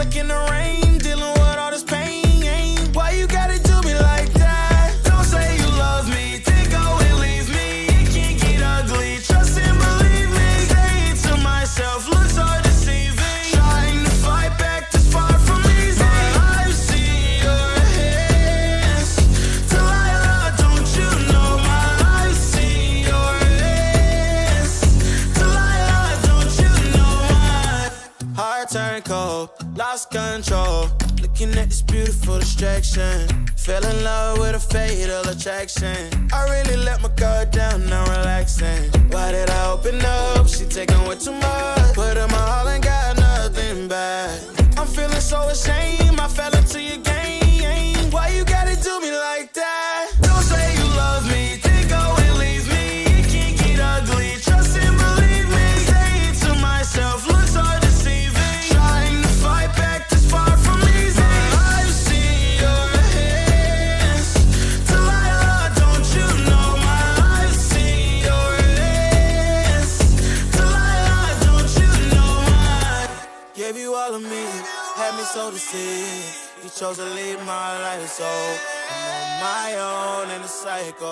stuck in the rain, dealing with all this pain. Why you gotta do me like that? Don't say you love me, then go and leave me. It can't get ugly, trust and believe me. Saying to myself, looks so deceiving. Trying to fight back, this far from easy. I've seen your hands. Delilah, don't you know my I've seen your hands. Delilah, don't you know my heart turned cold, lost control. Looking at this beautiful distraction. Fell in love with a fatal attraction. I really let my guard down, now relaxing. Why did I open up? She taking way too much. Put in my all and got nothing back. I'm feeling so ashamed, I fell into your game. Why you gotta do me like that? Don't say you love me, then go and leave me. It can't get ugly, trust and believe me. Saying to myself, looks so deceiving. Trying to fight back, this far from easy. I've seen your hands. Delilah, don't you know my I've seen your hands. Delilah, don't you know my gave you all of me, had me so deceived. You chose to leave my life, so I'm on my own in the cycle.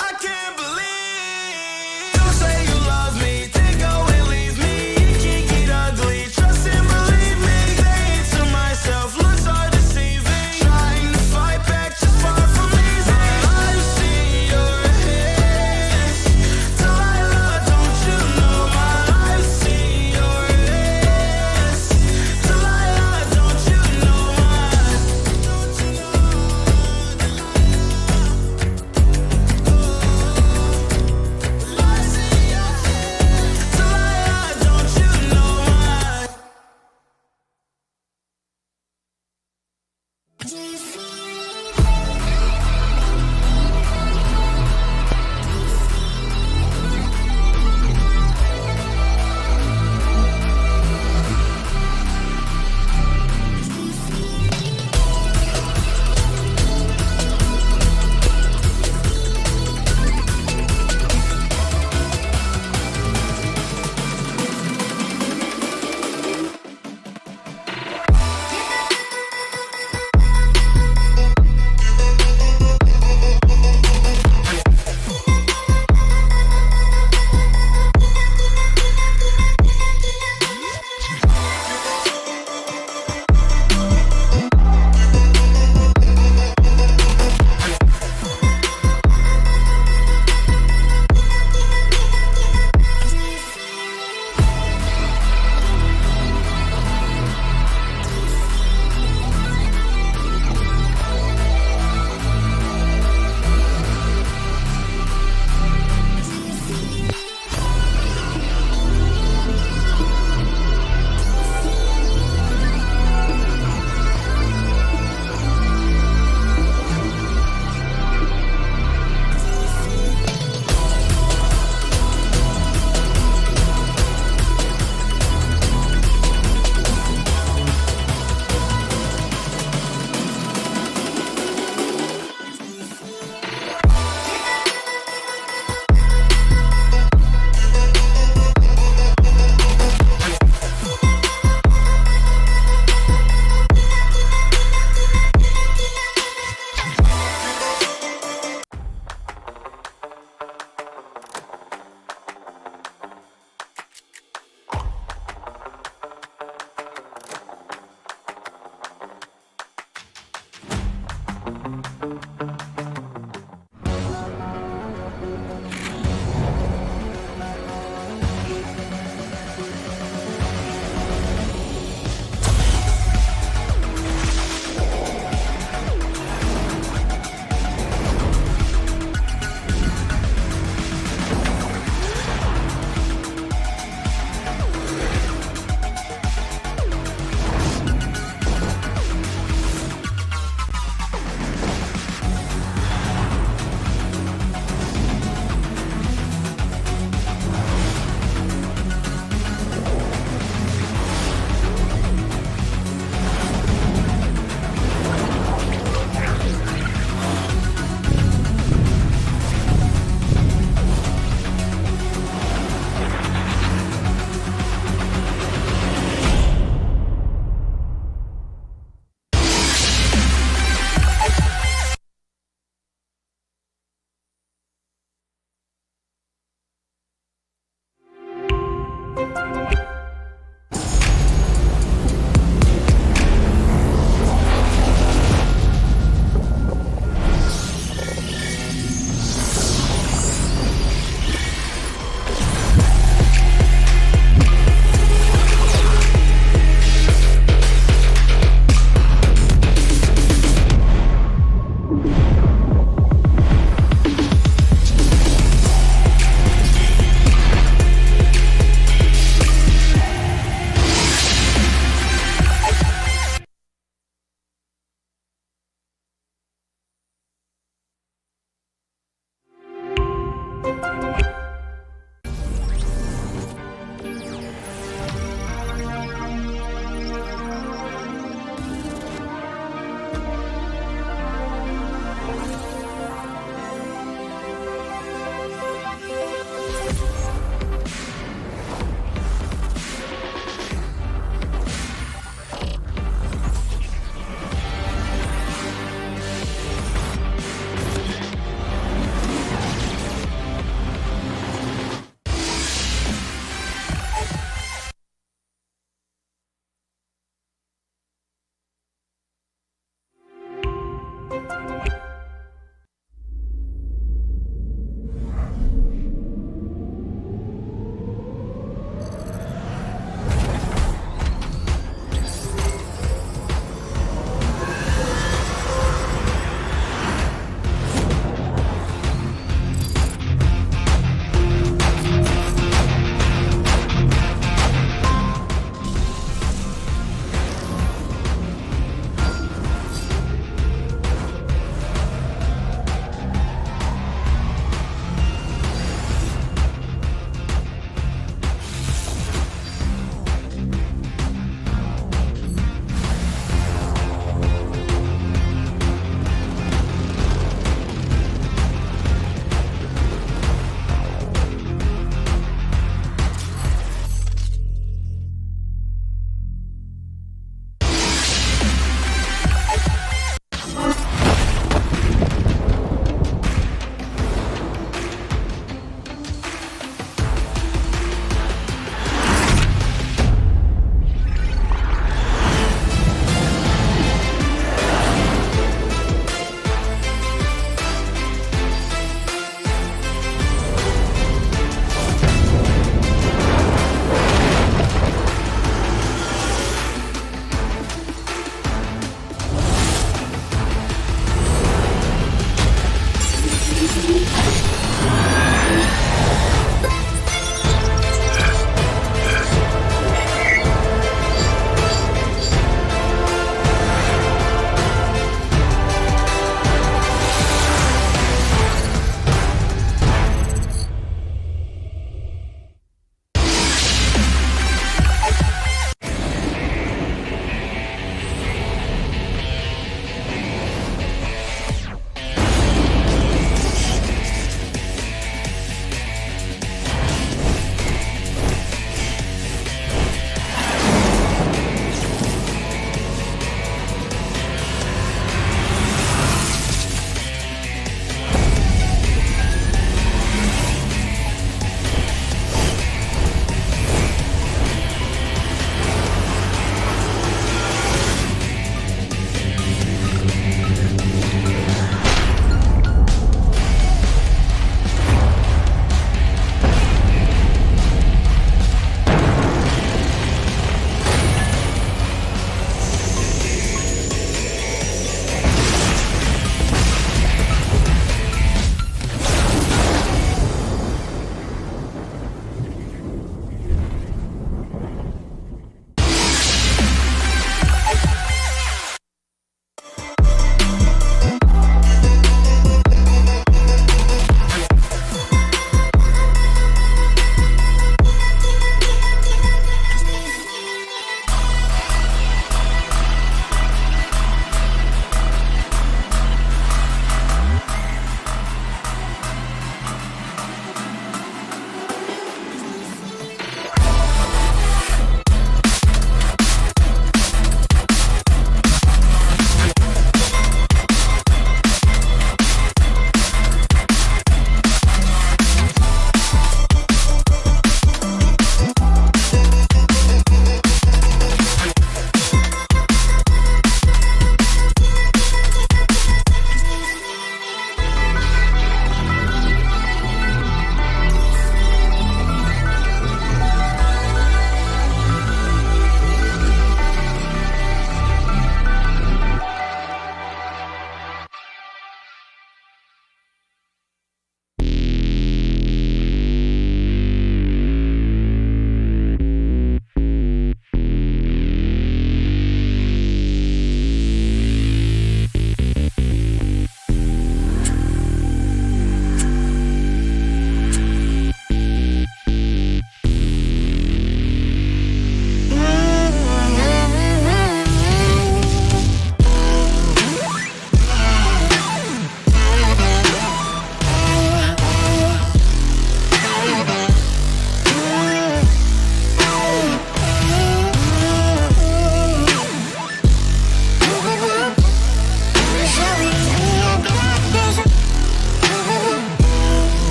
I can't believe. Don't say you love me, then go and leave me. It can't get ugly, trust and believe me. Saying to myself, looks so deceiving. Trying to fight back, too far from easy. I've seen your hands. Delilah, don't you know my I've seen your hands. Delilah, don't you know my don't you know Delilah.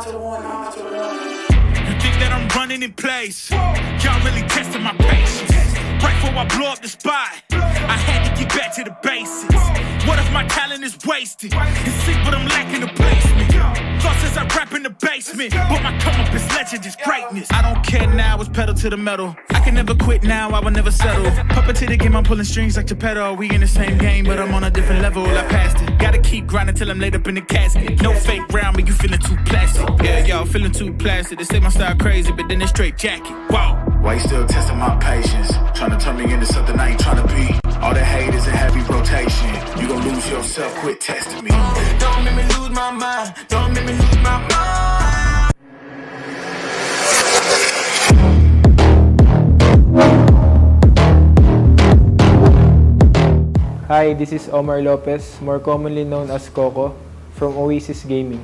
You think that I'm running in place? Y'all really testing my patience. Right before I blow up the spot, I had to get back to the basics. What if my talent is wasted? And see what I'm lacking the placement. Thought since I rap in the basement, but my come up is legend, is greatness. I don't care now, it's pedal to the metal. I can never quit now, I will never settle. Puppet to the game, I'm pulling strings like Geppetto. We in the same game, but I'm on a different level. I passed it. Gotta keep grinding till I'm laid up in the casket. No fake round me, you feeling too plastic. Yeah, y'all feeling too plastic. They say my style crazy, but then it's straight jacket. Wow. Why you still testing my patience? Trying to turn me into something I ain't trying to be. All the hate is a heavy rotation. You gon' lose yourself, quit testing me. Don't make me lose my mind. Don't make me lose my mind. Hi, this is Omar Lopez, more commonly known as Coco, from Oasis Gaming.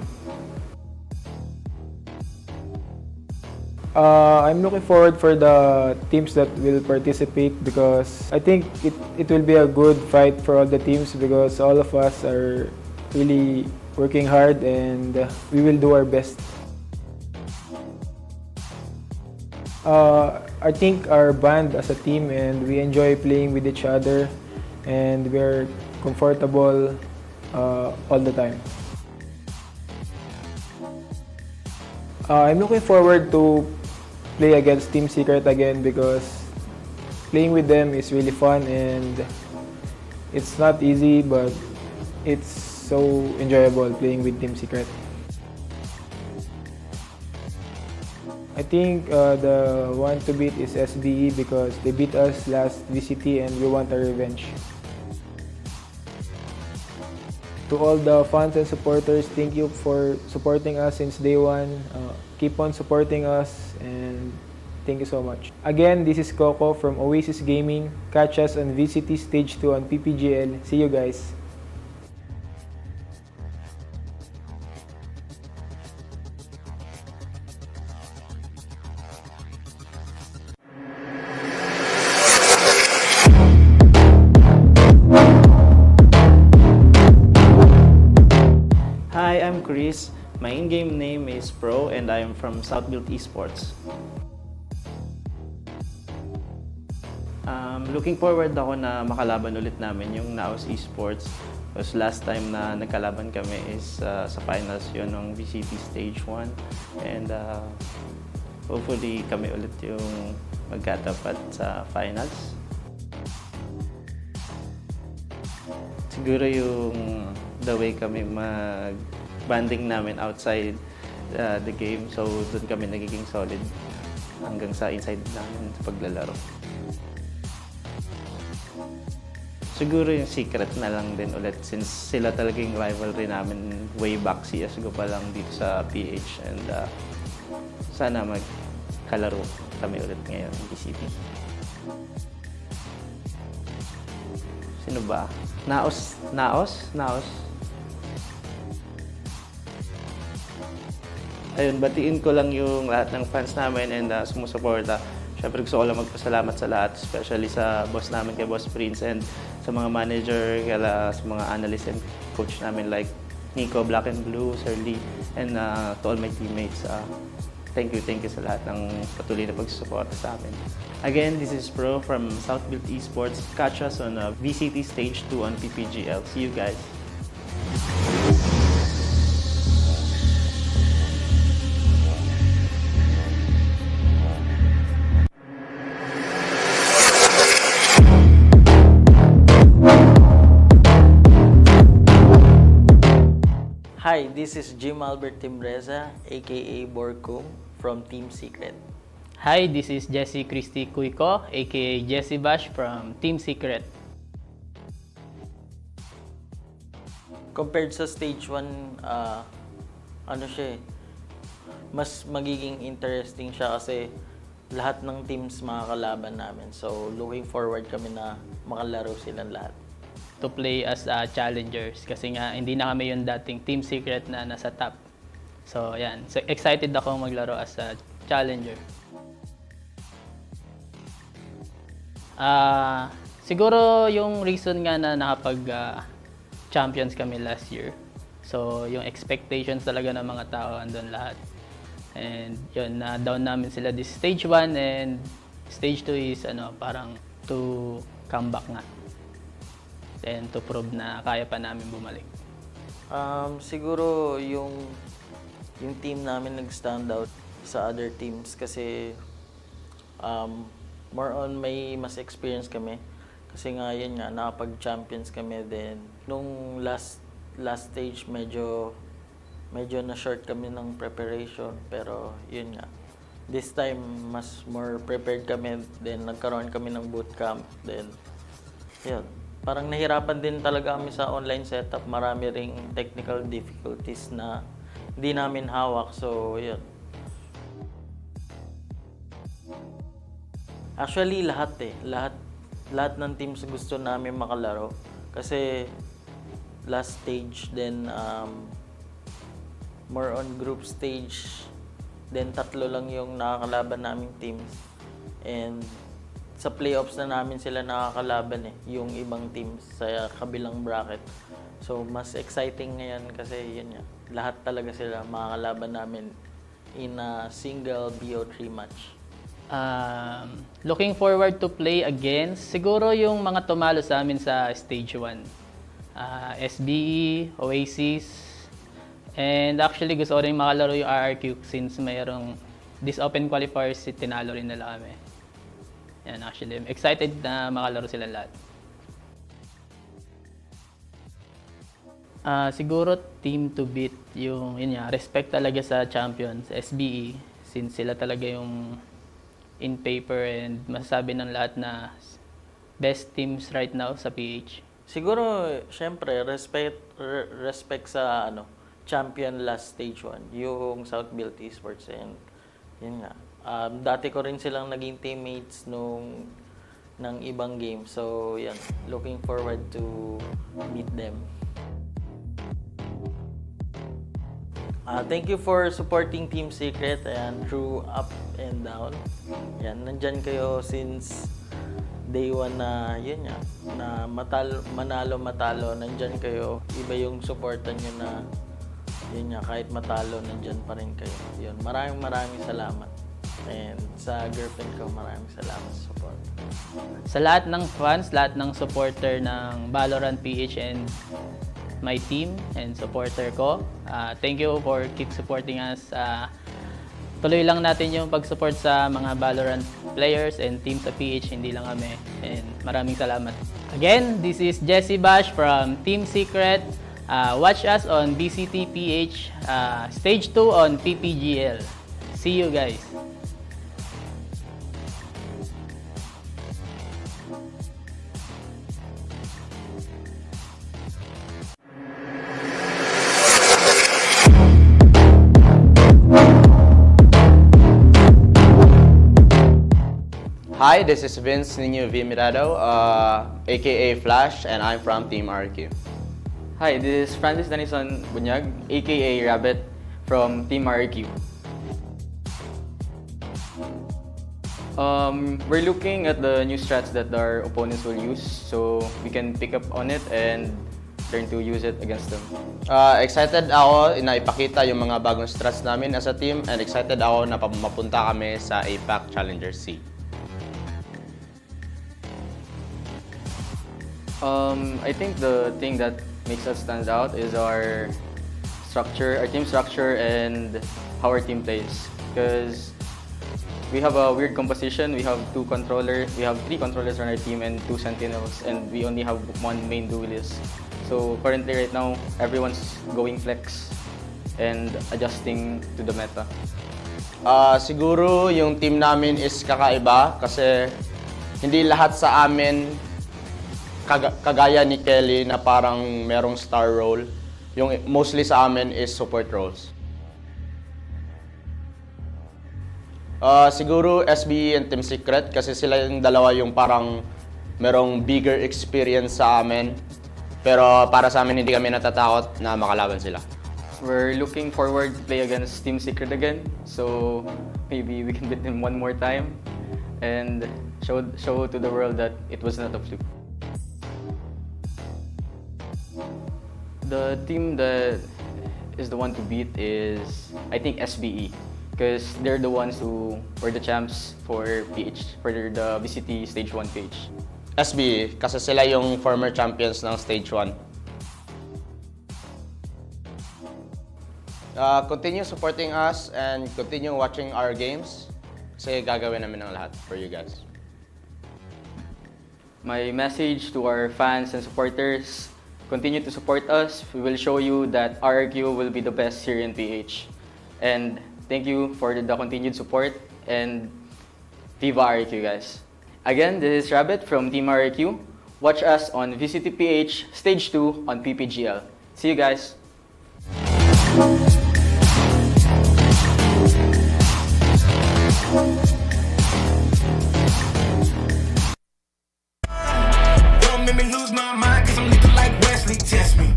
I'm looking forward for the teams that will participate because I think it will be a good fight for all the teams because all of us are really working hard and we will do our best. I think our band as a team and we enjoy playing with each other and we're comfortable all the time. I'm looking forward to play against Team Secret again because playing with them is really fun and it's not easy but it's so enjoyable playing with Team Secret. I think the one to beat is SBE because they beat us last VCT and we want a revenge. To all the fans and supporters, thank you for supporting us since day one. Keep on supporting us and thank you so much. Again, this is Coco from Oasis Gaming. Catch us on VCT Stage 2 on PPGL. See you guys. Hi, I'm Chris. My in-game name is Pro and I am from Southbuild Esports. Looking forward ako na makalaban ulit namin yung Naos Esports. Because last time na nagkalaban kami is sa finals yun ng VCT Stage 1. And hopefully kami ulit yung magkatapat sa finals. Siguro yung the way kami mag-banding namin outside the game. So, doon kami nagiging solid hanggang sa inside namin sa paglalaro. Siguro yung Secret na lang din ulit since sila talaga yung rivalry namin way back CSGO pa lang dito sa PH. And sana magkalaro kami ulit ngayon ng VCT. Sino ba? Naos? Ayun, batiin ko lang yung lahat ng fans namin and sumusuporta. Siyempre gusto ko lang magpasalamat sa lahat, especially sa boss namin kay Boss Prince and sa mga manager, sa mga analyst and coach namin like Nico, Black and Blue, Sir Lee, and to all my teammates. Thank you sa lahat ng patuloy na pagsusuporta sa amin. Again, this is Pro from Southbuild Esports. Catch us on VCT Stage 2 on PPGL. See you guys! Hi, this is Jim Albert Timbreza, aka Borkum, from Team Secret. Hi, this is Jesse Christy Cuico, aka Jesse Bash from Team Secret. Compared sa Stage 1, ano siya mas magiging interesting siya kasi lahat ng teams makakalaban namin. So, looking forward kami na makalaro silang lahat. To play as challengers kasi nga hindi na kami yung dating Team Secret na nasa top. So, yan. So, excited ako maglaro as a challenger. Siguro yung reason nga na nakapag champions kami last year So yung expectations talaga ng mga tao andun lahat. And yun, na-down namin sila this stage 1 and stage 2 is parang to come back nga. And to prove na kaya pa namin bumalik. Siguro yung team namin nag-stand out sa other teams kasi more on may mas experience kami. Kasi nga yun nga, nakapag-champions kami then nung last stage medyo na-short kami ng preparation pero yun nga. This time mas more prepared kami then nagkaroon kami ng bootcamp then yun. Parang nahirapan din talaga kami sa online setup. Marami ring technical difficulties na hindi namin hawak so yun. Actually lahat ng teams gusto namin makalaro kasi last stage then more on group stage then 3 lang yung nakakalaban naming teams and sa playoffs na namin sila nakakalaban yung ibang teams sa kabilang bracket so mas exciting ngayon kasi yun nga lahat talaga sila makakalaban namin in a single BO3 match. Looking forward to play against siguro yung mga tumalo sa amin sa stage 1. SBE, Oasis, and actually gusto ko rin makalaro yung RRQ since mayroong this open qualifiers tinalo rin nila kami. Yan, actually, I'm excited na makalaro sila lahat. Siguro team to beat yung yun nga, respect talaga sa champions, SBE, since sila talaga yung in paper and masasabi ng lahat na best teams right now sa PH. Siguro, syempre, respect sa champion last stage 1, yung South Built Esports. And yun nga. Dati ko rin silang naging teammates ng ibang game. So, yan. Looking forward to meet them. Thank you for supporting Team Secret and through up and down. Yan, nandyan kayo since day 1 na yun nga, na manalo-matalo, nandyan kayo. Iba yung supportan nyo na yun nga, kahit matalo, nandyan pa rin kayo. Yun, maraming salamat. And sa girlfriend ko, maraming salamat sa support. Sa lahat ng fans, lahat ng supporter ng Valorant PH and my team and supporter ko, thank you for keep supporting us. Tuloy lang natin yung pag-support sa mga Valorant players and team sa PH, hindi lang kami. And maraming salamat. Again, this is Jesse Bash from Team Secret. Watch us on VCTPH, Stage 2 on PPGL. See you guys. Hi, this is Vince Nino V. Mirado, aka Flash, and I'm from Team RQ. Hi, this is Francis Danison Bunyag, aka Rabbit, from Team RQ. We're looking at the new strats that our opponents will use, so we can pick up on it and learn to use it against them. Excited ako na ipakita yung mga bagong strats namin as a team, and excited ako na mapunta kami sa APAC Challenger C. I think the thing that makes us stand out is our structure, our team structure, and how our team plays. Because we have a weird composition. We have 3 controllers on our team and 2 sentinels, and we only have 1 main duelist. So currently, right now, everyone's going flex and adjusting to the meta. Siguro yung team namin is kakaiba kasi hindi lahat sa amin kagaya ni Kelly na parang merong star role. Yung mostly sa amin is support roles. Siguro SBE and Team Secret kasi sila yung dalawa yung parang merong bigger experience sa amin. Pero para sa amin hindi kami natatakot na makalaban sila. We're looking forward to play against Team Secret again, so maybe we can beat them one more time and show to the world that it was not a fluke. The team that is the one to beat is, I think, SBE. Because they're the ones who were the champs for PH, for the VCT Stage 1 PH. SBE, kasi sila yung former champions ng Stage 1. Continue supporting us and continue watching our games kasi gagawin namin ng lahat for you guys. My message to our fans and supporters, continue to support us. We will show you that RRQ will be the best here in PH. And thank you for the continued support and Viva RRQ, guys. Again, this is Rabbit from Team RRQ. Watch us on VCTPH Stage 2 on PPGL. See you guys. Don't make me lose my mind, cause I'm looking like Wesley, test me.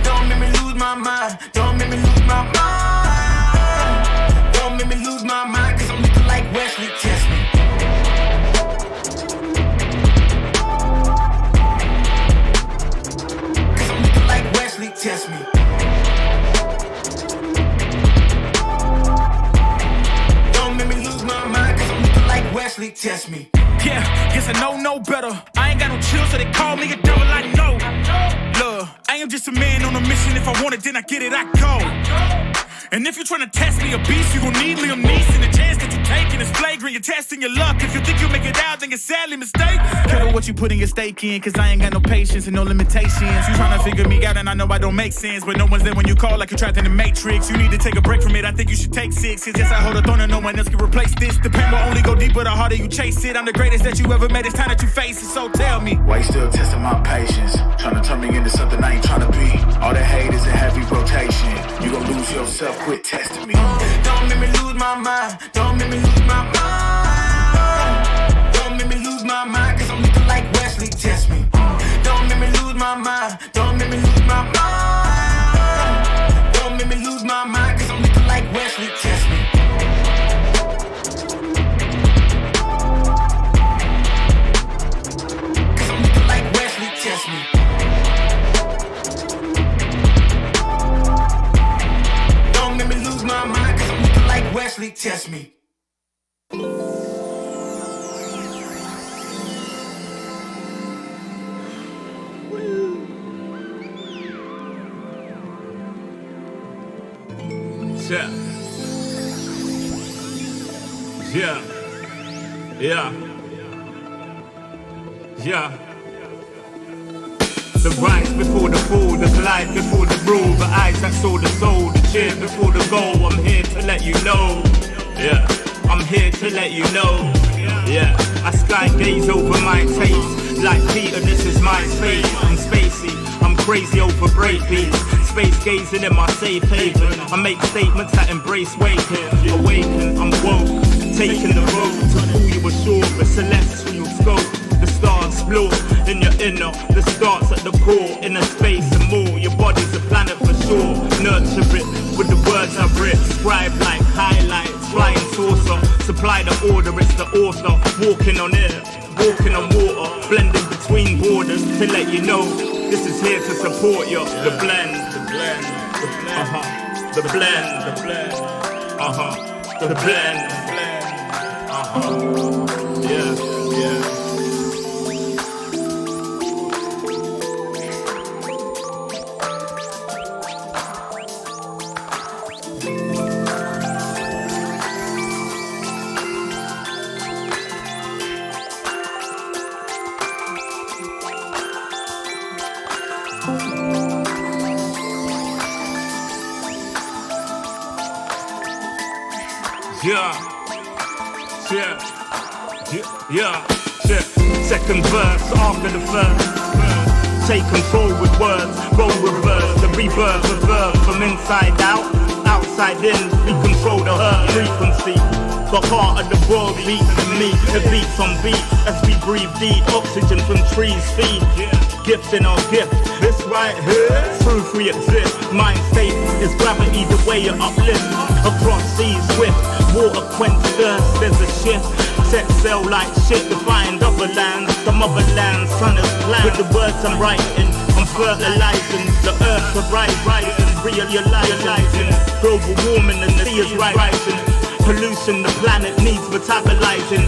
Don't make me lose my mind, don't make me lose my mind. Don't make me lose my mind, cause I'm looking like Wesley, test me. Cause I'm looking like Wesley, test me. Don't make me lose my mind, cause I'm looking like Wesley, test me. Yeah, guess I know no better. I ain't got no chill, so they call me a devil. I know. Look, I am just a man on a mission. If I want it, then I get it, I go. And if you're trying to test me a beast, you gon' need Liam Neeson. The chance that you taking is flagrant. You're testing your luck. If you think you make it out, then you're sadly mistaken. Careful what you putting your stake in, cause I ain't got no patience and no limitations. You trying to figure me out, and I know I don't make sense. But no one's there when you call, like you're trapped in the Matrix. You need to take a break from it. I think you should take 6. Cause yes, I hold a throne and no one else can replace this. The pain will only go deeper the harder you chase it. I'm the greatest that you ever met. It's time that you face it. So tell me, Why you still testing my patience? Trying to turn me into something I ain't trying to be. All the hate is a heavy rotation. You gon' lose yourself, quit testing me. don't make me lose my mind. Don't make me lose my mind. Don't make me lose my mind, cause I'm looking like Wesley, test me. Don't make me lose my mind. Don't make me lose my mind. Don't make me lose my mind, cause I'm looking like Wesley, test me. Cause I'm looking like Wesley, test me. Don't make me lose my mind, cause I'm looking like Wesley, test me. Yeah. Yeah. Yeah. Yeah. The rise before the fall, the glide before the rule, the eyes that saw the soul, the cheer before the goal. I'm here to let you know. Yeah. I'm here to let you know. Yeah. I sky gaze over my taste. Like Peter, this is my space. I'm spacey. I'm crazy over breakbeats. Space gazing in my safe haven. I make statements that embrace waking. Awaken, I'm woke. Taking the road to pull you ashore. The celestial scope. The stars blow in your inner. The starts at the core. Inner space and more. Your body's a planet for sure. Nurture it with the words I've written. Scribe like highlights. Flying saucer. Supply the order, it's the author. Walking on air. Walking on water. Blending between borders to let you know. This is here to support you. The blend, the blend, the blend, the blend, the blend, the blend, yeah, yeah. Yeah. Second verse after the first. Take control with words, roll reverse, the rebirth of verb from inside out, outside in. We control the hurt frequency. The heart of the world beats in me. It beats on beat as we breathe deep. Oxygen from trees feed. Gift in our gift. This right here, proof we exist. Mind state is gravity, the way you uplift. Across seas swift, water quench thirst. There's a shift. Set sail like shit to find other lands. The motherland, sun is planned. With the words I'm writing, I'm fertilizing the earth to rising, realizing global warming and the sea is rising. Pollution the planet needs metabolizing.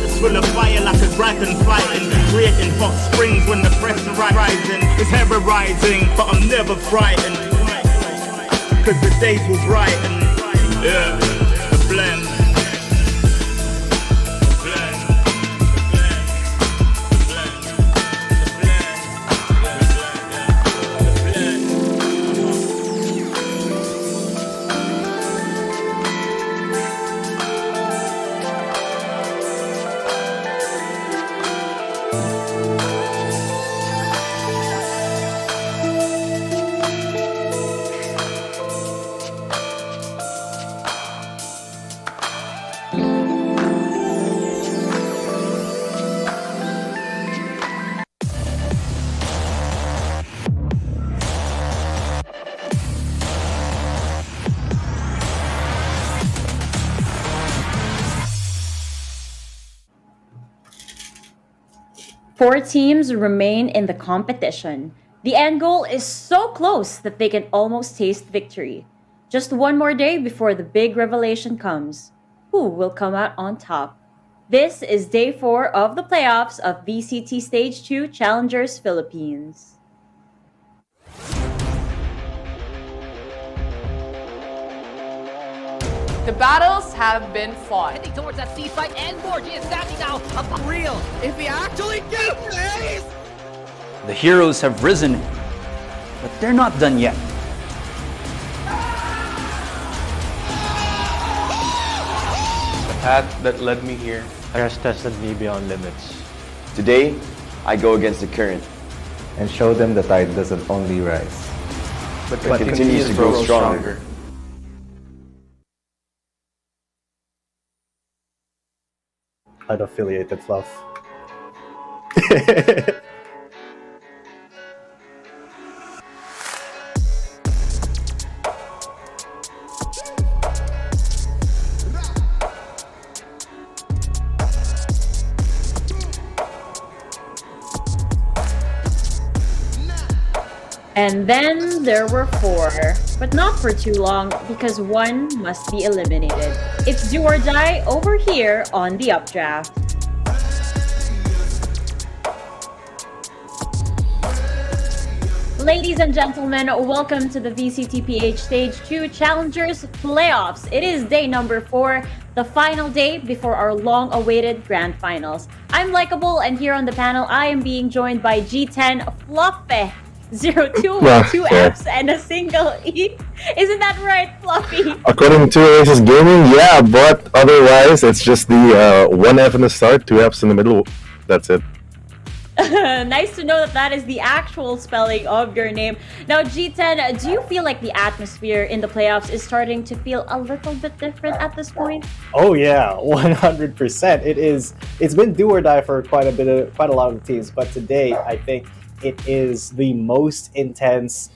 It's full of fire like a dragon fighting, creating hot springs when the pressure rising. It's terrorizing, but I'm never frightened, cause the days will brighten. Yeah, the blend. Four teams remain in the competition. The end goal is so close that they can almost taste victory. Just one more day before the big revelation comes. Who will come out on top? This is day 4 of the playoffs of VCT Stage 2 Challengers Philippines. The battles have been fought. Heading towards that C site and Borgie is standing now. Real. If he actually gets this! The heroes have risen, but they're not done yet. The path that led me here has tested me beyond limits. Today, I go against the current and show them the tide doesn't only rise, but continues to grow stronger. Unaffiliated fluff. And then there were 4, but not for too long because one must be eliminated. It's do or die over here on the updraft. Ladies and gentlemen, welcome to the VCTPH Stage 2 Challengers Playoffs. It is day number 4, the final day before our long-awaited grand finals. I'm Likeable, and here on the panel, I am being joined by G10 Fluffy. 02 with 2 Fs and a single E. Isn't that right, Fluffy? According to Oasis Gaming, yeah, but otherwise it's just the 1 F in the start, 2 Fs in the middle. That's it. Nice to know that that is the actual spelling of your name. Now, G10, do you feel like the atmosphere in the playoffs is starting to feel a little bit different at this point? Oh yeah, 100%. It's been do or die for quite a lot of teams, but today I think it is the most intense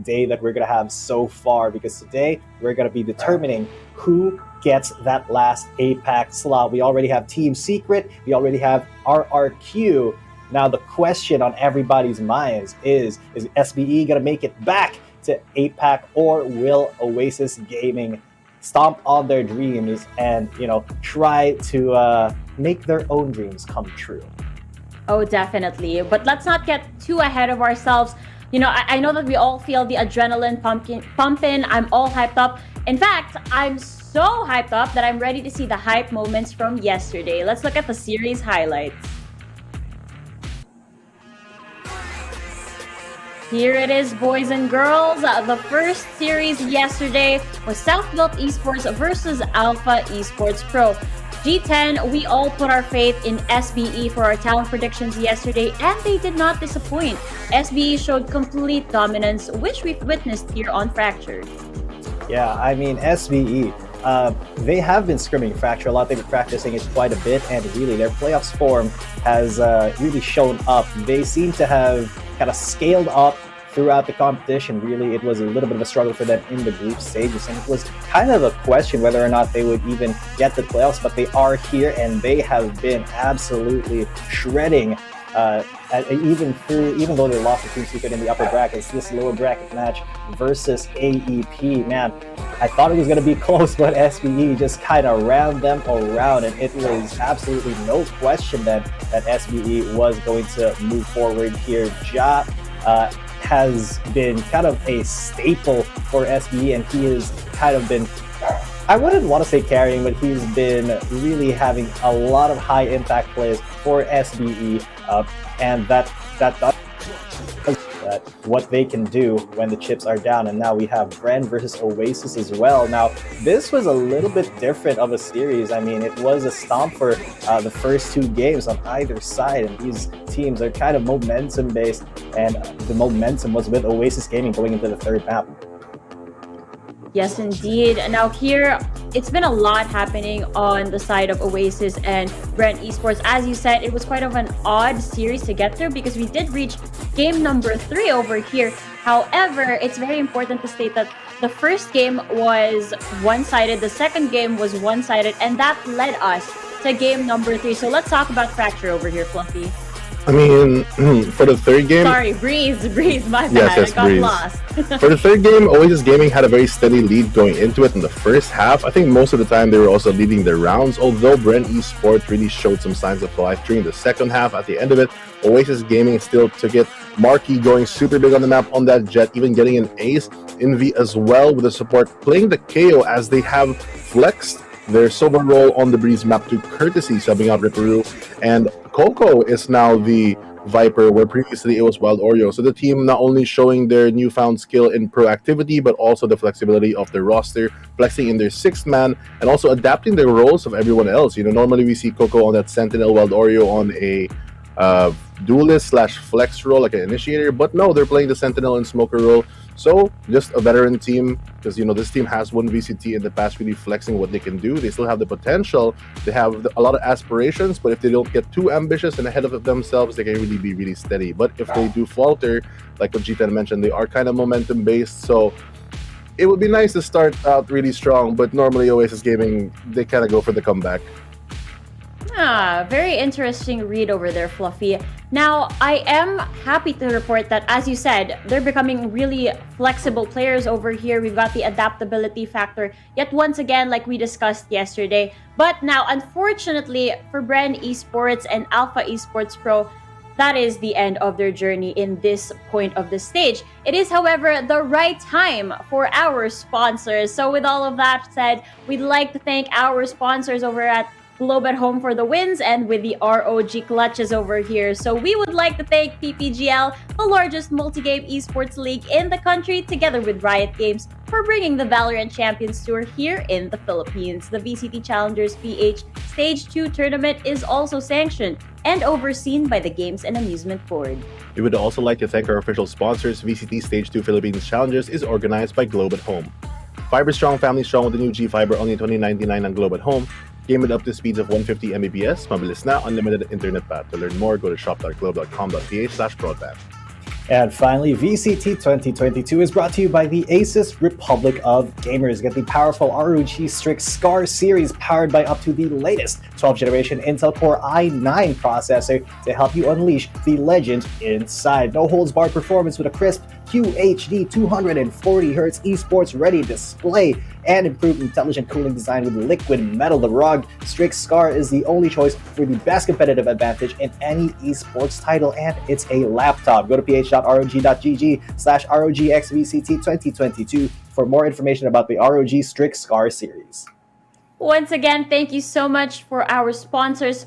day that we're going to have so far, because today we're going to be determining who gets that last APAC slot. We already have Team Secret, we already have RRQ. Now the question on everybody's minds is SBE going to make it back to APAC, or will Oasis Gaming stomp on their dreams and, try to make their own dreams come true? Oh, definitely. But let's not get too ahead of ourselves. I know that we all feel the adrenaline pumping. I'm all hyped up. In fact, I'm so hyped up that I'm ready to see the hype moments from yesterday. Let's look at the series highlights. Here it is, boys and girls. The first series yesterday was Self-Built Esports versus Alpha Esports Pro. G10, we all put our faith in SBE for our talent predictions yesterday, and they did not disappoint. SBE showed complete dominance, which we've witnessed here on Fractured. Yeah, I mean, SBE, they have been scrimming Fracture a lot. They've been practicing it quite a bit, and really their playoffs form has really shown up. They seem to have kind of scaled up throughout the competition. Really, it was a little bit of a struggle for them in the group stages, and it was kind of a question whether or not they would even get the playoffs, but they are here, and they have been absolutely shredding Even though they lost to Team Secret in the upper brackets, this lower bracket match versus AEP, man, I thought it was going to be close, but SBE just kind of rammed them around, and it was absolutely no question that SBE was going to move forward here. Ja has been kind of a staple for SBE, and he has kind of been, I wouldn't want to say carrying, but he's been really having a lot of high impact plays for SBE, and that's what they can do when the chips are down. And now we have Bren versus Oasis as well. Now, this was a little bit different of a series. I mean, it was a stomp for the first two games on either side, and these teams are kind of momentum based, and the momentum was with Oasis Gaming going into the third map. Yes, indeed. Now here, it's been a lot happening on the side of Oasis and Brent Esports. As you said, it was quite of an odd series to get through because we did reach game number 3 over here. However, it's very important to state that the first game was one-sided, the second game was one-sided, and that led us to game number 3. So let's talk about Fracture over here, Fluffy. I mean, for the third game... Sorry, Breeze, my bad, yes, I got Breeze. lost. For the third game, Oasis Gaming had a very steady lead going into it in the first half. I think most of the time they were also leading their rounds, although Brent Esports really showed some signs of life during the second half. At the end of it, Oasis Gaming still took it. Marquee going super big on the map on that Jet, even getting an ace. Envy as well with the support, playing the KO as they have flexed their silver roll on the Breeze map to Courtesy, subbing out Ripperoo, and Coco is now the Viper, where previously it was Wild Oreo. So the team not only showing their newfound skill in proactivity, but also the flexibility of their roster, flexing in their 6th man, and also adapting the roles of everyone else. You know, normally we see Coco on that Sentinel, Wild Oreo on a duelist / flex role, like an initiator, but no, they're playing the Sentinel and Smoker role. So just a veteran team, because you know this team has won VCT in the past, really flexing what they can do. They still have the potential. They have a lot of aspirations, but if they don't get too ambitious and ahead of themselves, they can really be really steady. But if they do falter, like what Jitan mentioned, they are kind of momentum based. So it would be nice to start out really strong, but normally Oasis Gaming, they kind of go for the comeback. Very interesting read over there, Fluffy. Now, I am happy to report that, as you said, they're becoming really flexible players over here. We've got the adaptability factor, yet once again, like we discussed yesterday. But now, unfortunately, for Bren Esports and Alpha Esports Pro, that is the end of their journey in this point of the stage. It is, however, the right time for our sponsors. So with all of that said, we'd like to thank our sponsors over at Globe at Home for the wins, and with the ROG clutches over here. So we would like to thank PPGL, the largest multi-game esports league in the country, together with Riot Games, for bringing the Valorant Champions Tour here in the Philippines. The VCT Challengers PH Stage 2 tournament is also sanctioned and overseen by the Games and Amusement Board. We would also like to thank our official sponsors. VCT Stage 2 Philippines Challengers is organized by Globe at Home. Fiber strong, family strong with the new G Fiber, only $20.99 on Globe at Home. Game it up to speeds of 150 Mbps, mabilis na, unlimited internet path. To learn more, go to shop.globe.com.ph/broadband. And finally, VCT 2022 is brought to you by the Asus Republic of Gamers. Get the powerful ROG Strix Scar series powered by up to the latest 12th generation Intel Core i9 processor to help you unleash the legend inside. No holds barred performance with a crisp QHD 240Hz esports ready display and improved intelligent cooling design with liquid metal. The ROG Strix Scar is the only choice for the best competitive advantage in any esports title, and it's a laptop. Go to ph.rog.gg/ROGXVCT2022 for more information about the ROG Strix Scar series. Once again, thank you so much for our sponsors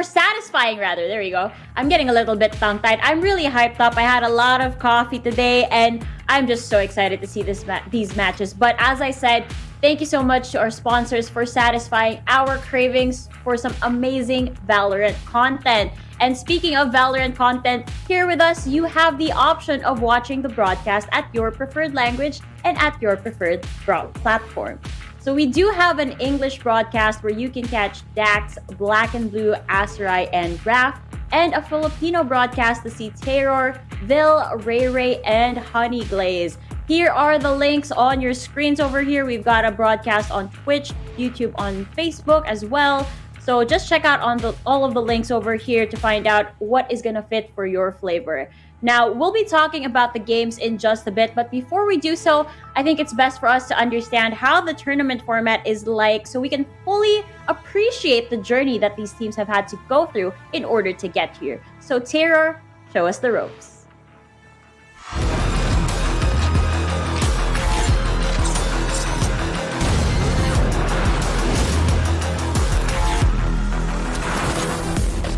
satisfying. There we go. I'm getting a little bit tongue-tied. I'm really hyped up. I had a lot of coffee today, and I'm just so excited to see these matches. But as I said, thank you so much to our sponsors for satisfying our cravings for some amazing Valorant content. And speaking of Valorant content, here with us, you have the option of watching the broadcast at your preferred language and at your preferred platform. So we do have an English broadcast where you can catch Dax, Black and Blue, Aserai, and Graph, and a Filipino broadcast to see Terror, Vil, Ray Ray, and Honey Glaze. Here are the links on your screens over here. We've got a broadcast on Twitch, YouTube, on Facebook as well. So just check out all of the links over here to find out what is gonna fit for your flavor. Now, we'll be talking about the games in just a bit, but before we do so, I think it's best for us to understand how the tournament format is like so we can fully appreciate the journey that these teams have had to go through in order to get here. So, Terror, show us the ropes.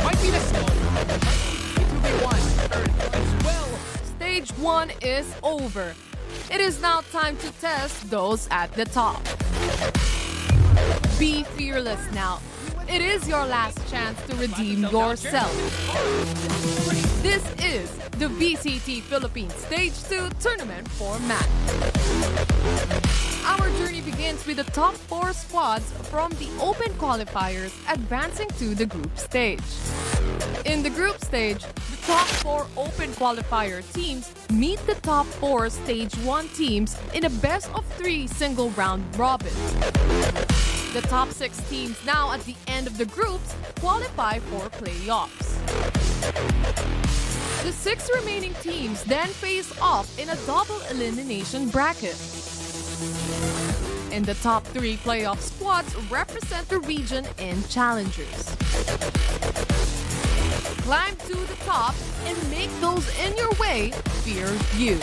Might be the Stage 1 is over. It is now time to test those at the top. Be fearless now. It is your last chance to redeem yourself. This is the VCT Philippines Stage 2 tournament format. Our journey begins with the top 4 squads from the open qualifiers advancing to the group stage. In the group stage, the top 4 open qualifier teams meet the top 4 Stage 1 teams in a best-of-3 single round robin. The top 6 teams now at the end of the groups qualify for playoffs. The 6 remaining teams then face off in a double elimination bracket. And the top 3 playoff squads represent the region in challengers. Climb to the top and make those in your way fear you.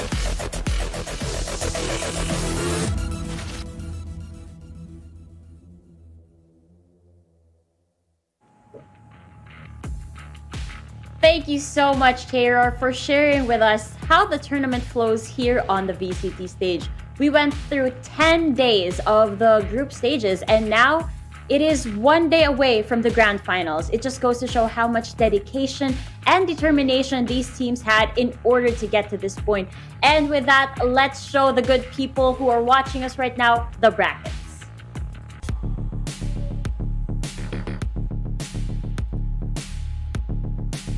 Thank you so much, Terror, for sharing with us how the tournament flows here on the VCT stage. We went through 10 days of the group stages, and now it is 1 day away from the grand finals. It just goes to show how much dedication and determination these teams had in order to get to this point. And with that, let's show the good people who are watching us right now the brackets.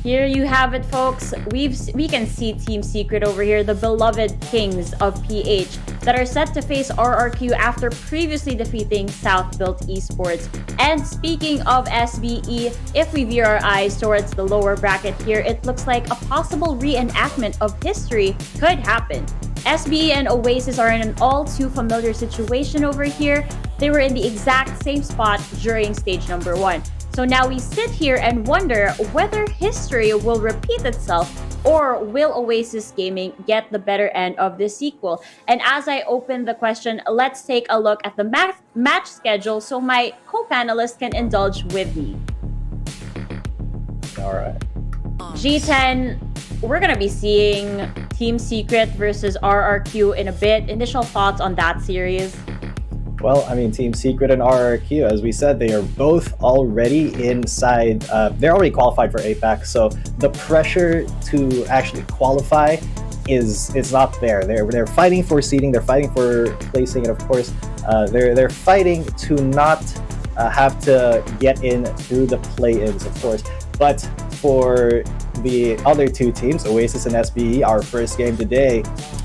Here you have it, folks. We can see Team Secret over here, the beloved kings of PH, that are set to face RRQ after previously defeating South Built Esports. And speaking of SBE, if we veer our eyes towards the lower bracket here, it looks like a possible reenactment of history could happen. SBE and Oasis are in an all too familiar situation over here. They were in the exact same spot during stage number 1. So now we sit here and wonder whether history will repeat itself or will Oasis Gaming get the better end of this sequel. And as I open the question, let's take a look at the match schedule so my co-panelists can indulge with me. All right. G10, we're going to be seeing Team Secret versus RRQ in a bit. Initial thoughts on that series? Well, I mean, Team Secret and RRQ, as we said, they are both already inside. They're already qualified for APAC, so the pressure to actually qualify is not there. They're fighting for seeding, they're fighting for placing, and of course, they're fighting to not have to get in through the play-ins, of course. But for the other two teams, Oasis and SBE, our first game today,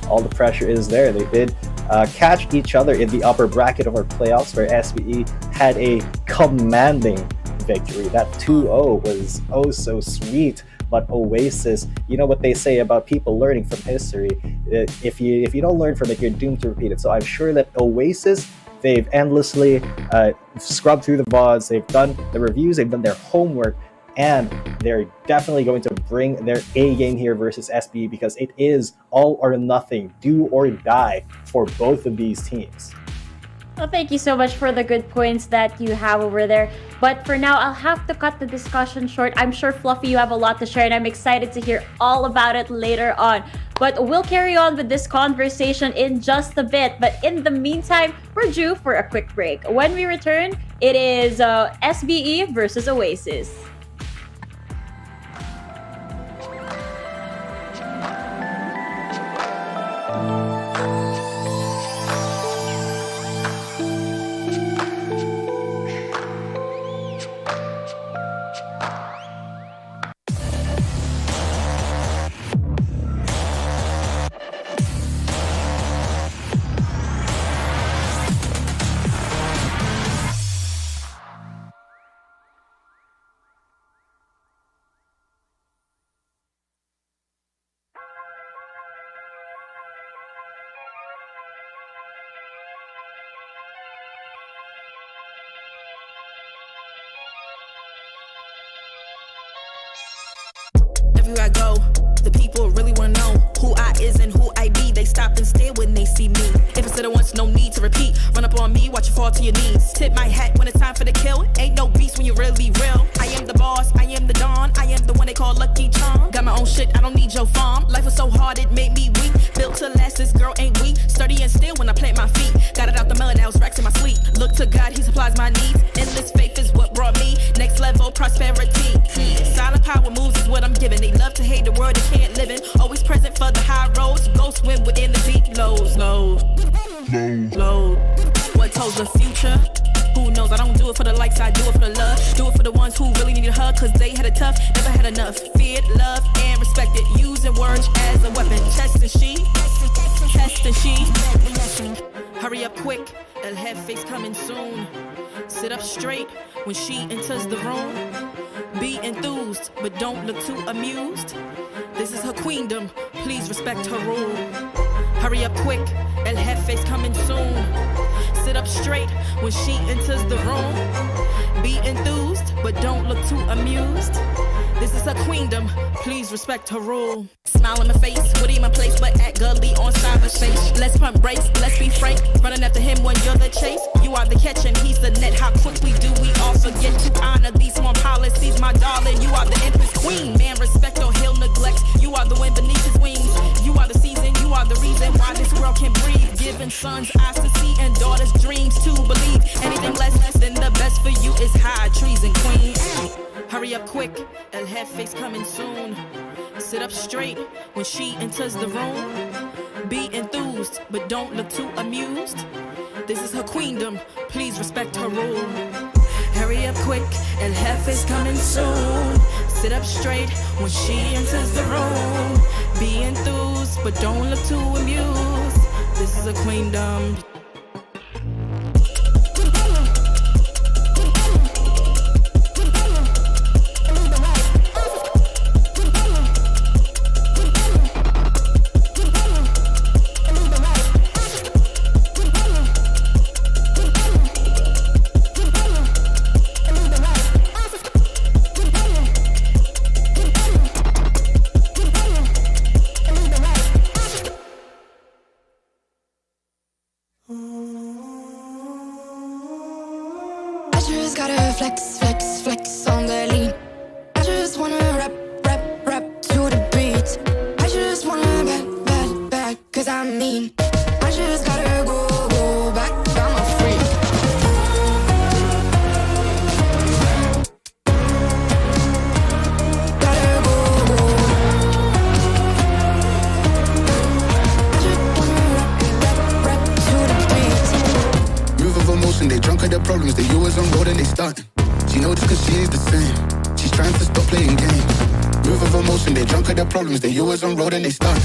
all the pressure is there. They did catch each other in the upper bracket of our playoffs, where SBE had a commanding victory. That 2-0 was oh so sweet. But Oasis, you know what they say about people learning from history. If you don't learn from it, you're doomed to repeat it. So I'm sure that Oasis, they've endlessly scrubbed through the VODs, they've done the reviews, they've done their homework, and they're definitely going to bring their A game here versus SBE, because it is all or nothing, do or die for both of these teams. Well, thank you so much for the good points that you have over there. But for now, I'll have to cut the discussion short. I'm sure, Fluffy, you have a lot to share, and I'm excited to hear all about it later on. But we'll carry on with this conversation in just a bit. But in the meantime, we're due for a quick break. When we return, it is SBE versus Oasis. everywhere I go. The people really wanna know who I is and who I be. They stop and stare when they see me. If it's said it once, no need to repeat. Run up on me, watch you fall to your knees. Tip my hat when it's time for the kill. Ain't no beast when you're really real. I am the boss, I am the Don. I am the one they call Lucky Charm. Got my own shit, I don't need your farm. Life was so hard, it made me weak. Built to last, this girl ain't weak. Sturdy and still when I plant my feet. Got it out the mud, now it's racks in my sleep. Look to God, he supplies my needs. Endless faith is what brought me next level prosperity. Silent power moves is what I'm giving. They love to hate the world they can't live in. Always present for the high roads. Go swim within the deep lows. Low. What told the future? Who knows? I don't do it for the likes, I do it for the love. Do it for the ones who really need a hug, cause they had it tough, never had enough. Feared, loved, and respected. Using words as a weapon. Test and she. Hurry up quick, El Jefe's coming soon. Sit up straight when she enters the room. Be enthused, but don't look too amused. This is her queendom, please respect her rule. Hurry up quick, El Jefe's coming soon. Sit up straight when she enters the room. Be enthused, but don't look too amused. This is her queendom, please respect her rule. Smile in my face, would in my place, but act gully on cyberspace. Let's pump brakes, let's be frank. Running after him when you're the chase. You are the catch and he's the net. How quickly do we all forget to honor these small policies, my darling? You are the empress queen. Man, respect or he'll neglect. You are the wind beneath his wings. You are the season, you are the reason why this world can breathe. Giving sons eyes to see and daughters dreams to believe. Anything less than the best for you is high treason, queen. Hurry up quick, El Jefe's coming soon. Sit up straight when she enters the room. Be enthused, but don't look too amused. This is her queendom, please respect her rule. Hurry up quick, El Jefe's coming soon. Sit up straight when she enters the room. Be enthused, but don't look too amused. This is a queendom. Flex on the lean. I just wanna rap to the beat. I just wanna back, cause I'm mean. I just gotta go back, I'm a freak. Gotta go. I just wanna rap to the beat. Move of emotion, they drunk at their problems. They always on road and they starting. She knows this cause she's the same. She's trying to stop playing games. Move of emotion, they drunk at their problems. They always on road and they start.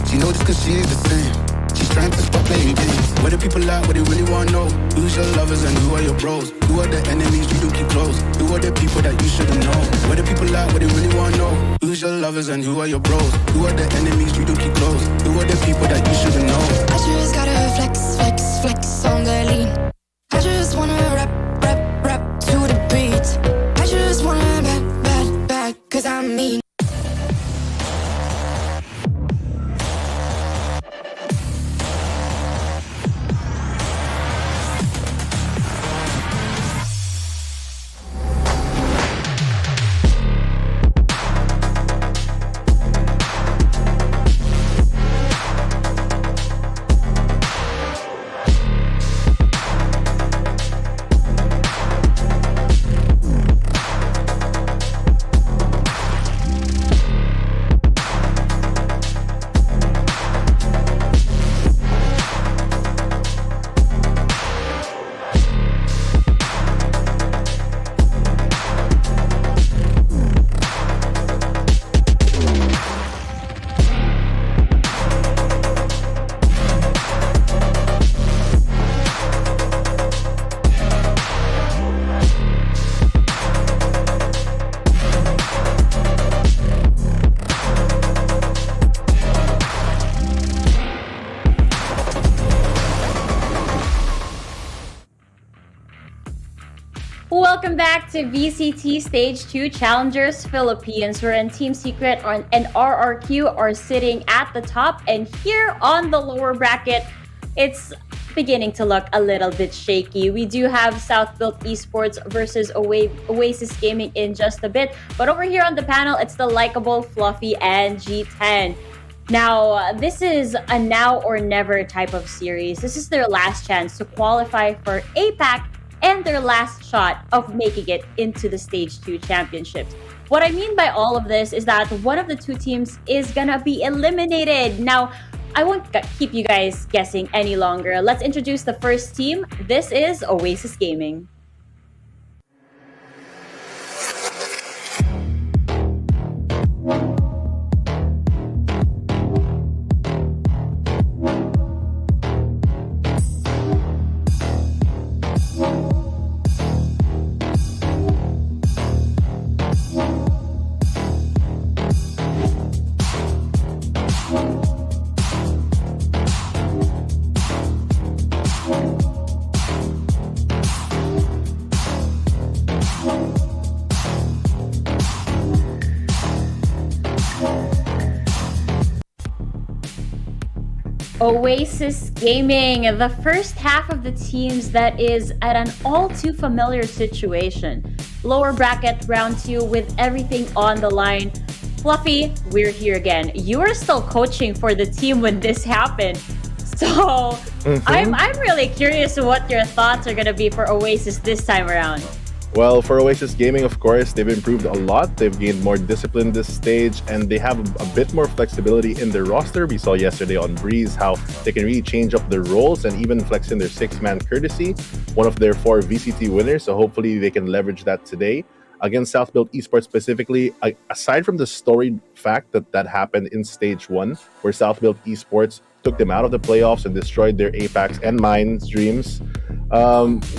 She knows this cause she's the same. She's trying to stop playing games. Where the people at, what they really wanna know. Who's your lovers and who are your bros? Who are the enemies you do keep close? Who are the people that you shouldn't know? Where the people at, what they really wanna know. Who's your lovers and who are your bros? Who are the enemies you do keep close? Who are the people that you shouldn't know? I just gotta flex on the lean. I just wanna rap to the beat. I just wanna back, cause I'm mean. Welcome back to VCT Stage 2 Challengers Philippines, wherein Team Secret and RRQ are sitting at the top, and here on the lower bracket, it's beginning to look a little bit shaky. We do have South Built Esports versus Oasis Gaming in just a bit, but over here on the panel, it's the likable, Fluffy, and G10. Now, this is a now or never type of series. This is their last chance to qualify for APAC and their last shot of making it into the Stage 2 championships. What I mean by all of this is that one of the two teams is gonna be eliminated. Now, I won't keep you guys guessing any longer. Let's introduce the first team. This is Oasis Gaming. Oasis Gaming, the first half of the teams that is at an all too familiar situation. Lower bracket round 2 with everything on the line. Fluffy, we're here again. You were still coaching for the team when this happened. So I'm really curious what your thoughts are going to be for Oasis this time around. Well, for Oasis Gaming, of course, they've improved a lot. They've gained more discipline this stage, and they have a bit more flexibility in their roster. We saw yesterday on Breeze how they can really change up their roles and even flex in their 6-man courtesy, one of their 4 VCT winners. So hopefully they can leverage that today. Against South Built Esports specifically, aside from the storied fact that happened in Stage 1, where South Built Esports took them out of the playoffs and destroyed their Apex and Mine's dreams,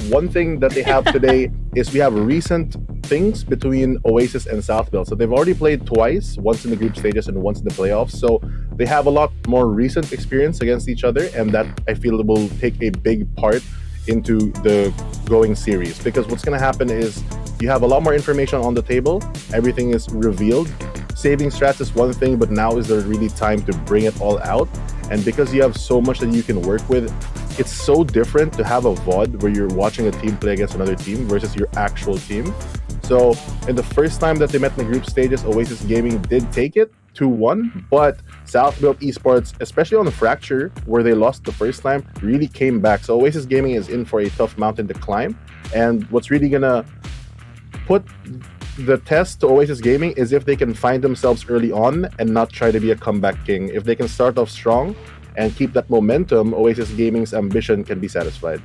one thing that they have today is we have recent things between Oasis and South Built. So they've already played twice, once in the group stages and once in the playoffs. So they have a lot more recent experience against each other, and that I feel will take a big part into the going series, because what's going to happen is you have a lot more information on the table, everything is revealed. Saving strats is one thing, but now is the really time to bring it all out. And because you have so much that you can work with, it's so different to have a VOD where you're watching a team play against another team versus your actual team. So in the first time that they met in the group stages, Oasis Gaming did take it 2-1, but South Built Esports, especially on the Fracture, where they lost the first time, really came back. So Oasis Gaming is in for a tough mountain to climb. And what's really gonna put the test to Oasis Gaming is if they can find themselves early on and not try to be a comeback king. If they can start off strong and keep that momentum, Oasis Gaming's ambition can be satisfied.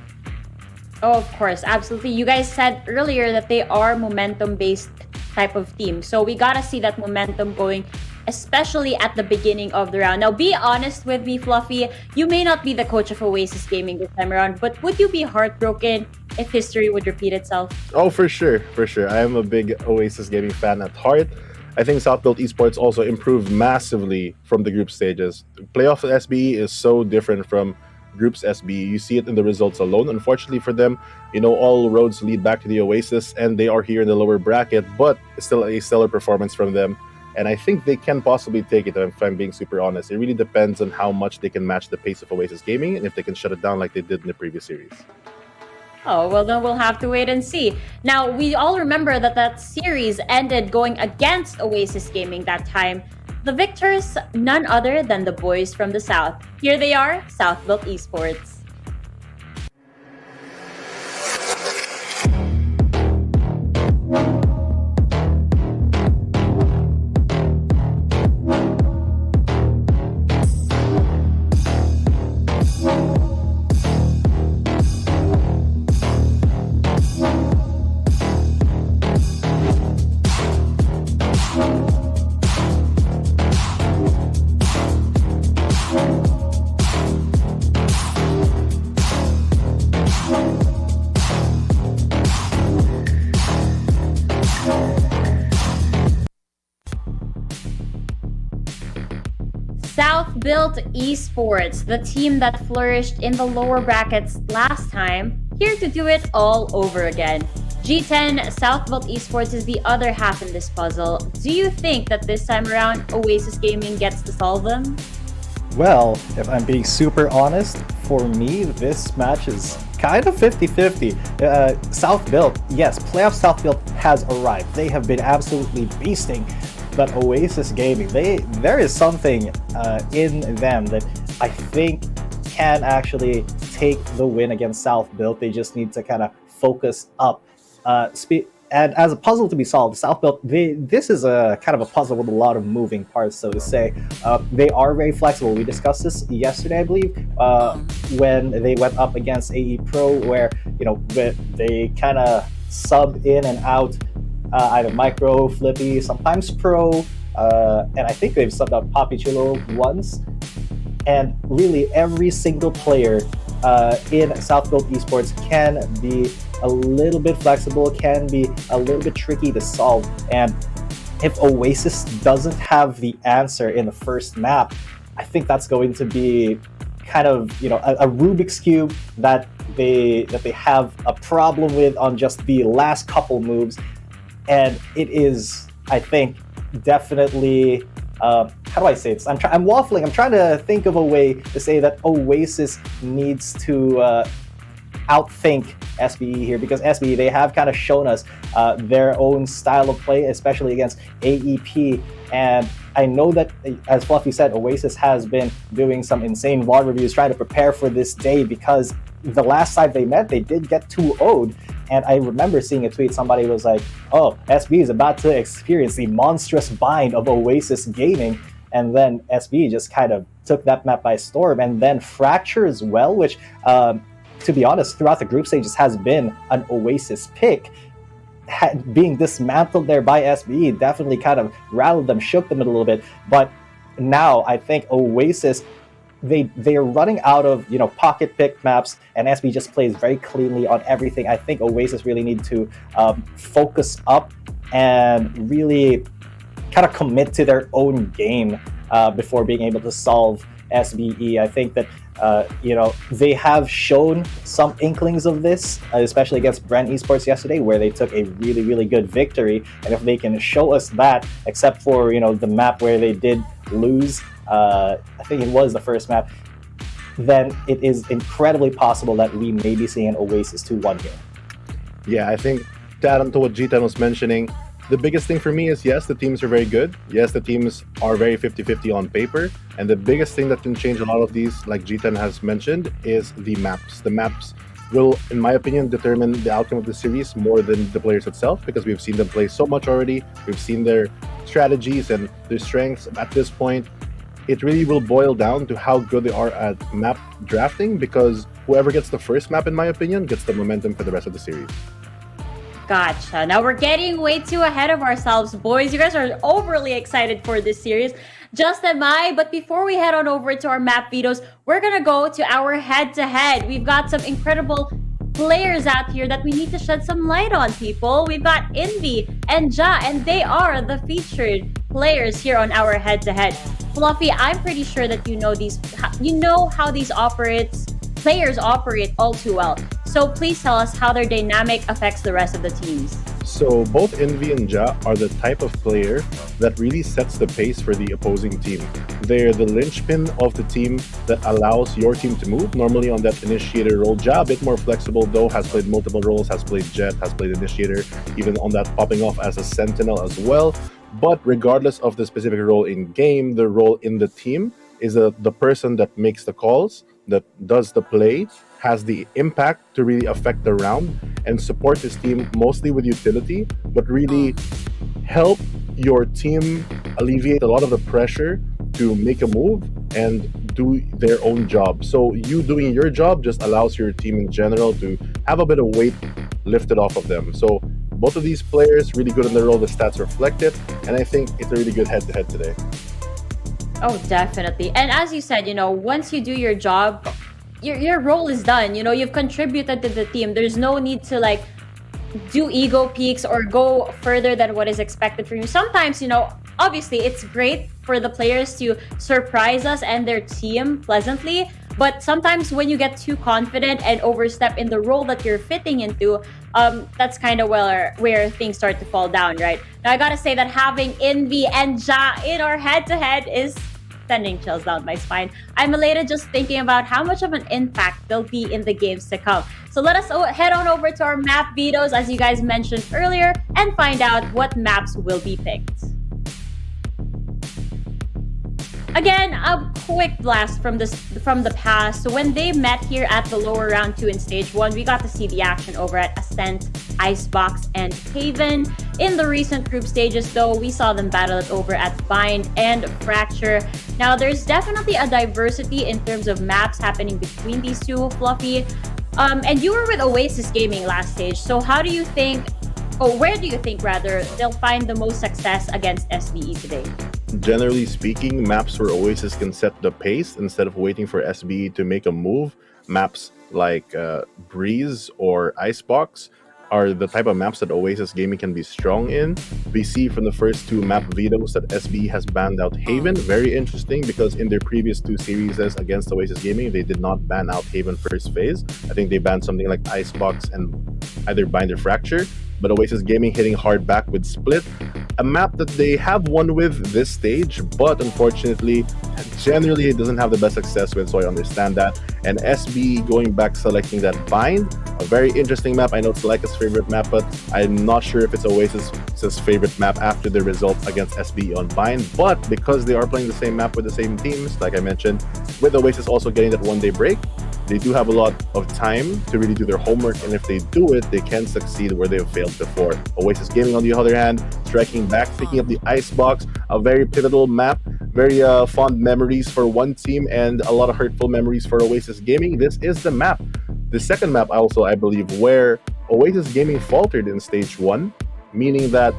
Oh, of course, absolutely. You guys said earlier that they are momentum-based type of team. So we gotta see that momentum going, especially at the beginning of the round. Now, be honest with me, Fluffy. You may not be the coach of Oasis Gaming this time around, but would you be heartbroken if history would repeat itself? Oh, for sure, for sure. I am a big Oasis Gaming fan at heart. I think South Built Esports also improved massively from the group stages. Playoff SBE is so different from Groups SBE. You see it in the results alone. Unfortunately for them, all roads lead back to the Oasis, and they are here in the lower bracket, but it's still a stellar performance from them. And I think they can possibly take it, if I'm being super honest. It really depends on how much they can match the pace of Oasis Gaming and if they can shut it down like they did in the previous series. Oh, well, then we'll have to wait and see. Now, we all remember that series ended going against Oasis Gaming that time. The victors, none other than the boys from the South. Here they are, South Built Esports. South Built Esports, the team that flourished in the lower brackets last time, here to do it all over again. G10 Southbolt Esports is the other half in this puzzle. Do you think that this time around, Oasis Gaming gets to solve them? Well, if I'm being super honest, for me, this match is kind of 50-50. Southbuilt, yes, playoff Southbuilt has arrived. They have been absolutely beasting. But Oasis Gaming, there is something in them that I think can actually take the win against Southbuilt. They just need to kind of focus up. And as a puzzle to be solved, Southbuilt, this is a kind of a puzzle with a lot of moving parts, so to say. They are very flexible. We discussed this yesterday, I believe, when they went up against AE Pro, where they kind of sub in and out either Micro, Flippy, sometimes Pro, and I think they've subbed out Papi Chulo once. And really, every single player in Southbuilt Esports can be a little bit flexible, can be a little bit tricky to solve. And if Oasis doesn't have the answer in the first map, I think that's going to be kind of a Rubik's Cube that they have a problem with on just the last couple moves. And it is, I think, definitely how do I say this? I'm waffling. I'm trying to think of a way to say that Oasis needs to outthink SBE here, because SBE, they have kind of shown us their own style of play, especially against AEP. And I know that, as Fluffy said, Oasis has been doing some insane VOD reviews trying to prepare for this day, because the last time they met, they did get 2-0'd. And I remember seeing a tweet, somebody was like, oh, SB is about to experience the monstrous bind of Oasis Gaming. And then SB just kind of took that map by storm. And then Fracture as well, which, to be honest, throughout the group stages has been an Oasis pick. Being dismantled there by SBE definitely kind of rattled them, shook them a little bit. But now I think Oasis, they are running out of pocket pick maps, and SB just plays very cleanly on everything. I think Oasis really need to focus up and really kind of commit to their own game before being able to solve SBE. I think that they have shown some inklings of this, especially against Brent Esports yesterday, where they took a really, really good victory. And if they can show us that, except for the map where they did lose, I think it was the first map, then it is incredibly possible that we may be seeing an Oasis 2-1 here. Yeah, I think to add on to what G10 was mentioning, the biggest thing for me is, yes, the teams are very good. Yes, the teams are very 50-50 on paper. And the biggest thing that can change a lot of these, like G10 has mentioned, is the maps. The maps will, in my opinion, determine the outcome of the series more than the players itself, because we've seen them play so much already. We've seen their strategies and their strengths at this point. It really will boil down to how good they are at map drafting, because whoever gets the first map, in my opinion, gets the momentum for the rest of the series. Gotcha. Now we're getting way too ahead of ourselves, boys. You guys are overly excited for this series. Just am I. But before we head on over to our map vetoes, we're going to go to our head-to-head. We've got some incredible players out here that we need to shed some light on, people. We've got Envy and Ja, and they are the featured players here on our head-to-head. Fluffy, I'm pretty sure that you know how these players operate all too well. So please tell us how their dynamic affects the rest of the teams. So both Envy and Ja are the type of player that really sets the pace for the opposing team. They're the linchpin of the team that allows your team to move, normally on that initiator role. Ja, a bit more flexible though, has played multiple roles, has played Jet, has played initiator, even on that popping off as a sentinel as well. But regardless of the specific role in game, the role in the team is the person that makes the calls, that does the play, has the impact to really affect the round, and support his team mostly with utility, but really help your team alleviate a lot of the pressure to make a move and do their own job. So you doing your job just allows your team in general to have a bit of weight lifted off of them. So both of these players really good in their role, the stats reflect it, and I think it's a really good head-to-head today. Oh, definitely. And as you said, once you do your job, your role is done. You've contributed to the team. There's no need to do ego peaks or go further than what is expected from you. Sometimes, obviously it's great for the players to surprise us and their team pleasantly, But sometimes when you get too confident and overstep in the role that you're fitting into, that's kind of where things start to fall down, right? Now, I gotta say that having Envy and Ja in our head-to-head is sending chills down my spine. I'm elated just thinking about how much of an impact they'll be in the games to come. So let us head on over to our map vetoes, as you guys mentioned earlier, and find out what maps will be picked. Again, a quick blast from the past. So when they met here at the lower round 2 in stage 1, we got to see the action over at Ascent, Icebox, and Haven. In the recent group stages, though, we saw them battle it over at Bind and Fracture. Now, there's definitely a diversity in terms of maps happening between these two, Fluffy. And you were with Oasis Gaming last stage. So where do you think rather they'll find the most success against SBE today? Generally speaking, maps where Oasis can set the pace instead of waiting for SBE to make a move. Maps like Breeze or Icebox are the type of maps that Oasis Gaming can be strong in. We see from the first 2 map vetoes that SBE has banned out Haven. Very interesting, because in their previous 2 series against Oasis Gaming, they did not ban out Haven first phase. I think they banned something like Icebox and either Bind or Fracture. But Oasis Gaming hitting hard back with Split, a map that they have won with this stage, but unfortunately, generally it doesn't have the best success with, so I understand that. And SB going back selecting that Bind, a very interesting map. I know it's Leica's favorite map, but I'm not sure if it's Oasis's favorite map after the results against SB on Bind. But because they are playing the same map with the same teams, like I mentioned, with Oasis also getting that 1-day break, they do have a lot of time to really do their homework, and if they do it, they can succeed where they have failed before. Oasis Gaming, on the other hand, striking back, picking up the Icebox, a very pivotal map, very fond memories for one team, and a lot of hurtful memories for Oasis Gaming. This is the map. The second map also, I believe, where Oasis Gaming faltered in stage 1, meaning that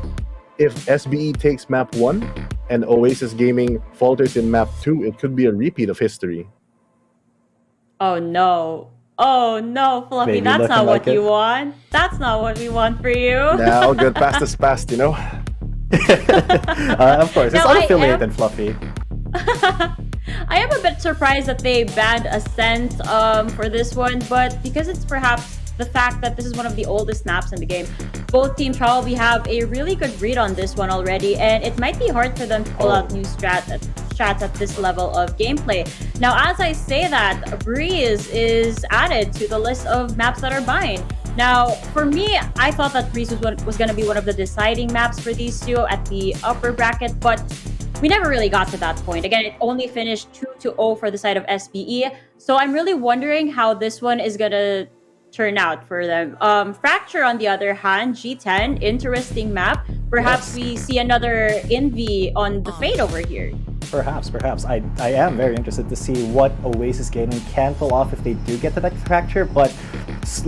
if SBE takes map 1 and Oasis Gaming falters in map 2, it could be a repeat of history. Oh no, Fluffy, Maybe that's not looking what like it. you want. That's not what we want for you. Now, good past is past, you know? Of course, it's Now, unaffiliated, Fluffy. I am a bit surprised that they banned Ascent for this one, but because it's perhaps the fact that this is one of the oldest maps in the game, both teams probably have a really good read on this one already, and it might be hard for them to pull out new strats at this level of gameplay. Now, as I say that, Breeze is added to the list of maps that are Bind. Now, for me, I thought that Breeze was going to be one of the deciding maps for these two at the upper bracket, but we never really got to that point. Again, it only finished 2-0 for the side of SBE, so I'm really wondering how this one is going to turn out for them. Fracture, on the other hand, G10, interesting map. Perhaps we see another Envy on the Fade over here. Perhaps. I am very interested to see what Oasis Gaming can pull off if they do get to that Fracture, but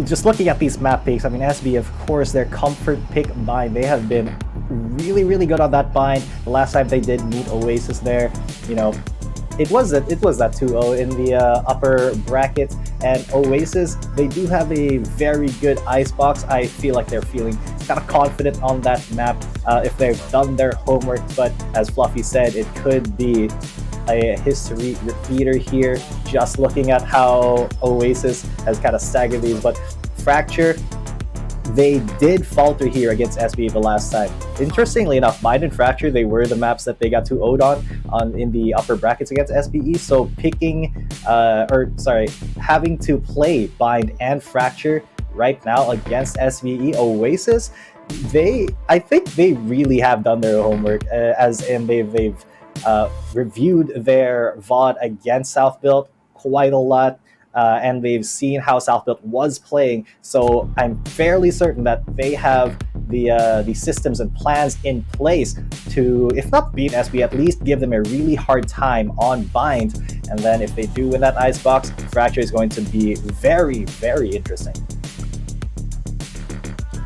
just looking at these map picks, I mean, SB, of course, their comfort pick Bind, they have been really good on that Bind. The last time they did meet Oasis there, you know, it was that 2-0 in the upper bracket, and Oasis, they do have a very good Icebox. I feel like they're feeling kind of confident on that map if they've done their homework, but as Fluffy said, it could be a history repeater here, just looking at how Oasis has kind of staggered these. But Fracture, they did falter here against SB the last time. Interestingly enough, Bind and Fracture, they were the maps that they got 2-0'd on in the upper brackets against SBE. So having to play Bind and Fracture right now against SBE, Oasis, I think they really have done their homework, as in they've reviewed their VOD against South Built quite a lot. And they've seen how South Built was playing, so I'm fairly certain that they have the systems and plans in place to, if not beat SB, at least give them a really hard time on Bind. And then if they do win that Icebox, Fracture is going to be very interesting.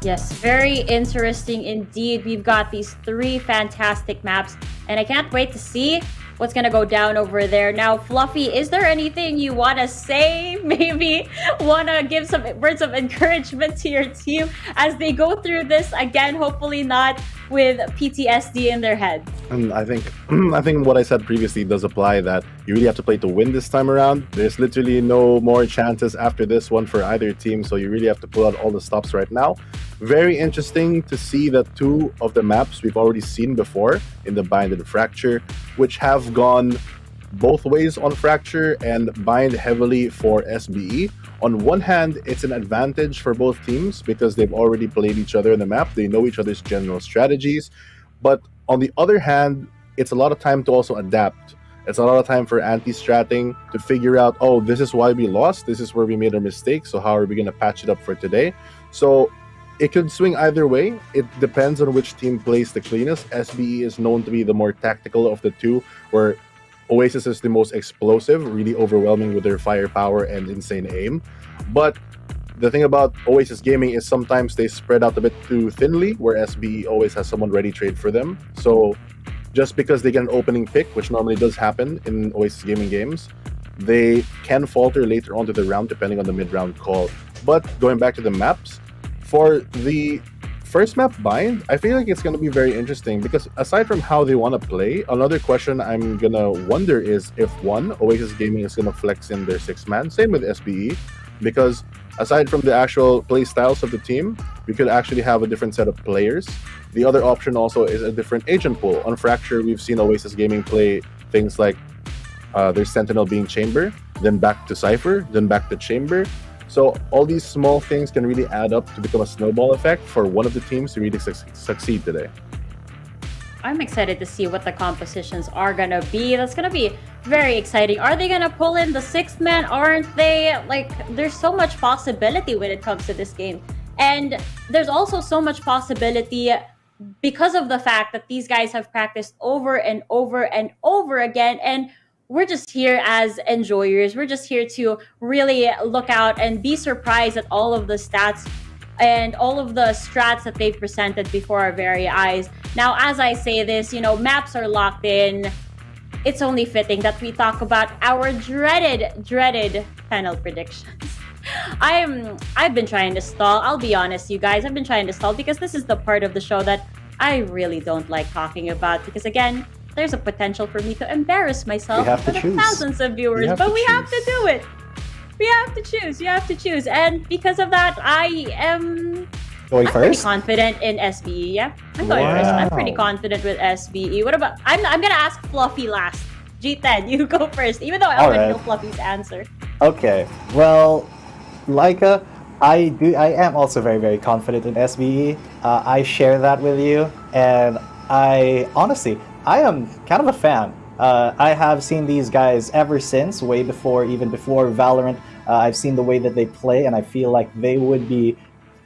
Yes, very interesting indeed. We've got these 3 fantastic maps, and I can't wait to see what's gonna go down over there. Now, Fluffy, is there anything you wanna say? Maybe wanna give some words of encouragement to your team as they go through this again, hopefully not with PTSD in their head. I think what I said previously does apply, that you really have to play to win this time around. There's literally no more chances after this one for either team, so you really have to pull out all the stops right now. Very interesting to see that two of the maps we've already seen before in the Bind and Fracture, which have gone both ways on Fracture and Bind heavily for SBE. On one hand, it's an advantage for both teams because they've already played each other in the map. They know each other's general strategies. But on the other hand, it's a lot of time to also adapt. It's a lot of time for anti-stratting to figure out, oh, this is why we lost. This is where we made our mistake. So how are we going to patch it up for today? So it could swing either way. It depends on which team plays the cleanest. SBE is known to be the more tactical of the two, where Oasis is the most explosive, really overwhelming with their firepower and insane aim. But the thing about Oasis Gaming is sometimes they spread out a bit too thinly, where SBE always has someone ready trade for them. So just because they get an opening pick, which normally does happen in Oasis Gaming games, they can falter later on to the round depending on the mid-round call. But going back to the maps, for the first map Bind, I feel like it's going to be very interesting because aside from how they want to play, another question I'm going to wonder is if one, Oasis Gaming is going to flex in their 6-man, same with SBE, because aside from the actual play styles of the team, we could actually have a different set of players. The other option also is a different agent pool. On Fracture, we've seen Oasis Gaming play things like their Sentinel being Chamber, then back to Cypher, then back to Chamber. So all these small things can really add up to become a snowball effect for one of the teams to really succeed today. I'm excited to see what the compositions are gonna be. That's gonna be very exciting. Are they gonna pull in the 6th man? Aren't they? Like, there's so much possibility when it comes to this game. And there's also so much possibility because of the fact that these guys have practiced over and over and over again. And we're just here as enjoyers. We're just here to really look out and be surprised at all of the stats and all of the strats that they've presented before our very eyes. Now, as I say this, maps are locked in. It's only fitting that we talk about our dreaded panel predictions. I've been trying to stall. I'll be honest, you guys. I've been trying to stall because this is the part of the show that I really don't like talking about because, again, there's a potential for me to embarrass myself in front of thousands of viewers, but we have to do it. We have to choose. You have to choose. And because of that, I am pretty confident in SBE. Yeah, I'm going first. I'm pretty confident with SBE. What about, I'm going to ask Fluffy last. G10, you go first, even though I already know Fluffy's answer. Okay, well, Laika, I am also very, very confident in SBE. I share that with you, and honestly, I am kind of a fan. I have seen these guys ever since, even before Valorant. I've seen the way that they play, and I feel like they would be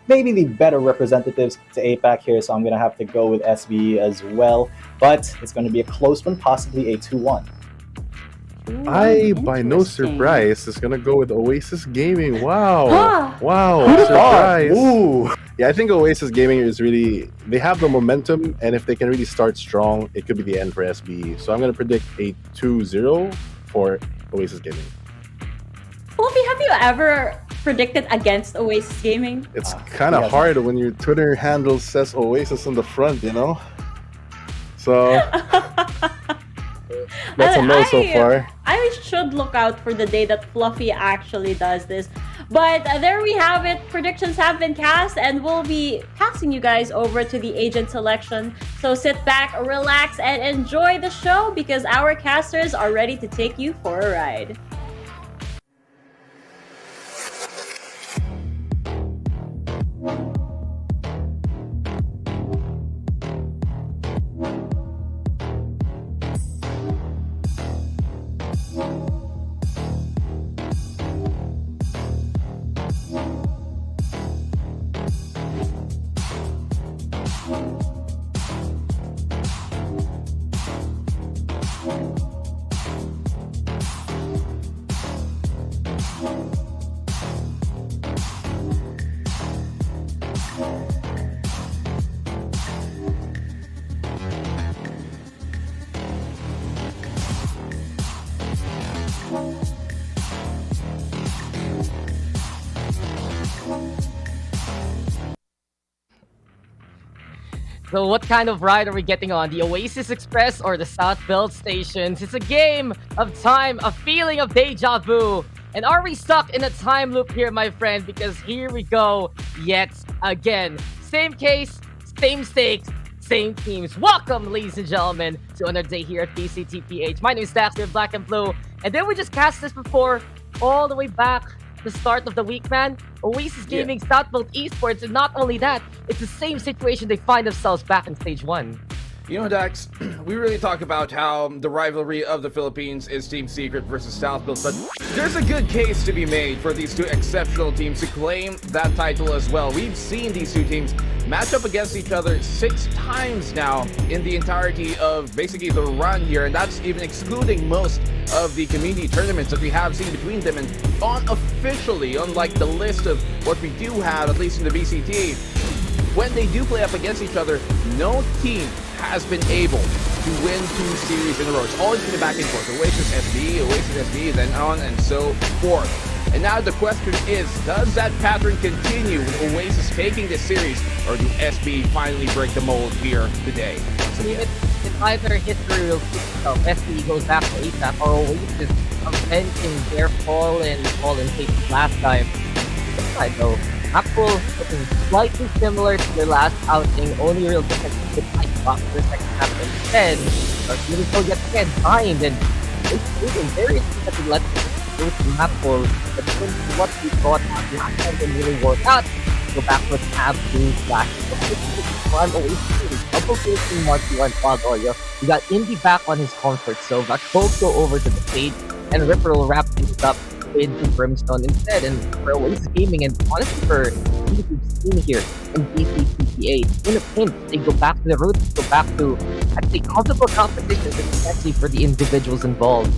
maybe the better representatives to APAC here, so I'm going to have to go with SBE as well. But it's going to be a close one, possibly a 2-1. I, by no surprise, is gonna go with Oasis Gaming. Wow. Wow. Surprise. Ooh. Yeah, I think Oasis Gaming is really, they have the momentum, and if they can really start strong, it could be the end for SBE. So I'm gonna predict a 2-0 for Oasis Gaming. Fluffy, have you ever predicted against Oasis Gaming? It's kind of hard when your Twitter handle says Oasis on the front, So... That's a no so far. I should look out for the day that Fluffy actually does this. But there we have it. Predictions have been cast, and we'll be passing you guys over to the agent selection. So sit back, relax, and enjoy the show because our casters are ready to take you for a ride. So what kind of ride are we getting on? The Oasis Express or the South Belt Stations? It's a game of time, a feeling of deja vu. And are we stuck in a time loop here, my friend? Because here we go yet again. Same case, same stakes, same teams. Welcome, ladies and gentlemen, to another day here at VCTPH. My name is Dax, we're Black and Blue. And then we just cast this before, all the way back the start of the week, man. Oasis Gaming, South Belt Esports, and not only that, it's the same situation they find themselves back in Stage 1. You know, Dax, we really talk about how the rivalry of the Philippines is Team Secret versus South Belt, but there's a good case to be made for these two exceptional teams to claim that title as well. We've seen these two teams match up against each other 6 times now in the entirety of basically the run here, and that's even excluding most of the community tournaments that we have seen between them. And unofficially, unlike the list of what we do have, at least in the VCT, when they do play up against each other, no team has been able to win 2 series in a row. It's always been a back and forth. Oasis SB, then on and so forth. And now the question is, does that pattern continue with Oasis taking this series, or do SB finally break the mold here today? It's either history will keep itself. SB goes back to ASAP, or Oasis avenging their fallen cases last time. This side though, Apple looking slightly similar to their last outing, only real difference is the ice box for the second half instead. But really so yet again behind, and it's very interesting that we let go to Apple, but since what we thought last time didn't really work out, go back with absolute flash. One Oasis double facing Marty and Quad Oreo. We got Indy back on his comfort zone, got Coco over to the stage, and Ripper will wrap things up into Brimstone instead. And for Oasis Gaming, and honestly for what we've seen here in VCTPH, in a pinch, they go back to the roots, go back to, I'd say, comfortable competitions, especially for the individuals involved.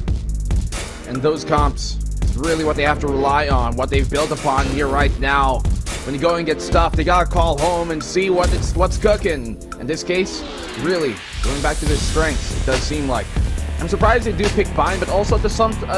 And those comps is really what they have to rely on, what they've built upon here right now. When you go and get stuff, they gotta call home and see what's cooking. In this case, really, going back to their strengths, it does seem like. I'm surprised they do pick Bind, but also at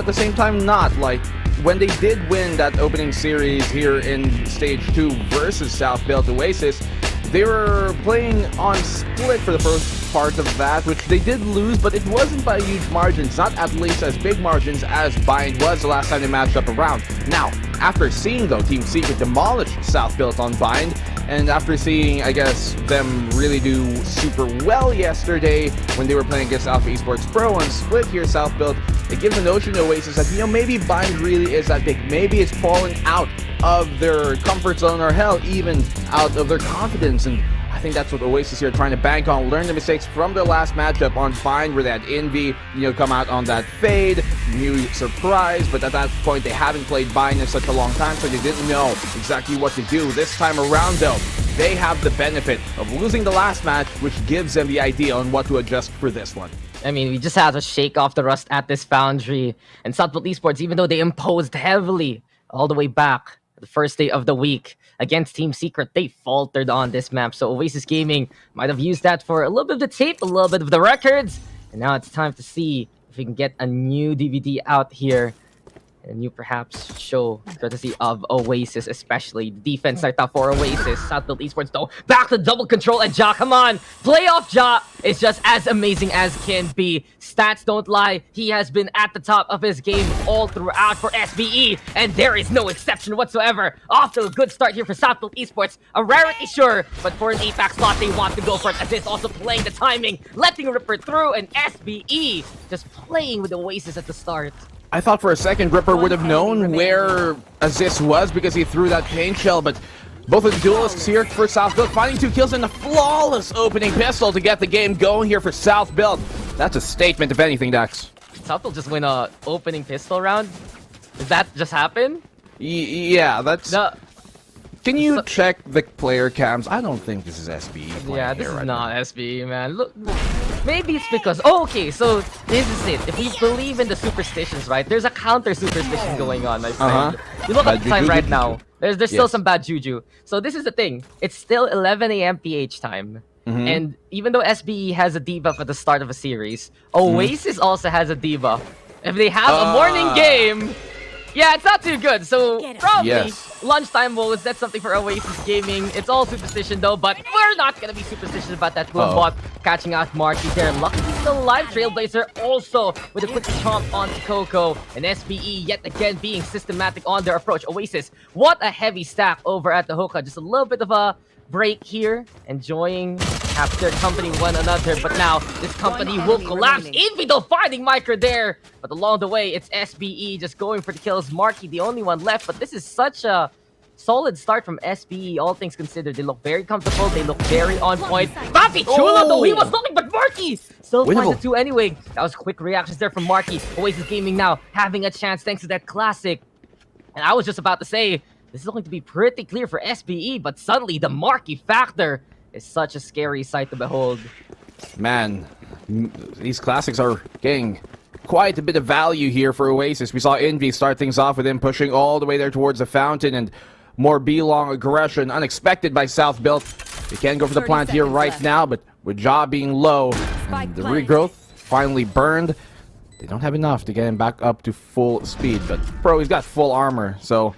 the same time not. Like, when they did win that opening series here in Stage 2 versus South Belt Oasis, they were playing on split for the first part of that, which they did lose, but it wasn't by huge margins, not at least as big margins as Bind was the last time they matched up around. Now, after seeing, though, Team Secret demolish South Belt on Bind, and after seeing, I guess, them really do super well yesterday when they were playing against Alpha Esports Pro on split here, South Belt, it gives the notion to Oasis that, you know, maybe Bind really is that big. Maybe it's falling out of their comfort zone, or hell, even out of their confidence. And I think that's what Oasis here are trying to bank on, learn the mistakes from their last matchup on Bind, where they had Envy, you know, come out on that fade, new surprise, but at that point they haven't played Bind in such a long time, so they didn't know exactly what to do. This time around, though, they have the benefit of losing the last match, which gives them the idea on what to adjust for this one. I mean, we just had to shake off the rust at this foundry. And South Belt Esports, even though they imposed heavily all the way back the first day of the week against Team Secret, they faltered on this map. So Oasis Gaming might have used that for a little bit of the tape, a little bit of the records. And now it's time to see if we can get a new DVD out here. A new, perhaps, show courtesy of Oasis, especially the defense side top for Oasis. South Belt Esports, though, back to double control, and Ja, come on! Playoff Ja is just as amazing as can be. Stats don't lie. He has been at the top of his game all throughout for SBE, and there is no exception whatsoever. Off to a good start here for South Belt Esports. A rarity, sure, but for an APAC slot, they want to go for it. As this also playing the timing, letting Ripper through, and SBE just playing with Oasis at the start. I thought for a second Ripper would have known where Aziz was because he threw that paint shell, but both of the duelists here for South Belt finding 2 kills and a flawless opening pistol to get the game going here for South Belt. That's a statement, if anything, Dax. South Belt just win a opening pistol round? Did that just happen? Yeah, that's... Can you check the player cams? I don't think this is SBE. Yeah, this is not SBE, man. Look, maybe it's because... Oh, okay, so this is it. If we believe in the superstitions, right? There's a counter superstition going on, my friend. You look at the time right now. There's still some bad juju. So this is the thing. It's still 11 a.m. PH time. And even though SBE has a debuff at the start of a series, Oasis also has a debuff. If they have a morning game, Yeah, it's not too good. So probably Yes. lunchtime woes. That's something for Oasis Gaming. It's all superstition though, but we're not gonna be superstitious about that boom bot catching out Marky there. Luckily still alive. Trailblazer also with a quick chomp onto Coco, and SBE yet again being systematic on their approach. Oasis, what a heavy stack over at the hookah. Just a little bit of a break here, enjoying after company one another, but now this company will collapse. Invido finding Micro there, but along the way it's SBE just going for the kills. Marky the only one left, but this is such a solid start from SBE, all things considered. They look very comfortable, they look very on point. Papi Chulo though, he was nothing but Marky! Still finds the two anyway. That was quick reactions there from Marky. Oasis Gaming now having a chance thanks to that classic. And I was just about to say, this is going to be pretty clear for SBE, but suddenly the Marky factor is such a scary sight to behold. Man, these classics are getting quite a bit of value here for Oasis. We saw Envy start things off with him pushing all the way there towards the fountain, and more B-long aggression, unexpected by South Built. They can go for the plant here right now, but with Ja being low, and the regrowth finally burned, they don't have enough to get him back up to full speed. But bro, he's got full armor, so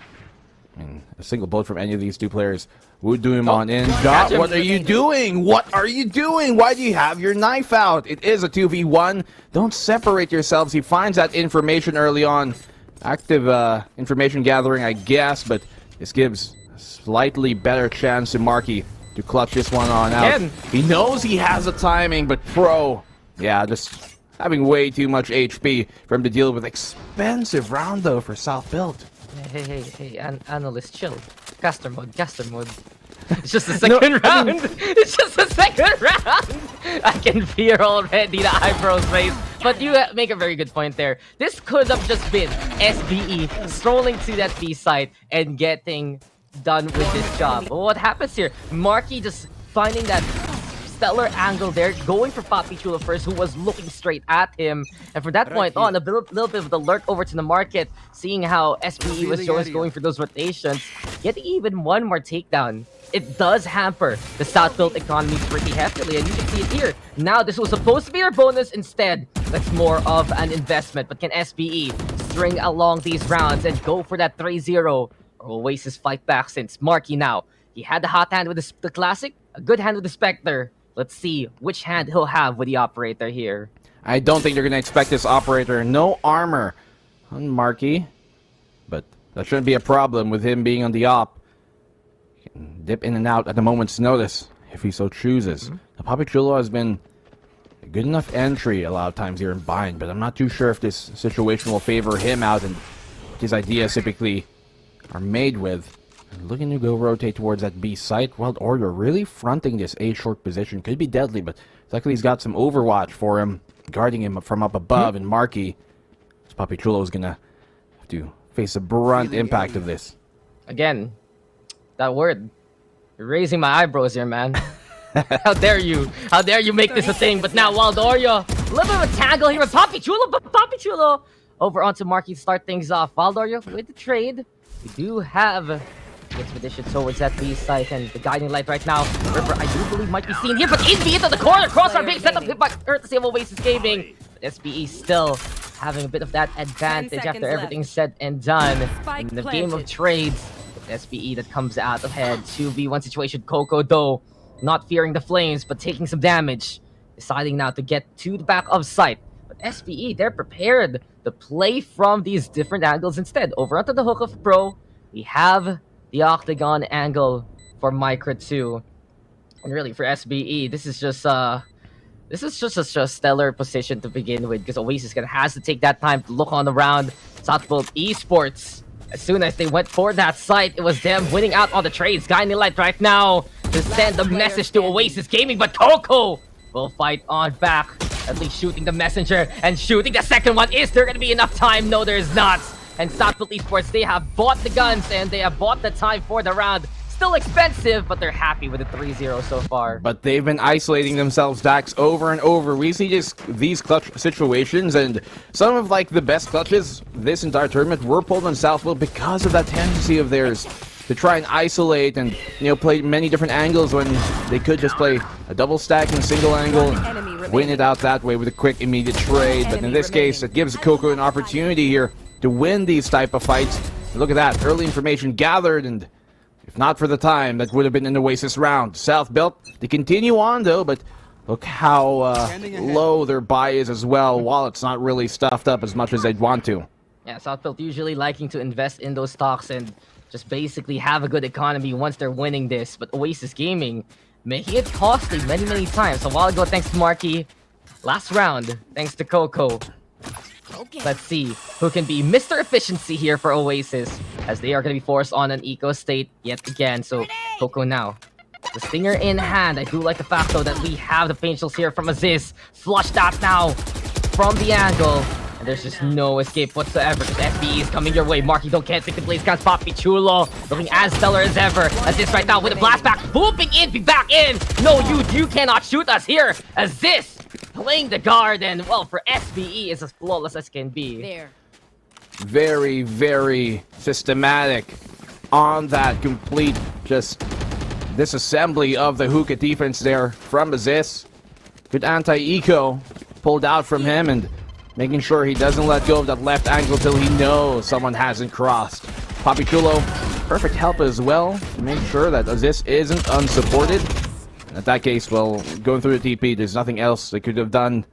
I mean, a single bullet from any of these two players would do him on in. Ja, what are you doing? What are you doing? Why do you have your knife out? It is a 2v1. Don't separate yourselves. He finds that information early on. Active information gathering, I guess, but this gives a slightly better chance to Marky to clutch this one on out. He knows he has the timing, but Pro, yeah, just having way too much HP for him to deal with. Expensive round, though, for South Built. Hey, Analyst, chill. Caster mode. It's just the second round. It's just the second round. I can fear already the eyebrows raise. But you make a very good point there. This could have just been SBE strolling to that B site and getting done with this job. But what happens here? Marky just finding that stellar angle there, going for Papi Chulo first, who was looking straight at him. And from that point on, a little bit of the lurk over to the market, seeing how SBE was just going for those rotations, getting even one more takedown. It does hamper the South Built economy pretty heavily, and you can see it here. Now, this was supposed to be their bonus. Instead, that's more of an investment. But can SBE string along these rounds and go for that 3-0? Or Oasis fight back, since Marky now, he had the hot hand with the Classic, a good hand with the Spectre. Let's see which hand he'll have with the Operator here. I don't think they're going to expect this Operator. No armor on Marky, but that shouldn't be a problem with him being on the op. He can dip in and out at a moment's notice if he so chooses. The Papi Chulo has been a good enough entry a lot of times here in Bind, but I'm not too sure if this situation will favor him out and what his ideas typically are made with. Looking to go rotate towards that B site. Wild Oreo really fronting this A short position. Could be deadly, but luckily he's got some overwatch for him, guarding him from up above. And Marky, this Papi Chulo is gonna have to face the brunt impact of this. Again, that word. You're raising my eyebrows here, man. How dare you? How dare you make this a thing? But now Wild Oreo, a little bit of a tangle here with Papi Chulo, but Papi Chulo over onto Marky to start things off. Wild Oreo with the trade. We do have expedition towards that B site, and the guiding light right now, River, I do believe, might be seen here, but Envy into the corner, crossbar being set up by courtesy of Oasis Gaming. But SBE still having a bit of that advantage after everything's said and done. In the game of trades, SBE that comes out ahead. 2v1 situation. Coco, though, not fearing the flames, but taking some damage. Deciding now to get to the back of site. But SBE, they're prepared to play from these different angles instead. Over onto the hook of Pro, we have the octagon angle for Micro 2. And really, for SBE, this is just a stellar position to begin with, because Oasis has to take that time to look on the round. South Built Esports, as soon as they went for that site, it was them winning out on the trades. Guiding light right now to send a message to Oasis Gaming, but Coco will fight on back, at least shooting the messenger and shooting the second one. Is there going to be enough time? No, there's not. And South Built Esports, they have bought the guns and they have bought the time for the round. Still expensive, but they're happy with the 3-0 so far. But they've been isolating themselves, Dax, over and over. We see just these clutch situations, and some of like the best clutches this entire tournament were pulled on South Built because of that tendency of theirs to try and isolate and, you know, play many different angles when they could just play a double stack and single angle and win it out that way with a quick immediate trade. But in this case, it gives Coco an opportunity here to win these type of fights. Look at that, early information gathered, and if not for the time, that would have been an Oasis round. Self-built, they continue on though, but look how low their buy is as well, while it's not really stuffed up as much as they'd want to. Yeah, Southfield usually liking to invest in those stocks and just basically have a good economy once they're winning this. But Oasis Gaming, making it costly many times. A while ago, thanks to Marky. Last round, thanks to Coco. Let's see who can be Mr. Efficiency here for Oasis, as they are going to be forced on an eco state yet again. So Coco now, the stinger in hand. I do like the fact though that we have the paint shells here from Aziz. Flush that now from the angle. And there's just no escape whatsoever because SBE is coming your way. Marky don't can't take the blaze guns. Papi Chulo looking as stellar as ever. Aziz right now with a blast back, booping in, be back in. No, you cannot shoot us here. Aziz playing the guard, and well, for SBE is as flawless as can be. There. Very systematic on that complete just disassembly of the hookah defense there from Aziz. Good anti-eco pulled out from him, and making sure he doesn't let go of that left angle till he knows someone hasn't crossed. Papi Chulo, perfect help as well to make sure that Aziz isn't unsupported. And in that case, well, going through the TP, there's nothing else they could have done.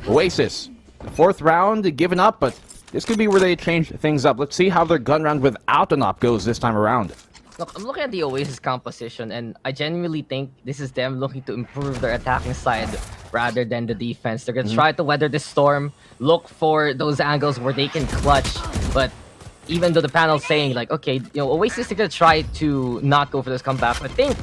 Oasis, the 4th round, given up, but this could be where they change things up. Let's see how their gun round without an op goes this time around. Look, I'm looking at the Oasis composition, and I genuinely think this is them looking to improve their attacking side rather than the defense. They're going to try to weather this storm, look for those angles where they can clutch. But even though the panel's saying, like, okay, you know, Oasis are going to try to not go for this comeback, I think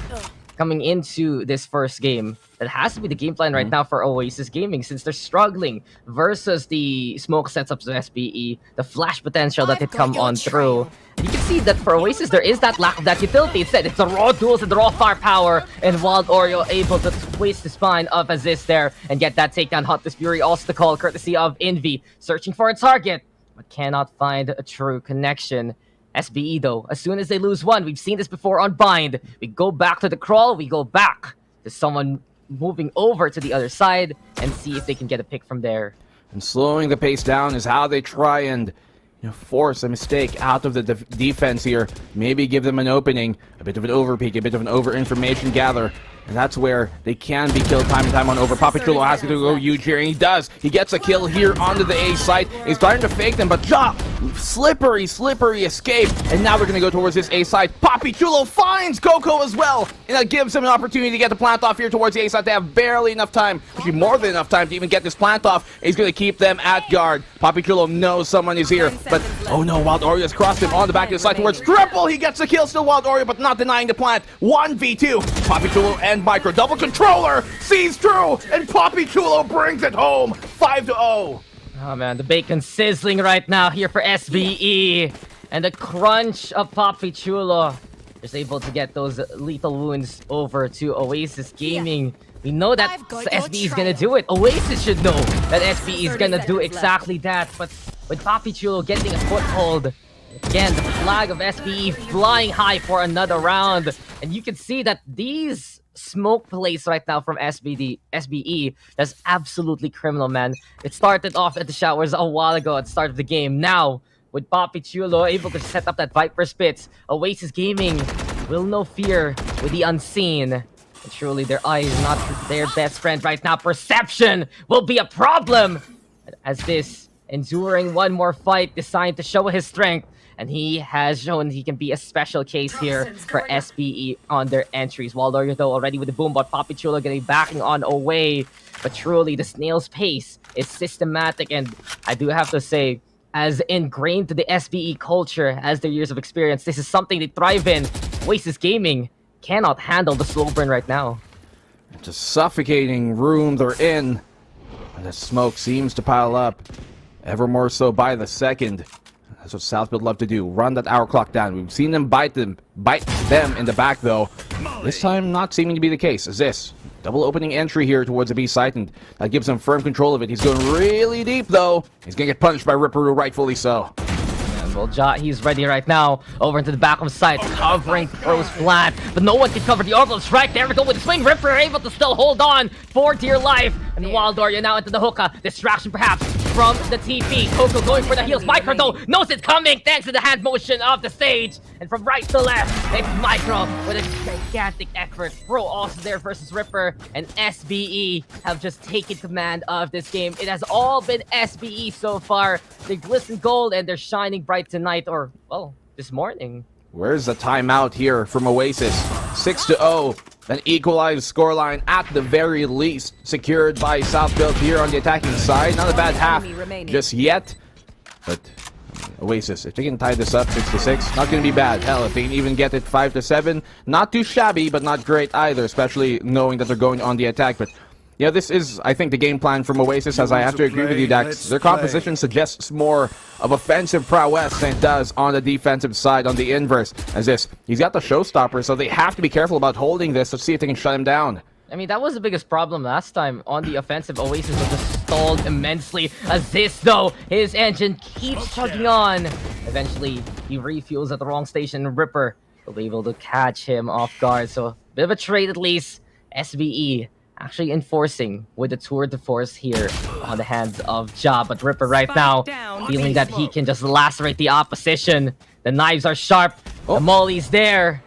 coming into this first game, that has to be the game plan right now for Oasis Gaming, since they're struggling versus the smoke setups of SBE, the flash potential that had come on through. And you can see that for Oasis, there is that lack of that utility. Instead, it's the raw duels and the raw firepower, and Wild Oreo able to waste the spine of Aziz there and get that takedown. Hunter's Fury also the call, courtesy of Envy, searching for a target, but cannot find a true connection. SBE though, as soon as they lose one, we've seen this before on Bind, we go back to the crawl, we go back to someone moving over to the other side and see if they can get a pick from there. And slowing the pace down is how they try and force a mistake out of the defense here. Maybe give them an opening, a bit of an overpeak, a bit of an over-information gather. And that's where they can be killed time and time on over. Papi Chulo has to go huge here, and he does. He gets a kill here onto the A site. He's starting to fake them, but slippery escape. And now they're going to go towards this A site. Papi Chulo finds Coco as well, and that gives him an opportunity to get the plant off here towards the A site. They have barely enough time, actually more than enough time to even get this plant off. He's going to keep them at guard. Papi Chulo knows someone is here, but oh no, Wild Oreo has crossed him on the back of the side towards triple. He gets the kill, still Wild Oreo, but not denying the plant. 1v2. Papi Chulo and Micro double controller sees through, and Papi Chulo brings it home. 5-0. Oh man, the bacon sizzling right now here for SBE, and the crunch of Papi Chulo is able to get those lethal wounds over to Oasis Gaming. We know that SBE is gonna do it. Oasis should know that SBE is gonna do exactly that, but with Papi Chulo getting a foothold, again, the flag of SBE flying high for another round, and you can see that these smoke plays right now from SBE, that's absolutely criminal, man. It started off at the showers a while ago at the start of the game. Now, with Papi Chulo able to set up that Viper Spits, Oasis Gaming will no fear with the unseen. And truly, their eye is not their best friend right now. Perception will be a problem, as this enduring one more fight designed to show his strength. And he has shown he can be a special case here for SBE on their entries. Wild Oreo though already with the boom, but Papi Chulo getting backing on away. But truly, the snail's pace is systematic, and I do have to say, as ingrained to the SBE culture as their years of experience, this is something they thrive in. Oasis Gaming cannot handle the slow burn right now. It's a suffocating room they're in, and the smoke seems to pile up ever more so by the second. That's what Southfield love to do, run that hour clock down. We've seen them bite them in the back though. This time not seeming to be the case. Is this double opening entry here towards the B site, and that gives him firm control of it. He's going really deep though. He's gonna get punished by Ripperoo, rightfully so. Well, Ja, he's ready right now. Over into the back of the site, covering Pro's flat. But no one can cover the orbital strike. There we go with the swing. Ripper able to still hold on for dear life. And Wild Oreo now into the hookah. Distraction perhaps from the TP. Coco going for the heals. Micro though knows it's coming thanks to the hand motion of the stage. And from right to left, it's Micro with a gigantic effort. Bro also there versus Ripper, and SBE have just taken command of this game. It has all been SBE so far. They glisten gold and they're shining bright tonight, or well, this morning. Where's the timeout here from Oasis? 6-0. An equalized scoreline at the very least, secured by South Build here on the attacking side. Not a bad half just yet, but Oasis, if they can tie this up 6-6, not going to be bad. Hell, if they can even get it 5-7, not too shabby, but not great either, especially knowing that they're going on the attack. But yeah, this is, I think, the game plan from Oasis, as I have to agree with you, Dax. Their composition suggests more of offensive prowess than it does on the defensive side, on the inverse. As this, he's got the showstopper, so they have to be careful about holding this to see if they can shut him down. I mean, that was the biggest problem last time on the offensive. Oasis was just stalled immensely. As though, his engine keeps chugging on. Eventually, he refuels at the wrong station. Ripper will be able to catch him off guard. So, a bit of a trade at least. SBE actually enforcing with the tour de force here on the hands of Ja. But Ripper right now, feeling that he can just lacerate the opposition. The knives are sharp. The molly's there.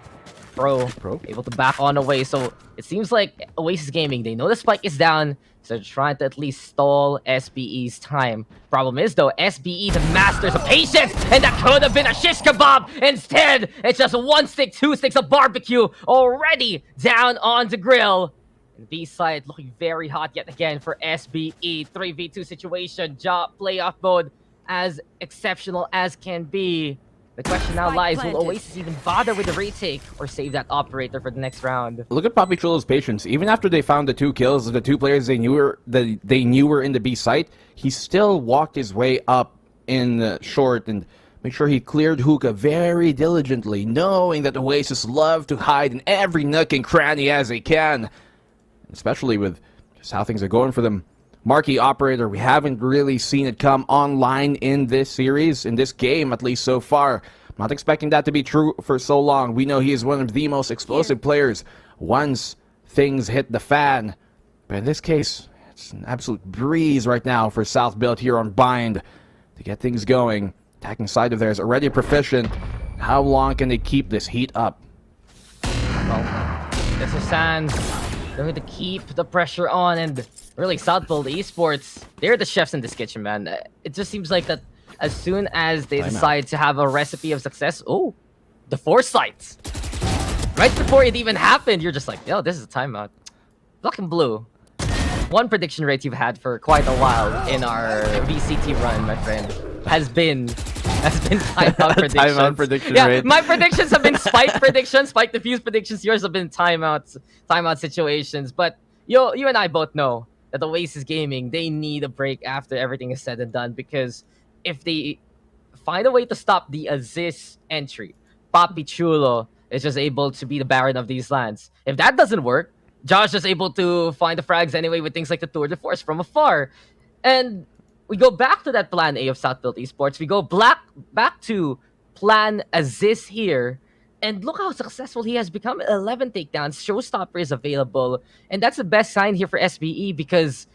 Pro able to back on away. So it seems like Oasis Gaming, they know the spike is down, so they're trying to at least stall SBE's time. Problem is though, SBE, the masters of patience, and that could have been a shish kebab. Instead, it's just 1 stick, 2 sticks of barbecue already down on the grill. And B side looking very hot yet again for SBE. 3v2 situation. Ja playoff mode as exceptional as can be. The question now lies, will Oasis even bother with the retake or save that operator for the next round? Look at Papi Chulo's patience. Even after they found the 2 kills of the 2 players they knew were in the B site, he still walked his way up in the short and made sure he cleared Hookah very diligently, knowing that Oasis love to hide in every nook and cranny as they can. Especially with just how things are going for them. Marquee operator, we haven't really seen it come online in this series, in this game at least so far. Not expecting that to be true for so long. We know he is one of the most explosive players once things hit the fan. But in this case, it's an absolute breeze right now for South Build here on Bind to get things going. Attacking side of theirs already proficient. How long can they keep this heat up? Well, this is Sans. They're going to keep the pressure on, and really South Build Esports, they're the chefs in this kitchen, man. It just seems like that as soon as they decide to have a recipe of success, the foresight. Right before it even happened, you're just like, yo, this is a timeout. Black and blue. One prediction rate you've had for quite a while in our VCT run, my friend, has been timeout predictions. Timeout prediction rate. My predictions have been spike predictions, spike defuse predictions. Yours have been timeout situations. But you and I both know that the Oasis Gaming, they need a break after everything is said and done, because if they find a way to stop the Aziz entry, Papi Chulo is just able to be the Baron of these lands. If that doesn't work, Josh is able to find the frags anyway with things like the Tour de Force from afar. And we go back to that plan A of South Build Esports. We go back to plan Aziz here. And look how successful he has become. 11 takedowns. Showstopper is available. And that's the best sign here for SBE, because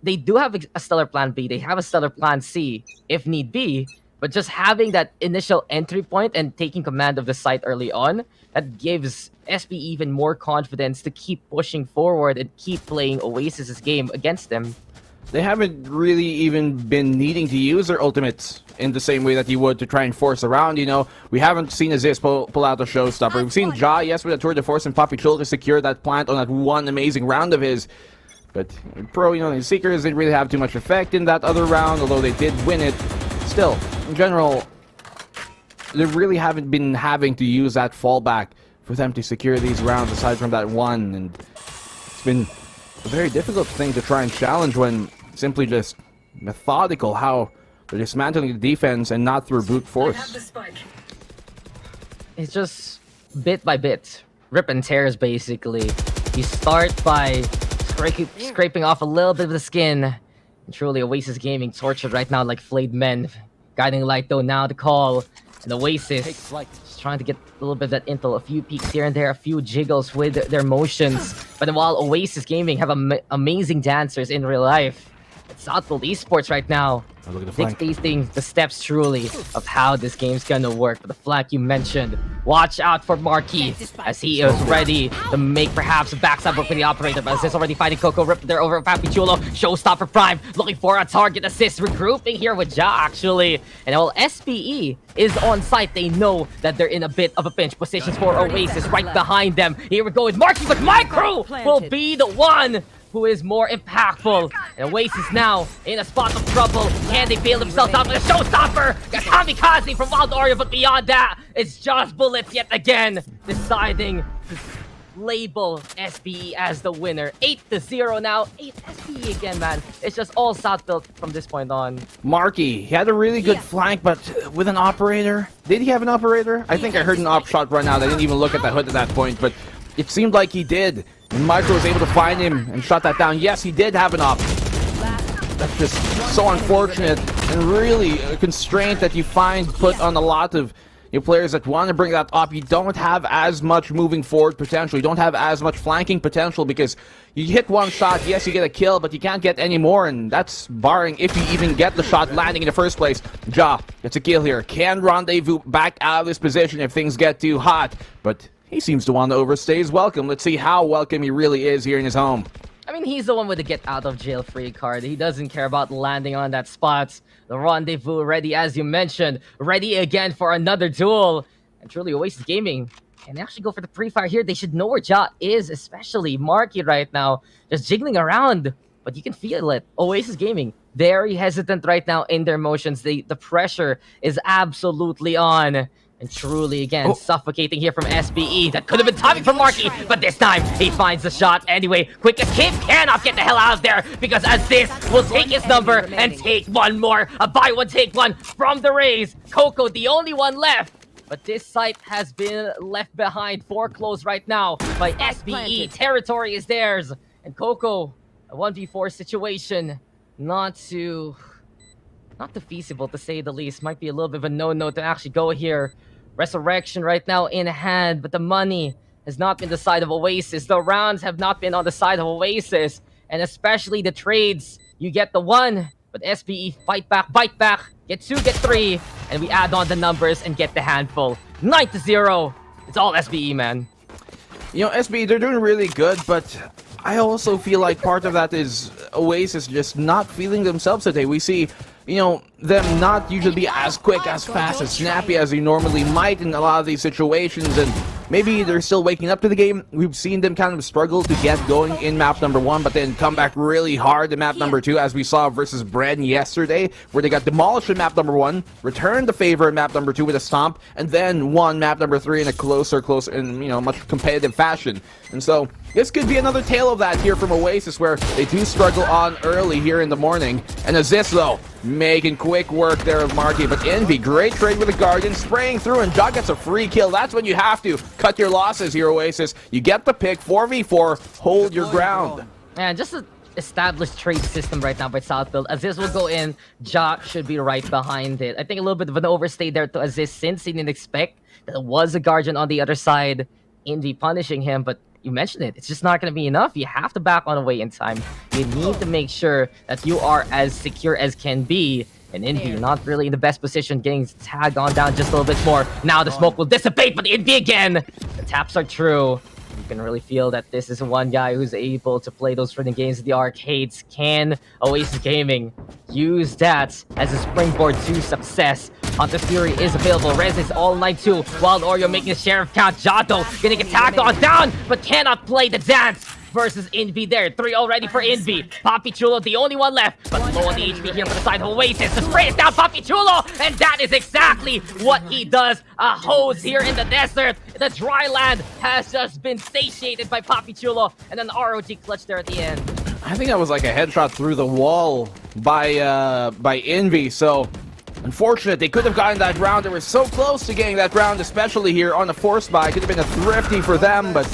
they do have a stellar plan B. They have a stellar plan C if need be. But just having that initial entry point and taking command of the site early on, that gives SBE even more confidence to keep pushing forward and keep playing Oasis's game against them. They haven't really even been needing to use their ultimates in the same way that you would to try and force around, you know. We haven't seen Aziz pull out a showstopper. We've seen Ja, yes, with a Tour de Force and Papi Chul to secure that plant on that one amazing round of his. But Pro, you know, the Seekers didn't really have too much effect in that other round, although they did win it. Still, in general, they really haven't been having to use that fallback for them to secure these rounds aside from that one. And it's been a very difficult thing to try and challenge when simply just methodical how they're dismantling the defense and not through brute force. It's just bit by bit. Rip and tears, basically. You start by scraping off a little bit of the skin. And truly, Oasis Gaming tortured right now like flayed men. Guiding light, though, now to call. And Oasis just trying to get a little bit of that intel. A few peeks here and there, a few jiggles with their motions. But while Oasis Gaming have amazing dancers in real life, it's South Build Esports right now. look at the flank. Dictating the steps truly of how this game's gonna work. But the flank you mentioned, watch out for Marquis as he is ready to make perhaps a backside work for the operator. But Aziz already fighting Coco, rip there over Papi Chulo. Showstopper Prime looking for a target assist, regrouping here with Ja actually. And while SPE is on site, they know that they're in a bit of a pinch. Positions for Oasis right behind them. Here we go with Marquis, but my crew will be the one who is more impactful. And Oasis now in a spot of trouble. Can they bail themselves out with a showstopper? Got Kamikaze from Wild Oreo, but beyond that, it's just Bullets yet again, deciding to label SPE as the winner. 8-0 now. 8 SPE again, man. It's just all South built from this point on. Marky, he had a really good flank, but with an operator. Did he have an operator? I think I heard an op shot run out. I didn't even look at the hood at that point, but it seemed like he did. And Micro was able to find him and shut that down. Yes, he did have an op. That's just so unfortunate and really a constraint that you find put on a lot of your players that want to bring that up. You don't have as much moving forward potential. You don't have as much flanking potential because you hit one shot, yes, you get a kill, but you can't get any more, and that's barring if you even get the shot landing in the first place. Ja gets a kill here. Can Rendezvous back out of this position if things get too hot, but he seems to want to overstay his welcome. Let's see how welcome he really is here in his home. I mean, he's the one with the get out of jail free card. He doesn't care about landing on that spot. The Rendezvous ready, as you mentioned, ready again for another duel. And truly, Oasis Gaming can actually go for the pre-fire here. They should know where Ja is, especially Marky right now, just jiggling around. But you can feel it. Oasis Gaming, very hesitant right now in their motions. The pressure is absolutely on. And truly, again, suffocating here from SBE. That could have been timing for Marky, but this time, he finds the shot. Anyway, quick escape, cannot get the hell out of there, because Aziz will take his number and take one more. A buy one, take one from the Rays. Coco, the only one left. But this site has been left behind, foreclosed right now by SBE. Territory is theirs. And Coco, a 1v4 situation, not too feasible to say the least. Might be a little bit of a no-no to actually go here. Resurrection right now in hand, but the money has not been the side of Oasis. The rounds have not been on the side of Oasis, and especially the trades. You get the one, but SPE fight back, bite back, get 2, get 3, and we add on the numbers and get the handful. 9-0. It's all SPE, man. You know, SPE, they're doing really good, but I also feel like part of that is Oasis just not feeling themselves today. We see, you know, them not usually be as quick, as fast, as snappy as they normally might in a lot of these situations, and maybe they're still waking up to the game. We've seen them kind of struggle to get going in map number 1, but then come back really hard in map number 2, as we saw versus Bren yesterday, where they got demolished in map number 1, returned the favor in map number 2 with a stomp, and then won map number 3 in a closer, in, you know, much competitive fashion. And so this could be another tale of that here from Oasis, where they do struggle on early here in the morning. And Aziz, though, making quick work there of Marky, but Envy, great trade with the Guardian, spraying through, and Ja gets a free kill. That's when you have to cut your losses here, Oasis. You get the pick, 4v4, hold your ground. And just an established trade system right now by South Build. Aziz will go in, Ja should be right behind it. I think a little bit of an overstay there to Aziz, since he didn't expect that there was a Guardian on the other side. Envy punishing him, but you mentioned it, it's just not going to be enough. You have to back on away in time. You need to make sure that you are as secure as can be. And Envy not really in the best position, getting tagged on down just a little bit more. Now the smoke will dissipate, but Envy again. The taps are true. You can really feel that this is one guy who's able to play those rhythm games in the arcades. Can Oasis Gaming use that as a springboard to success? Hunter Fury is available. Rez is all night too. Wild Oreo making a sheriff count. Jato getting attacked on down, but cannot play the dance versus Envy there. 3 already for Envy. Papi Chulo, the only one left, but low on the HP here for the side of Oasis. The spray is down Papi Chulo, and that is exactly what he does. A hose here in the desert. The dry land has just been satiated by Papi Chulo, and an ROG clutch there at the end. I think that was like a headshot through the wall by Envy, so unfortunate. They could have gotten that round. They were so close to getting that round, especially here on the force buy. Could have been a thrifty for them, but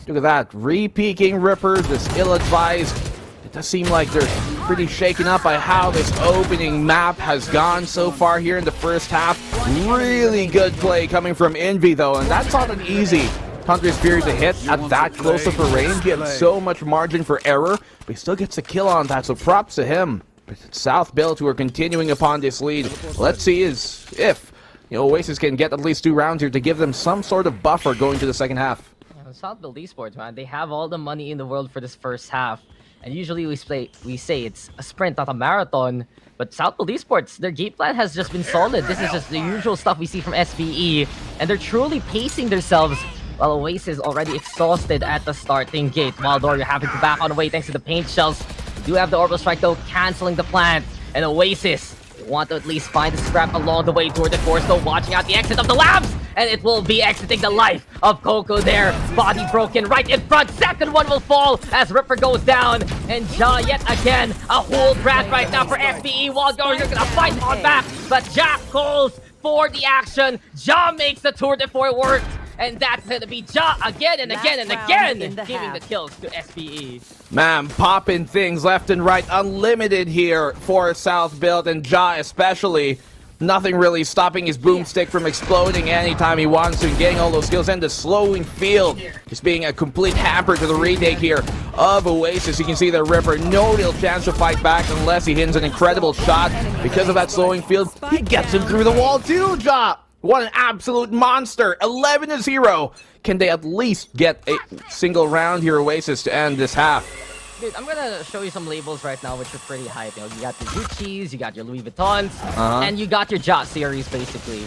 look at that. Re-peeking Rippers, this ill-advised. It does seem like they're pretty shaken up by how this opening map has gone so far here in the first half. Really good play coming from Envy, though, and that's not an easy Hunter's Fury to hit at that close of a range. He had so much margin for error, but he still gets a kill on that, so props to him. But it's South Build who are continuing upon this lead. Let's see if Oasis can get at least 2 rounds here to give them some sort of buffer going to the second half. South Build Esports, man, they have all the money in the world for this first half. And usually we say it's a sprint, not a marathon. But South Build Esports, their game plan has just been solid. This is just the usual stuff we see from SBE. And they're truly pacing themselves while Oasis already exhausted at the starting gate. Wildor, you're having to back on the way thanks to the paint shells. You do have the Orbital Strike though, canceling the plant. And Oasis want to at least find the scrap along the way toward the course though, watching out the exit of the labs. And it will be exiting the life of Coco there. Body broken right in front. Second one will fall as Ripper goes down. And Ja yet again, a whole brat right now for SBE. Wildor, you're gonna fight on back. But Jack calls for the action. Ja makes the tour de force work. And that's gonna be Ja again and again and again, giving the kills to SBE. Man, popping things left and right, unlimited here for South Build, and Ja especially. Nothing really stopping his boomstick from exploding anytime he wants to, and getting all those skills, and the slowing field just being a complete hamper to the retake here of Oasis. You can see the Ripper, no real chance to fight back unless he hits an incredible shot. Because of that slowing field, he gets him through the wall too, Ja! What an absolute monster! 11-0. Can they at least get a single round here, Oasis, to end this half? Dude, I'm gonna show you some labels right now which are pretty hype. You got your Gucci's, you got your Louis Vuittons, and you got your Ja series, basically.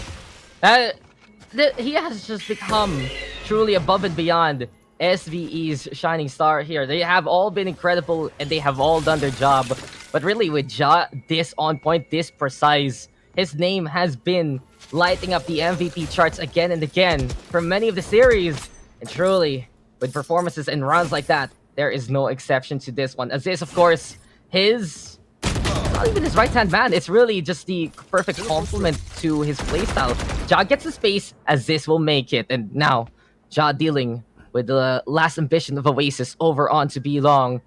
He has just become truly above and beyond SVE's shining star here. They have all been incredible, and they have all done their job. But really, with Ja this on point, this precise, his name has been lighting up the MVP charts again and again for many of the series. And truly, with performances and rounds like that, there is no exception to this one. As this, of course, not even his right-hand man. It's really just the perfect complement to his playstyle. Ja gets the space, as this will make it. And now, Ja dealing with the last ambition of Oasis over on to be long.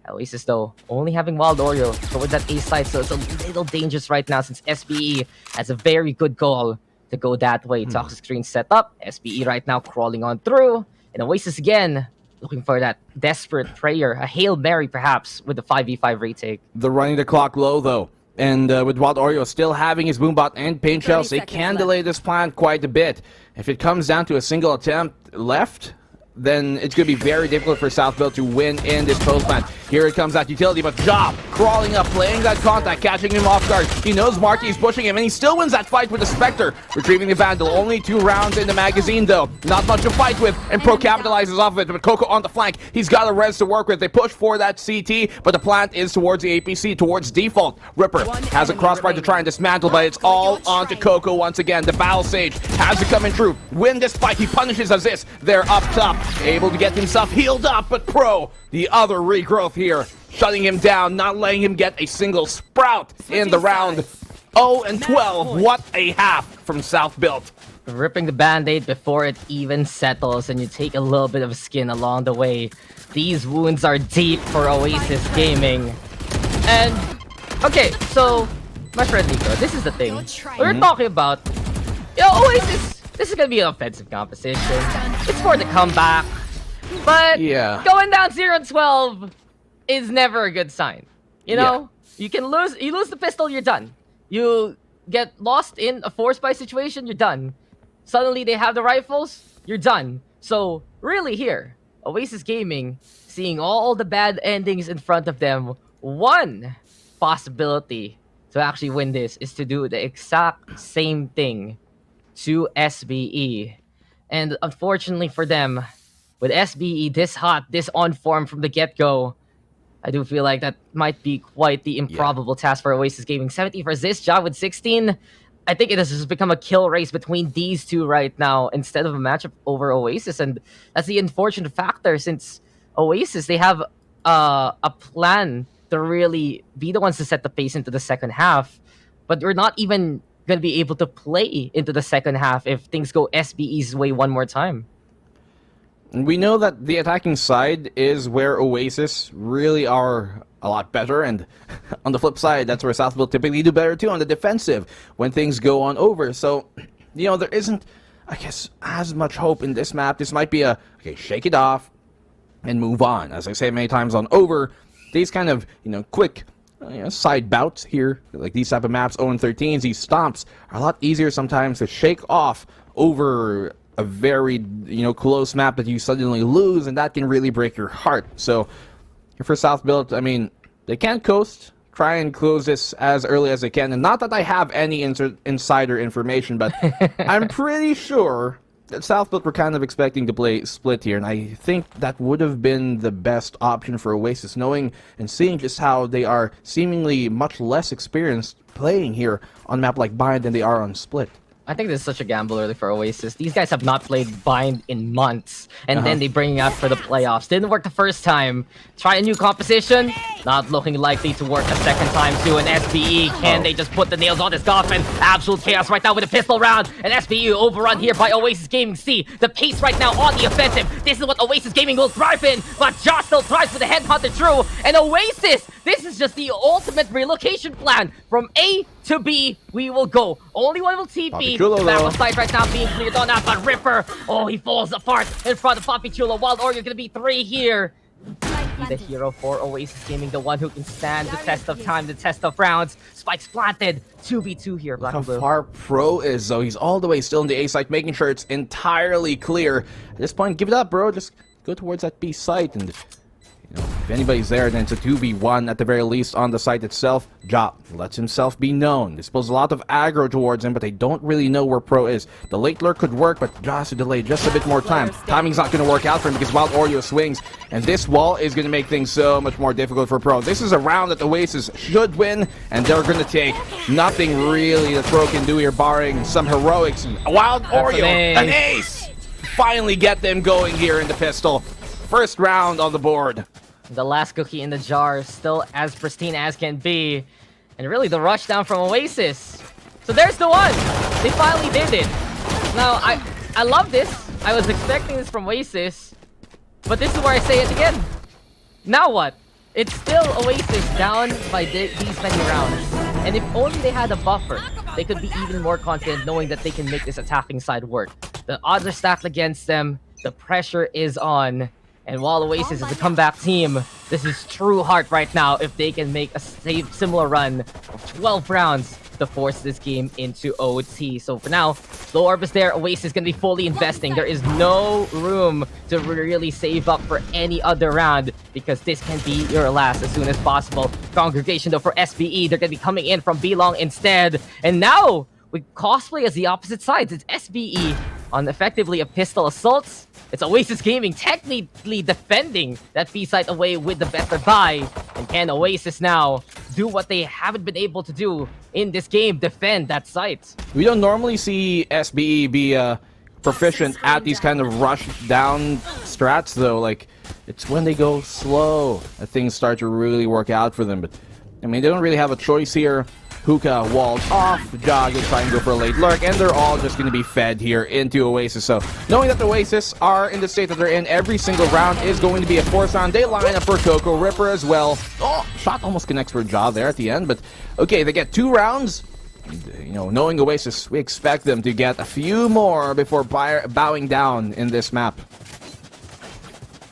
Oasis, though, only having Wild Oreo, but with that ace side, so it's a little dangerous right now since SBE has a very good goal to go that way. Toxic screen set up. SBE right now crawling on through. And Oasis again, looking for that desperate prayer, a Hail Mary perhaps, with the 5v5 retake. They're running the clock low though. And with Wild Oreo still having his Boombot and Paint Shells, they can delay this plan quite a bit. If it comes down to a single attempt left, then it's going to be very difficult for South Build to win in this post plan. Here it comes that utility, but Ja crawling up, playing that contact, catching him off guard. He knows Marky is pushing him, and he still wins that fight with the Spectre, retrieving the Vandal. Only 2 rounds in the magazine, though. Not much to fight with, and Pro capitalizes off of it, but Coco on the flank. He's got a res to work with. They push for that CT, but the plant is towards the APC, towards default. Ripper has a crossbar to try and dismantle, but it's all onto Coco once again. The Battle Sage has to come in through. Win this fight. He punishes Aziz. They're up top, able to get himself healed up, but Pro, the other regrowth here, shutting him down, not letting him get a single sprout in the round. 0-12, what a half from South Build. Ripping the band-aid before it even settles, and you take a little bit of skin along the way. These wounds are deep for Oasis Gaming. And, okay, so, my friend Nico, this is the thing. We're talking about, Oasis, this is gonna be an offensive composition. It's for the comeback. But going down 0-12 is never a good sign. You know, you lose the pistol, you're done. You get lost in a force buy situation, you're done. Suddenly they have the rifles, you're done. So really here, Oasis Gaming, seeing all the bad endings in front of them, one possibility to actually win this is to do the exact same thing to SBE. And unfortunately for them, with SBE this hot, this on form from the get-go, I do feel like that might be quite the improbable task for Oasis Gaming. 17 for this, Ja with 16. I think it has just become a kill race between these two right now instead of a matchup over Oasis. And that's the unfortunate factor since Oasis, they have a plan to really be the ones to set the pace into the second half. But we're not even going to be able to play into the second half if things go SBE's way one more time. We know that the attacking side is where Oasis really are a lot better, and on the flip side, that's where South will typically do better too on the defensive when things go on over. So, there isn't, I guess, as much hope in this map. This might be okay, shake it off and move on. As I say many times on over, these kind of, quick side bouts here. Like these type of maps, 0-13s, these stomps are a lot easier sometimes to shake off over a very, close map that you suddenly lose, and that can really break your heart. So, for South Build, I mean, they can't coast. Try and close this as early as they can. And not that I have any insider information, but I'm pretty sure that South Build were kind of expecting to play split here, and I think that would have been the best option for Oasis, knowing and seeing just how they are seemingly much less experienced playing here on a map like Bind than they are on split. I think this is such a gamble early for Oasis. These guys have not played Bind in months, and then they bring it out for the playoffs. Didn't work the first time. Try a new composition. Not looking likely to work a second time too. An SBE, can they just put the nails on this Goffin? Absolute chaos right now with a pistol round. An SBE overrun here by Oasis Gaming. See the pace right now on the offensive. This is what Oasis Gaming will thrive in, but Josh still tries for the headhunter through. And Oasis, this is just the ultimate relocation plan. From A to B, we will go. Only one will TP. Battle site right now being cleared on out, but Ripper, oh, he falls apart in front of Papi Chulo. Wild Oreo gonna be 3 here. Be the hero for Oasis Gaming, the one who can stand the test of time, the test of rounds. Spikes planted, 2v2 here, Black How and Blue. far Pro is, though. He's all the way still in the A site, making sure it's entirely clear. At this point, give it up, bro. Just go towards that B site, and if anybody's there, then it's a 2v1 at the very least on the site itself. Ja lets himself be known. They suppose a lot of aggro towards him, but they don't really know where Pro is. The late lurk could work, but Ja has to delay just a bit more time. Timing's not going to work out for him because Wild Oreo swings, and this wall is going to make things so much more difficult for Pro. This is a round that Oasis should win, and they're going to take nothing really that Pro can do here, barring some heroics. Wild Oreo, an ace! Finally get them going here in the pistol. First round on the board. The last cookie in the jar, still as pristine as can be. And really the rush down from Oasis. So there's the one! They finally did it. Now, I love this. I was expecting this from Oasis. But this is where I say it again. Now what? It's still Oasis down by these many rounds. And if only they had a buffer, they could be even more confident knowing that they can make this attacking side work. The odds are stacked against them. The pressure is on. And while Oasis is a comeback team, this is true heart right now if they can make a similar run of 12 rounds to force this game into OT. So for now, low orb is there. Oasis is going to be fully investing. There is no room to really save up for any other round because this can be your last as soon as possible. Congregation though for SBE, they're going to be coming in from B-Long instead. And now, we cosplay as the opposite sides. It's SBE on effectively a pistol assault. It's Oasis Gaming technically defending that B site away with the better buy. And can Oasis now do what they haven't been able to do in this game, defend that site? We don't normally see SBE be proficient at these kind of rush down strats, though. Like, it's when they go slow that things start to really work out for them. But, I mean, they don't really have a choice here. Hookah walled off, Jog will try and go for a late lurk, and they're all just going to be fed here into Oasis. So, knowing that the Oasis are in the state that they're in, every single round is going to be a force round. They line up for Coco, Ripper as well. Oh, shot almost connects for Ja there at the end, but okay, they get 2 rounds. You know, knowing Oasis, we expect them to get a few more before bowing down in this map.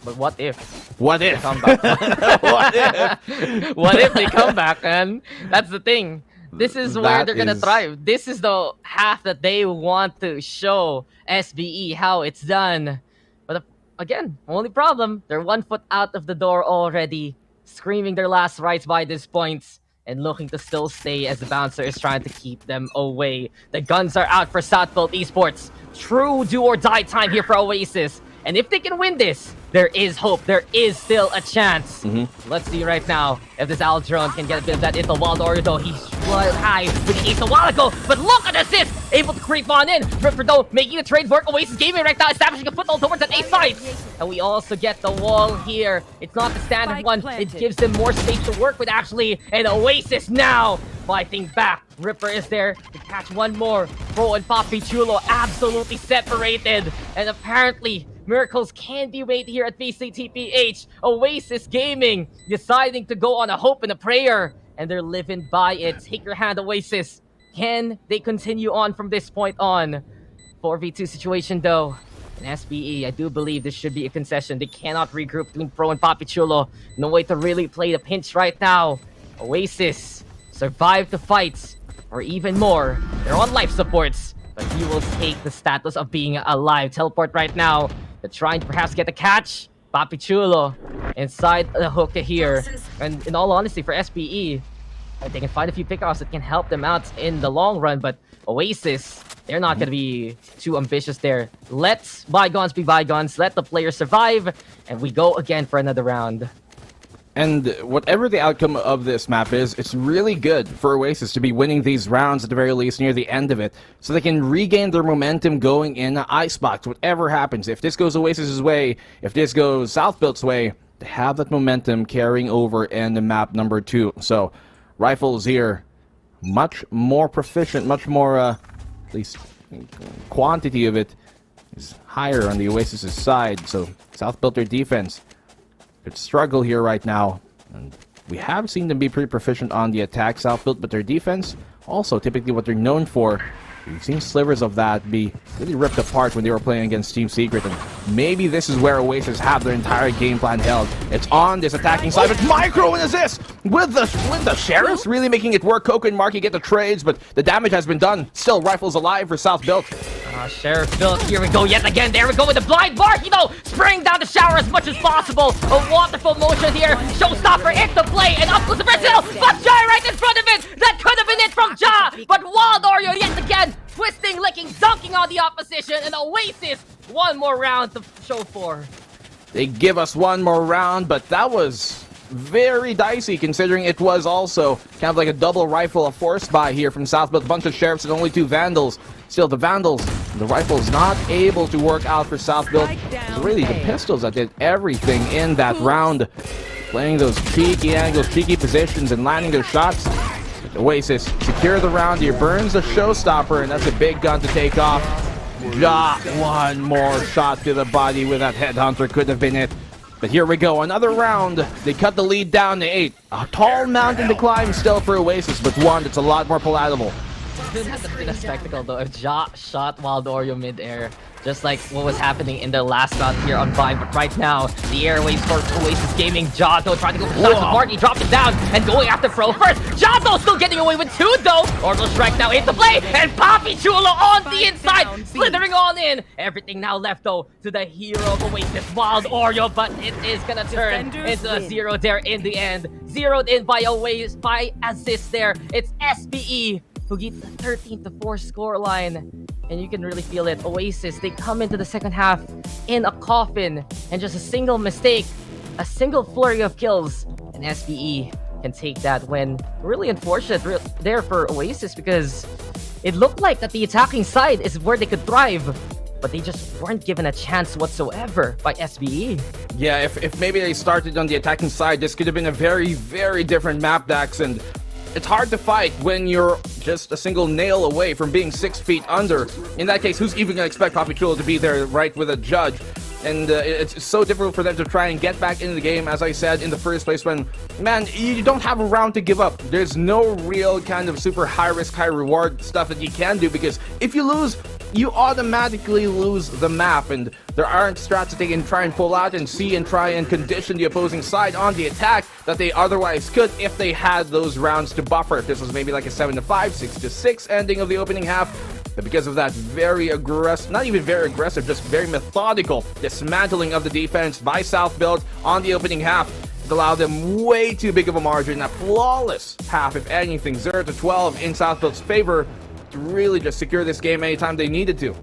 But what if? What if? They come back? What if? What if they come back, man? That's the thing. This is where they're gonna thrive. This is the half that they want to show SBE how it's done. But again, only problem, they're 1 foot out of the door already, screaming their last rites by this point, and looking to still stay as the bouncer is trying to keep them away. The guns are out for Southfield Esports. True do or die time here for Oasis. And if they can win this, there is hope. There is still a chance. Let's see right now if this Aldron can get a bit of that into Wild Oreo, though. He's high with the ace a while ago, but look at this! Able to creep on in. Ripper, though, making the trade work. Oasis Gaming right now, establishing a foothold towards that ace side. And we also get the wall here. It's not the standard one. It gives them more space to work with, actually. And Oasis now fighting back. Ripper is there to catch one more. Pro and Papi Chulo absolutely separated. And apparently, miracles can be made here at VCTPH. Oasis Gaming deciding to go on a hope and a prayer. And they're living by it. Take your hand, Oasis. Can they continue on from this point on? 4v2 situation, though. And SBE, I do believe this should be a concession. They cannot regroup between Pro and Papi Chulo. No way to really play the pinch right now. Oasis survive the fights, or even more. They're on life supports, but he will take the status of being alive. Teleport right now. They're trying to perhaps get the catch. Papi Chulo inside the hookah here. And in all honesty, for SPE, they can find a few pickoffs that can help them out in the long run, but Oasis, they're not going to be too ambitious there. Let bygones be bygones. Let the players survive, and we go again for another round. And whatever the outcome of this map is, it's really good for Oasis to be winning these rounds at the very least near the end of it, so they can regain their momentum going in Icebox. Whatever happens, if this goes Oasis's way, if this goes South Built's way, they have that momentum carrying over in the map number 2. So, Rifles here, much more proficient, much more, at least quantity of it is higher on the Oasis' side. So, South Built their defense could struggle here right now. And we have seen them be pretty proficient on the attack, South Built, but their defense, also typically what they're known for. We've seen slivers of that be really ripped apart when they were playing against Team Secret, and maybe this is where Oasis have their entire game plan held. It's on this attacking side, but Micro and assist with the Sheriffs really making it work. Coco and Marky get the trades, but the damage has been done. Still, Rifles alive for South Built. Sheriff Built, here we go yet again. There we go with the blind Marky though, spraying down the shower as much as possible. A wonderful motion here. Showstopper into play, and up close to Brazil, but Jai right in front of it. That could have been it from Ja, but Wild Oreo yet again, twisting, licking, dunking on the opposition, and Oasis, one more round to show for. They give us one more round, but that was very dicey considering it was also kind of like a double rifle, a force buy here from South, but a bunch of Sheriffs and only 2 Vandals. Still, the Vandals, the rifles not able to work out for South Built. It was really the pistols that did everything in that round. Playing those cheeky angles, cheeky positions, and landing their shots. Oasis secure the round here, burns the showstopper, and that's a big gun to take off. Ja, one more shot to the body with that headhunter could have been it. But here we go, another round. They cut the lead down to 8. A tall mountain to climb still for Oasis, but one that's a lot more palatable. This has been a spectacle though. If Ja shot Wild Oreo mid-air, just like what was happening in the last round here on Vine. But right now, the airwaves for Oasis Gaming. Ja though trying to go for shots. Marty dropped it down and going after Pro first. Ja though still getting away with 2 though. Orbital Strike now into play, and Papi Chulo on the inside, slithering on in. Everything now left though to the hero of Oasis, Wild Oreo, but it is gonna turn into a 0 there in the end. Zeroed in by Oasis, by assist there. It's SPE who get the 13-4 scoreline, and you can really feel it. Oasis, they come into the second half in a coffin, and just a single mistake, a single flurry of kills, and SPE can take that win. Really unfortunate there for Oasis, because it looked like that the attacking side is where they could thrive, but they just weren't given a chance whatsoever by SBE. Yeah, if maybe they started on the attacking side, this could have been a very, very different map, Dax, and it's hard to fight when you're just a single nail away from being 6 feet under. In that case, who's even going to expect Papi Chulo to be there right with a judge? And it's so difficult for them to try and get back into the game, as I said in the first place, when, man, you don't have a round to give up. There's no real kind of super high-risk, high-reward stuff that you can do, because if you lose, you automatically lose the map, and there aren't strats that they can try and pull out and see and try and condition the opposing side on the attack that they otherwise could if they had those rounds to buffer. If this was maybe like a 7-5, 6-6 ending of the opening half. But because of that very aggressive, not even very aggressive, just very methodical dismantling of the defense by South Built on the opening half, it allowed them way too big of a margin, a flawless half, if anything, 0-12 in South Built's favor, to really just secure this game anytime they needed to.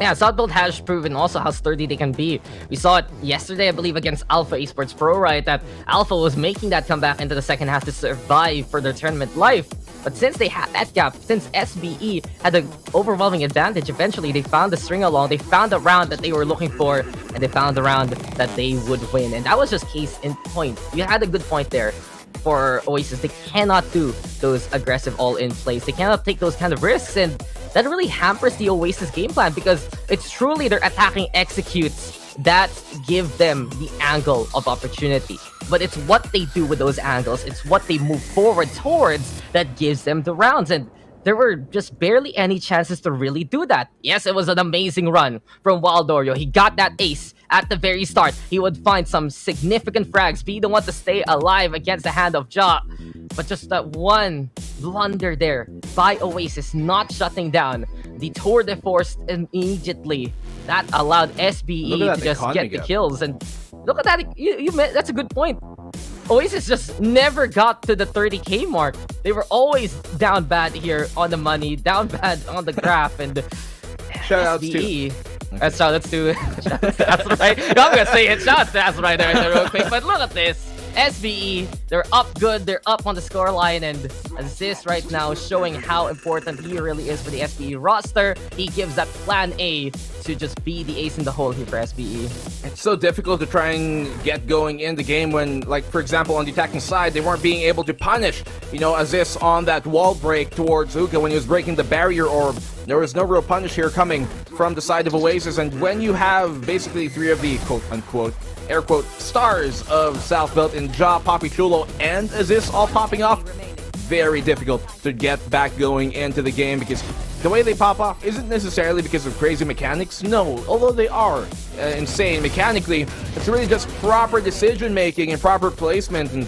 Yeah, South Built has proven also how sturdy they can be. We saw it yesterday, I believe, against Alpha Esports Pro, right? That Alpha was making that comeback into the second half to survive for their tournament life. But since they had that gap, since SBE had an overwhelming advantage, eventually they found the string along, they found the round that they were looking for, and they found the round that they would win. And that was just case in point. You had a good point there for Oasis. They cannot do those aggressive all-in plays. They cannot take those kind of risks, and that really hampers the Oasis game plan, because it's truly their attacking executes that give them the angle of opportunity. But it's what they do with those angles, it's what they move forward towards that gives them the rounds. And there were just barely any chances to really do that. Yes, it was an amazing run from Wild Oreo. He got that ace at the very start. He would find some significant frags, be the one to stay alive against the hand of Ja. But just that one blunder there by Oasis, not shutting down the tour de force immediately. That allowed SBE to just get the kills. And look at that. That's a good point. Oasis just never got to the 30k mark. They were always down bad here on the money, down bad on the graph, and Shoutouts SBE. Shoutouts to that's right. I'm gonna say it. Shoutouts to that's right there real quick. But look at this. SBE, they're up good, they're up on the scoreline, and Aziz right now showing how important he really is for the SBE roster. He gives that plan A to just be the ace in the hole here for SBE. It's so difficult to try and get going in the game when, like, for example, on the attacking side, they weren't being able to punish, Aziz on that wall break towards Uka when he was breaking the barrier orb. There was no real punish here coming from the side of Oasis, and when you have basically three of the quote-unquote air quote stars of South Belt in Ja, Poppy Chulo, and Aziz all popping off, very difficult to get back going into the game because the way they pop off isn't necessarily because of crazy mechanics. No, although they are insane mechanically, it's really just proper decision making and proper placement and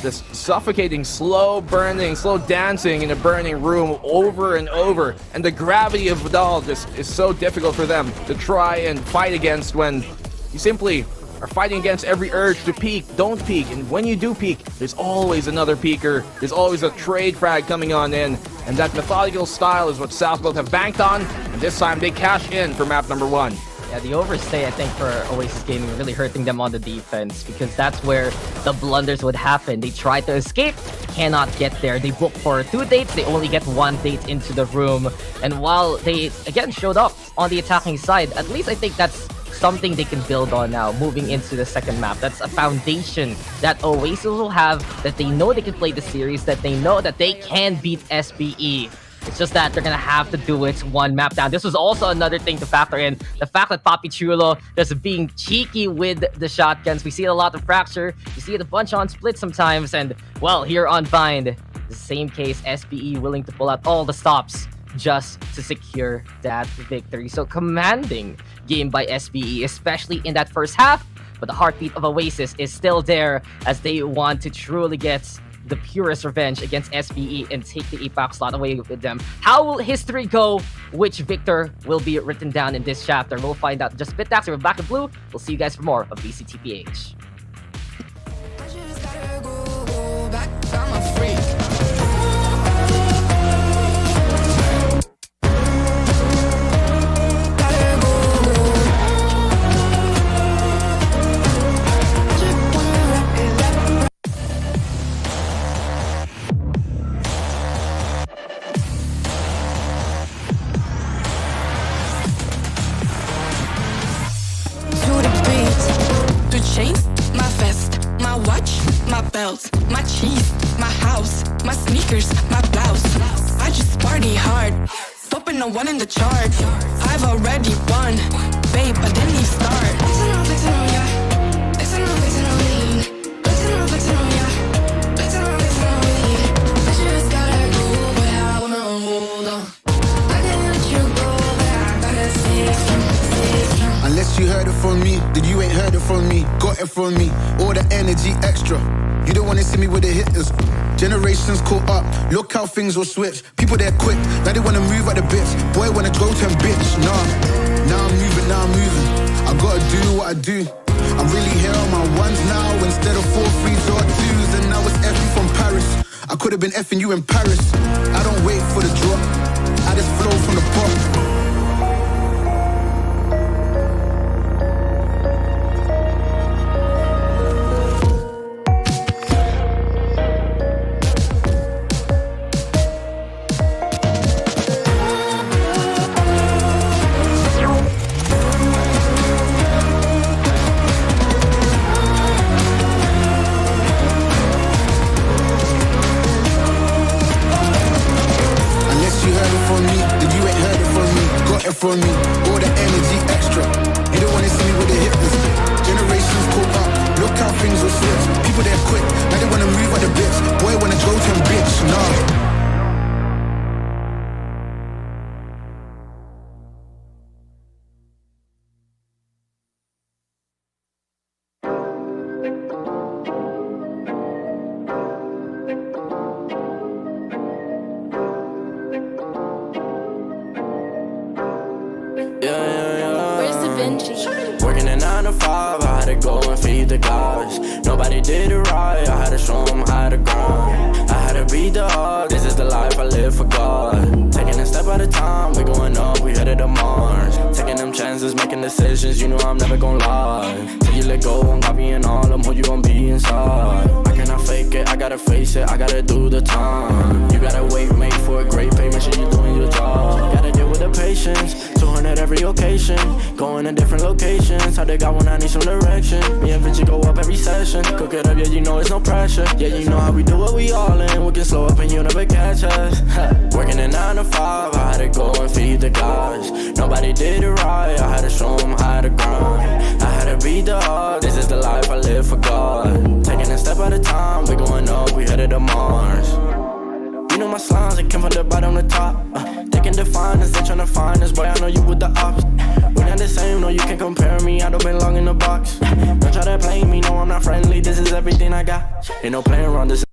this suffocating, slow burning, slow dancing in a burning room over and over. And the gravity of it all just is so difficult for them to try and fight against when you simply are fighting against every urge to peek. Don't peek. And when you do peek, there's always another peeker. There's always a trade frag coming on in. And that methodical style is what Southbolt have banked on. And this time they cash in for map number 1. Yeah, the overstay, I think, for Oasis Gaming really hurting them on the defense because that's where the blunders would happen. They try to escape, cannot get there. They book for 2 dates, they only get 1 date into the room. And while they, again, showed up on the attacking side, at least I think that's something they can build on now, moving into the second map. That's a foundation that Oasis will have, that they know they can play the series, that they know that they can beat SBE. It's just that they're gonna have to do it 1 map down. This was also another thing to factor in. The fact that Poppy Chulo just being cheeky with the shotguns. We see a lot of fracture. You see it a bunch on split sometimes. And, well, here on Bind, the same case, SBE willing to pull out all the stops just to secure that victory. So commanding game by SBE, especially in that first half. But the heartbeat of Oasis is still there as they want to truly get the purest revenge against SBE and take the APAC slot away with them. How will history go? Which victor will be written down in this chapter? We'll find out just a bit after. We're back in blue. We'll see you guys for more of VCTPH. My cheese, my house, my sneakers, my blouse. I just party hard, popping the 1 in the chart. I've already won, babe, I didn't even start. Flexing on, flexing on, yeah. Flexing on, flexing on me. Flexing on, flexing on, yeah. Flexing on, flexing on me. I just gotta go, but I wanna hold on. I can't let you go, but I gotta stay strong. Unless you heard it from me, then you ain't heard it from me. Got it from me, all the energy extra. You don't wanna see me with the hitters. Generations caught up, look how things will switch. People there quick, now they wanna move at the bits. Boy wanna go to bitch, nah. Now I'm moving. I gotta do what I do. I'm really here on my ones now instead of 4 3s or 2s. And now it's effing from Paris. I could've been effing you in Paris. I don't wait for the drop, I just flow from the pop. From me, all the energy extra. You don't wanna see me with the hitters. Generations caught up, look how things will switch. People there quick, now they wanna move at the bits. Boy wanna go to bitch, nah. to 5, I had to go and feed the guys. Nobody did it right, I had to show them how to grind. I had to beat the odds, this is the life I live for God. Taking a step at a time, we going up, we headed to Mars. Taking them chances, making decisions, you know I'm never gonna lie. Till you let go, I'm copying all of them, who you gonna be inside. I cannot fake it, I gotta face it, I gotta do the time. You gotta wait, make for a great pay, make sure you're doing your job. Gotta deal with the patience, 200 every occasion. Going to different locations, how they got when I need some direction. Me and Vinci go up every session. Cook it up, yeah, you know it's no pressure. Yeah, you know how we do it, we all in. We can slow up and you never catch us. Working at 9 to 5, I had to go and feed the guys. Nobody did it right, I had to show them how to grind. I had to beat the odds, this is the life I live for God. Taking a step at a time, we going up, we headed to Mars. You know my slimes, they came from the bottom to top. They can define us, they tryna find us. Boy, I know you with the ops. We're not the same, no, you can't compare me. I don't belong in the box. Don't try to play me, no, I'm not friendly. This is everything I got. Ain't no playing around this.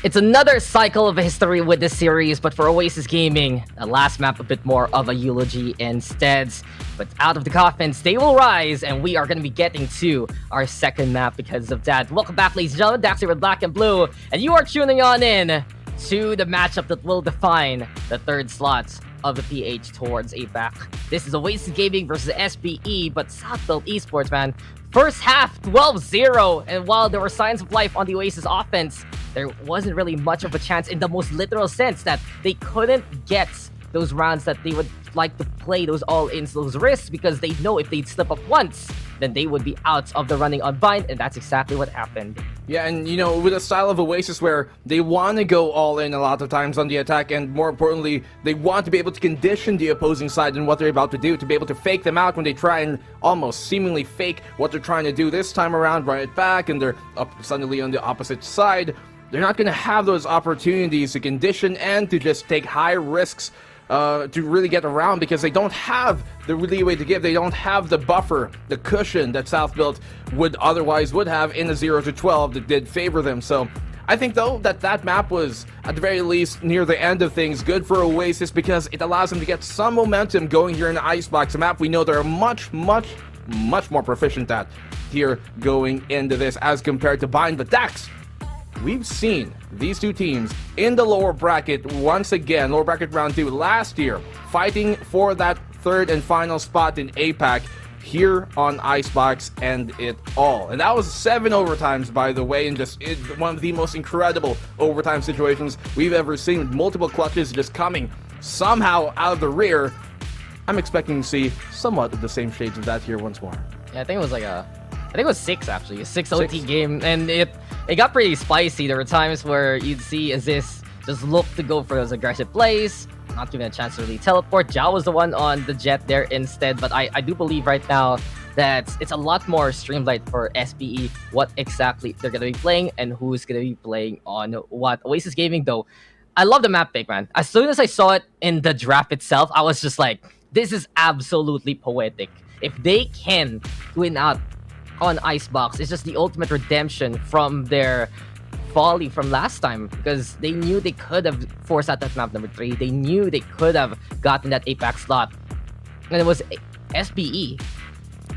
It's another cycle of history with this series, but for Oasis Gaming, the last map a bit more of a eulogy instead. But out of the coffins, they will rise, and we are going to be getting to our second map because of that. Welcome back, ladies and gentlemen. Daxter with Black and Blue, and you are tuning on in to the matchup that will define the third slot of the PH towards APAC. This is Oasis Gaming versus SBE, but Southfield Esports, man. First half, 12-0, and while there were signs of life on the Oasis offense, there wasn't really much of a chance in the most literal sense that they couldn't get those rounds that they would like to play, those all-ins, those risks, because they know if they'd slip up once, then they would be out of the running on Bind, and that's exactly what happened. Yeah, and you know, with a style of Oasis where they want to go all in a lot of times on the attack, and more importantly, they want to be able to condition the opposing side and what they're about to do, to be able to fake them out when they try and almost seemingly fake what they're trying to do this time around, run it back, and they're up suddenly on the opposite side. They're not going to have those opportunities to condition and to just take high risks to really get around, because they don't have the leeway to give. They don't have the buffer, the cushion that Southfield would have in a 0-12 that did favor them. So I think, though, that map was, at the very least, near the end of things, good for Oasis, because it allows them to get some momentum going here in the Icebox, a map we know they're much more proficient at here going into this as compared to Bind. But Dax, we've seen these two teams in the lower bracket once again, lower bracket round 2 last year, fighting for that third and final spot in APAC here on Icebox and it all. And that was 7 overtimes, by the way, and just one of the most incredible overtime situations we've ever seen, with multiple clutches just coming somehow out of the rear. I'm expecting to see somewhat of the same shades of that here once more. Yeah, I think it was 6 actually, a 6 OT game, and it got pretty spicy. There were times where you'd see Aziz just look to go for those aggressive plays, not given a chance to really teleport. Jao was the one on the jet there instead, but I do believe right now that it's a lot more streamlined for SBE, what exactly they're going to be playing and who's going to be playing on what. Oasis Gaming, though, I love the map pick, man. As soon as I saw it in the draft itself, I was just like, this is absolutely poetic. If they can win out on Icebox, it's just the ultimate redemption from their folly from last time, because they knew they could have forced out that map number 3. They knew they could have gotten that APAC slot, and it was SBE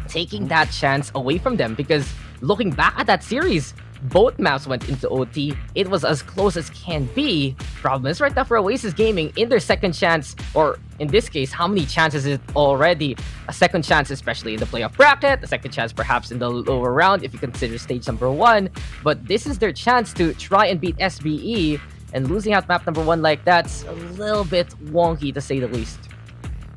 taking that chance away from them, because looking back at that series, both maps went into OT. It was as close as can be. Problem is right now for Oasis Gaming, in their second chance, or in this case, how many chances is it already? A second chance, especially in the playoff bracket, a second chance perhaps in the lower round if you consider stage number 1. But this is their chance to try and beat SBE, and losing out map number 1 like that's a little bit wonky to say the least.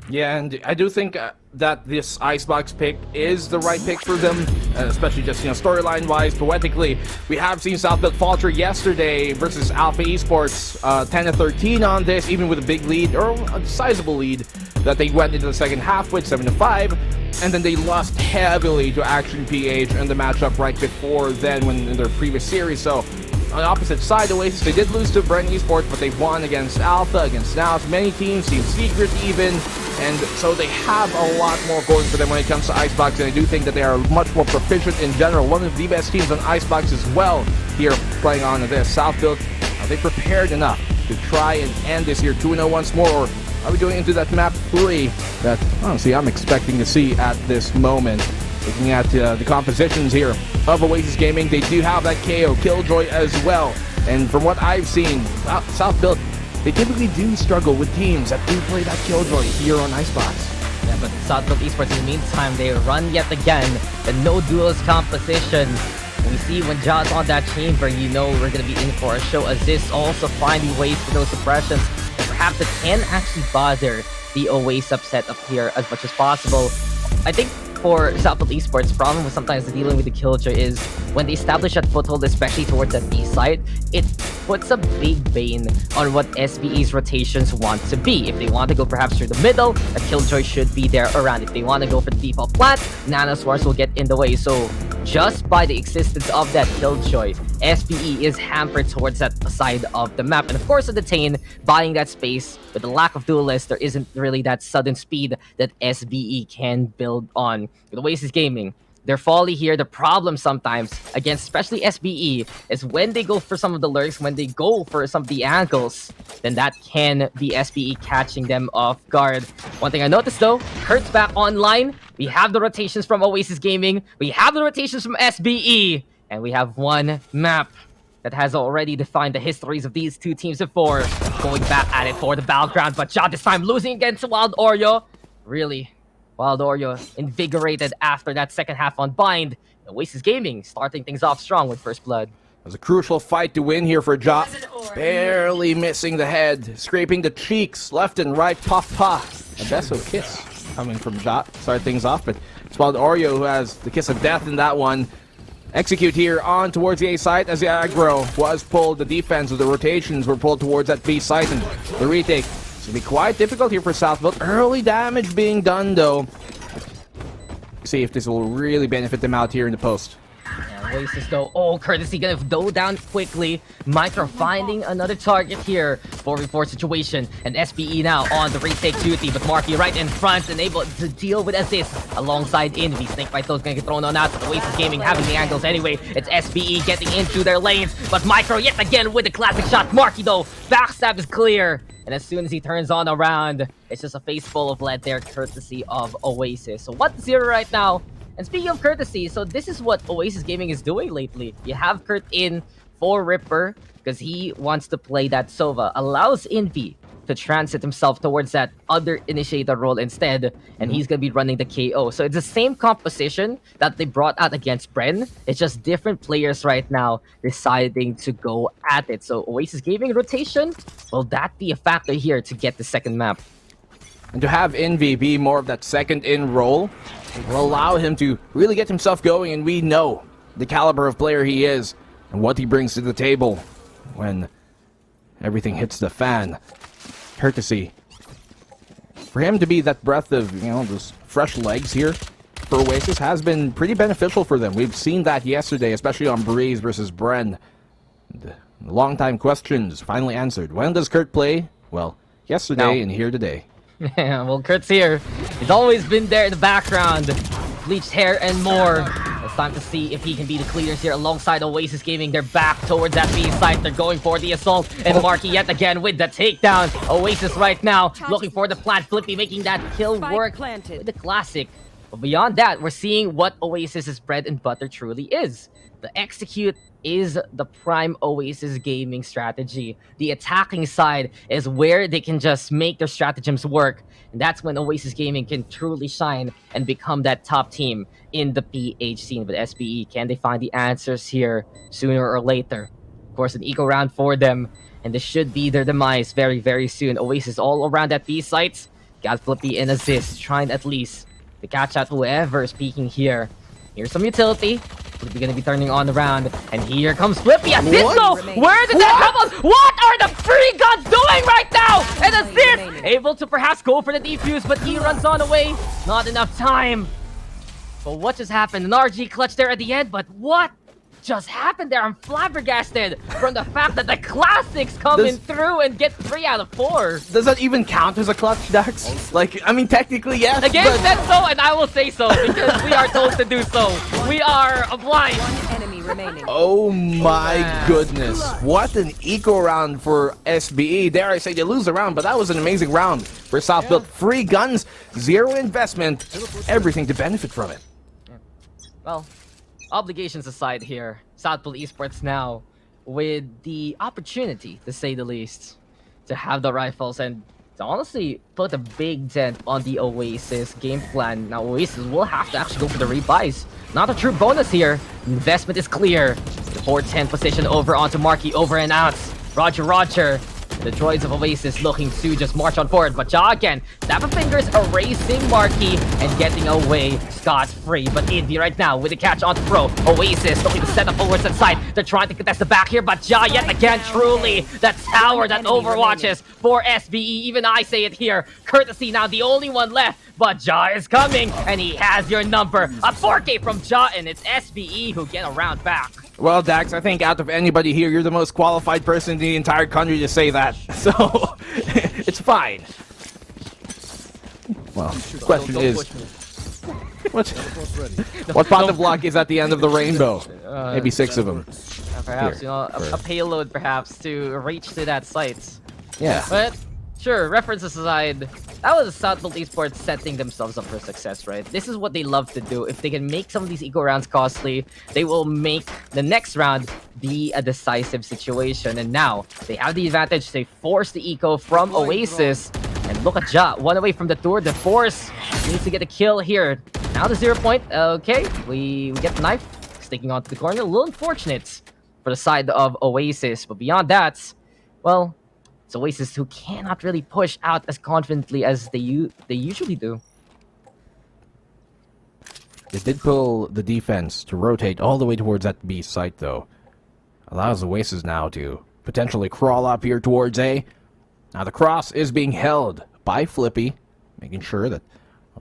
Yeah, and I do think that this Icebox pick is the right pick for them, especially just, storyline-wise, poetically. We have seen Southfield falter yesterday versus Alpha Esports, 10-13 on this, even with a big lead, or a sizable lead, that they went into the second half with 7-5, and then they lost heavily to Action PH in the matchup right before then, when in their previous series. So on the opposite side, Oasis, they did lose to Brent Esports, but they won against Alpha, against Nous, many teams, Team Secret even, and so they have a lot more going for them when it comes to Icebox, and I do think that they are much more proficient in general. One of the best teams on Icebox as well here playing on this. Southfield, are they prepared enough to try and end this year 2-0 once more, or are we going into that map 3 that, honestly, I'm expecting to see at this moment? Looking at the compositions here of Oasis Gaming, they do have that KO Killjoy as well. And from what I've seen, Southfield, they typically do struggle with teams that do play that Killjoy here on Icebox. Yeah, but Southfield Esports, in the meantime, they run yet again the no duels composition. We see when Jaw's on that chamber, you know we're going to be in for a show. Aziz also finding ways for those suppressions. And perhaps it can actually bother the Oasis upset up here as much as possible. I think for Southfield Esports, problem with sometimes dealing with the Killjoy is when they establish that foothold, especially towards that B side, it puts a big bane on what SBE's rotations want to be. If they want to go perhaps through the middle, a Killjoy should be there around. If they want to go for the default plant, Nanoswars will get in the way. So just by the existence of that Killjoy, SBE is hampered towards that side of the map. And of course, at the Tain, buying that space, with the lack of duelists, there isn't really that sudden speed that SBE can build on. With Oasis Gaming, their folly here, the problem sometimes against especially SBE is when they go for some of the lurks, when they go for some of the angles, then that can be SBE catching them off guard. One thing I noticed though, Kurt's back online. We have the rotations from Oasis Gaming, we have the rotations from SBE, and we have one map that has already defined the histories of these two teams before. Going back at it for the battleground, but Jaw this time losing against Wild Oreo. Really, Wild Oreo invigorated after that second half on Bind. Oasis Gaming starting things off strong with first blood. It was a crucial fight to win here for Ja. Barely missing the head, scraping the cheeks, left and right, puff puff. A Beso kiss coming from Ja. Start things off, but it's Wild Oreo who has the kiss of death in that one. Execute here on towards the A site as the aggro was pulled. The defense of the rotations were pulled towards that B site, and the retake it's going to be quite difficult here for Southfield. Early damage being done, though. See if this will really benefit them out here in the post. Yeah, Oasis, though. Oh, Courtesy gonna go down quickly. Micro finding another target here. 4v4 situation. And SBE now on the retake duty. But Marky right in front and able to deal with Aziz alongside Envy. Snake Bite though is gonna get thrown on out. But Oasis Gaming having the angles anyway. It's SBE getting into their lanes. But Micro yet again with the classic shot. Marky though, backstab is clear. And as soon as he turns on around, it's just a face full of lead there, courtesy of Oasis. So 1-0 right now. And speaking of courtesy, so this is what Oasis Gaming is doing lately. You have Kurt in for Ripper, because he wants to play that Sova. Allows Envy to transit himself towards that other initiator role instead, and he's gonna be running the KO. So it's the same composition that they brought out against Bren. It's just different players right now deciding to go at it. So Oasis Gaming rotation, will that be a factor here to get the second map? And to have Envy be more of that second in role will allow him to really get himself going, and we know the caliber of player he is and what he brings to the table when everything hits the fan. Courtesy for him to be that breath of, you know, those fresh legs here for Oasis has been pretty beneficial for them. We've seen that yesterday, especially on Breeze versus Bren. The long-time questions finally answered. When does Kurt play? Well, yesterday and here today. Yeah, well, Kurt's here. He's always been there in the background. Bleached hair and more. It's time to see if he can be the cleaners here alongside Oasis Gaming. They're back towards that B site. They're going for the assault. And Marky yet again with the takedown. Oasis right now looking for the plant. Flippy making that kill work with the classic. But beyond that, we're seeing what Oasis's bread and butter truly is. The execute is the prime Oasis Gaming strategy. The attacking side is where they can just make their stratagems work. And that's when Oasis Gaming can truly shine and become that top team in the PH scene. But SBE, can they find the answers here sooner or later? Of course, an eco round for them. And this should be their demise very, very soon. Oasis all around that B sites. Got Flippy and Assist, trying at least to catch out whoever is peeking here. Here's some utility. Flippy gonna be turning on the round, and here comes Flippy. Assist though! Where did that come on? What are the free guns doing right now? And Assist able to perhaps go for the defuse, but he runs on away. Not enough time. But what just happened? An RG clutch there at the end, but what? just happened there? I'm flabbergasted from the fact that the classics coming through and get 3 out of 4. Does that even count as a clutch, Dax? Like, I mean, technically, yes. The game said so, and I will say so because we are told to do so. We are obliged. One enemy remaining. Oh my goodness. What an eco round for SBE. Dare I say they lose the round, but that was an amazing round for South Built. Free guns, zero investment, everything to benefit from it. Well, obligations aside here, South Built Esports now with the opportunity, to say the least, to have the rifles and to honestly put a big dent on the Oasis game plan. Now Oasis will have to actually go for the rebuys. Not a true bonus here. Investment is clear. The 410 position over onto Marky, over and out. Roger. The droids of Oasis looking to just march on forward, but Ja again, snap of fingers, erasing Marky and getting away scot-free. But Envy right now with the catch on Pro. Oasis looking to set up forwards inside. They're trying to contest the back here, but Ja yet again, truly the tower that overwatches for SBE. Even I say it here. Courtesy now the only one left, but Ja is coming and he has your number. A 4K from Ja, and it's SBE who get a round back. Well, Dax, I think out of anybody here, you're the most qualified person in the entire country to say that. So, it's fine. Well, the question is, what pot of luck is at the end of the rainbow? Maybe 6 of them. Perhaps, you know, a payload perhaps to reach to that site. Yeah. But, sure, references aside, that was South Built Esports setting themselves up for success, right? This is what they love to do. If they can make some of these eco rounds costly, they will make the next round be a decisive situation. And now, they have the advantage. They force the eco from Oasis. And look at Ja, 1 away from the tour. The Force needs to get a kill here. Now the 0 point. Okay, we get the knife. Sticking onto the corner. A little unfortunate for the side of Oasis. But beyond that, well, it's Oasis who cannot really push out as confidently as they usually do. They did pull the defense to rotate all the way towards that B site, though. Allows Oasis now to potentially crawl up here towards A. Now the cross is being held by Flippy, making sure that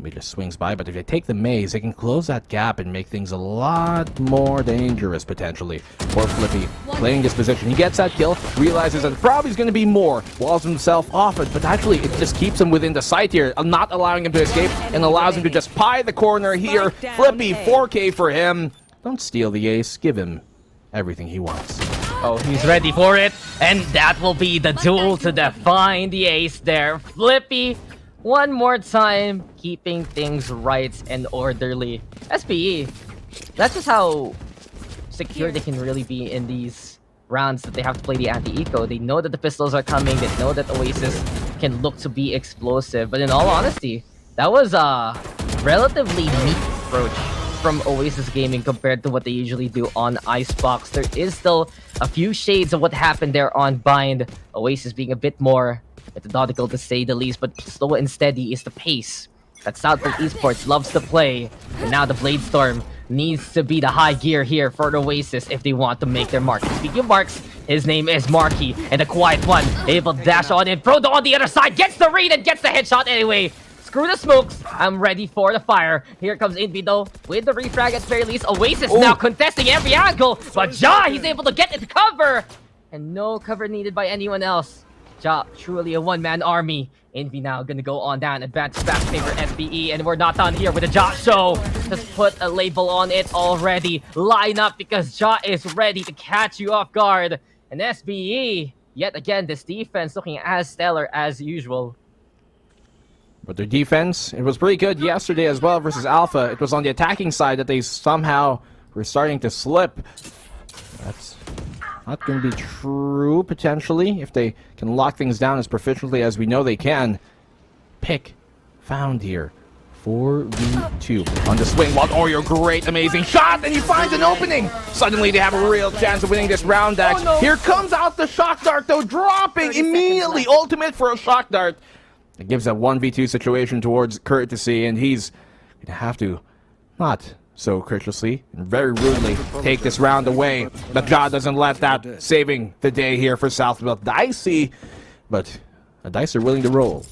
He just swings by, but if they take the maze, they can close that gap and make things a lot more dangerous, potentially, for Flippy. Playing this position, he gets that kill, realizes that probably is going to be more, walls himself off it, but actually it just keeps him within the sight here, not allowing him to escape, and allows him to just pie the corner here. Flippy, 4K for him. Don't steal the ace, give him everything he wants. Oh, he's ready for it, and that will be the duel to define the ace there. Flippy, one more time, keeping things right and orderly. SPE, that's just how secure they can really be in these rounds that they have to play the anti-eco. They know that the pistols are coming, they know that Oasis can look to be explosive, but in all honesty, that was a relatively neat approach from Oasis Gaming compared to what they usually do on Icebox. There is still a few shades of what happened there on Bind. Oasis being a bit more methodical to say the least, but slow and steady is the pace that South Built Esports loves to play. And now the Blade Storm needs to be the high gear here for the Oasis if they want to make their mark. Speaking of marks, his name is Marky, and the quiet one, able to dash on in. Frodo on the other side, gets the read and gets the headshot anyway. Screw the smokes, I'm ready for the fire. Here comes Invi though, with the refrag at very least. Oasis now contesting every angle, but Ja, he's able to get it to cover. And no cover needed by anyone else. Ja, truly a one-man army. Envy now gonna go on down, advance back favor SBE, and we're not done here with the Ja show. Just put a label on it already. Line up because Ja is ready to catch you off guard. And SBE, yet again, this defense looking as stellar as usual. But their defense, it was pretty good yesterday as well versus Alpha. It was on the attacking side that they somehow were starting to slip. That's not going to be true, potentially, if they can lock things down as proficiently as we know they can. Pick found here. 4v2 on the swing. Wild Oreo, great, amazing shot, and he finds an opening. Suddenly they have a real chance of winning this round, Dax. Oh, no. Here comes out the shock dart, though, dropping immediately. Ultimate for a shock dart. It gives a 1v2 situation towards Courtesy, and he's going to have to, not so courteously and very rudely, take this round away. But Ja doesn't let that, saving the day here for South Built. Dicey, but the dice are willing to roll.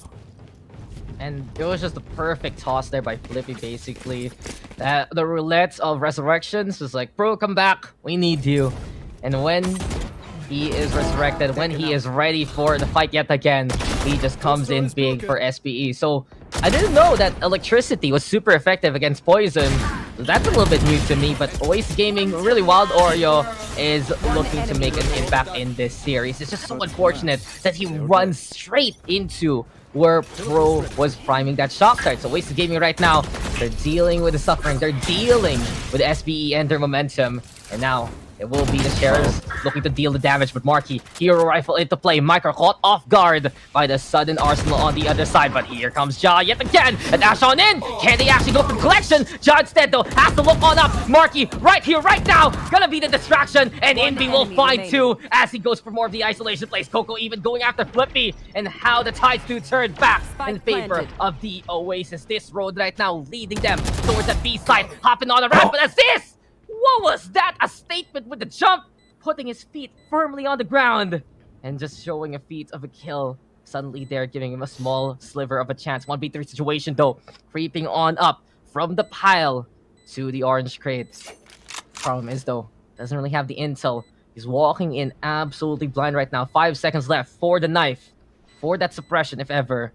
And it was just the perfect toss there by Flippy, basically. The roulette of resurrections was like, bro, come back. We need you. And when he is resurrected, when he is ready for the fight yet again, he just comes in big for SPE. So I didn't know that electricity was super effective against poison. That's a little bit new to me, but Oasis Gaming, really Wild Oreo, is looking to make an impact in this series. It's just so unfortunate that he runs straight into where Pro was priming that shock dart. So Oasis Gaming right now, they're dealing with the suffering. They're dealing with SPE and their momentum. And now, it will be the Sheriffs looking to deal the damage, but Marky, Hero Rifle into play. Micro caught off guard by the sudden Arsenal on the other side, but here comes Ja yet again. A dash on in. Can they actually go for the collection? Ja instead, though, has to look on up. Marky, right here, right now, gonna be the distraction, and Invi will find two as he goes for more of the isolation plays. Coco even going after Flippy, and how the tides do turn back in favor of the Oasis. This road right now leading them towards the B side, hopping on a ramp, but assist! What was that? A statement with the jump, putting his feet firmly on the ground, and just showing a feat of a kill. Suddenly they're giving him a small sliver of a chance. 1v3 situation though, creeping on up from the pile to the orange crate. Problem is though, doesn't really have the intel. He's walking in absolutely blind right now. 5 seconds left for the knife, for that suppression if ever.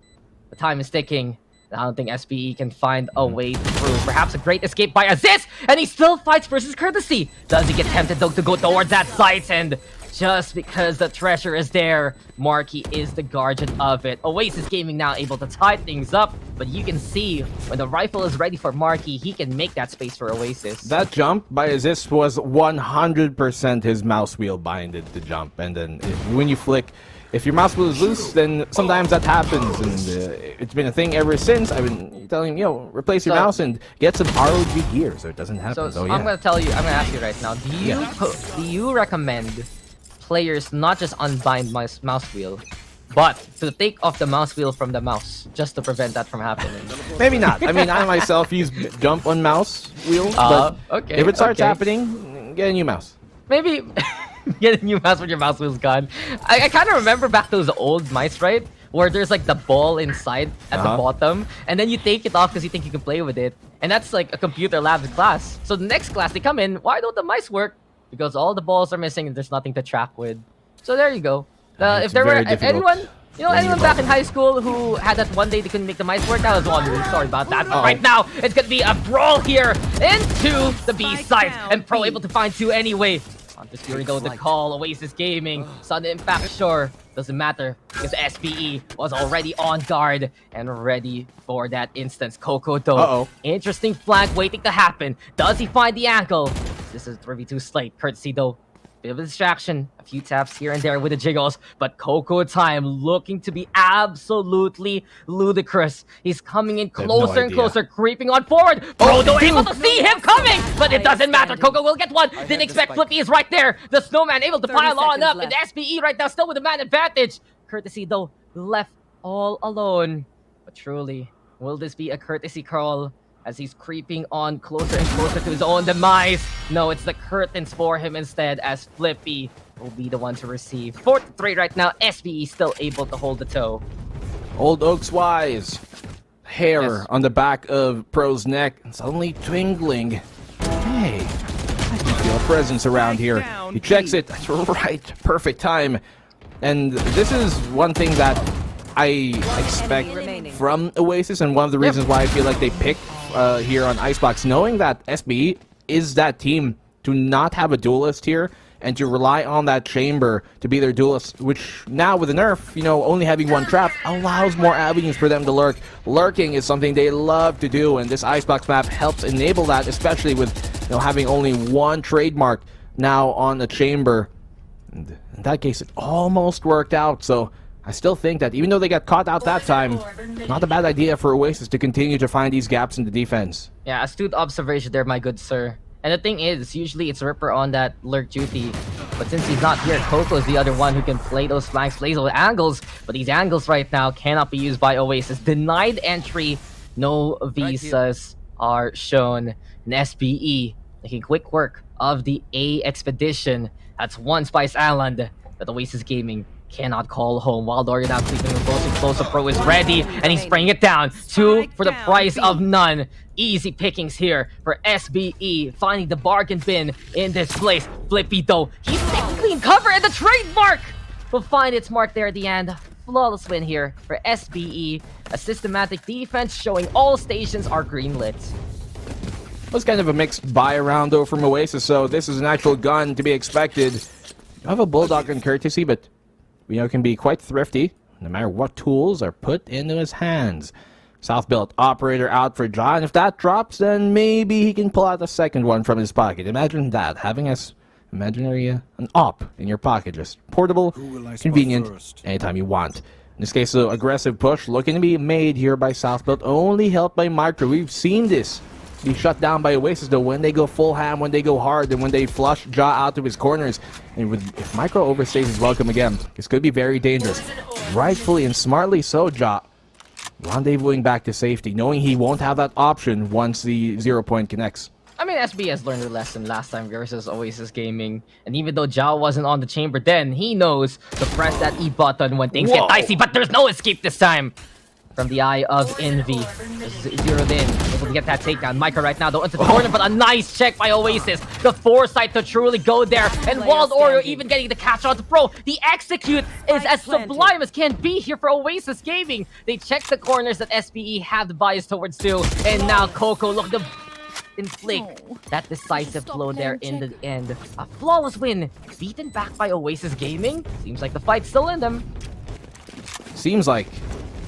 The time is ticking. I don't think SPE can find a way through. Perhaps a great escape by Aziz, and he still fights versus courtesy. Does he get tempted though to go towards that site? And just because the treasure is there, Marky is the guardian of it. Oasis Gaming now able to tie things up, but you can see when the rifle is ready for Marky, he can make that space for Oasis. That jump by Aziz was 100% his mouse wheel binded to jump, and then when you flick, if your mouse wheel is loose, then sometimes that happens, and it's been a thing ever since. I've been telling him, replace your mouse and get some ROG gear so it doesn't happen. So yeah. I'm gonna ask you right now, do you recommend players not just unbind mouse wheel, but to take off the mouse wheel from the mouse, just to prevent that from happening? Maybe not. I mean, I myself use jump on mouse wheel, but okay, if it starts happening, get a new mouse. Maybe get a new mouse when your mouse wheel's gone. I kind of remember back those old mice, right? Where there's like the ball inside at the bottom, and then you take it off because you think you can play with it. And that's like a computer lab class. So the next class they come in, why don't the mice work? Because all the balls are missing and there's nothing to track with. So there you go. If there were anyone, anyone back in high school who had that one day they couldn't make the mice work, that was one. Really sorry about that. But right now, it's gonna be a brawl here into the B side, and Pro able to find two anyway. On this Fury though, the call, Oasis Gaming, sudden impact, sure, doesn't matter because SPE was already on guard and ready for that instance. Coco though, interesting flank waiting to happen. Does he find the angle? This is 3v2 slate, courtesy though. Bit of a distraction, a few taps here and there with the jiggles, but Coco time looking to be absolutely ludicrous. He's coming in closer and closer, creeping on forward. Frodo able to see him coming, but it doesn't matter. Coco will get one. Didn't expect Flippy is right there. The snowman able to pile on up, and SPE right now still with the man advantage. Courtesy though left all alone. But truly, will this be a courtesy crawl? As he's creeping on closer and closer to his own demise. No, it's the curtains for him instead, as Flippy will be the one to receive. 4-3 right now, SPE still able to hold the toe. Old Oaks Wise. Hair on the back of Pro's neck, suddenly twinkling. Hey, I can feel a presence around here. He checks it, that's right, perfect time. And this is one thing that I expect from Oasis, and one of the reasons why I feel like they picked here on Icebox, knowing that SB is that team to not have a duelist here and to rely on that chamber to be their duelist, which now with the nerf, only having one trap allows more avenues for them to lurk. Lurking is something they love to do, and this Icebox map helps enable that, especially with having only one trademark now on the chamber. And in that case, it almost worked out, so I still think that even though they got caught out that time, not a bad idea for Oasis to continue to find these gaps in the defense. Yeah, astute observation there, my good sir. And the thing is, usually it's Ripper on that lurk duty. But since he's not here, Coco is the other one who can play those flanks, play those angles. But these angles right now cannot be used by Oasis. Denied entry, no visas are shown. And SPE making quick work of the A expedition. That's one Spice Island that Oasis Gaming cannot call home. Wild Oreo now sleeping with close. Explosive Pro is ready, and he's spraying it down. 2 for the price of none. Easy pickings here for SBE, finding the bargain bin in this place. Flippy though, he's technically in cover, and the trademark will find its mark there at the end. Flawless win here for SBE. A systematic defense showing all stations are greenlit. It was kind of a mixed buy around though from Oasis, so this is an actual gun to be expected. You have a Bulldog in courtesy, but can be quite thrifty no matter what tools are put into his hands. South built operator out for John. If that drops, then maybe he can pull out a second one from his pocket. Imagine that, having an op in your pocket, just portable, convenient, anytime you want. In this case, the aggressive push looking to be made here by South built, only helped by Micro. We've seen this be shut down by Oasis though when they go full ham, when they go hard, and when they flush Jaw out to his corners. And if Micro overstays his welcome again, this could be very dangerous. Rightfully and smartly so, Jaw rendezvousing back to safety, knowing he won't have that option once the 0 point connects. I mean, SB has learned a lesson last time versus Oasis Gaming. And even though Jao wasn't on the chamber then, he knows to press that E button when things get dicey. But there's no escape this time from the eye of Envy. Zeroed in, able to get that takedown. Micah right now, though, into the corner, but a nice check by Oasis. The foresight to truly go there. And Wild Oreo even getting the catch on the Pro. The execute is as sublime as can be here for Oasis Gaming. They check the corners that SBE have the bias towards too. And now Coco, look, the inflict that decisive blow there in the end. A flawless win, beaten back by Oasis Gaming. Seems like the fight's still in them. Seems like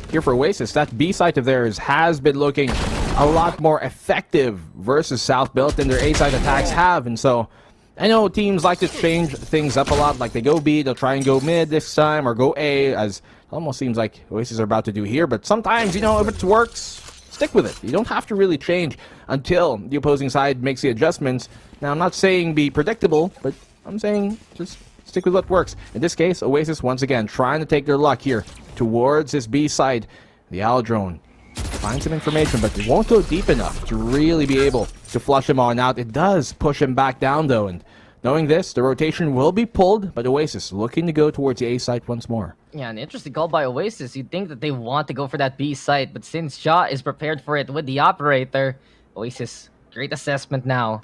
here for Oasis, that B site of theirs has been looking a lot more effective versus South built than their A site attacks have. And so I know teams like to change things up a lot. Like they go B, they'll try and go mid this time, or go A, as it almost seems like Oasis are about to do here. But sometimes, if it works, stick with it. You don't have to really change until the opposing side makes the adjustments. Now, I'm not saying be predictable, but I'm saying just stick with what works. In this case, Oasis once again trying to take their luck here towards his B side. The Owl Drone finds some information, but it won't go deep enough to really be able to flush him on out. It does push him back down though, and knowing this, the rotation will be pulled, but Oasis looking to go towards the A site once more. Yeah, an interesting call by Oasis. You'd think that they want to go for that B site, but since Shaw is prepared for it with the operator, Oasis, great assessment now.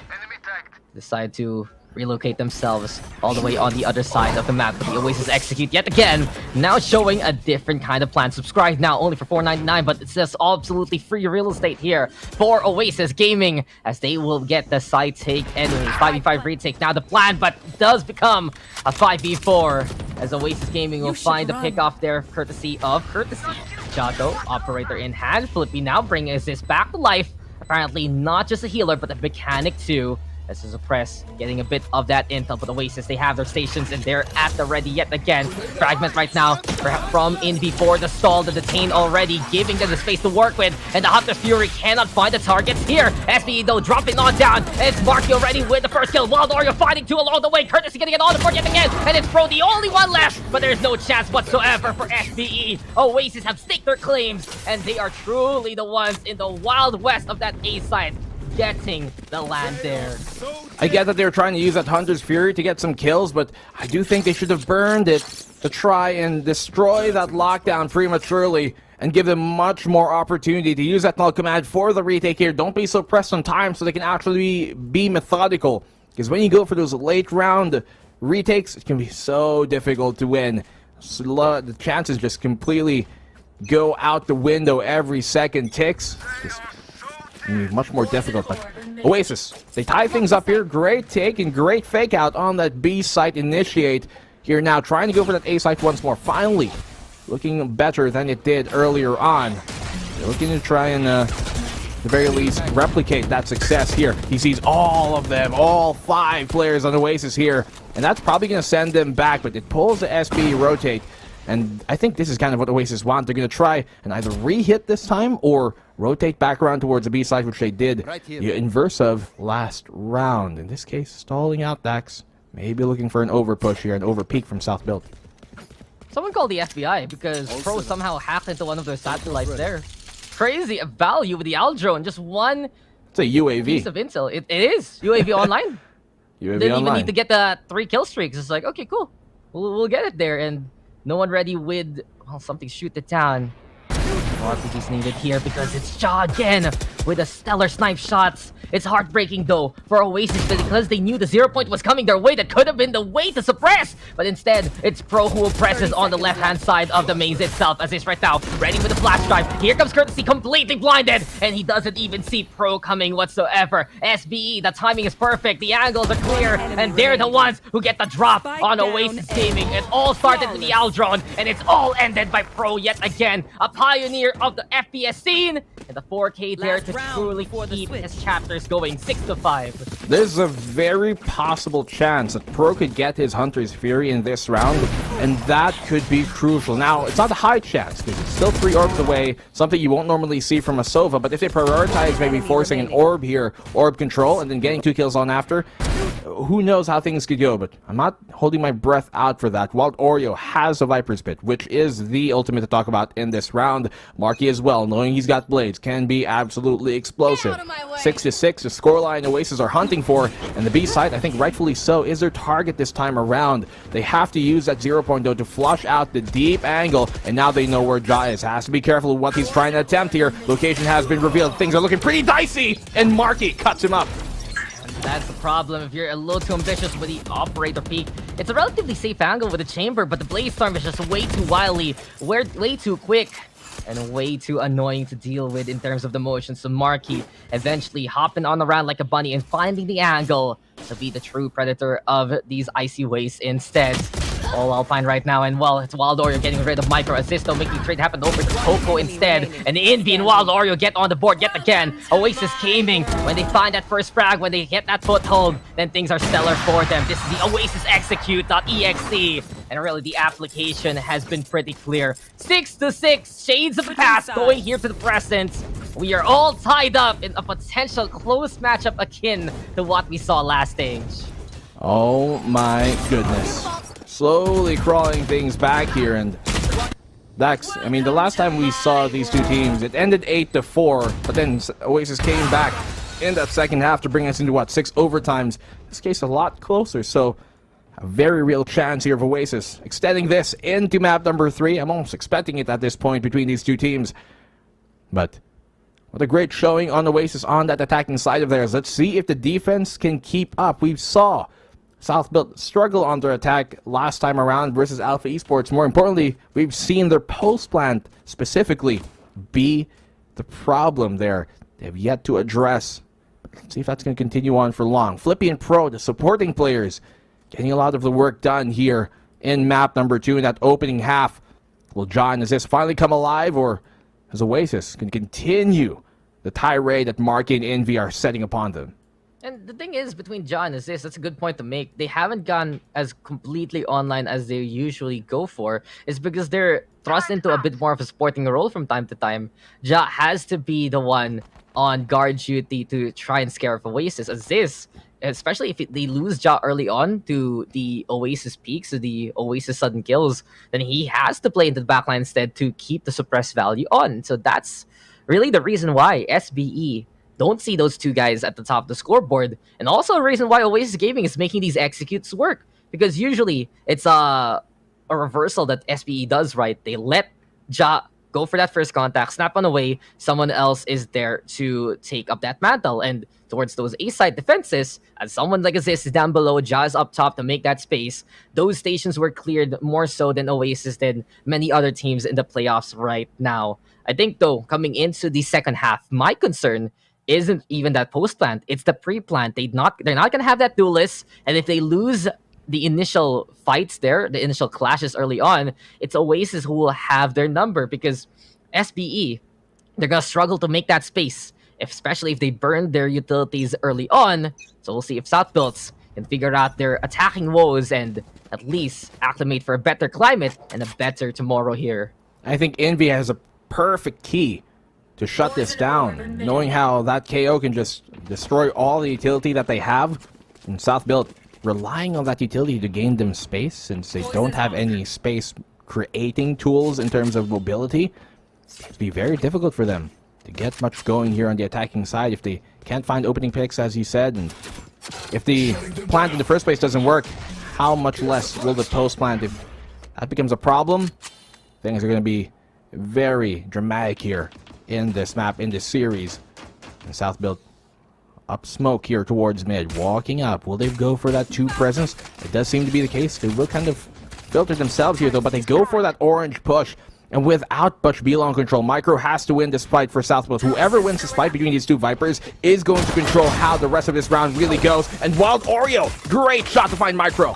Decide to relocate themselves all the way on the other side of the map, but the Oasis execute yet again, now showing a different kind of plan. Subscribe now only for $4.99, but it's just absolutely free real estate here for Oasis Gaming, as they will get the side take anyway. 5v5 retake now the plan, but it does become a 5v4 as Oasis Gaming will find the pick off there courtesy of Jato, operator in hand. Flippy now bringing assist back to life. Apparently not just a healer, but a mechanic too. This is a press, getting a bit of that intel, but Oasis, they have their stations and they're at the ready yet again. Fragment right now from Envy for the stall, the detain already, giving them the space to work with, and the Hunter's Fury cannot find the targets here. SBE though dropping on down, and it's Marky already with the first kill. Wild Oreo fighting two along the way, Courtesy getting it on the board yet again, and it's Pro the only one left, but there's no chance whatsoever for SBE. Oasis have staked their claims, and they are truly the ones in the wild west of that A side, getting the land there. I get that they were trying to use that Hunter's Fury to get some kills, but I do think they should have burned it to try and destroy that lockdown prematurely and give them much more opportunity to use that null command for the retake here. Don't be so pressed on time so they can actually be methodical, because when you go for those late round retakes, it can be so difficult to win. So the chances just completely go out the window every second ticks. Much more difficult, but Oasis, they tie things up here. Great take and great fake out on that B site initiate here now, trying to go for that A site once more. Finally, looking better than it did earlier on. They're looking to try and, at the very least, replicate that success here. He sees all of them, all 5 players on Oasis here, and that's probably going to send them back, but it pulls the SB rotate. And I think this is kind of what Oasis want. They're going to try and either re-hit this time or rotate back around towards the B side, which they did the inverse of last round. In this case, stalling out Dax. Maybe looking for an over push here, an over peak from South Build. Someone called the FBI because Pro somehow hacked into one of their satellites there. Crazy value with the Owl Drone. Just one It's a UAV. piece of intel. It is UAV online. UAV Didn't online. even need to get the 3 kill streaks. It's like, okay, cool. We'll get it there. And No one ready with, well, something shoot it down. More RPGs needed here because it's Ja again with a stellar snipe shots. It's heartbreaking though for Oasis because they knew the 0 point was coming their way. That could have been the way to suppress, but instead it's Pro who presses on the left-hand side of the maze itself. As is right now, ready with the flash drive. Here comes Courtesy, completely blinded, and he doesn't even see Pro coming whatsoever. SBE, the timing is perfect, the angles are clear, and they're the ones who get the drop on Oasis Gaming. It all started with the Aldron, and it's all ended by Pro yet again. A pioneer of the FPS scene, and the 4K there to truly keep his chapters going 6-5. There's a very possible chance that Pro could get his Hunter's Fury in this round, and that could be crucial. Now, it's not a high chance, because it's still 3 orbs away, something you won't normally see from a Sova, but if they prioritize maybe forcing an orb here, orb control, and then getting 2 kills on after, who knows how things could go, but I'm not holding my breath out for that. Wild Oreo has a Viper's Pit, which is the ultimate to talk about in this round. Marky as well, knowing he's got blades, can be absolutely explosive. 6-6, the scoreline Oasis are hunting for, and the B side, I think rightfully so, is their target this time around. They have to use that 0 point though to flush out the deep angle, and now they know where Ja is. Has to be careful with what he's trying to attempt here. Location has been revealed, things are looking pretty dicey, and Marky cuts him up. That's the problem if you're a little too ambitious with the operator peak. It's a relatively safe angle with the chamber, but the Blaze Storm is just way too wily, way too quick, and way too annoying to deal with in terms of the motion. So Marky eventually hopping on around like a bunny and finding the angle to be the true predator of these icy wastes instead. All Alpine right now, and well, it's Wild Oreo getting rid of Micro Assist, though, making trade happen over to Coco instead. And Envy and Wild Oreo get on the board yet again. Oasis Gaming, when they find that first frag, when they get that foothold, then things are stellar for them. This is the Oasis Execute.exe, and really the application has been pretty clear. 6-6, shades of the past going here to the present. We are all tied up in a potential close matchup akin to what we saw last stage. Oh my goodness. Slowly crawling things back here, and Dax, I mean, the last time we saw these two teams, it ended 8-4, but then Oasis came back in that second half to bring us into, what, 6 overtimes. In this case, a lot closer, so a very real chance here of Oasis extending this into map number 3. I'm almost expecting it at this point between these two teams. But what a great showing on Oasis on that attacking side of theirs. Let's see if the defense can keep up. We saw South Built struggle on their attack last time around versus Alpha Esports. More importantly, we've seen their post plant specifically be the problem there. They have yet to address. Let's see if that's going to continue on for long. Flippy and Pro, the supporting players, getting a lot of the work done here in map number 2 in that opening half. Will John Assist finally come alive, or as Oasis can continue the tirade that Marky and Envy are setting upon them? And the thing is, between Ja and Assist, that's a good point to make. They haven't gone as completely online as they usually go for. It's because they're thrust into a bit more of a supporting role from time to time. Ja has to be the one on guard duty to try and scare off Oasis. Assist, especially if they lose Ja early on to the Oasis peaks, to the Oasis sudden kills, then he has to play into the backline instead to keep the suppressed value on. So that's really the reason why SBE don't see those two guys at the top of the scoreboard, and also a reason why Oasis Gaming is making these executes work, because usually it's a reversal that SBE does, right? They let Ja go for that first contact, snap on away, someone else is there to take up that mantle, and towards those A-side defenses, as someone like Aziz is down below, Ja is up top to make that space. Those stations were cleared more so than Oasis did many other teams in the playoffs right now. I think, though, coming into the second half, my concern isn't even that post plant, it's the pre-plant. They're not gonna have that duelist, and if they lose the initial fights there, the initial clashes early on, it's Oasis who will have their number, because SBE, they're gonna struggle to make that space, especially if they burn their utilities early on. So we'll see if South Builds can figure out their attacking woes and at least acclimate for a better climate and a better tomorrow here. I think Envy has a perfect key to shut this down, knowing how that KO can just destroy all the utility that they have. And South Built relying on that utility to gain them space, since they don't have any space creating tools in terms of mobility. It'd be very difficult for them to get much going here on the attacking side if they can't find opening picks, as you said. And if the plant in the first place doesn't work, how much less will the post plant if that becomes a problem, things are going to be very dramatic here in this map, in this series. And South built up smoke here towards mid, walking up. Will they go for that 2 presence? It does seem to be the case. They will kind of filter themselves here though, but they go for that orange push. And without much B-long control, Micro has to win this fight for Southfield. Whoever wins this fight between these two Vipers is going to control how the rest of this round really goes. And Wild Oreo, great shot to find Micro.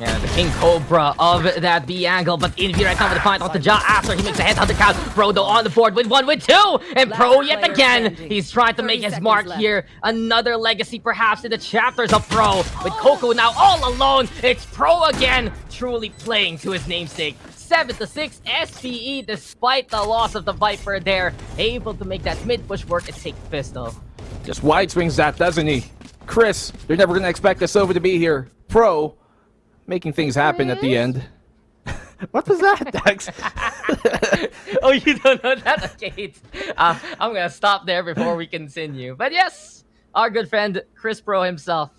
Yeah, the King Cobra of that B angle, but Envy right now with the point onto Ja after he makes a headhunter count. Pro though on the board with 1, with 2, and Pro yet again. He's trying to make his mark here. Another legacy perhaps in the chapters of Pro. With Coco now all alone, it's Pro again, truly playing to his namesake. 7-6 SPE despite the loss of the Viper there, able to make that mid push work and take Pistol. Just wide swings that, doesn't he? Chris, they're never going to expect us over to be here. Pro making things happen at the end. What was that, Dex? Oh, you don't know that? Okay, I'm gonna stop there before we continue. But yes, our good friend Chris Pro himself,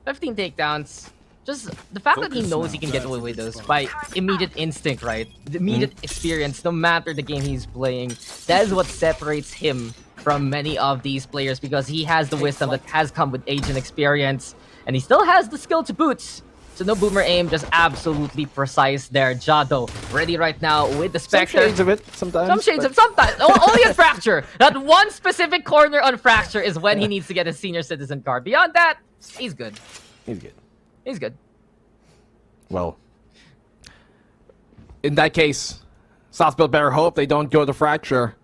15 takedowns. Just the fact that he knows he can get away with those by immediate instinct, right? The immediate experience, no matter the game he's playing. That is what separates him from many of these players, because he has the wisdom that has come with age and experience, and he still has the skill to boot. So no boomer aim, just absolutely precise there. Jado ready right now with the Spectre. Some shades of it sometimes. Some shades of sometimes. Only on Fracture. That one specific corner on Fracture is when he needs to get a senior citizen card. Beyond that, he's good. He's good. He's good. Well, in that case, Southfield better hope they don't go to Fracture.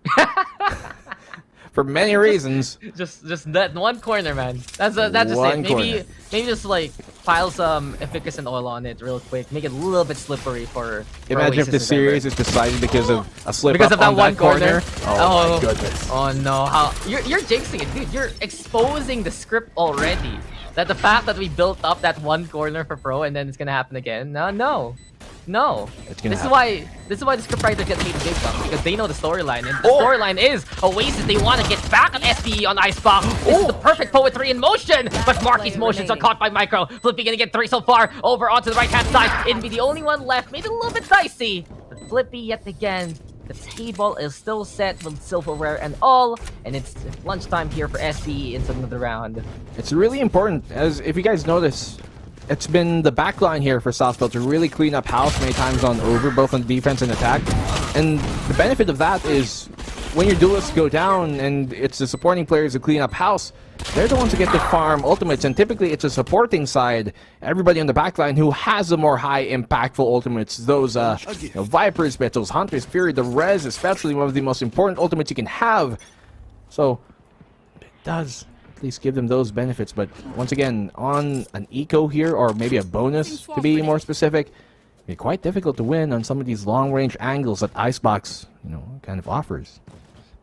For many reasons. Just that one corner, man. That's just it. Maybe just like pile some efficacy and oil on it real quick. Make it a little bit slippery for Imagine if the series is decided because of a slip because up of that on one that corner. Oh my goodness. Oh no. How you're jinxing it, dude. You're exposing the script already. That the fact that we built up that one corner for Pro and then it's gonna happen again. No. This is why the scriptwriters get paid big bucks, because they know the storyline, and the storyline is Oasis. They want to get back on SPE on Icebox. This is the perfect poetry in motion, but Marky's motions are caught by Micro. Flippy gonna get 3 so far. Over onto the right hand side. Envy the only one left, made it a little bit dicey, but Flippy yet again. The table is still set with silverware and all, and it's lunchtime here for SPE into another round. It's really important, as if you guys notice, it's been the backline here for Southfield to really clean up house many times on over, both on defense and attack. And the benefit of that is when your duelists go down and it's the supporting players who clean up house, they're the ones who get to farm ultimates, and typically it's a supporting side, everybody on the backline who has the more high impactful ultimates. Those Vipers, Bettles, Hunters, Fury, the Res, especially one of the most important ultimates you can have. So it does at least give them those benefits, but once again, on an eco here, or maybe a bonus to be more specific, it's quite difficult to win on some of these long-range angles that Icebox, kind of offers.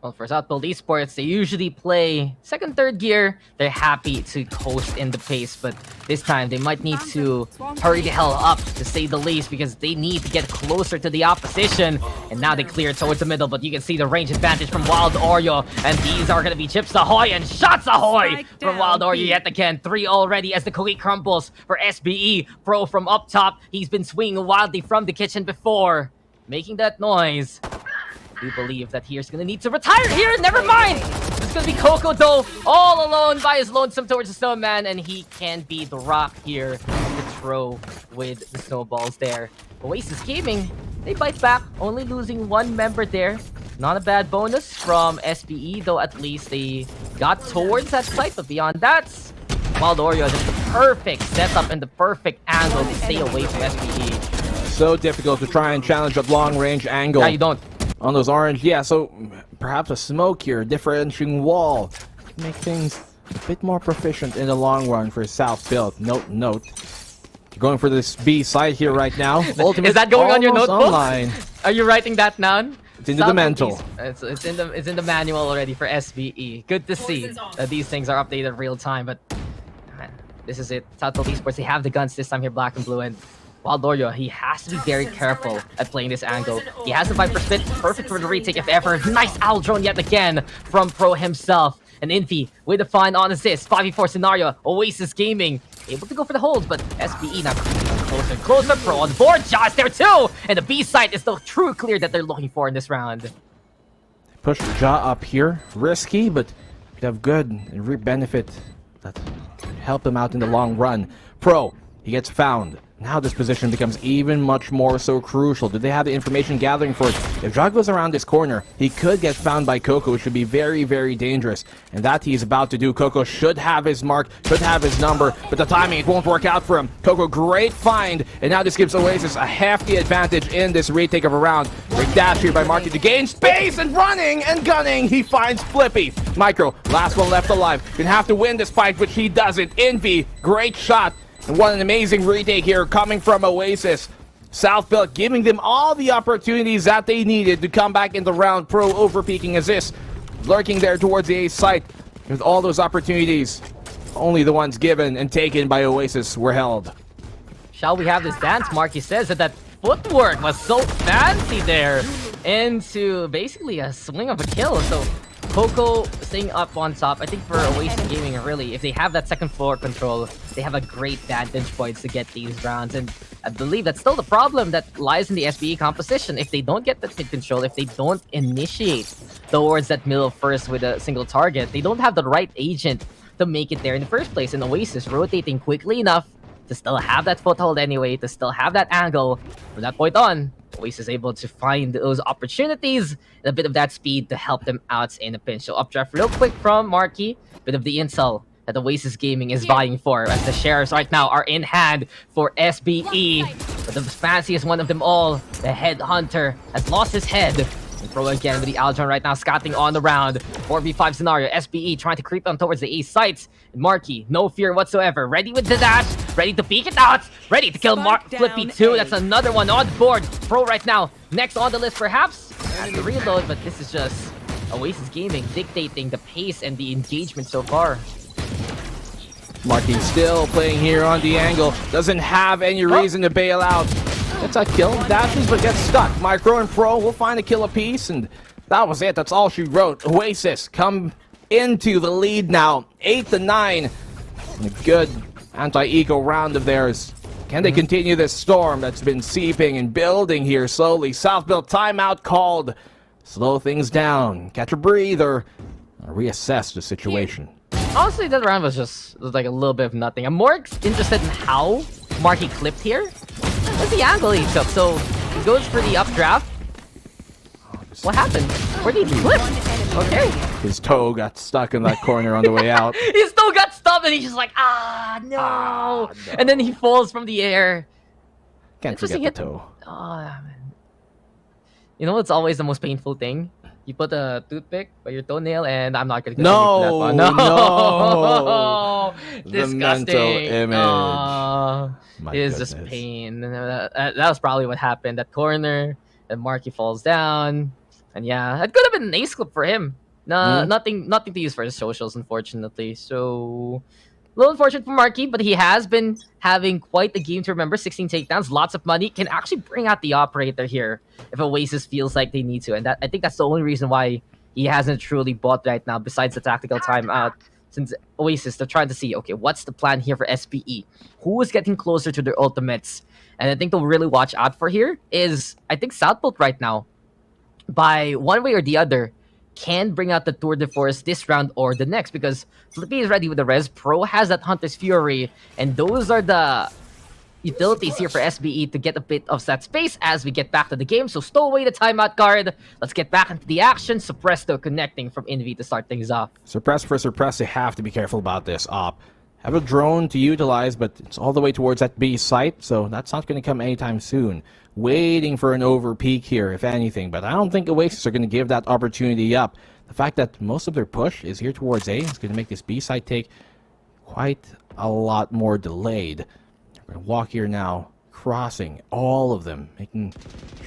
Well, for Southfield Esports, they usually play second, third gear. They're happy to coast in the pace, but this time they might need to hurry the hell up, to say the least, because they need to get closer to the opposition. And now they clear towards the middle, but you can see the range advantage from Wild Oreo, and these are going to be chips ahoy and shots ahoy from Wild Oreo yet again. 3 already as the cookie crumbles for SBE. Pro from up top, he's been swinging wildly from the kitchen before, making that noise. We believe that he's gonna need to retire here. Never mind. It's gonna be Coco though, all alone by his lonesome towards the snowman, and he can be the rock here to throw with the snowballs there. Oasis Gaming, they bite back, only losing 1 member there. Not a bad bonus from SPE, though at least they got towards that site, but beyond that, Wild Oreo just the perfect setup and the perfect angle to stay away from SPE. So difficult to try and challenge that long-range angle. Yeah, you don't. On those orange, yeah, so perhaps a smoke here, differentiating wall, can make things a bit more proficient in the long run for Southfield. Note. Going for this B side here right now. Is that going on your notebook? Online. Are you writing that down? It's into the mental. It's in the manual already for SBE. Good to see that these things are updated real time, but man, this is it. Southfield Esports, they have the guns this time here, black and blue, and Wild Oreo, he has to be very careful at playing this angle. He has the Viper spit, perfect for the retake if ever. Nice owl drone yet again from Pro himself. And Infi with a fine on assist. 5v4 scenario. Oasis Gaming able to go for the hold, but SBE not closer and closer. Pro on board. Ja's there too. And the B site is the true clear that they're looking for in this round. Push Ja up here. Risky, but could have good and reap benefit that help them out in the long run. Pro, he gets found. Now this position becomes even much more so crucial. Do they have the information gathering for it? If Ja goes around this corner, he could get found by Coco, which should be very, very dangerous. And that he's about to do. Coco should have his mark, should have his number, but the timing, it won't work out for him. Coco, great find, and now this gives Oasis a hefty advantage in this retake of a round. Great dash here by Marky to gain space, and running and gunning, he finds Flippy. Micro, last one left alive. Gonna have to win this fight, which he doesn't. Envy, great shot. And what an amazing retake here coming from Oasis. South Built giving them all the opportunities that they needed to come back in the round. Pro overpeaking as this, lurking there towards the A site with all those opportunities. Only the ones given and taken by Oasis were held. Shall we have this dance? Marky says that footwork was so fancy there into basically a swing of a kill. So Coco staying up on top. I think for Oasis Gaming, really, if they have that second floor control, they have a great vantage points to get these rounds. And I believe that's still the problem that lies in the SBE composition. If they don't get that mid control, if they don't initiate towards that middle first with a single target, they don't have the right agent to make it there in the first place. And Oasis rotating quickly enough to still have that foothold anyway, to still have that angle. From that point on, Oasis is able to find those opportunities and a bit of that speed to help them out in a pinch. So updraft real quick from Marky. Bit of the intel that Oasis Gaming is vying for, as the shares right now are in hand for SBE. But the fanciest one of them all, the Headhunter, has lost his head. And Pro again with the Aldron right now, scouting on the round. 4v5 scenario, SBE trying to creep on towards the A sites. Marky, no fear whatsoever, ready with the dash, ready to peek it out, ready to kill Flippy too. That's another one on board. Pro right now, next on the list perhaps, has the reload, but this is just Oasis Gaming dictating the pace and the engagement so far. Marky still playing here on the angle, doesn't have any reason to bail out. Gets a kill, dashes, but gets stuck. Micro and Pro will find a kill apiece, and that was it. That's all she wrote. Oasis come into the lead now, 8-9. A good anti-eco round of theirs. Can they continue this storm that's been seeping and building here slowly? South Built timeout called. Slow things down, catch a breather, reassess the situation. Honestly, that round was like a little bit of nothing. I'm more interested in how Marky clipped here. What's the angle he took? So he goes for the updraft. What happened? Where did he clip? Okay. His toe got stuck in that corner on the way out. His toe got stuck and he's just like, no. And then he falls from the air. Can't forget the toe. Oh, man. You know what's always the most painful thing? You put a toothpick by your toenail, and I'm not gonna continue for that one. No, The disgusting. mental image. It is just pain. That was probably what happened. That corner, and Marky falls down, and yeah, it could have been an ace clip for him. Nothing to use for his socials, unfortunately. So a little unfortunate for Marky, but he has been having quite a game to remember. 16 takedowns, lots of money. Can actually bring out the operator here if Oasis feels like they need to. And I think that's the only reason why he hasn't truly bought right now, besides the tactical timeout. Since Oasis, they're trying to see, okay, what's the plan here for SBE? Who is getting closer to their ultimates? And I think they'll really watch out for here is, I think Southbolt right now, by one way or the other, can bring out the Tour de Force this round or the next, because Flippy is ready with the res. Pro has that Hunter's Fury, and those are the utilities here for SBE to get a bit of that space as we get back to the game. So stow away the timeout card. Let's get back into the action. Suppress though connecting from Envy to start things off. Suppress for Suppress, they have to be careful about this. Have a drone to utilize, but it's all the way towards that B site, so that's not going to come anytime soon. Waiting for an overpeak here, if anything, but I don't think Oasis are going to give that opportunity up. The fact that most of their push is here towards A is going to make this B site take quite a lot more delayed. We're going to walk here now, crossing all of them, making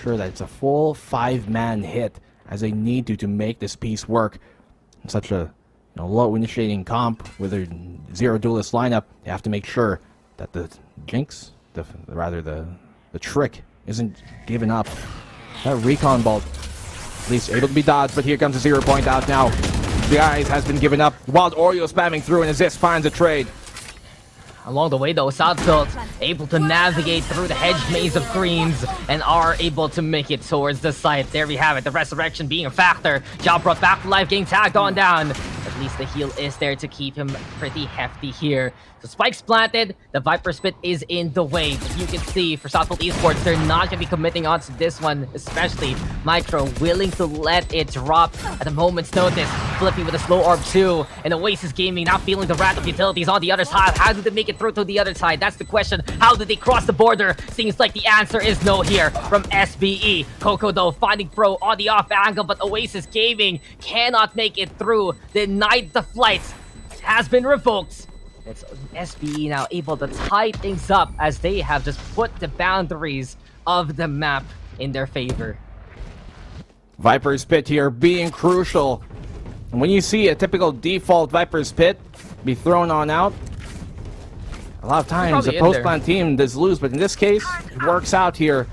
sure that it's a full 5-man hit as they need to make this piece work. In such a low initiating comp with a zero duelist lineup, they have to make sure that the jinx, the trick, isn't given up. That recon bolt, at least able to be dodged, but here comes a 0 point out now. The eyes has been given up. Wild Oreo spamming through, and Aziz finds a trade. Along the way, though, Southfield able to navigate through the hedge maze of greens and are able to make it towards the site. There we have it, the resurrection being a factor. Job brought back to life, getting tagged on down. At least the heal is there to keep him pretty hefty here. So spikes planted, the Viper Spit is in the way. But you can see for Southfield Esports, they're not going to be committing onto this one, especially Micro willing to let it drop at a moment's notice. Flippy with a slow orb too, and Oasis Gaming not feeling the wrath of utilities on the other side. How do they make it through to the other side? That's the question. How did they cross the border? Seems like the answer is no here from SBE. Coco though finding Pro on the off angle, but Oasis Gaming cannot make it through. Denied the flight. Has been revoked. It's SBE now able to tie things up as they have just put the boundaries of the map in their favor. Viper's Pit here being crucial. And when you see a typical default Viper's Pit be thrown on out, a lot of times the post-plant team does lose, but in this case, it works out here.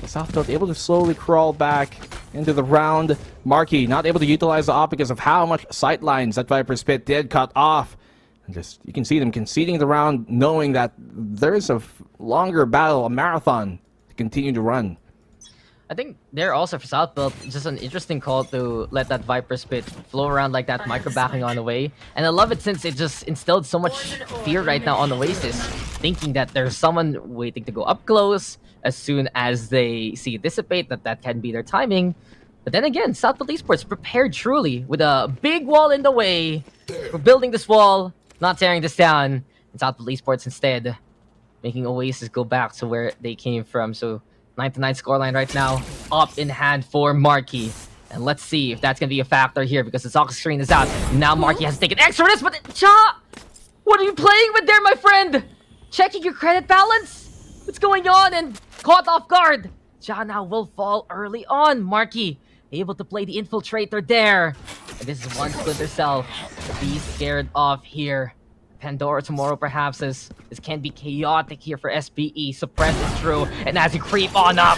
Southfield able to slowly crawl back into the round. Marky not able to utilize the op because of how much sight lines that Viper's Pit did cut off. And just, you can see them conceding the round, knowing that there is a longer battle, a marathon, to continue to run. I think there also for Southfield, just an interesting call to let that Viper Spit flow around like that, Micro backing on away. And I love it since it just instilled so much fear right now on Oasis, thinking that there's someone waiting to go up close as soon as they see it dissipate, that can be their timing. But then again, Southfield Esports prepared truly with a big wall in the way. We're building this wall, not tearing this down. And Southfield Esports instead making Oasis go back to where they came from. So 9-9 scoreline right now, up in hand for Marky. And let's see if that's going to be a factor here because the soccer screen is out. Now Marky has to take an extra risk, but Cha! What are you playing with there, my friend? Checking your credit balance? What's going on? And caught off guard. Cha now will fall early on. Marky able to play the infiltrator there. And this is one Splinter Cell to be scared of here. Pandora tomorrow perhaps as this can be chaotic here for SBE. Suppress is true, and as you creep on up,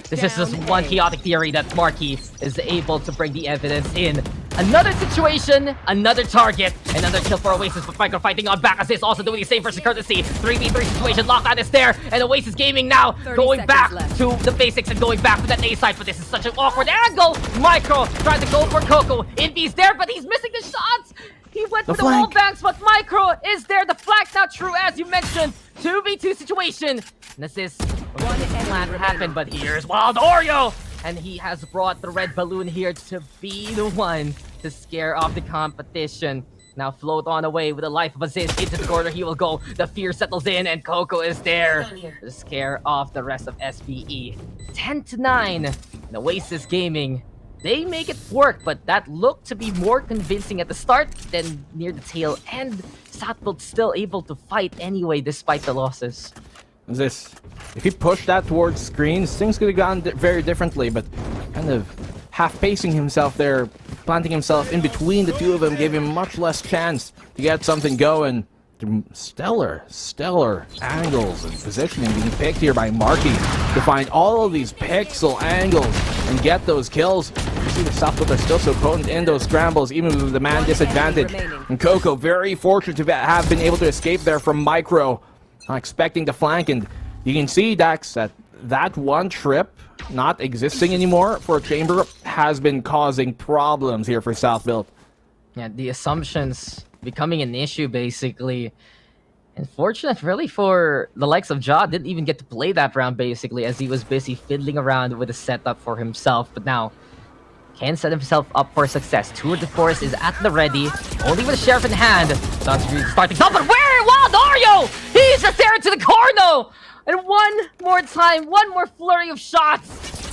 this is just one chaotic theory that Marky is able to bring the evidence in. Another situation, another target, another kill for Oasis, but Micro fighting on back as this, also doing the same versus courtesy. 3v3 situation, lockout is there, and Oasis Gaming now going back to the basics and going back to that A side, but this is such an awkward angle. Micro trying to go for Coco. Invy's there, but he's missing the shots. He went for the wall banks, but Micro is there. The flag's not true, as you mentioned. 2v2 situation. And this is plan happened, but here's Wild Oreo. And he has brought the red balloon here to be the one to scare off the competition. Now float on away with the life of Aziz. Into the corner he will go. The fear settles in, and Coco is there to scare off the rest of SBE. 10-9. And Oasis Gaming, they make it work, but that looked to be more convincing at the start than near the tail end. Southfield still able to fight anyway despite the losses. If he pushed that towards screens, things could have gone very differently, but kind of half-pacing himself there, planting himself in between the two of them, gave him much less chance to get something going. Stellar angles and positioning being picked here by Marky to find all of these pixel angles and get those kills. You see the Southfield are still so potent in those scrambles, even with the man disadvantage. And Coco very fortunate to have been able to escape there from Micro, not expecting to flank. And you can see, Dax, that one trip not existing anymore for Chamber has been causing problems here for Southfield. Yeah, the assumptions becoming an issue, basically. Unfortunate, really, for the likes of Ja. Didn't even get to play that round, basically, as he was busy fiddling around with a setup for himself. But now, can set himself up for success. Tour de Force is at the ready, only with a Sheriff in hand. Starting top, but where? Wild Oreo! He's just there into the corner! And one more time, one more flurry of shots!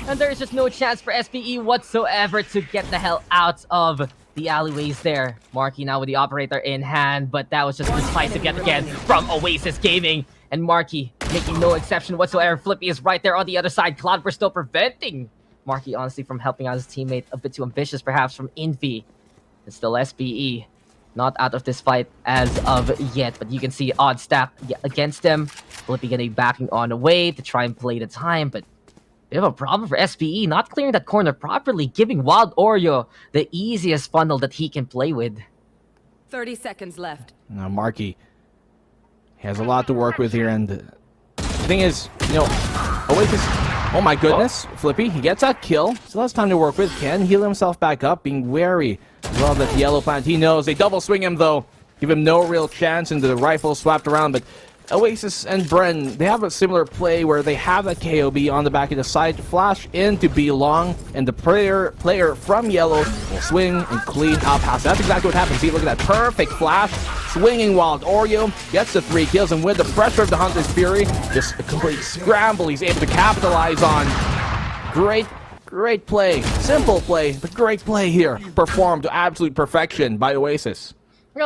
And there's just no chance for SBE whatsoever to get the hell out of the alleyways there. Marky now with the operator in hand, but that was just decisive yet again from Oasis Gaming. And Marky making no exception whatsoever. Flippy is right there on the other side. Cloud, we're still preventing Marky, honestly, from helping out his teammate. A bit too ambitious, perhaps, from Envy. It's still SBE. Not out of this fight as of yet, but you can see odd stacked against him. Flippy getting backing on away to try and play the time, but we have a problem for SBE, not clearing that corner properly, giving Wild Oreo the easiest funnel that he can play with. 30 seconds left. Now Marky He has a lot to work with here, and the thing is, Oasis, oh my goodness, Flippy, he gets that kill, still has time to work with, can heal himself back up, being wary as well that the yellow plant, he knows, they double swing him though, give him no real chance, and the rifle swapped around, but Oasis and Bren, they have a similar play where they have that KOB on the back of the side to flash in to be long, and the player from yellow will swing and clean up house. That's exactly what happens. See, look at that perfect flash, swinging Wild Oreo, gets the 3 kills, and with the pressure of the Hunter's Fury, just a complete scramble he's able to capitalize on. Great play, simple play, but great play here, performed to absolute perfection by Oasis.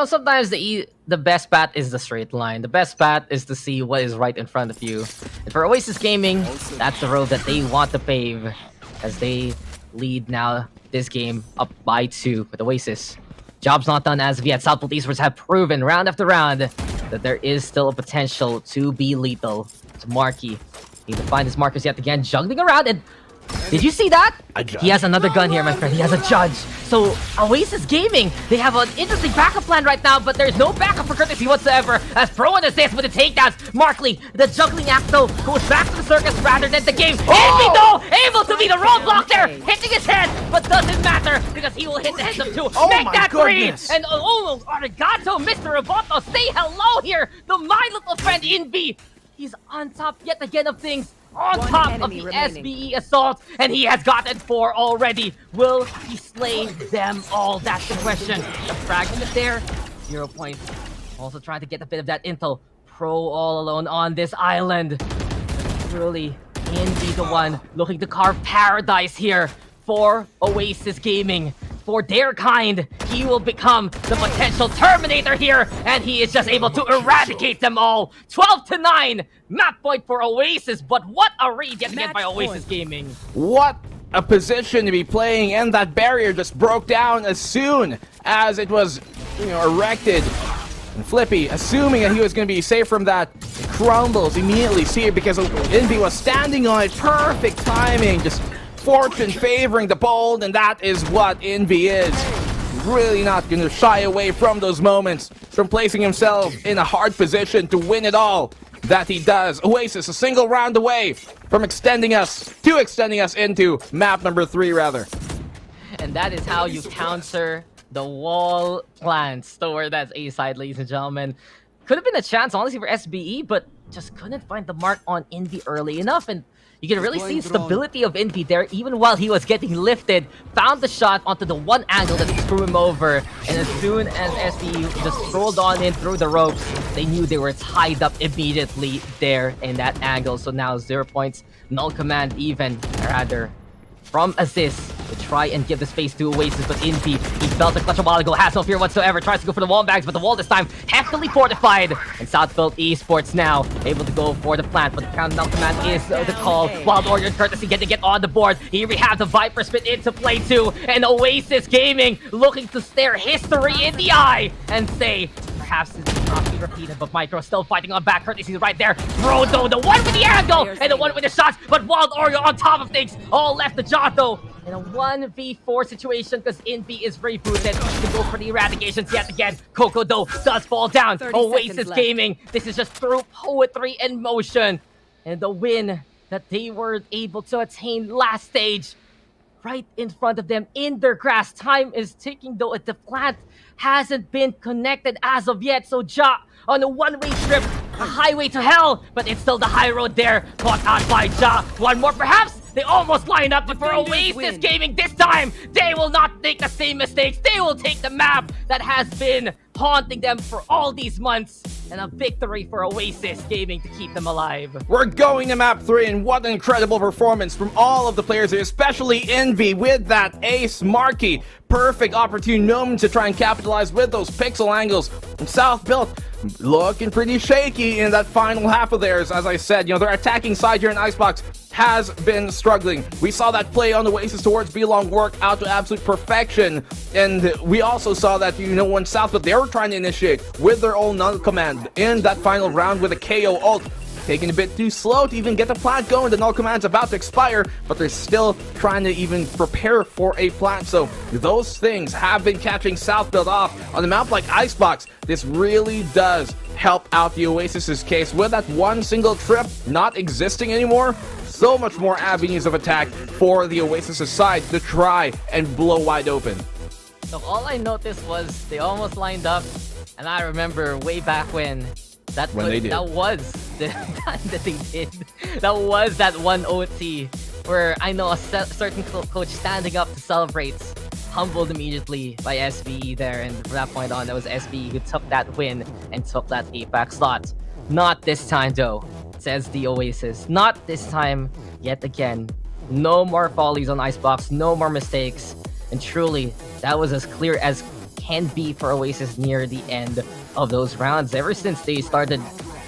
Sometimes the best path is the straight line. The best path is to see what is right in front of you. And for Oasis Gaming, that's the road that they want to pave as they lead now this game up by 2 with Oasis. Job's not done as of yet. South Esports have proven round after round that there is still a potential to be lethal. To Marky. Need to find his markers yet again, juggling around, and did you see that? He has another gun here, my friend. He has a judge. So, Oasis Gaming, they have an interesting backup plan right now, but there's no backup for courtesy whatsoever. As Pro and assist with the takedowns. Markley, the juggling act though, goes back to the circus rather than the game. Envy though, able to be the roadblock there, hitting his head, but doesn't matter because he will hit the heads of 2. Make that 3! And arigato, Mr. Roboto, say hello here. My little friend Envy. He's on top yet again of things. On top of the SBE assault, and he has gotten 4 already. Will he slay them all? That's the question. The fragment is there. 0 points. Also trying to get a bit of that intel. Pro all alone on this island. Truly, Envy the one looking to carve paradise here for Oasis Gaming. For their kind, he will become the potential Terminator here, and he is just able to eradicate them all. 12-9, map point for Oasis, but what a read yet again by Oasis Gaming. What a position to be playing, and that barrier just broke down as soon as it was, erected. And Flippy, assuming that he was going to be safe from that, crumbles immediately. See it because Envy was standing on it. Perfect timing, just fortune favoring the bold, and that is what Envy is. Really not going to shy away from those moments, from placing himself in a hard position to win it all. That he does. Oasis a single round away from extending us into map number 3 rather. And that is how you counter the wall plants toward that A side, ladies and gentlemen. Could have been a chance, honestly, for SBE, but just couldn't find the mark on Envy early enough. And you can really see stability of Envy there, even while he was getting lifted. Found the shot onto the one angle that threw him over. And as soon as SBE just strolled on in through the ropes, they knew they were tied up immediately there in that angle. So now 0 points, null command even, rather, from Assist to try and give the space to Oasis, but Envy, he felt the clutch a while ago, has no fear whatsoever, tries to go for the wall bags, but the wall this time heftily fortified, and Southfield Esports now able to go for the plant, but the countdown command is the call. Wild Warrior Courtesy getting to get on the board. Here we have the Viper spin into play too, and Oasis Gaming looking to stare history in the eye and say, perhaps this will not be repeated, but Micro still fighting on back. Courtesy right there. Frodo, the one with the angle, and the one with the shots, but Wild Oreo on top of things. All left the Jotto in a 1v4 situation because Envy is rebooted to go for the eradications yet again. Coco though does fall down. Oasis Gaming, this is just through poetry and motion. And the win that they were able to attain last stage right in front of them in their grass. Time is ticking though, at the plant hasn't been connected as of yet. So Ja on a one-way trip, a highway to hell, but it's still the high road there. Caught out by Ja. One more perhaps. They almost line up, but for Oasis Gaming this time, they will not make the same mistakes. They will take the map that has been haunting them for all these months, and a victory for Oasis Gaming to keep them alive. We're going to map 3, and what an incredible performance from all of the players here, especially Envy with that ace marquee. Perfect opportune moment to try and capitalize with those pixel angles. And South Built looking pretty shaky in that final half of theirs. As I said, their attacking side here in Icebox has been struggling. We saw that play on Oasis towards B-Long work out to absolute perfection. And we also saw that, when South Built, they were trying to initiate with their own null command in that final round with a KO ult. Taking a bit too slow to even get the plant going. The null command's about to expire, but they're still trying to even prepare for a plant. So those things have been catching Southfield off on a map like Icebox. This really does help out the Oasis's case. With that one single trip not existing anymore, so much more avenues of attack for the Oasis's side to try and blow wide open. So all I noticed was they almost lined up, and I remember way back when that When they did. that was the time that they did. That was that one OT where I know a certain coach standing up to celebrate, humbled immediately by SBE there, and from that point on, that was SBE who took that win and took that APAC slot. Not this time though, says the Oasis. Not this time yet again. No more follies on Icebox, no more mistakes, and truly, that was as clear as can be for Oasis near the end of those rounds. Ever since they started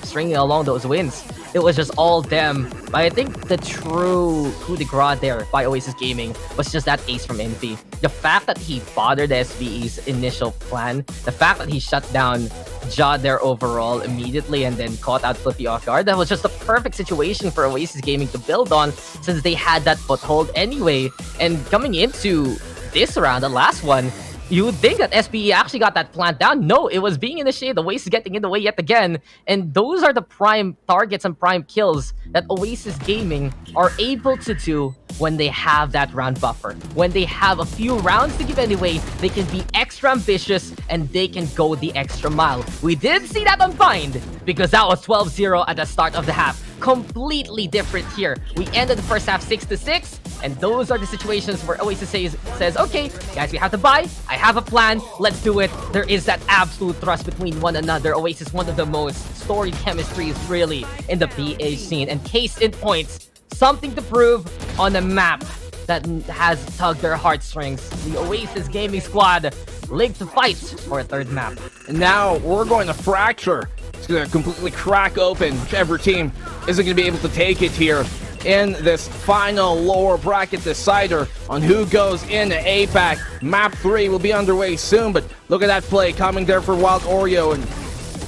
stringing along those wins, it was just all them. But I think the true coup de grace there by Oasis Gaming was just that ace from Envy. The fact that he bothered SBE's initial plan, the fact that he shut down Ja there overall immediately and then caught out Flippy off guard, that was just a perfect situation for Oasis Gaming to build on since they had that foothold anyway. And coming into this round, the last one, you would think that SBE actually got that plant down. No, it was being initiated. Oasis getting in the way yet again. And those are the prime targets and prime kills that Oasis Gaming are able to do when they have that round buffer. When they have a few rounds to give anyway, they can be extra ambitious and they can go the extra mile. We did see that on Bind because that was 12-0 at the start of the half. Completely different here. We ended the first half 6-6. And those are the situations where Oasis says, okay, guys, we have to buy. I have a plan. Let's do it. There is that absolute thrust between one another. Oasis, one of the most storied chemistries really in the PH scene. And case in point, something to prove on a map that has tugged their heartstrings. The Oasis Gaming squad linked to fight for a third map. And now we're going to fracture. It's going to completely crack open. Whichever team isn't going to be able to take it here in this final lower bracket decider on who goes into APAC. Map 3 will be underway soon, but look at that play coming there for Wild Oreo and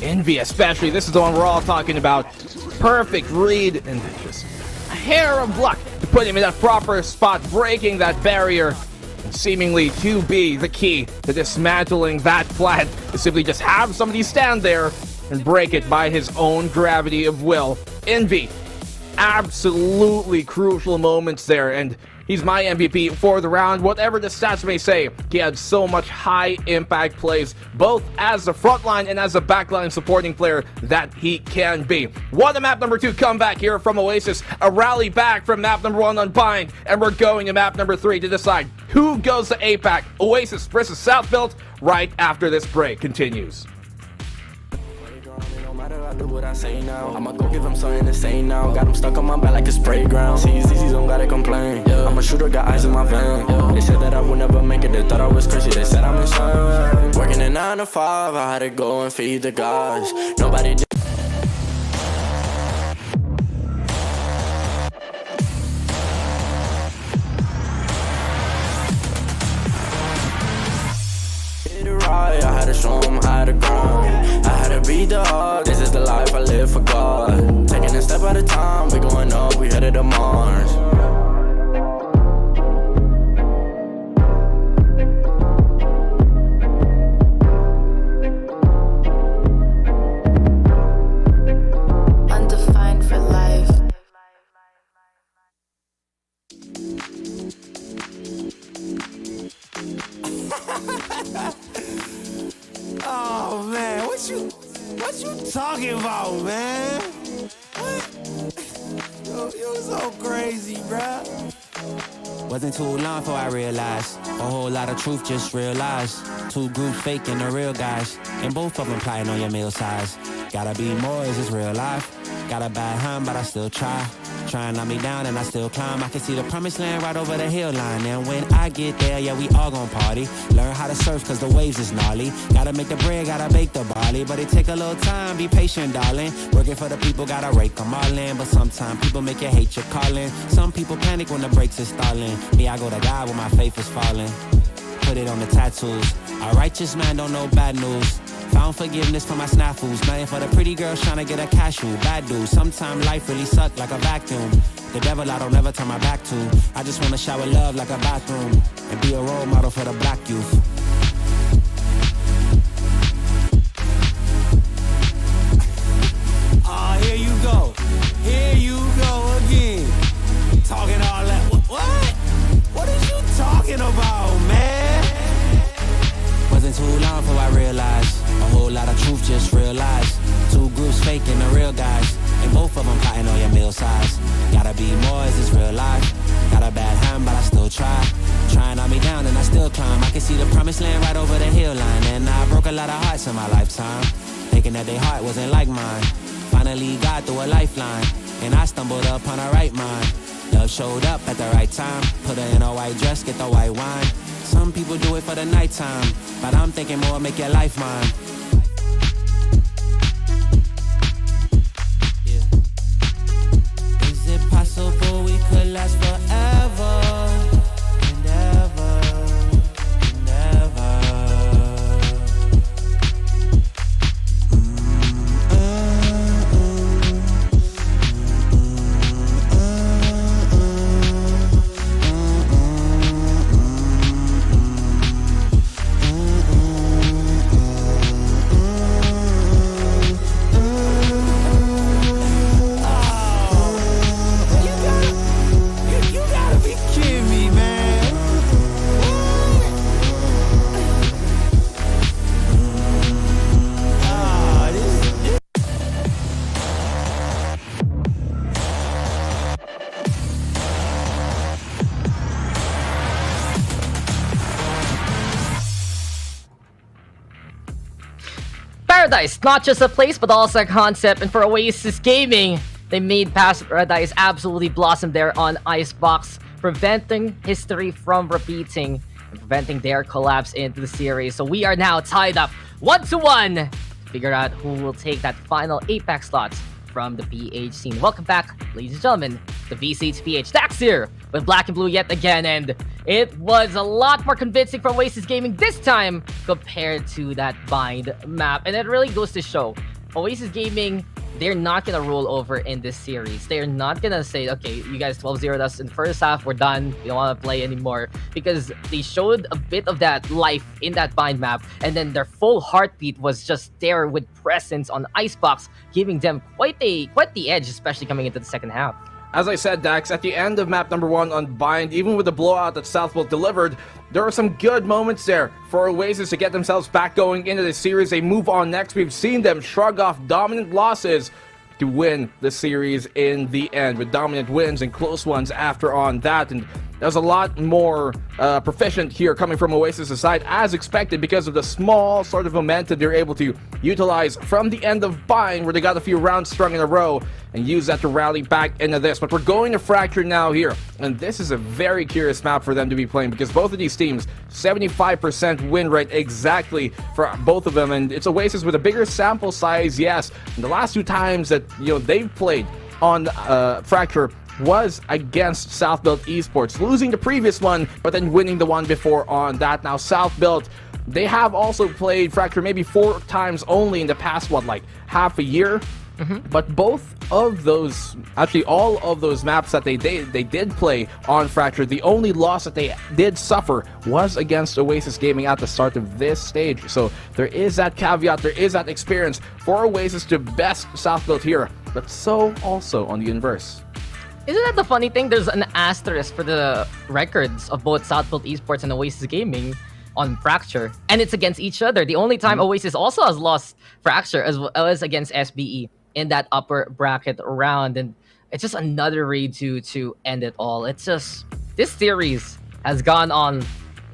Envy especially. This is the one we're all talking about. Perfect read and just a hair of luck to put him in that proper spot, breaking that barrier. And seemingly to be the key to dismantling that plant is simply just have somebody stand there and break it by his own gravity of will. Envy, absolutely crucial moments there, and he's my MVP for the round. Whatever the stats may say, he had so much high impact plays, both as a frontline and as a backline supporting player that he can be. What a map number 2 comeback here from Oasis, a rally back from map number 1 on Bind, and we're going to map number 3 to decide who goes to APAC. Oasis versus South Built right after this break continues. I do what I say now. I'ma go give him something to say now. Got him stuck on my back like a spray ground. See, don't gotta complain. I'm a shooter, got eyes in my vein. They said that I would never make it. They thought I was crazy. They said I'm insane. Working a 9 to 5. I had to go and feed the guys. Nobody did. I had to show him how to grind. I had to be the hard. This is the life I live for God. Taking a step at a time. We going up, we headed to Mars. Undefined for life. Oh man, what you talking about, man? What? You so crazy, bruh. Wasn't too long before I realized a whole lot of truth, just realized. Two groups faking the real guys, and both of them plotting on your meal size. Gotta be more, is this real life? Got a bad hand, but I still try. Try and knock me down and I still climb. I can see the promised land right over the hill line. And when I get there, yeah, we all gon' party. Learn how to surf cause the waves is gnarly. Gotta make the bread, gotta bake the barley. But it take a little time, be patient, darling. Working for the people, gotta rake them all in. But sometimes people make you hate your calling. Some people panic when the brakes is stalling. Me, I go to God when my faith is falling. Put it on the tattoos. A righteous man don't know bad news. Found forgiveness for my snafus. Nothing for the pretty girls trying to get a cashew. Bad dude. Sometimes life really suck like a vacuum. The devil I don't never turn my back to. I just want to shower love like a bathroom. And be a role model for the black youth. talking all that. What? What are you talking about, man? Wasn't too long before I realized a whole lot of truth, just realized. Two groups faking the real guys, and both of them plotting on your meal size. Gotta be more, is this real life? Got a bad hand, but I still try. Trying on me down and I still climb. I can see the promised land right over the hill line. And I broke a lot of hearts in my lifetime, thinking that their heart wasn't like mine. Finally got through a lifeline, and I stumbled upon a right mind. Love showed up at the right time. Put her in a white dress, get the white wine. Some people do it for the nighttime, but I'm thinking more, make your life mine. Is it possible we could last forever and ever and ever? You gotta be kidding me, man. Ah, this. Paradise, not just a place, but also a concept. And for Oasis Gaming, they made past Paradise absolutely blossom there on Icebox, preventing history from repeating and preventing their collapse into the series. So we are now tied up 1-1 to figure out who will take that final Apex slot from the PH scene. Welcome back, ladies and gentlemen, the VCTPH. Dax here with Black and Blue yet again, and it was a lot more convincing from Oasis Gaming this time compared to that Bind map. And it really goes to show, Oasis Gaming, they're not gonna roll over in this series. They're not gonna say, okay, you guys 12-0'd us in the first half, we're done, we don't want to play anymore. Because they showed a bit of that life in that Bind map, and then their full heartbeat was just there with presence on Icebox, giving them quite the edge, especially coming into the second half. As I said, Dax, at the end of map number 1 on Bind, even with the blowout that Southwold delivered, there were some good moments there for Oasis to get themselves back going into the series. They move on next. We've seen them shrug off dominant losses to win the series in the end, with dominant wins and close ones after on that. And there's a lot more proficient here coming from Oasis' side, as expected, because of the small sort of momentum they're able to utilize from the end of Bind, where they got a few rounds strung in a row and use that to rally back into this. But we're going to Fracture now here, and this is a very curious map for them to be playing, because both of these teams, 75% win rate exactly for both of them, and it's Oasis with a bigger sample size, yes. And the last 2 times that they've played on Fracture was against South Built Esports, losing the previous one, but then winning the one before on that. Now, South Built, they have also played Fracture maybe 4 times only in the past, like half a year? But both of those, actually all of those maps that they did play on Fracture, the only loss that they did suffer was against Oasis Gaming at the start of this stage. So there is that caveat, there is that experience for Oasis to best South Built here, but so also on the inverse. Isn't that the funny thing? There's an asterisk for the records of both Southfield Esports and Oasis Gaming on Fracture, and it's against each other. The only time Oasis also has lost Fracture as well as against SBE in that upper bracket round, and it's just another way to end it all. It's just, this series has gone on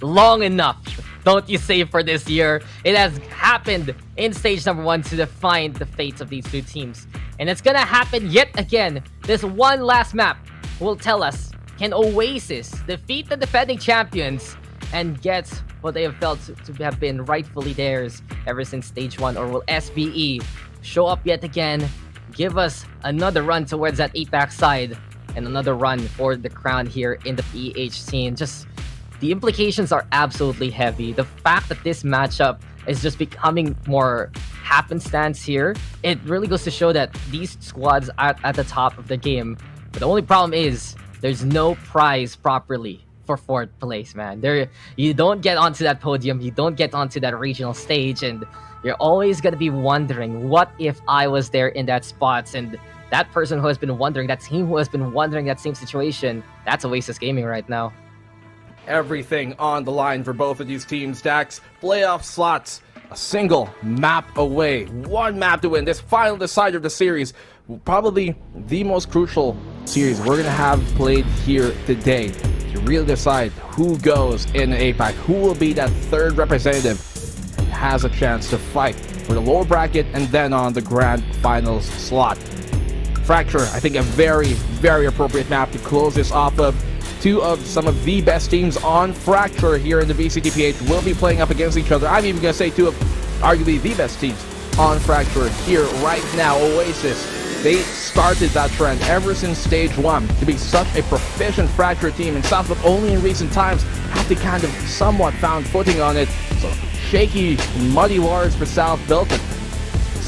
long enough, don't you say, for this year. It has happened in stage number 1 to define the fates of these 2 teams. And it's gonna happen yet again. This one last map will tell us, can Oasis defeat the defending champions and get what they have felt to have been rightfully theirs ever since stage 1? Or will SBE show up yet again, give us another run towards that Apex side, and another run for the crown here in the PH scene? Just, the implications are absolutely heavy. The fact that this matchup is just becoming more happenstance here, it really goes to show that these squads are at the top of the game. But the only problem is, there's no prize properly for 4th place, man. You don't get onto that podium, you don't get onto that regional stage, and you're always gonna be wondering, what if I was there in that spot? And that person who has been wondering, that team who has been wondering that same situation, that's Oasis Gaming right now. Everything on the line for both of these teams. Dax, playoff slots, a single map away. One map to win. This final decider of the series, probably the most crucial series we're going to have played here today to really decide who goes in APAC, who will be that third representative and has a chance to fight for the lower bracket and then on the grand finals slot. Fracture, I think a very, very appropriate map to close this off of. Two of some of the best teams on Fracture here in the VCTPH will be playing up against each other. I'm even going to say two of arguably the best teams on Fracture here right now. Oasis, they started that trend ever since Stage 1 to be such a proficient Fracture team, and Southwood only in recent times have to kind of somewhat found footing on it. So shaky, muddy waters for South built it.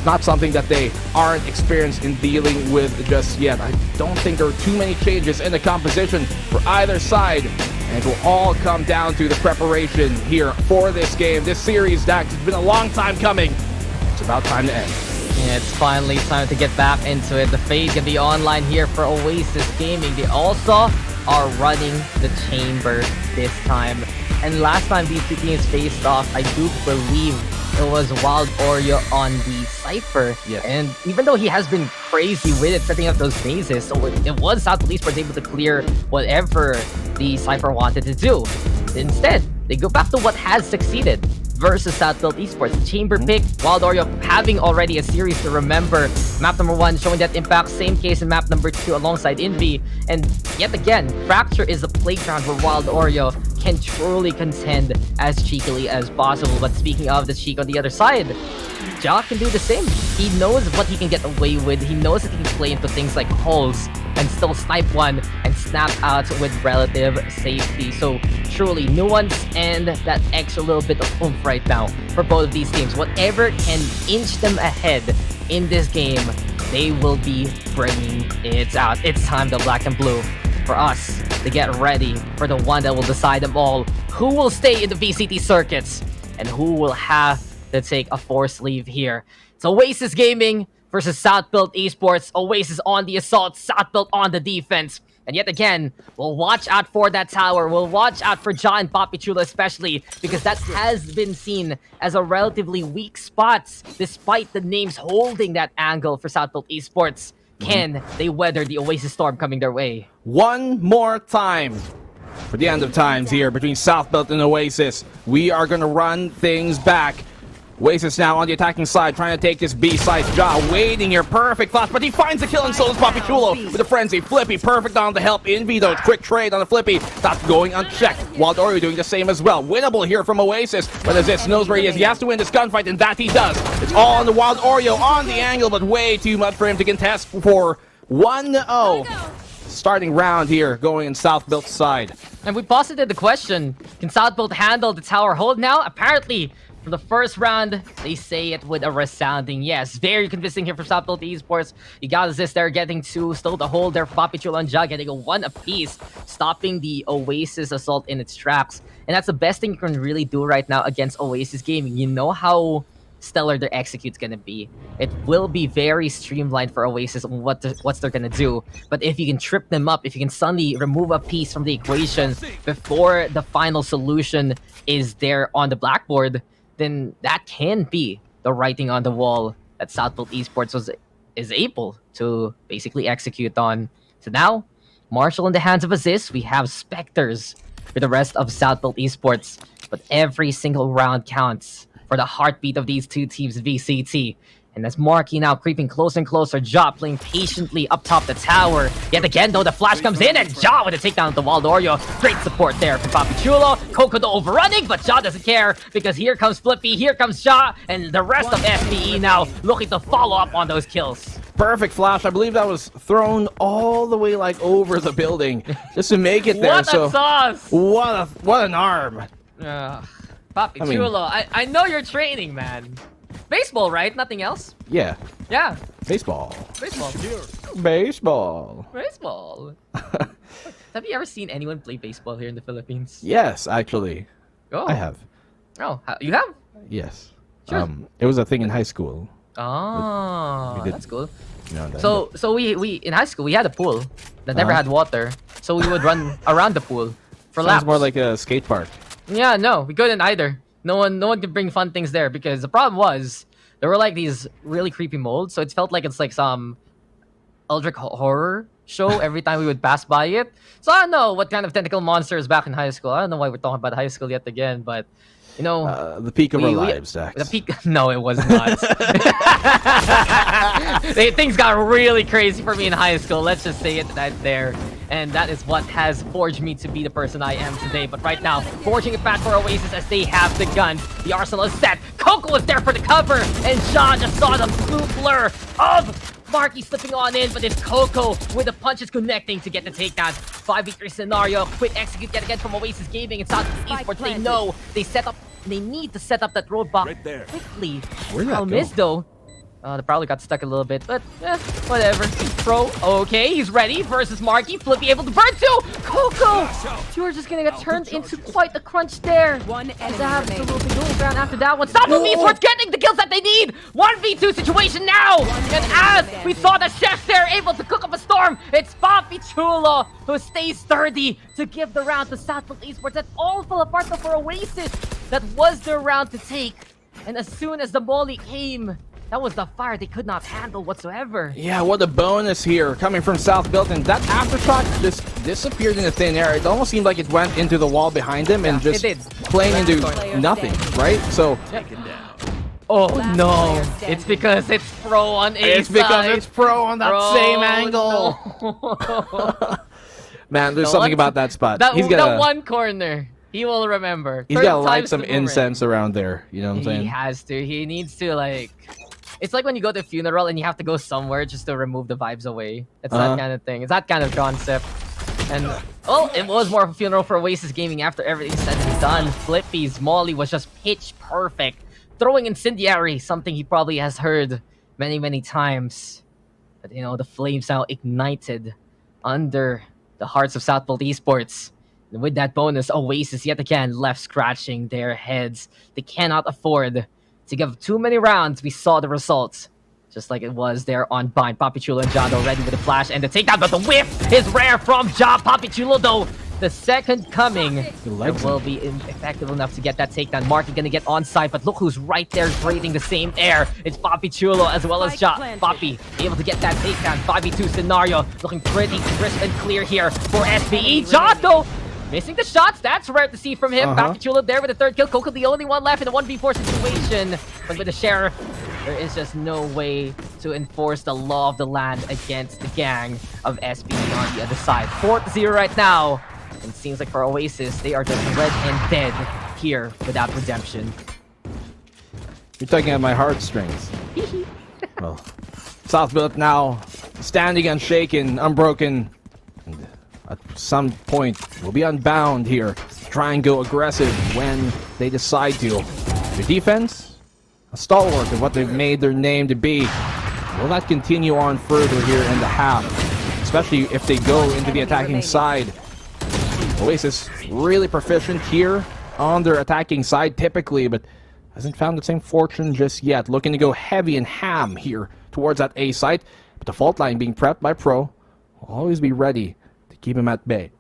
Not something that they aren't experienced in dealing with just yet. I don't think there are too many changes in the composition for either side, and it will all come down to the preparation here for this game. This series, Dax, has been a long time coming. It's about time to end. Yeah, it's finally time to get back into it. The Fade can be online here for Oasis Gaming. They also are running the chamber this time. And last time these two teams faced off, I do believe it was Wild Oreo on the Cypher. Yes. And even though he has been crazy with it, setting up those mazes, so it was South Esports able to clear whatever the Cypher wanted to do. Instead, they go back to what has succeeded versus Southfield Esports. Chamber pick, Wild Oreo having already a series to remember. Map number 1 showing that impact, same case in map number 2 alongside Envy. And yet again, Fracture is a playground where Wild Oreo can truly contend as cheekily as possible. But speaking of the cheek on the other side, Ja can do the same. He knows what he can get away with. He knows that he can play into things like holes and still snipe one and snap out with relative safety. So truly nuance and that extra little bit of oomph right now for both of these teams. Whatever can inch them ahead in this game, they will be bringing it out. It's time to black and blue for us to get ready for the one that will decide them all. Who will stay in the VCT circuits and who will have to take a forced leave here. It's Oasis Gaming versus Southbuilt Esports. Oasis on the assault, Southbuilt on the defense. And yet again, we'll watch out for that tower. We'll watch out for Ja and Papi Chulo especially, because that has been seen as a relatively weak spot despite the names holding that angle for Southbuilt Esports. Can they weather the Oasis storm coming their way? One more time for the end of times here between Southbuilt and Oasis. We are going to run things back. Oasis now on the attacking side, trying to take this B side. Ja waiting here, perfect flash, but he finds the kill, and so does Papi Chulo with a frenzy. Flippy, perfect on the help. Envy though, quick trade on the Flippy. That's going unchecked. Wild Oreo doing the same as well. Winnable here from Oasis, but as this knows where he is. He has to win this gunfight, and that he does. It's all on the Wild Oreo on the angle, but way too much for him to contest for 1-0. Starting round here, going in Southbuilt side. And we posited the question, can Southbuilt handle the tower hold now? Apparently, for the first round, they say it with a resounding yes. Very convincing here from Southbuilt Esports. You got Assist there, getting 2, still to hold there. Papi Chulo and Ja getting a 1 apiece, stopping the Oasis assault in its tracks. And that's the best thing you can really do right now against Oasis Gaming. You know how stellar their execute's gonna be. It will be very streamlined for Oasis on what they're gonna do. But if you can trip them up, if you can suddenly remove a piece from the equation before the final solution is there on the blackboard, then that can be the writing on the wall that Southbuilt Esports is able to basically execute on. So now, Marshall in the hands of Aziz, we have Spectres for the rest of Southbuilt Esports. But every single round counts for the heartbeat of these two teams, VCT. And as Marky now creeping closer and closer, Ja playing patiently up top the tower. Yet again, though, the flash comes in, and Ja with a takedown of the Wild Oreo. Great support there from Papi Chulo. Kokodo overrunning, but Ja doesn't care, because here comes Flippy, here comes Ja, and the rest of FPE now looking to follow up on those kills. Perfect flash. I believe that was thrown all the way like over the building just to make it there. What a sauce! What an arm. Papi Chulo, I know you're training, man. Baseball, right? Nothing else? Yeah. Yeah. Baseball. Baseball. Baseball. Baseball. Have you ever seen anyone play baseball here in the Philippines? Yes, actually. Oh. I have. Oh, you have? Yes. Sure. It was a thing in high school. Oh, We did- that's cool. that. So we in high school we had a pool that never had water, so we would run around the pool for Sounds laps. more like a skate park. Yeah, no, we couldn't either. No one could bring fun things there because the problem was there were like these really creepy molds, so it felt like it's like some Eldritch horror show every time we would pass by it. So I don't know what kind of tentacle monsters back in high school. I don't know why we're talking about high school yet again, but you know, The peak of our lives, Dax. the peak. No, it was not. Things got really crazy for me in high school. Let's just say it that there. And that is what has forged me to be the person I am today. But right now, forging it back for Oasis as they have the gun. The arsenal is set. Coco was there for the cover. And John just saw the blue blur of Marky slipping on in, but it's Coco with the punches connecting to get the takedown. 5v3 scenario. Quick execute yet again from Oasis Gaming and South Esports. They know they need to set up that roadblock quickly. Where'd that Problem go? is though, they probably got stuck a little bit, but whatever. Pro, okay, he's ready versus Marky. Flippy able to burn too. Coco, you're just gonna get turned into quite the crunch there. One As enemy absolutely remaining. going down after that one. Stop Esports getting the kills that they need. 1v2 situation now. And as we saw the chef there able to cook up a storm, it's Papi Chulo who stays sturdy to give the round to Southfield Esports. That all fell apart though for Oasis. That was their round to take. And as soon as the molly came, that was the fire they could not handle whatsoever. Yeah, what a bonus here coming from South Built-in. That aftershock just disappeared in the thin air. It almost seemed like it went into the wall behind him and just playing into nothing, right? So, Oh no, it's because it's Pro on A it's because side. it's Pro on that Pro, same angle. no. Man, there's The something one- about that spot. That, He's that got one corner, he will remember. he's Third got to light time's some the boomerang. incense around there. You know what I'm saying? He has to. He needs to like. It's like when you go to a funeral and you have to go somewhere just to remove the vibes away. It's that kind of thing. It's that kind of concept. And well, it was more of a funeral for Oasis Gaming after everything's said and done. Flippy's Molly was just pitch perfect, throwing incendiary, something he probably has heard many times. But you know, the flames now ignited under the hearts of Southfield Esports. And with that bonus, Oasis yet again left scratching their heads. They cannot afford to give too many rounds. We saw the results. Just like it was there on Bind. Papichulo and John ready with the flash and the takedown, but the whip is rare from John. Papichulo though, the second coming will be effective enough to get that takedown. Marky gonna get on site, but look who's right there breathing the same air. It's Papichulo as well as John. Papi able to get that takedown. 5v2 scenario looking pretty crisp and clear here for SBE. John though, missing the shots. That's rare to see from him. Papichulo there with the third kill. Coco the only one left in a 1v4 situation. But with the Sheriff, there is just no way to enforce the law of the land against the gang of SBE on the other side. 4-0 right now. And it seems like for Oasis, they are just red and dead here without redemption. You're tugging at my heartstrings. Well, South Built now standing unshaken, unbroken. And at some point, will be unbound here. Try and go aggressive when they decide to. Their defense, a stalwart of what they've made their name to be. Will that continue on further here in the half? Especially if they go into the attacking side. Oasis really proficient here on their attacking side typically, but hasn't found the same fortune just yet. Looking to go heavy and ham here towards that A site, but the fault line being prepped by Pro will always be ready to keep him at bay.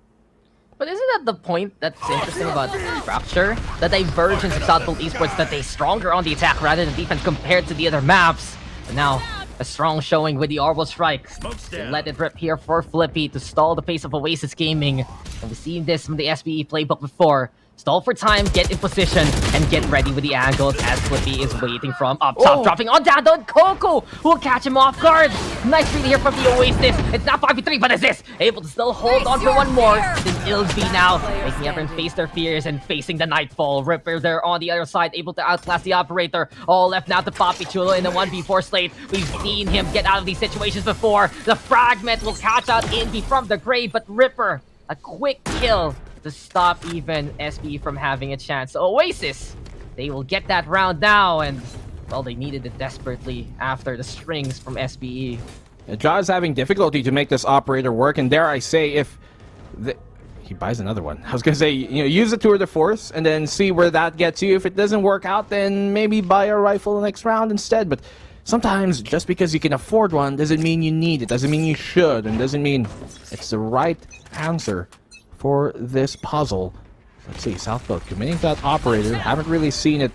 But isn't that the point that's interesting about Fracture? The divergence of Southfield Esports, that they stronger on the attack rather than defense compared to the other maps. And now, a strong showing with the Orbital Strike. They let it rip here for Flippy to stall the pace of Oasis Gaming. And we've seen this from the SBE playbook before. Stall for time, get in position, and get ready with the angles as Flippy is waiting from up top. Dropping on down on Coco, who will catch him off guard. Nice read here from the Oasis. It's not 5v3, but is this able to still hold on for one more? Then Ilsby now making everyone face their fears and facing the Nightfall. Ripper there on the other side, able to outclass the Operator. All left now to Papichulo in the 1v4 slate. We've seen him get out of these situations before. The Fragment will catch out Indy from the grave, but Ripper, a quick kill to stop even SBE from having a chance. So Oasis, they will get that round now, and well, they needed it desperately after the strings from SBE. Ja's having difficulty to make this Operator work, and dare I say, if he buys another one. I was gonna say, use the tour de force and then see where that gets you. If it doesn't work out, then maybe buy a rifle the next round instead. But sometimes just because you can afford one doesn't mean you need it, doesn't mean you should, and doesn't mean it's the right answer for this puzzle. Let's see, Southfield committing to that operator. Haven't really seen it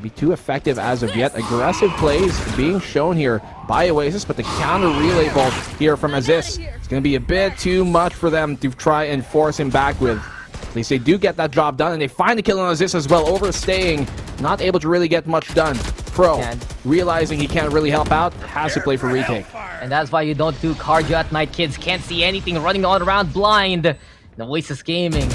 be too effective as of yet. Aggressive plays being shown here by Oasis, but the counter relay bolt here from Aziz is going to be a bit too much for them to try and force him back with. At least they do get that job done, and they find the kill on Aziz as well, overstaying, not able to really get much done. Pro, realizing he can't really help out, has to play for retake. And that's why you don't do cardio at night, kids. Can't see anything, running all around blind. And Oasis Gaming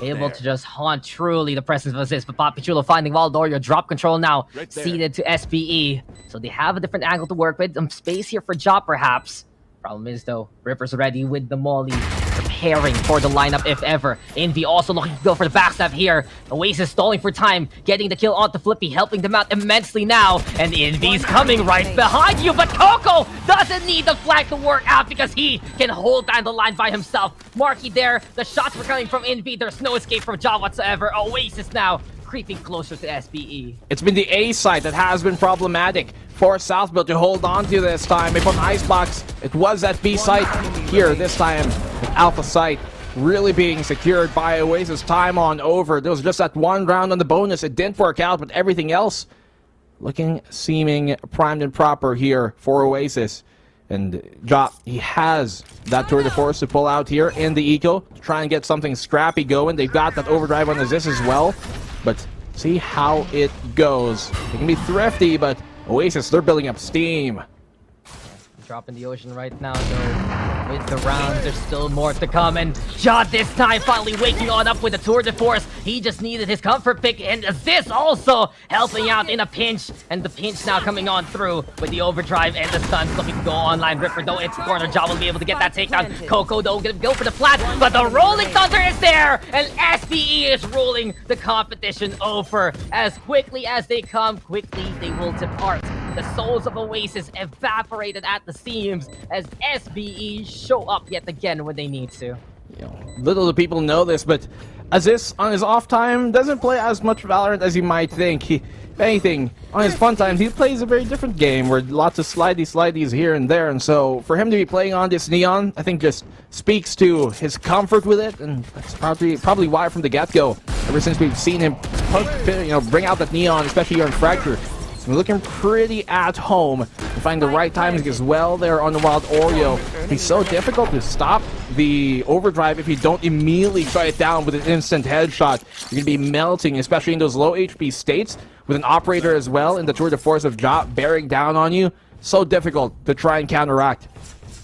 able to just haunt truly the presence of Aziz, but PPGL finding Valdorio, drop control now, ceded to SBE. So they have a different angle to work with, some space here for Job perhaps. Problem is though, Ripper's ready with the molly, preparing for the lineup if ever. Envy also looking to go for the backstab here. Oasis stalling for time, getting the kill onto Flippy, helping them out immensely now. And Envy's coming right behind you, but Coco doesn't need the flank to work out because he can hold down the line by himself. Marky there, the shots were coming from Envy, there's no escape from Job whatsoever. Oasis now creeping closer to SBE. It's been the A site that has been problematic for Southfield to hold on to this time. They put an icebox. It was that B site here this time. With Alpha site really being secured by Oasis. Time on over. There was just that one round on the bonus. It didn't work out, but everything else seeming primed and proper here for Oasis. And Jop, he has that tour de force to pull out here in the eco to try and get something scrappy going. They've got that overdrive on Aziz as well. But see how it goes. They can be thrifty, but Oasis, they're building up steam. Drop in the ocean right now, though. With the rounds, there's still more to come. And Jod this time finally waking on up with the tour de force. He just needed his comfort pick. And Aziz also helping out in a pinch. And the pinch now coming on through with the overdrive and the stuns looking to go online. Ripper, though, it's corner. Jod will be able to get that takedown. Coco, though, gonna go for the flat. But the Rolling Thunder is there. And SBE is rolling the competition over. As quickly as they come, quickly they will depart. The souls of Oasis evaporated at the seams as SBE show up yet again when they need to. Little do people know this, but Aziz on his off time doesn't play as much Valorant as you might think. If anything, on his fun times, he plays a very different game where lots of slideys here and there. And so for him to be playing on this Neon, I think just speaks to his comfort with it. And that's probably why from the get-go, ever since we've seen him bring out that Neon, especially here in Fracture, we're looking pretty at home to find the right timing as well there on the Wild Oreo. It's so difficult to stop the overdrive if you don't immediately shut it down with an instant headshot. You're going to be melting, especially in those low HP states with an operator as well in the tour de force of Jot bearing down on you. So difficult to try and counteract.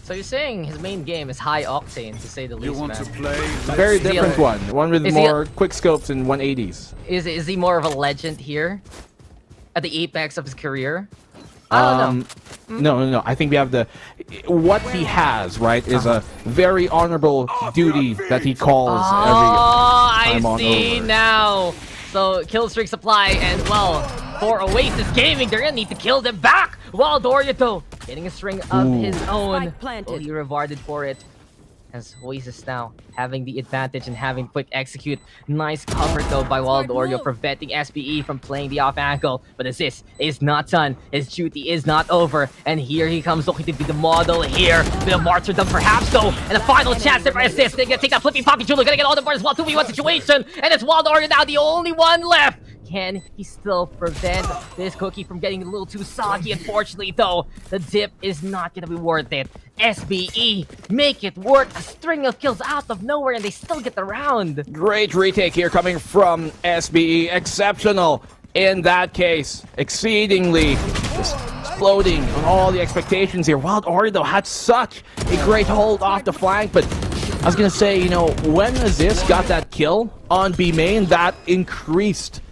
So you're saying his main game is high octane, to say the least, man. It's a very different one with more quick scopes and 180s. Is he more of a legend here? At the apex of his career? I don't know. No. I think we have what he has, right, is a very honorable duty that he calls every time on over. I see now. So, kill streak supply, and well, for Oasis Gaming, they're gonna need to kill them back. While Dorito getting a string of his own, fully rewarded for it. As Oasis now having the advantage and having quick execute. Nice cover though by Wild Oreo, preventing SBE from playing the off angle. But Aziz is not done. His duty is not over. And here he comes looking to be the model here. Bit of martyrdom perhaps though. And a final chance there for Aziz. They're gonna take that flipping PPGL, gonna get all the board as well. 2v1 situation. And it's Wild Oreo now the only one left. Can he still prevent this cookie from getting a little too soggy? Unfortunately, though, the dip is not going to be worth it. SBE make it work. A string of kills out of nowhere, and they still get the round. Great retake here coming from SBE. Exceptional in that case. Exceedingly just exploding on all the expectations here. Wild Ori, though, had such a great hold off the flank, but I was going to say, when Aziz got that kill on B main, that increased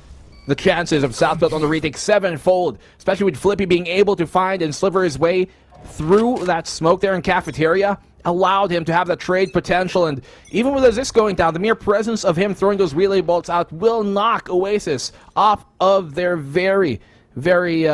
the chances of Southfield on the retake sevenfold, especially with Flippy being able to find and sliver his way through that smoke there in Cafeteria, allowed him to have that trade potential. And even with Aziz going down, the mere presence of him throwing those relay bolts out will knock Oasis off of their very, very,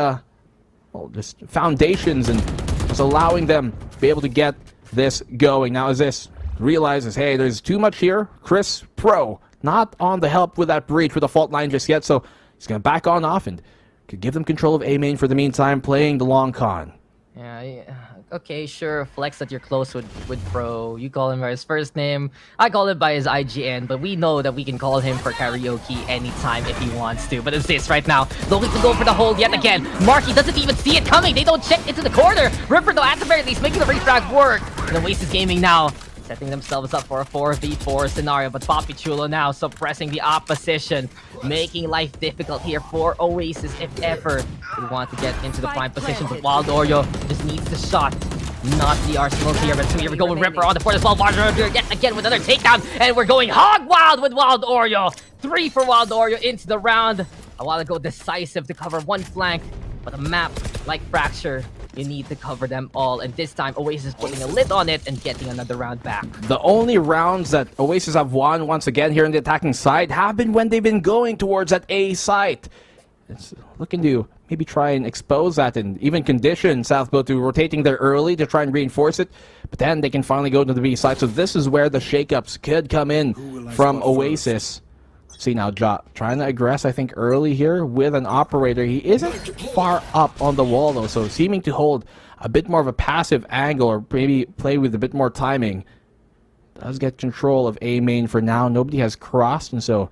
just foundations, and just allowing them to be able to get this going. Now Aziz realizes, hey, there's too much here. Chris Pro not on the help with that breach with the fault line just yet, so he's going to back on off and could give them control of A main for the meantime, playing the long con. Yeah, okay, sure, flex that you're close with Pro. You call him by his first name. I call him by his IGN, but we know that we can call him for karaoke anytime if he wants to. But it's this right now. Looking to go for the hold yet again. Marky doesn't even see it coming. They don't check into the corner. Ripper, though, at the very least, making the refrag work. And Oasis Gaming now setting themselves up for a 4v4 scenario, but Papi Chulo now suppressing the opposition, making life difficult here for Oasis if ever they want to get into the prime position. But Wild Oreo just needs the shot, not the arsenal here. But so here we go with Ripper on the board as well. Wild Oreo yet again with another takedown, and we're going hog wild with Wild Oreo. 3 for Wild Oreo into the round. A while ago, decisive to cover one flank, but a map like Fracture, you need to cover them all, and this time Oasis putting a lid on it and getting another round back. The only rounds that Oasis have won once again here in the attacking side have been when they've been going towards that A site. It's looking to maybe try and expose that and even condition Southbill to rotating there early to try and reinforce it, but then they can finally go to the B side. So this is where the shakeups could come in from Oasis. See now, Ja trying to aggress, I think, early here with an operator. He isn't far up on the wall, though, so seeming to hold a bit more of a passive angle or maybe play with a bit more timing. Does get control of A main for now. Nobody has crossed, and so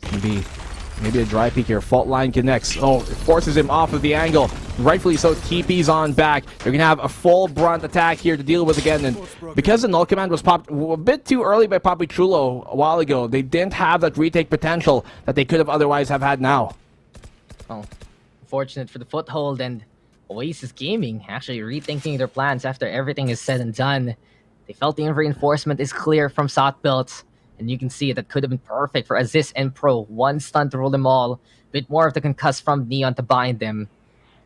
it can be maybe a dry peek here. Fault line connects. Oh, it forces him off of the angle. Rightfully so, TP's on back. They're going to have a full brunt attack here to deal with again. And because the null command was popped a bit too early by Papi Chulo a while ago, they didn't have that retake potential that they could have otherwise have had now. Oh, fortunate for the foothold, and Oasis Gaming actually rethinking their plans after everything is said and done. They felt the reinforcement is clear from Southbuilt. And you can see that could have been perfect for Aziz and Pro. One stun to rule them all. Bit more of the concuss from Neon to bind them.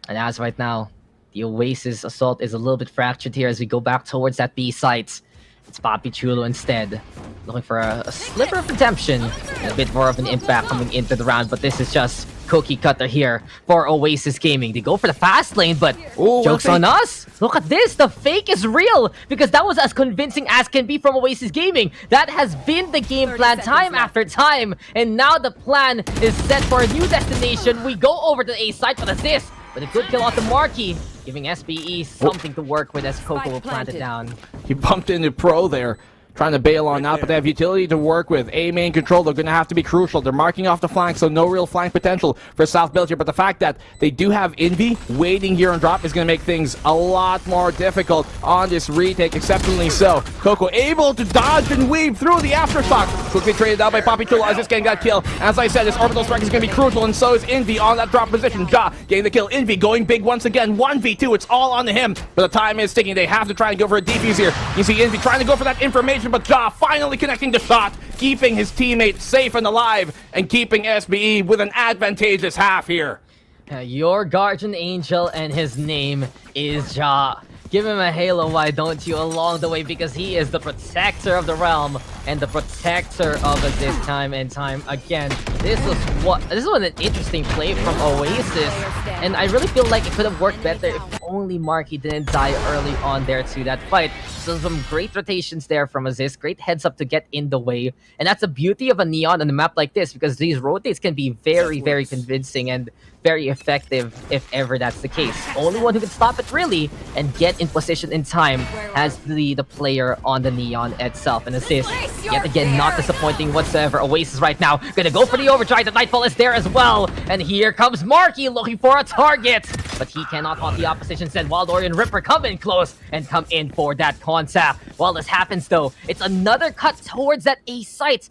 And as right now, the Oasis assault is a little bit fractured here as we go back towards that B site. It's Papi Chulo instead. Looking for a sliver of redemption. And a bit more of an impact coming into the round. But this is just cookie cutter here for Oasis Gaming. They go for the fast lane, but joke's on us. Look at this. The fake is real because that was as convincing as can be from Oasis Gaming. That has been the game plan time after time. And now the plan is set for a new destination. We go over to the A site for the assist. But a good kill off the Marquee, giving SBE something to work with as Coco will plant it down. He bumped into Pro there, trying to bail on out, but they have utility to work with. A main control, they're going to have to be crucial. They're marking off the flank, so no real flank potential for Southbilt here. But the fact that they do have Envy waiting here on drop is going to make things a lot more difficult on this retake, exceptionally so. Coco able to dodge and weave through the aftershock. Quickly traded out by Papi Chulo as this gang got killed. As I said, this orbital strike is going to be crucial, and so is Envy on that drop position. Ja getting the kill. Envy going big once again. 1v2, it's all on him. But the time is ticking. They have to try and go for a defuse here. You see Envy trying to go for that information, but Ja finally connecting the shot, keeping his teammate safe and alive, and keeping SBE with an advantageous half here. Your guardian angel, and his name is Ja. Give him a halo, why don't you, along the way, because he is the protector of the realm and the protector of us this time and time again. This was an interesting play from Oasis, and I really feel like it could have worked better if only Marky didn't die early on there to that fight. So some great rotations there from Aziz, great heads up to get in the way, and that's the beauty of a Neon on a map like this, because these rotates can be very, very convincing and very effective if ever that's the case. Only one who can stop it really and get in position in time has the player on the Neon itself. And Assist, yet again, not disappointing whatsoever. Oasis right now gonna go for the overdrive. The Nightfall is there as well. And here comes Marky looking for a target, but he cannot haunt the opposition. Send Wild Oreo and Ripper come in close and come in for that concept. While this happens though, it's another cut towards that A site.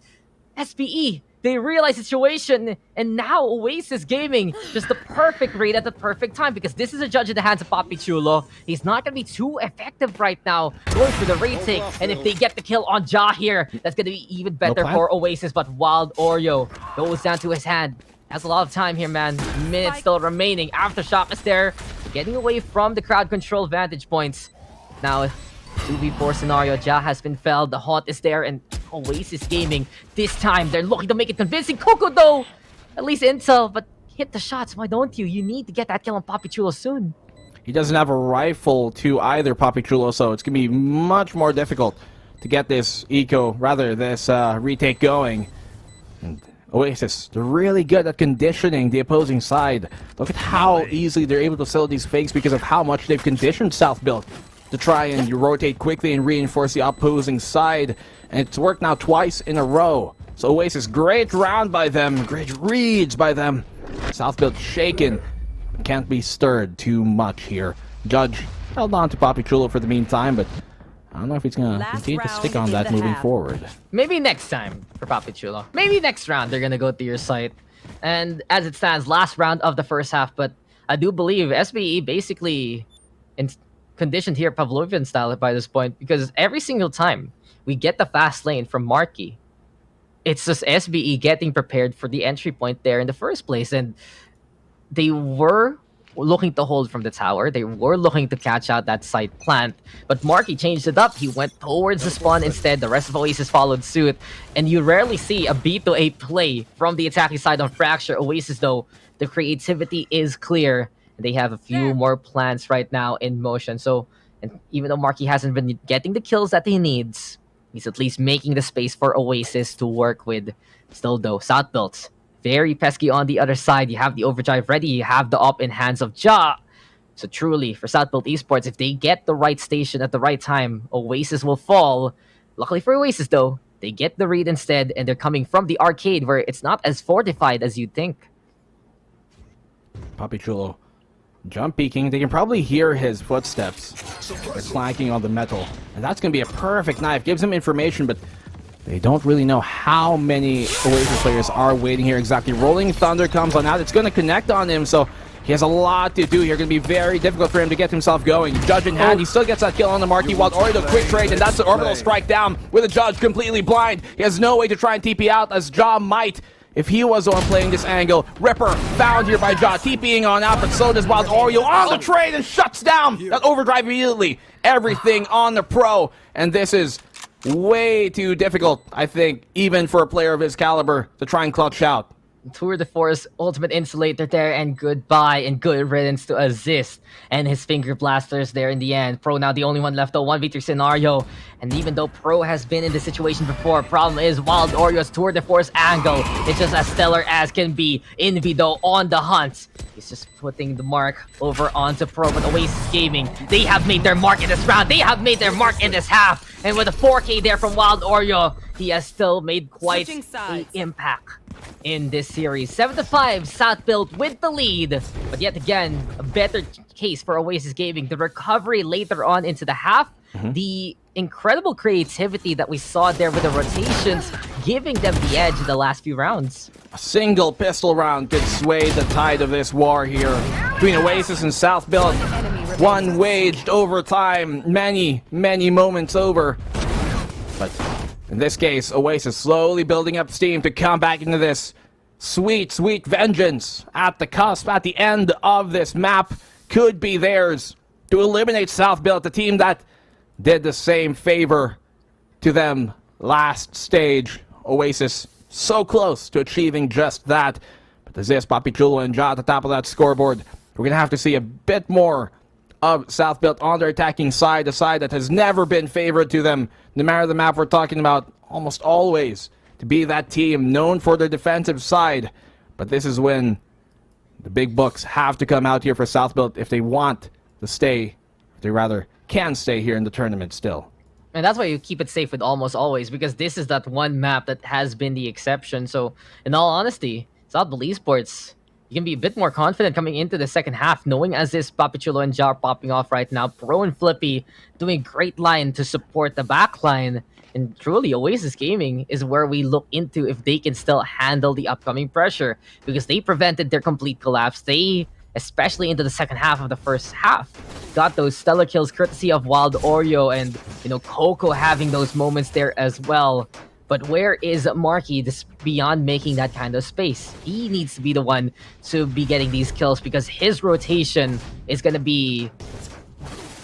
SBE, they realize the situation, and now Oasis Gaming, just the perfect raid at the perfect time, because this is a judge in the hands of Papi Chulo. He's not going to be too effective right now going for the raid take, and if they get the kill on Ja here, that's going to be even better for Oasis, but Wild Oreo goes down to his hand. Has a lot of time here, man. Minutes still remaining. Aftershock is there, getting away from the crowd control vantage points. Now, 2v4 scenario, Ja has been felled, the haunt is there, and Oasis Gaming, this time, they're looking to make it convincing. Coco, though, at least intel, but hit the shots, why don't you? You need to get that kill on Papi Chulo soon. He doesn't have a rifle to either, Papi Chulo, so it's going to be much more difficult to get this retake going. And Oasis, they're really good at conditioning the opposing side. Look at how easily they're able to sell these fakes because of how much they've conditioned South Build to try and rotate quickly and reinforce the opposing side. And it's worked now twice in a row. So Oasis, great round by them, great reads by them. South Build shaken, can't be stirred too much here. Judge held on to Papi Chulo for the meantime, but I don't know if he's gonna continue to stick on that moving forward. Maybe next time for Papi Chulo. Maybe next round they're gonna go to your site. And as it stands, last round of the first half, but I do believe SBE basically conditioned here Pavlovian style by this point, because every single time we get the fast lane from Marky, it's just SBE getting prepared for the entry point there in the first place. And they were looking to hold from the tower. They were looking to catch out that side plant, but Marky changed it up. He went towards the spawn instead. The rest of Oasis followed suit, and you rarely see a B to A play from the attacking side on Fracture. Oasis, though, the creativity is clear. They have a few more plans right now in motion. So, and even though Marky hasn't been getting the kills that he needs, he's at least making the space for Oasis to work with. Still, though, South Built very pesky on the other side. You have the overdrive ready. You have the up in hands of Ja. So truly, for South Built Esports, if they get the right station at the right time, Oasis will fall. Luckily for Oasis, though, they get the read instead, and they're coming from the arcade where it's not as fortified as you'd think. Papi Chulo jump peeking. They can probably hear his footsteps. They're clanking on the metal. And that's going to be a perfect knife. Gives them information, but they don't really know how many Oasis players are waiting here exactly. Rolling Thunder comes on out. It's going to connect on him, so he has a lot to do here. Going to be very difficult for him to get himself going. Judge in hand. He still gets that kill on the Marquee while Oreo quick trade, and that's the orbital strike down with a Judge completely blind. He has no way to try and TP out as Ja might if he was the one playing this angle. Ripper found here by Ja, TPing on out, but so does Wild Oreo on the trade and shuts down that overdrive immediately. Everything on the pro, and this is way too difficult, I think, even for a player of his caliber to try and clutch out. Tour de Force ultimate insulator there, and goodbye and good riddance to Assist and his finger blasters there in the end. Pro now the only one left, though, 1v3 scenario, and even though Pro has been in this situation before, problem is Wild Oreo's Tour de Force angle is just as stellar as can be. Envy, though, on the hunt. He's just putting the mark over onto Pro, but Oasis Gaming, they have made their mark in this round. They have made their mark in this half, and with a 4K there from Wild Oreo, he has still made quite an impact in this series. 7-5, South Built with the lead, but yet again, a better case for Oasis Gaming. The recovery later on into the half, the incredible creativity that we saw there with the rotations, giving them the edge in the last few rounds. A single pistol round could sway the tide of this war here between Oasis and South Built. One waged over time, many moments over. But in this case, Oasis slowly building up steam to come back into this sweet vengeance at the cusp, at the end of this map, could be theirs to eliminate South Built, the team that did the same favor to them last stage. Oasis so close to achieving just that. But there's this, Papi Chulo and Ja at the top of that scoreboard. We're going to have to see a bit more of South Built on their attacking side, a side that has never been favored to them, no matter the map we're talking about, almost always to be that team known for their defensive side. But this is when the big bucks have to come out here for South Built if they want to stay, if they rather can stay here in the tournament still. And that's why you keep it safe with almost always, because this is that one map that has been the exception. So, in all honesty, South Built Esports, you can be a bit more confident coming into the second half, knowing as this Papi Chulo and Ja are popping off right now. Pro and Flippy doing a great line to support the back line. And truly, Oasis Gaming is where we look into if they can still handle the upcoming pressure, because they prevented their complete collapse. They, especially into the second half of the first half, got those stellar kills courtesy of Wild Oreo and, you know, Coco having those moments there as well. But where is Marky beyond making that kind of space? He needs to be the one to be getting these kills, because his rotation is going to be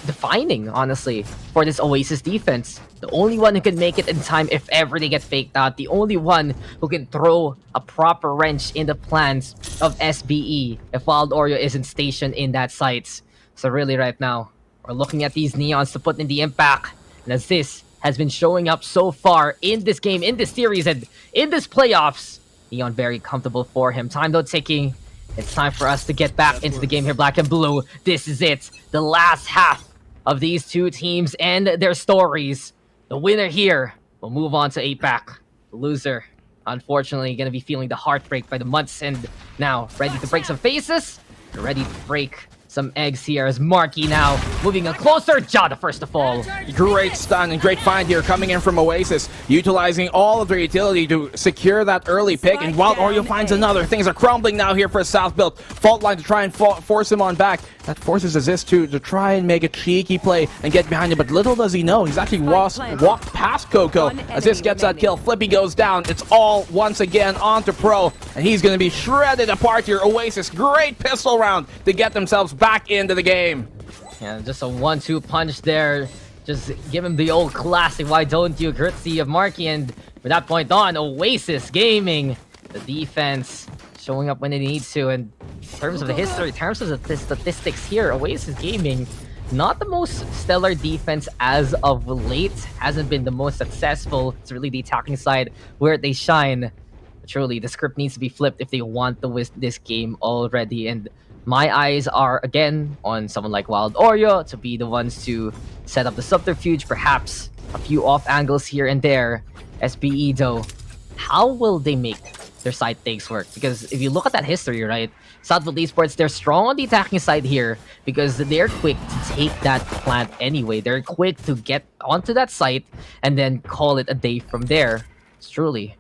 defining, honestly, for this Oasis defense. The only one who can make it in time if ever they get faked out. The only one who can throw a proper wrench in the plans of SBE if Wild Oreo isn't stationed in that site. So really right now, we're looking at these neons to put in the impact. And as this has been showing up so far in this game, in this series, and in this playoffs, Qeon very comfortable for him. Time though ticking. It's time for us to get back into the game here, Black and Blue. This is it. The last half of these two teams and their stories. The winner here will move on to 8-pack. The loser, unfortunately, going to be feeling the heartbreak by the month's end now. Ready to break some faces. They're ready to break some eggs here as Marky now moving in closer. Jada first of all. Great stun and great find here coming in from Oasis, utilizing all of their utility to secure that early pick, and Wild Oreo finds another. Things are crumbling now here for South Built. Fault line to try and force him on back. That forces Aziz to try and make a cheeky play and get behind him, but little does he know, he's actually walked past Coco. Aziz gets that kill, Flippy goes down. It's all once again onto Pro, and he's going to be shredded apart here. Oasis, great pistol round to get themselves back into the game. Yeah, just a 1-2 punch there. Just give him the old classic, why don't you, courtesy of Marky, and from that point on, Oasis Gaming, the defense showing up when it needs to, and in terms of the history, in terms of the statistics here, Oasis Gaming, not the most stellar defense as of late, hasn't been the most successful. It's really the attacking side where they shine. But truly, the script needs to be flipped if they want to win this game already, and my eyes are again on someone like Wild Oreo to be the ones to set up the subterfuge, perhaps a few off angles here and there. SBE though, how will they make their side takes work? Because if you look at that history, right, Southfield Esports, they're strong on the attacking side here because they're quick to take that plant anyway. They're quick to get onto that site and then call it a day from there. It's truly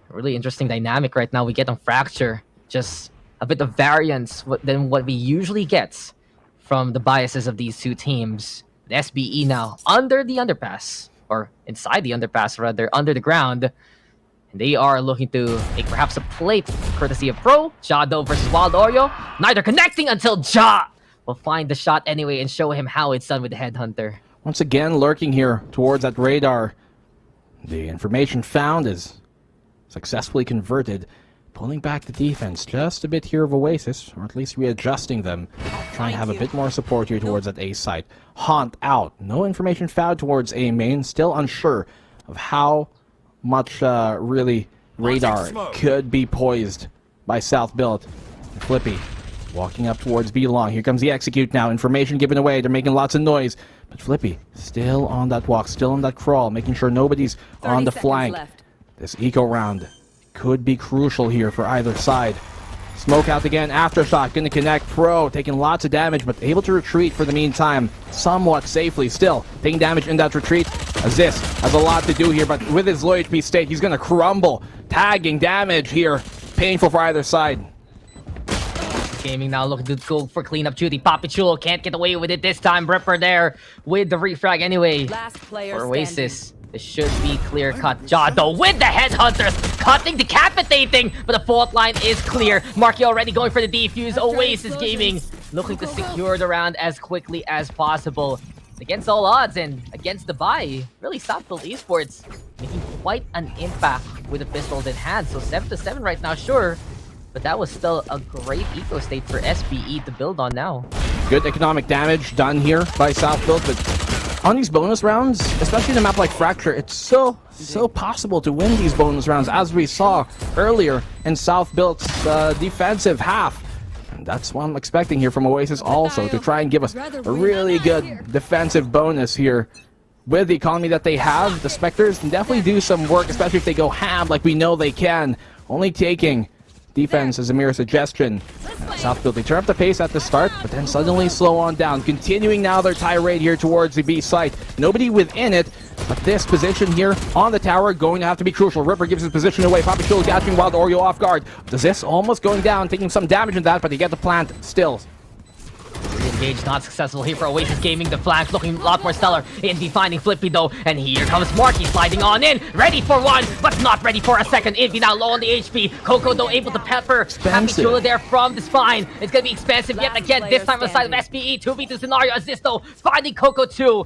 a really interesting dynamic right now we get on Fracture. Just a bit of variance than what we usually get from the biases of these two teams. The SBE now under the underpass, or inside the underpass rather, under the ground. They are looking to make perhaps a plate courtesy of Pro. Jado versus Wild Oreo. Neither connecting until Ja will find the shot anyway and show him how it's done with the Headhunter. Once again, lurking here towards that radar. The information found is successfully converted. Pulling back the defense just a bit here of Oasis, or at least readjusting them. Trying to have a bit more support here towards that A site. Haunt out. No information found towards A main. Still unsure of how much really radar could be poised by South Built. Flippy walking up towards B long. Here comes the execute now. Information given away. They're making lots of noise. But Flippy still on that walk, still on that crawl, making sure nobody's on the flank. This eco round could be crucial here for either side. Smoke out again, aftershock, gonna connect. Pro taking lots of damage, but able to retreat for the meantime, somewhat safely. Still taking damage in that retreat. Aziz has a lot to do here, but with his low HP state, he's gonna crumble. Tagging damage here, painful for either side. Gaming now looking to go for cleanup duty. Papichulo can't get away with it this time. Ripper there with the refrag anyway. For Oasis, this should be clear cut. Jado with the Headhunters, cutting, decapitating, but the fault line is clear. Marky already going for the defuse. Oasis Gaming looking to secure the round as quickly as possible. Against all odds and against the buy, really Southfield Esports making quite an impact with the pistols in hand. So 7-7 right now, sure, but that was still a great eco state for SBE to build on now. Good economic damage done here by Southfield, but on these bonus rounds, especially in a map like Fracture, it's so possible to win these bonus rounds, as we saw earlier in Southbuilt's defensive half. And that's what I'm expecting here from Oasis also, to try and give us a really good defensive bonus here. With the economy that they have, the Spectres can definitely do some work, especially if they go ham like we know they can. Only taking defense as a mere suggestion. Southfield, they turn up the pace at the start, but then suddenly slow on down. Continuing now their tirade here towards the B site. Nobody within it, but this position here on the tower going to have to be crucial. Ripper gives his position away. Papichulo catching Wild Oreo off guard. Does this almost going down, taking some damage in that, but they get the plant still. Engage not successful here for Oasis Gaming. The flank looking a lot more stellar. Envy finding Flippy though, and here comes Marky sliding on in, ready for one, but not ready for a second. Envy now low on the HP. Coco though able to pepper Happy Chula there from the spine. It's gonna be expensive yet again. This time on the side of SBE. 2v2 scenario. Aziz though finding Coco too.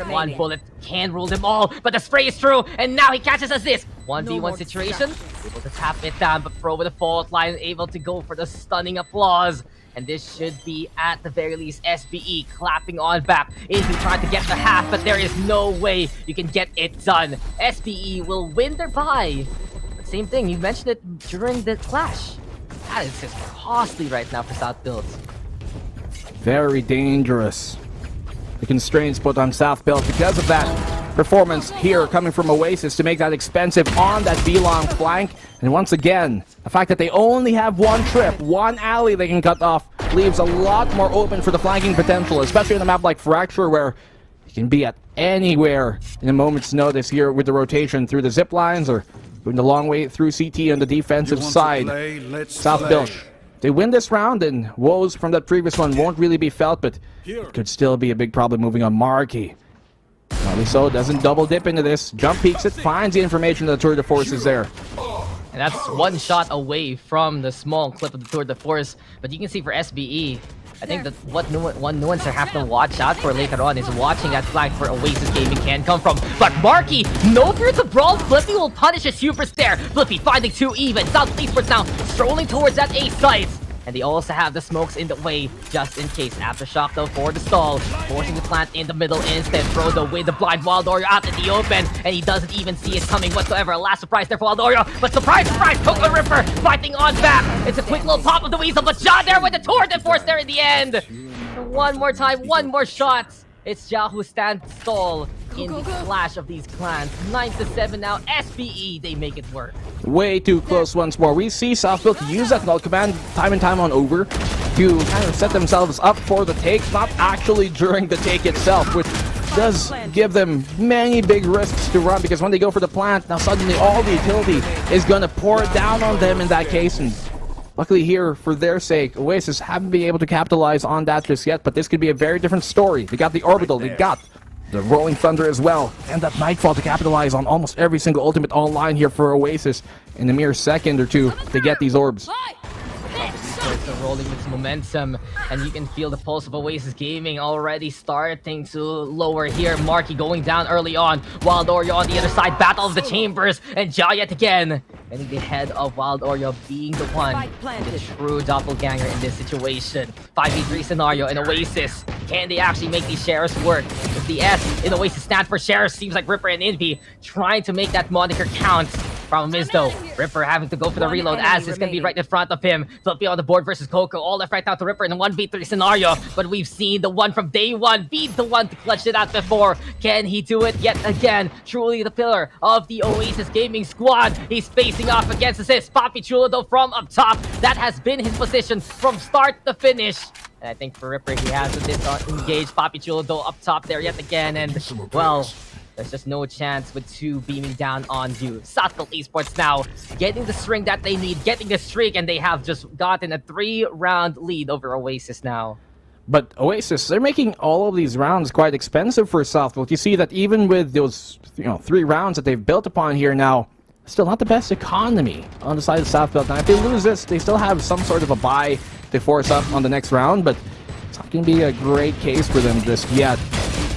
One bullet can rule them all, but the spray is true, and now he catches Aziz. 1v1 situation, able to tap it down, but Pro with the fault line able to go for the stunning applause. And this should be, at the very least, SBE clapping on back. Envy trying to get the half, but there is no way you can get it done. SBE will win their bye. But same thing. You mentioned it during the clash. That is just costly right now for South Build. Very dangerous. The constraints put on South Build because of that performance here coming from Oasis to make that expensive on that B-long flank. And once again, the fact that they only have one trip, one alley they can cut off, leaves a lot more open for the flanking potential, especially in a map like Fracture where you can be at anywhere in a moment's notice here with the rotation through the zip lines or going the long way through CT on the defensive side. South Build. They win this round, and woes from that previous one won't really be felt, but it could still be a big problem moving on Marky. So doesn't double dip into this. Jump peeks it, finds the information that the Tour de Force is there. And that's one shot away from the small clip of the Tour de Force. But you can see for SBE, I think that one nuance they have to watch out for later on is watching that flag for Oasis Gaming can come from. But Marky, no fear to brawl. Flippy will punish a super stare. Flippy finding 2 even. South Esports now strolling towards that A site. And they also have the smokes in the way, just in case. Aftershock though for the stall, forcing the plant in the middle instead. Frodo with the blind Wild Oreo out in the open, and he doesn't even see it coming whatsoever. Last surprise there for Wild Oreo, but surprise, Coco Ripper fighting on back. It's a quick little pop of the Weasel, but John there with the Tour de Force there in the end. One more time, one more shot. It's Ja who stands tall in the clash of these clans. 9-7 now. SBE, they make it work. Way too close once more. We see South Build use that null command time and time on over to kind of set themselves up for the take, not actually during the take itself, which does give them many big risks to run, because when they go for the plant, now suddenly all the utility is going to pour down on them in that case. And luckily here, for their sake, Oasis haven't been able to capitalize on that just yet, but this could be a very different story. They got the Orbital, they got the Rolling Thunder as well, and that Nightfall to capitalize on almost every single ultimate online here for Oasis in a mere second or two to get these orbs. Starts rolling its momentum, and you can feel the pulse of Oasis Gaming already starting to lower here. Marky going down early on. Wild Oreo on the other side, Battle of the Chambers, and Ja yet again. And the head of Wild Oreo being the one, the true doppelganger in this situation. 5v3 scenario in Oasis. Can they actually make these shares work? If the S in Oasis stand for shares, seems like Ripper and Envy trying to make that moniker count. Problem is though, Ripper having to go for the reload as it's going to be right in front of him. Flippy on the board versus Coco. All left right now to Ripper in a 1v3 scenario. But we've seen the one from day one be the one to clutch it out before. Can he do it yet again? Truly the pillar of the Oasis Gaming squad. He's facing off against assist. Papi Chulo though from up top. That has been his position from start to finish. And I think for Ripper, he has to disengage Papi Chulo though up top there yet again. And well, there's just no chance with 2 beaming down on you. Southfield Esports now getting the string that they need, getting the streak, and they have just gotten a 3-round lead over Oasis now. But Oasis, they're making all of these rounds quite expensive for Southfield. You see that even with those 3 rounds that they've built upon here now, still not the best economy on the side of Southfield. Now, if they lose this, they still have some sort of a buy to force up on the next round, but it's not going to be a great case for them just yet.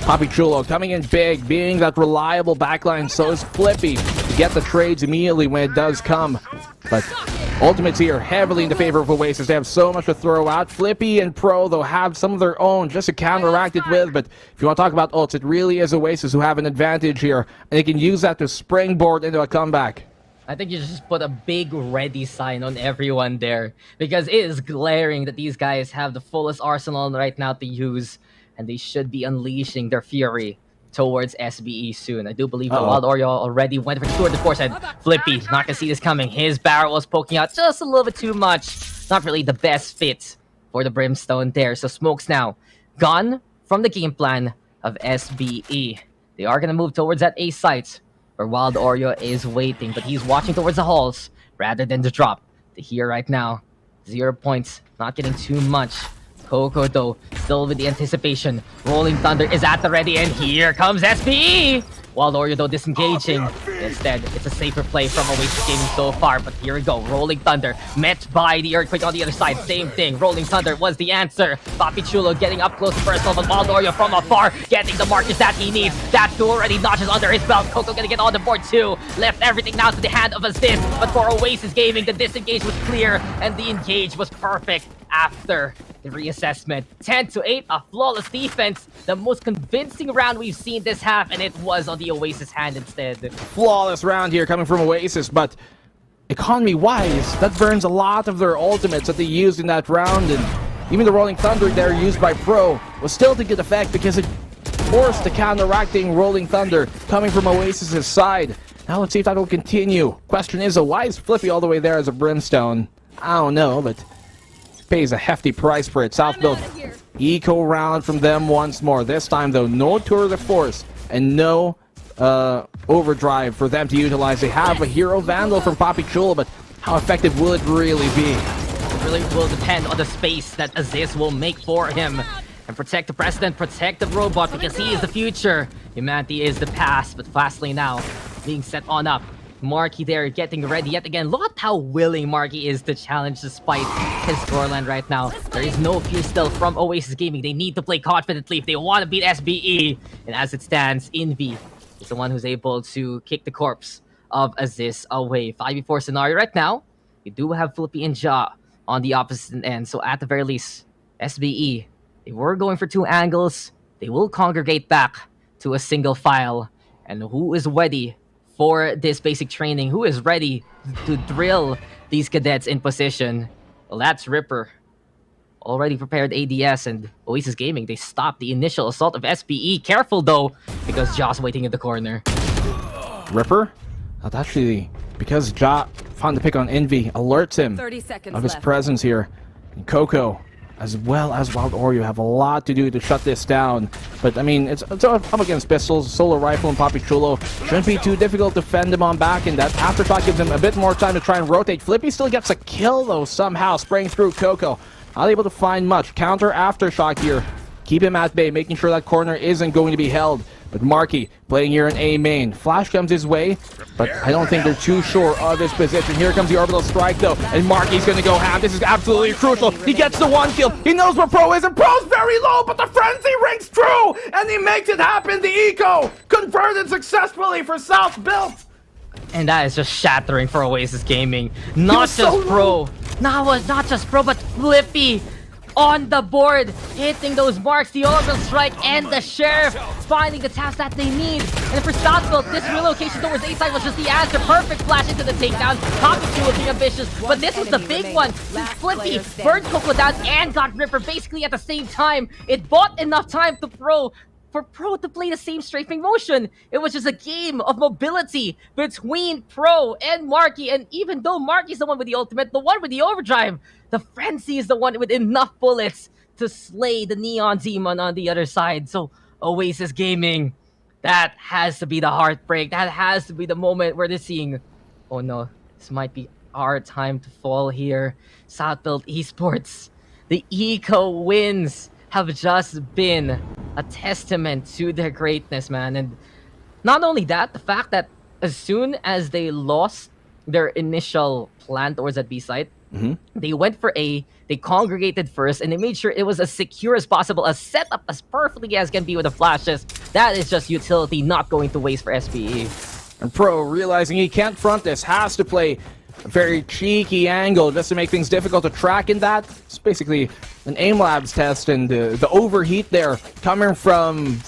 Papi Chulo coming in big, being that reliable backline, so is Flippy to get the trades immediately when it does come. But Ultimates here heavily in the favor of Oasis. They have so much to throw out. Flippy and Pro, though, have some of their own just to counteract it with. But if you want to talk about ults, it really is Oasis who have an advantage here. And they can use that to springboard into a comeback. I think you just put a big ready sign on everyone there, because it is glaring that these guys have the fullest arsenal right now to use, and they should be unleashing their fury towards SBE soon. I do believe the Wild Oreo already went for the Tour de Force, and Flippy not gonna see this coming. His barrel was poking out just a little bit too much. Not really the best fit for the Brimstone there. So Smokes now gone from the game plan of SBE. They are gonna move towards that A site where Wild Oreo is waiting, but he's watching towards the halls rather than the drop. To here right now, 0 points, not getting too much. Coco though, still with the anticipation. Rolling Thunder is at the ready, and here comes SBE! Wild Oreo though disengaging. Instead, it's a safer play from Oasis Gaming so far, but here we go. Rolling Thunder met by the Earthquake on the other side. Same thing. Rolling Thunder was the answer. Papi Chulo getting up close and personal, but Wild Oreo from afar getting the markers that he needs. That two already notches under his belt. Coco gonna get on the board too. Left everything now to the hand of Assist, but for Oasis Gaming, the disengage was clear and the engage was perfect after the reassessment. 10-8, a flawless defense. The most convincing round we've seen this half, and it was on the Oasis hand instead. Flawless round here coming from Oasis, but economy-wise, that burns a lot of their ultimates that they used in that round, and even the Rolling Thunder there used by Pro was still to good effect because it forced the counteracting Rolling Thunder coming from Oasis' side. Now let's see if that will continue. Question is, why is Flippy all the way there as a Brimstone? I don't know, but pays a hefty price for it. South built eco round from them once more. This time though, no tour de force and no overdrive for them to utilize. They have a hero Vandal from PPGL, but how effective will it really be? It really will depend on the space that Aziz will make for him. And protect the President, protect the robot, because he is the future. Humanity is the past, but Fastly now being set on up. Marky there getting ready yet again. Look at how willing Marky is to challenge despite his scoreline right now. There is no fear still from Oasis Gaming. They need to play confidently if they want to beat SBE. And as it stands, Envy is the one who's able to kick the corpse of Aziz away. 5v4 scenario right now. You do have Flippy and Ja on the opposite end. So at the very least, SBE, they were going for two angles. They will congregate back to a single file. And who is ready for this basic training? Who is ready to drill these cadets in position? Well, that's Ripper. Already prepared ADS, and Oasis Gaming, they stopped the initial assault of SBE. Careful though, because Ja's waiting in the corner. Ripper? That's actually because Ja found the pick on Envy, alerts him 30 seconds of his left. presence here. And Coco, as well as Wild Oreo, have a lot to do to shut this down. But I mean, it's up against pistols, Solar Rifle, and PPGL. Shouldn't be too difficult to fend him on back, and that aftershock gives him a bit more time to try and rotate. Flippy still gets a kill though, somehow spraying through Coco. Not able to find much. Counter aftershock here. Keep him at bay, making sure that corner isn't going to be held. But Marky playing here in A main. Flash comes his way, but I don't think they're too sure of his position. Here comes the orbital strike though, and Marky's gonna go ham. This is absolutely crucial. He gets the one kill. He knows where Pro is, and Pro's very low, but the frenzy rings true, and he makes it happen. The eco converted successfully for South Built. And that is just shattering for Oasis Gaming. Not just Pro. Not just Pro, but Flippy on the board, hitting those marks, the orbital strike, and the Sheriff finding the task that they need. And for Southfield, this relocation towards A side was just the answer. Perfect flash into the takedown. PPGL looking ambitious, but this was the big one. Flippy burned Coco down and got Ripper basically at the same time. It bought enough time to for Pro to play the same strafing motion. It was just a game of mobility between Pro and Marky, and even though Marky's the one with the ultimate, the one with the overdrive, the Frenzy is the one with enough bullets to slay the Neon Demon on the other side. So Oasis Gaming, that has to be the heartbreak. That has to be the moment where they're seeing, oh no, this might be our time to fall here. Southfield Esports, the eco wins have just been a testament to their greatness, man. And not only that, the fact that as soon as they lost their initial plan towards that B site, they went for A, they congregated first, and they made sure it was as secure as possible, as set up as perfectly as can be with the flashes. That is just utility not going to waste for SBE. And Pro, realizing he can't front this, has to play a very cheeky angle just to make things difficult to track in that. It's basically an aim labs test, and the overheat there coming from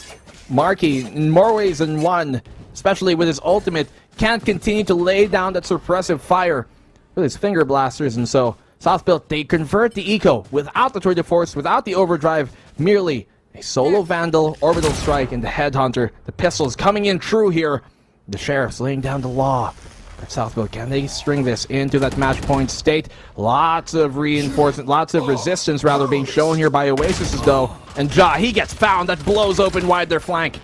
Marky in more ways than one, especially with his ultimate, can't continue to lay down that suppressive fire with his finger blasters. And so Southfield, they convert the eco without the tour de force, without the overdrive, merely a solo Vandal, orbital strike, and the headhunter. The pistols coming in true here. The Sheriff's laying down the law. But Southfield, can they string this into that match point state? Lots of reinforcement, lots of resistance rather being shown here by Oasis though. And Ja, he gets found. That blows open wide their flank.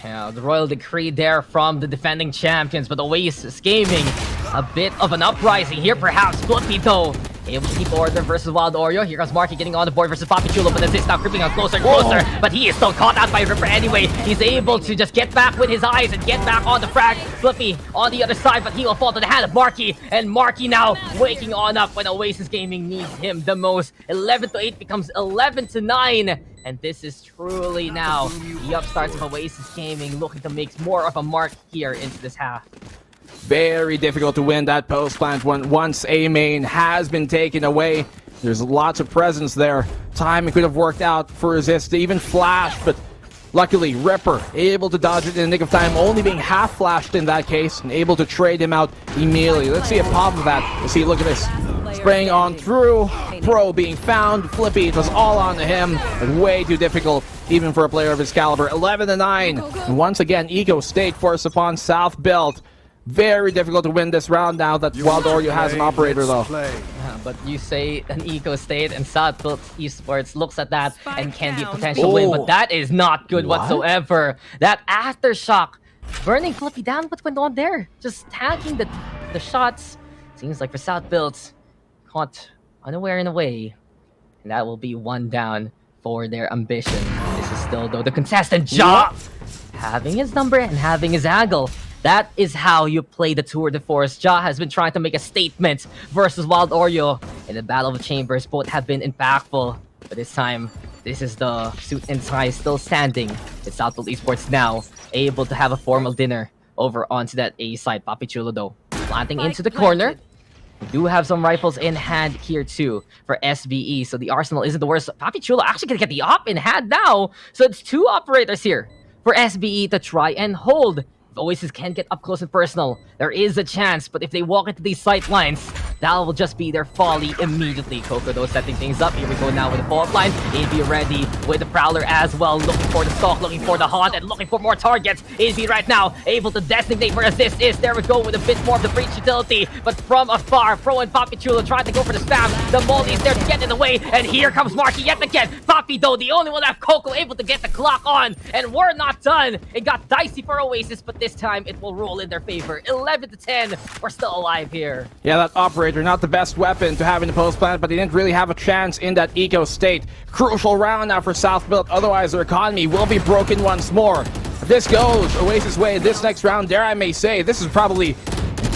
Yeah, the royal decree there from the defending champions, but Oasis Gaming, a bit of an uprising here perhaps. Flippy though, able to keep order versus Wild Oreo. Here comes Marky getting on the board versus PPGL, but Aziz now creeping on closer and closer. But he is still caught out by Ripper anyway. He's able to just get back with his eyes and get back on the frag. Flippy on the other side, but he will fall to the hand of Marky. And Marky now waking on up when Oasis Gaming needs him the most. 11-8 becomes 11-9. And this is truly now the upstarts of Oasis Gaming looking to make more of a mark here into this half. Very difficult to win that post plant once A main has been taken away. There's lots of presence there. Time it could have worked out for Aziz to even flash, but Luckily, Ripper able to dodge it in the nick of time, only being half flashed in that case, and able to trade him out immediately. Let's see a pop of that. Let's see, look at this. Spraying on through, Pro being found, Flippy, it was all on him, but way too difficult, even for a player of his caliber. 11-9, and once again, Eco State forced upon South Belt. Very difficult to win this round now that Wild Oreo has an operator though. But you say an Eco State and South Belt Esports looks at that and can be a potential win, but that is not good whatsoever. That aftershock, burning Flippy down, what went on there? Just tagging the shots. Seems like for South Belt, caught unaware in a way. And that will be one down for their ambition. This is still though the contestant Ja having his number and having his angle. That is how you play the Tour de Force. Ja has been trying to make a statement versus Wild Oreo. In the Battle of the Chambers, both have been impactful. But this time, this is the suit and tie still standing. It's South Belt Esports now, able to have a formal dinner over onto that A side. Papi Chulo though, planting into the corner. We do have some rifles in hand here too for SBE, so the arsenal isn't the worst. Papi Chulo actually gonna get the op in hand now. So it's two operators here for SBE to try and hold. If Oasis can get up close and personal, there is a chance, but if they walk into these sight lines, that will just be their folly immediately. Coco though setting things up. Here we go now with the follow-up line. AB ready with the Prowler as well, looking for the stalk, looking for the Haunt, and looking for more targets. AB right now able to designate where assist is. There we go with a bit more of the breach utility, but from afar, Pro and Papi Chulo trying to go for the spam. The Molly is there to get in the way, and here comes Marky yet again. Papi though, the only one left. Coco able to get the clock on, and we're not done. It got dicey for Oasis, but this time it will roll in their favor. 11-10, we're still alive here. Yeah, that operator, not the best weapon to have in the post plant, but they didn't really have a chance in that Eco State. Crucial round now for South Belt, otherwise their economy will be broken once more. If this goes Oasis' way this next round, dare I may say, this is probably,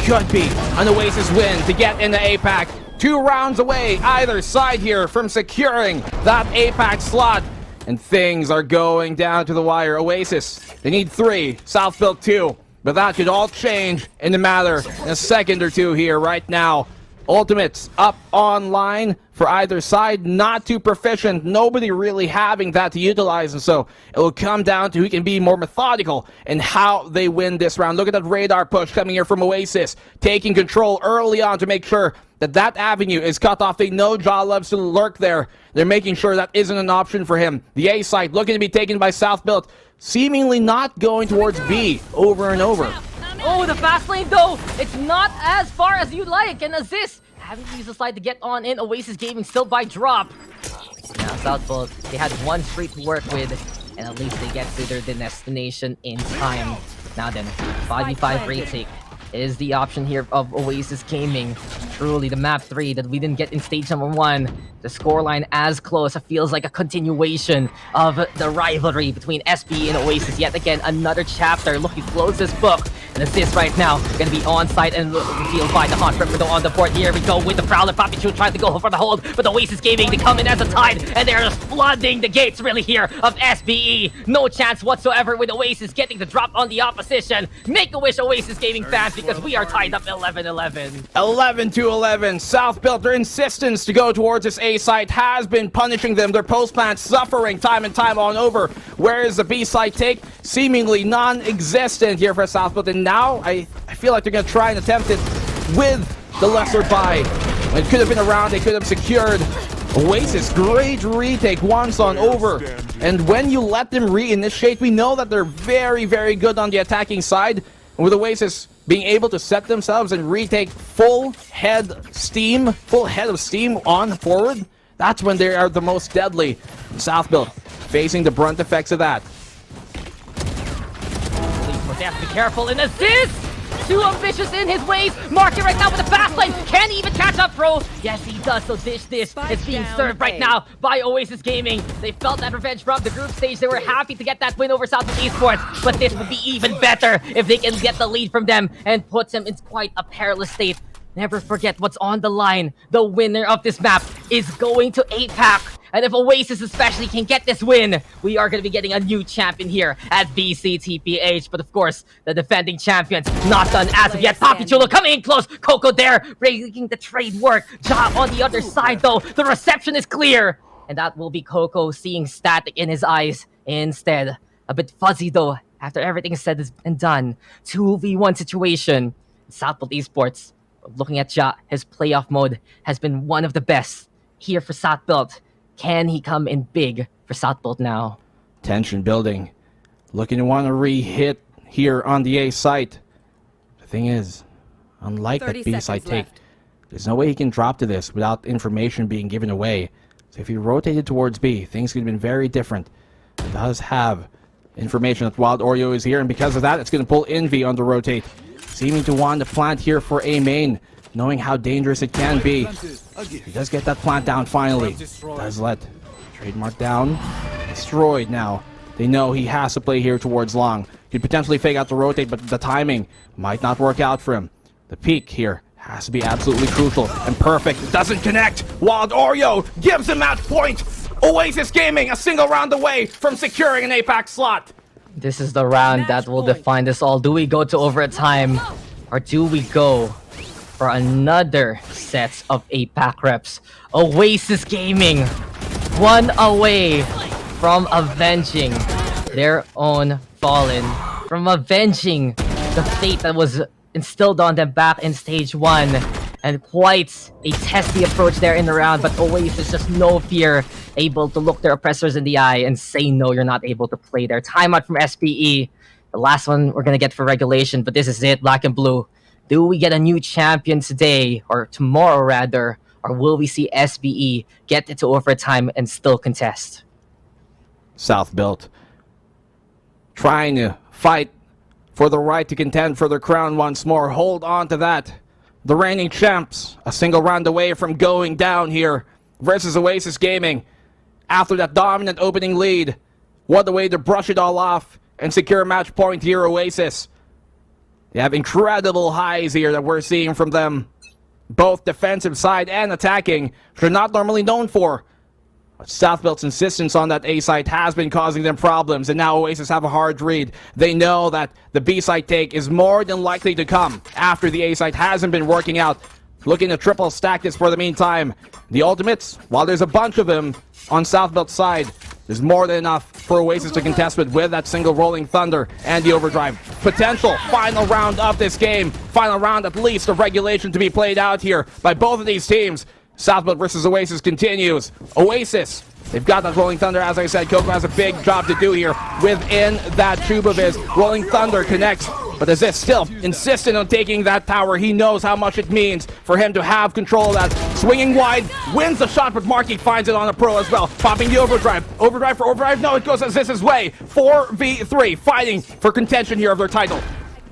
could be, an Oasis win to get in the APAC. 2 rounds away, either side here, from securing that APAC slot. And things are going down to the wire. Oasis, they need 3, South Belt 2. But that could all change in a matter in a second or two here right now. Ultimates up online for either side, not too proficient, nobody really having that to utilize, and so it will come down to who can be more methodical in how they win this round. Look at that radar push coming here from Oasis, taking control early on to make sure that that avenue is cut off. They know Ja loves to lurk there. They're making sure that isn't an option for him. The A site looking to be taken by South Belt, seemingly not going towards B over and over. Oh, the fast lane though, it's not as far as you'd like, and Aziz having to use the slide to get on in. Oasis Gaming still by drop. Now South Belt, they had one street to work with, and at least they get to their destination in time. Now then, 5v5 retake is the option here of Oasis Gaming. Truly the map 3 that we didn't get in stage number 1. The scoreline as close. It feels like a continuation of the rivalry between SB and Oasis. Yet again, another chapter looking to close this book. And Assist right now going to be on site and revealed by the Hot Ripper on the board. Here we go with the Prowler. Papi Chulo trying to go for the hold, but Oasis Gaming, they come in as a tide, and they're just flooding the gates really here of SBE. No chance whatsoever with Oasis getting the drop on the opposition. Make a wish, Oasis Gaming fans, because we are tied up 11-11. 11-11. South Belt, their insistence to go towards this A site has been punishing them. Their post plant suffering time and time on over. Where is the B site take? Seemingly non-existent here for South Belt. And now I feel like they're going to try and attempt it with the lesser buy. It could have been around. They could have secured. Oasis, great retake once on over. And when you let them reinitiate, we know that they're very, very good on the attacking side. And with Oasis being able to set themselves and retake full head of steam on forward, that's when they are the most deadly. South Belt facing the brunt effects of that. They have to be careful. And Assist! Too ambitious in his ways. Market right now with the fast lane. Can't even catch up, Pro. Yes, he does. So this is being served right now by Oasis Gaming. They felt that revenge from the group stage. They were happy to get that win over South Esports. But this would be even better if they can get the lead from them and puts them in quite a perilous state. Never forget what's on the line. The winner of this map is going to APAC. And if Oasis especially can get this win, we are going to be getting a new champion here at VCTPH. But of course, the defending champions not done as of yet. Papi Chulo coming in close. Coco there, making the trade work. Ja on the other side though. The reception is clear. And that will be Coco seeing static in his eyes instead. a bit fuzzy though after everything is said and done. 2v1 situation. Southbolt Esports, looking at Ja, his playoff mode has been one of the best here for Southbolt. Can he come in big for Southbolt now? Tension building. Looking to want to re-hit here on the A site. The thing is, unlike that B site take, there's no way he can drop to this without information being given away. So if he rotated towards B, things could have been very different. It does have information that Wild Oreo is here, and because of that, it's going to pull Envy on the rotate. Seeming to want to plant here for A main, knowing how dangerous it can be. He does get that plant down finally. Does let Trademark down. Destroyed now. They know he has to play here towards long. Could potentially fake out the rotate, but the timing might not work out for him. The peak here has to be absolutely crucial and perfect. It doesn't connect. Wild Oreo gives him match point. Oasis Gaming a single round away from securing an APAC slot. This is the round that will define this all. Do we go to overtime or do we go for another set of APAC reps? Oasis Gaming, one away from avenging their own fallen, from avenging the fate that was instilled on them back in stage 1. And quite a testy approach there in the round, but Oasis just no fear, able to look their oppressors in the eye and say no, you're not able to play there. Timeout from SPE. The last one we're gonna get for regulation, but this is it, Black and Blue. Do we get a new champion today, or tomorrow rather, or will we see SPE get into overtime and still contest? Southbuilt trying to fight for the right to contend for their crown once more. Hold on to that. The reigning champs, a single round away from going down here versus Oasis Gaming. After that dominant opening lead, what a way to brush it all off and secure a match point here, Oasis. They have incredible highs here that we're seeing from them. Both defensive side and attacking, which they're not normally known for. But Southbuilt's insistence on that A site has been causing them problems, and now Oasis have a hard read. They know that the B site take is more than likely to come after the A site hasn't been working out. Looking to triple stack this for the meantime. The ultimates, while there's a bunch of them on Southbuilt's side, there's more than enough for Oasis to contest with that single Rolling Thunder and the overdrive. Potential final round of this game. Final round at least of regulation to be played out here by both of these teams. Southbuilt versus Oasis continues. Oasis, they've got that Rolling Thunder. As I said, Coco has a big job to do here within that tube of his. Rolling Thunder connects, but is this still insistent on taking that tower? He knows how much it means for him to have control of that. Swinging wide, wins the shot, but Marky finds it on a pro as well. Popping the overdrive. Overdrive for overdrive. No, it goes as this is way. 4v3, fighting for contention here of their title.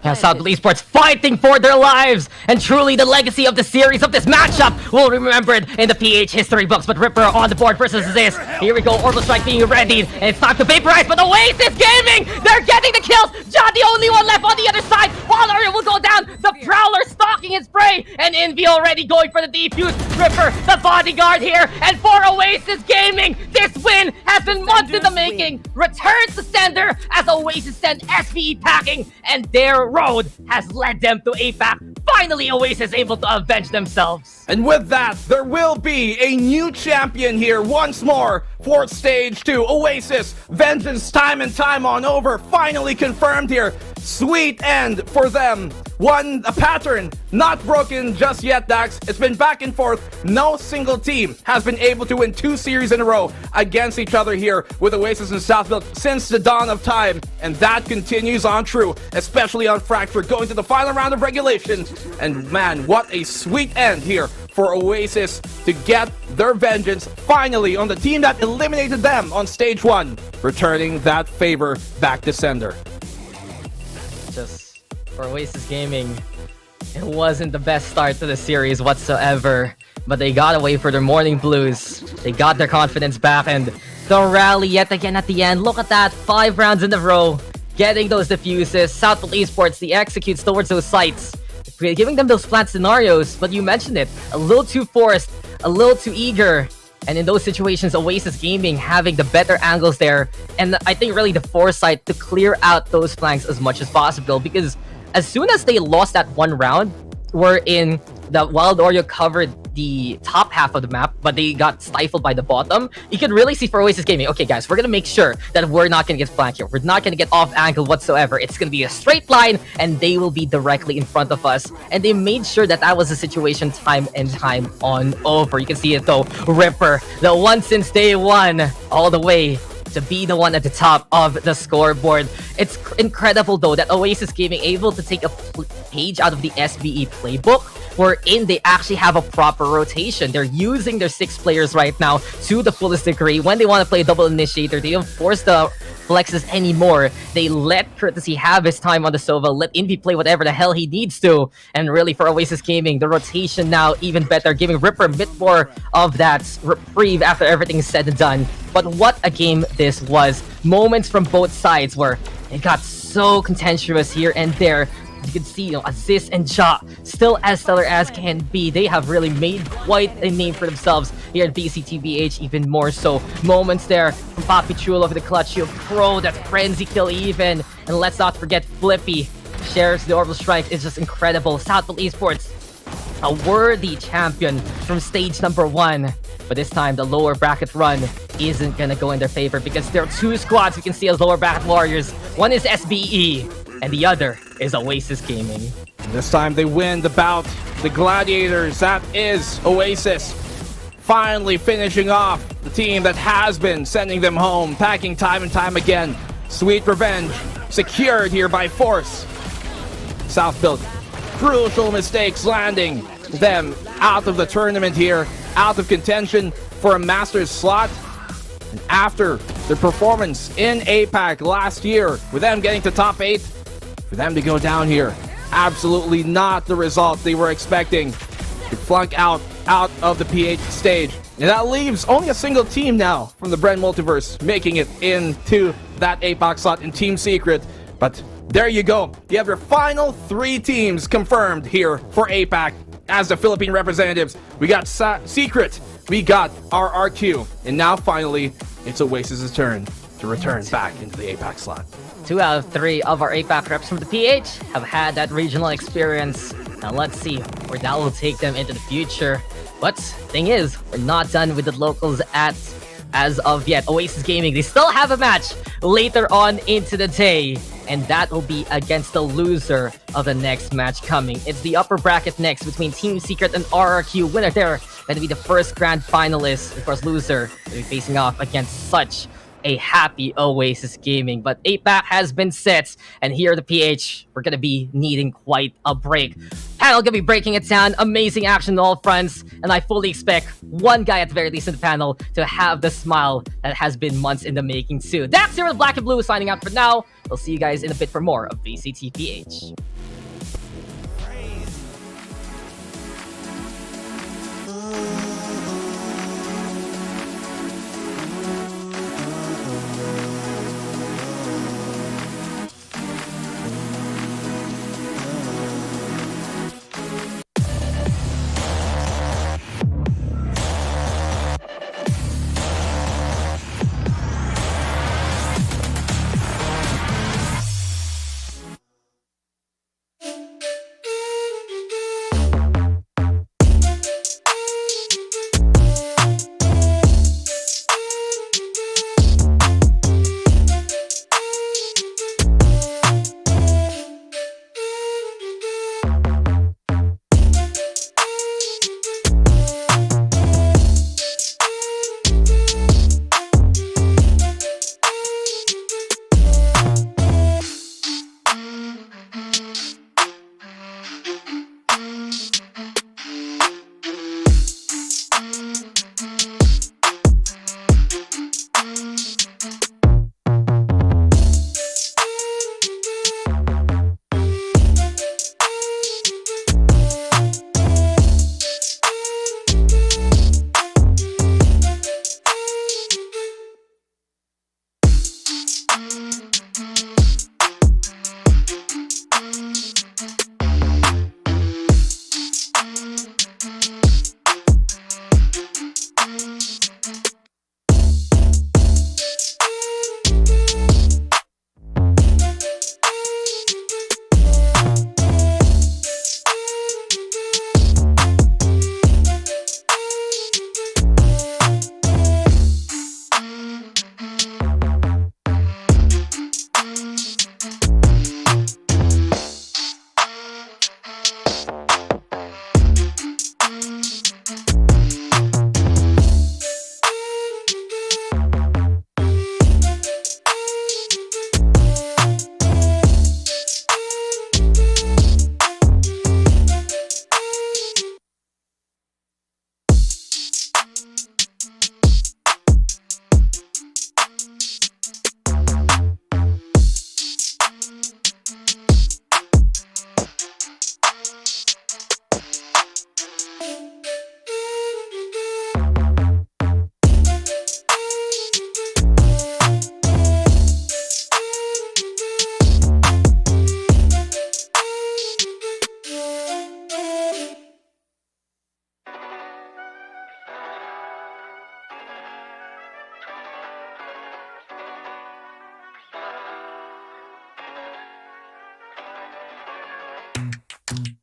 Yeah, Southbolt Esports fighting for their lives, and truly the legacy of the series of this matchup will be remembered in the PH history books. But Ripper on the board versus this. Here we go, Orbital Strike being readied, and it's time to vaporize, but Oasis Gaming, they're getting the kills. John, the only one left on the other side. While Arya will go down, the Prowler stalking his prey, and Envy already going for the defuse. Ripper, the bodyguard here, and for Oasis Gaming, this win has been months in the making. Returns to sender as Oasis send SPE packing, and their road has led them to APAC. Finally, Oasis able to avenge themselves. And with that, there will be a new champion here once more for Stage 2. Oasis, vengeance time and time on over, finally confirmed here. Sweet end for them. A pattern not broken just yet, Dax. It's been back and forth. No single team has been able to win 2 series in a row against each other here with Oasis and Southbuilt since the dawn of time. And that continues on true, especially on Fracture, going to the final round of regulation. And man, what a sweet end here for Oasis to get their vengeance finally on the team that eliminated them on Stage 1, returning that favor back to sender. Just for Oasis Gaming, it wasn't the best start to the series whatsoever, but they got away for their morning blues. They got their confidence back, and the rally yet again at the end. Look at that, 5 rounds in a row, getting those diffuses. Southbolt Esports, the executes towards those sites, giving them those flat scenarios, but you mentioned it, a little too forced, a little too eager. And in those situations, Oasis Gaming having the better angles there, and I think really the foresight to clear out those flanks as much as possible, because as soon as they lost that one round, wherein the Wild Oreo covered the top half of the map, but they got stifled by the bottom. You can really see for Oasis Gaming, okay guys, we're gonna make sure that we're not gonna get flanked here. We're not gonna get off angle whatsoever. It's gonna be a straight line, and they will be directly in front of us. And they made sure that that was the situation time and time on over. You can see it though, Ripper, the one since day one, all the way to be the one at the top of the scoreboard. It's incredible though that Oasis Gaming able to take a page out of the SBE playbook, wherein they actually have a proper rotation. They're using their 6 players right now to the fullest degree. When they want to play double initiator, they don't force the flexes anymore. They let Courtesy have his time on the Sova, let Envy play whatever the hell he needs to. And really for Oasis Gaming, the rotation now even better, giving Ripper a bit more of that reprieve after everything is said and done. But what a game this was. Moments from both sides where it got so contentious here and there. You can see, Aziz and Ja still as stellar as can be. They have really made quite a name for themselves here at VCTPH, even more so. Moments there from Papi Chulo over the clutch shield pro, that frenzy kill even. And let's not forget Flippy shares the orbital strike. Is just incredible. Southfield Esports, a worthy champion from stage number 1. But this time, the lower bracket run isn't gonna go in their favor because there are 2 squads we can see as lower bracket warriors. One is SBE, and the other is Oasis Gaming. This time they win the bout. The Gladiators, that is Oasis, finally finishing off the team that has been sending them home, packing time and time again. Sweet revenge secured here by force. Southfield, crucial mistakes landing them out of the tournament here, out of contention for a Masters slot. And after their performance in APAC last year, with them getting to top 8, for them to go down here, absolutely not the result they were expecting. To flunk out of the PH stage. And that leaves only a single team now from the Bren Multiverse making it into that APAC slot in Team Secret. But there you go. You have your final 3 teams confirmed here for APAC as the Philippine representatives. We got Secret, we got RRQ, and now finally it's Oasis's turn to return back into the APAC slot. 2 out of 3 of our APAC reps from the PH have had that regional experience. Now let's see where that will take them into the future. But thing is, we're not done with the locals as of yet. Oasis Gaming, they still have a match later on into the day, and that will be against the loser of the next match coming. It's the upper bracket next between Team Secret and RRQ. Winner there going to be the first grand finalist. Of course, loser will be facing off against such a happy Oasis Gaming. But APAC has been set, and here at the PH, we're gonna be needing quite a break. Panel gonna be breaking it down. Amazing action on all fronts, and I fully expect one guy at the very least in the panel to have the smile that has been months in the making too. That's Zero Black and Blue signing out for now. We'll see you guys in a bit for more of VCTPH.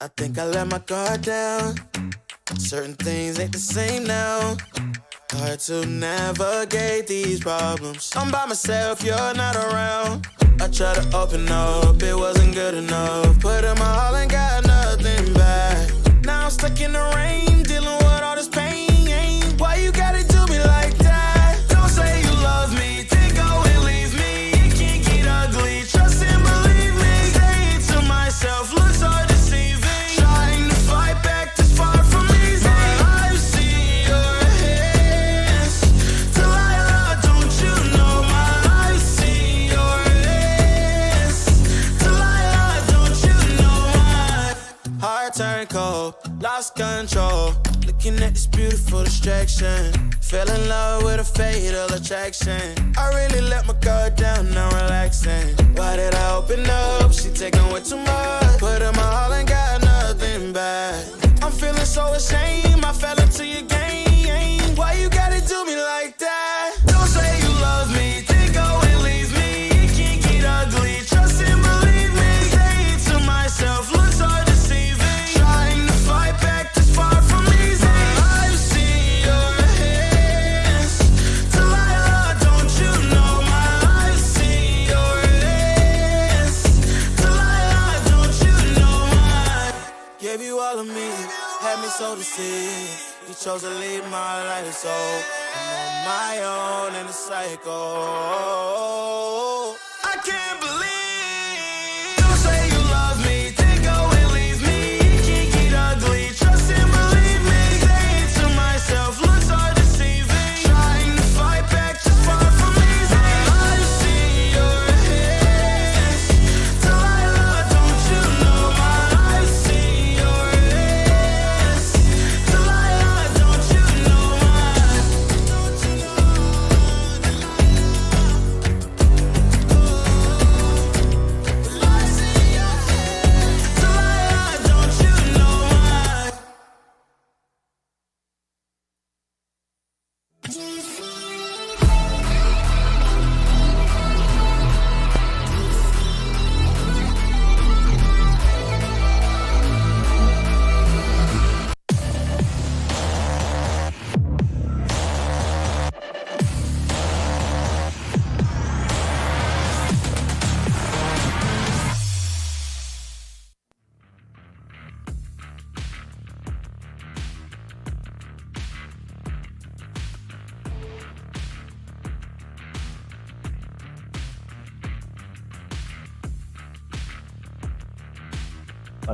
I think I let my guard down. Certain things ain't the same now. Hard to navigate these problems. I'm by myself, you're not around. I tried to open up, it wasn't good enough. Put in my all and got nothing back. Now I'm stuck in the rain, dealing with all this pain. Why you gotta do me like that? Don't say you love me, then go and leave me. It can get ugly, trust and believe me. Say it to myself, looks so deceiving. Trying to fight back this far from easy. I've seen your hands. Delilah, don't you know I've seen your hands. Delilah, don't you know heart turned cold, lost control. Looking at this beautiful distraction. Fell in love with a fatal attraction. I really let my guard down, now relaxing. Why did I open up? She taking way too much. Put in my all and got nothing back. I'm feeling so ashamed, I fell into your game. Why you gotta do me like that? Don't say you love me, then go and leave me. It can get ugly, trust and believe me. Say it to myself, looks so deceiving. Trying to fight back this far from easy. I've seen your hands. Delilah, don't you know I've seen your hands. Delilah, don't you know gave you all of me, had me so deceived. You chose to leave my life, so I'm on my own in the cycle. I can't believe. Don't say you love me, then go and leave me. It can get ugly, trust and believe me. Say it to myself, looks so deceiving. Trying to fight back just far from easy. I've seen your hands. Delilah, don't you know I've seen your hands. Delilah, don't you know Delilah, don't you know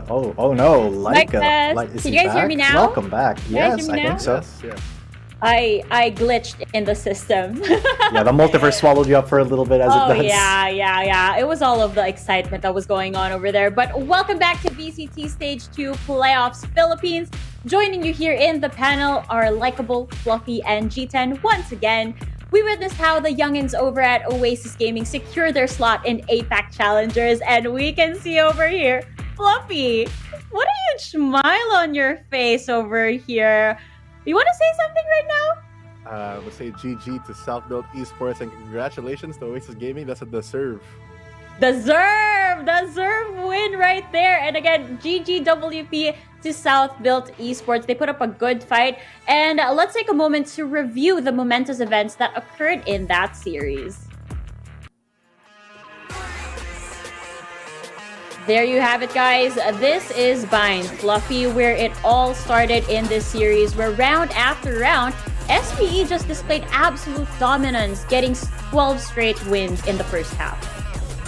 Oh no, Mic test. is Can he you guys hear back? me now? Welcome back. You guys Yes, hear me I now? think so. Yes. I glitched in the system. Yeah, the multiverse swallowed you up for a little bit as Oh it does. yeah. It was all of the excitement that was going on over there. But welcome back to VCT Stage 2 Playoffs Philippines. Joining you here in the panel are Likeable, Fluffy, and G10 once again. We witnessed how the youngins over at Oasis Gaming secure their slot in APAC Challengers, and we can see over here, Fluffy, what a huge smile on your face over here. You want to say something right now? I would say GG to South-Built Esports and congratulations to Oasis Gaming. That's a deserve. Deserve win right there. And again, GGWP to South-Built Esports. They put up a good fight. And let's take a moment to review the momentous events that occurred in that series. There you have it, guys. This is Bind Fluffy, where it all started in this series, where round after round, SBE just displayed absolute dominance, getting 12 straight wins in the first half.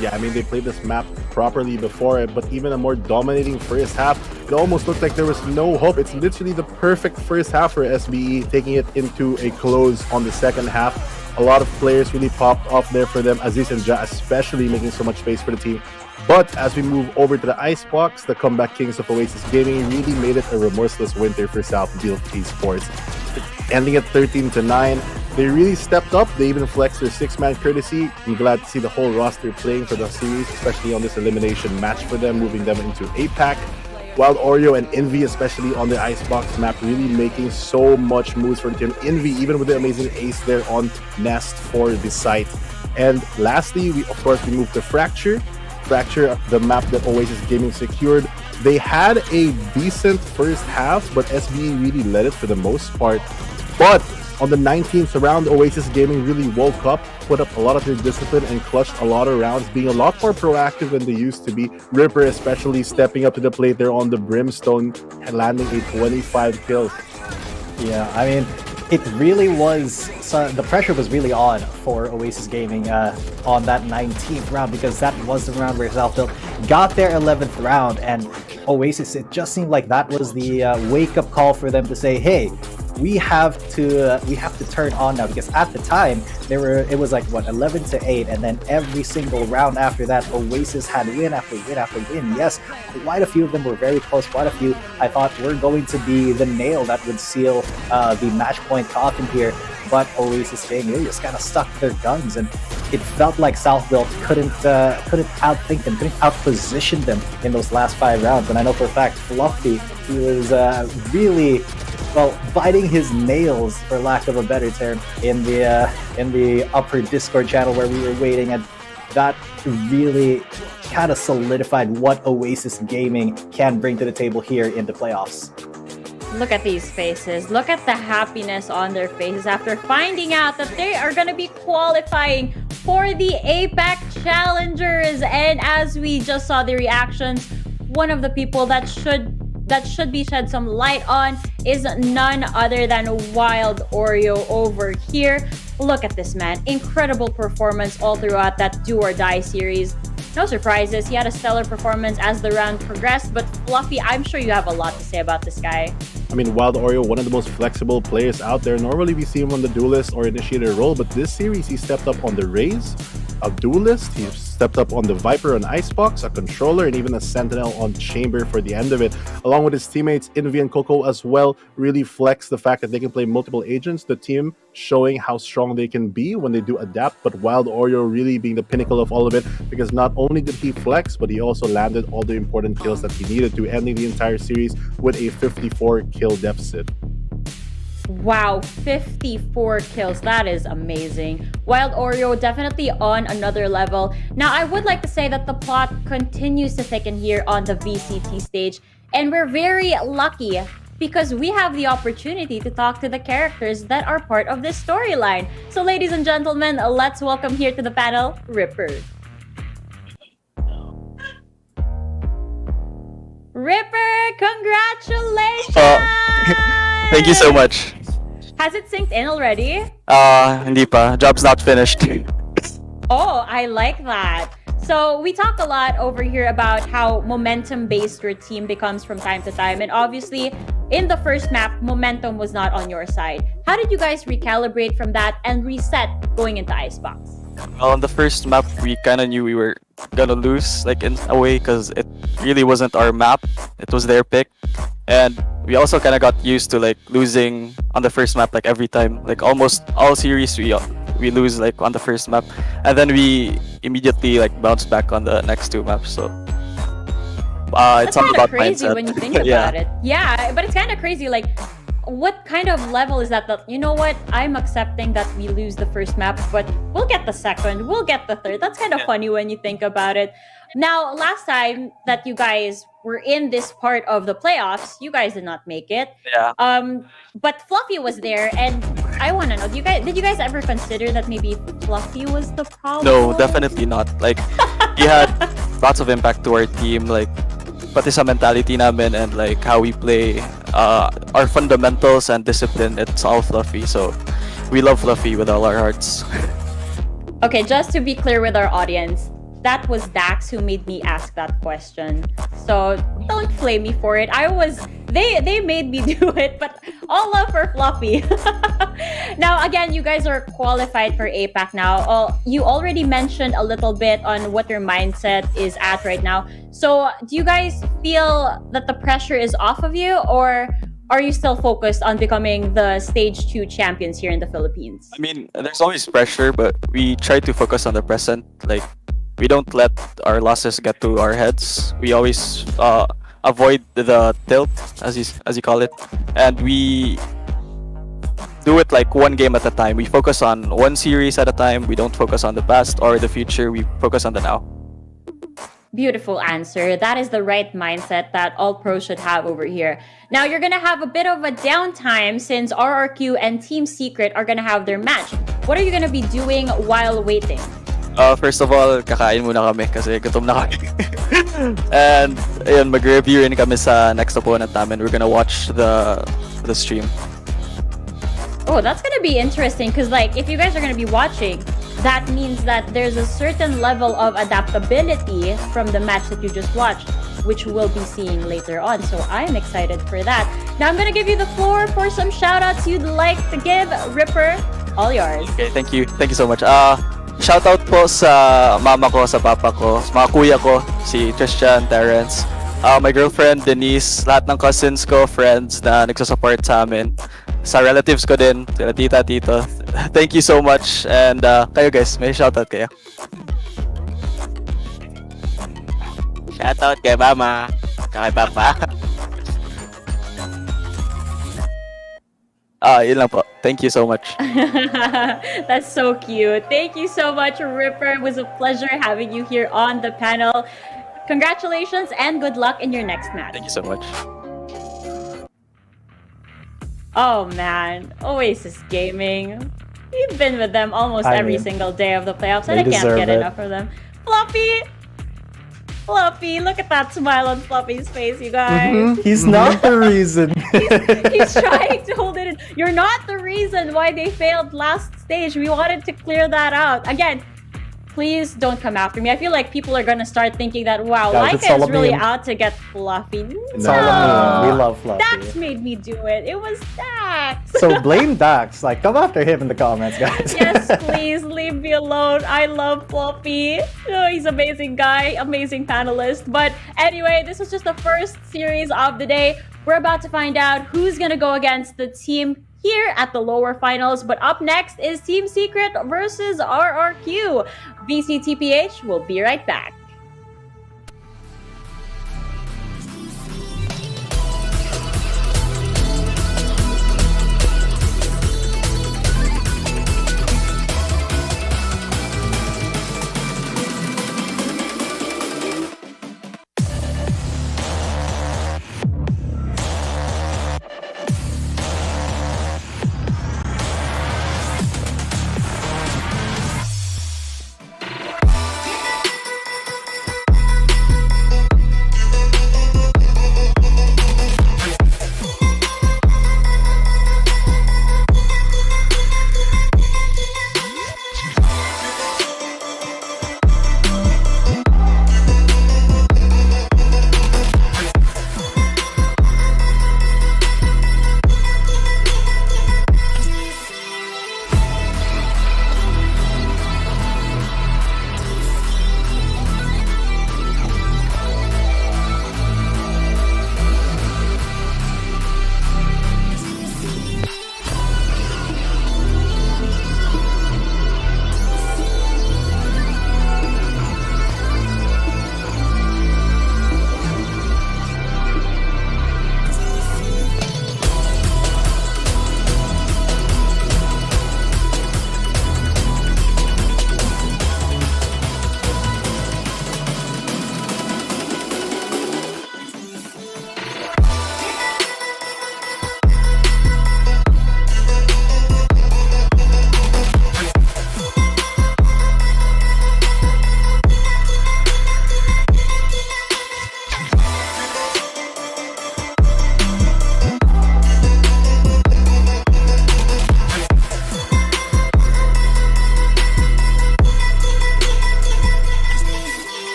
Yeah, I mean, they played this map properly before it, but even a more dominating first half, it almost looked like there was no hope. It's literally the perfect first half for SBE, taking it into a close on the second half. A lot of players really popped off there for them, Aziz and Ja especially making so much space for the team. But as we move over to the Icebox, the comeback kings of Oasis Gaming really made it a remorseless winter for South-Built Esports. Ending at 13-9, they really stepped up. They even flexed their 6-man courtesy. I'm glad to see the whole roster playing for the series, especially on this elimination match for them, moving them into APAC. Wild Oreo and Envy, especially on the Icebox map, really making so much moves for the team. Envy, even with the amazing ace there on Nest for the site. And lastly, we move to Fracture, the map that Oasis Gaming secured. They had a decent first half, but SBE really led it for the most part. But on the 19th round, Oasis Gaming really woke up, put up a lot of their discipline, and clutched a lot of rounds, being a lot more proactive than they used to be. Ripper especially stepping up to the plate there on the Brimstone and landing a 25 kill. Yeah, I mean, it really was, so the pressure was really on for Oasis Gaming on that 19th round, because that was the round where Southfield got their 11th round, and Oasis, it just seemed like that was the wake-up call for them to say, hey, we have to turn on now, because at the time it was like what, 11-8, and then every single round after that Oasis had win after win after win. Yes, quite a few of them were very close. Quite a few I thought were going to be the nail that would seal the match point coffin here, but Oasis Gaming, they just kind of stuck to their guns, and it felt like Southville couldn't outthink them, couldn't outposition them in those last 5 rounds. And I know for a fact Fluffy, he was really, well, biting his nails, for lack of a better term, in the upper Discord channel where we were waiting, and that really kind of solidified what Oasis Gaming can bring to the table here in the playoffs. Look at these faces. Look at the happiness on their faces after finding out that they are going to be qualifying for the APAC Challengers. And as we just saw the reactions, one of the people that should be shed some light on is none other than Wild Oreo over here. Look at this man. Incredible performance all throughout that do or die series. No surprises, he had a stellar performance as the round progressed, but Fluffy, I'm sure you have a lot to say about this guy. I mean, Wild Oreo, one of the most flexible players out there. Normally we see him on the duelist or initiator role, but this series he stepped up on the Raze, a duelist, he stepped up on the Viper on Icebox, a controller, and even a Sentinel on Chamber for the end of it. Along with his teammates, Invi and Coco as well, really flex the fact that they can play multiple agents. The team showing how strong they can be when they do adapt, but Wild Oreo really being the pinnacle of all of it, because not only did he flex, but he also landed all the important kills that he needed to, ending the entire series with a 54 kill deficit. Wow, 54 kills. That is amazing. Wild Oreo definitely on another level. Now, I would like to say that the plot continues to thicken here on the VCT stage, and we're very lucky because we have the opportunity to talk to the characters that are part of this storyline. So, ladies and gentlemen, let's welcome here to the panel, Ripper. Ripper, congratulations! Thank you so much. Has it synced in already? Hindi pa. Job's not finished. Oh, I like that. So we talk a lot over here about how momentum-based your team becomes from time to time. And obviously, in the first map, momentum was not on your side. How did you guys recalibrate from that and reset going into Icebox? Well, on the first map, we kind of knew we were gonna lose, like in a way, because it really wasn't our map. It was their pick. And we also kind of got used to like losing on the first map like every time. Like almost all series we lose like on the first map, and then we immediately like bounce back on the next 2 maps. So it's all about crazy mindset. When you think about it. Yeah, but it's kind of crazy. Like, what kind of level is that? That, you know what? I'm accepting that we lose the first map, but we'll get the second, we'll get the third. That's kind of funny when you think about it. Now, last time that you guys were in this part of the playoffs, you guys did not make it. Yeah. But Fluffy was there, and I want to know, did you guys ever consider that maybe Fluffy was the problem? No, definitely not. Like, he had lots of impact to our team, like pati sa mentality namin and like how we play, our fundamentals and discipline. It's all Fluffy, so we love Fluffy with all our hearts. Okay, just to be clear with our audience, that was Dax who made me ask that question. So don't flame me for it. They made me do it, but all love for Fluffy. Now, again, you guys are qualified for APAC now. You already mentioned a little bit on what your mindset is at right now. So do you guys feel that the pressure is off of you, or are you still focused on becoming the Stage 2 champions here in the Philippines? I mean, there's always pressure, but we try to focus on the present. Like, we don't let our losses get to our heads. We always avoid the tilt, as you call it, and we do it like one game at a time. We focus on one series at a time. We don't focus on the past or the future. We focus on the now. Beautiful answer. That is the right mindset that all pros should have over here. Now, you're going to have a bit of a downtime since RRQ and Team Secret are going to have their match. What are you going to be doing while waiting? First of all, kakain muna kami kasi gutom na kami. And ayun, mag-review rin kami sa next opponent namin. We're gonna watch the stream. Oh, that's going to be interesting because, like, if you guys are going to be watching, that means that there's a certain level of adaptability from the match that you just watched, which we'll be seeing later on. So I'm excited for that. Now I'm going to give you the floor for some shout-outs you'd like to give. Ripper, all yours. Okay, thank you. Thank you so much. Shoutout po sa mama ko, sa papa ko, sa mga kuya ko, si Christian, Terrence, my girlfriend, Denise, lahat ng cousins ko, friends na nagsusupport sa amin. Sa relatives ko din, sila tita, tito. Thank you so much. And kayo guys, may shoutout kayo. Shoutout kay mama, kay papa. Yun lang po. Thank you so much. That's so cute. Thank you so much, Ripper. It was a pleasure having you here on the panel. Congratulations and good luck in your next match. Thank you so much. Oh man, Oasis Gaming. We've been with them almost every single day of the playoffs, and I can't get enough of them. Fluffy! Fluffy, look at that smile on Fluffy's face, you guys. He's not the reason. He's trying to hold it in. You're not the reason why they failed last stage. We wanted to clear that out. Again, please don't come after me. I feel like people are gonna start thinking that, wow, Guys, Laika is really out to get Fluffy. It's all a meme. We love Fluffy. Dax made me do it. It was Dax. So blame Dax. Like, come after him in the comments, guys. Yes, please leave me alone. I love Fluffy. Oh, he's an amazing guy, amazing panelist. But anyway, this was just the first series of the day. We're about to find out who's gonna go against the team here at the lower finals. But up next is Team Secret versus RRQ. VCTPH will be right back.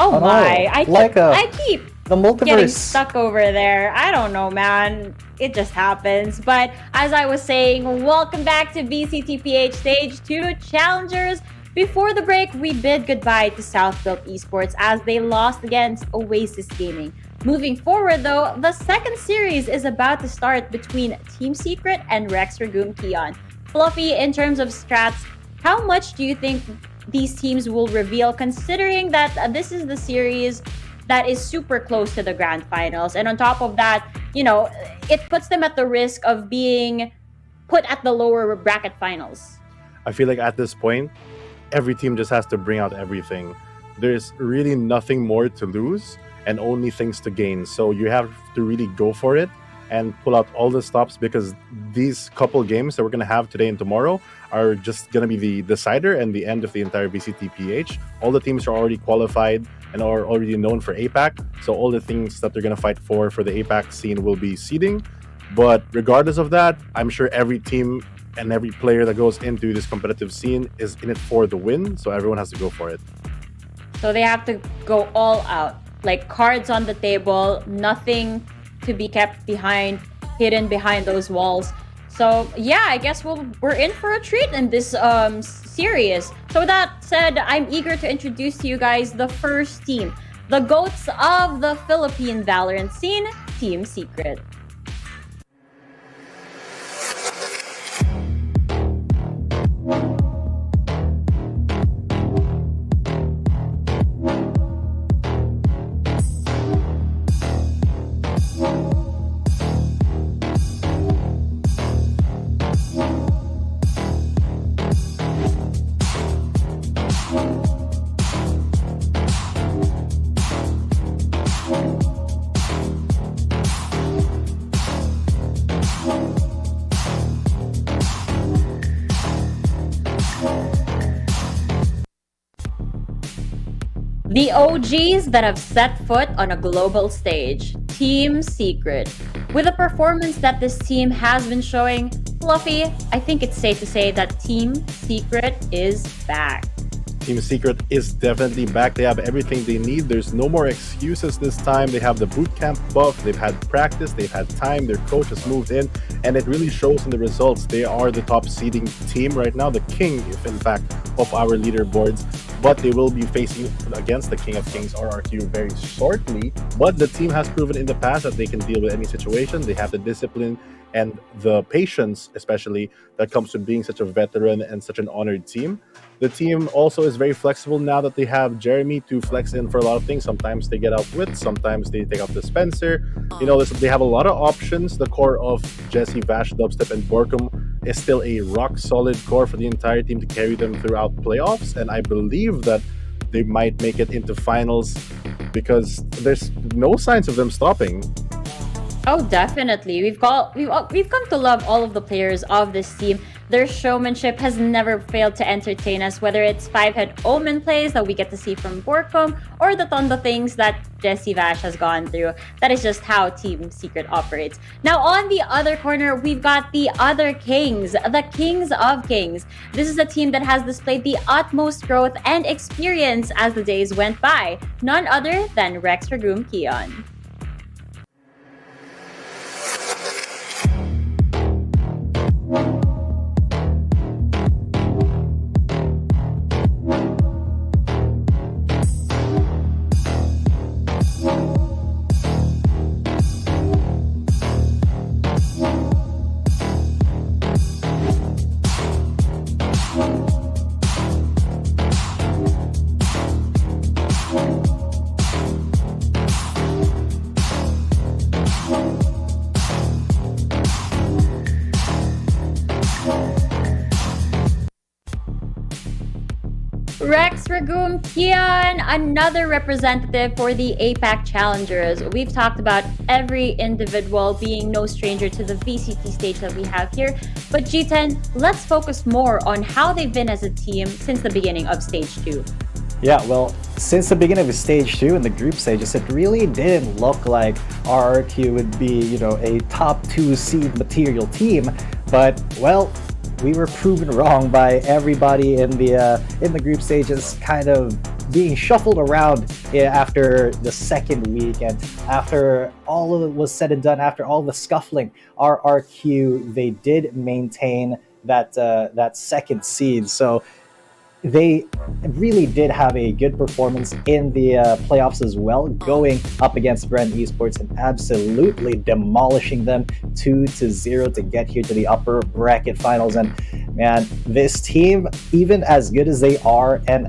Oh no. my! I keep the getting multiverse. stuck over there. I don't know, man. It just happens. But as I was saying, welcome back to VCTPH Stage 2 Challengers. Before the break, we bid goodbye to Southbuilt Esports as they lost against Oasis Gaming. Moving forward, though, the second series is about to start between Team Secret and Regum Qeon. Fluffy, in terms of strats, how much do you think these teams will reveal, considering that this is the series that is super close to the grand finals? And on top of that, you know, it puts them at the risk of being put at the lower bracket finals. I feel like at this point, every team just has to bring out everything. There's really nothing more to lose and only things to gain. So you have to really go for it and pull out all the stops, because these couple games that we're going to have today and tomorrow are just going to be the decider and the end of the entire VCTPH. All the teams are already qualified and are already known for APAC. So all the things that they're going to fight for the APAC scene will be seeding. But regardless of that, I'm sure every team and every player that goes into this competitive scene is in it for the win. So everyone has to go for it. So they have to go all out, like cards on the table, nothing to be kept behind, hidden behind those walls. So yeah, I guess we're in for a treat in this series. So with that said, I'm eager to introduce to you guys the first team, the GOATs of the Philippine Valorant scene, Team Secret. The OGs that have set foot on a global stage, Team Secret. With the performance that this team has been showing, Fluffy, I think it's safe to say that Team Secret is back. Team Secret is definitely back. They have everything they need. There's no more excuses this time. They have the bootcamp buff. They've had practice. They've had time. Their coach has moved in, and it really shows in the results. They are the top seeding team right now, the king, if in fact, of our leaderboards. But they will be facing against the King of Kings, RRQ, very shortly. But the team has proven in the past that they can deal with any situation. They have the discipline and the patience, especially, that comes from being such a veteran and such an honored team. The team also is very flexible now that they have Jeremy to flex in for a lot of things. Sometimes they get out with, sometimes they take out the Spencer. You know, they have a lot of options. The core of Jesse, Vash, Dubstep, and Borkum is still a rock-solid core for the entire team to carry them throughout playoffs. And I believe that they might make it into finals because there's no signs of them stopping. Oh, definitely. We've come to love all of the players of this team. Their showmanship has never failed to entertain us, whether it's 5-head Omen plays that we get to see from Borkum or the ton of things that Jesse Vash has gone through. That is just how Team Secret operates. Now, on the other corner, we've got the other kings, the Kings of Kings. This is a team that has displayed the utmost growth and experience as the days went by. None other than Regum Qeon. Regum Qeon, another representative for the APAC Challengers. We've talked about every individual being no stranger to the VCT stage that we have here, but G10, let's focus more on how they've been as a team since the beginning of Stage 2. Yeah, well, since the beginning of Stage 2 in the group stages, it really didn't look like RRQ would be, you know, a top 2 seed material team, but, well, we were proven wrong by everybody in the group stages, kind of being shuffled around after the second week, and after all of it was said and done, after all the scuffling, RRQ, they did maintain that second seed. So they really did have a good performance in the playoffs as well, going up against Bren Esports and absolutely demolishing them 2-0 to get here to the upper bracket finals. And man, this team, even as good as they are and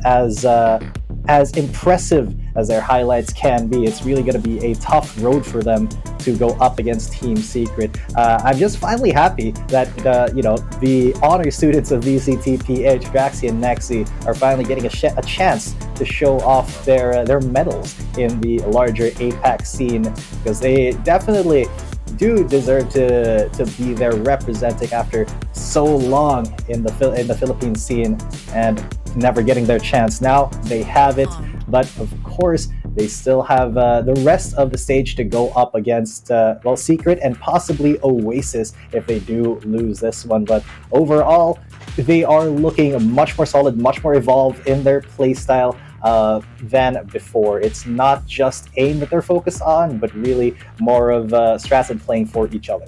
as impressive as their highlights can be, it's really going to be a tough road for them to go up against Team Secret. I'm just finally happy that the honor students of VCTPH, Draxi and Nexi, are finally getting a chance to show off their medals in the larger APAC scene, because they definitely do deserve to be there representing after so long in the Philippine scene and never getting their chance. Now they have it, but of course they still have the rest of the stage to go up against Secret and possibly Oasis if they do lose this one. But overall, they are looking much more solid, much more evolved in their playstyle than before. It's not just aim that they're focused on, but really more of strats and playing for each other.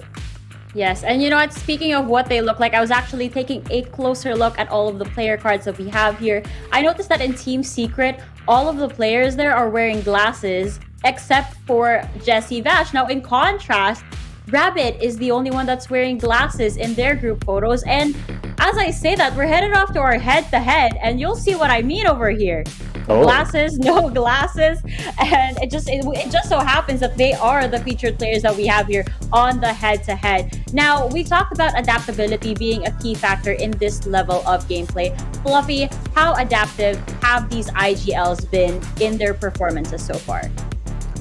Yes, and you know what, speaking of what they look like, I was actually taking a closer look at all of the player cards that we have here. I noticed that in Team Secret, all of the players there are wearing glasses except for Jesse Vash. Now, in contrast, Rabbit is the only one that's wearing glasses in their group photos. And as I say that, we're headed off to our head-to-head, and you'll see what I mean over here. Glasses, no glasses, and it just so happens that they are the featured players that we have here on the head-to-head. Now, we talked about adaptability being a key factor in this level of gameplay. Fluffy, how adaptive have these IGLs been in their performances so far?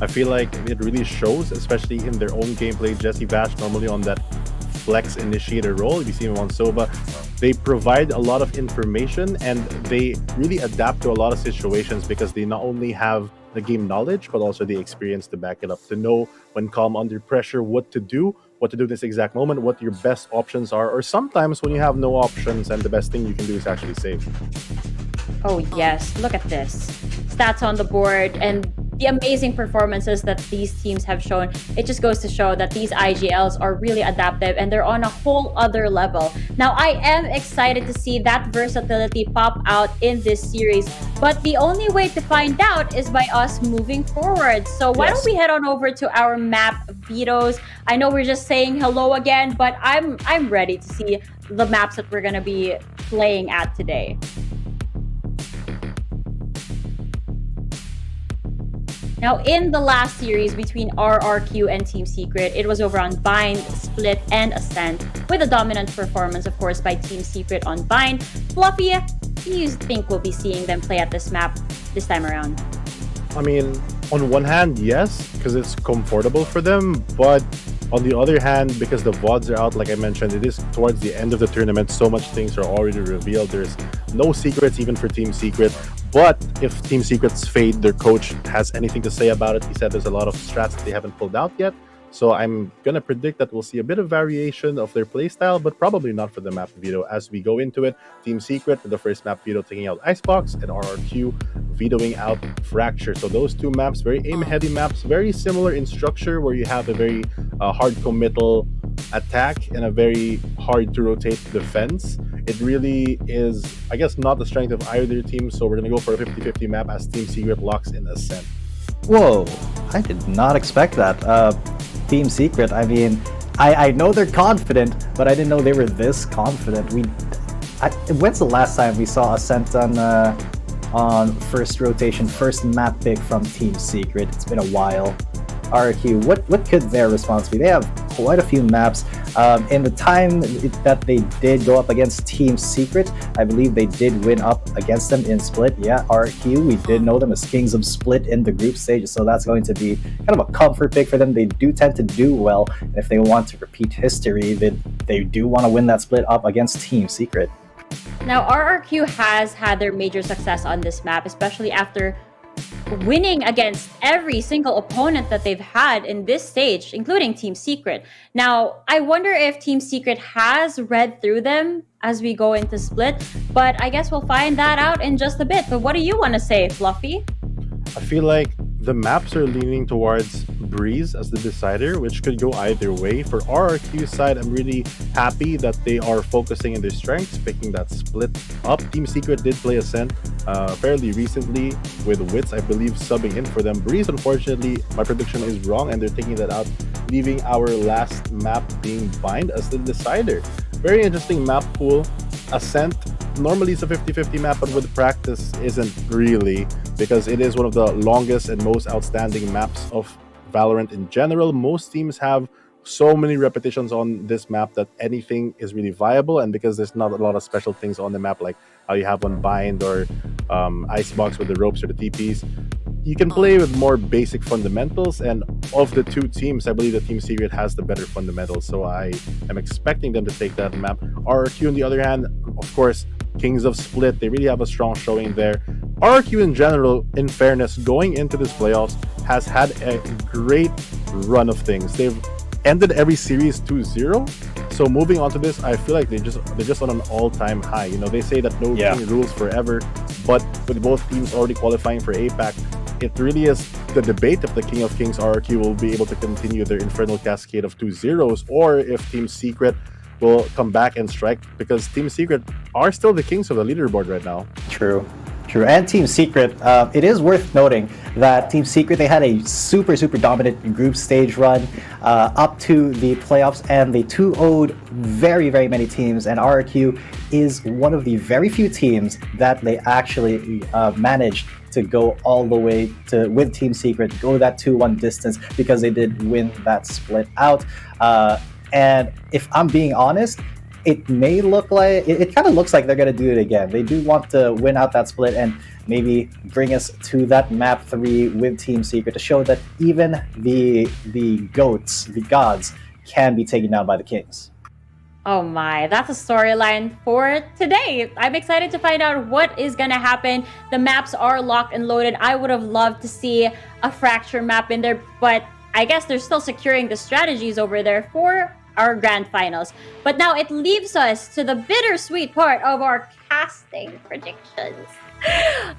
I feel like it really shows, especially in their own gameplay. Jesse Vash normally on that flex initiator role. If you see him on Sova, they provide a lot of information and they really adapt to a lot of situations because they not only have the game knowledge but also the experience to back it up, to know when calm under pressure what to do in this exact moment, what your best options are, or sometimes when you have no options and the best thing you can do is actually save. Oh yes, look at this. Stats on the board and the amazing performances that these teams have shown. It just goes to show that these IGLs are really adaptive and they're on a whole other level. Now, I am excited to see that versatility pop out in this series, but the only way to find out is by us moving forward. So why don't we head on over to our map vetoes? I know we're just saying hello again, but I'm ready to see the maps that we're going to be playing at today. Now, in the last series between RRQ and Team Secret, it was over on Bind, Split, and Ascent, with a dominant performance, of course, by Team Secret on Bind. Fluffy, do you think we'll be seeing them play at this map this time around? I mean, on one hand, yes, because it's comfortable for them, but on the other hand, because the VODs are out, like I mentioned, it is towards the end of the tournament, so much things are already revealed. There's no secrets even for Team Secret. But if Team Secret's Fade, their coach, has anything to say about it, he said there's a lot of strats that they haven't pulled out yet. So I'm going to predict that we'll see a bit of variation of their playstyle, but probably not for the map veto. As we go into it, Team Secret with the first map veto taking out Icebox, and RRQ vetoing out Fracture. So those two maps, very aim-heavy maps, very similar in structure, where you have a very hard committal attack and a very hard to rotate defense. It really is, I guess, not the strength of either team, so we're going to go for a 50-50 map as Team Secret locks in Ascent. Whoa, I did not expect that. Team Secret, I mean, I know they're confident, but I didn't know they were this confident. When's the last time we saw Ascent on first rotation, first map pick from Team Secret? It's been a while. RQ, what could their response be? They have quite a few maps. In the time that they did go up against Team Secret, I believe they did win up against them in Split. Yeah, RQ, we did know them as Kings of Split in the group stage, so that's going to be kind of a comfort pick for them. They do tend to do well, and if they want to repeat history, they do want to win that split up against Team Secret. Now, RRQ has had their major success on this map, especially after winning against every single opponent that they've had in this stage, including Team Secret. Now, I wonder if Team Secret has read through them as we go into Split, but I guess we'll find that out in just a bit. But what do you want to say, Fluffy? I feel like the maps are leaning towards Breeze as the decider, which could go either way. For RRQ's side, I'm really happy that they are focusing on their strengths, picking that split up. Team Secret did play Ascent fairly recently with Wits, I believe, subbing in for them. Breeze, unfortunately, my prediction is wrong, and they're taking that out, leaving our last map being Bind as the decider. Very interesting map pool. Ascent, normally it's a 50-50 map, but with practice isn't really, because it is one of the longest and most outstanding maps of Valorant in general. Most teams have so many repetitions on this map that anything is really viable, and because there's not a lot of special things on the map like how you have on Bind or Icebox with the ropes or the TPs, you can play with more basic fundamentals, and of the two teams, I believe the Team Secret has the better fundamentals, so I am expecting them to take that map. RRQ, on the other hand, of course, Kings of Split, they really have a strong showing there. RRQ in general, in fairness, going into this playoffs, has had a great run of things. They've ended every series 2-0. So moving on to this, I feel like they're just on an all-time high. You know, they say that no king rules forever, but with both teams already qualifying for APAC, it really is the debate if the King of Kings RRQ will be able to continue their infernal cascade of 2-0s, or if Team Secret will come back and strike, because Team Secret are still the kings of the leaderboard right now. True. And Team Secret, it is worth noting that Team Secret, they had a super dominant group stage run up to the playoffs, and they 2-0'd very many teams, and RRQ is one of the very few teams that they actually managed to go all the way to, with Team Secret, go that 2-1 distance, because they did win that split out. And if I'm being honest, it may look like, it kind of looks like they're going to do it again. They do want to win out that split and maybe bring us to that map 3 with Team Secret to show that even the GOATs, the gods, can be taken down by the kings. Oh my, that's a storyline for today. I'm excited to find out what is going to happen. The maps are locked and loaded. I would have loved to see a Fracture map in there, but I guess they're still securing the strategies over there for our grand finals. But now it leaves us to the bittersweet part of our casting predictions.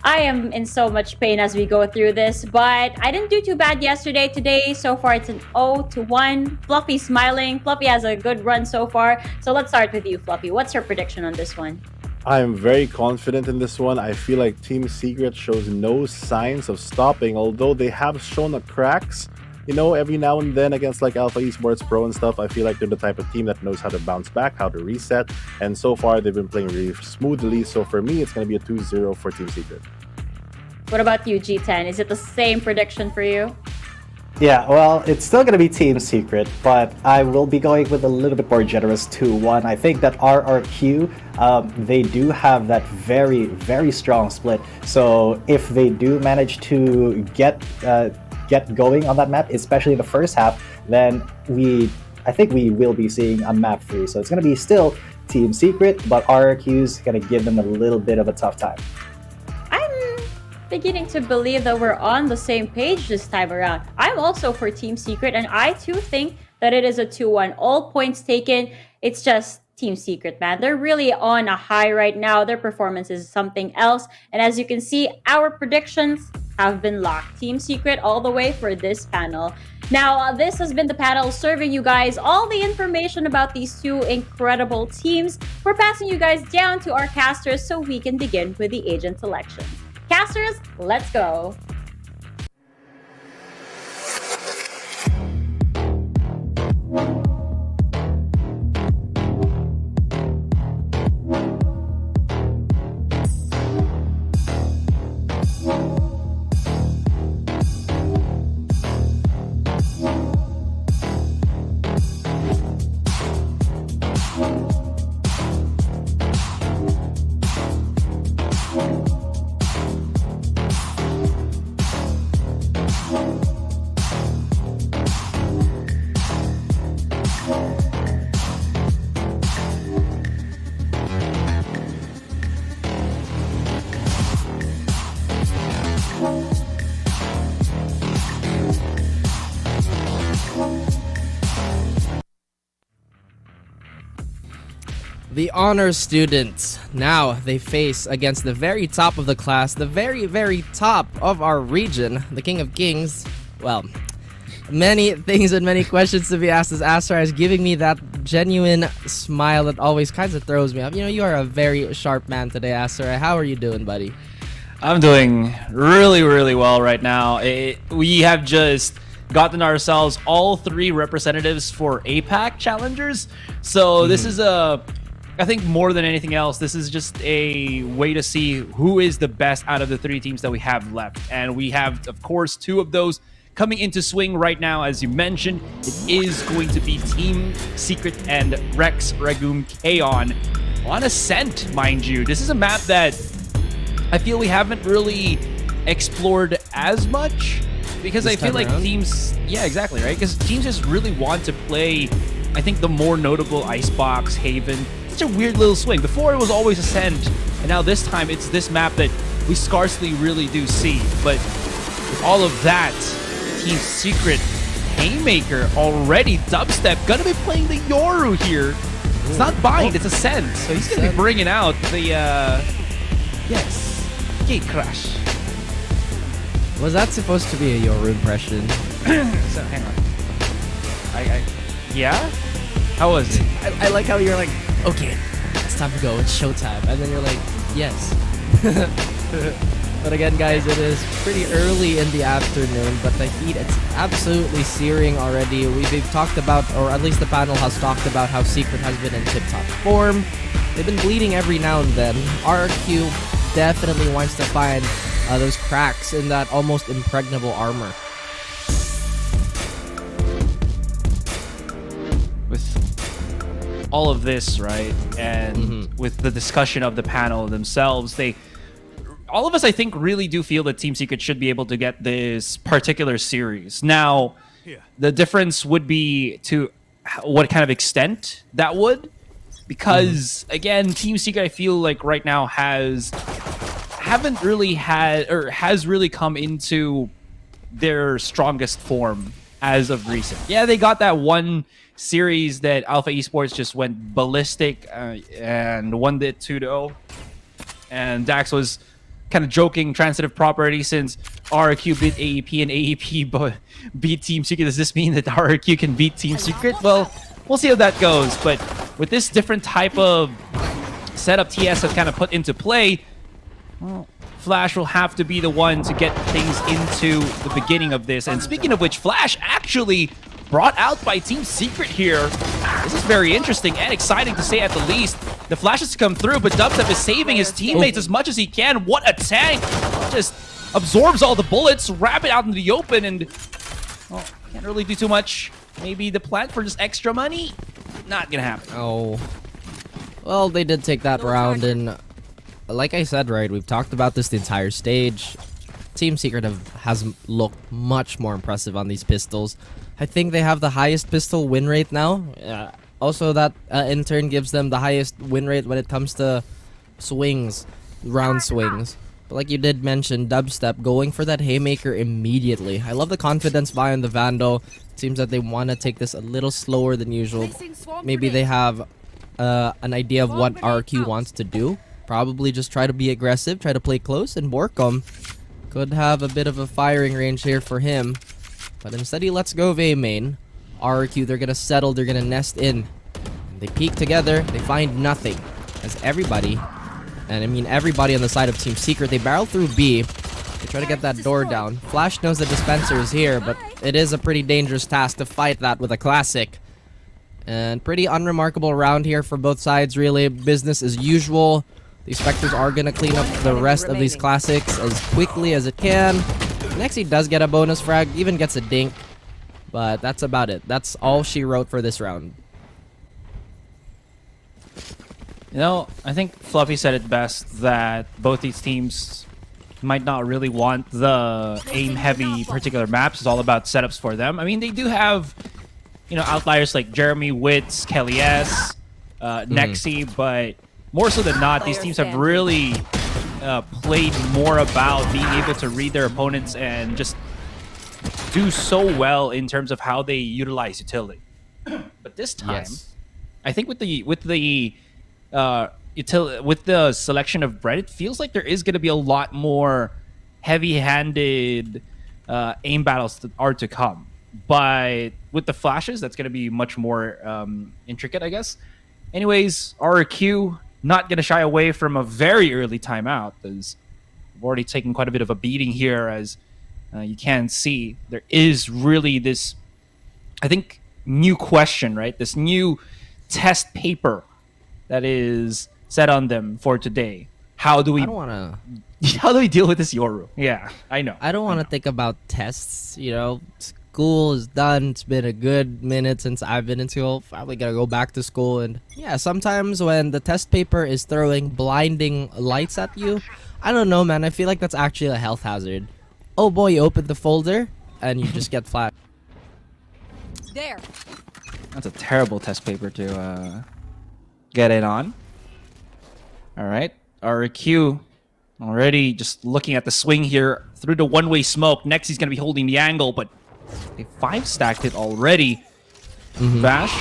I am in so much pain as we go through this, but I didn't do too bad yesterday. Today, so far, it's an 0-1. Fluffy's smiling. Fluffy has a good run so far. So let's start with you, Fluffy. What's your prediction on this one? I am very confident in this one. I feel like Team Secret shows no signs of stopping, although they have shown the cracks. You know, every now and then against like Alpha Esports Pro and stuff, I feel like they're the type of team that knows how to bounce back, how to reset, and so far they've been playing really smoothly. So for me, it's going to be a 2-0 for Team Secret. What about you, G10? Is it the same prediction for you? Yeah, well, it's still going to be Team Secret, but I will be going with a little bit more generous 2-1. I think that RRQ, they do have that very strong split. So if they do manage to get going on that map, especially in the first half, then I think we will be seeing a map 3. So it's going to be still Team Secret, but RRQ's going to give them a little bit of a tough time. I'm beginning to believe that we're on the same page this time around. I'm also for Team Secret, and I too think that it is a 2-1. All points taken. It's just Team Secret, man. They're really on a high right now. Their performance is something else. And as you can see, our predictions have been locked. Team Secret all the way for this panel. Now, this has been the panel serving you guys all the information about these two incredible teams. We're passing you guys down to our casters so we can begin with the agent selections. Casters, let's go. The honor students. Now they face against the very top of the class, the very, very top of our region, the King of Kings. Well, many things and many questions to be asked as Astrar is giving me that genuine smile that always kind of throws me off. You know, you are a very sharp man today, Astrar. How are you doing, buddy? I'm doing really, really well right now. We have just gotten ourselves all 3 representatives for APAC challengers. So this is I think more than anything else, this is just a way to see who is the best out of the 3 teams that we have left. And we have, of course, 2 of those coming into swing right now. As you mentioned, it is going to be Team Secret and Regum Qeon on Ascent, mind you. This is a map that I feel we haven't really explored as much because I feel like teams, yeah, exactly, right? Because teams just really want to play, I think, the more notable Icebox, Haven. Such a weird little swing. Before it was always Ascent, and now this time it's this map that we scarcely really do see. But with all of that, Team Secret Haymaker already dubstep, gonna be playing the Yoru here. It's not Bind, it's Ascent. So he's gonna be bringing out the yes, Gate Crash. Was that supposed to be a Yoru impression? So hang on. Yeah? How was it? I like how you're like, okay, it's time to go, it's showtime. And then you're like, yes. But again, guys, it is pretty early in the afternoon, but the heat, it's absolutely searing already. We've talked about, or at least the panel has talked about, how Secret has been in tip-top form. They've been bleeding every now and then. RQ definitely wants to find those cracks in that almost impregnable armor. With all of this, right, and with the discussion of the panel themselves, all of us, I think, really do feel that Team Secret should be able to get this particular series. Now, the difference would be to what kind of extent that would, because again, Team Secret, I feel like right now has really come into their strongest form as of recent. Yeah, they got that one series that Alpha Esports just went ballistic and won it 2-0. And Dax was kind of joking transitive property since RQ beat AEP and AEP beat Team Secret. Does this mean that RQ can beat Team Secret? Well, we'll see how that goes. But with this different type of setup TS has kind of put into play, well, Flash will have to be the one to get things into the beginning of this. And speaking of which, Flash actually brought out by Team Secret here. This is very interesting and exciting to say at the least. The Flash has to come through, but Dubstep is saving his teammates as much as he can. What a tank! Just absorbs all the bullets, wrap it out into the open, and well, can't really do too much. Maybe the plant for just extra money? Not gonna happen. Oh. Well, they did take that round, and like I said, right, we've talked about this the entire stage. Team Secret has looked much more impressive on these pistols. I think they have the highest pistol win rate now. Also, that in turn gives them the highest win rate when it comes to swings, round swings. But like you did mention, Dubstep going for that Haymaker immediately. I love the confidence behind the Vandal. It seems that they want to take this a little slower than usual. Maybe they have an idea of what RQ wants to do. Probably just try to be aggressive, try to play close, and Borkom could have a bit of a firing range here for him. But instead he lets go of A main. RQ, they're gonna settle, they're gonna nest in. And they peek together, they find nothing. As everybody, and I mean everybody on the side of Team Secret, they barrel through B. They try to get that door down. Flash knows the dispenser is here, but it is a pretty dangerous task to fight that with a classic. And pretty unremarkable round here for both sides, really. Business as usual. The Spectres are going to clean up the rest of these classics as quickly as it can. Nexi does get a bonus frag, even gets a dink. But that's about it. That's all she wrote for this round. You know, I think Fluffy said it best that both these teams might not really want the aim-heavy particular maps. It's all about setups for them. I mean, they do have, you know, outliers like Jeremy, Witz, Kelly S, Nexi, but more so than not, these teams have really played more about being able to read their opponents and just do so well in terms of how they utilize utility. But this time, I think with the with the selection of Brett, it feels like there is going to be a lot more heavy-handed aim battles that are to come. But with the flashes, that's going to be much more intricate, I guess. Anyways, RQ not going to shy away from a very early timeout, as we've already taken quite a bit of a beating here, as you can see. There is really this, I think, new question, right? This new test paper that is set on them for today. How do we deal with this Yoru? Yeah, I know. I don't want to think about tests, you know. School is done. It's been a good minute since I've been in school. Probably gonna go back to school. And yeah, sometimes when the test paper is throwing blinding lights at you, I don't know, man. I feel like that's actually a health hazard. Oh boy, you open the folder and you just get flashed. There. That's a terrible test paper to get in on. All right, RQ already just looking at the swing here through the one-way smoke. Next, he's gonna be holding the angle, but they 5-stacked it already. Vash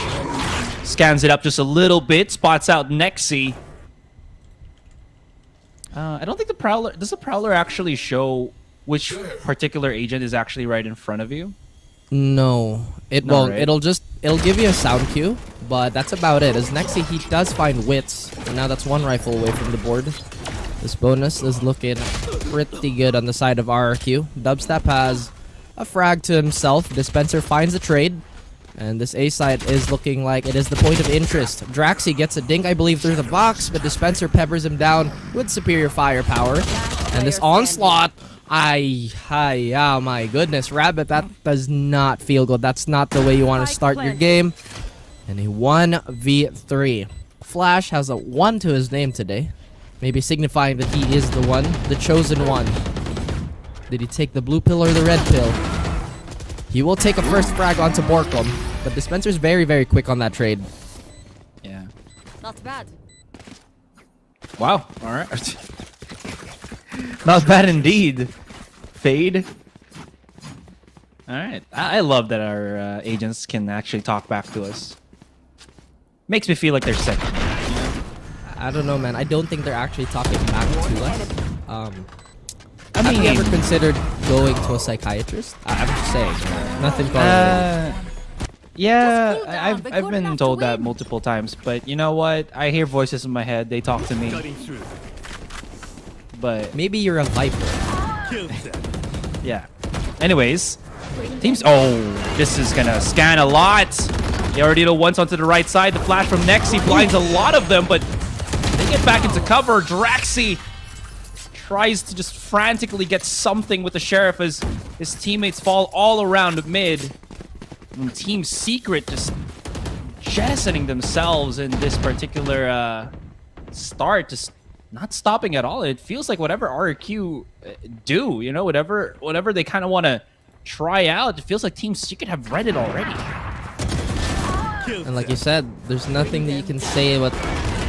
scans it up just a little bit, spots out Nexi. I don't think the Prowler... Does the Prowler actually show which particular agent is actually right in front of you? No, it No, won't. right? It'll give you a sound cue, but that's about it. As Nexi, he does find wits, and now that's one rifle away from the board. This bonus is looking pretty good on the side of RRQ. Dubstep has a frag to himself. Dispenser finds a trade, and this A side is looking like it is the point of interest. Draxi gets a dink, I believe, through the box, but Dispenser peppers him down with superior firepower. And this onslaught, oh my goodness, Rabbit, that does not feel good. That's not the way you want to start your game. And a 1v3. Flash has a 1 to his name today, maybe signifying that he is the one, the chosen one. Did he take the blue pill or the red pill? He will take a first frag onto Borkum, but Dispenser's very, very quick on that trade. Yeah. Not bad. Wow. All right. Not bad indeed. Fade. All right. I love that our agents can actually talk back to us. Makes me feel like they're sick. I don't know, man. I don't think they're actually talking back to us. Have you ever considered going to a psychiatrist? I'm just saying. Nothing wrong. Yeah, I've been told that multiple times, but you know what? I hear voices in my head. They talk to me. But maybe you're a viper. Yeah. Anyways, teams. Oh, this is gonna scan a lot. They already know once onto the right side. The flash from Nexi blinds a lot of them, but they get back into cover. Draxi tries to just frantically get something with the Sheriff as his teammates fall all around mid. And Team Secret just jettisoning themselves in this particular start, just not stopping at all. It feels like whatever RQ do, you know, whatever they kind of want to try out, it feels like Team Secret have read it already. And like you said, there's nothing that you can say what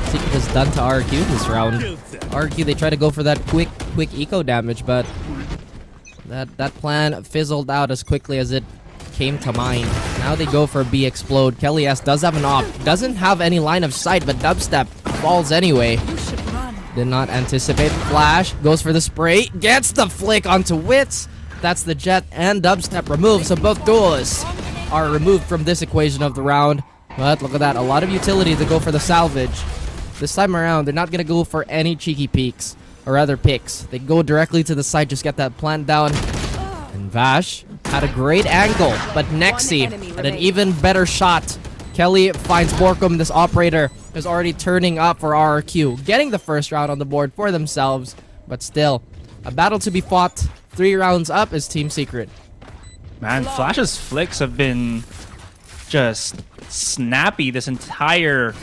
Secret has done to RQ this round. RQ, they try to go for that quick eco damage, but that plan fizzled out as quickly as it came to mind. Now they go for a B explode. Kelly S does have an op, doesn't have any line of sight, but Dubstep falls anyway. Did not anticipate. Flash goes for the spray, gets the flick onto Wits. That's the Jet and Dubstep removed, so both duelists are removed from this equation of the round. But look at that, a lot of utility to go for the salvage. This time around, they're not going to go for any cheeky peeks, or rather picks. They go directly to the site, just get that plant down. And Vash had a great angle, but Nexi had an even better shot. Kelly finds Borkum. This operator is already turning up for RRQ, getting the first round on the board for themselves, but still, a battle to be fought. 3 rounds up is Team Secret. Man, Flash's flicks have been just snappy this entire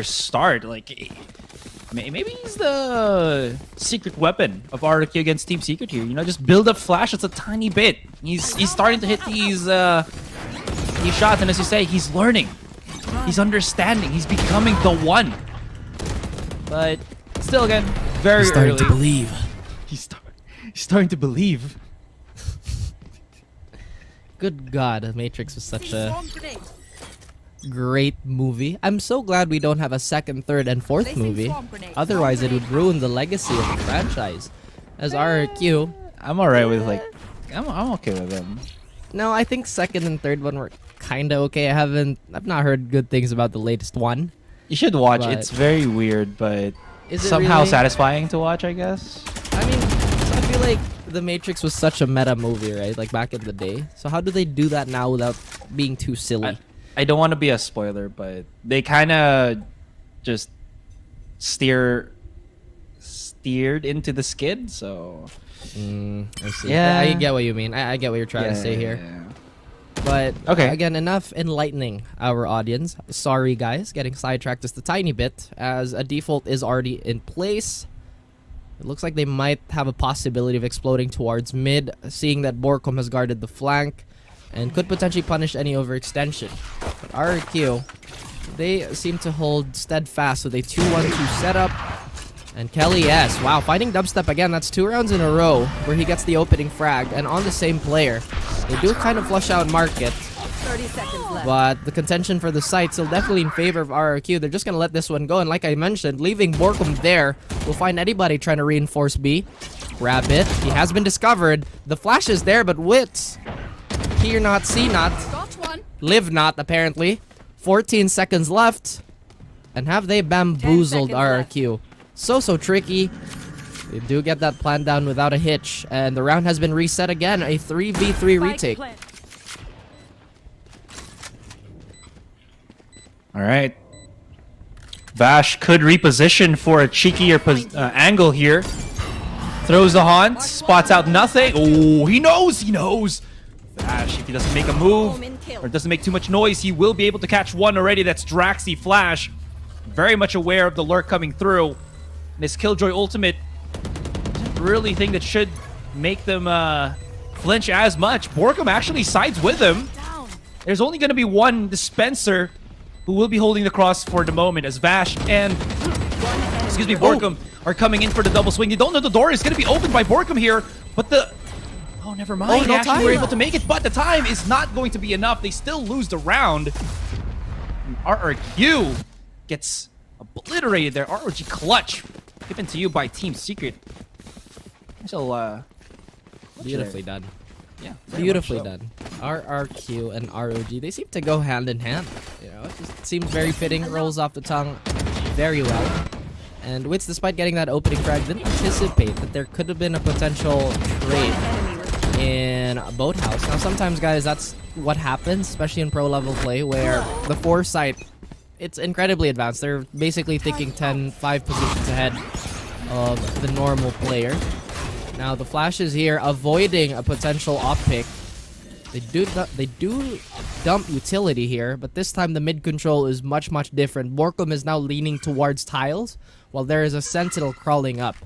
start. Like, maybe he's the secret weapon of RRQ against Team Secret here. You know, just build up Flash just a tiny bit. He's starting to hit these shots, and as you say, he's learning. He's understanding. He's becoming the one. But still, again, very He's starting early. to believe. He's starting to believe. Good God, Matrix was such a great movie. I'm so glad we don't have a second, third, and fourth movie. Otherwise, it would ruin the legacy of the franchise. As RRQ, I'm alright with like, I'm okay with them. no, I think second and third one were kind of okay. I've not heard good things about the latest one. You should watch. But- It's very weird, but Is it somehow really? satisfying to watch, I guess. I mean, so I feel like The Matrix was such a meta movie, right? Like back in the day. So how do they do that now without being too silly? I don't want to be a spoiler, but they kind of just steered into the skid, so I see. Yeah. I get what you mean. I get what you're trying to say here. But Okay. again, enough enlightening our audience. Sorry, guys, getting sidetracked just a tiny bit, as a default is already in place. It looks like they might have a possibility of exploding towards mid, seeing that Borkom has guarded the flank and could potentially punish any overextension. But RRQ, they seem to hold steadfast with a 2-1-2 setup. And Kelly, yes, wow, finding dubstep again. That's 2 rounds in a row where he gets the opening frag, and on the same player. They do kind of flush out market, 30 seconds left. but the contention for the site still definitely in favor of RRQ. They're just gonna let this one go, and like I mentioned, leaving Borkom there will find anybody trying to reinforce B. Grab it. He has been discovered. The flash is there, but Wits, hear not, see not, Got one. live not, apparently. 14 seconds left, and have they bamboozled 10 seconds RRQ? So tricky. They do get that plan down without a hitch, and the round has been reset again. A 3v3 retake. All right. Vash could reposition for a cheekier angle here. Throws the haunt, spots out nothing. Oh, he knows. Vash, if he doesn't make a move or doesn't make too much noise, he will be able to catch one already. That's Draxi Flash. Very much aware of the lurk coming through. And his Killjoy ultimate, really think that should make them flinch as much. Borkom actually sides with him. There's only going to be one dispenser who will be holding the cross for the moment, as Vash and Borkom are coming in for the double swing. They don't know the door is going to be opened by Borkom here, but never mind. They actually were able to make it, but the time is not going to be enough. They still lose the round. And RRQ gets obliterated there. ROG clutch given to you by Team Secret. So, Beautifully done. Yeah, Beautifully done. RRQ and ROG, they seem to go hand in hand. You know, it just seems very fitting, rolls off the tongue very well. And Wits, despite getting that opening frag, didn't anticipate that there could have been a potential trade in Boathouse. Now, sometimes, guys, that's what happens, especially in pro level play, where the foresight, it's incredibly advanced. They're basically thinking 5 positions ahead of the normal player. Now the Flash is here, avoiding a potential op pick. They do dump utility here, but this time the mid control is much different. Borkom is now leaning towards tiles, while there is a Sentinel crawling up.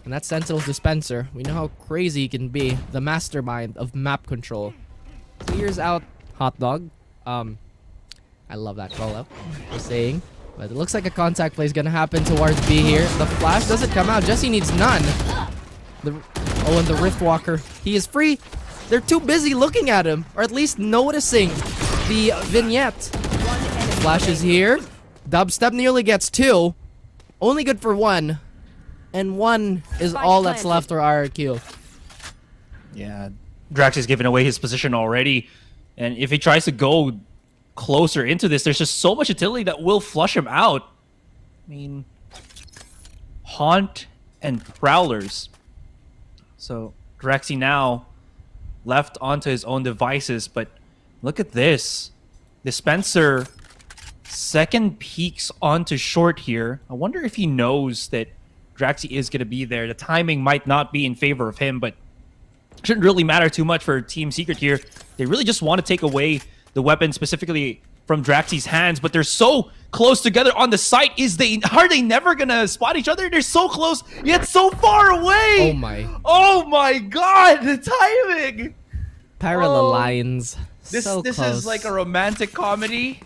And that Sentinel's dispenser. We know how crazy he can be. The mastermind of map control. Clears out Hot Dog. I love that call up. Just saying. But it looks like a contact play is gonna happen towards B here. The flash doesn't come out. Jesse needs none. And the Riftwalker. He is free. They're too busy looking at him, or at least noticing the vignette. Flash is here. Dubstep nearly gets 2. Only good for 1. And 1 is all that's left for RRQ. Yeah, Drax has given away his position already. And if he tries to go closer into this, there's just so much utility that will flush him out. I mean, Haunt and Prowlers. So Draxi now left onto his own devices, but look at this. Dispenser second peeks onto short here. I wonder if he knows that Draxi is going to be there. The timing might not be in favor of him, but shouldn't really matter too much for Team Secret here. They really just want to take away the weapon specifically from Draxi's hands, but they're so close together on the site. Are they never gonna spot each other? They're so close, yet so far away. Oh my god, the timing. Parallel lines. This So this close. is like a romantic comedy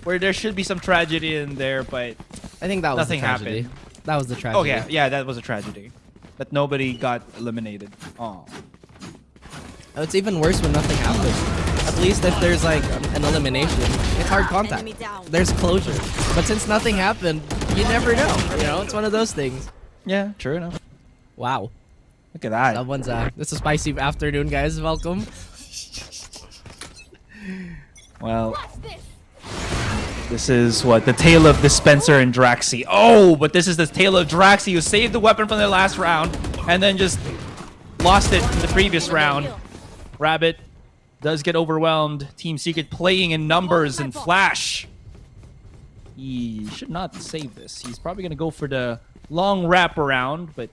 where there should be some tragedy in there, but I think that was nothing the tragedy. happened. That was the tragedy. Oh yeah, that was a tragedy. But nobody got eliminated. Oh. It's even worse when nothing happens. At least if there's like an elimination, it's hard contact. There's closure. But since nothing happened, you never know. You know, it's one of those things. Yeah, true enough. Wow. Look at that. Someone's it's a spicy afternoon, guys. Welcome. Well, this is what the tale of Dispenser and Draxi. Oh, but this is the tale of Draxi, who saved the weapon from their last round and then just lost it in the previous round. Rabbit does get overwhelmed. Team Secret playing in numbers and flash. He should not save this. He's probably going to go for the long wraparound, but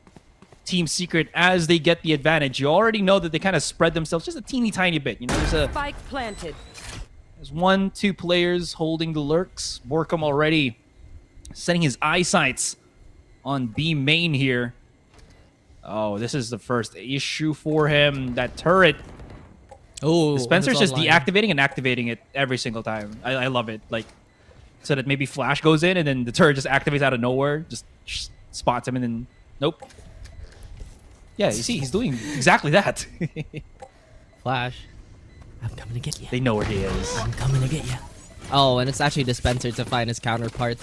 Team Secret, as they get the advantage, you already know that they kind of spread themselves just a teeny tiny bit. You know, there's a Spike planted. There's 1-2 players holding the lurks. Borkum already setting his eyesights on B main here. Oh, this is the first issue for him. That turret. Oh, Spencer's just deactivating and activating it every single time. I love it. Like, so that maybe Flash goes in and then the turret just activates out of nowhere. Just spots him and then nope. Yeah, you see, he's doing exactly that. Flash. I'm coming to get you. They know where he is. I'm coming to get you. Oh, and it's actually Dispenser to find his counterpart.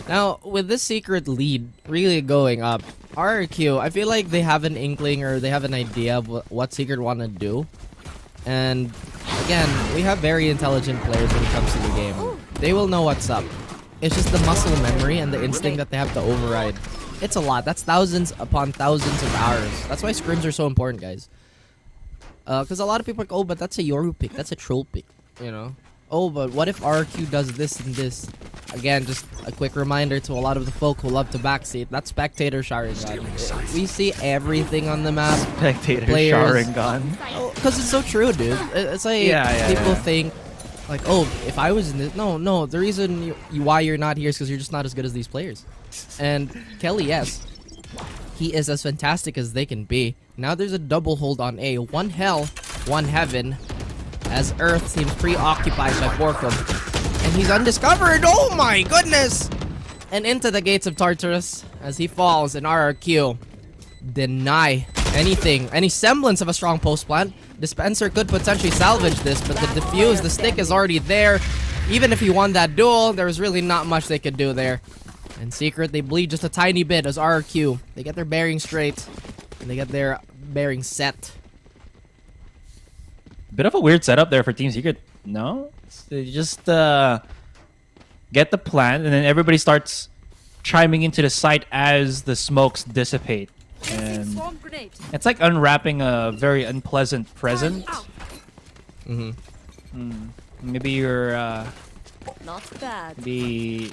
Now, with this Secret lead really going up, RRQ, I feel like they have an inkling or they have an idea of what Secret want to do. And again, we have very intelligent players when it comes to the game. They will know what's up. It's just the muscle memory and the instinct that they have to override. It's a lot. That's thousands upon thousands of hours. That's why scrims are so important, guys. Because a lot of people are like, oh, but that's a Yoru pick. That's a troll pick, you know? Oh, but what if RQ does this and this? Again, just a quick reminder to a lot of the folk who love to backseat. That's Spectator Sharingan. We see everything on the map. Spectator Sharingan. Because it's so true, dude. It's like people think, like, oh, if I was in this... No, the reason why you're not here is because you're just not as good as these players. And Kelly, yes, he is as fantastic as they can be. Now there's a double hold on A. One hell, one heaven. As Earth seems preoccupied by Borkum. And he's undiscovered. Oh my goodness! And into the gates of Tartarus as he falls, and RRQ deny anything, any semblance of a strong post plant. Dispenser could potentially salvage this, but the defuse, the stick is already there. Even if he won that duel, there was really not much they could do there. And Secret, they bleed just a tiny bit as RRQ. They get their bearings straight, and they get their bearings set. Bit of a weird setup there for Team Secret. No? They just get the plan, and then everybody starts chiming into the site as the smokes dissipate. And it's like unwrapping a very unpleasant present. Maybe you're not bad. Maybe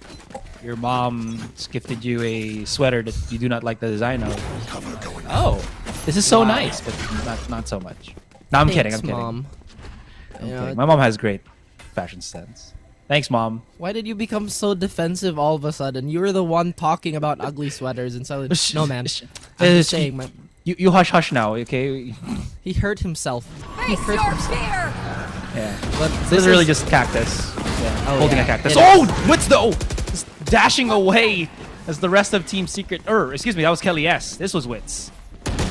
your mom gifted you a sweater that you do not like the design of. Oh, this is so nice, but not so much. No, I'm kidding. I'm kidding. Mom. I'm kidding. My mom has great fashion sense. Thanks, Mom. Why did you become so defensive all of a sudden? You were the one talking about ugly sweaters and so. No, man. I'm just saying, man. You hush now, okay? He hurt himself. He hurt himself. Yeah. But this is really just cactus. Yeah. Oh, Holding yeah. a cactus. Oh, what's the just dashing away as the rest of Team Secret. Excuse me, that was Kelly S. This was Wits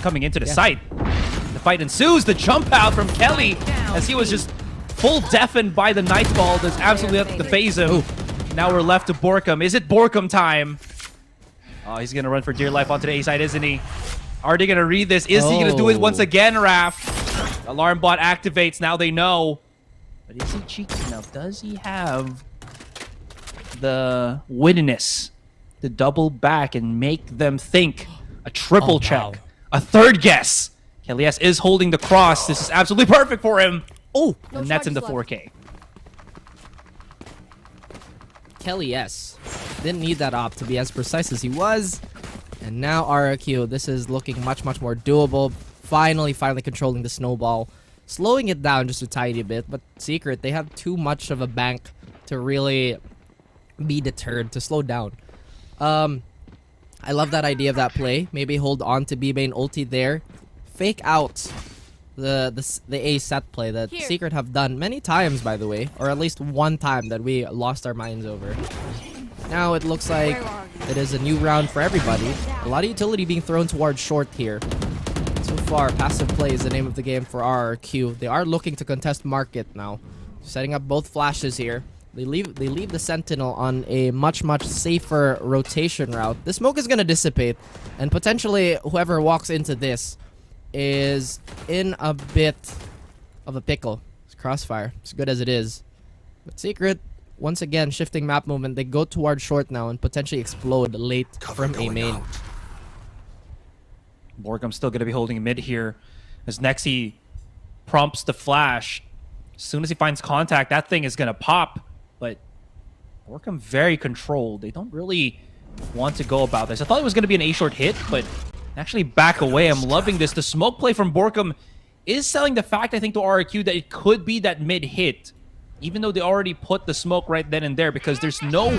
coming into the site. The fight ensues. The jump out from Kelly as he was just full deafened by the Nightfall. There's absolutely nothing to phase him. Now we're left to Borkum. Is it Borkum time? Oh, he's gonna run for dear life onto the A side, isn't he? Are they gonna read this? Is he gonna do it once again, Raph? Alarm bot activates. Now they know. But is he cheeky enough? Does he have the wittiness to double back and make them think? A triple check. A third guess. Kelly S is holding the cross. This is absolutely perfect for him. Oh, and that's into 4K. Kelly S didn't need that op to be as precise as he was. And now RRQ, this is looking much more doable. Finally controlling the snowball. Slowing it down just a tiny bit. But Secret, they have too much of a bank to really be deterred, to slow down. I love that idea of that play. Maybe hold on to B-Main ulti there. Fake out the A set play that Secret have done many times, by the way. Or at least one time that we lost our minds over. Now it looks like it is a new round for everybody. A lot of utility being thrown towards short here. So far, passive play is the name of the game for RRQ. They are looking to contest market now. Setting up both flashes here. They leave the Sentinel on a much safer rotation route. The smoke is going to dissipate, and potentially whoever walks into this is in a bit of a pickle. It's Crossfire, as good as it is. But Secret, once again, shifting map movement. They go towards short now and potentially explode late from a main. Borgum's still going to be holding mid here as Nexi prompts the flash. As soon as he finds contact, that thing is going to pop. But Borgum very controlled. They don't really want to go about this. I thought it was going to be an A-short hit, but actually back away. I'm loving this. The smoke play from Borgum is selling the fact, I think, to RRQ that it could be that mid hit, even though they already put the smoke right then and there, because there's no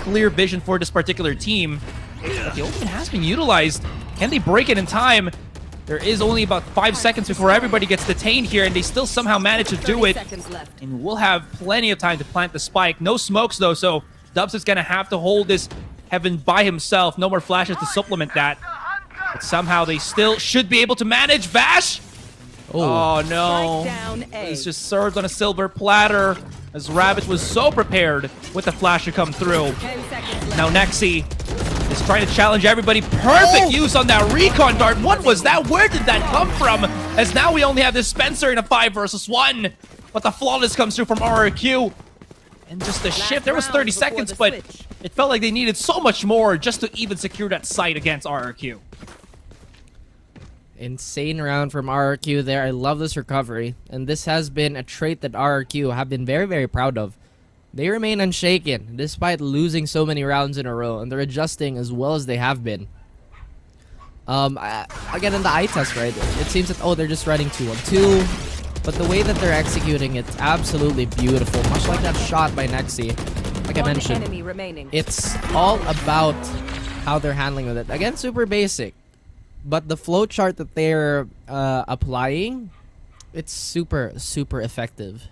clear vision for this particular team. But the opening has been utilized. Can they break it in time? There is only about 5 seconds before everybody gets detained here, and they still somehow manage to do it. And we'll have plenty of time to plant the spike. No smokes, though, so Dubs is going to have to hold this heaven by himself. No more flashes to supplement that. But somehow they still should be able to manage. Vash! Oh no. It's just served on a silver platter as Rabbit was so prepared with the flash to come through. Now Nexi is trying to challenge everybody. Perfect use on that recon dart. What was that? Where did that come from? As now we only have this Spencer in a 5 versus 1. But the flawless comes through from RRQ. And just the shift, there was 30 seconds, but it felt like they needed so much more just to even secure that site against RRQ. Insane round from RRQ there. I love this recovery. And this has been a trait that RRQ have been very proud of. They remain unshaken despite losing so many rounds in a row. And they're adjusting as well as they have been. Again, in the eye test, right? It seems that, oh, they're just running 2-on-2. But the way that they're executing it's absolutely beautiful. Much like that shot by Nexi. Like I mentioned, it's all about how they're handling with it. Again, super basic. But the flowchart that they're applying, it's super effective.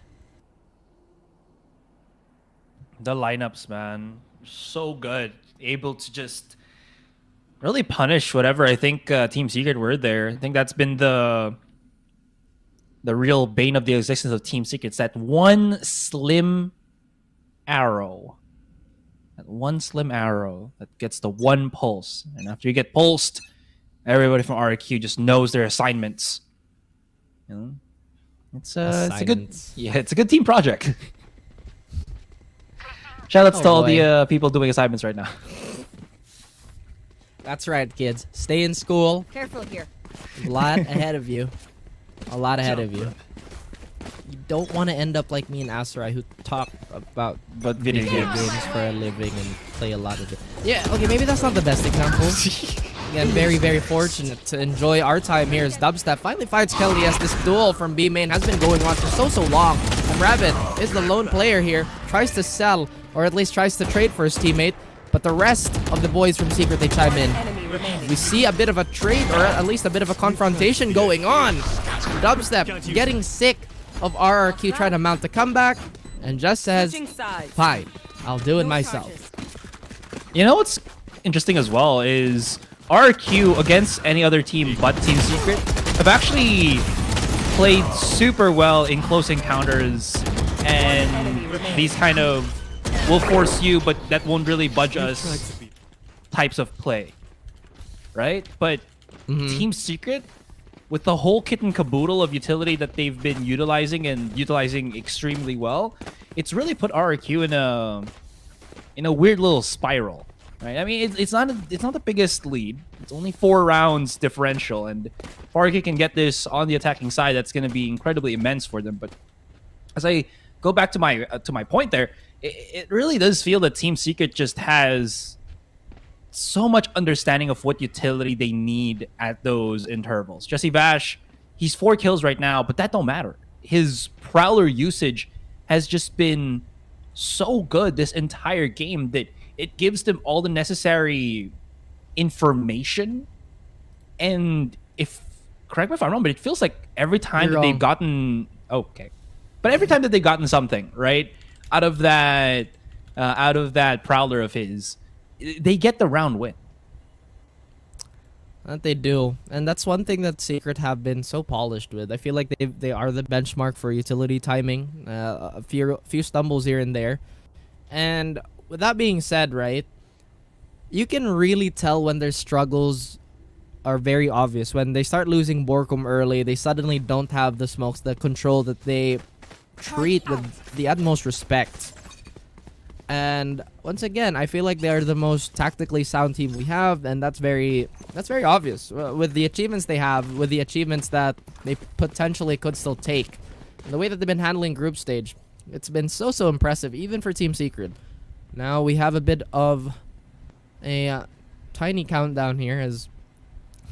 The lineups, man, so good. Able to just really punish whatever I think Team Secret were there. I think that's been the real bane of the existence of Team Secret. It's that one slim arrow. That one slim arrow that gets the one pulse. And after you get pulsed, everybody from RQ just knows their assignments. You know? It's a good team project. Shoutouts to all the people doing assignments right now. That's right, kids. Stay in school. Careful here. A lot ahead of you. A lot ahead of you. You don't want to end up like me and Asarai, who talk about video games for a living and play a lot of it. Yeah, okay, maybe that's not the best example. Again, very fortunate to enjoy our time here as Dubstep finally fights Kelly as this duel from B main has been going on for so long. And Rabbit is the lone player here, tries to sell, or at least tries to trade for his teammate. But the rest of the boys from Secret, they chime in. We see a bit of a trade, or at least a bit of a confrontation going on. Dubstep getting sick of RRQ trying to mount the comeback, and just says, fine, I'll do it myself. You know what's interesting as well is RQ against any other team but Team Secret have actually played super well in close encounters, and these kind of will force you, but that won't really budge us types of play, right? But Team Secret, with the whole kit and caboodle of utility that they've been utilizing and utilizing extremely well, it's really put RQ in a weird little spiral. Right? I mean, it's not the biggest lead. It's only 4 rounds differential, and if RQ can get this on the attacking side, that's going to be incredibly immense for them. But as I go back to my point there, it really does feel that Team Secret just has so much understanding of what utility they need at those intervals. Jesse Vash, he's 4 kills right now, but that don't matter. His Prowler usage has just been so good this entire game that it gives them all the necessary information. And correct me if I'm wrong, but it feels like every time that they've gotten... Okay. But every time that they've gotten something, right, out of that Prowler of his, they get the round win. That they do, and that's one thing that Secret have been so polished with. I feel like they are the benchmark for utility timing. A few stumbles here and there, and with that being said, right, you can really tell when their struggles are very obvious. When they start losing Borkum early, they suddenly don't have the smokes, the control that they treat with the utmost respect. And once again, I feel like they're the most tactically sound team we have, and that's very obvious with the achievements they have, with the achievements that they potentially could still take. And the way that they've been handling group stage, it's been so impressive, even for Team Secret. Now we have a bit of a tiny countdown here as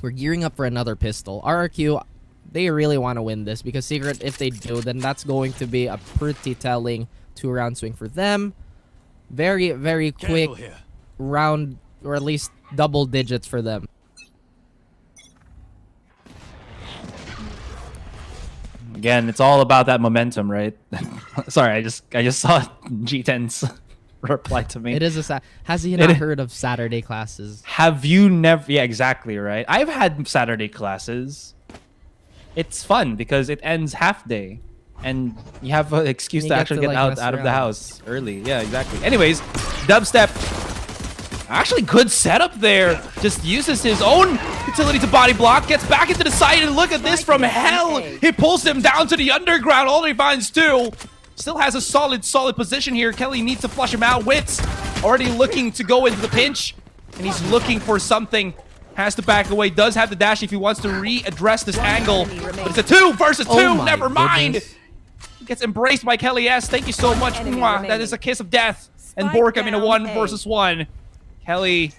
we're gearing up for another pistol. RRQ, they really want to win this because Secret, if they do, then that's going to be a pretty telling 2-round swing for them. Very quick round, or at least double digits for them. Again, it's all about that momentum, right? Sorry, I just saw G10's reply to me. It is has he not heard of Saturday classes? Have you never? Yeah, exactly, right. I've had Saturday classes. It's fun because it ends half day. And you have an excuse to actually get out of the house early. Yeah, exactly. Anyways, Dubstep. Actually, good setup there. Just uses his own utility to body block. Gets back into the side. And look at this from hell. He pulls him down to the underground. All he finds two. Still has a solid position here. Kelly needs to flush him out. Wits already looking to go into the pinch. And he's looking for something. Has to back away. Does have the dash if he wants to readdress this angle. But it's a 2 versus 2. Never mind. Goodness. Gets embraced by Kelly S. Thank you so much. Mwah. That is a kiss of death. And Borkum in a 1 versus 1. Kelly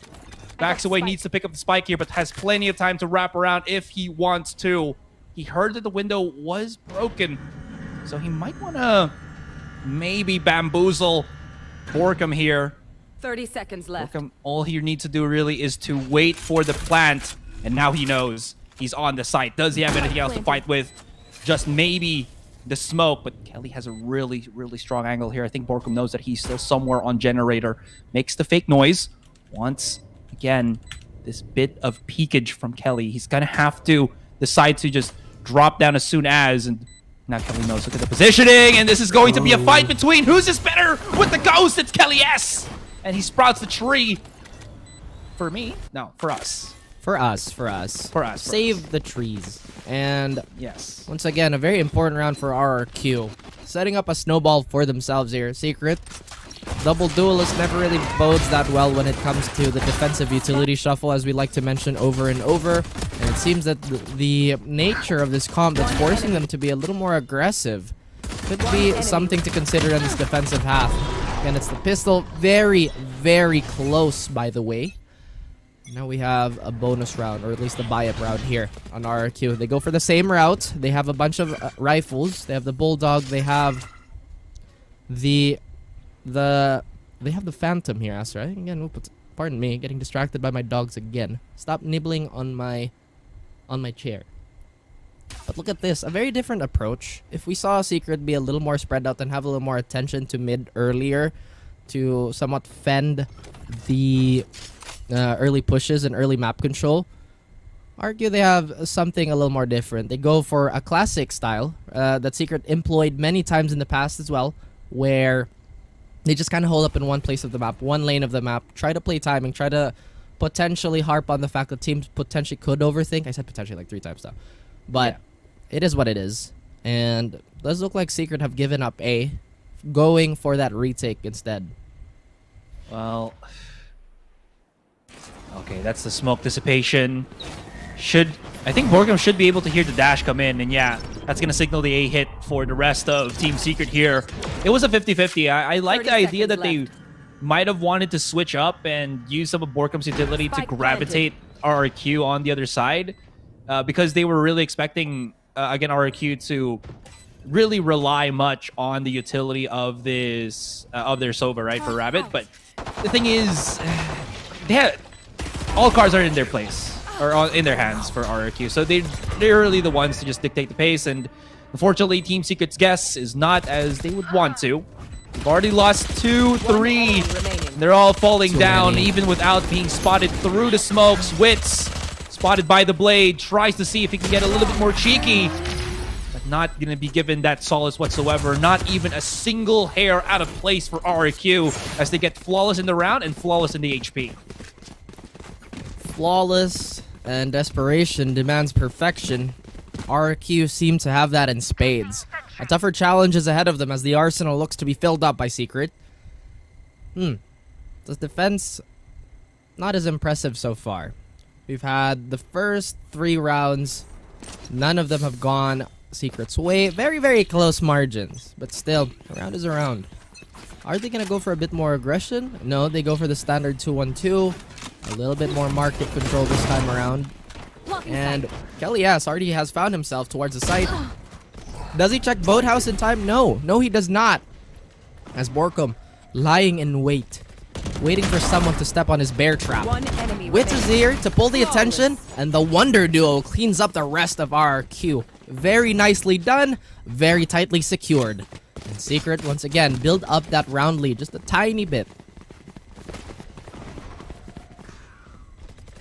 backs away, needs to pick up the spike here, but has plenty of time to wrap around if he wants to. He heard that the window was broken, so he might want to maybe bamboozle Borkum here. 30 seconds left. Borkum, all he needs to do really is to wait for the plant, and now he knows he's on the site. Does he have anything else to fight with? Just maybe the smoke, but Kelly has a really strong angle here. I think Borkum knows that he's still somewhere on generator. Makes the fake noise. Once again, this bit of peekage from Kelly. He's gonna have to decide to just drop down as soon as, and now Kelly knows. Look at the positioning, and this is going to be a fight between who's this better with the ghost. It's Kelly S, and he sprouts the tree. For me? No, for us. For us. Save the trees. And yes, once again, a very important round for RRQ. Setting up a snowball for themselves here. Secret. Double duelist never really bodes that well when it comes to the defensive utility shuffle, as we like to mention over and over. And it seems that the nature of this comp that's forcing them to be a little more aggressive could be something to consider in this defensive half. Again, it's the pistol. Very close, by the way. Now we have a bonus round, or at least a buy-up round here on RRQ. They go for the same route. They have a bunch of rifles. They have the Bulldog. They have the Phantom here, Astra. Again, oops, pardon me, getting distracted by my dogs again. Stop nibbling on my chair. But look at this, a very different approach. If we saw Secret be a little more spread out and have a little more attention to mid earlier to somewhat fend the early pushes and early map control, argue they have something a little more different. They go for a classic style that Secret employed many times in the past as well, where they just kind of hold up in one place of the map, one lane of the map, try to play timing, try to potentially harp on the fact that teams potentially could overthink. I said potentially like 3 times now. But it is what it is. And it does look like Secret have given up A, going for that retake instead. Well, okay, that's the smoke dissipation. I think Borkum should be able to hear the dash come in, and yeah, that's going to signal the A hit for the rest of Team Secret here. It was a 50-50. I like the idea that they might have wanted to switch up and use some of Borkum's utility to gravitate RRQ on the other side, because they were really expecting, again, RRQ to really rely much on the utility of this of their Sova, right, for Rabbit. But the thing is, all cards are in their place, or in their hands for RRQ, so they're really the ones to just dictate the pace. And unfortunately, Team Secret's guess is not as they would want to. They've already lost 2, 3. They're all falling down, even without being spotted through the smokes. Wits spotted by the blade, tries to see if he can get a little bit more cheeky. But not going to be given that solace whatsoever. Not even a single hair out of place for RQ as they get flawless in the round and flawless in the HP. Flawless and desperation demands perfection. RQ seem to have that in spades. A tougher challenge is ahead of them as the arsenal looks to be filled up by Secret. The defense, not as impressive so far. We've had the first 3 rounds. None of them have gone Secret's way. Very, very close margins. But still, a round is a round. Are they going to go for a bit more aggression? No, they go for the standard 2-1-2. A little bit more market control this time around. And Kelly S already has found himself towards the site. Does he check Boathouse in time? No. No, he does not. As Borkum lying in wait. Waiting for someone to step on his bear trap. Witz is here to pull the attention, and the Wonder Duo cleans up the rest of RQ. Very nicely done, very tightly secured. And Secret, once again, build up that round lead just a tiny bit.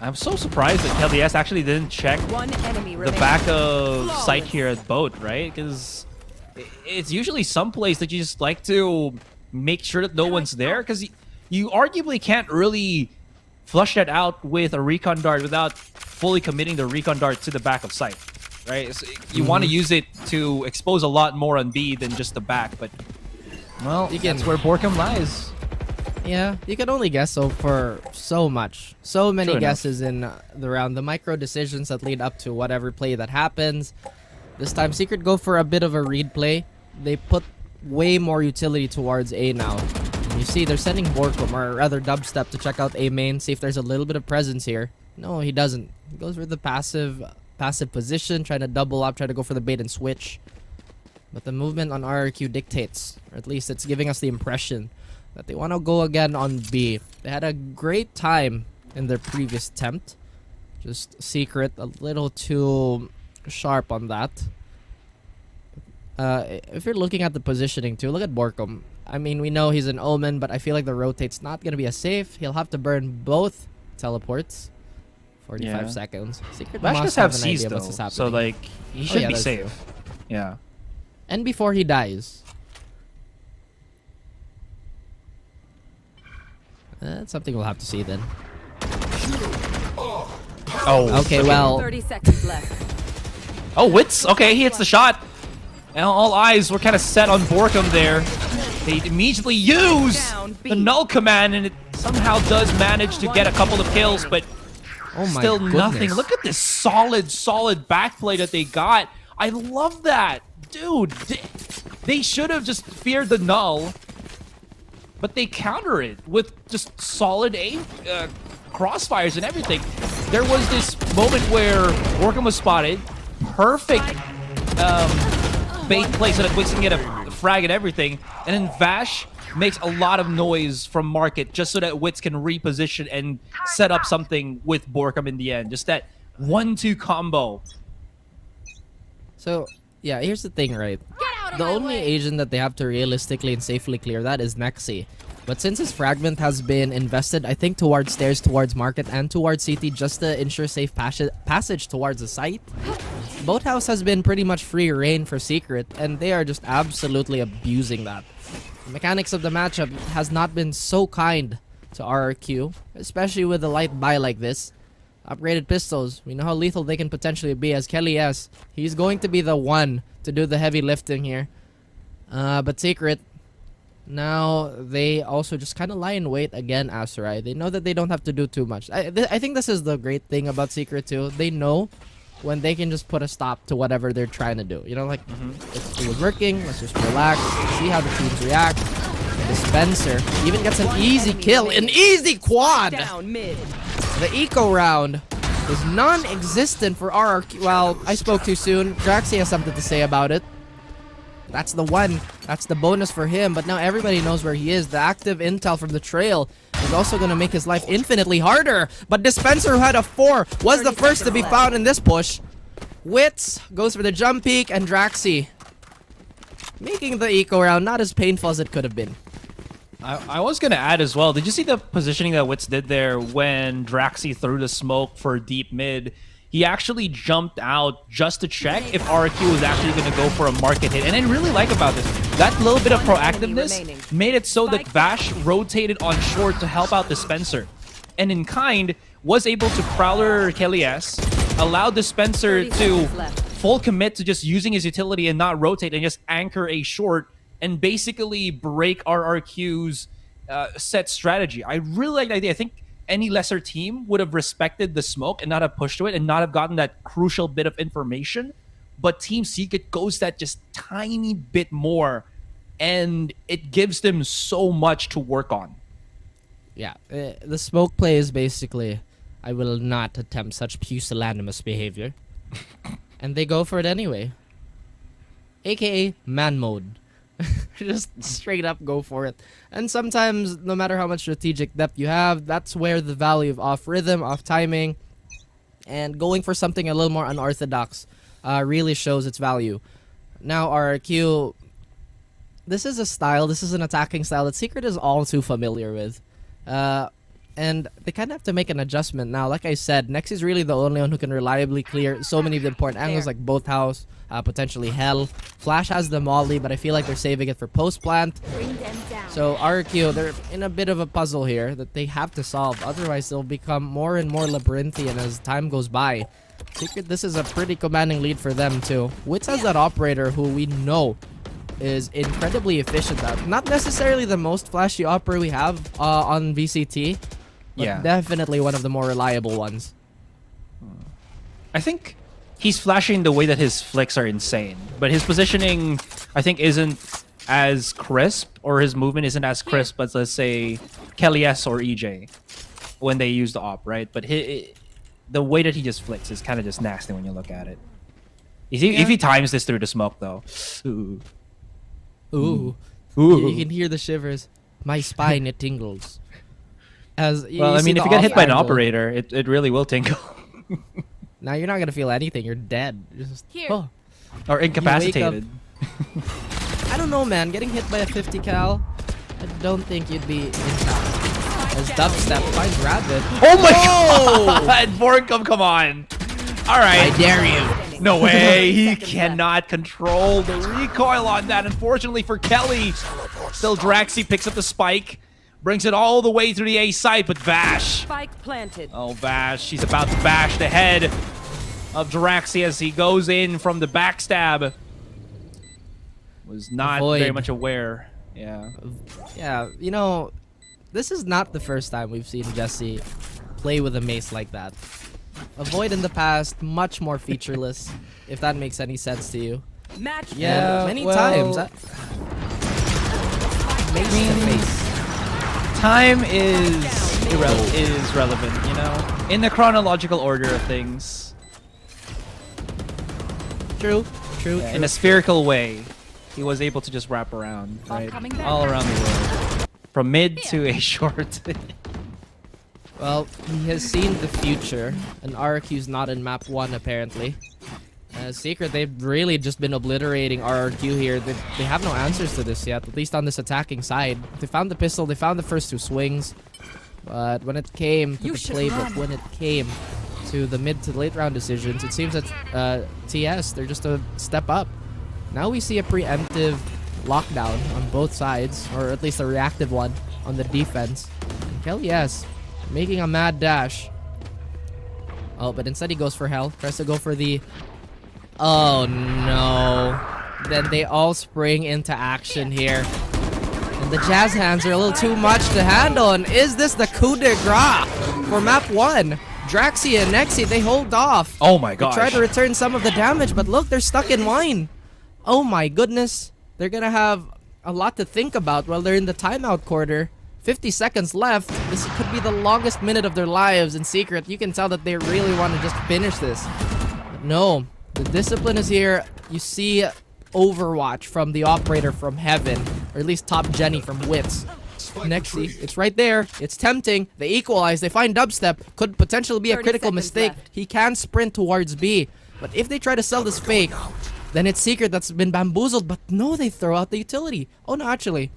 I'm so surprised that Kelly S actually didn't check the back of site here at Boat, right? Because it's usually some place that you just like to make sure that no one's there, because you arguably can't really flush that out with a recon dart without fully committing the recon dart to the back of site, right? So you want to use it to expose a lot more on B than just the back, but well, that's where Borkum lies. Yeah, you can only guess for so much. So many guesses in the round. The micro decisions that lead up to whatever play that happens. This time, Secret go for a bit of a read play. They put way more utility towards A now. And you see, they're sending Borkum, or rather Dubstep, to check out A main, see if there's a little bit of presence here. No, he doesn't. He goes for the passive position, trying to double up, try to go for the bait and switch. But the movement on RRQ dictates, or at least it's giving us the impression that they want to go again on B. They had a great time in their previous attempt. Just Secret a little too sharp on that. If you're looking at the positioning too, look at Borkum. I mean, we know he's an Omen, but I feel like the rotate's not going to be a safe. He'll have to burn both teleports. 45 seconds. Secret Vash must does have have an C's idea though, what's happening. so like he should be that's safe. true. Yeah. And before he dies. That's something we'll have to see then. Oh, okay, well. 30 seconds left. Oh, Witz. Okay, he hits the shot. And all eyes were kind of set on Borkum there. They immediately use the null command, and it somehow does manage to get a couple of kills, but still nothing. Look at this solid backplay that they got. I love that. Dude, they should have just feared the null, but they counter it with just solid aim, crossfires and everything. There was this moment where Borkum was spotted. Perfect bait play so that Wix can get a frag and everything. And then Vash makes a lot of noise from market just so that Wits can reposition and set up something with Borkum in the end. Just that 1-2 combo. So, yeah, here's the thing, right? The only agent that they have to realistically and safely clear that is Nexi. But since his fragment has been invested, I think, towards stairs, towards market, and towards CT just to ensure safe passage towards the site, Boathouse has been pretty much free reign for Secret, and they are just absolutely abusing that. The mechanics of the matchup has not been so kind to RRQ, especially with a light buy like this. Upgraded pistols, we know how lethal they can potentially be as Kelly S. He's going to be the one to do the heavy lifting here. But Secret, now they also just kind of lie in wait again, Azurai. They know that they don't have to do too much. I think this is the great thing about Secret too. They know when they can just put a stop to whatever they're trying to do. You know, like, it was working, let's just relax, see how the teams react. Dispenser even gets an easy kill, an easy quad! The eco round is non-existent for RRQ. Well, I spoke too soon. Draxi has something to say about it. That's the one. That's the bonus for him. But now everybody knows where he is. The active intel from the trail is also going to make his life infinitely harder. But Dispenser, who had a 4, was the first to be found in this push. Wits goes for the jump peek, and Draxi making the eco round not as painful as it could have been. I was gonna add as well. Did you see the positioning that Wits did there when Draxi threw the smoke for deep mid? He actually jumped out just to check if RQ was actually going to go for a market hit. And I really like about this, that little bit of proactiveness made it so that Vash rotated on short to help out Dispenser. And in kind, was able to Prowler Kelly S, allow Dispenser to full commit to just using his utility and not rotate and just anchor a short and basically break RRQ's set strategy. I really like the idea. I think any lesser team would have respected the smoke and not have pushed to it and not have gotten that crucial bit of information. But Team Secret goes that just tiny bit more, and it gives them so much to work on. Yeah, the smoke play is basically, I will not attempt such pusillanimous behavior. And they go for it anyway. AKA man mode. Just straight up go for it. And sometimes, no matter how much strategic depth you have, that's where the value of off rhythm, off timing, and going for something a little more unorthodox really shows its value. Now, RRQ, this is a style, this is an attacking style that Secret is all too familiar with. And they kind of have to make an adjustment. Now, like I said, Nex is really the only one who can reliably clear so many of the important angles, like both house, potentially hell. Flash has the molly, but I feel like they're saving it for post plant. So RQ, they're in a bit of a puzzle here that they have to solve. Otherwise, they'll become more and more labyrinthian as time goes by. Secret, this is a pretty commanding lead for them too. Wits has that operator who we know is incredibly efficient. Not necessarily the most flashy operator we have on VCT, but definitely one of the more reliable ones. I think he's flashing the way that his flicks are insane, but his positioning, I think, isn't as crisp, or his movement isn't as crisp as, let's say, Kelly S or EJ when they use the op, right? But the way that he just flicks is kind of just nasty when you look at it. If he times this through the smoke, though. Ooh. Ooh. You can hear the shivers. My spine, it tingles. Well, I mean, if you get hit by an operator, it really will tingle. Now you're not gonna feel anything. You're dead. You're just, oh. Or incapacitated. I don't know, man. Getting hit by a 50 cal, I don't think you'd be incapacitated. As dubstep finds Rabbit. Oh my god! Vorkum, come on. All right. I dare you. No way. He cannot control the recoil on that. Unfortunately for Kelly. Still, Draxi picks up the spike. Brings it all the way through the A side, but Vash. Spike planted. Oh, Vash. She's about to bash the head of Draxi as he goes in from the backstab. Was not very much aware. Yeah. Yeah, you know, this is not the first time we've seen Jesse play with a mace like that. Avoid in the past, much more featureless, if that makes any sense to you. Match. Yeah, many times. Mace to face. Time is relevant, you know, in the chronological order of things. True. In a spherical way, he was able to just wrap around, right, all around the world, from mid to a short. Well, he has seen the future, and RRQ's not in map 1 apparently. Secret, they've really just been obliterating RRQ here. They have no answers to this yet, at least on this attacking side. They found the pistol, they found the first 2 swings, but when it came to the playbook, when it came to the mid to late round decisions, it seems that TS, they're just a step up. Now we see a preemptive lockdown on both sides, or at least a reactive one on the defense. And Kelly S making a mad dash. Oh, but instead he goes for hell. Tries to go for the... Oh, no. Then they all spring into action here. And the jazz hands are a little too much to handle. And is this the coup de grace for map 1? Draxi and Nexi, they hold off. Oh my gosh. They try to return some of the damage, but look, they're stuck in line. Oh my goodness. They're gonna have a lot to think about while they're in the timeout quarter. 50 seconds left. This could be the longest minute of their lives in Secret. You can tell that they really want to just finish this. But no. The discipline is here. You see Overwatch from the operator from Heaven, or at least Top Jenny from Wits. Nexi, it's right there. It's tempting. They equalize. They find dubstep. Could potentially be a critical mistake. He can sprint towards B. But if they try to sell this fake, then it's Secret that's been bamboozled. But no, they throw out the utility. Oh no, actually.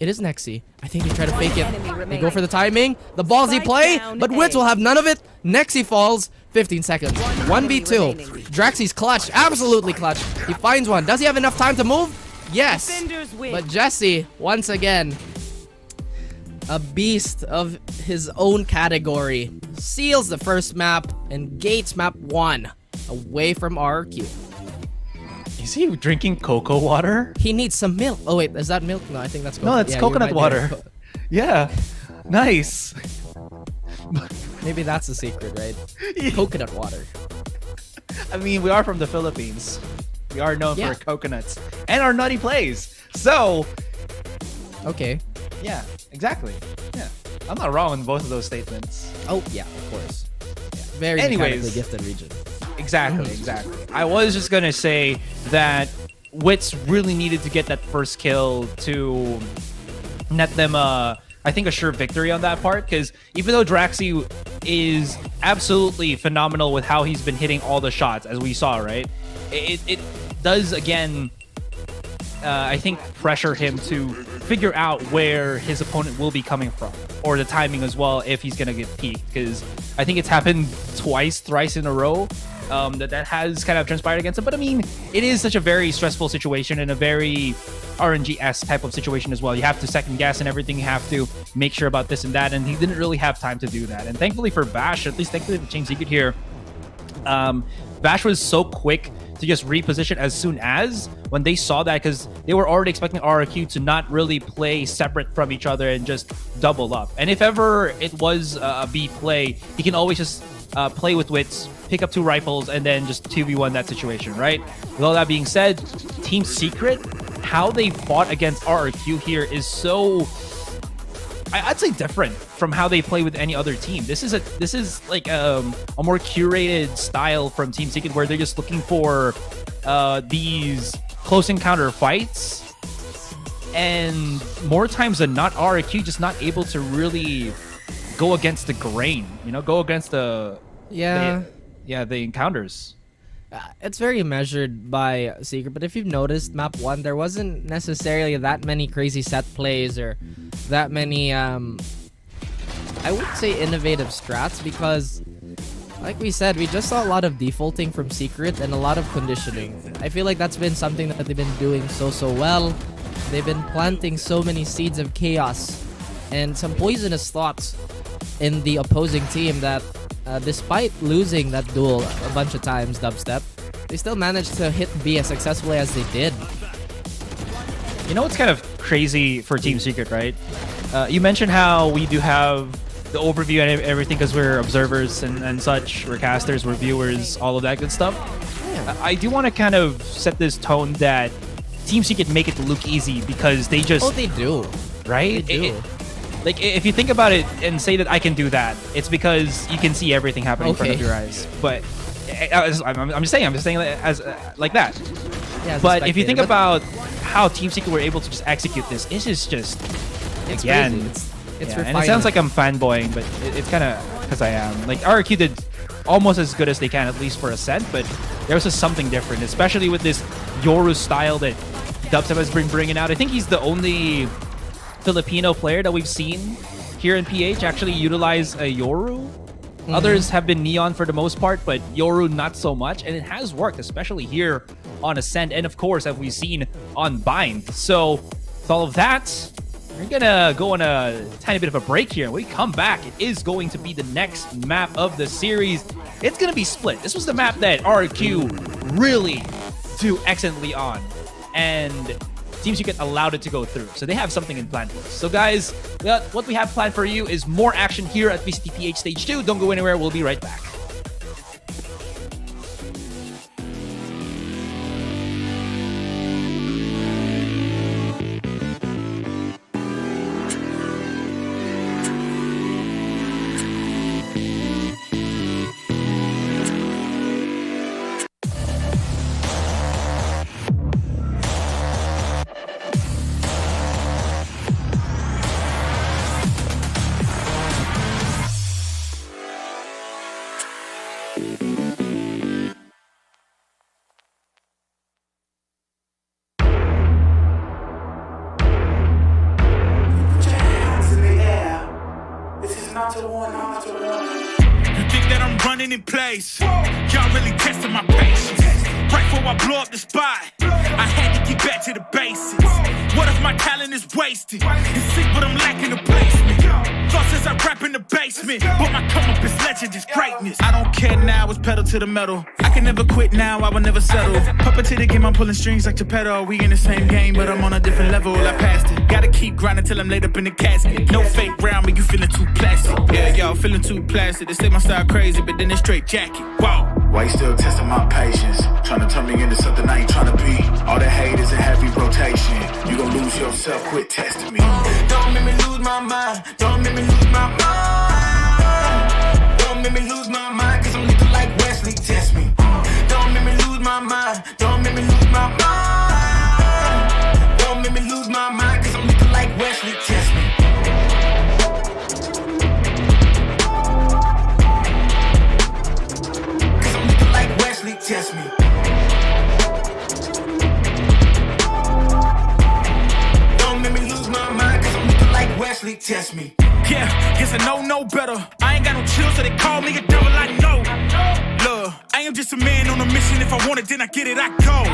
It is Nexi. I think they try to fake it. enemy They remaining. go for the timing. The ballsy Spike play, down but Wits A. will have none of it. Nexi falls. 15 seconds. 1v2. Draxi's clutch. Absolutely clutch. He finds one. Does he have enough time to move? Yes. Defenders win. But Jesse, once again, a beast of his own category, seals the first map and gates map 1 away from RRQ. Is he drinking cocoa water? He needs some milk. Oh wait, is that milk? No, I think that's No, it's yeah, coconut you're right there. water. Yeah. Nice. Maybe that's the secret, right? Coconut water. I mean, we are from the Philippines. We are known Yeah. for coconuts and our nutty plays. So, okay. Yeah, exactly. Yeah. I'm not wrong in both of those statements. Oh, yeah, of course. Yeah. Very Anyways. mechanically gifted region. Exactly, exactly. I was just gonna say that Wits really needed to get that first kill to net them I think a sure victory on that part, because even though Draxi is absolutely phenomenal with how he's been hitting all the shots, as we saw, right? It does again I think pressure him to figure out where his opponent will be coming from, or the timing as well if he's gonna get peaked, because I think it's happened thrice in a row that has kind of transpired against him. But I mean, it is such a very stressful situation and a very RNG-esque type of situation as well. You have to second guess and everything. You have to make sure about this and that, and he didn't really have time to do that. And thankfully for Bash, at least thankfully for Team Secret here, Bash was so quick to just reposition as soon as when they saw that, because they were already expecting RRQ to not really play separate from each other and just double up. And if ever it was a B play, he can always just play with Wits, pick up 2 rifles, and then just 2v1 that situation, right? With all that being said, Team Secret, how they fought against RRQ here is so, I'd say, different from how they play with any other team. This is like a more curated style from Team Secret, where they're just looking for these close encounter fights, and more times than not, RRQ just not able to really go against the grain, go against the encounters. It's very measured by Secret, but if you've noticed, map 1, there wasn't necessarily that many crazy set plays or that many, I would say, innovative strats, because, like we said, we just saw a lot of defaulting from Secret and a lot of conditioning. I feel like that's been something that they've been doing so well. They've been planting so many seeds of chaos and some poisonous thoughts in the opposing team that despite losing that duel a bunch of times, Dubstep, they still managed to hit B as successfully as they did. You know what's kind of crazy for Team Secret, right? You mentioned how we do have the overview and everything because we're observers and such, we're casters, we're viewers, all of that good stuff. Yeah. I do want to kind of set this tone that Team Secret make it look easy because they just... Oh, they do. Right? They do. Like, if you think about it and say that I can do that, it's because you can see everything happening in front of your eyes. But I'm just saying as like that. Yeah, but if you think about how Team Secret were able to just execute this, this is just, it's again, crazy. It's and it sounds like I'm fanboying, but it's kind of because I am. Like, RRQ did almost as good as they can, at least for Ascent, but there's just something different, especially with this Yoru style that Dubstep has been bringing out. I think he's the only Filipino player that we've seen here in PH actually utilize a Yoru. Others have been Neon for the most part, but Yoru not so much, and it has worked, especially here on Ascent, and of course, as we've seen on Bind. So, with all of that, we're gonna go on a tiny bit of a break here. When we come back, it is going to be the next map of the series. It's gonna be split. This was the map that RQ really do excellently on, and Team Secret allowed it to go through. So they have something in plan for us. So guys, what we have planned for you is more action here at VCTPH Stage 2. Don't go anywhere. We'll be right back. You think that I'm running in place? Y'all really testing my patience. Right before I blow up the spot, I had to get back to the basics. What if my talent is wasted? It's sick, but I'm lacking the placement. Thought since I rap in the basement, but my come up is legend, is greatness. I don't care now, it's pedal to the metal. I can never quit now, I will never settle. Puppet to the game, I'm pulling strings like Geppetto. We in the same game, but I'm on a different level. I passed it. Gotta keep grinding till I'm laid up in the casket. No fake round, but you feeling too plastic. Yeah, y'all feeling too plastic. They say my style crazy, but then it's straight jacket. Wow. Why you still testing my patience? Trying to turn me into something I ain't trying to be. All the hate is a heavy rotation. You gon' lose yourself, quit testing me. Don't make me lose my mind. Don't make me lose my mind. Don't make me lose my mind, cause I'm looking like Wesley, test me. Don't make me lose my mind. Don't make me lose my mind. Don't make me lose my mind, cause I'm looking like Wesley, test me. Cause I'm looking like Wesley, test me. Don't make me lose my mind, cause I'm looking like Wesley, test me. Yeah, guess I know no better. I ain't got no chill, so they call me a devil, I know. Look, I am just a man on a mission. If I want it, then I get it, I go.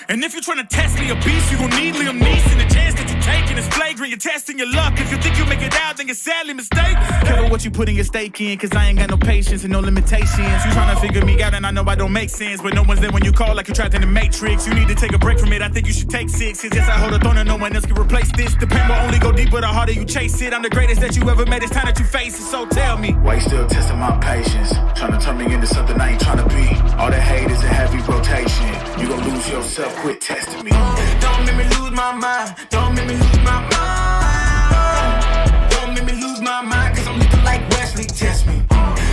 And if you're trying to test me a beast, you gon' need Liam Neeson. The chance that you taking is flagrant. You're testing your luck. If you think you make it out, then you're sadly mistaken. Careful what you put in your stake in, cause I ain't got no patience and no limitations. You trying to figure me out, and I know I don't make sense, but no one's there when you call like you trapped in the Matrix. You need to take a break from it. I think you should take 6. Cause yes, I hold a throne and no one else can replace this. The pain will only go deeper the harder you chase it. I'm the greatest that you ever met. It's time that you face it. So tell me, why you still testing my patience? Trying to turn me into something I ain't trying to be. All the hate is a heavy rotation. You gon' lose yourself, quit testing me. Don't make me lose my mind. Don't make me lose my mind. Don't make me lose my mind, cause I'm looking like Wesley, test me.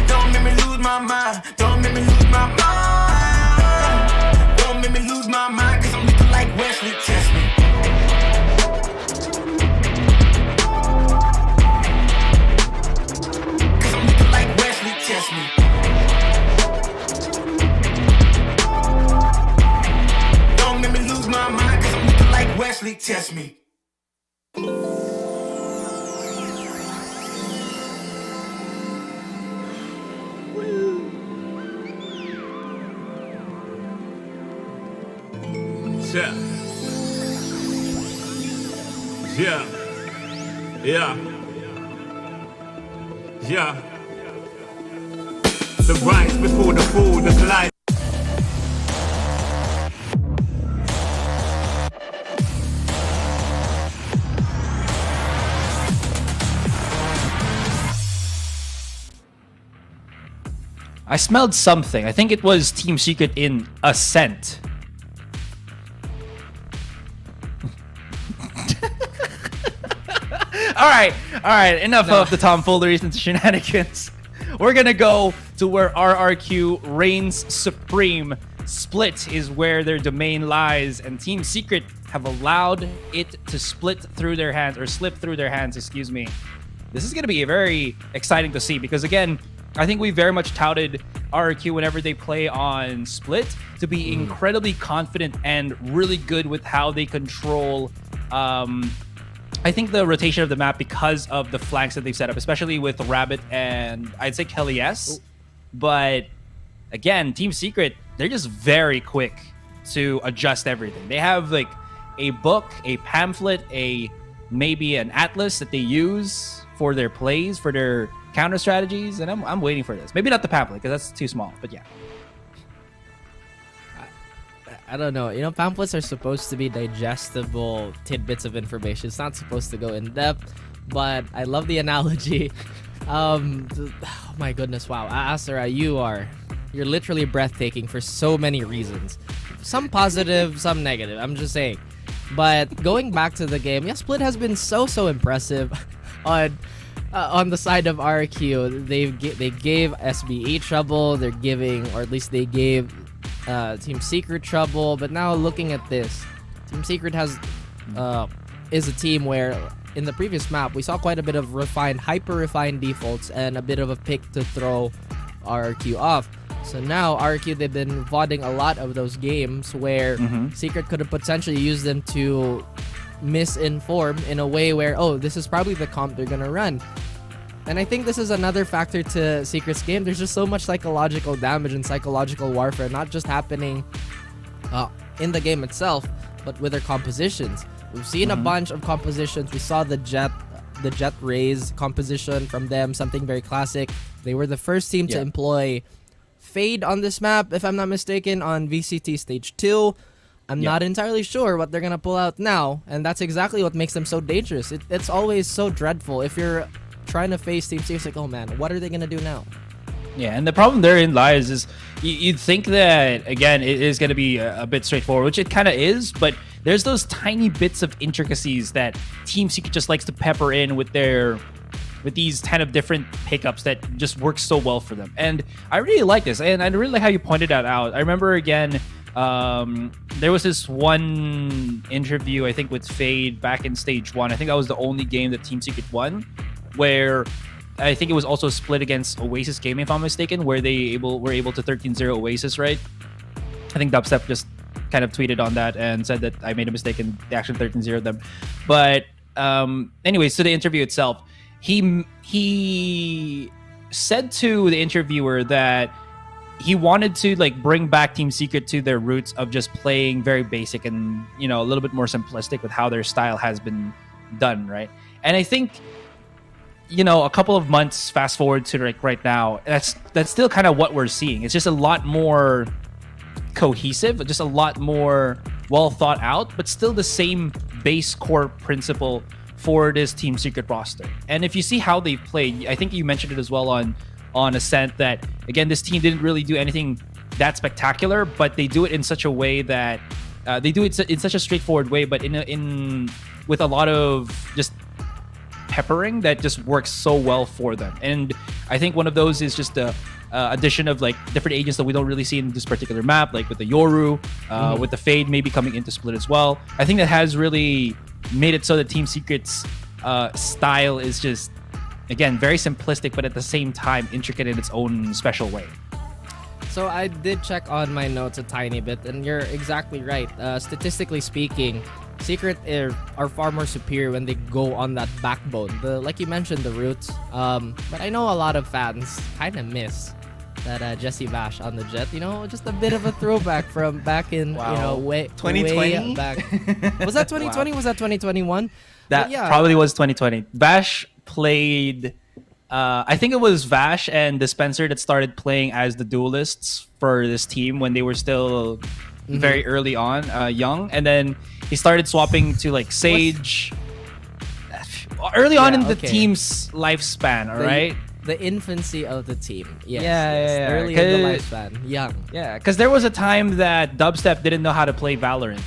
Don't make me lose my mind. Don't make me lose my mind. Don't make me lose my mind, cause I'm looking like Wesley, test me. Cause I'm looking like Wesley, test me. Don't make me lose my mind, cause I'm looking like Wesley, test me. Yeah. Yeah. Yeah. Yeah. The rise before the fall, the light. I smelled something. I think it was Team Secret in Ascent. All right. Enough of the tomfooleries and shenanigans. We're gonna go to where RRQ reigns supreme. Split is where their domain lies, and Team Secret have allowed it to slip through their hands. Excuse me. This is gonna be very exciting to see because again, I think we very much touted RRQ whenever they play on Split to be incredibly confident and really good with how they control. I think the rotation of the map because of the flanks that they've set up, especially with Rabbit and I'd say Kelly S. But again, Team Secret, they're just very quick to adjust everything. They have like a book, a pamphlet, maybe an atlas that they use for their plays, for their counter strategies, and I'm waiting for this. Maybe not the pamphlet because that's too small, but yeah. I don't know. You know, pamphlets are supposed to be digestible tidbits of information. It's not supposed to go in depth, but I love the analogy. Oh my goodness, wow. Asura, you're literally breathtaking for so many reasons. Some positive, some negative. I'm just saying. But going back to the game, yeah, Split has been so impressive on the side of RQ. They gave SBE trouble. They're giving, or at least they gave Team Secret trouble. But now looking at this, Team Secret is a team where in the previous map we saw quite a bit of hyper refined defaults and a bit of a pick to throw RQ off. So now RQ, they've been vodding a lot of those games where Secret could have potentially used them to misinform in a way where, oh, this is probably the comp they're gonna run. And I think this is another factor to Secret's game. There's just so much psychological damage and psychological warfare, not just happening in the game itself, but with their compositions. We've seen a bunch of compositions. We saw the Jet Raze composition from them, something very classic. They were the first team to employ Fade on this map, if I'm not mistaken, on VCT Stage 2. I'm not entirely sure what they're going to pull out now, and that's exactly what makes them so dangerous. It's always so dreadful. If you're trying to face Team Secret, it's like, oh man, what are they going to do now? Yeah, and the problem therein lies is you'd think that, again, it is going to be a bit straightforward, which it kind of is, but there's those tiny bits of intricacies that Team Secret just likes to pepper in with these kind of different pickups that just work so well for them. And I really like this, and I really like how you pointed that out. I remember, again, there was this one interview, I think, with Fade back in Stage 1. I think that was the only game that Team Secret won, where I think it was also split against Oasis Gaming, if I'm mistaken, where they were able to 13-0 Oasis, right? I think Dubstep just kind of tweeted on that and said that I made a mistake and they actually 13-0'd them. But anyways, to the interview itself, he said to the interviewer that he wanted to bring back Team Secret to their roots of just playing very basic and a little bit more simplistic with how their style has been done, right? And I think a couple of months fast forward to right now, that's still kind of what we're seeing. It's just a lot more cohesive, just a lot more well thought out, but still the same base core principle for this Team Secret roster. And if you see how they've played, I think you mentioned it as well on Ascent, that again, this team didn't really do anything that spectacular, but they do it in such a way that they do it in such a straightforward way, but with a lot of just peppering that just works so well for them. And I think one of those is just the addition of different agents that we don't really see in this particular map, like with the Yoru, with the Fade maybe coming into Split as well. I think that has really made it so that Team Secret's style is just, again, very simplistic, but at the same time intricate in its own special way. So I did check on my notes a tiny bit, and you're exactly right. Statistically speaking, Secret are far more superior when they go on that backbone. Like you mentioned, the roots. But I know a lot of fans kind of miss that Jesse Bash on the Jet. Just a bit of a throwback from back in, way 2020? way back. Was that 2020? Was that 2021? That probably was 2020. Bash played... I think it was Vash and Dispenser that started playing as the duelists for this team when they were still very early on, young. And then he started swapping to Sage early on in the team's lifespan, all right? The infancy of the team. Yes, yeah. Early in the lifespan. Young. Yeah, because there was a time that Dubstep didn't know how to play Valorant.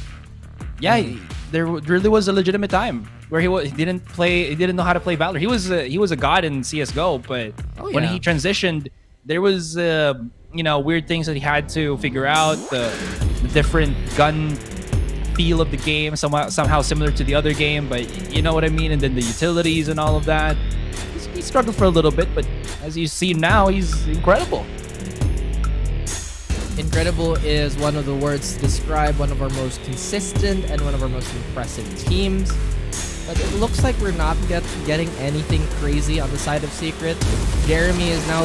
Yeah, there really was a legitimate time where he didn't know how to play Valorant. He was a god in CS:GO, but when he transitioned, there was weird things that he had to figure out, the different gun feel of the game, somehow similar to the other game, but you know what I mean, and then the utilities and all of that. He struggled for a little bit, but as you see now, he's incredible. Incredible is one of the words to describe one of our most consistent and one of our most impressive teams. But it looks like we're not getting anything crazy on the side of Secret. Jeremy is now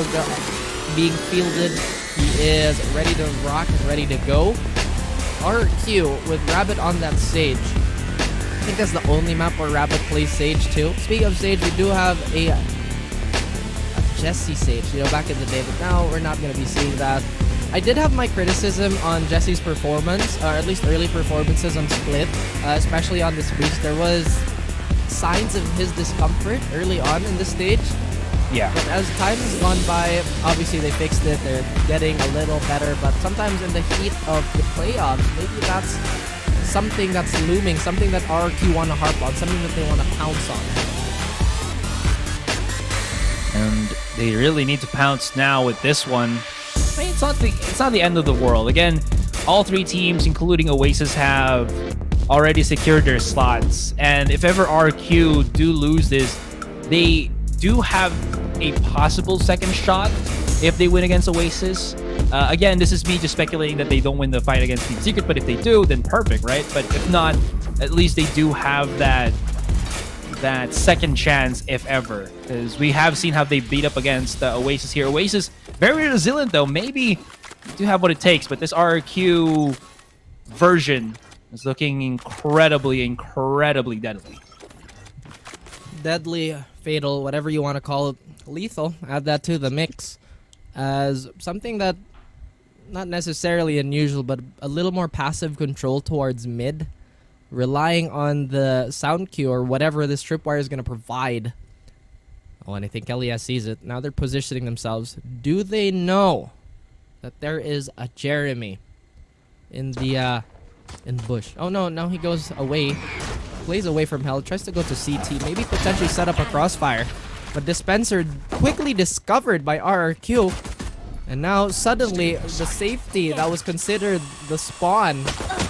being fielded. He is ready to rock and ready to go. RQ with Rabbit on that Sage. I think that's the only map where Rabbit plays Sage too. Speaking of Sage, we do have a Jesse Sage, back in the day, but now we're not going to be seeing that. I did have my criticism on Jesse's performance, or at least early performances on Split, especially on this boost. There was signs of his discomfort early on in the stage. Yeah. But as time has gone by, obviously they fixed it. They're getting a little better, but sometimes in the heat of the playoffs, maybe that's something that's looming, something that RQ want to harp on, something that they want to pounce on. And they really need to pounce now with this one. I mean, it's not the end of the world. Again, all three teams, including Oasis, have already secured their slots. And if ever RQ do lose this, they do have a possible second shot if they win against Oasis. Again, this is me just speculating that they don't win the fight against Team Secret, but if they do, then perfect, right? But if not, at least they do have that that second chance, if ever. Because we have seen how they beat up against Oasis here. Oasis, very resilient though. Maybe do have what it takes, but this RQ version is looking incredibly deadly. Deadly, fatal, whatever you want to call it. Lethal. Add that to the mix as something that not necessarily unusual, but a little more passive control towards mid, relying on the sound cue or whatever this tripwire is going to provide. Oh, and I think LES sees it. Now they're positioning themselves. Do they know that there is a Jeremy in the bush? Oh no, now he goes away. Plays away from hell, tries to go to CT, maybe potentially set up a crossfire. But Dispenser quickly discovered by RRQ. And now suddenly the safety that was considered the spawn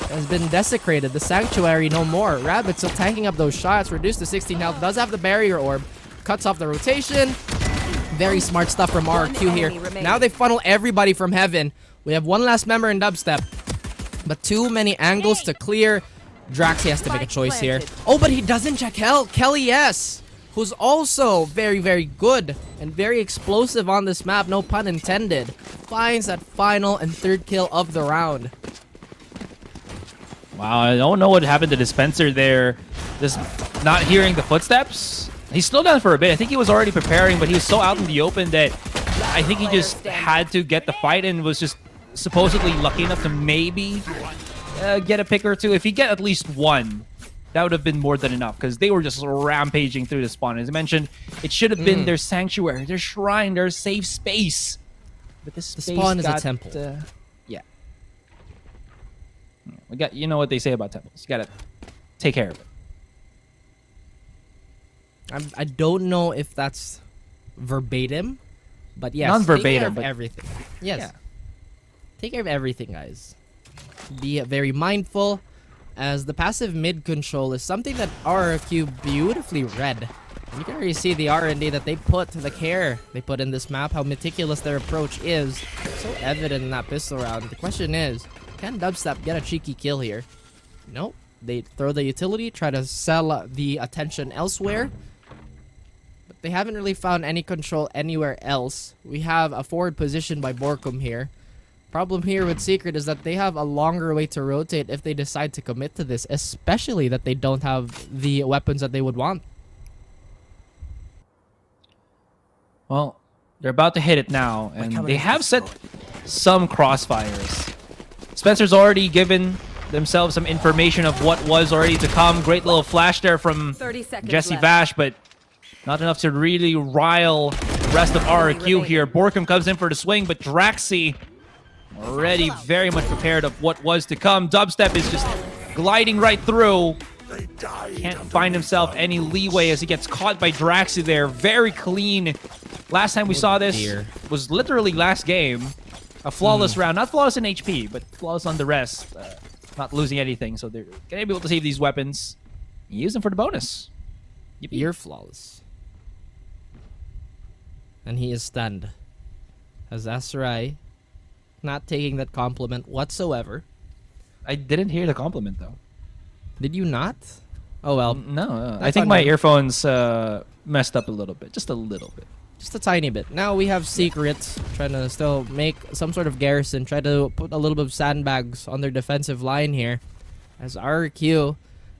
has been desecrated. The sanctuary no more. Rabbit still tanking up those shots, reduced to 16 health, does have the barrier orb, cuts off the rotation. Very smart stuff from RRQ here. Now they funnel everybody from heaven. We have one last member in dubstep, but too many angles to clear. Draxi has to make a choice here. Oh, but he doesn't check Kelly, yes, who's also very good and very explosive on this map, no pun intended. Finds that final and third kill of the round. Wow, I don't know what happened to Dispenser there. Just not hearing the footsteps. He slowed down for a bit. I think he was already preparing, but he was so out in the open that I think he just had to get the fight and was just supposedly lucky enough to maybe get a pick or two. If he get at least one, that would have been more than enough, because they were just rampaging through the spawn. As I mentioned, it should have been their sanctuary, their shrine, their safe space. But this the spawn is a temple. Yeah. We got, you know what they say about temples. You gotta take care of it. I don't know if that's verbatim, but yes, non-verbatim, take care of but everything. Yes, yeah. Take care of everything, guys. Be very mindful, as the passive mid control is something that RRQ beautifully read. You can already see the R&D that they put, the care they put in this map, how meticulous their approach is. So evident in that pistol round. The question is, can Dubstep get a cheeky kill here? Nope. They throw the utility, try to sell the attention elsewhere. But they haven't really found any control anywhere else. We have a forward position by Borkum here. Problem here with Secret is that they have a longer way to rotate if they decide to commit to this, especially that they don't have the weapons that they would want. Well, they're about to hit it now, and they have set some crossfires. Spencer's already given themselves some information of what was already to come. Great little flash there from Jesse Vash, but not enough to really rile the rest of RRQ here. Borkum comes in for the swing, but Draxi already very much prepared of what was to come. Dubstep is just gliding right through. Can't find himself any leeway as he gets caught by Draxi there. Very clean. Last time we saw this was literally last game. A flawless round. Not flawless in HP, but flawless on the rest. Not losing anything, so they're going to be able to save these weapons. Use them for the bonus. You're flawless. And he is stunned. As Asarai not taking that compliment whatsoever. I didn't hear the compliment, though. Did you not? Oh, well. No. I think my earphones messed up a little bit. Just a little bit. Just a tiny bit. Now we have Secrets trying to still make some sort of garrison. Try to put a little bit of sandbags on their defensive line here. As RQ,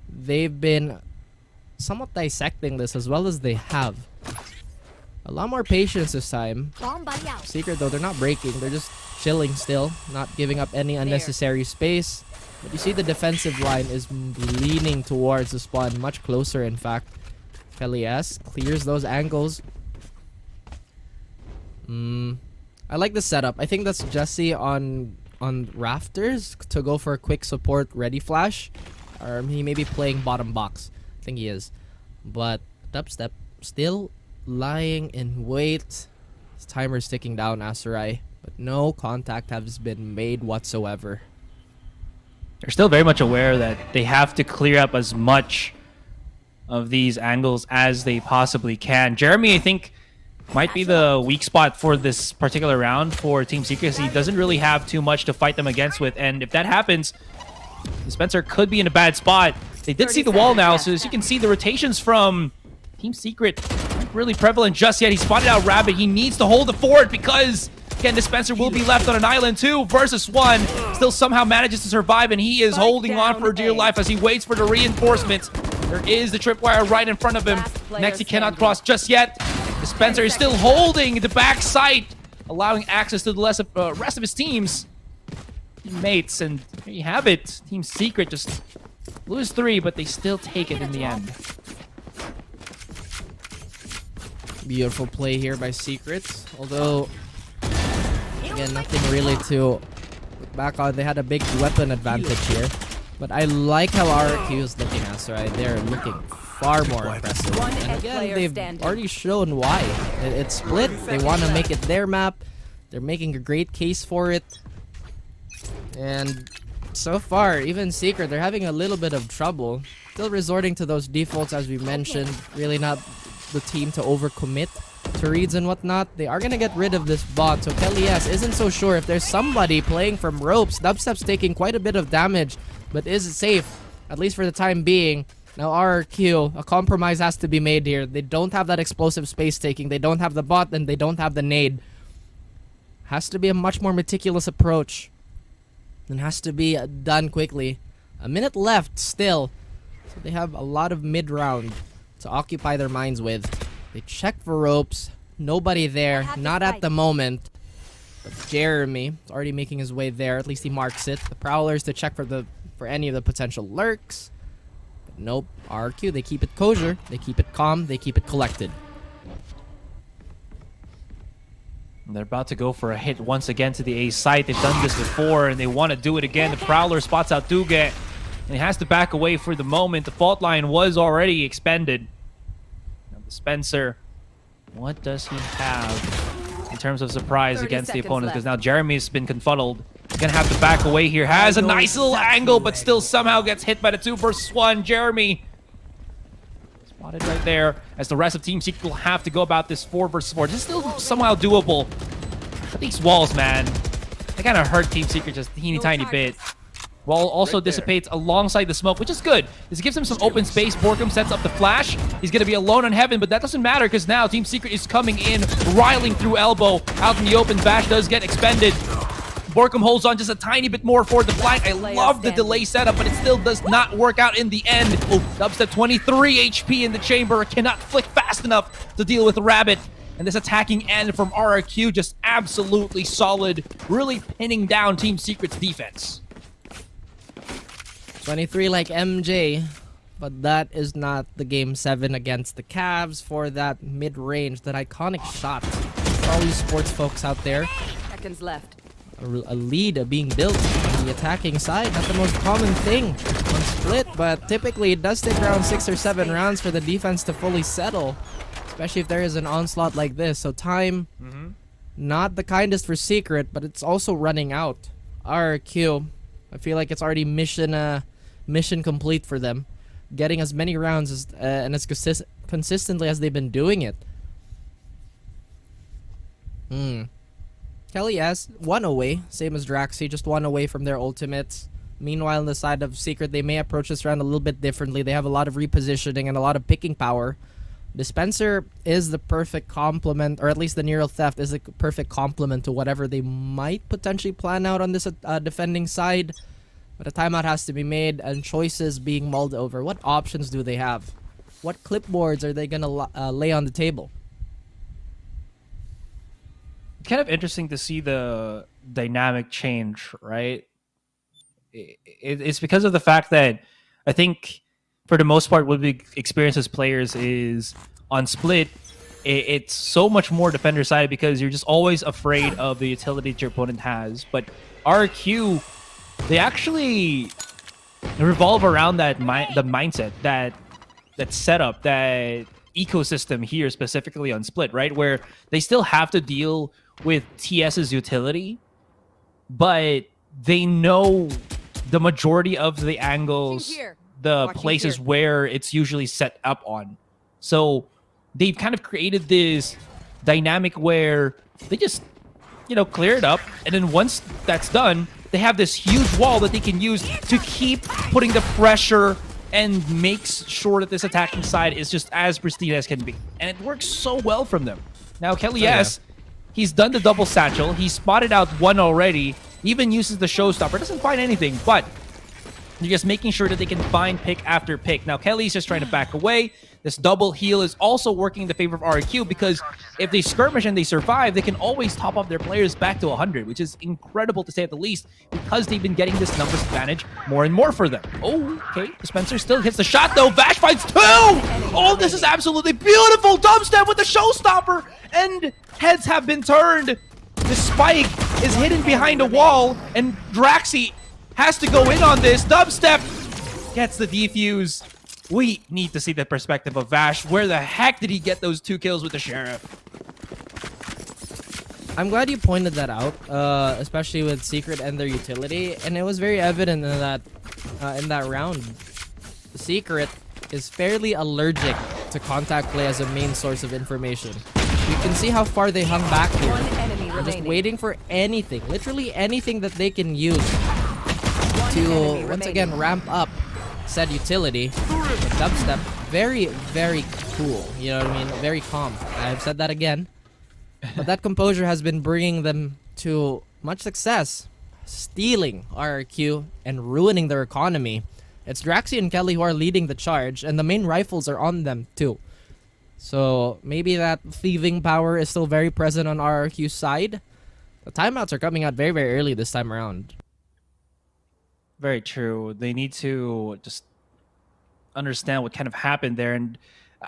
they've been somewhat dissecting this as well as they have. A lot more patience this time. Secret, though, they're not breaking. They're just chilling still, not giving up any unnecessary space. But you see the defensive line is leaning towards the spawn, much closer, in fact. Elias clears those angles. I like the setup. I think that's Jesse on rafters to go for a quick support ready flash. Or he may be playing bottom box. I think he is. But Dubstep still lying in wait. His timer's ticking down, Asarai. But no contact has been made whatsoever. They're still very much aware that they have to clear up as much of these angles as they possibly can. Jeremy, I think, might be the weak spot for this particular round for Team Secret. He doesn't really have too much to fight them against with, and if that happens, Spencer could be in a bad spot. They did see the wall now, so as you can see, the rotations from Team Secret aren't really prevalent just yet. He spotted out Rabbit. He needs to hold the fort because, again, Dispenser will be left on an island. 2 versus 1. Still somehow manages to survive, and he is holding on for dear life as he waits for the reinforcements. There is the tripwire right in front of him. Next, he cannot cross just yet. Dispenser is still holding the backside, allowing access to the rest of his teammates. And there you have it. Team Secret just lose 3, but they still take it in the end. Beautiful play here by Secret. Although, again, nothing really to look back on. They had a big weapon advantage here. But I like how RQ is looking at, right? They're looking far more impressive. And again, they've already shown why. It's split. They want to make it their map. They're making a great case for it. And so far, even Secret, they're having a little bit of trouble. Still resorting to those defaults as we mentioned. Really not the team to overcommit to reads and whatnot. They are going to get rid of this bot. So Kelly S isn't so sure if there's somebody playing from ropes. Dubstep's taking quite a bit of damage, but is it safe? At least for the time being. Now RRQ, a compromise has to be made here. They don't have that explosive space taking. They don't have the bot, and they don't have the nade. Has to be a much more meticulous approach. And has to be done quickly. A minute left still. So they have a lot of mid-round to occupy their minds with. They check for ropes. Nobody there. Not at the moment. But Jeremy is already making his way there. At least he marks it. The Prowlers to check for any of the potential lurks. But nope. RQ, they keep it kosher. They keep it calm. They keep it collected. And they're about to go for a hit once again to the A site. They've done this before, and they want to do it again. The Prowler spots out Duget, and he has to back away for the moment. The fault line was already expended. Now the Spencer, what does he have in terms of surprise against the opponent? Because now Jeremy's been confuddled. He's going to have to back away here. Has a nice little angle, but still somehow gets hit by the 2 versus 1. Jeremy spotted right there, as the rest of Team Secret will have to go about this 4 versus 4. This is still somehow doable. But these walls, man, they kind of hurt Team Secret just a teeny tiny bit. Wall also dissipates alongside the smoke, which is good. This gives him some open space. Borkum sets up the flash. He's going to be alone on Heaven, but that doesn't matter because now Team Secret is coming in, riling through elbow. Out in the open, Bash does get expended. Borkum holds on just a tiny bit more for the flank. I love the delay setup, but it still does not work out in the end. Oh, Dubstep 23 HP in the chamber. Cannot flick fast enough to deal with Rabbit. And this attacking end from RRQ just absolutely solid, really pinning down Team Secret's defense. 23 like MJ, but that is not the game 7 against the Cavs for that mid-range, that iconic shot. For all you sports folks out there, Seconds left. a lead being built on the attacking side. Not the most common thing on Split, but typically it does take around 6 or 7 rounds for the defense to fully settle, especially if there is an onslaught like this. So time, not the kindest for Secret, but it's also running out. RQ, I feel like it's already mission complete for them, getting as many rounds as and as consistently as they've been doing it. Kelly S, 1 away, same as Draxi, just 1 away from their ultimates. Meanwhile, on the side of Secret, they may approach this round a little bit differently. They have a lot of repositioning and a lot of picking power. Dispenser is the perfect complement, or at least the Neural Theft is a perfect complement to whatever they might potentially plan out on this defending side. But a timeout has to be made and choices being mulled over. What options do they have? What clipboards are they going to lay on the table? Kind of interesting to see the dynamic change, right? It's because of the fact that I think for the most part what we experience as players is on Split, it's so much more defender side because you're just always afraid of the utility that your opponent has. But RQ, they actually revolve around that the mindset, that setup, that ecosystem here specifically on Split, right? Where they still have to deal with TS's utility, but they know the majority of the angles, the places where it's usually set up on. So they've kind of created this dynamic where they just, clear it up. And then once that's done, they have this huge wall that they can use to keep putting the pressure and makes sure that this attacking side is just as pristine as can be. And it works so well from them. Now, Kelly S, he's done the double satchel. He spotted out one already. Even uses the showstopper. Doesn't find anything, but you're just making sure that they can find pick after pick. Now, Kelly's just trying to back away. This double heal is also working in the favor of RQ because if they skirmish and they survive, they can always top up their players back to 100, which is incredible to say at the least because they've been getting this numbers advantage more and more for them. Oh, okay. Dispenser still hits the shot, though. Vash finds 2! Oh, this is absolutely beautiful. Dubstep with the showstopper, and heads have been turned. The spike is hidden behind a wall, and Draxi has to go in on this. Dubstep gets the defuse. We need to see the perspective of Vash. Where the heck did he get those 2 kills with the Sheriff? I'm glad you pointed that out, especially with Secret and their utility, and it was very evident in that round. Secret is fairly allergic to contact play as a main source of information. You can see how far they hung back here. They're just waiting for anything, literally anything that they can use to once again ramp up said utility. But Dubstep, very, very cool. You know what I mean? Very calm. I've said that again. But that composure has been bringing them to much success, stealing RRQ and ruining their economy. It's Draxi and Kelly who are leading the charge, and the main rifles are on them too. So maybe that thieving power is still very present on RRQ's side. The timeouts are coming out very, very early this time around. Very true. They need to just understand what kind of happened there. And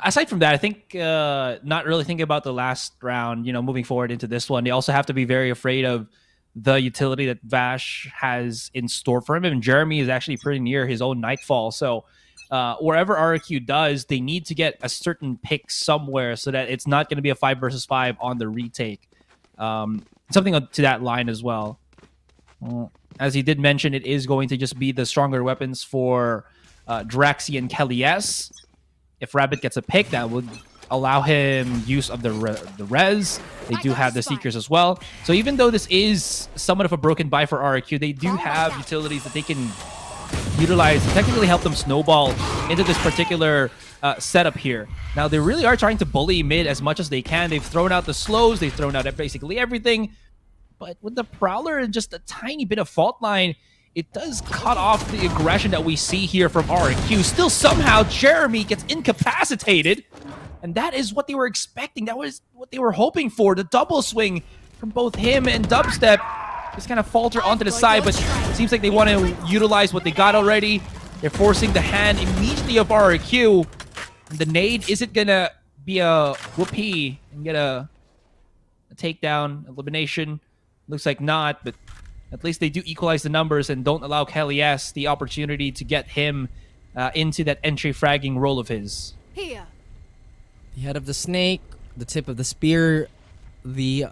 aside from that, I think not really thinking about the last round, you know, moving forward into this one, they also have to be very afraid of the utility that Vash has in store for him. And Jeremy is actually pretty near his own Nightfall. So wherever RQ does, they need to get a certain pick somewhere so that it's not going to be a 5 versus 5 on the retake. Something to that line as well. As he did mention, it is going to just be the stronger weapons for Draxi and Kelly S. If Rabbit gets a pick, that would allow him use of the res. They do have the Seekers as well. So even though this is somewhat of a broken buy for RQ, they do have utilities that they can utilize to technically help them snowball into this particular setup here. Now, they really are trying to bully mid as much as they can. They've thrown out the slows. They've thrown out basically everything. But with the Prowler and just a tiny bit of fault line, it does cut off the aggression that we see here from RQ. Still, somehow, Jeremy gets incapacitated. And that is what they were expecting. That was what they were hoping for. The double swing from both him and Dubstep just kind of falter onto the side. But it seems like they want to utilize what they got already. They're forcing the hand immediately of RQ. And the nade, is it going to be a whoopee and get a takedown, elimination? Looks like not, but at least they do equalize the numbers and don't allow Kelly S the opportunity to get him into that entry fragging role of his. Here. The head of the snake, the tip of the spear, the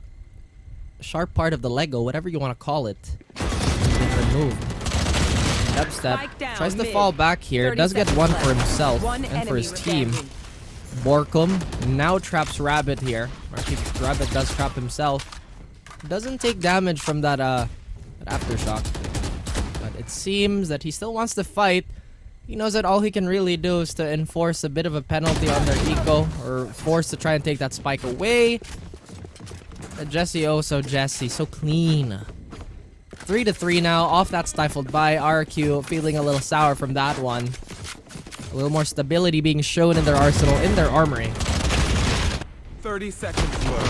sharp part of the Lego, whatever you want to call it, has been removed. Dubstep tries to fall back here. Does get one for himself and for his team. Borkum now traps Rabbit here. Rabbit does trap himself. Doesn't take damage from that aftershock, but it seems that he still wants to fight. He knows that all he can really do is to enforce a bit of a penalty on their eco, or force to try and take that spike away. Jesse, oh so Jesse, so clean. 3-3 now, off that stifled by RQ, feeling a little sour from that one. A little more stability being shown in their arsenal, in their armory. 30 seconds.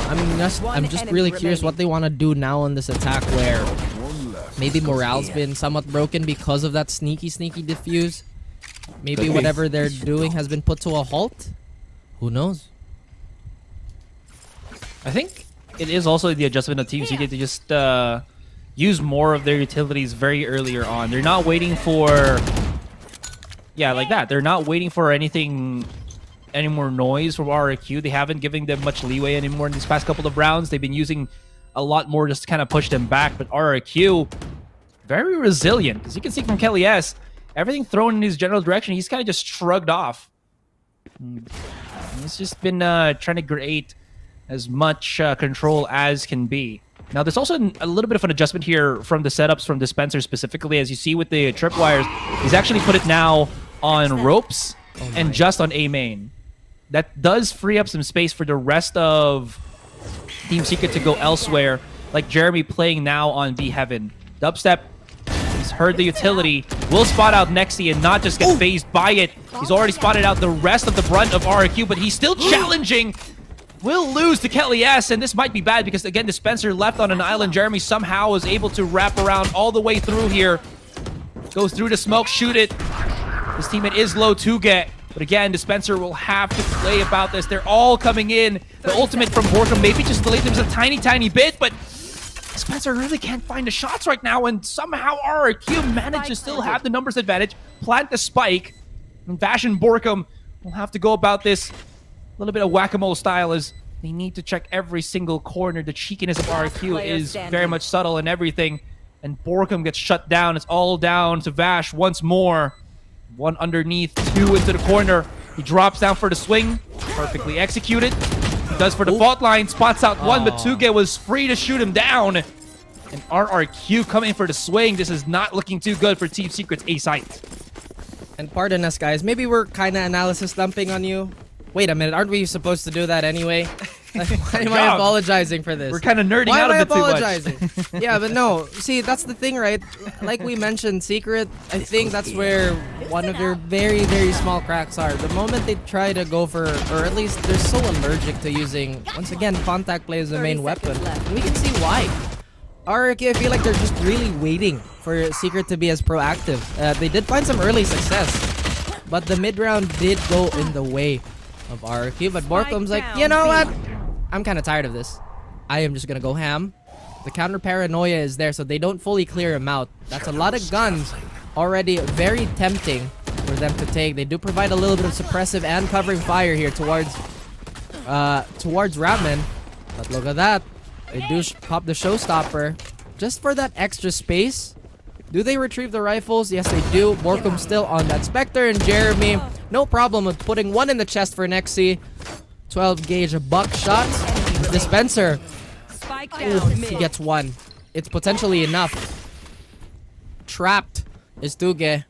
I'm just really curious what they want to do now on this attack where maybe morale's been somewhat broken because of that sneaky diffuse. Maybe whatever they're doing has been put to a halt. Who knows? I think it is also the adjustment of teams. You get to just use more of their utilities very earlier on. They're not waiting for... Yeah, like that. They're not waiting for any more noise from RQ. They haven't given them much leeway anymore in these past couple of rounds. They've been using a lot more just to kind of push them back. But RQ, very resilient. As you can see from Kelly S, everything thrown in his general direction, he's kind of just shrugged off. He's just been trying to create as much control as can be. Now, there's also a little bit of an adjustment here from the setups from Dispenser specifically. As you see with the tripwires, he's actually put it now on ropes and just on A main. That does free up some space for the rest of Team Secret to go elsewhere, like Jeremy playing now on B Heaven. Dubstep, he's heard the utility, will spot out Nexi and not just get phased by it. He's already spotted out the rest of the brunt of RQ, but he's still challenging. Will lose to Kelly S, and this might be bad because, again, Dispenser left on an island. Jeremy somehow was able to wrap around all the way through here. Goes through the smoke, shoot it. His teammate is low to get. But again, Dispenser will have to play about this. They're all coming in. The ultimate from Borkum maybe just delayed them a tiny bit, but Dispenser really can't find the shots right now, and somehow RRQ managed to still have the numbers advantage, plant the spike, and Vash and Borkum will have to go about this a little bit of whack-a-mole style as they need to check every single corner. The cheekiness of RRQ is very much subtle and everything, and Borkum gets shut down. It's all down to Vash once more. One underneath, two into the corner. He drops down for the swing. Perfectly executed. He does for the fault line. Spots out one, but Tuge was free to shoot him down. And RRQ coming for the swing. This is not looking too good for Team Secret's A site. And pardon us, guys. Maybe we're kind of analysis dumping on you. Wait a minute. Aren't we supposed to do that anyway? Why am I apologizing for this? We're kind of nerding out a bit too much. Yeah, but no. See, that's the thing, right? Like we mentioned, Secret, I think that's where one of their very, very small cracks are. The moment they try to go for, or at least they're so allergic to using, once again, contact play as the main weapon. And we can see why. RRQ, I feel like they're just really waiting for Secret to be as proactive. They did find some early success, but the mid-round did go in the way of RRQ. But Borkum's like, you know what? I'm kind of tired of this. I am just going to go ham. The counter paranoia is there, so they don't fully clear him out. That's a lot of guns already very tempting for them to take. They do provide a little bit of suppressive and covering fire here towards Ramen. But look at that. They do pop the showstopper just for that extra space. Do they retrieve the rifles? Yes, they do. Borkum still on that Spectre, and Jeremy, no problem with putting one in the chest for Nexi. 12 gauge buckshot. Dispenser. He gets one. It's potentially enough. Trapped is Tuge.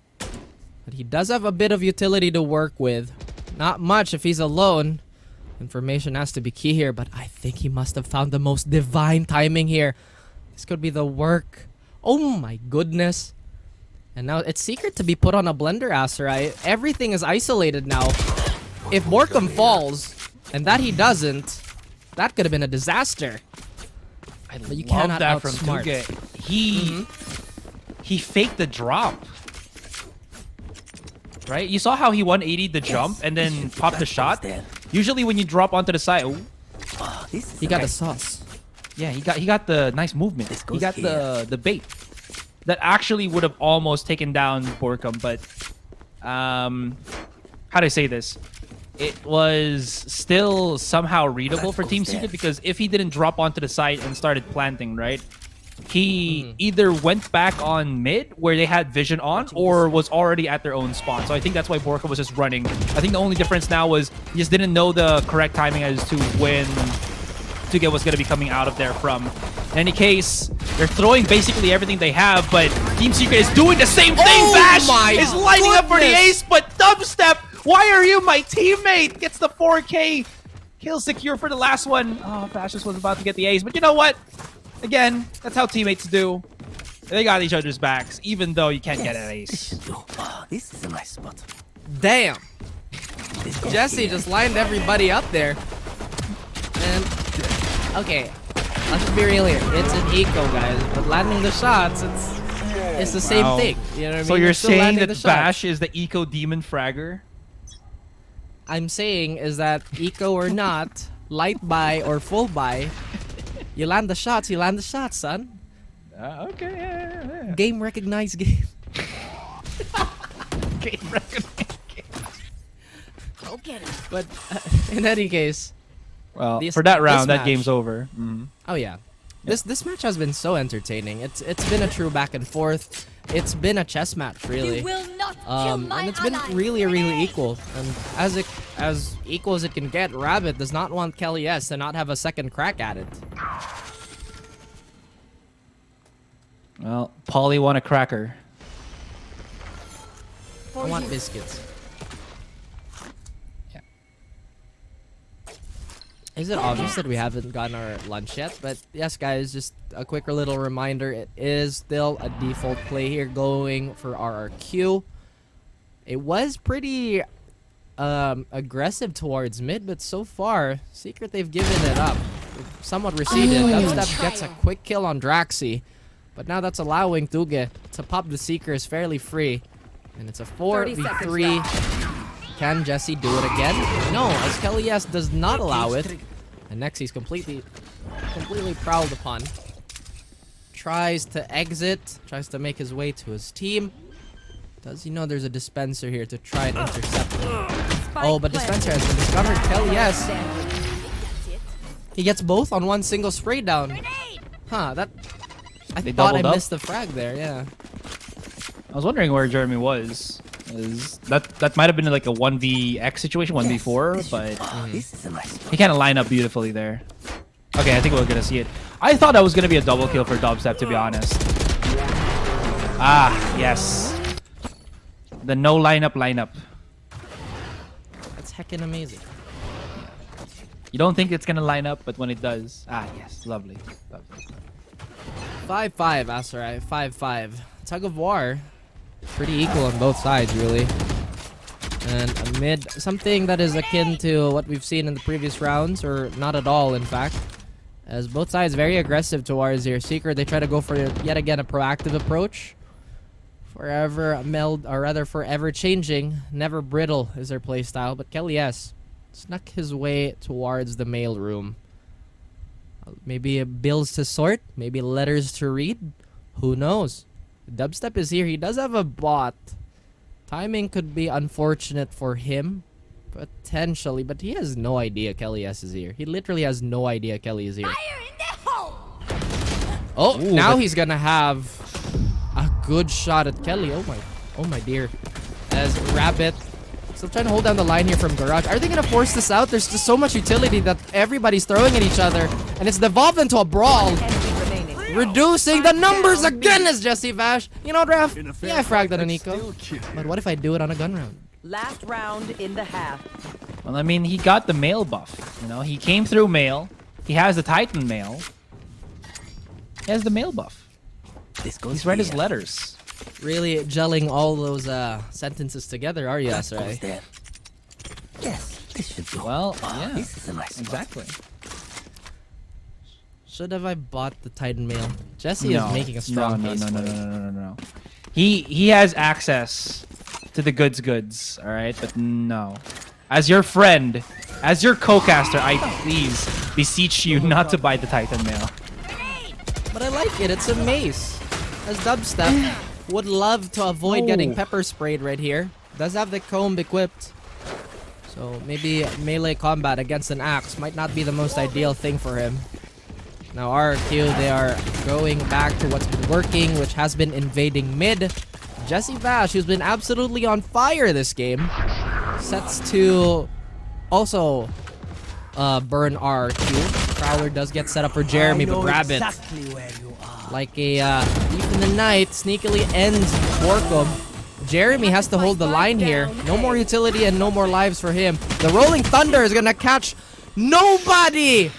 But he does have a bit of utility to work with. Not much if he's alone. Information has to be key here, but I think he must have found the most divine timing here. This could be the work. Oh my goodness. And now it's Secret to be put on a blender, Aserai. Everything is isolated now. If Borkum falls, and that he doesn't, that could have been a disaster. But you cannot that from outsmart. Tuge. He faked the drop. Right? You saw how he 180'd the jump and then popped the shot? Usually when you drop onto the side, he got the sauce. Yeah, he got the nice movement. He got the bait. That actually would have almost taken down Borkum, but how do I say this? It was still somehow readable for Team Secret because if he didn't drop onto the side and started planting, right? He either went back on mid where they had vision on or was already at their own spot. So I think that's why Borkum was just running. I think the only difference now was he just didn't know the correct timing as to when Tuge was going to be coming out of there from. In any case, they're throwing basically everything they have, but Team Secret is doing the same thing. Vash is lining up for the ace, but Dubstep, why are you my teammate? Gets the 4K kill secure for the last one. Oh, Vash just was about to get the ace, but you know what? Again, that's how teammates do. They got each other's backs, even though you can't get an ace. This is a nice spot. Damn. Jesse just lined everybody up there. And, okay, let's just be real here. It's an eco, guys, but landing the shots, it's the same thing. You know what I mean? So you're saying that Vash is the eco demon fragger? I'm saying is that eco or not, light buy or full buy, you land the shots, son. Okay, yeah. Game recognized game. Game recognized game. Go get it. But in any case, well, for that round, that game's over. Oh yeah. This match has been so entertaining. It's been a true back and forth. It's been a chess match, really. You will not kill my and it's been ally. really equal. And as equal as it can get, Rabbit does not want Kelly S to not have a second crack at it. Well, Paulie won a cracker. for I want you. biscuits. Yeah. Is it obvious that we haven't gotten our lunch yet? But yes, guys, just a quick little reminder. It is still a default play here going for RRQ. It was pretty aggressive towards mid, but so far, Secret, they've given it up. They've somewhat receded. Dubstep gets a quick kill on Draxi, but now that's allowing Tuge to pop the Seekers fairly free. And it's a 4v3. Can Jesse do it again? No, as Kelly S does not allow it. And Nexi's completely prowled upon. Tries to exit, tries to make his way to his team. Does he know there's a dispenser here to try and intercept him? Oh, but dispenser has been discovered. Kelly S. He gets both on one single spray down. Huh, that... I thought I missed the frag there, yeah. I was wondering where Jeremy was. That might have been like a 1vx situation, 1v4, but he kind of lined up beautifully there. Okay, I think we're gonna see it. I thought that was gonna be a double kill for Dubstep, to be honest. Ah, yes. The no lineup. That's heckin' amazing. You don't think it's gonna line up, but when it does, yes, lovely. 5-5, Asarai, 5-5. Tug of war. Pretty equal on both sides, really. And a mid, something that is akin to what we've seen in the previous rounds, or not at all, in fact. As both sides very aggressive towards their Seeker. They try to go for, yet again, a proactive approach. Forever changing, never brittle is their playstyle. But Kelly S snuck his way towards the mail room. Maybe bills to sort, maybe letters to read. Who knows? Dubstep is here. He does have a bot. Timing could be unfortunate for him, potentially, but he has no idea Kelly S is here. He literally has no idea Kelly is here. Oh, ooh, now he's gonna have a good shot at Kelly. Oh my dear. As Rabbit still trying to hold down the line here from Garage. Are they gonna force this out? There's just so much utility that everybody's throwing at each other, and it's devolved into a brawl. Reducing the numbers again as Jesse Vash. You know, Raf, yeah, I fragged that on Nico. But what if I do it on a gun round? Last round in the half. Well, I mean, he got the mail buff. You know, he came through mail. He has the Titan mail. He has the mail buff. He's read his letters. Really gelling all those sentences together, are you, Asarai? Yes, this should be. Well, yeah, this is a nice exactly. Should have I bought the Titan mail? Jesse is making a strong case. No. He has access to the goods, all right? But no. As your friend, as your co-caster, I please beseech you not to buy the Titan mail. But I like it. It's a mace. As Dubstep would love to avoid getting pepper sprayed right here. Does have the comb equipped. So maybe melee combat against an axe might not be the most ideal thing for him. Now RRQ, they are going back to what's been working, which has been invading mid. Jesse Vash, who's been absolutely on fire this game, sets to also burn RRQ. Prowler does get set up for Jeremy, but Rabbit, exactly where you are. Like a thief in the night, sneakily ends Borkum. Jeremy has to hold the line here. No more utility and no more lives for him. The Rolling Thunder is gonna catch nobody!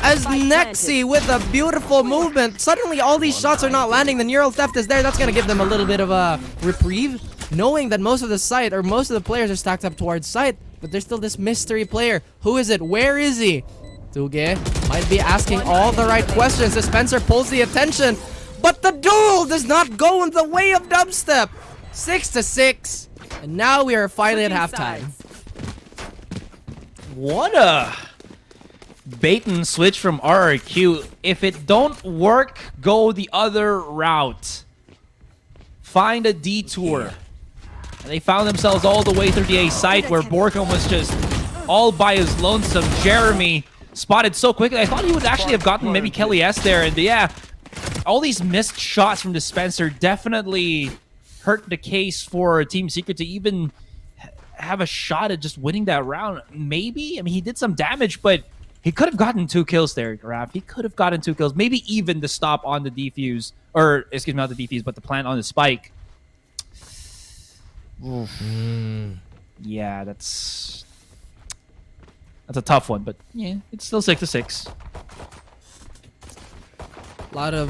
As Nexi with a beautiful movement. Suddenly all these shots are not landing. The neural theft is there. That's going to give them a little bit of a reprieve. Knowing that most of the site, or most of the players are stacked up towards site. But there's still this mystery player. Who is it? Where is he? Tuge might be asking all the right questions. Dispenser pulls the attention. But the duel does not go in the way of Dubstep. 6-6. And now we are finally at halftime. What a bait and switch from RRQ. If it don't work, go the other route. Find a detour. And they found themselves all the way through the A site where Borkum was just all by his lonesome. Jeremy spotted so quickly. I thought he would actually have gotten maybe Kelly S there. And yeah, all these missed shots from Dispenser definitely hurt the case for Team Secret to even have a shot at just winning that round. Maybe? I mean, he did some damage, but he could have gotten 2 kills there, Raph. He could have gotten 2 kills. Maybe even the stop on the defuse. Or, excuse me, not the defuse, but the plant on the spike. Yeah, that's a tough one, but yeah, it's still 6-6. A lot of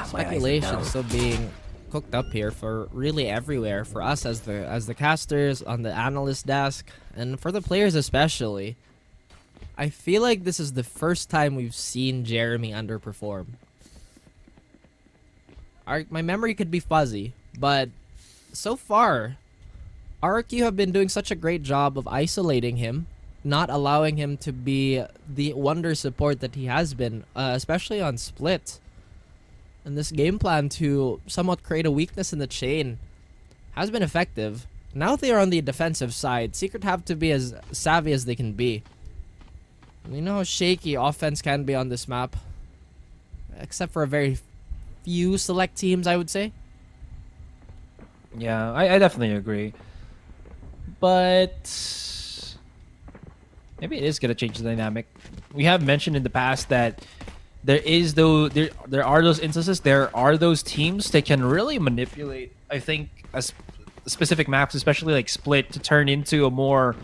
speculation still being cooked up here for really everywhere, for us as the casters, on the analyst desk, and for the players especially. I feel like this is the first time we've seen Jeremy underperform. My memory could be fuzzy, but so far, RQ have been doing such a great job of isolating him, not allowing him to be the wonder support that he has been, especially on Split. And this game plan to somewhat create a weakness in the chain has been effective. Now they are on the defensive side. Secret have to be as savvy as they can be. You know how shaky offense can be on this map. Except for a very few select teams, I would say. Yeah, I definitely agree. But maybe it is gonna change the dynamic. We have mentioned in the past that there are those instances, there are those teams that can really manipulate, I think, specific maps, especially like Split, to turn into a more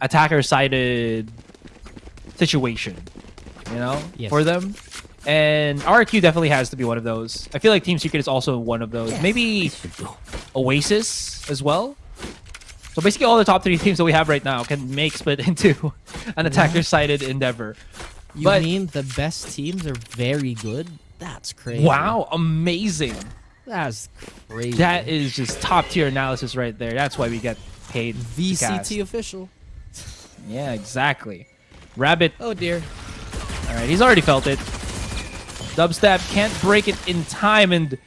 attacker-sided situation, you know, for them. And RQ definitely has to be one of those. I feel like Team Secret is also one of those. Maybe Oasis as well. So basically all the top 3 teams that we have right now can make Split into an attacker-sided endeavor. You mean the best teams are very good? That's crazy. Wow, amazing. That's crazy. That is just top-tier analysis right there. That's why we get paid. VCT official. Yeah, exactly. Rabbit. Oh dear. All right, he's already felt it. Dubstep can't break it in time, and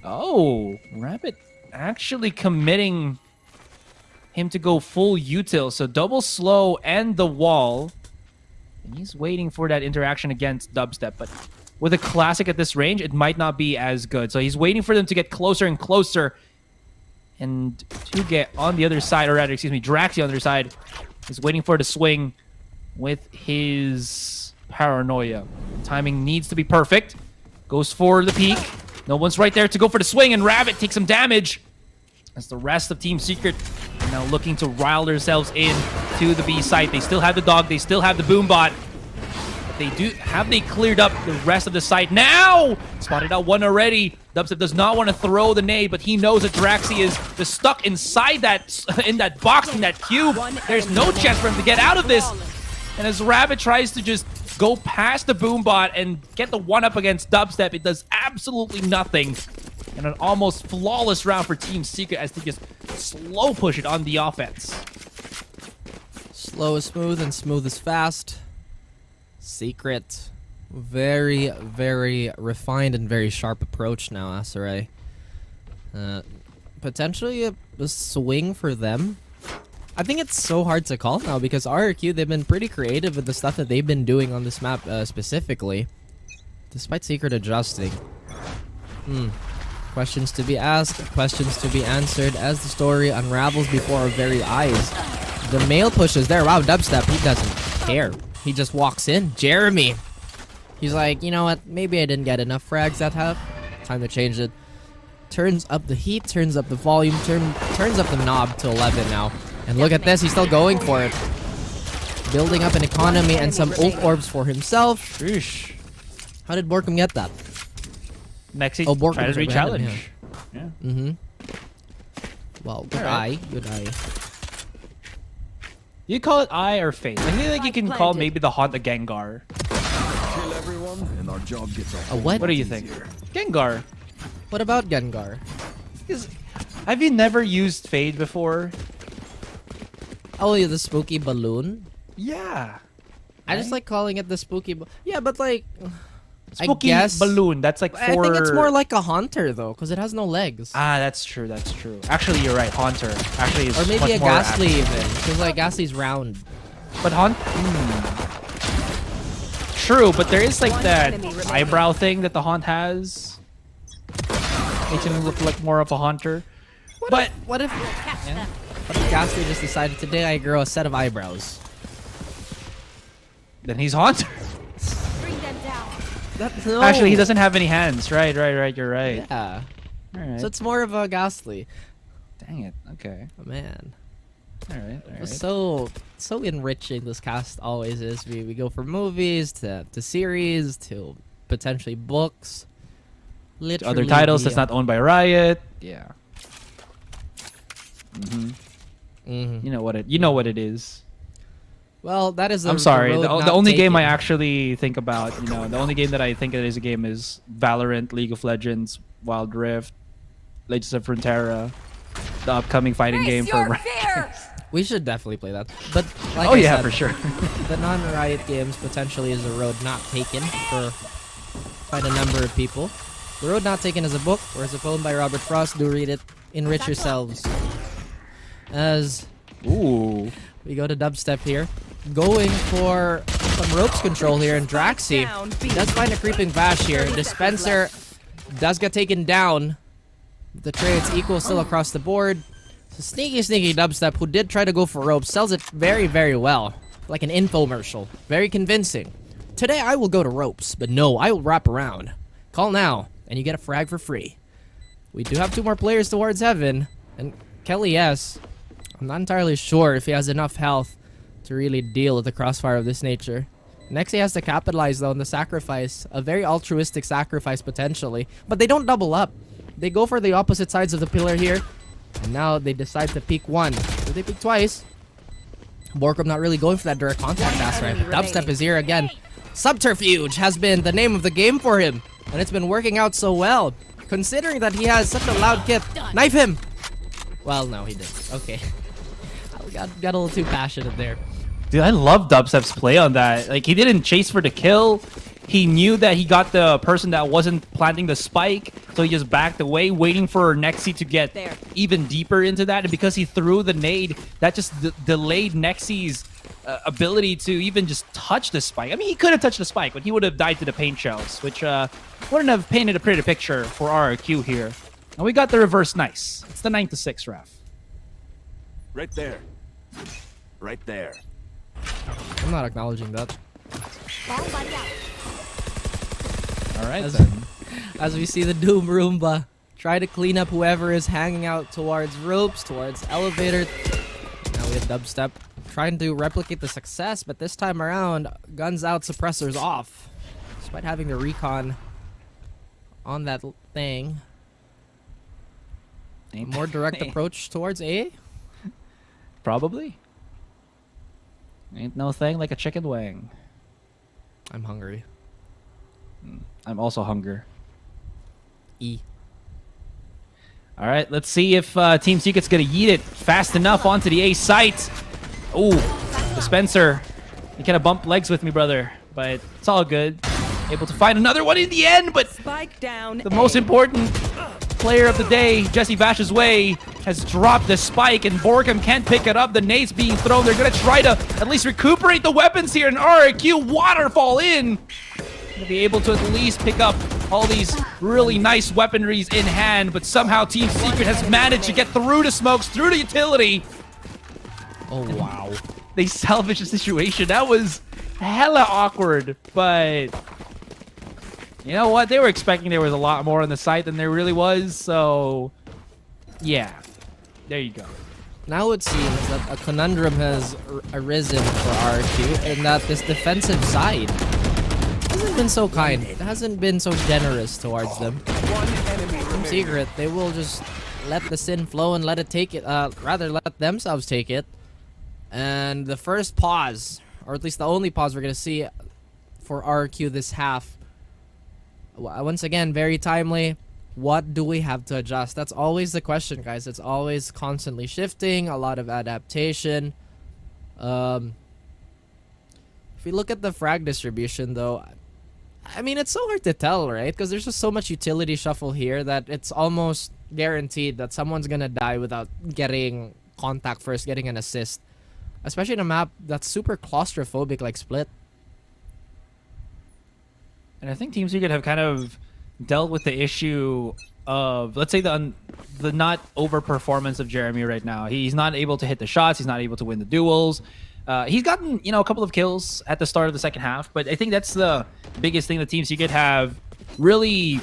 Rabbit actually committing him to go full util. So double slow and the wall. And he's waiting for that interaction against Dubstep, but with a classic at this range, it might not be as good. So he's waiting for them to get closer and closer. And to get on the other side, or rather, excuse me, Draxi on the other side is waiting for the swing with his paranoia. Timing needs to be perfect. Goes for the peek. No one's right there to go for the swing, and Rabbit takes some damage. As the rest of Team Secret are now looking to rile themselves in to the B site. They still have the dog, they still have the boombot. But they cleared up the rest of the site now? Spotted out one already. Dubstep does not want to throw the nade, but he knows that Draxi is just stuck inside in that box, in that cube. There's no chance for him to get out of this. And as Rabbit tries to just go past the boombot and get the one-up against Dubstep, it does absolutely nothing. And an almost flawless round for Team Secret as they just slow push it on the offense. Slow is smooth and smooth is fast. Secret. Very, very refined and very sharp approach now, Asaray. Potentially a swing for them. I think it's so hard to call now because RQ, they've been pretty creative with the stuff that they've been doing on this map specifically. Despite Secret adjusting. Questions to be asked, questions to be answered as the story unravels before our very eyes. The male pushes there. Wow, Dubstep, he doesn't care. He just walks in. Jeremy. He's like, you know what? Maybe I didn't get enough frags that half. Time to change it. Turns up the heat, turns up the volume, turns up the knob to 11 now. And look at this, he's still going for it. Building up an economy and some ult orbs for himself. Sheesh. How did Borkum get that? Next, he's trying to re-challenge. Yeah. Well, good eye. Good eye. You call it eye or face? I feel like you can call maybe the Haunt a Gengar. Kill everyone and our job gets a what? What do you think? Gengar. What about Gengar? Have you never used Fade before? Oh, yeah, the spooky balloon? Yeah. I just like calling it the spooky yeah, but like... Spooky I guess, balloon, that's like for... I think it's more like a Haunter, though, because it has no legs. Ah, that's true, that's true. Actually, you're right, Haunter. Actually, is or maybe much a more Ghastly even, because like Ghastly's round. But True, but there is like that eyebrow thing that the Haunt has. Makes him look like more of a Haunter. What if Ghastly just decided today I grow a set of eyebrows? Then he's Haunter. Bring them down. No. Actually, he doesn't have any hands. Right, you're right. Yeah. Alright. So it's more of a Ghastly. Dang it. Okay. Oh, man. All right. It's so enriching this cast always is. We go from movies to series to potentially books. Literally Other titles that's not owned by Riot. Yeah. You know what it is. Well, that is. I'm sorry. road The not only game taken. I actually think about, the only game that I think it is a game is Valorant, League of Legends, Wild Rift, Legends of Frontera, the upcoming fighting game for. We should definitely play that. But like Oh, I yeah, said, for sure. The non-Riot games potentially is a road not taken for quite a number of people. The Road Not Taken is a book, or is a poem by Robert Frost. Do read it. Enrich yourselves. As we go to dubstep here. Going for some ropes control here, and Draxi does find a creeping bash here. Dispenser does get taken down. The trades equal still across the board. So sneaky dubstep, who did try to go for ropes, sells it very, very well. Like an infomercial. Very convincing. Today I will go to ropes, but no, I will wrap around. Call now, and you get a frag for free. We do have 2 more players towards heaven, and Kelly S. I'm not entirely sure if he has enough health to really deal with the crossfire of this nature. Next, he has to capitalize, though, on the sacrifice. A very altruistic sacrifice, potentially. But they don't double up. They go for the opposite sides of the pillar here. And now they decide to peek one. Did they peek twice? Borkum not really going for that direct contact pass, right? But dubstep is here again. Subterfuge has been the name of the game for him. And it's been working out so well. Considering that he has such a loud kit. Knife him! Well, no, he didn't. Okay. Got a little too passionate there. Dude, I love Dubstep's play on that. Like, he didn't chase for the kill. He knew that he got the person that wasn't planting the spike, so he just backed away, waiting for Nexi to get even deeper into that. And because he threw the nade, that just delayed Nexi's ability to even just touch the spike. I mean, he could have touched the spike, but he would have died to the paint shells, which wouldn't have painted a pretty picture for RRQ here. And we got the reverse nice. It's the 9-6, Raf. Right there. Right there. I'm not acknowledging that. Alright, as we see the Doom Roomba try to clean up whoever is hanging out towards ropes, towards elevator. Now we have Dubstep trying to replicate the success, but this time around, guns out, suppressors off. Despite having the recon on that thing. A more direct approach towards A? Probably. Ain't no thing like a chicken wing. I'm hungry. I'm also hunger. E. All right, let's see if Team Secret's gonna yeet it fast enough onto the A site. Ooh, Dispenser. You kind of bumped legs with me, brother, but it's all good. Able to find another one in the end, but Spike down. the most important player of the day, Jesse Vash's way, has dropped the spike, and Borkum can't pick it up. The nade's being thrown. They're gonna try to at least recuperate the weapons here, and RRQ waterfall in. Gonna be able to at least pick up all these really nice weaponries in hand, but somehow Team Secret has managed to get through the smokes, through the utility. Oh, wow. They salvaged the situation. That was hella awkward, but you know what? They were expecting there was a lot more on the site than there really was, so yeah. There you go. Now it seems that a conundrum has arisen for RQ, and that this defensive side hasn't been so kind. It hasn't been so generous towards them. Team Secret, they will just let the sin flow and let it take it, rather let themselves take it. And the first pause, or at least the only pause we're going to see for RQ this half, once again, very timely. What do we have to adjust? That's always the question, guys. It's always constantly shifting, a lot of adaptation. If we look at the frag distribution, though, I mean, it's so hard to tell, right? Because there's just so much utility shuffle here that it's almost guaranteed that someone's going to die without getting contact first, getting an assist. Especially in a map that's super claustrophobic like Split. And I think Team Secret have kind of dealt with the issue of, let's say, the not overperformance of Jeremy right now. He's not able to hit the shots. He's not able to win the duels. He's gotten, a couple of kills at the start of the second half, but I think that's the biggest thing that Team Secret have really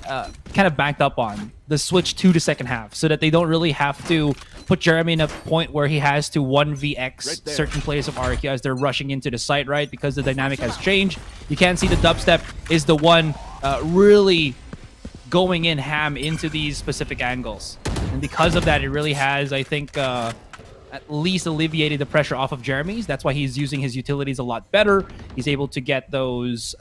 kind of banked up on the switch to the second half, so that they don't really have to put Jeremy in a point where he has to 1vx certain players of RQ as they're rushing into the site, right? Because the dynamic has changed. You can see the dubstep is the one really going in ham into these specific angles. And because of that, it really has, I think, at least alleviated the pressure off of Jeremy's. That's why he's using his utilities a lot better. He's able to get those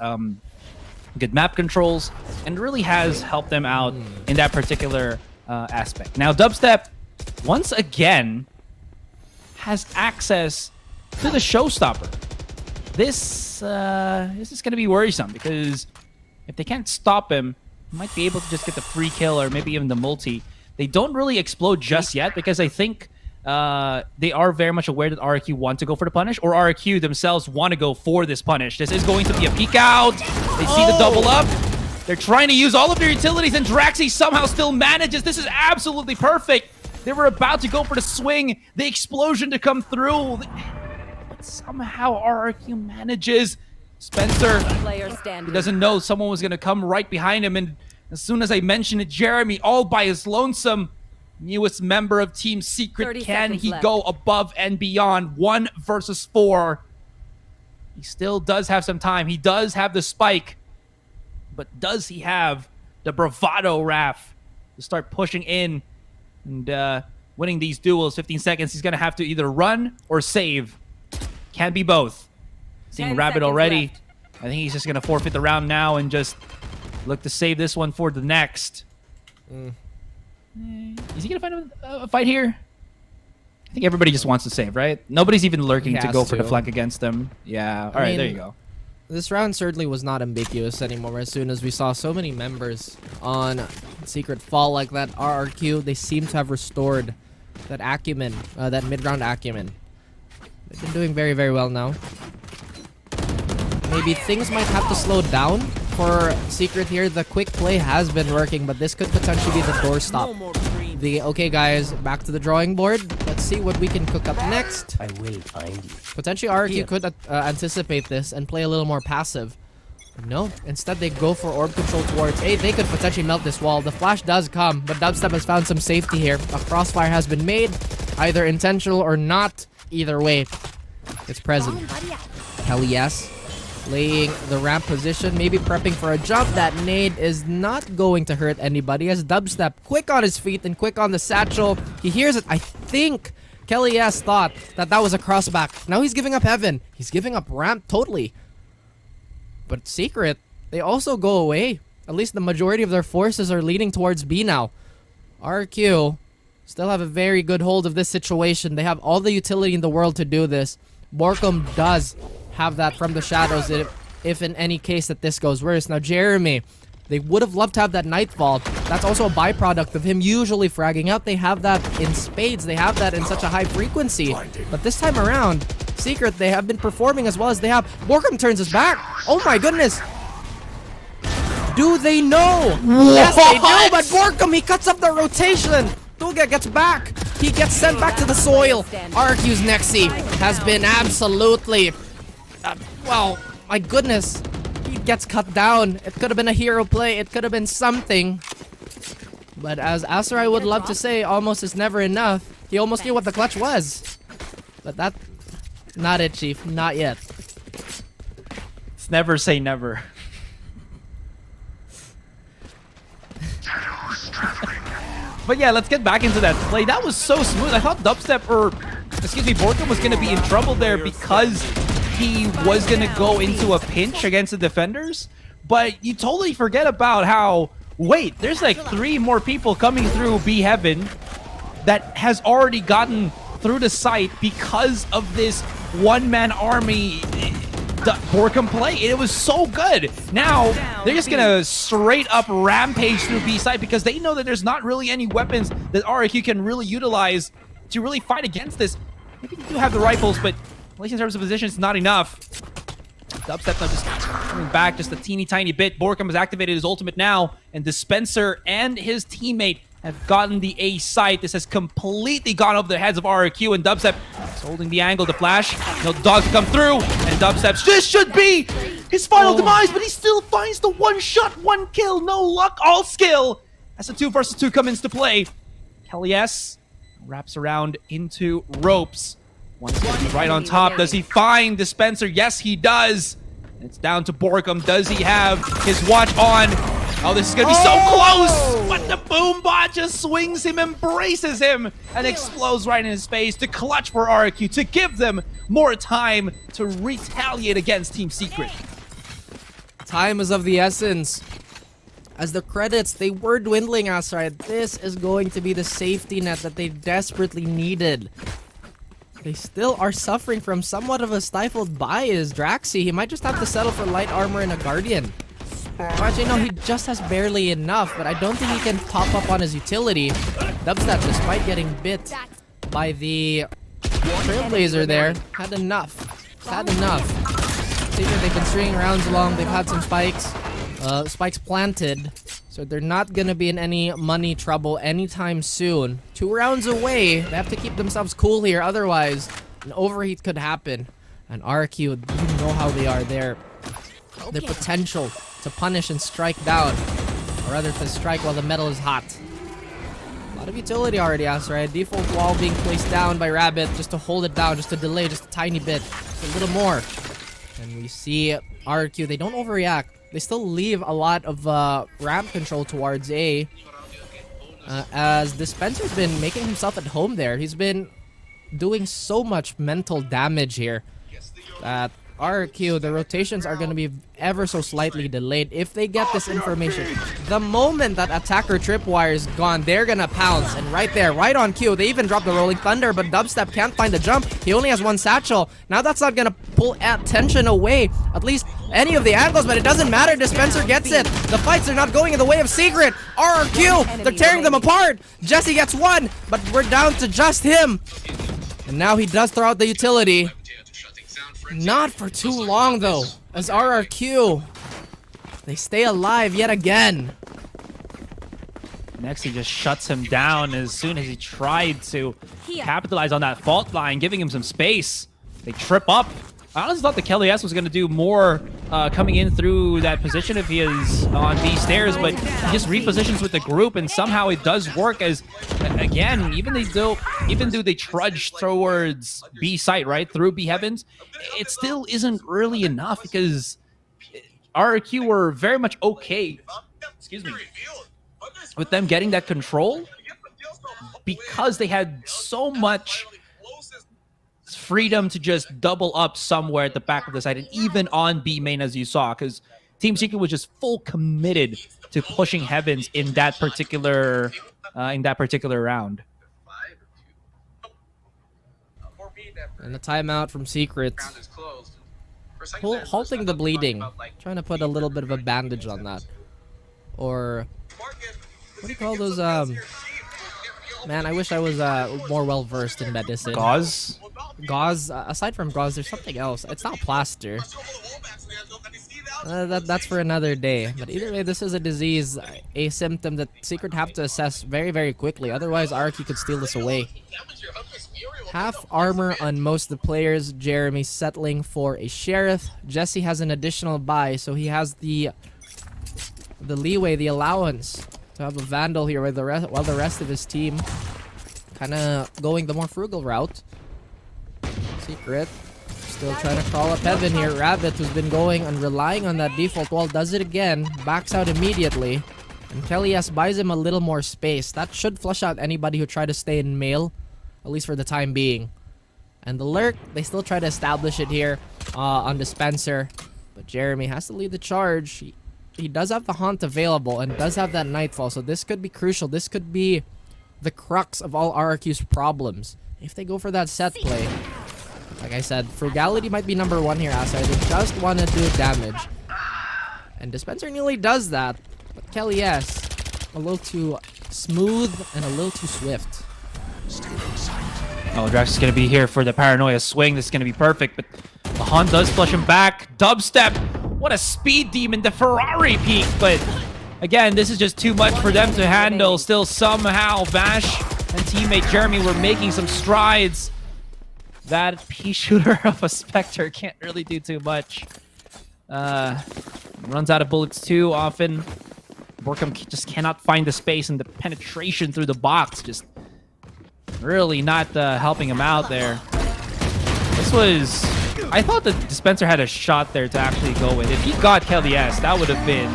good map controls, and really has helped them out in that particular aspect. Now, dubstep, once again, has access to the showstopper. This is going to be worrisome, because if they can't stop him, he might be able to just get the free kill or maybe even the multi. They don't really explode just yet, because I think they are very much aware that RQ want to go for the punish, or RQ themselves want to go for this punish. This is going to be a peek out. They see the double up. They're trying to use all of their utilities, and Draxi somehow still manages. This is absolutely perfect. They were about to go for the swing, the explosion to come through, but somehow RQ manages. Spencer, he doesn't know someone was going to come right behind him, and as soon as I mentioned it, Jeremy, all by his lonesome, newest member of Team Secret, can he go above and beyond? 1 versus 4. He still does have some time. He does have the spike, but does he have the bravado, Raph, to start pushing in and winning these duels? 15 seconds. He's going to have to either run or save. Can't be both. Seeing Rabbit already. Left. I think he's just going to forfeit the round now and just look to save this one for the next. Is he going to find a fight here? I think everybody just wants to save, right? Nobody's even lurking to go for the flank against them. Yeah. All right, there you go. This round certainly was not ambiguous anymore. As soon as we saw so many members on Secret fall like that RRQ, they seem to have restored that acumen, that mid-round acumen. They've been doing very, very well now. Maybe things might have to slow down for Secret here. The quick play has been working, but this could potentially be the doorstop. Okay, guys, back to the drawing board. Let's see what we can cook up next. I will find you. Potentially, RQ could anticipate this and play a little more passive. No, instead they go for orb control towards A. They could potentially melt this wall. The flash does come, but Dubstep has found some safety here. A crossfire has been made, either intentional or not. Either way, it's present. Hell yes. Laying the ramp position, maybe prepping for a jump. That nade is not going to hurt anybody, as Dubstep quick on his feet and quick on the satchel. He hears it. I think Kelly S thought that was a crossback. Now he's giving up heaven. He's giving up ramp totally. But Secret, they also go away. At least the majority of their forces are leading towards B now. RQ still have a very good hold of this situation. They have all the utility in the world to do this. Borkum does have that from the shadows if in any case that this goes worse. Now Jeremy, they would have loved to have that Nightfall. That's also a byproduct of him usually fragging out. They have that in spades. They have that in such a high frequency. But this time around, Secret, they have been performing as well as they have. Borkum turns his back. Oh my goodness. Do they know? What? Yes, they do, but Borkum, he cuts up the rotation. Tuga gets back. He gets sent back to the soil. RQ's Nexi has been absolutely... well, my goodness. He gets cut down. It could have been a hero play. It could have been something. But as Asarai would love to say, almost is never enough. He almost knew what the clutch was. But that... not it, Chief. Not yet. It's never say never. But yeah, let's get back into that play. That was so smooth. I thought Dubstep, or excuse me, Borkum was going to be in trouble there because he was going to go into a pinch against the defenders. But you totally forget about how, wait, there's like 3 more people coming through B Heaven that has already gotten through the site because of this one-man army Borkum play. It was so good. Now, they're just gonna straight up rampage through B side because they know that there's not really any weapons that RQ can really utilize to really fight against this. Maybe they do have the rifles, but at least in terms of position, it's not enough. Dubstep now just coming back just a teeny tiny bit. Borkum has activated his ultimate now, and Dispenser and his teammate have gotten the A site. This has completely gone over the heads of RQ, and Dubstep is holding the angle to flash. No dogs come through, and Dubstep, this should be his final demise, but he still finds the one shot, one kill, no luck, all skill. As the 2 versus 2 comes into play, Kelly S wraps around into ropes. Once again, right on top, does he find Dispenser? Yes, he does. It's down to Borkum. Does he have his watch on? Oh, this is gonna be so close! But the boom bot just swings him, embraces him, and explodes right in his face to clutch for RQ, to give them more time to retaliate against Team Secret. Time is of the essence. As the credits, they were dwindling us, right? This is going to be the safety net that they desperately needed. They still are suffering from somewhat of a stifled bias. Draxi, he might just have to settle for light armor and a Guardian. Actually, no, he just has barely enough, but I don't think he can top up on his utility. Dubstep, despite getting bit by the Trailblazer there, had enough. Had enough. They've been stringing rounds along, they've had some spikes. Spikes planted, so they're not gonna be in any money trouble anytime soon. 2 rounds away, they have to keep themselves cool here, otherwise an overheat could happen. And RQ, you know how they are there. Their potential to punish and strike down, or rather to strike while the metal is hot. A lot of utility already, right? Default wall being placed down by Rabbit just to hold it down, just to delay just a tiny bit, just a little more. And we see RQ, they don't overreact. They still leave a lot of ramp control towards A. As Dispenser's been making himself at home there. He's been doing so much mental damage here that RQ, the rotations are going to be ever so slightly delayed if they get this information. The moment that attacker tripwire is gone, they're going to pounce. And right there, right on cue, they even drop the Rolling Thunder, but Dubstep can't find the jump. He only has 1 satchel. Now that's not going to pull attention away, at least any of the angles, but it doesn't matter. Dispenser gets it. The fights are not going in the way of Secret. RQ, they're tearing them apart. Jesse gets 1, but we're down to just him. And now he does throw out the utility. Not for too long though, as RRQ, they stay alive yet again. Next, he just shuts him down as soon as he tried to capitalize on that fault line, giving him some space. They trip up. I honestly thought the Kelly S was going to do more coming in through that position if he is on B stairs, but he just repositions with the group, and somehow it does work as, again, even though they trudge towards B site, right, through B heavens, it still isn't really enough because RRQ were very much okay, excuse me, with them getting that control because they had so much freedom to just double up somewhere at the back of the site, and even on B main, as you saw, because Team Secret was just full committed to pushing heavens in that particular round. And a timeout from Secret. Halting the bleeding. Trying to put a little bit of a bandage on that. Or what do you call those? Man, I wish I was more well versed in medicine. Gauze? Gauze. Aside from gauze, there's something else. It's not plaster. That's for another day. But either way, this is a disease, a symptom that Secret have to assess very, very quickly. Otherwise, Arky could steal this away. Half armor on most of the players. Jeremy settling for a Sheriff. Jesse has an additional buy, so he has the leeway, the allowance to have a Vandal here while the rest of his team kind of going the more frugal route. Secret still trying to crawl up heaven here. Rabbit, who's been going and relying on that default wall, does it again, backs out immediately, and Kelly S buys him a little more space. That should flush out anybody who tried to stay in male, at least for the time being. And the lurk, they still try to establish it here on Dispenser, but Jeremy has to lead the charge. He does have the Haunt available and does have that Nightfall, so this could be crucial. This could be the crux of all RRQ's problems if they go for that set play. Like I said, frugality might be number 1 here, Asai. They just want to do damage. And Dispenser nearly does that, but Kelly S, a little too smooth and a little too swift. Oh, Drax is going to be here for the Paranoia swing. This is going to be perfect, but the Haunt does flush him back. Dubstep, what a speed demon, the Ferrari peak, but again, this is just too much for them to handle. Still, somehow, Vash and teammate Jeremy were making some strides. That pea shooter of a Spectre can't really do too much. Runs out of bullets too often. Borkum just cannot find the space, and the penetration through the box just really not helping him out there. This was... I thought the dispenser had a shot there to actually go with. If he got Kelly S, that would have been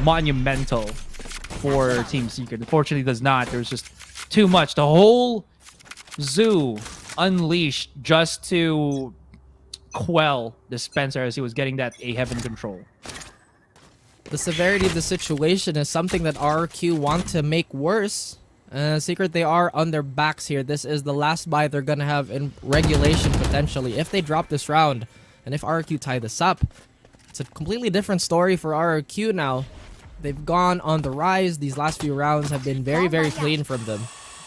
monumental for Team Secret. Unfortunately, it does not. There was just too much. The whole zoo unleashed just to quell Dispenser as he was getting that A-Heaven control. The severity of the situation is something that RRQ want to make worse. Secret, they are on their backs here. This is the last buy they're gonna have in regulation potentially. If they drop this round, and if RRQ tie this up, it's a completely different story for RRQ now. They've gone on the rise. These last few rounds have been very, very clean from them.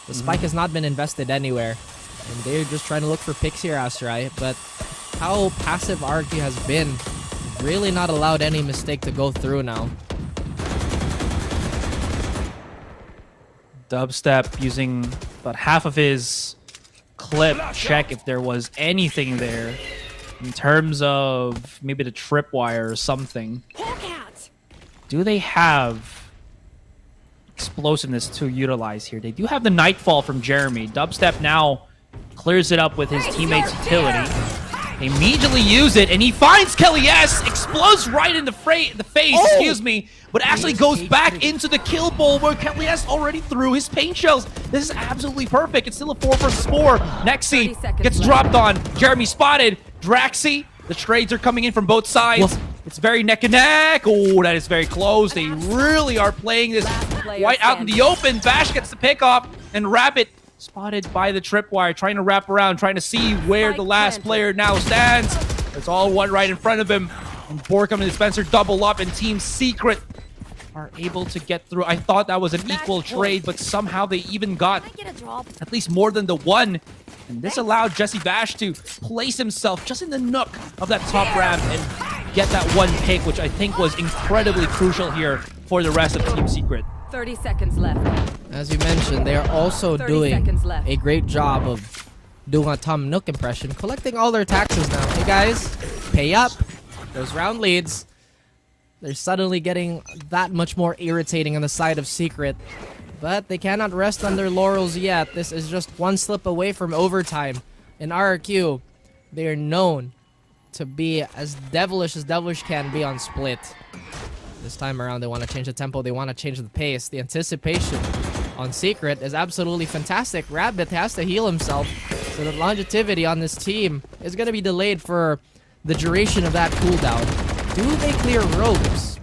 The spike has not been invested anywhere. And they're just trying to look for picks here, Asterai. But how passive RRQ has been, really not allowed any mistake to go through now. Dubstep using about half of his clip. Check if there was anything there in terms of maybe the tripwire or something. Do they have explosiveness to utilize here? They do have the Nightfall from Jeremy. Dubstep now clears it up with his teammate's utility. They immediately use it, and he finds Kelly S, explodes right in the face, excuse me, but actually goes back into the kill bowl where Kelly S already threw his paint shells. This is absolutely perfect. It's still a 4 versus 4. Nexi gets dropped on. Jeremy spotted. Draxi, the trades are coming in from both sides. It's very neck and neck. Oh, that is very close. They really are playing this right out in the open. Bash gets the pick off, and Rabbit spotted by the tripwire, trying to wrap around, trying to see where the last player now stands. It's all one right in front of him. And Borkum and Dispenser double up, and Team Secret are able to get through. I thought that was an equal trade, but somehow they even got at least more than the one. And this allowed Jesse Bash to place himself just in the nook of that top ramp and get that one pick, which I think was incredibly crucial here for the rest of Team Secret. 30 seconds left. As you mentioned, they are also doing a great job of doing a Tom Nook impression, collecting all their taxes now. Hey guys, pay up. Those round leads, they're suddenly getting that much more irritating on the side of Secret. But they cannot rest on their laurels yet. This is just one slip away from overtime. In RRQ, they are known to be as devilish can be on split. This time around, they want to change the tempo. They want to change the pace. The anticipation on Secret is absolutely fantastic. Rabbit has to heal himself, so the longevity on this team is going to be delayed for the duration of that cooldown. Do they clear ropes?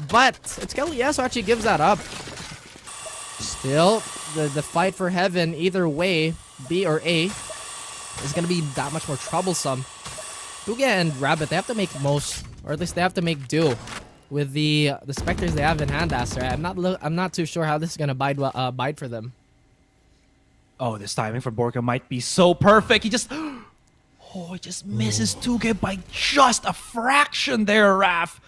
But it's Kelly S who actually gives that up. Still, the fight for heaven, either way, B or A, is going to be that much more troublesome. Duga and Rabbit, they have to make most, or at least they have to make do with the specters they have in hand, Aster. I'm not too sure how this is gonna bide for them. Oh, this timing for Borkum might be so perfect. He just misses Tuge by just a fraction there, Raf.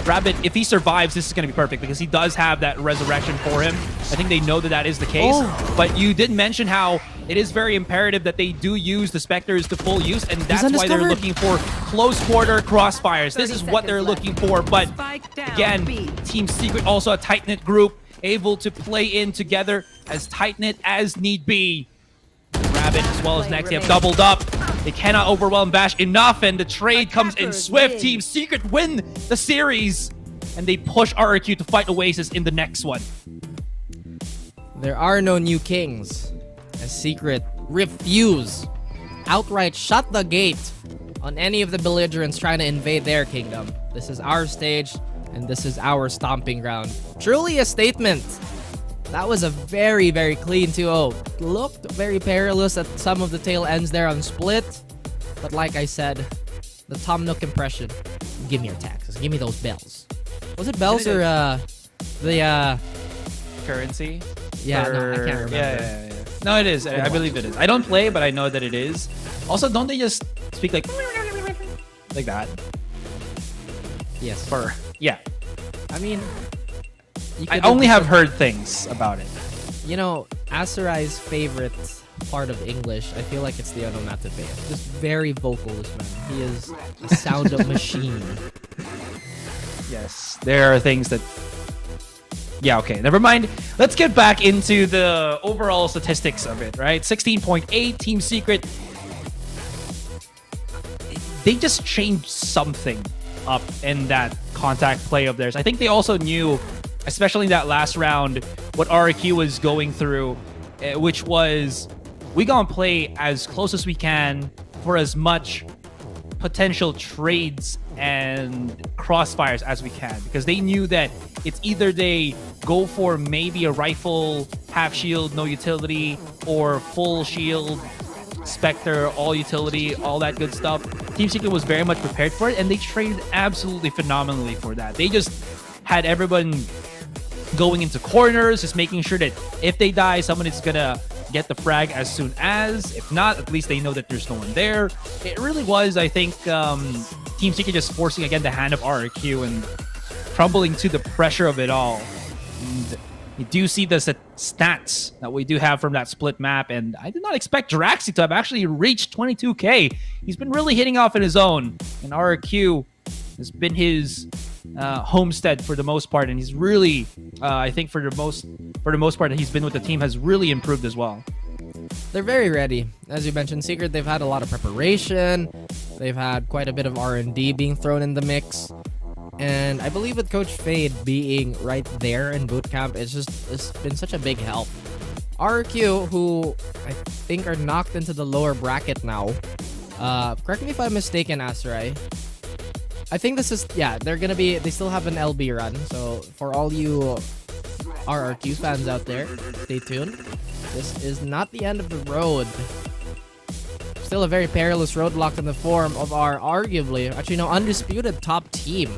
Rabbit, if he survives, this is going to be perfect because he does have that resurrection for him. I think they know that that is the case. But you did mention how it is very imperative that they do use the Spectres to full use, and that's why they're looking for close quarter crossfires. This is what they're looking for. But again, Team Secret also a tight-knit group, able to play in together as tight-knit as need be. Rabbit as well as Nexi have doubled up. They cannot overwhelm Bash enough, and the trade comes in swift. Team Secret win the series, and they push RRQ to fight Oasis in the next one. There are no new kings, as Secret refuse, outright shut the gate on any of the belligerents trying to invade their kingdom. This is our stage, and this is our stomping ground. Truly a statement. That was a very, very clean 2-0. Looked very perilous at some of the tail ends there on split. But like I said, the Tom Nook impression. Give me your taxes. Give me those bells. Was it bells or the currency? Yeah, no, I can't remember. Yeah. No, it is. I believe it is. I don't play, but I know that it is. Also, don't they just speak like that? Yes. Yeah. I mean, I only have heard things about it. You know, Asurai's favorite part of English, I feel like it's the onomatopoeia. Just very vocal, this man. He is a sound of machine. Yes, there are things that... Yeah, okay, never mind. Let's get back into the overall statistics of it, right? 16.8, Team Secret. They just changed something up in that contact play of theirs. I think they also knew, especially in that last round, what RRQ was going through, which was, we gonna play as close as we can for as much potential trades and crossfires as we can, because they knew that it's either they go for maybe a rifle, half shield, no utility, or full shield, Spectre, all utility, all that good stuff. Team Secret was very much prepared for it, and they traded absolutely phenomenally for that. They just had everyone going into corners, just making sure that if they die, someone is gonna get the frag as soon as. If not, at least they know that there's no one there. It really was, I think, Team Secret just forcing again the hand of RRQ and crumbling to the pressure of it all. And you do see the stats that we do have from that split map, and I did not expect Draxi to have actually reached 22k. He's been really hitting off in his own, and RRQ has been his homestead for the most part, and he's really, I think for the most part that he's been with the team has really improved as well. They're very ready. As you mentioned, Secret, they've had a lot of preparation. They've had quite a bit of R&D being thrown in the mix. And I believe with Coach Fade being right there in bootcamp, it's been such a big help. RQ, who I think are knocked into the lower bracket now. Correct me if I'm mistaken, Asarai. I think this is, yeah, they still have an LB run. So for all you RRQ fans out there, stay tuned. This is not the end of the road. Still a very perilous roadblock in the form of our arguably, actually no, undisputed top team.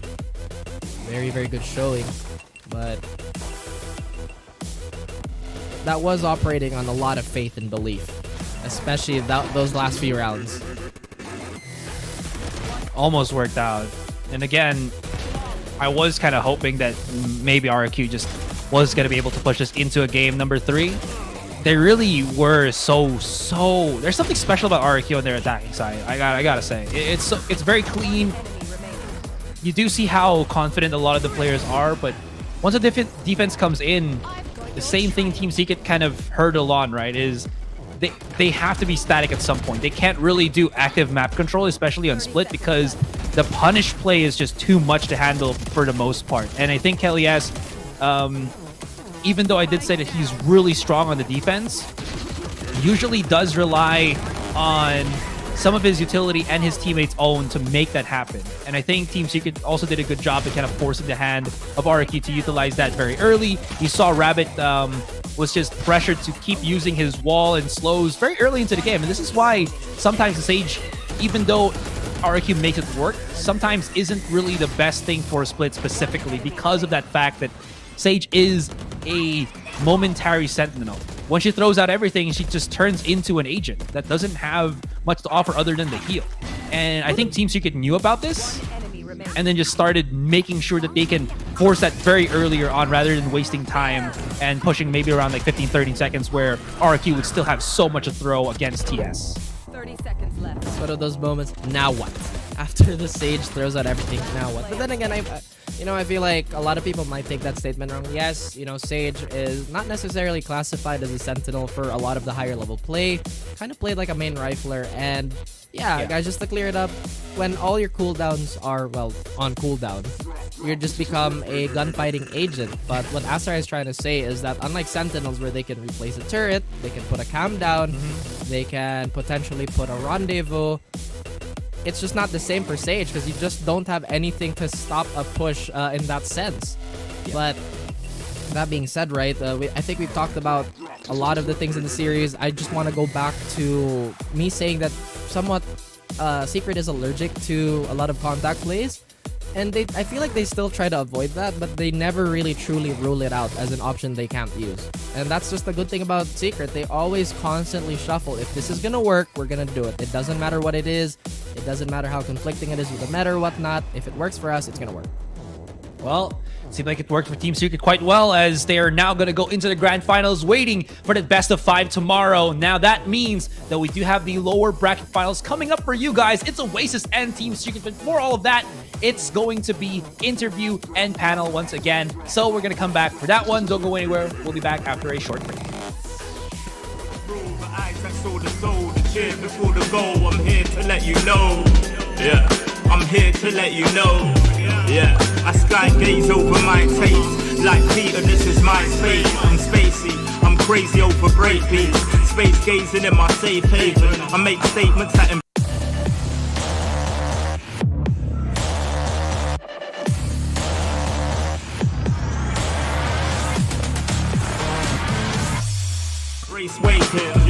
Very, very good showing. But that was operating on a lot of faith and belief, especially those last few rounds. Almost worked out. And again, I was kind of hoping that maybe RRQ just was going to be able to push us into a game number 3. They really were so there's something special about RRQ on their attacking side. I gotta say, it's very clean. You do see how confident a lot of the players are, but once a defense comes in, the same thing Team Secret kind of hurdle on, right, is they have to be static at some point. They can't really do active map control, especially on split, because the punish play is just too much to handle for the most part. And I think Elias, even though I did say that he's really strong on the defense, usually does rely on some of his utility and his teammates' own to make that happen. And I think Team Secret also did a good job at kind of forcing the hand of RRQ to utilize that very early. You saw Rabbit was just pressured to keep using his wall and slows very early into the game. And this is why sometimes the Sage, even though RRQ makes it work, sometimes isn't really the best thing for a split specifically, because of that fact that Sage is a momentary sentinel. When she throws out everything, she just turns into an agent that doesn't have much to offer other than the heal. And I think Team Secret knew about this and then just started making sure that they can force that very earlier on rather than wasting time and pushing maybe around like 15-30 seconds where RRQ would still have so much to throw against TS. 30 seconds left. It's one of those moments, now what? After the Sage throws out everything, now what? But then again, I feel like a lot of people might take that statement wrong. Yes, Sage is not necessarily classified as a sentinel for a lot of the higher level play. Kind of played like a main rifler, and yeah, guys, just to clear it up, when all your cooldowns are, well, on cooldown, you just become a gunfighting agent. But what Asar is trying to say is that unlike sentinels where they can replace a turret, they can put a cam down, they can potentially put a rendezvous, it's just not the same for Sage because you just don't have anything to stop a push in that sense. But that being said, right, I think we've talked about a lot of the things in the series. I just want to go back to me saying that somewhat Secret is allergic to a lot of contact plays. And I feel like they still try to avoid that, but they never really truly rule it out as an option they can't use. And that's just the good thing about Secret. They always constantly shuffle. If this is going to work, we're going to do it. It doesn't matter what it is. It doesn't matter how conflicting it is with the meta or whatnot. If it works for us, it's going to work. Well, it seemed like it worked for Team Secret quite well, as they are now going to go into the grand finals waiting for the best of 5 tomorrow. Now that means that we do have the lower bracket finals coming up for you guys. It's Oasis and Team Secret, but before all of that, it's going to be interview and panel once again. So we're going to come back for that one. Don't go anywhere. We'll be back after a short break. Cheer before the goal, I'm here to let you know. Yeah, I'm here to let you know. Yeah, I sky gaze over my taste. Like Peter, this is my space. I'm spacey, I'm crazy over breakbeats. Space gazing in my safe haven. I make statements that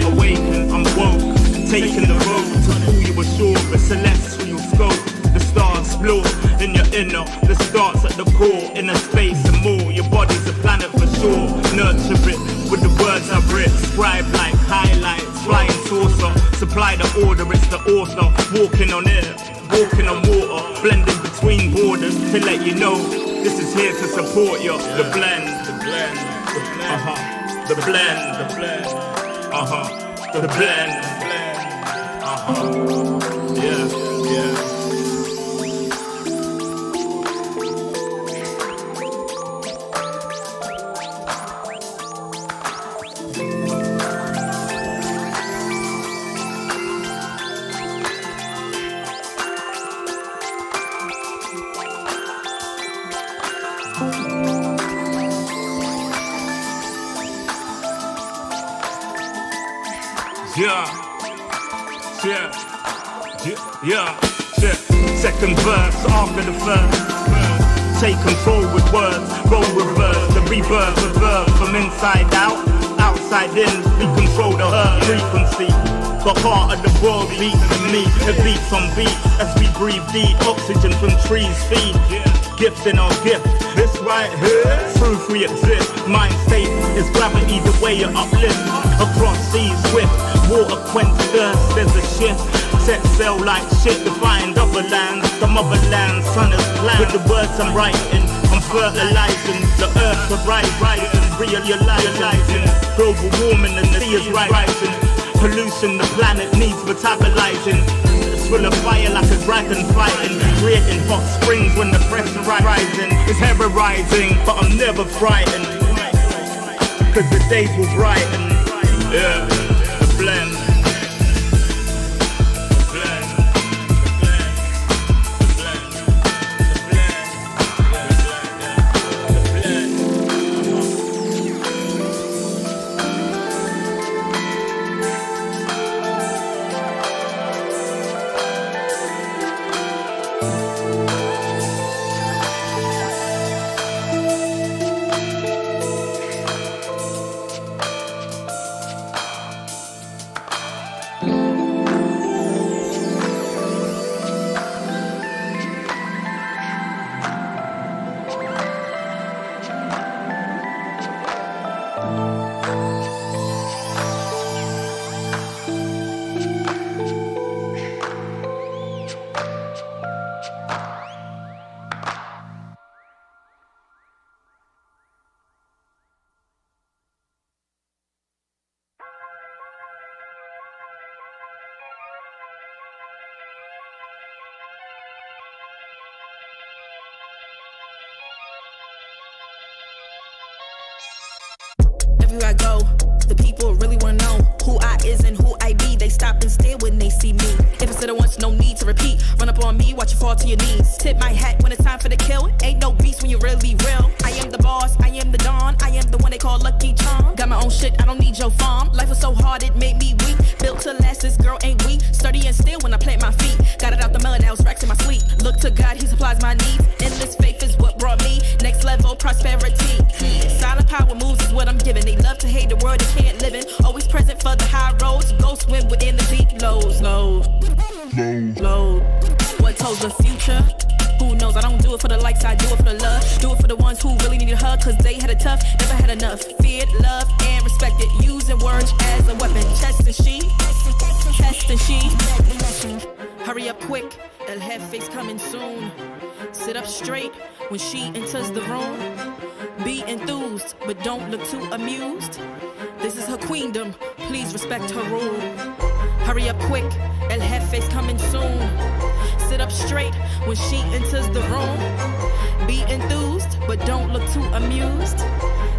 awaken, I'm woke, taking the road to pull you ashore, a celestial scope. The stars explore in your inner, the starts at the core, inner space and more. Your body's a planet for sure. Nurture it with the words I've written, scribe like highlights, flying saucer. Supply the order, it's the author. Walking on air, walking on water, blending between borders to let you know this is here to support you. The blend, the blend, the blend, the blend, the blend. The blend, yeah. Yeah. Second verse after the first. Take control with words, roll reverse, the rebirth of verb from inside out, outside in. We control the herd frequency. The heart of the world beats in me. It beats on beats as we breathe deep. Oxygen from trees feed. Gifts in our gift. This right here, proof we exist. Mind state is gravity, the way you uplift. Across seas swift, water quench thirst. There's a shift. Set sail like shit to find other lands. The motherland, sun is planned. With the words I'm writing, I'm fertilizing the earth to rising, realizing global warming and the sea is rising. Pollution the planet needs metabolizing. It's full of fire like a dragon fighting, creating hot springs when the pressure rising. It's ever rising, but I'm never frightened, cause the days will brighten. Yeah, the blend. Everywhere I go, the people really wanna know who I is and who I be. They stop and stare when they see me. If I said it once, no need to repeat. Run up on me, watch you fall to your knees. Tip my hat when it's time for the kill. Ain't no beast when you're really real. I am the boss, I am the dawn. I am the one they call Lucky Charm. Got my own shit, I don't need your farm. Life was so hard, it made me weak. Built to last, this girl ain't weak. Sturdy and still when I plant my feet. Got it out the mud, now it's racks in my sleep. Look to God, he supplies my needs. Endless faith is what brought me next level prosperity. Silent power moves is what I'm giving. They love to hate the world they can't live in. Always present for the high roads. Go swim within the deep lows. Low. What told the future? Who knows? I don't do it for the likes, I do it for the love. Do it for the ones who really need a hug, cause they had it tough, never had enough. Feared, loved, and respected. Using words as a weapon. Test and she. Hurry up quick, El Jefe's coming soon. Sit up straight when she enters the room. Be enthused, but don't look too amused. This is her queendom, please respect her rule. Hurry up quick, El Jefe's coming soon. Sit up straight when she enters the room. Be enthused, but don't look too amused.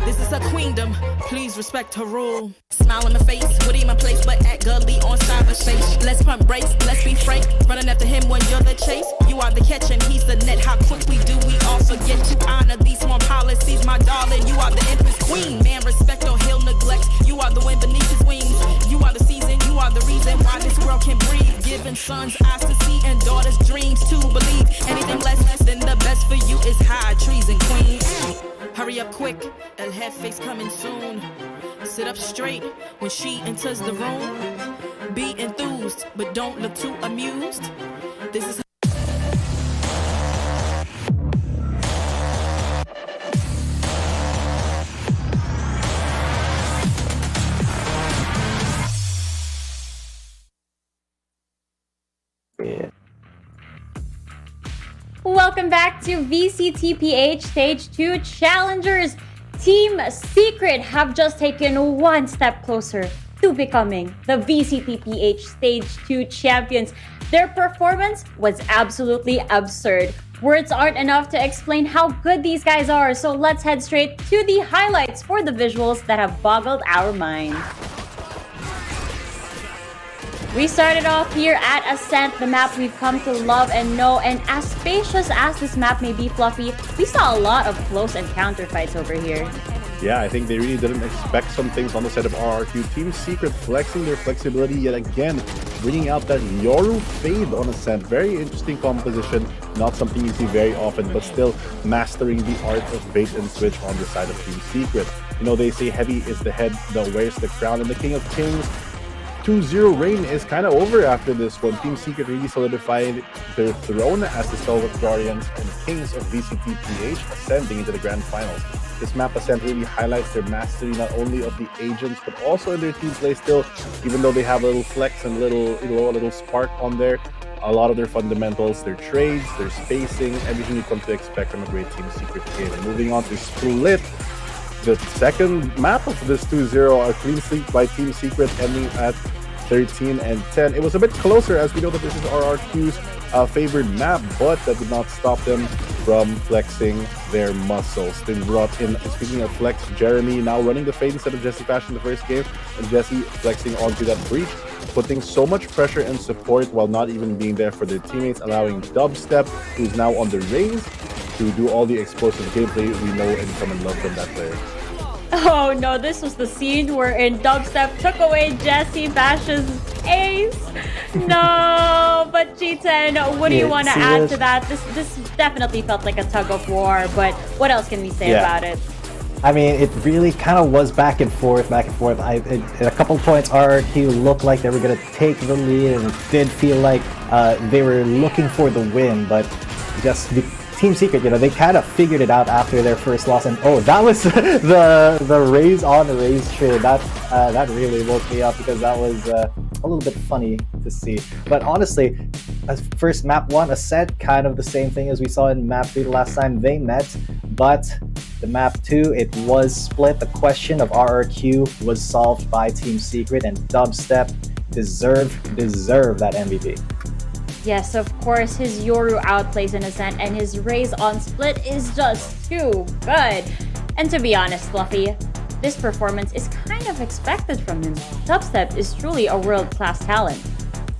This is her queendom, please respect her rule. Smile on the face, would even place, but act gully on cyberspace. Let's pump brakes, let's be frank. Running after him when you're the chase. You are the catch and he's the net. How quickly do we all forget to honor these small policies, my darling? You are the empress queen. Man, respect or he'll neglect. You are the wind beneath his wings. You are the season, you are the reason why this world can breathe. Giving sons eyes to see and daughters dreams to believe. Anything less than the best for you is high treason, queen. Hurry up quick, El Jefe's coming soon. Sit up straight when she enters the room. Be enthused, but don't look too amused. This is Welcome back to VCTPH Stage 2 Challengers. Team Secret have just taken one step closer to becoming the VCTPH Stage 2 champions. Their performance was absolutely absurd. Words aren't enough to explain how good these guys are, so let's head straight to the highlights for the visuals that have boggled our mind. We started off here at Ascent, the map we've come to love and know, and as spacious as this map may be, Fluffy, we saw a lot of close encounter fights over here. Yeah, I think they really didn't expect some things on the side of RRQ. Team Secret flexing their flexibility yet again, bringing out that Yoru Fade on Ascent. Very interesting composition, not something you see very often, but still mastering the art of bait and switch on the side of Team Secret. You know, they say heavy is the head that wears the crown, and the King of Kings 2-0 reign is kind of over after this one. Team Secret really solidified their throne as the Stalwart Guardians and Kings of VCTPH, ascending into the Grand Finals. This map Ascent really highlights their mastery not only of the agents but also in their team play still. Even though they have a little flex and a little spark on there, a lot of their fundamentals, their trades, their spacing, everything you come to expect from a great Team Secret game. And moving on to Split, the second map of this 2-0, a clean sweep by Team Secret, ending at 13 and 10. It was a bit closer, as we know that this is RRQ's favored map, but that did not stop them from flexing their muscles. They brought in, speaking of flex, Jeremy now running the fade instead of Jesse Bash in the first game, and Jesse flexing onto that breach, putting so much pressure and support while not even being there for their teammates, allowing Dubstep, who's now on the reins, to do all the explosive gameplay we know and come and love from that player. Oh no, this was the scene wherein Dubstep took away Jesse Bash's ace. No, but G10, what do you want to add to that? This definitely felt like a tug of war, but what else can we say about it? I mean, it really kind of was back and forth. At a couple points, RRQ looked like they were going to take the lead, and it did feel like they were looking for the win, but just Team Secret, you know, they kind of figured it out after their first loss, and oh, that was the raise on raise trade. That really woke me up because that was a little bit funny to see. But honestly, first map 1, Ascent, kind of the same thing as we saw in map 3 the last time they met, but the map 2, it was split. The question of RRQ was solved by Team Secret, and Dubstep deserve that MVP. Yes, of course, his Yoru outplays in Ascent, and his raise on Split is just too good. And to be honest, Fluffy, this performance is kind of expected from him. Dubstep is truly a world-class talent.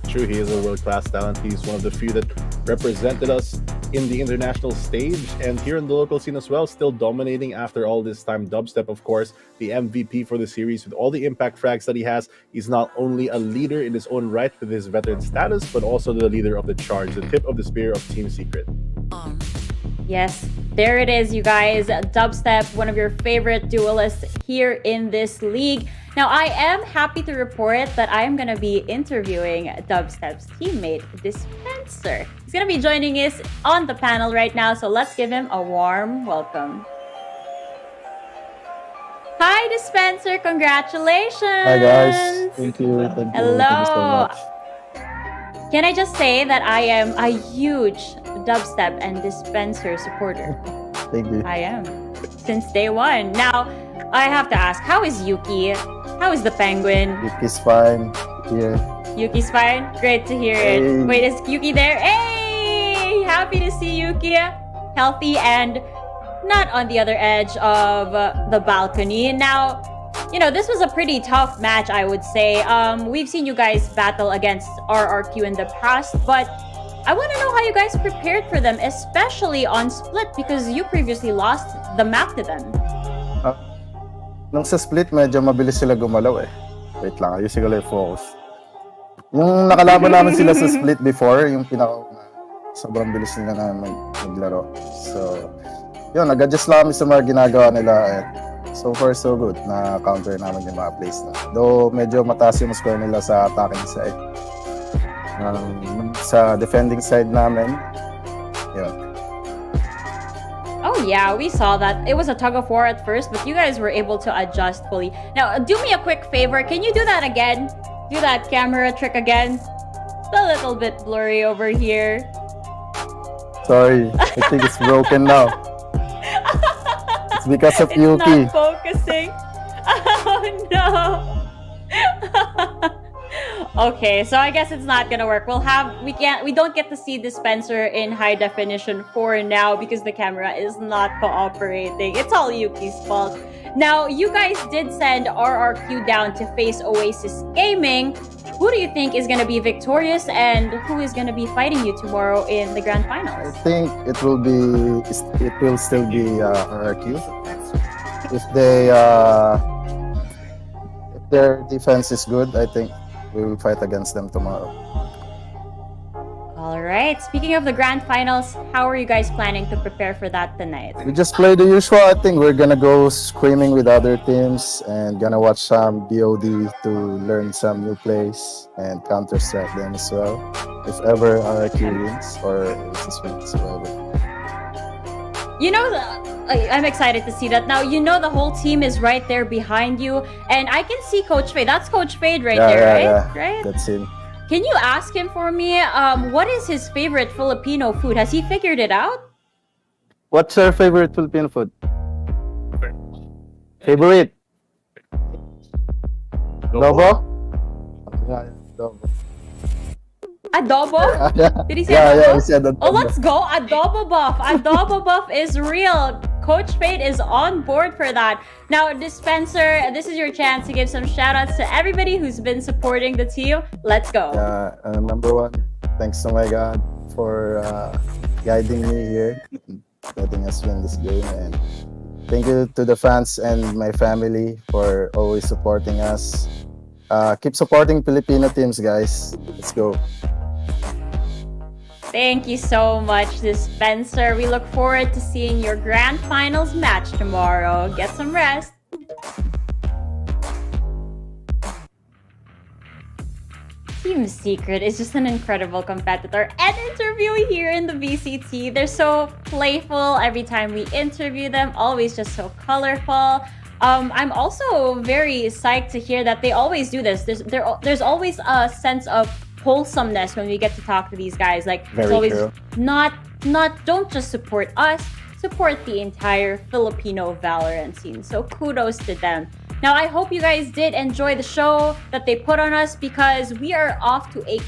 True, he is a world-class talent. He's one of the few that represented us in the international stage and here in the local scene as well, still dominating after all this time. Dubstep, of course, the MVP for the series with all the impact frags that he has. He's not only a leader in his own right with his veteran status, but also the leader of the charge, the tip of the spear of Team Secret. Yes, there it is, you guys. Dubstep, one of your favorite duelists here in this league. Now, I am happy to report that I am going to be interviewing Dubstep's teammate, Dispenser. He's going to be joining us on the panel right now, so let's give him a warm welcome. Hi, Dispenser. Congratulations. Hi, guys. Thank you. Hello. Thank you so much. Can I just say that I am a huge Dubstep and Dispenser supporter? Thank you. I am. Since day one. Now, I have to ask, how is Yuki? How is the penguin? Yuki's fine here. Yuki's fine. Great to hear it. Hey. Wait, is Yuki there? Hey! Happy to see Yuki healthy and not on the other edge of the balcony. Now, you know, this was a pretty tough match, I would say. We've seen you guys battle against RRQ in the past, but I want to know how you guys prepared for them, especially on Split, because you previously lost the map to them. Nung sa split, medyo mabilis sila gumalaw eh. Wait lang, ayusin ko lang yung focus. Yung nakalaban namin sila sa split before, yung sobrang bilis nila na maglaro. So, yun, nag-adjust lang kami sa mga ginagawa nila and so far so good na counter namin yung mga plays na. Though medyo mataas yung score nila sa attacking side. Sa defending side namin, yun. Oh yeah, we saw that. It was a tug of war at first, but you guys were able to adjust fully. Now, do me a quick favor. Can you do that again? Do that camera trick again. It's a little bit blurry over here. Sorry, I think it's broken now. It's because of It's Yuki. not focusing. Oh no. Okay, so I guess it's not gonna work. We don't get to see Dispenser in high definition for now because the camera is not cooperating. It's all Yuki's fault. Now, you guys did send RRQ down to face Oasis Gaming. Who do you think is gonna be victorious and who is gonna be fighting you tomorrow in the grand finals? I think it will still be RRQ. If their defense is good, I think we will fight against them tomorrow. All right. Speaking of the grand finals, how are you guys planning to prepare for that tonight? We just play the usual. I think we're gonna go screaming with other teams and gonna watch some BOD to learn some new plays and counter-strike them as well. If ever RRQ wins or Oasis wins, whatever. You know, I'm excited to see that. Now, you know the whole team is right there behind you. And I can see Coach Fade. That's Coach Fade right there, right? Yeah. Right? That's him. Can you ask him for me, what is his favorite Filipino food? Has he figured it out? What's your favorite Filipino food? Favorite? Adobo? Yeah, adobo. Adobo? Did he say Yeah, adobo? he said adobo. Oh, let's go. Adobo buff. Adobo buff is real. Coach Fade is on board for that. Now, Dispenser, this is your chance to give some shout-outs to everybody who's been supporting the team. Let's go. Number one, thanks to my God for guiding me here, letting us win this game. And thank you to the fans and my family for always supporting us. Keep supporting Filipino teams, guys. Let's go. Thank you so much, Dispenser. We look forward to seeing your grand finals match tomorrow. Get some rest. Team Secret is just an incredible competitor and interviewee here in the VCT. They're so playful every time we interview them, always just so colorful. I'm also very psyched to hear that they always do this. There's always a sense of wholesomeness when we get to talk to these guys. Like, Very it's always true. not don't just support us, support the entire Filipino Valorant scene. So kudos to them. Now, I hope you guys did enjoy the show that they put on us because we are off to a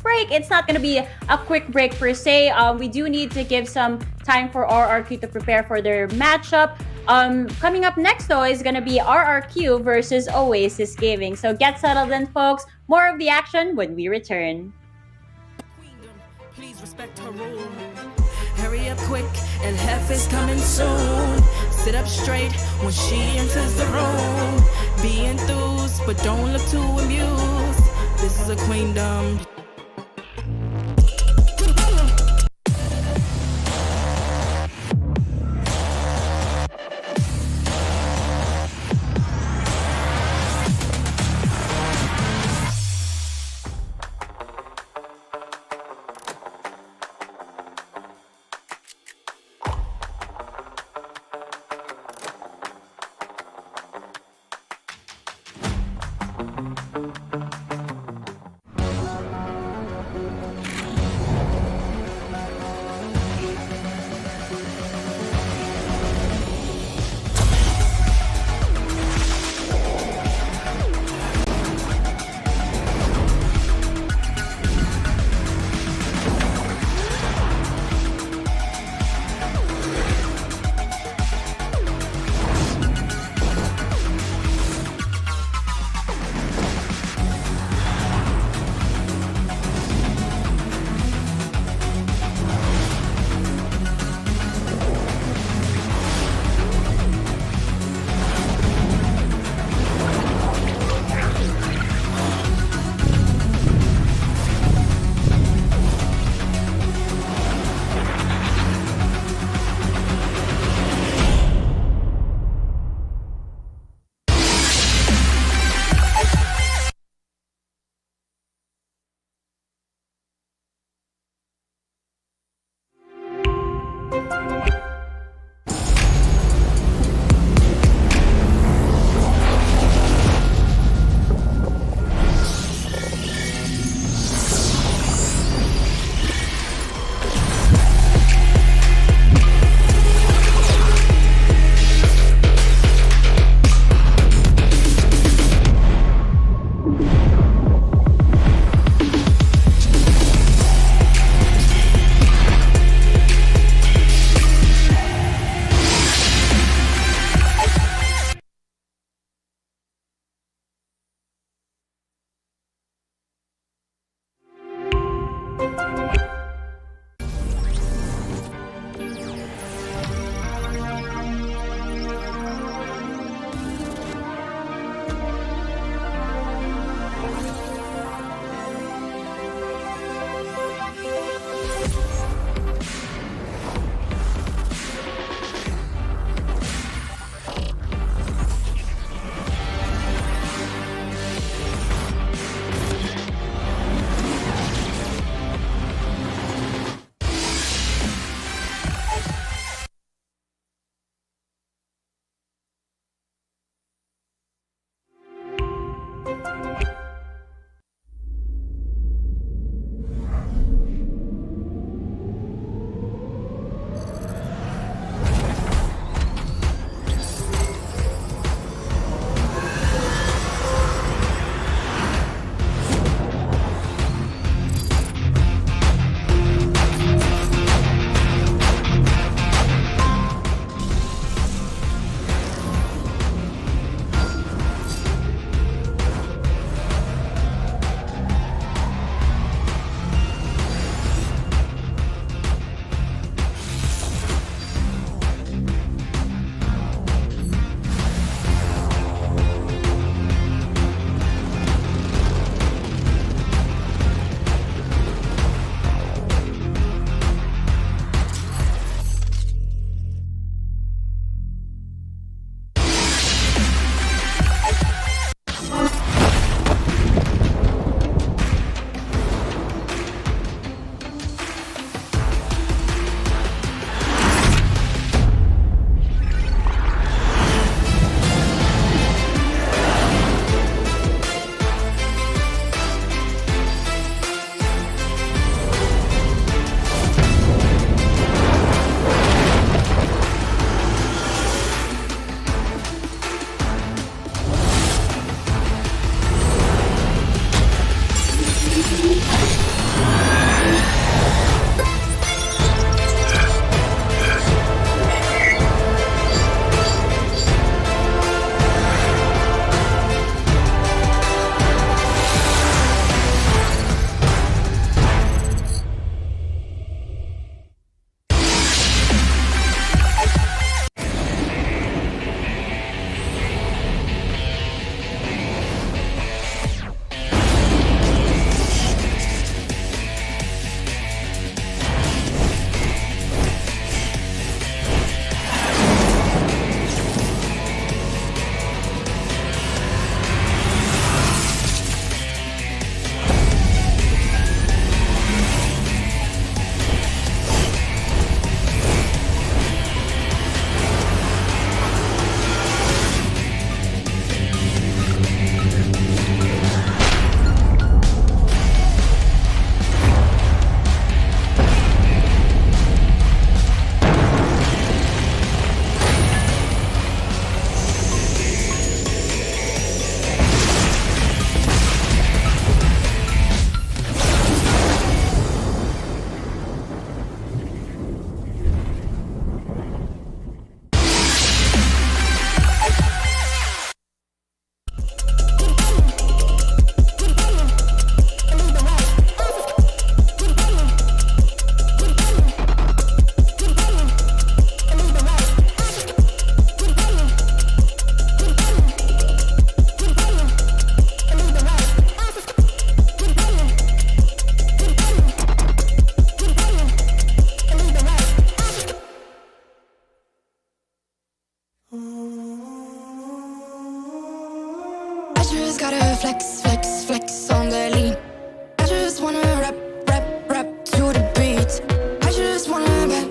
break. It's not going to be a quick break per se. We do need to give some time for RRQ to prepare for their matchup. Coming up next, though, is going to be RRQ versus Oasis Gaming. So get settled in, folks. More of the action when we return. Please respect her rule. Hurry up quick, and Hef is coming soon. Sit up straight when she enters the room. Be enthused, but don't look too amused. This is a queendom. gotta flex, flex, flex on the lean. I just wanna rap, rap, rap to the beat. I just wanna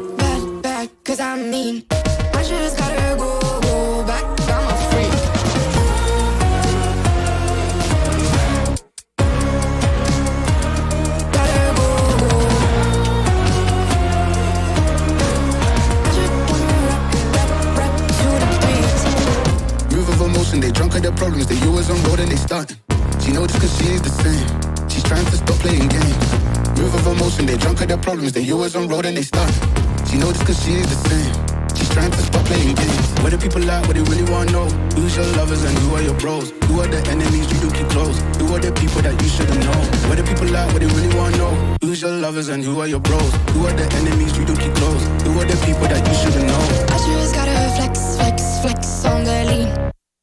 back, cause I'm mean. I just gotta go back, I'm a freak. Gotta go. I just wanna rap to the beat. Move of emotion, they drunk at their problems. They always on road and they starting. She know this cause she ain't the same. She's trying to stop playing games. Move of emotion, they drunk at their problems. They always on road and they starting. She know this cause she ain't the same. She's trying to stop playing games. Where the people at, what they really wanna know. Who's your lovers and who are your bros? Who are the enemies you do keep close? Who are the people that you shouldn't know? Where the people at, what they really wanna know. Who's your lovers and who are your bros? Who are the enemies you do keep close? Who are the people that you shouldn't know? I just gotta flex, flex, flex on the lean.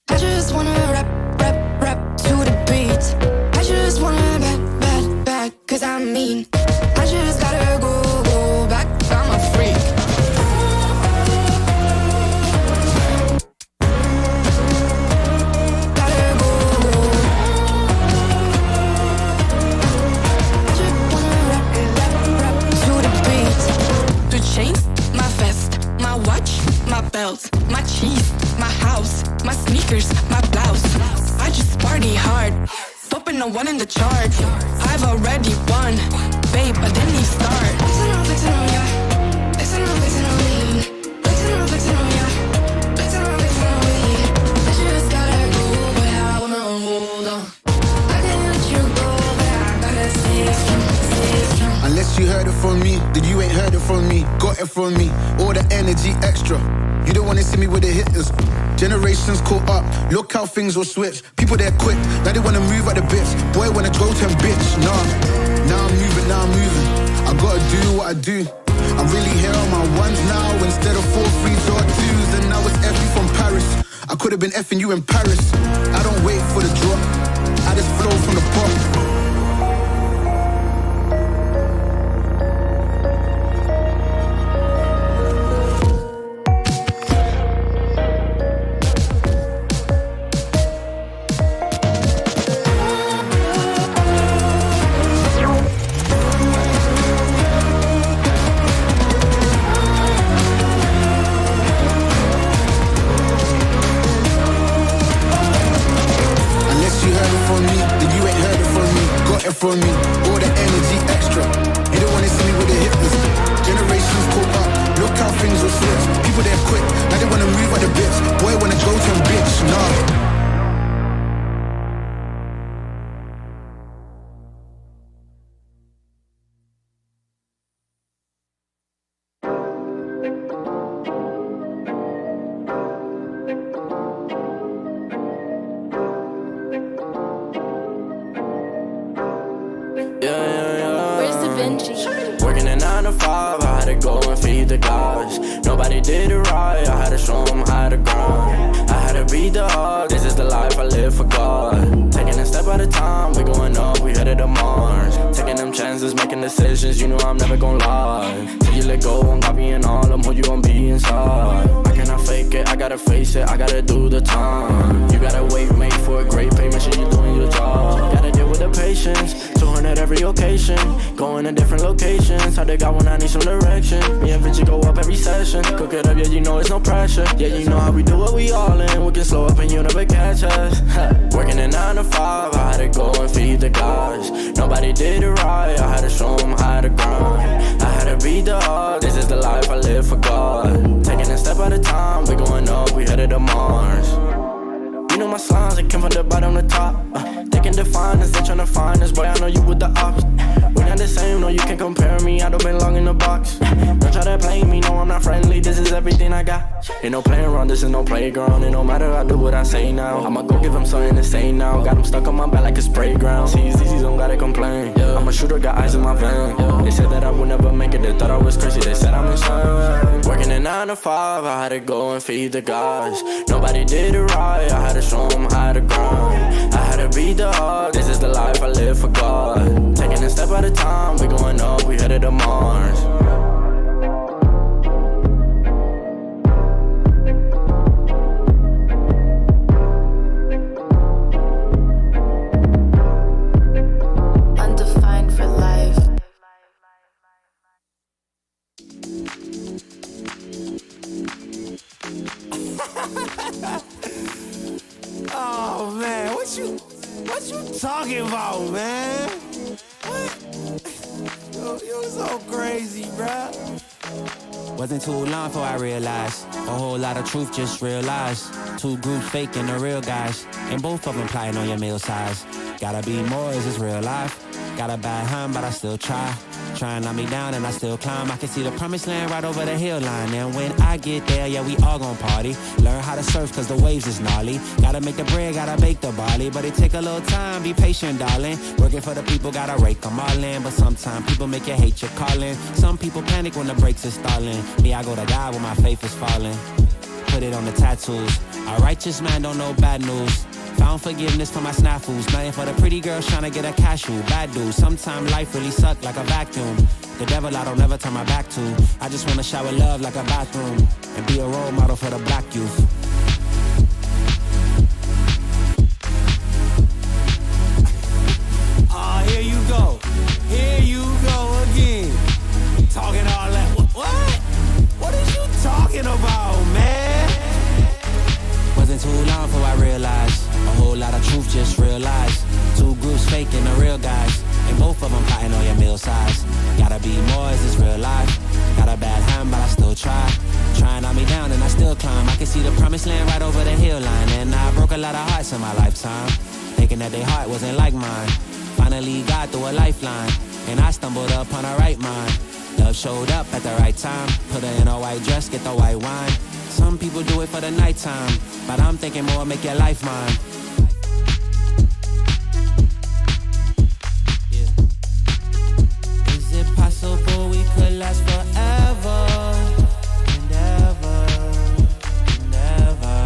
I just wanna rap, rap, rap to the beat. I just wanna back, cause I'm mean. I just gotta go back, I'm a freak. Gotta go. I just wanna rap to the beat. The chains, my vest, my watch, my belt, my cheese, my house, my sneakers, my blouse. I just party hard, popping a one in the chart. I've already won, babe, I didn't even start. Flexing on ya, flexing on me. Flexing on ya, flexing on me. I just gotta go, but I wanna hold on. I can't let you go, but I gotta stay strong. Unless you heard it from me, then you ain't heard it from me. Got it from me, all the energy extra. You don't wanna see me with the hitters. Generations caught up, look how things will switch. People they're quick, now they wanna move at the bits. Boy wanna go to bitch, nah. Now I'm moving. I gotta do what I do. I'm really here on my ones now instead of 4 3s or 2s. And now it's F you from Paris. I could have been effing you in Paris. I don't wait for the drop, I just flow from the pop. From me, all the energy extra. You don't wanna see me with the hitters. Generations caught up, look how things will switch. People they're quick, now they wanna move at the bits. Boy wanna go to bitch, nah. Working a 9 to 5, I had to go and feed the guys. Nobody did it right, I had to show them how to grind. I had to be the hard, this is the life I live for God. Taking a step at a time, we going up, we headed to Mars. Taking them chances, making decisions, you know I'm never gonna lie. Till you let go, I'm copying all of who you gon' be inside. I cannot fake it, I gotta face it, I gotta do the time. You gotta wait, make for a great pay, make sure you're doing your job. Gotta deal with the patience, 200 every occasion. Going to different locations, how they got when I need some direction. Me and Vinci go up every session. Cook it up, yeah, you know it's no pressure. Yeah, you know how we do it, we all in. We can slow up and you never catch us. Working a 9 to 5, I had to go and feed the guys. Nobody did it right, I had to show them how to grind. I had to be the hard, this is the life I live for God. Taking a step at a time, we going up, we headed to Mars. You know my slimes, they came from the bottom to top. They can define us, they tryna find us. Boy, I know you with the ops. We're not the same, no, you can't compare me. I don't belong in the box. Don't try to play me, no, I'm not friendly. This is everything I got. Ain't no playing around, this is no playground. It no matter, I do what I say now. I'ma go give them something to say now. Got them stuck on my back like a spray ground. See, don't gotta complain. I'm a shooter, got eyes in my vein. They said that I would never make it, they thought I was crazy. They said I'm insane. Working a 9 to 5, I had to go and feed the guys. Nobody did it right, I had to show them how to grind. I had to be the hard, this is the life I live for God. Taking a step at a time, we going up, we headed to Mars. talking about, man? What? You're so crazy, bruh. Wasn't too long before I realized a whole lot of truth just realized. Two groups faking the real guys, and both of them plotting on your meal size. Gotta be more, is this real life? Got a bad hand, but I still try. Try and knock me down and I still climb. I can see the promised land right over the hill line. And when I get there, yeah, we all gon' party. Learn how to surf cause the waves is gnarly. Gotta make the bread, gotta bake the barley. But it take a little time, be patient, darling. Working for the people, gotta rake them all in. But sometimes people make you hate your calling. Some people panic when the brakes are stalling. Me, I go to God when my faith is falling. Put it on the tattoos. A righteous man don't know bad news. Found forgiveness for my snafus. Nothing for the pretty girls trying to get a cashew. Bad dude. Sometimes life really suck like a vacuum. The devil I don't ever turn my back to. I just wanna shower love like a bathroom. And be a role model for the black youth. Here you go. Here you go again. Talking all that. What? What are you talking about, man? Wasn't too long before I realized a whole lot of truth just realized. Two groups faking the real guys, and both of them plotting on your meal size. Gotta be more, is this real life? Got a bad hand, but I still try. Trying on me down and I still climb. I can see the promised land right over the hill line. And I broke a lot of hearts in my lifetime, thinking that their heart wasn't like mine. Finally got through a lifeline, and I stumbled upon a right mind. Love showed up at the right time. Put her in a white dress, get the white wine. Some people do it for the nighttime, but I'm thinking more, make your life mine. Yeah. Is it possible we could last forever? And ever, and ever.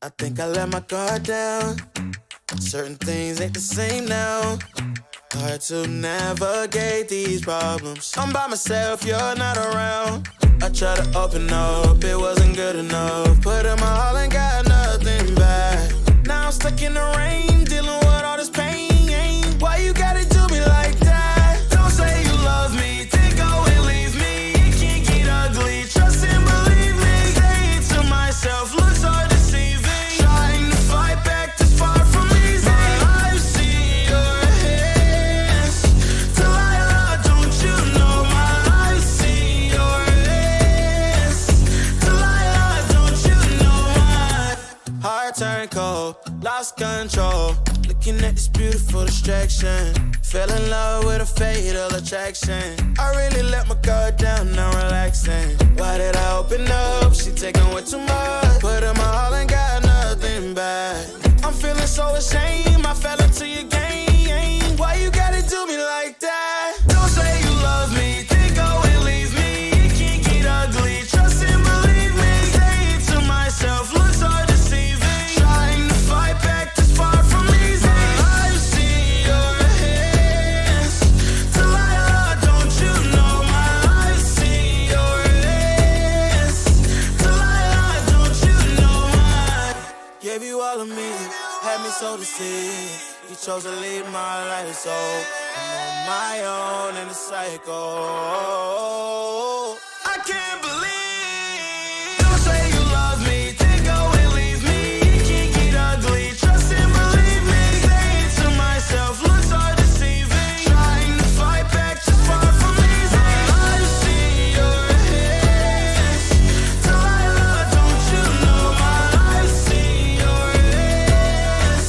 I think I let my guard down. Certain things ain't the same now. Hard to navigate these problems. I'm by myself, you're not around. I tried to open up, it wasn't good enough. Put in my all and got nothing back. Now I'm stuck in the rain, dealing with all this pain. Why you gotta do me like that? Don't say you love me, then go and leave me. It can get ugly, trust and believe me. Say it to myself, looks so deceiving. Trying to fight back this far from easy. I've seen your hands. Delilah, don't you know my I've seen your hands. Delilah, don't you know my heart turned cold, lost control. Looking at this beautiful distraction. Fell in love with a fatal attraction. I really let my guard down, now relaxing. Why did I open up? She taking way too much. Put in my all and got nothing back. I'm feeling so ashamed, I fell into your game. Why you gotta do me like that? Don't say you love me, then go and leave me. It can get ugly, trust and believe me. Say it to myself, looks so deceiving. Trying to fight back this far from easy. I've seen your hands. Delilah, don't you know my I've seen your hands. Delilah, don't you know my gave you all of me, had me so deceived. You chose to leave my life, so I'm on my own in the cycle. I can't believe. Don't say you love me, then go and leave me. It can get ugly, trust and believe me. Say it to myself, looks so deceiving. Trying to fight back, just far from easy. I've seen your hands. Delilah, don't you know my I've seen your hands.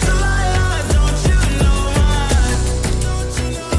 Delilah, don't you know my don't you know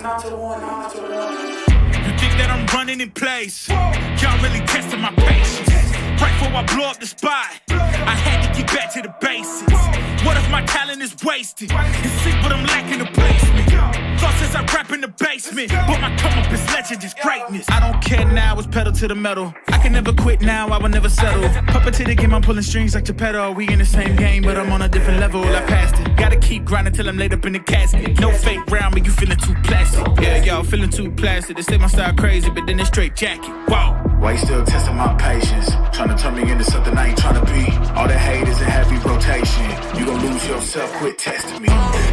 You think that I'm running in place? Y'all really testing my patience. Right before I blow up the spot, I had to get back to the basics. What if my talent is wasted? It's sick, but I'm lacking the placement. Thoughts as I rap in the basement, but my come up is legend, is greatness. I don't care now, it's pedal to the metal. I can never quit now, I will never settle. Puppet to the game, I'm pulling strings like Geppetto. We in the same game, but I'm on a different level. I passed it. Gotta keep grinding till I'm laid up in the casket. No fake round me, you feeling too plastic. Yeah, y'all feeling too plastic. They say my style crazy, but then it's straight jacket. Wow. Why you still testing my patience? Trying to turn me into something I ain't trying to be. All the hate is a heavy rotation. You gon' lose yourself, quit testing me.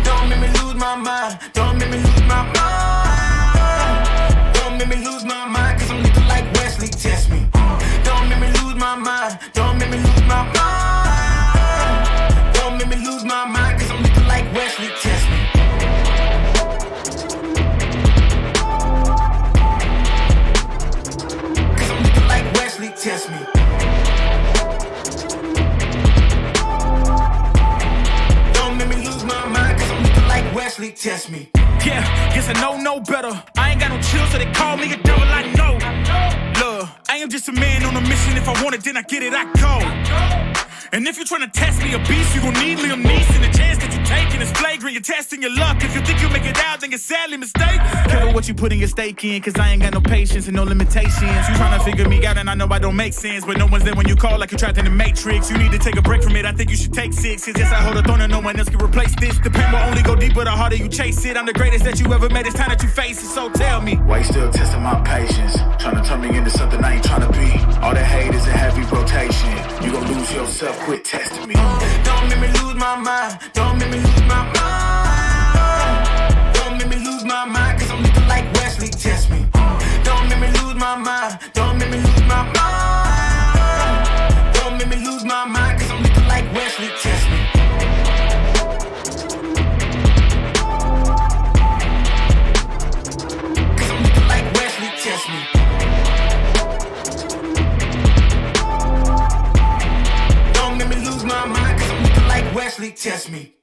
Don't make me lose my mind. Don't make me lose my mind. Don't make me lose my mind, cause I'm looking like Wesley, test me. Don't make me lose my mind. Don't make me lose my mind. Don't make me lose my mind, cause I'm looking like Wesley, test me. Cause I'm looking like Wesley, test me. Don't make me lose my mind, cause I'm looking like Wesley, test me. Yeah, guess I know no better. I ain't got no chill, so they call me a devil, I know. Look, I am just a man on a mission. If I want it, then I get it, I go. And if you're trying to test me a beast, you gon' need Liam Neeson. The chance that you're taking is flagrant. You're testing your luck. If you think you'll make it out, then you're sadly mistaken. Careful what you putting your stake in, cause I ain't got no patience and no limitations. You trying to figure me out, and I know I don't make sense, but no one's there when you call like you're trapped in the Matrix. You need to take a break from it. I think you should take 6. Cause yes, I hold a throne and no one else can replace this. The pain will only go deeper the harder you chase it. I'm the greatest that you ever met. It's time that you face it, so tell me. Why you still testing my patience? Trying to turn me into something I ain't trying to be. All the hate is a heavy rotation. You gon' lose yourself, quit testing me. Don't make me lose my mind. Don't make me lose my mind. Don't make me lose my mind, cause I'm looking like Wesley, test me. Don't make me lose my mind. Don't make me lose my mind. Don't make me lose my mind, cause I'm looking like Wesley, test me. Cause I'm looking like Wesley, test me. Don't make me lose my mind, cause I'm looking like Wesley, test me.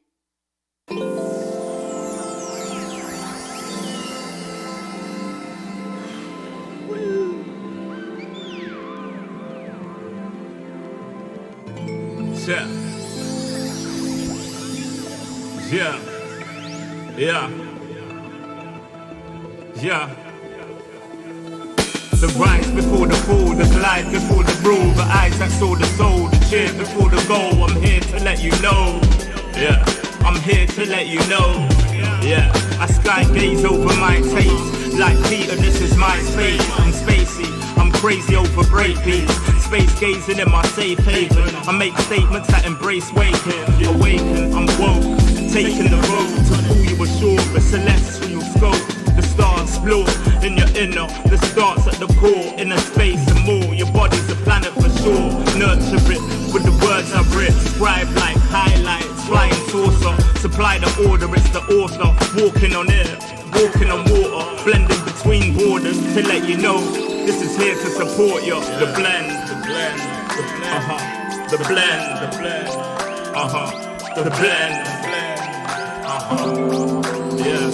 Yeah. The rise before the fall, the glide before the rule, the eyes that saw the soul, the cheer before the goal. I'm here to let you know. Yeah, I'm here to let you know. Yeah, I sky gaze over my taste. Like Peter, this is my space. I'm spacey, I'm crazy over breakbeats. Space gazing in my safe haven. I make statements that embrace waking. Awaken, I'm woke, taking the road to pull you ashore. The celestial scope, the stars explore in your inner. The starts at the core, inner space and more. Your body's a planet for sure. Nurture it with the words I've writ. Scribe like highlights, flying saucer. Supply the order, it's the author. Walking on air, walking on water, blending between borders to let you know this is here to support you. The blend, the blend, the blend, the blend, the blend, the blend, yeah.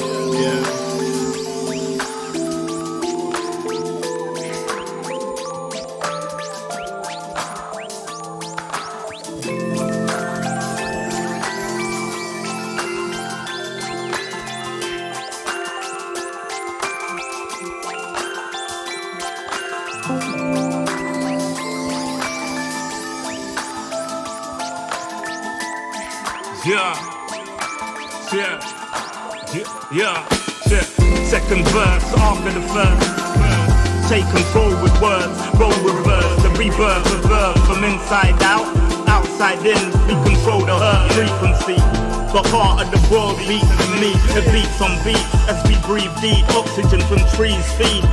Yeah. Second verse after the first. Take control with words, roll reverse, the rebirth of verb from inside out, outside in. We control the earth frequency. The heart of the world beats in me. It beats on beats as we breathe deep. Oxygen from trees feed.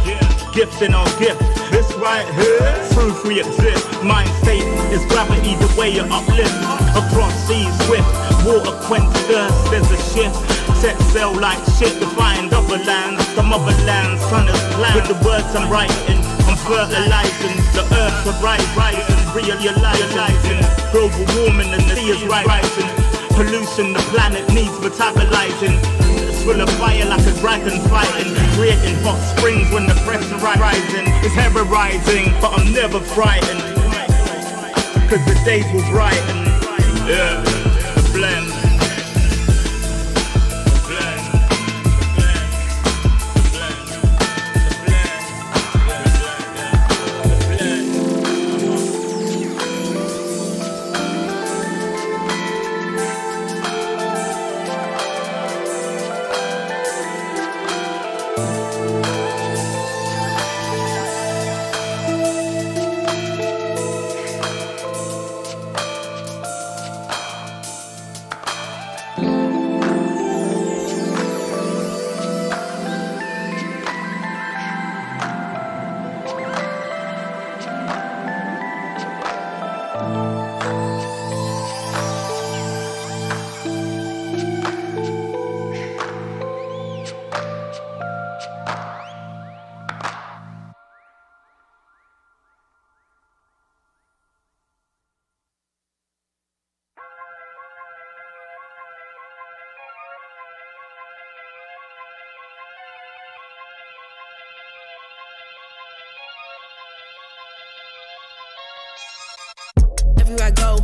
Gift in our gift. This right here, proof we exist. Mind state is gravity, the way you uplift. Across seas swift, water quench thirst. There's a shift. Set sail like shit to find other lands. The motherland, sun is planned. With the words I'm writing, I'm fertilizing the earth to rising, realizing global warming and the sea is rising. Pollution, the planet needs metabolizing. It's full of fire like a dragon fighting, creating hot springs when the pressure rising. It's ever rising, but I'm never frightened, because the days will brighten. Yeah, the blend. Everywhere I go,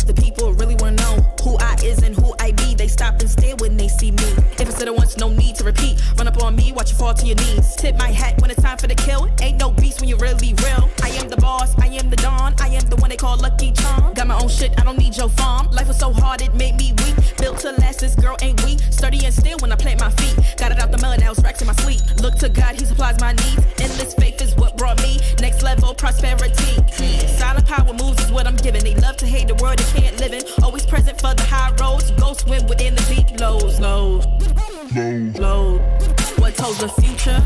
the people really wanna know who I is and who I be. They stop and stare when they see me. If I said it once, no need to repeat. Run up on me, watch you fall to your knees. Tip my hat when it's time for the kill. Ain't no beast when you're really real. I am the boss, I am the dawn. I am the one they call Lucky Charm. Got my own shit, I don't need your farm. Life was so hard, it made me weak. Built to last, this girl ain't weak. Sturdy and still when I plant my feet. Got it out the mud, now it's racks in my sleep. Look to God, he supplies my needs. Endless faith is what brought me next level prosperity. Silent power moves is what I'm giving. They love to hate the world they can't live in. Always present for the high roads. Go swim within the deep lows. Low. What told the future?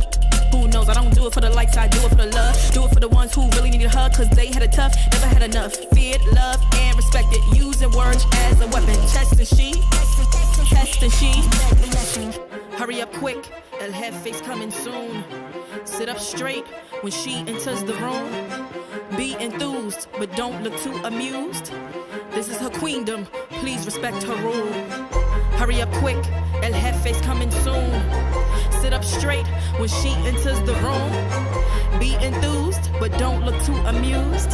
Who knows? I don't do it for the likes, I do it for the love. Do it for the ones who really needed a hug, cause they had it tough, never had enough. Feared, loved, and respected. Using words as a weapon. Test and she. Hurry up quick, El Jefe's coming soon. Sit up straight when she enters the room. Be enthused, but don't look too amused. This is her queendom, please respect her rule. Hurry up quick, El Jefe's coming soon. Sit up straight when she enters the room. Be enthused, but don't look too amused.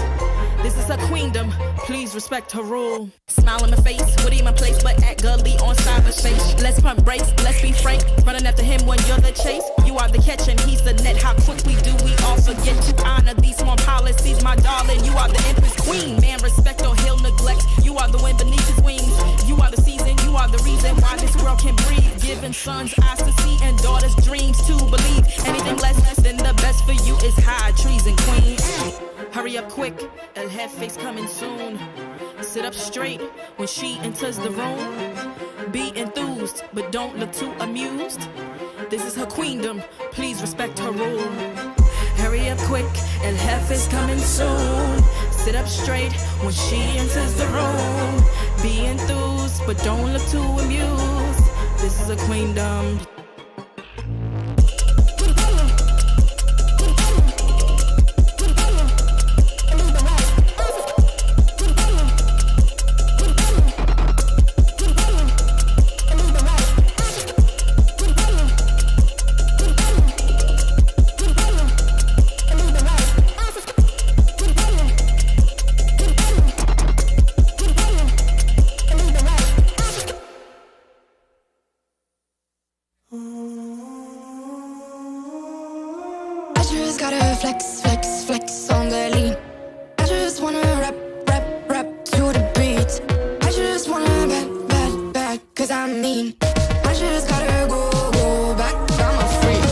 This is her queendom, please respect her rule. Smile in my face, witty in my place, but act gully on cyberspace. Let's pump brakes, let's be frank. Running after him when you're the chase. You are the catch and he's the net. How quickly do we all forget to honor these small policies, my darling? You are the empress queen. Man, respect or he'll neglect. You are the wind beneath his wings. You are the season, you are the reason why this world can breathe. Giving sons eyes to see and daughters dreams to believe. Anything less than the best for you is high treason, queen. Hurry up quick, El Jefe's coming soon. Sit up straight when she enters the room. Be enthused, but don't look too amused. This is her queendom, please respect her rule. Hurry up quick, El Jefe's coming soon. Sit up straight when she enters the room. Be enthused, but don't look too amused. This is a queendom. I just gotta flex, flex, flex on the lean. I just wanna rap, rap, rap to the beat. I just wanna back, back, back, cause I'm mean. I just gotta go, go back, I'm a freak.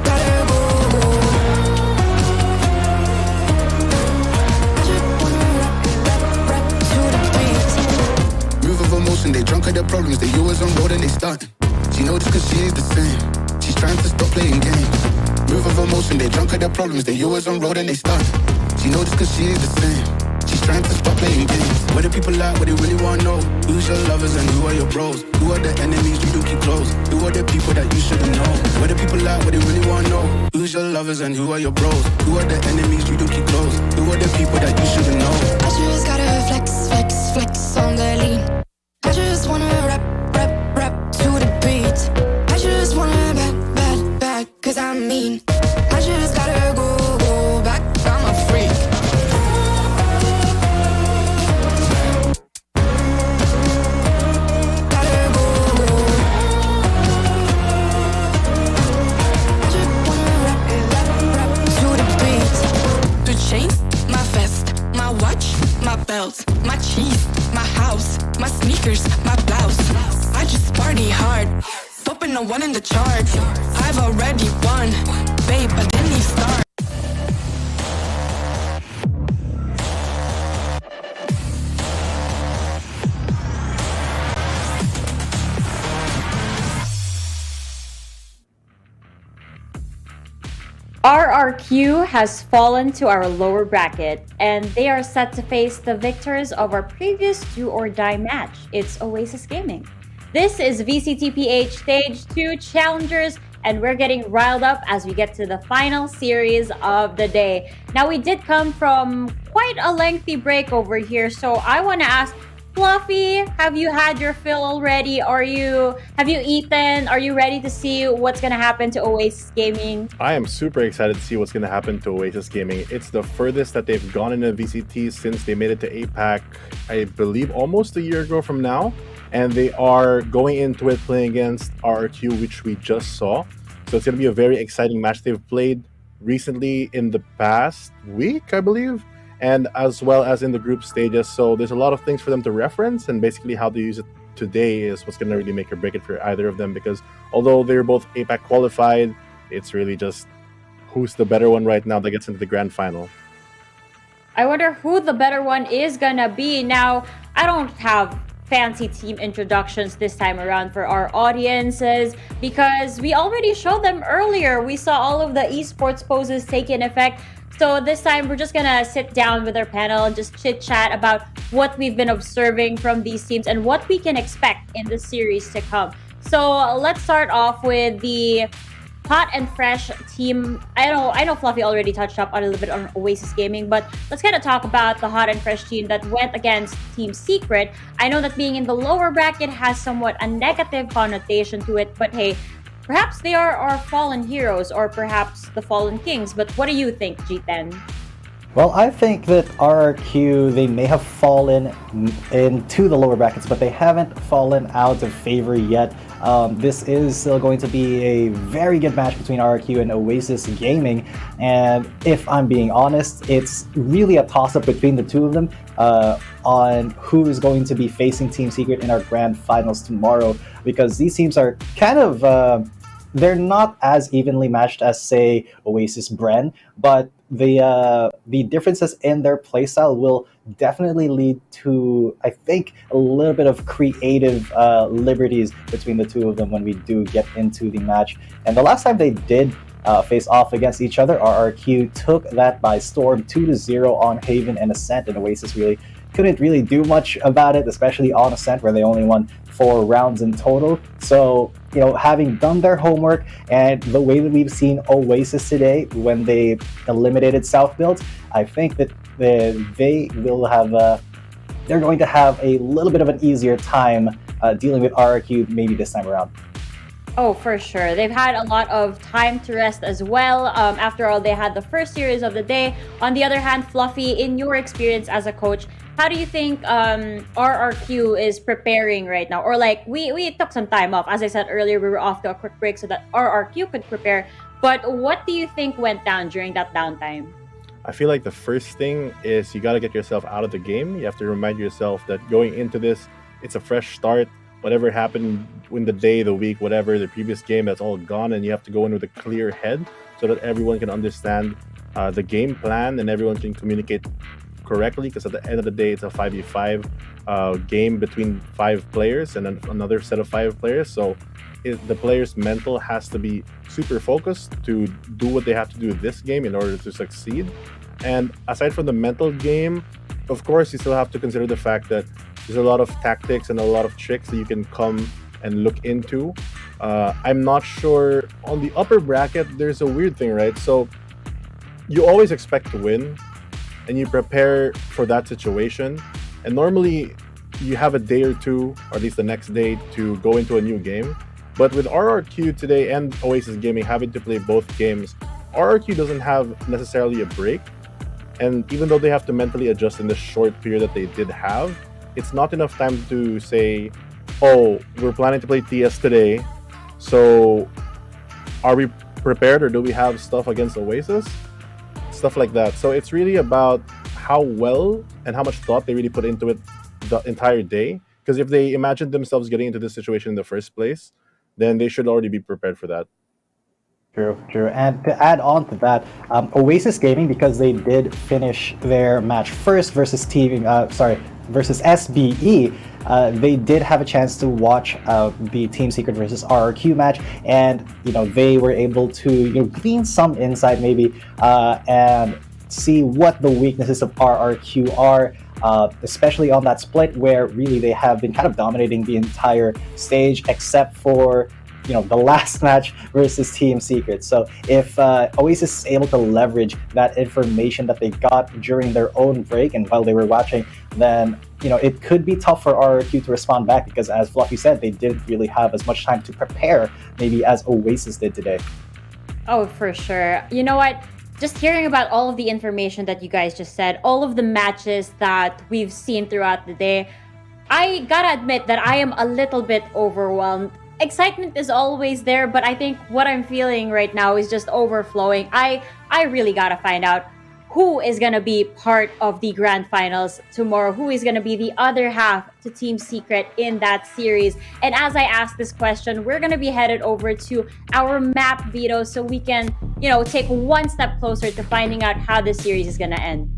Gotta go, go. I just wanna rap, rap, rap to the beat. Move of emotion, they drunk at their problems. They always on road and they starting. She know this cause she ain't the same. She's trying to stop playing games. Move of emotion, they drunk at their problems. They always on road and they starting. She know this cause she ain't the same. She's trying to stop playing games. Where the people at, what they really wanna know. Who's your lovers and who are your bros? Who are the enemies you do keep close? Who are the people that you shouldn't know? Where the people at, what they really wanna know. Who's your lovers and who are your bros? Who are the enemies you do keep close? Who are the people that you shouldn't know? I just gotta flex, flex, flex on the lean. I just wanna rap, rap, rap to the beat. I just wanna back, back, back, cause I'm mean. I just gotta go, go back, I'm a freak. Gotta go, go. I just wanna rap, rap, rap to the beat. The chains, my vest, my watch, my belt, my cheese, my house, my sneakers, my blouse. I just party hard, popping a one in the chart. I've already won, babe, but then you start. RRQ has fallen to our lower bracket, and they are set to face the victors of our previous do or die match. It's Oasis Gaming. This is VCTPH Stage 2 Challengers, and we're getting riled up as we get to the final series of the day. Now, we did come from quite a lengthy break over here, so I want to ask, Fluffy, have you had your fill already? Have you eaten? Are you ready to see what's going to happen to Oasis Gaming? I am super excited to see what's going to happen to Oasis Gaming. It's the furthest that they've gone in a VCT since they made it to APAC, I believe almost a year ago from now. And they are going into it playing against RRQ, which we just saw. So it's going to be a very exciting match. They've played recently in the past week, I believe, and as well as in the group stages. So there's a lot of things for them to reference, and basically how they use it today is what's going to really make or break it for either of them, because although they're both APAC qualified, it's really just who's the better one right now that gets into the grand final. I wonder who the better one is going to be. Now, I don't have fancy team introductions this time around for our audiences because we already showed them earlier. We saw all of the esports poses take in effect. So this time we're just gonna sit down with our panel and just chit chat about what we've been observing from these teams and what we can expect in the series to come. So let's start off with the hot and fresh team. I know Fluffy already touched up a little bit on Oasis Gaming, but let's kind of talk about the hot and fresh team that went against Team Secret. I know that being in the lower bracket has somewhat a negative connotation to it, but hey, perhaps they are our fallen heroes or perhaps the fallen kings. But what do you think, G10? Well, I think that RRQ, they may have fallen into the lower brackets, but they haven't fallen out of favor yet. This is still going to be a very good match between RRQ and Oasis Gaming. And if I'm being honest, it's really a toss-up between the two of them on who is going to be facing Team Secret in our grand finals tomorrow, because these teams are kind of... they're not as evenly matched as, say, Oasis Bren, but the differences in their playstyle will definitely lead to, I think, a little bit of creative liberties between the two of them when we do get into the match. And the last time they did face off against each other. RRQ took that by storm, 2-0 on Haven and Ascent, and Oasis really couldn't really do much about it, especially on Ascent, where they only won 4 rounds in total. So, having done their homework and the way that we've seen Oasis today when they eliminated South Builds, I think that they will have they're going to have a little bit of an easier time dealing with RRQ maybe this time around. Oh, for sure. They've had a lot of time to rest as well. After all, they had the first series of the day. On the other hand, Fluffy, in your experience as a coach, how do you think RRQ is preparing right now? Or like, we took some time off. As I said earlier, we were off to a quick break so that RRQ could prepare. But what do you think went down during that downtime? I feel like the first thing is you got to get yourself out of the game. You have to remind yourself that going into this, it's a fresh start. Whatever happened in the day, the week, whatever, the previous game, that's all gone, and you have to go in with a clear head so that everyone can understand the game plan and everyone can communicate correctly, because at the end of the day, it's a 5v5 game between 5 players and then another set of 5 players. So the player's mental has to be super focused to do what they have to do this game in order to succeed. And aside from the mental game, of course, you still have to consider the fact that there's a lot of tactics and a lot of tricks that you can come and look into. I'm not sure. On the upper bracket, there's a weird thing, right? So you always expect to win and you prepare for that situation. And normally you have a day or two, or at least the next day, to go into a new game. But with RRQ today and Oasis Gaming having to play both games, RRQ doesn't have necessarily a break. And even though they have to mentally adjust in the short period that they did have, it's not enough time to say, oh, we're planning to play TS today, so are we prepared or do we have stuff against Oasis? Stuff like that. So it's really about how well and how much thought they really put into it the entire day. Because if they imagined themselves getting into this situation in the first place, then they should already be prepared for that. True. And to add on to that, Oasis Gaming, because they did finish their match first versus versus SBE, they did have a chance to watch the Team Secret versus RRQ match, and they were able to glean some insight maybe and see what the weaknesses of RRQ are. Especially on that split where really they have been kind of dominating the entire stage except for the last match versus Team Secret. So if Oasis is able to leverage that information that they got during their own break and while they were watching, then it could be tough for RRQ to respond back, because as Fluffy said, they didn't really have as much time to prepare maybe as Oasis did today. Oh, for sure. You know what? Just hearing about all of the information that you guys just said, all of the matches that we've seen throughout the day, I gotta admit that I am a little bit overwhelmed. Excitement is always there, but I think what I'm feeling right now is just overflowing. I really gotta find out who is gonna be part of the grand finals tomorrow, who is gonna be the other half to Team Secret in that series. And as I ask this question, we're gonna be headed over to our map veto so we can, take one step closer to finding out how this series is gonna end.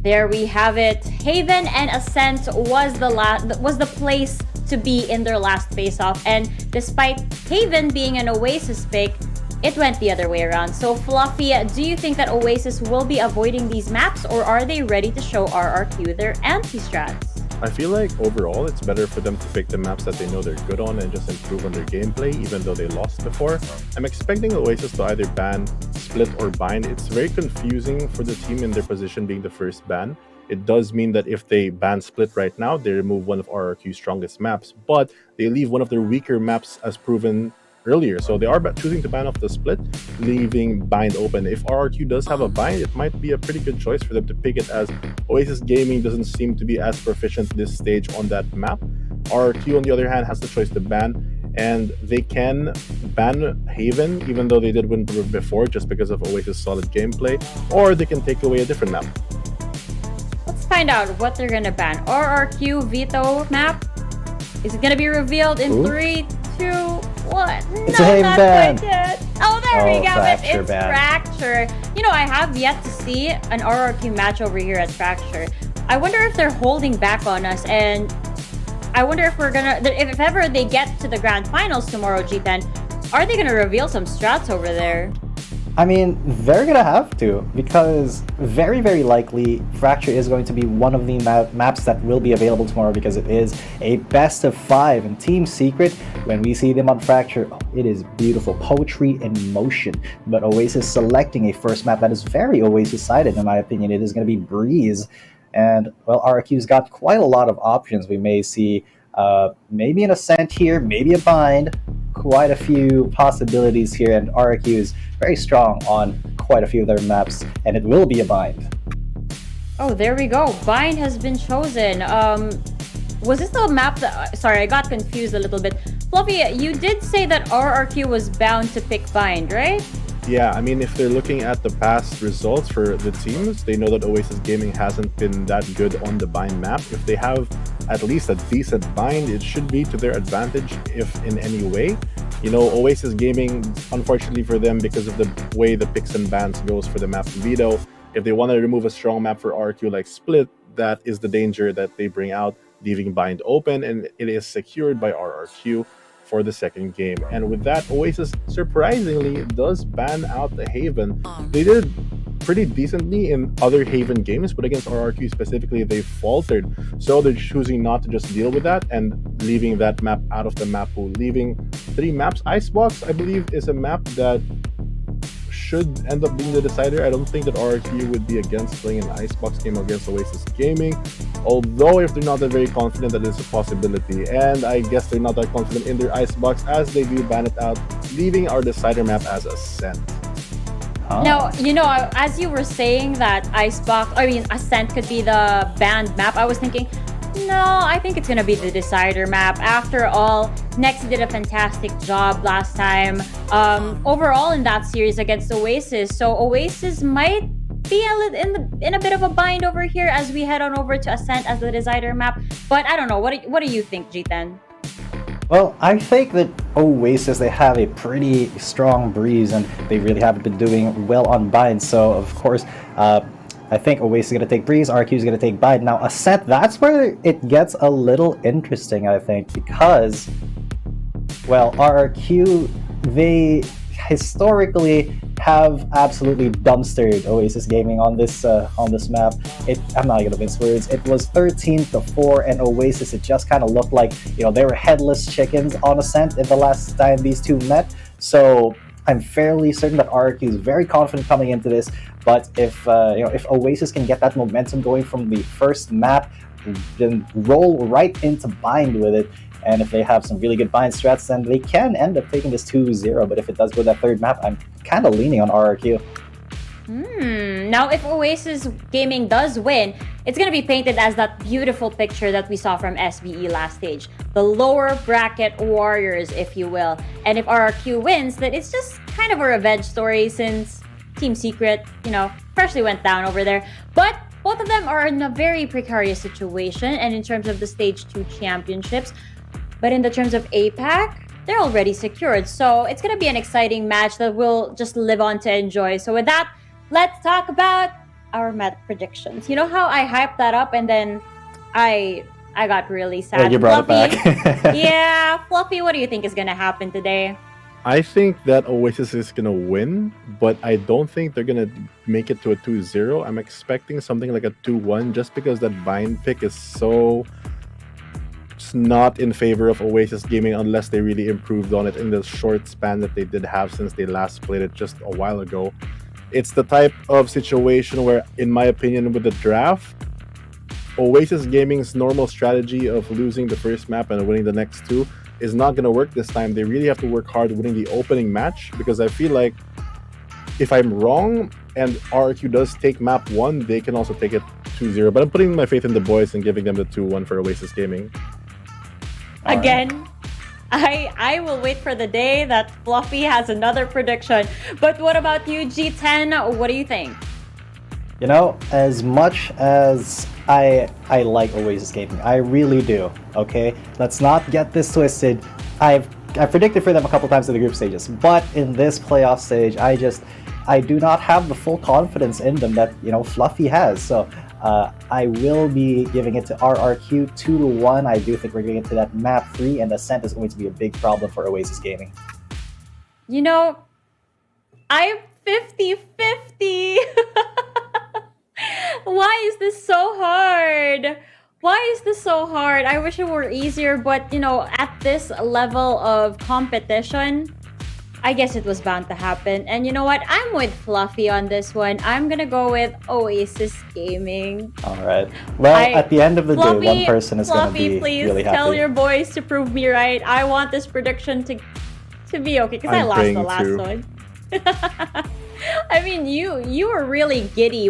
There we have it. Haven and Ascent was the place to be in their last face-off, and despite Haven being an Oasis pick, it went the other way around. So Fluffy, do you think that Oasis will be avoiding these maps, or are they ready to show RRQ their anti-strats? I feel like overall it's better for them to pick the maps that they know they're good on and just improve on their gameplay, even though they lost before. I'm expecting Oasis to either ban, split, or bind. It's very confusing for the team in their position being the first ban. It does mean that if they ban split right now, they remove one of RRQ's strongest maps, but they leave one of their weaker maps as proven earlier. So they are choosing to ban off the split, leaving bind open. If RRQ does have a bind, it might be a pretty good choice for them to pick it, as Oasis Gaming doesn't seem to be as proficient this stage on that map. RRQ, on the other hand, has the choice to ban, and they can ban Haven, even though they did win before, just because of Oasis' solid gameplay, or they can take away a different map. Let's find out what they're gonna ban. RRQ veto map. Is it gonna be revealed in 3, 2, 1? It's a Haven ban. Oh, there we go. Fracture It's ban. Fracture. I have yet to see an RRQ match over here at Fracture. I wonder if they're holding back on us, and I wonder if if ever they get to the grand finals tomorrow, G10, are they gonna reveal some strats over there? I mean, they're gonna have to, because very, very likely Fracture is going to be one of the maps that will be available tomorrow, because it is a best of 5. And Team Secret, when we see them on Fracture, it is beautiful. Poetry in motion. But Oasis selecting a first map that is very Oasis-sided, in my opinion. It is going to be Breeze. And, well, RRQ's got quite a lot of options. We may see maybe an Ascent here, maybe a Bind. Quite a few possibilities here, and RRQ is very strong on quite a few of their maps, and it will be a Bind. Oh, there we go. Bind has been chosen. Was this the map that... Sorry, I got confused a little bit. Fluffy, you did say that RRQ was bound to pick Bind, right? Yeah, I mean, if they're looking at the past results for the teams, they know that Oasis Gaming hasn't been that good on the Bind map. If they have at least a decent Bind, it should be to their advantage, if in any way. You know, Oasis Gaming, unfortunately for them, because of the way the picks and bans goes for the map veto, if they want to remove a strong map for RQ like Split, that is the danger that they bring out, leaving Bind open, and it is secured by RRQ for the second game. And with that, Oasis surprisingly does ban out the Haven. They did pretty decently in other Haven games, but against RRQ specifically, they faltered. So they're choosing not to just deal with that and leaving that map out of the map pool, leaving 3 maps. Icebox, I believe, is a map that should end up being the decider. I don't think that RRQ would be against playing an Icebox game against Oasis Gaming, although if they're not that very confident, that is a possibility. And I guess they're not that confident in their Icebox, as they do ban it out, leaving our decider map as Ascent. Now, you know, as you were saying that Ascent could be the banned map, I was thinking, no, I think it's going to be the decider map. After all, Nex did a fantastic job last time overall in that series against Oasis. So Oasis might be in a bit of a bind over here as we head on over to Ascent as the decider map. But I don't know. What do you think, G10? Well, I think that Oasis, they have a pretty strong Breeze, and they really haven't been doing well on Bind. So, of course, I think Oasis is going to take Breeze, RQ is going to take Bind. Now, Ascent, that's where it gets a little interesting, I think, because, well, RRQ, they historically have absolutely dumpstered Oasis Gaming on this map. I'm not gonna mince words. It was 13-4, and Oasis, it just kind of looked like, you know, they were headless chickens on Ascent in the last time these two met. So I'm fairly certain that RRQ is very confident coming into this. But if if Oasis can get that momentum going from the first map, then roll right into Bind with it. And if they have some really good Bind strats, then they can end up taking this 2-0. But if it does go that third map, I'm kind of leaning on RRQ. Now, if Oasis Gaming does win, it's going to be painted as that beautiful picture that we saw from SBE last stage. The lower bracket warriors, if you will. And if RRQ wins, then it's just kind of a revenge story, since Team Secret, you know, freshly went down over there. But both of them are in a very precarious situation, and in terms of the Stage 2 championships. But in the terms of APAC, they're already secured. So it's going to be an exciting match that we'll just live on to enjoy. So with that, let's talk about our meta predictions. You know how I hyped that up and then I got really sad? Well, you brought Fluffy, it back. yeah, Fluffy, what do you think is going to happen today? I think that Oasis is going to win, but I don't think they're going to make it to a 2-0. I'm expecting something like a 2-1, just because that Bind pick is so... not in favor of Oasis Gaming unless they really improved on it in the short span that they did have since they last played it just a while ago. It's the type of situation where, in my opinion, with the draft, Oasis Gaming's normal strategy of losing the first map and winning the next two is not going to work this time. They really have to work hard winning the opening match, because I feel like if I'm wrong and RRQ does take map 1, they can also take it 2-0. But I'm putting my faith in the boys and giving them the 2-1 for Oasis Gaming. Again, I will wait for the day that Fluffy has another prediction. But what about you, G10? What do you think? You know, as much as I like Oasis Gaming, I really do, okay? Let's not get this twisted. I've predicted for them a couple times in the group stages, but in this playoff stage, I do not have the full confidence in them that, you know, Fluffy has. So I will be giving it to RRQ 2-1. I do think we're getting into that map 3, and Ascent is going to be a big problem for Oasis Gaming. You know, I'm 50-50. Why is this so hard? Why is this so hard? I wish it were easier, but you know, at this level of competition, I guess it was bound to happen. And you know what? I'm with Fluffy on this one. I'm gonna go with Oasis Gaming. All right. Well, at the end of the Fluffy, day, one person is going to Fluffy, be please really tell happy. your boys to prove me right. I want this prediction to be okay because I I'm lost the praying last too. one. I mean, you were really giddy.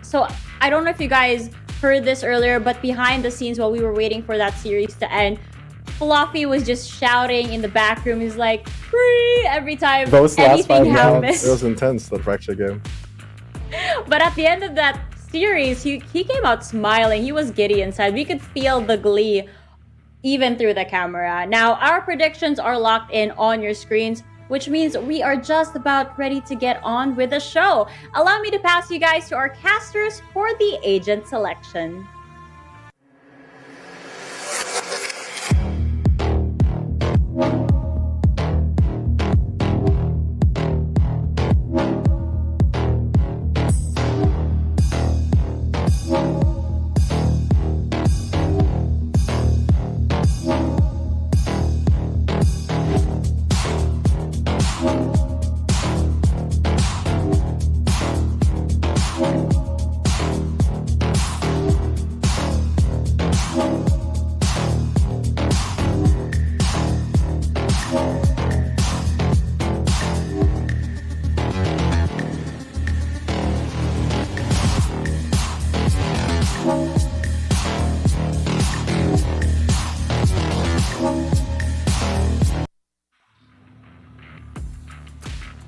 So I don't know if you guys heard this earlier, but behind the scenes while we were waiting for that series to end, Fluffy was just shouting in the back room. He's like, "Free!" every time Those last 5 anything happened. rounds, it was intense, the fracture game. But at the end of that series, he came out smiling. He was giddy inside. We could feel the glee even through the camera. Now, our predictions are locked in on your screens, which means we are just about ready to get on with the show. Allow me to pass you guys to our casters for the agent selection.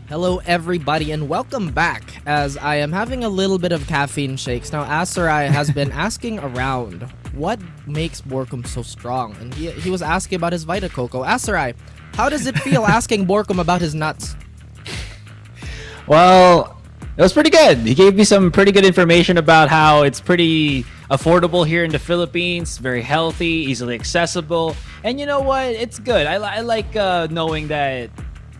Hello everybody and welcome back, as I am having a little bit of caffeine shakes. Now Asarai has been asking around what makes Borkum so strong, and he was asking about his Vita Coco. Asarai, how does it feel asking Borkum about his nuts? Well, it was pretty good. He gave me some pretty good information about how it's pretty affordable here in the Philippines, very healthy, easily accessible, and you know what? It's good. I like knowing that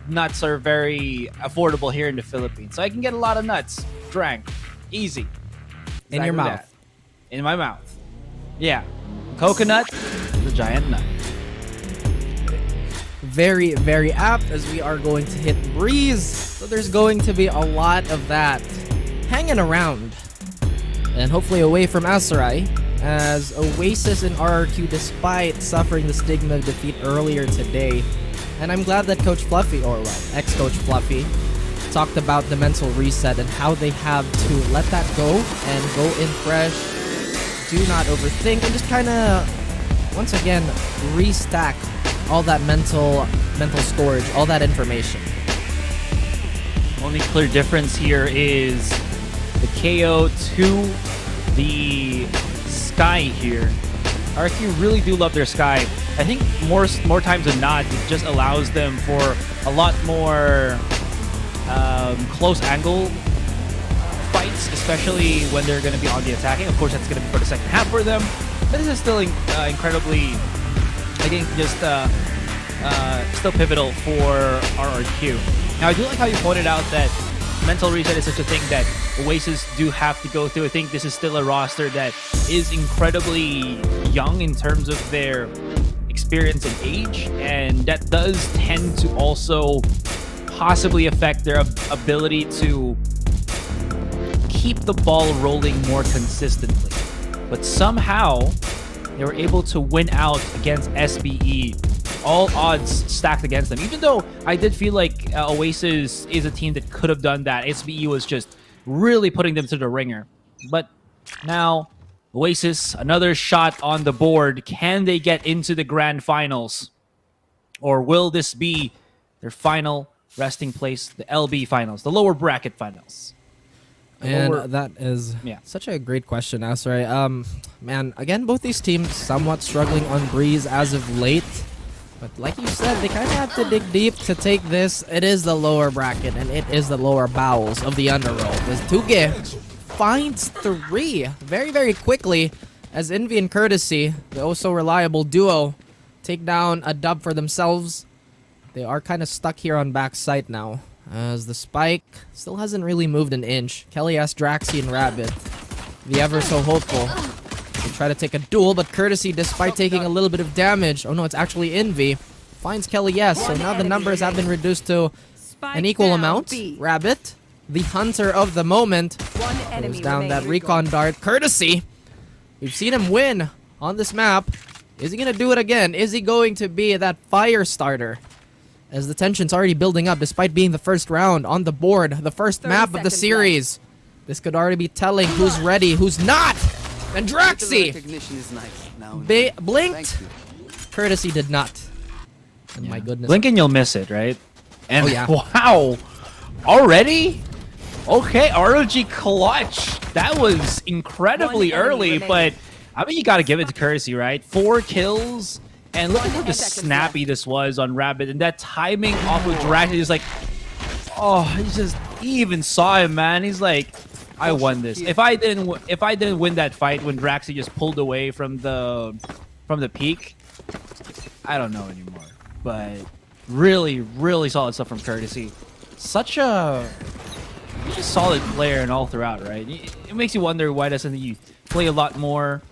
nuts are very affordable here in the Philippines, so I can get a lot of nuts drank easy In your mouth. that. In my mouth. Yeah, coconut, the giant nut. Very, very apt, as we are going to hit Breeze, so there's going to be a lot of that hanging around, and hopefully away from Asarai, as Oasis and RRQ, despite suffering the stigma of defeat earlier today. And I'm glad that Coach Fluffy, or well, ex-Coach Fluffy, talked about the mental reset and how they have to let that go and go in fresh, do not overthink, and just kind of, once again, restack all that mental storage, all that information. Only clear difference here is the KO to the Sky here. RQ really do love their Sky. I think more times than not, it just allows them for a lot more close angle fights, especially when they're going to be on the attacking. Of course, that's going to be for the second half for them, but this is still incredibly, I think, just still pivotal for RRQ. Now, I do like how you pointed out that mental reset is such a thing that Oasis do have to go through. I think this is still a roster that is incredibly young in terms of their experience and age, and that does tend to also possibly affect their ability to keep the ball rolling more consistently. But somehow they were able to win out against SBE, all odds stacked against them. Even though I did feel like Oasis is a team that could have done that, SBE was just really putting them to the ringer. But now Oasis, another shot on the board. Can they get into the grand finals? Or will this be their final resting place, the LB finals, the lower bracket finals? And that is such a great question, Asarai. Man, again, both these teams somewhat struggling on Breeze as of late. But like you said, they kind of have to dig deep to take this. It is the lower bracket, and it is the lower bowels of the underworld. There's Tuge finds 3 very, very quickly as Envy and Courtesy, the oh-so reliable duo, take down a dub for themselves. They are kind of stuck here on backside now, as the spike still hasn't really moved an inch. Kelly S, Draxi, and Rabbit, the ever so hopeful, they try to take a duel, but Courtesy, despite taking a little bit of damage, oh no, it's actually Envy, finds Kelly S. So now the numbers have been reduced to an equal amount. Rabbit, the hunter of the moment, goes down that recon dart. Courtesy, we've seen him win on this map. Is he going to do it again? Is he going to be that fire starter? As the tension's already building up despite being the first round on the board, the first map of the series. This could already be telling who's ready, who's not. And Draxi blinked. Courtesy did not. And my goodness. Blink and you'll miss it, right? And oh, yeah. Wow. Already? Okay, ROG clutch. That was incredibly early, but I mean, you got to give it to Courtesy, right? 4 kills. And look at how just snappy this was on Rabbit. And that timing off of Draxi is like, oh, he even saw him, man. He's like, I won this. If I didn't win that fight when Draxi just pulled away from the peak, I don't know anymore. But really, really solid stuff from Courtesy. Such a solid player and all throughout, right? It makes you wonder why doesn't he play a lot more.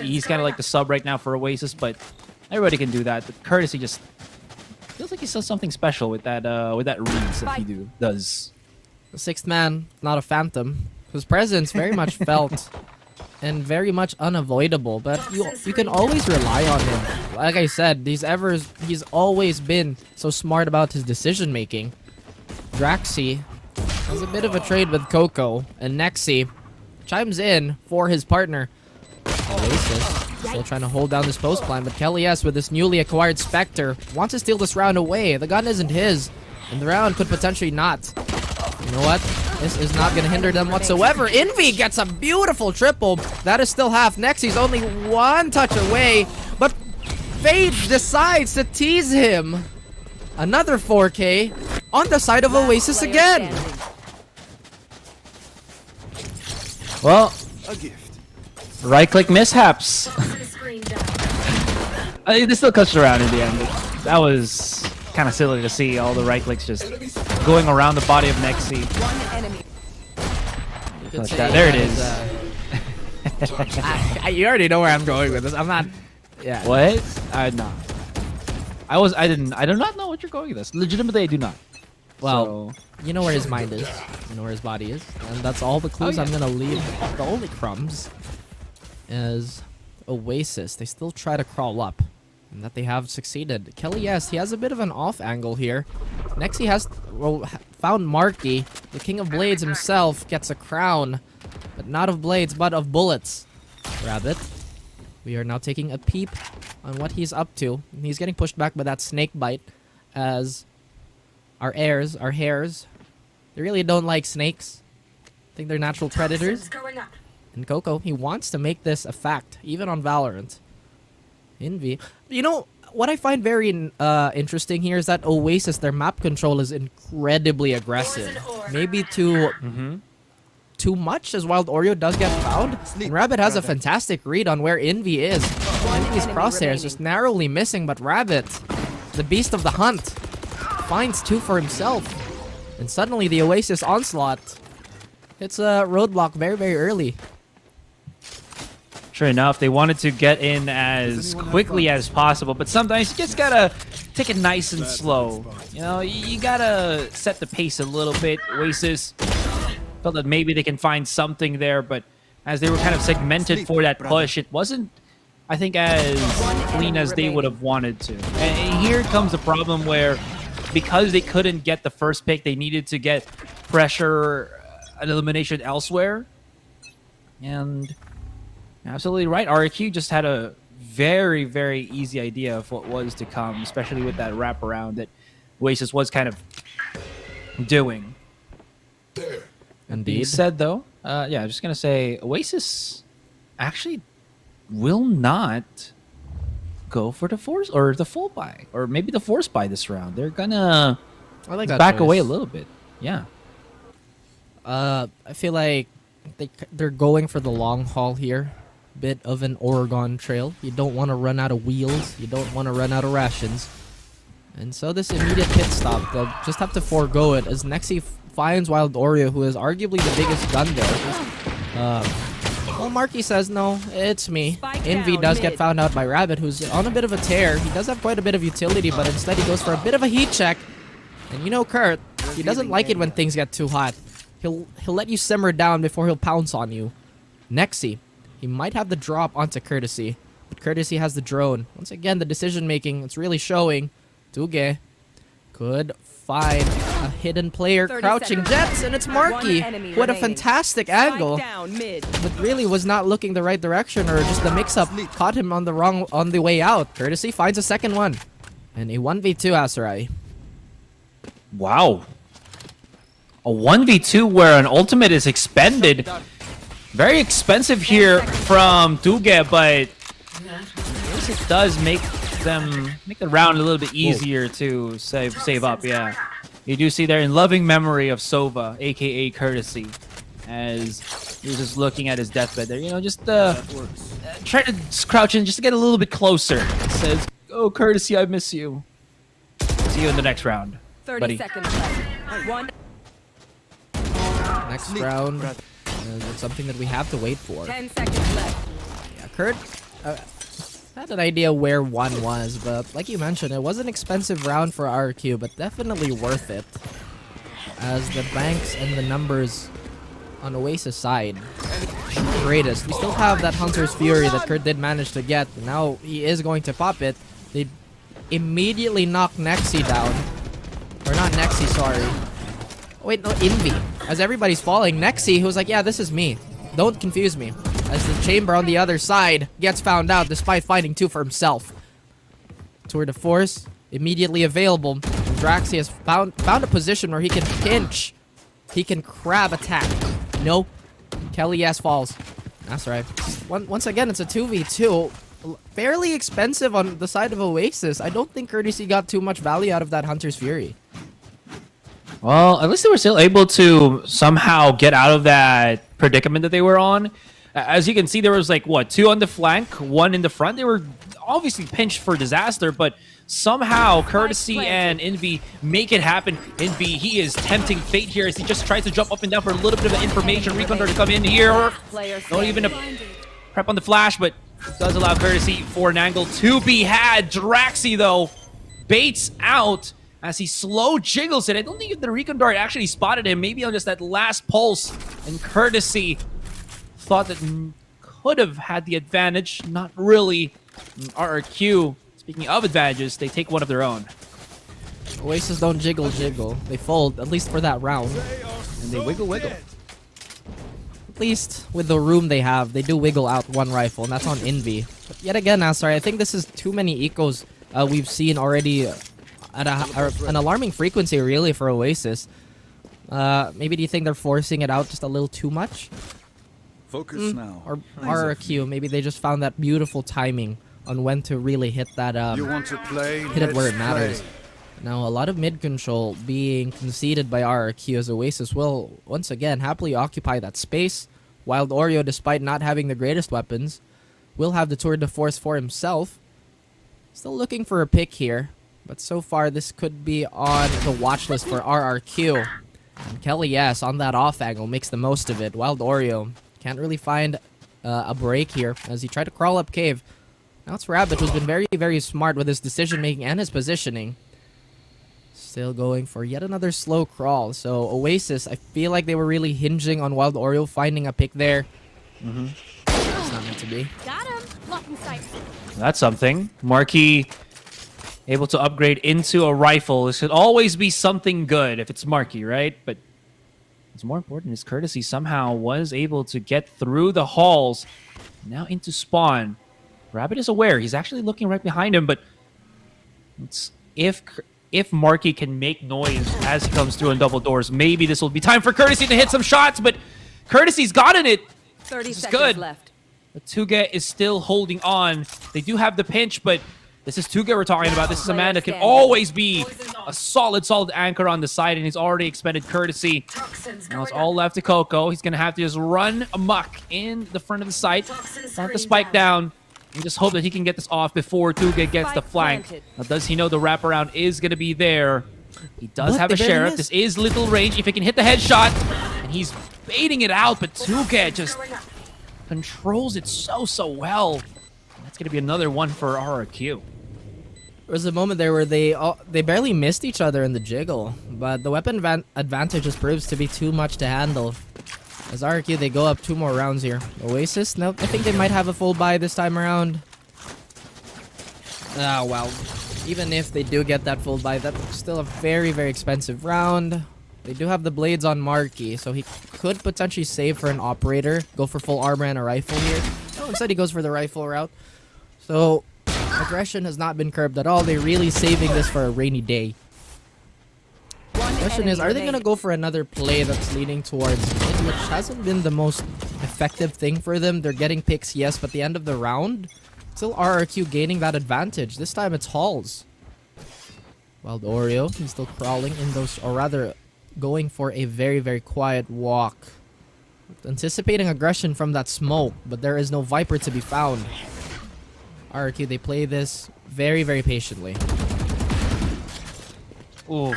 He's kind of like the sub right now for Oasis, but everybody can do that. But Courtesy just feels like he does something special with that reads that he does. The 6th man, not a phantom. His presence very much felt and very much unavoidable, but you can always rely on him. Like I said, he's always been so smart about his decision making. Draxi has a bit of a trade with Coco, and Nexi chimes in for his partner. Oasis still trying to hold down this post plan, but Kelly S with this newly acquired Spectre wants to steal this round away. The gun isn't his, and the round could potentially not. You know what? This is not going to hinder them whatsoever. Envy gets a beautiful triple. That is still half. Nexi's only 1 touch away, but Fate decides to tease him. Another 4K on the side of Oasis again. Well, right-click mishaps. This still cuts around in the end. That was kind of silly to see all the right-clicks just going around the body of Nexi. There it is. You already know where I'm going with this. I'm not. Yeah. What? No. I do not know what you're going with this. Legitimately, I do not. Well, you know where his mind is. You know where his body is. And that's all the clues I'm going to leave. The only crumbs is Oasis. They still try to crawl up. And that they have succeeded. Kelly, yes, he has a bit of an off angle here. Next, he has found Marky. The King of Blades himself gets a crown. But not of blades, but of bullets. Rabbit. We are now taking a peep on what he's up to. He's getting pushed back by that snake bite. As our hares, they really don't like snakes. I think they're natural predators. And Coco, he wants to make this a fact, even on Valorant. Envy. You know, what I find very interesting here is that Oasis, their map control is incredibly aggressive. Maybe too much, as Wild Oreo does get found. And Rabbit has a fantastic read on where Envy is. Envy's crosshairs just narrowly missing, but Rabbit, the beast of the hunt, finds 2 for himself. And suddenly the Oasis onslaught hits a roadblock very, very early. Sure enough, they wanted to get in as quickly as possible, but sometimes you just gotta take it nice and slow. You know, you gotta set the pace a little bit. Oasis felt that maybe they can find something there, but as they were kind of segmented for that push, it wasn't, I think, as clean as they would have wanted to. And here comes the problem where, because they couldn't get the first pick, they needed to get pressure and elimination elsewhere. And absolutely right. RQ just had a very, very easy idea of what was to come, especially with that wraparound that Oasis was kind of doing. Indeed. Being said, though, yeah, I'm just going to say Oasis actually will not go for the force or the full buy, or maybe the force buy this round. They're going to back away a little bit. Yeah. I feel like they're going for the long haul here. Bit of an Oregon Trail. You don't want to run out of wheels. You don't want to run out of rations. And so this immediate pit stop, they'll just have to forego it as Nexi finds Wild Oreo, who is arguably the biggest gun there. Well, Marky says, no, it's me. Envy does get found out by Rabbit, who's on a bit of a tear. He does have quite a bit of utility, but instead he goes for a bit of a heat check. And you know Kurt, he doesn't like it when things get too hot. He'll let you simmer down before he'll pounce on you. Nexi, he might have the drop onto Courtesy, but Courtesy has the drone. Once again, the decision making, it's really showing. Tuge could find a hidden player crouching jets, and it's Marky. What a fantastic angle, but really was not looking the right direction, or just the mix-up caught him on the way out. Courtesy finds a second one, and a 1v2 Asarai. Wow. A 1v2 where an ultimate is expended. Very expensive here from Tuge, but it does make the round a little bit easier to save up. Yeah, you do see there in loving memory of Sova, aka Courtesy, as he was just looking at his deathbed there. You know, just try to crouch in just to get a little bit closer. It says, "Oh, Courtesy, I miss you. See you in the next round, 30 buddy." seconds left. One. Next round, it's something that we have to wait for. 10 seconds left. Yeah, Kurt had an idea where one was, but like you mentioned, it was an expensive round for RQ, but definitely worth it, as the banks and the numbers on Oasis side greatest. We still have that Hunter's Fury that Kurt did manage to get. Now he is going to pop it. They immediately knock Nexi down, or not Nexi, sorry. Wait, no, Envy. As everybody's falling, Nexi, who's like, yeah, this is me. Don't confuse me. As the chamber on the other side gets found out despite finding two for himself. Tour de Force immediately available. Draxi has found a position where he can pinch. He can crab attack. No. Kelly, yes, falls. That's right. Once again, it's a 2v2. Fairly expensive on the side of Oasis. I don't think Courtesy got too much value out of that Hunter's Fury. Well, at least they were still able to somehow get out of that predicament that they were on. As you can see, there was like, what, 2 on the flank, 1 in the front. They were obviously pinched for disaster, but somehow Courtesy and Envy make it happen. Envy, he is tempting fate here as he just tries to jump up and down for a little bit of information. Recon to come in here. Not even a prep on the flash, but does allow Courtesy for an angle to be had. Draxi, though, baits out as he slow jiggles it. I don't think if the Recon Dart actually spotted him, maybe on just that last pulse, and Courtesy thought that could have had the advantage. Not really. RRQ, speaking of advantages, they take one of their own. Oasis don't jiggle. They fold, at least for that round. And they wiggle. At least with the room they have, they do wiggle out one rifle, and that's on Envy. But yet again, sorry, I think this is too many ecos we've seen already at an alarming frequency, really, for Oasis. Maybe do you think they're forcing it out just a little too much? Focus now. Or RRQ, maybe they just found that beautiful timing on when to really hit that, you want to play? hit it where it matters. Now, a lot of mid control being conceded by RRQ, as Oasis will, once again, happily occupy that space. Wild Oreo, despite not having the greatest weapons, will have the tour de force for himself. Still looking for a pick here, but so far this could be on the watch list for RRQ. And Kelly, yes, on that off angle, makes the most of it. Wild Oreo can't really find a break here as he tried to crawl up cave. Now it's Rabbit, who's been very, very smart with his decision-making and his positioning. Still going for yet another slow crawl. So Oasis, I feel like they were really hinging on Wild Oreo finding a pick there. It's not meant to be. Got him. Blocking sight. That's something. Marky able to upgrade into a rifle. This should always be something good if it's Marky, right? But what's more important is Courtesy somehow was able to get through the halls. Now into spawn. Rabbit is aware. He's actually looking right behind him, but if Marky can make noise as he comes through on double doors, maybe this will be time for Courtesy to hit some shots, but Courtesy's gotten it. 30 this is seconds good. left. But Tuge is still holding on. They do have the pinch, but This is Tuga we're talking about. This is a man that can always be a solid anchor on the side, and he's already expended courtesy. Now it's all left to Coco. He's going to have to just run amok in the front of the site, plant the spike down, and just hope that he can get this off before Tuga gets the flank. Now, does he know the wraparound is going to be there? He does have a sheriff. This is little range. If he can hit the headshot, and he's baiting it out, but Tuga just controls it so well. And that's going to be another one for RRQ. There was a moment there where they barely missed each other in the jiggle, but the weapon advantage just proves to be too much to handle. As RRQ, they go up 2 more rounds here. Oasis, nope, I think they might have a full buy this time around. Ah, well, even if they do get that full buy, that's still a very, very expensive round. They do have the blades on Marky, so he could potentially save for an operator, go for full armor and a rifle here. No, instead he goes for the rifle route. So aggression has not been curbed at all. They're really saving this for a rainy day. The question is, are they going to go for another play that's leaning towards mid, which hasn't been the most effective thing for them? They're getting picks, yes, but at the end of the round, still RRQ gaining that advantage. This time it's Halls. Wild Oreo, he's still crawling in those, or rather going for a very, very quiet walk. Anticipating aggression from that smoke, but there is no Viper to be found. RRQ, they play this very, very patiently. Ooh.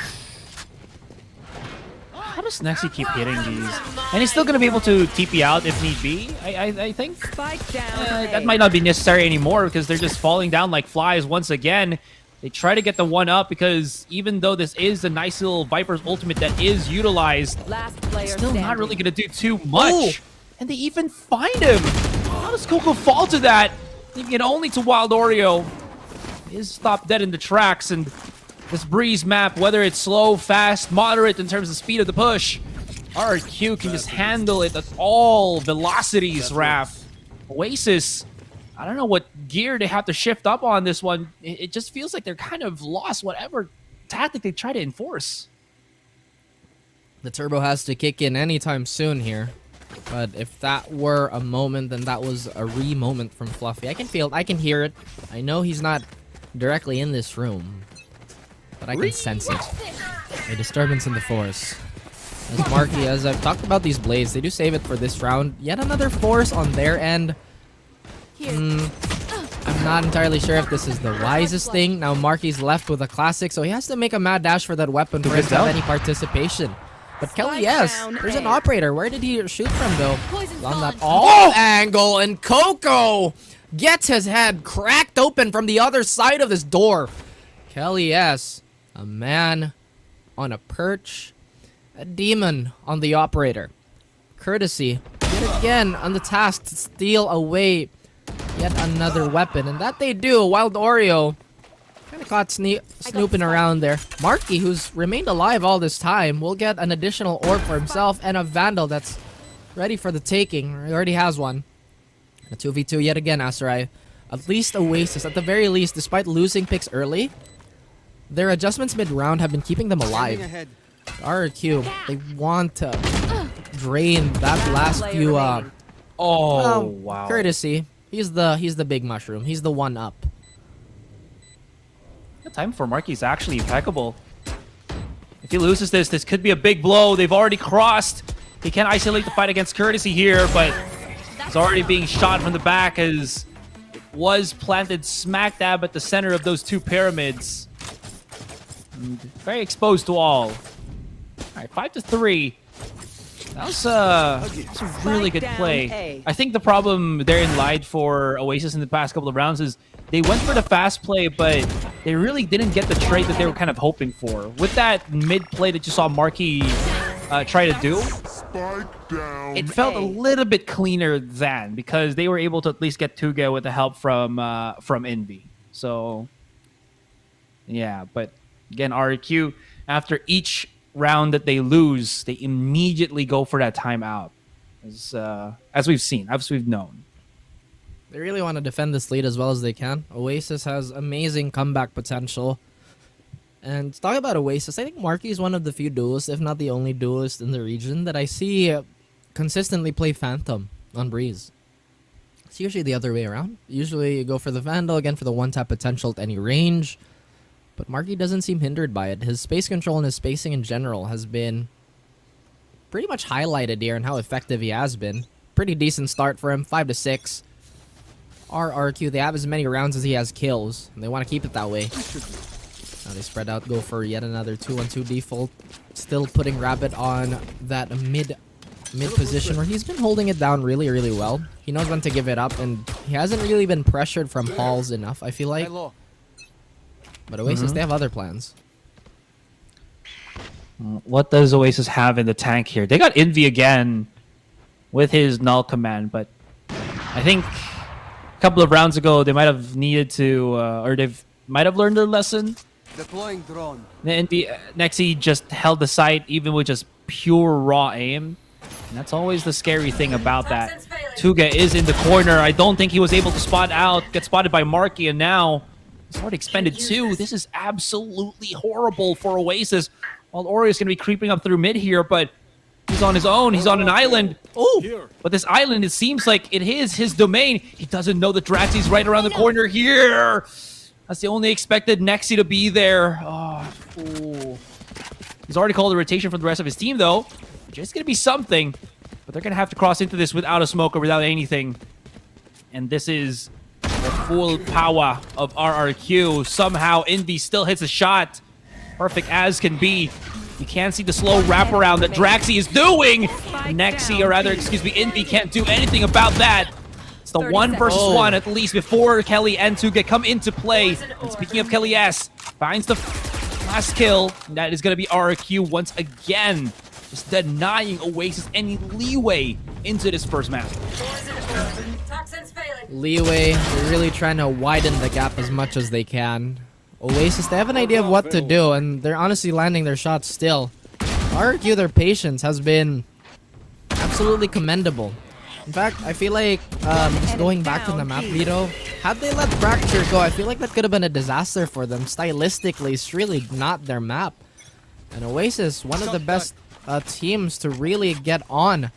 How does Nexi keep hitting these? And he's still going to be able to TP out if need be, I think. That might not be necessary anymore because they're just falling down like flies once again. They try to get the 1-up because even though this is a nice little Viper's ultimate that is utilized, it's still not really going to do too much. Ooh. And they even find him. How does Coco fall to that? Thinking it only to Wild Oreo. He is stopped dead in the tracks, and this Breeze map, whether it's slow, fast, moderate in terms of speed of the push, RRQ can just handle it at all velocities, Raph. Oasis, I don't know what gear they have to shift up on this one. It just feels like they're kind of lost whatever tactic they try to enforce. The turbo has to kick in anytime soon here. But if that were a moment, then that was a moment from Fluffy. I can feel it. I can hear it. I know he's not directly in this room, but I can sense it. A disturbance in the force. As Marky, as I've talked about these blades, they do save it for this round. Yet another force on their end. I'm not entirely sure if this is the wisest thing. Now Marky's left with a classic, so he has to make a mad dash for that weapon for him to have any participation. But Kelly, yes, there's an operator. Where did he shoot from, though? On that angle, and Coco gets his head cracked open from the other side of this door. Kelly, yes, a man on a perch, a demon on the operator. Courtesy, yet again on the task to steal away yet another weapon, and that they do. Wild Oreo kind of caught snooping around there. Marky, who's remained alive all this time, will get an additional orb for himself and a Vandal that's ready for the taking. He already has one. A 2v2 yet again, Asarai. At least Oasis, at the very least, despite losing picks early, their adjustments mid-round have been keeping them alive. RRQ, they want to drain that last few... wow. Courtesy. He's the big mushroom. He's the 1-up. The time for Marky is actually impeccable. If he loses this could be a big blow. They've already crossed. He can't isolate the fight against Courtesy here, but he's already being shot from the back as it was planted smack dab at the center of those 2 pyramids. And very exposed to all. Alright, 5-3. That was a really good play. I think the problem therein lied for Oasis in the past couple of rounds is they went for the fast play, but they really didn't get the trade that they were kind of hoping for. With that mid play that you saw Marky try to do, it felt a little bit cleaner then because they were able to at least get Tuga with the help from Envy. So, yeah, but again, RQ, after each round that they lose, they immediately go for that timeout, as we've seen, as we've known. They really want to defend this lead as well as they can. Oasis has amazing comeback potential. And to talk about Oasis, I think Marky is one of the few duelists, if not the only duelist in the region, that I see consistently play Phantom on Breeze. It's usually the other way around. Usually you go for the Vandal, again for the one-tap potential at any range. But Marky doesn't seem hindered by it. His space control and his spacing in general has been pretty much highlighted here and how effective he has been. Pretty decent start for him, 5 to 6. RRQ, they have as many rounds as he has kills, and they want to keep it that way. Now they spread out, go for yet another 2-1-2 default. Still putting Rabbit on that mid position where he's been holding it down really, really well. He knows when to give it up, and he hasn't really been pressured from halls enough, I feel like. But Oasis, they have other plans. What does Oasis have in the tank here? They got Envy again with his null command, but I think a couple of rounds ago they might have needed to, or they might have learned their lesson. Deploying drone. The Envy, Nexi just held the site even with just pure raw aim. And that's always the scary thing about that. Tuga is in the corner. I don't think he was able to get spotted by Marky, and now he's already expended 2. This is absolutely horrible for Oasis. While Oreo is going to be creeping up through mid here, but he's on his own. He's on an island. Oh, but this island, it seems like it is his domain. He doesn't know that Draxi's right around the corner here. That's the only expected Nexi to be there. Oh, ooh. He's already called a rotation for the rest of his team, though. Which is going to be something. But they're going to have to cross into this without a smoke or without anything. And this is the full power of RRQ. Somehow, Envy still hits a shot. Perfect as can be. You can't see the slow wraparound that Draxi is doing. Nexi, or rather, excuse me, Envy can't do anything about that. It's the 1 versus 1 at least before Kelly and Tuga come into play. And speaking of Kelly S, finds the last kill. And that is going to be RRQ once again. Just denying Oasis any leeway into this first map. Leeway, they're really trying to widen the gap as much as they can. Oasis, they have an idea of what to do, and they're honestly landing their shots still. RRQ, their patience has been absolutely commendable. In fact, I feel like, just going back to the map, Vito, had they let Fracture go, I feel like that could have been a disaster for them. Stylistically, it's really not their map. And Oasis, one of the best teams to really get on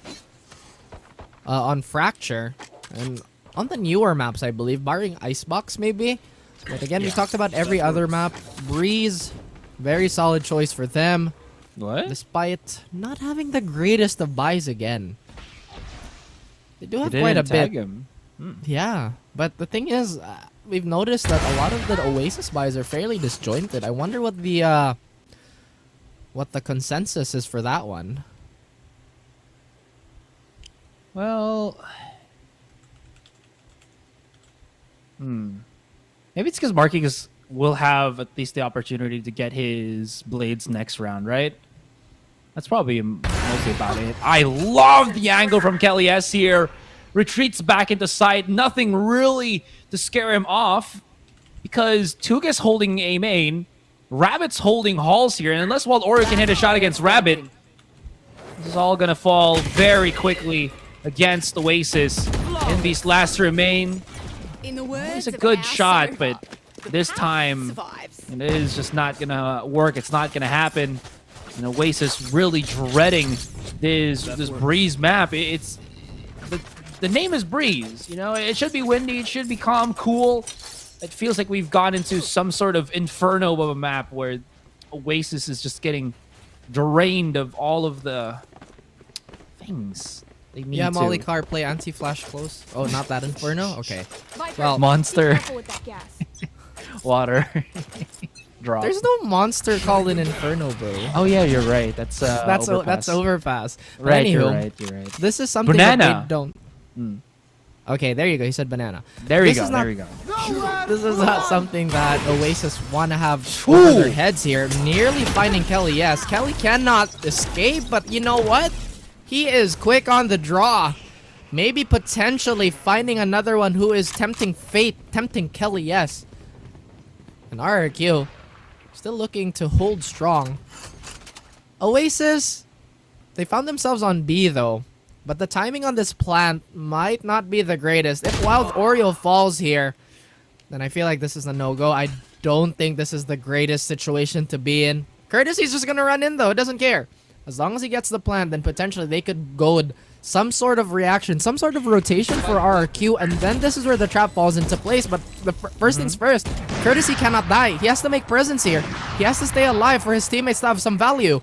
Fracture. And on the newer maps, I believe, barring Icebox maybe. But again, we talked about every other map. Breeze, very solid choice for them. What? Despite not having the greatest of buys again. They do have quite a bit. Yeah, but the thing is, we've noticed that a lot of the Oasis buys are fairly disjointed. I wonder what the consensus is for that one. Well, maybe it's because Marquez will have at least the opportunity to get his blades next round, right? That's probably mostly about it. I love the angle from Kelly S here. Retreats back into sight. Nothing really to scare him off because Tuga's holding A main. Rabbit's holding halls here. And unless Wild Oreo can hit a shot against Rabbit, this is all going to fall very quickly against Oasis. Envy's last to remain. It's a good shot, but this time it is just not going to work. It's not going to happen. And Oasis really dreading this Breeze map. It's the name is Breeze. You know, it should be windy. It should be calm, cool. It feels like we've gone into some sort of inferno of a map where Oasis is just getting drained of all of the things they need to. Molly Car play anti-flash close. Oh, not that inferno? Okay. Well, Monster. Water. Drop. There's no monster called an inferno, bro. Oh yeah, you're right. That's overpass. That's overpass. But Right, anywho, you're right. This is something Banana. that they don't. Okay, there you go. He said banana. There you go. This is not something that Oasis want to have over their heads here. Nearly finding Kelly. Yes, Kelly cannot escape, but you know what? He is quick on the draw. Maybe potentially finding another one who is tempting fate, tempting Kelly. Yes. And RRQ still looking to hold strong. Oasis, they found themselves on B though. But the timing on this plant might not be the greatest. If Wild Oreo falls here, then I feel like this is a no-go. I don't think this is the greatest situation to be in. Courtesy's just going to run in, though. It doesn't care. As long as he gets the plant, then potentially they could go some sort of reaction, some sort of rotation for RRQ, and then this is where the trap falls into place. But the first things first, Courtesy cannot die. He has to make presence here. He has to stay alive for his teammates to have some value.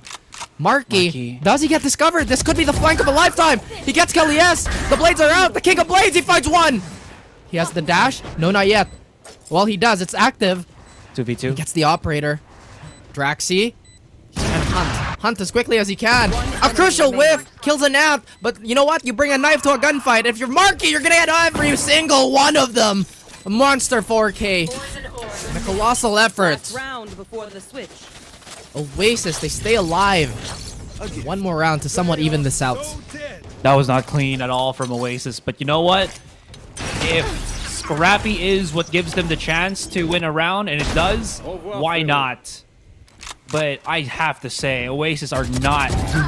Marky, does he get discovered? This could be the flank of a lifetime. He gets Kelly S. The blades are out. The King of Blades, he finds one. He has the dash. No, not yet. Well, he does. It's active. 2v2. He gets the operator. Draxi. And Hunt as quickly as he can. A crucial whiff. Kills a nap. But you know what? You bring a knife to a gunfight. If you're Marky, you're gonna get every single one of them. A monster 4K. And a colossal effort. Round before the switch. Oasis, they stay alive. One more round to somewhat even this out. That was not clean at all from Oasis. But you know what? If Scrappy is what gives them the chance to win a round, and it does, why not? But I have to say, Oasis do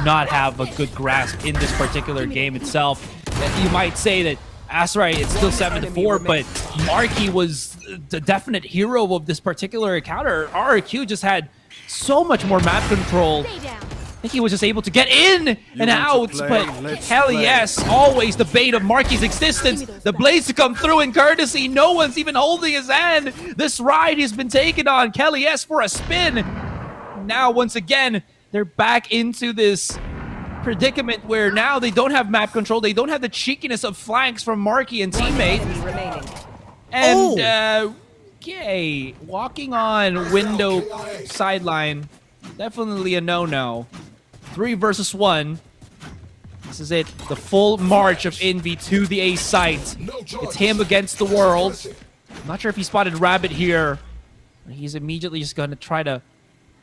not have a good grasp in this particular game itself. You might say that Aserai, it's still 7-4, but Marky was the definite hero of this particular encounter. RRQ just had so much more map control. I think he was just able to get in and out, but hell yes, always the bait of Marky's existence. The blades to come through in Courtesy. No one's even holding his hand. This ride he's been taken on. Kelly S for a spin. Now, once again, they're back into this predicament where now they don't have map control. They don't have the cheekiness of flanks from Marky and teammates. And, okay, walking on window sideline, definitely a no-no. 3 versus 1. This is it. The full march of Envy to the A site. It's him against the world. I'm not sure if he spotted Rabbit here. He's immediately just going to try to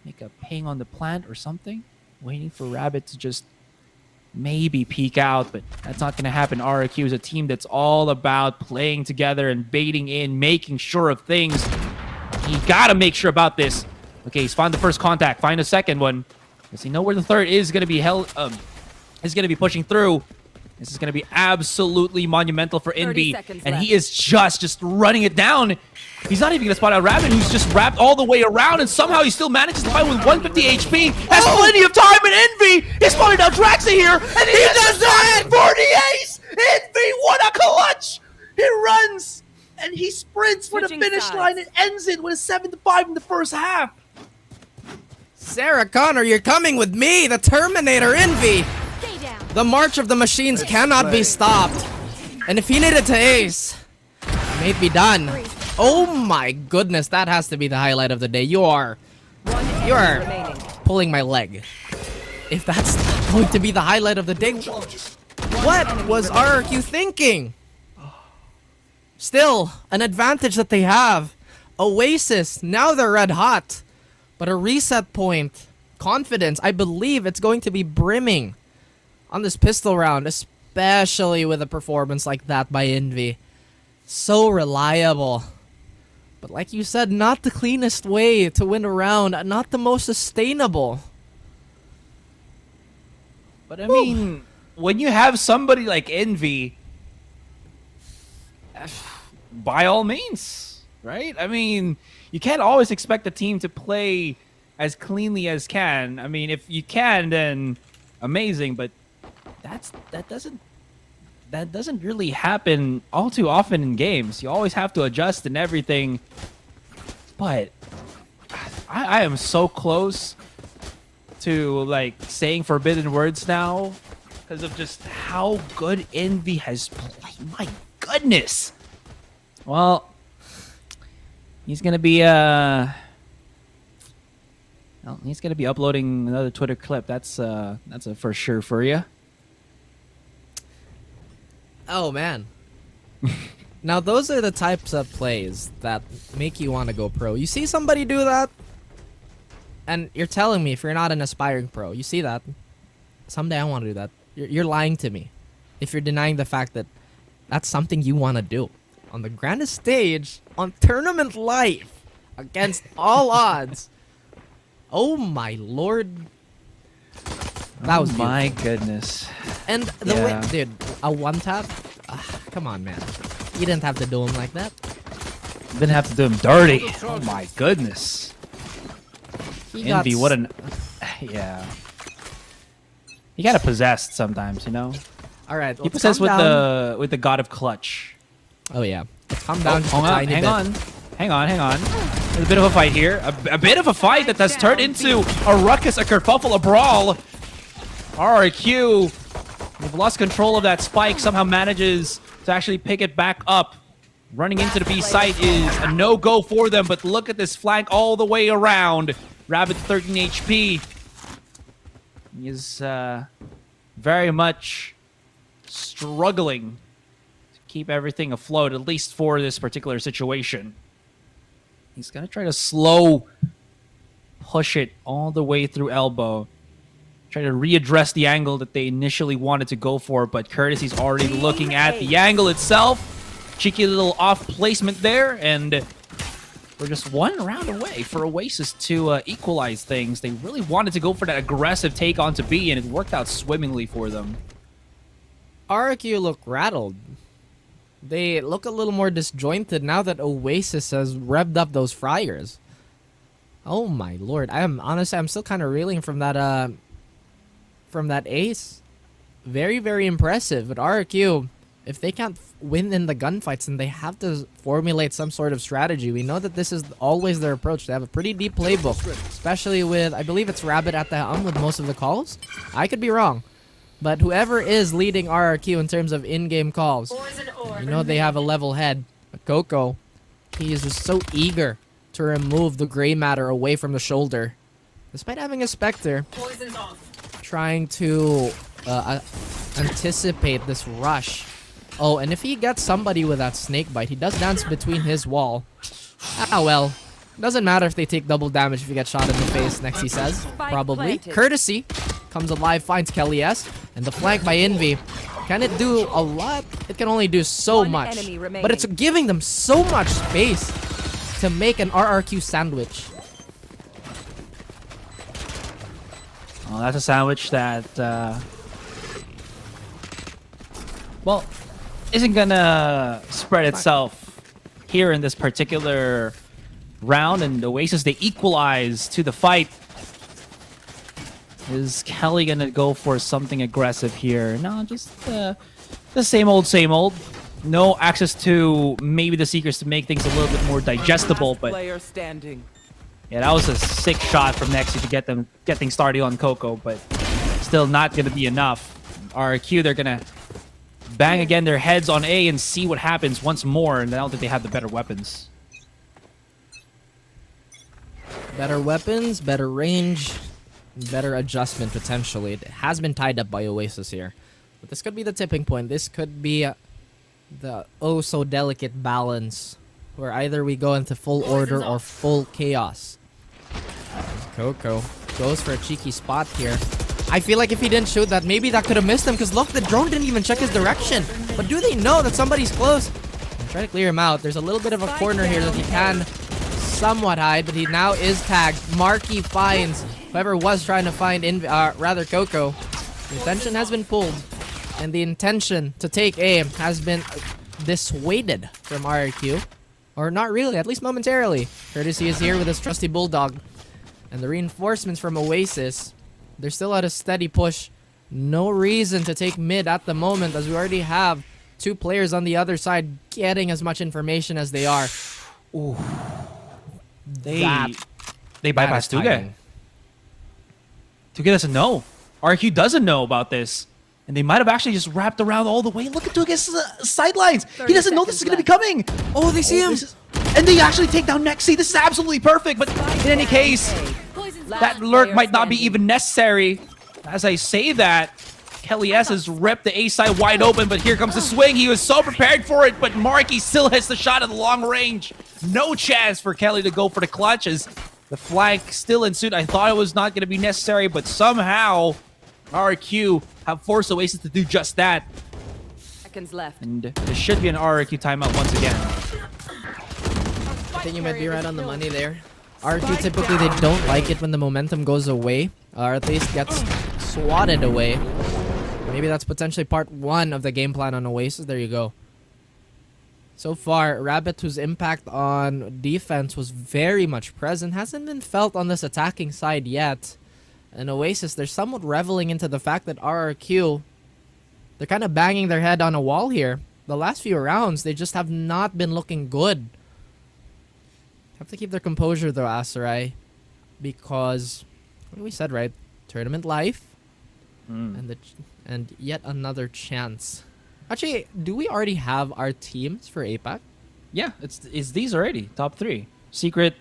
make a ping on the plant or something. Waiting for Rabbit to just maybe peek out, but that's not going to happen. RRQ is a team that's all about playing together and baiting in, making sure of things. You got to make sure about this. Okay, he's found the first contact. Find a second one. Does he know where the third is going to be is going to be pushing through? This is going to be absolutely monumental for Envy. And he is just running it down. He's not even going to spot out Rabbit, who's just wrapped all the way around, and somehow he still manages to fight with 150 HP. Has plenty of time, and Envy is spotted out Draxi here, and he does that for the ace! Envy, what a clutch! He runs, and he sprints for the finish line and ends it with a 7-5 in the first half. Sarah Connor, you're coming with me, the Terminator Envy. The march of the machines cannot be stopped. And if he needed to ace, it may be done. Oh my goodness, that has to be the highlight of the day. You are pulling my leg. If that's not going to be the highlight of the day, what was RRQ thinking? Still, an advantage that they have. Oasis, now they're red hot. But a reset point, confidence, I believe it's going to be brimming on this pistol round, especially with a performance like that by Envy. So reliable. But like you said, not the cleanest way to win a round, not the most sustainable. But I mean, when you have somebody like Envy, by all means, right? I mean, you can't always expect a team to play as cleanly as can. I mean, if you can, then amazing, but that doesn't really happen all too often in games. You always have to adjust and everything. But I am so close to like saying forbidden words now because of just how good Envy has played. My goodness. Well, he's gonna be he's gonna be uploading another Twitter clip. That's a for sure for you. Oh man. Now those are the types of plays that make you want to go pro. You see somebody do that, and you're telling me if you're not an aspiring pro, you see that, someday I want to do that. You're lying to me if you're denying the fact that that's something you want to do on the grandest stage on tournament life against all odds. Oh my lord. That was my beautiful. Goodness. And the way, dude, a one tap? Come on, man. You didn't have to do him like that. Didn't have to do him dirty. Oh my goodness. Envy, what an... Yeah. You gotta possessed sometimes, you know? All right. Keep possessed with the god of clutch. Oh yeah. Calm down. just a Hang on, tiny hang bit. on, hang on. There's a bit of a fight here. A bit of a fight that has turned into a ruckus, a kerfuffle, a brawl. RRQ, they've lost control of that spike. Somehow manages to actually pick it back up. Running into the B site is a no-go for them, but look at this flank all the way around. Rabbit 13 HP. He is very much struggling to keep everything afloat, at least for this particular situation. He's going to try to slow push it all the way through elbow. Try to readdress the angle that they initially wanted to go for, but Courtesy's already looking at the angle itself. Cheeky little off placement there, and we're just one round away for Oasis to equalize things. They really wanted to go for that aggressive take onto B, and it worked out swimmingly for them. RRQ look rattled. They look a little more disjointed now that Oasis has revved up those fryers. Oh my lord. I'm still kind of reeling from that ace. Very, very impressive. But RRQ, if they can't win in the gunfights, then they have to formulate some sort of strategy. We know that this is always their approach. They have a pretty deep playbook, especially with, I believe it's Rabbit at the helm with most of the calls. I could be wrong. But whoever is leading RRQ in terms of in-game calls, you know they have a level head. But Coco, he is just so eager to remove the gray matter away from the shoulder. Despite having a Spectre, trying to anticipate this rush. Oh, and if he gets somebody with that snake bite, he does dance between his wall. Ah, well. Doesn't matter if they take double damage if you get shot in the face, next he says. Probably. Courtesy comes alive, finds Kelly S. And the flank by Envy. Can it do a lot? It can only do so much. But it's giving them so much space to make an RRQ sandwich. Oh, that's a sandwich that, well, isn't gonna spread itself here in this particular round. And Oasis, they equalize to the fight. Is Kelly gonna go for something aggressive here? No, just the same old, same old. No access to maybe the Seekers to make things a little bit more digestible, but yeah, that was a sick shot from Nexi to get things started on Coco, but still not gonna be enough. RQ, they're gonna bang again their heads on A and see what happens once more, and I don't think they have the better weapons. Better weapons, better range, better adjustment potentially. It has been tied up by Oasis here. But this could be the tipping point. This could be the oh so delicate balance where either we go into full order or full chaos. Coco goes for a cheeky spot here. I feel like if he didn't shoot that, maybe that could have missed him, because look, the drone didn't even check his direction. But do they know that somebody's close? Try to clear him out. There's a little bit of a corner here that he can somewhat hide, but he now is tagged. Marky finds whoever was trying to find Coco. The intention has been pulled, and the intention to take A has been dissuaded from RRQ. Or not really, at least momentarily. Courtesy is here with his trusty Bulldog. And the reinforcements from Oasis, they're still at a steady push. No reason to take mid at the moment, as we already have two players on the other side getting as much information as they are. Ooh. They bypass Tuga. Tuga doesn't know. RQ doesn't know about this. And they might have actually just wrapped around all the way. Look at Tuga's sidelines. He doesn't know this is going to be coming. Oh, they see him. And they actually take down Nexi. This is absolutely perfect. But in any case, that lurk might not be even necessary. As I say that, Kelly S has ripped the A side wide open, but here comes the swing. He was so prepared for it, but Marky still hits the shot at the long range. No chance for Kelly to go for the clutch as the flank still ensued. I thought it was not going to be necessary, but somehow RQ have forced Oasis to do just that. Seconds left. And there should be an RQ timeout once again. I think you might be right on the money there. RQ typically they don't like it when the momentum goes away, or at least gets swatted away. Maybe that's potentially part one of the game plan on Oasis. There you go. So far, Rabbit, whose impact on defense was very much present, hasn't been felt on this attacking side yet. And Oasis, they're somewhat reveling into the fact that RRQ They're kind of banging their head on a wall here. The last few rounds, they just have not been looking good. Have to keep their composure though, Aserai, because what we said, right? Tournament life, and yet another chance. Actually, do we already have our teams for APAC? Yeah, it's these already. Top 3. Secret,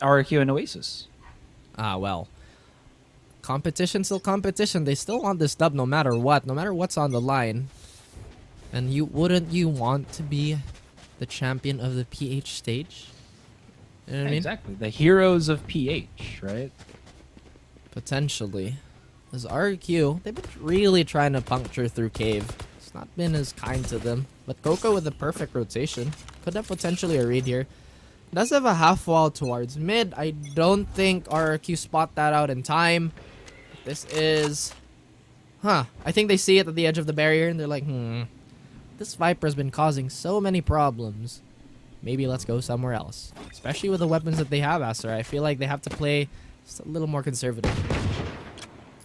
RQ, and Oasis. Ah, well. Competition still competition. They still want this dub no matter what. No matter what's on the line. And wouldn't you want to be the champion of the PH stage? You know what I mean? Exactly. The heroes of PH, right? Potentially. As RQ, they've been really trying to puncture through Cave. It's not been as kind to them. But Coco with the perfect rotation. Could have potentially a read here. Does have a half wall towards mid. I don't think RQ spot that out in time. This is... I think they see it at the edge of the barrier and they're like, this Viper's been causing so many problems. Maybe let's go somewhere else. Especially with the weapons that they have, Aster. I feel like they have to play just a little more conservative.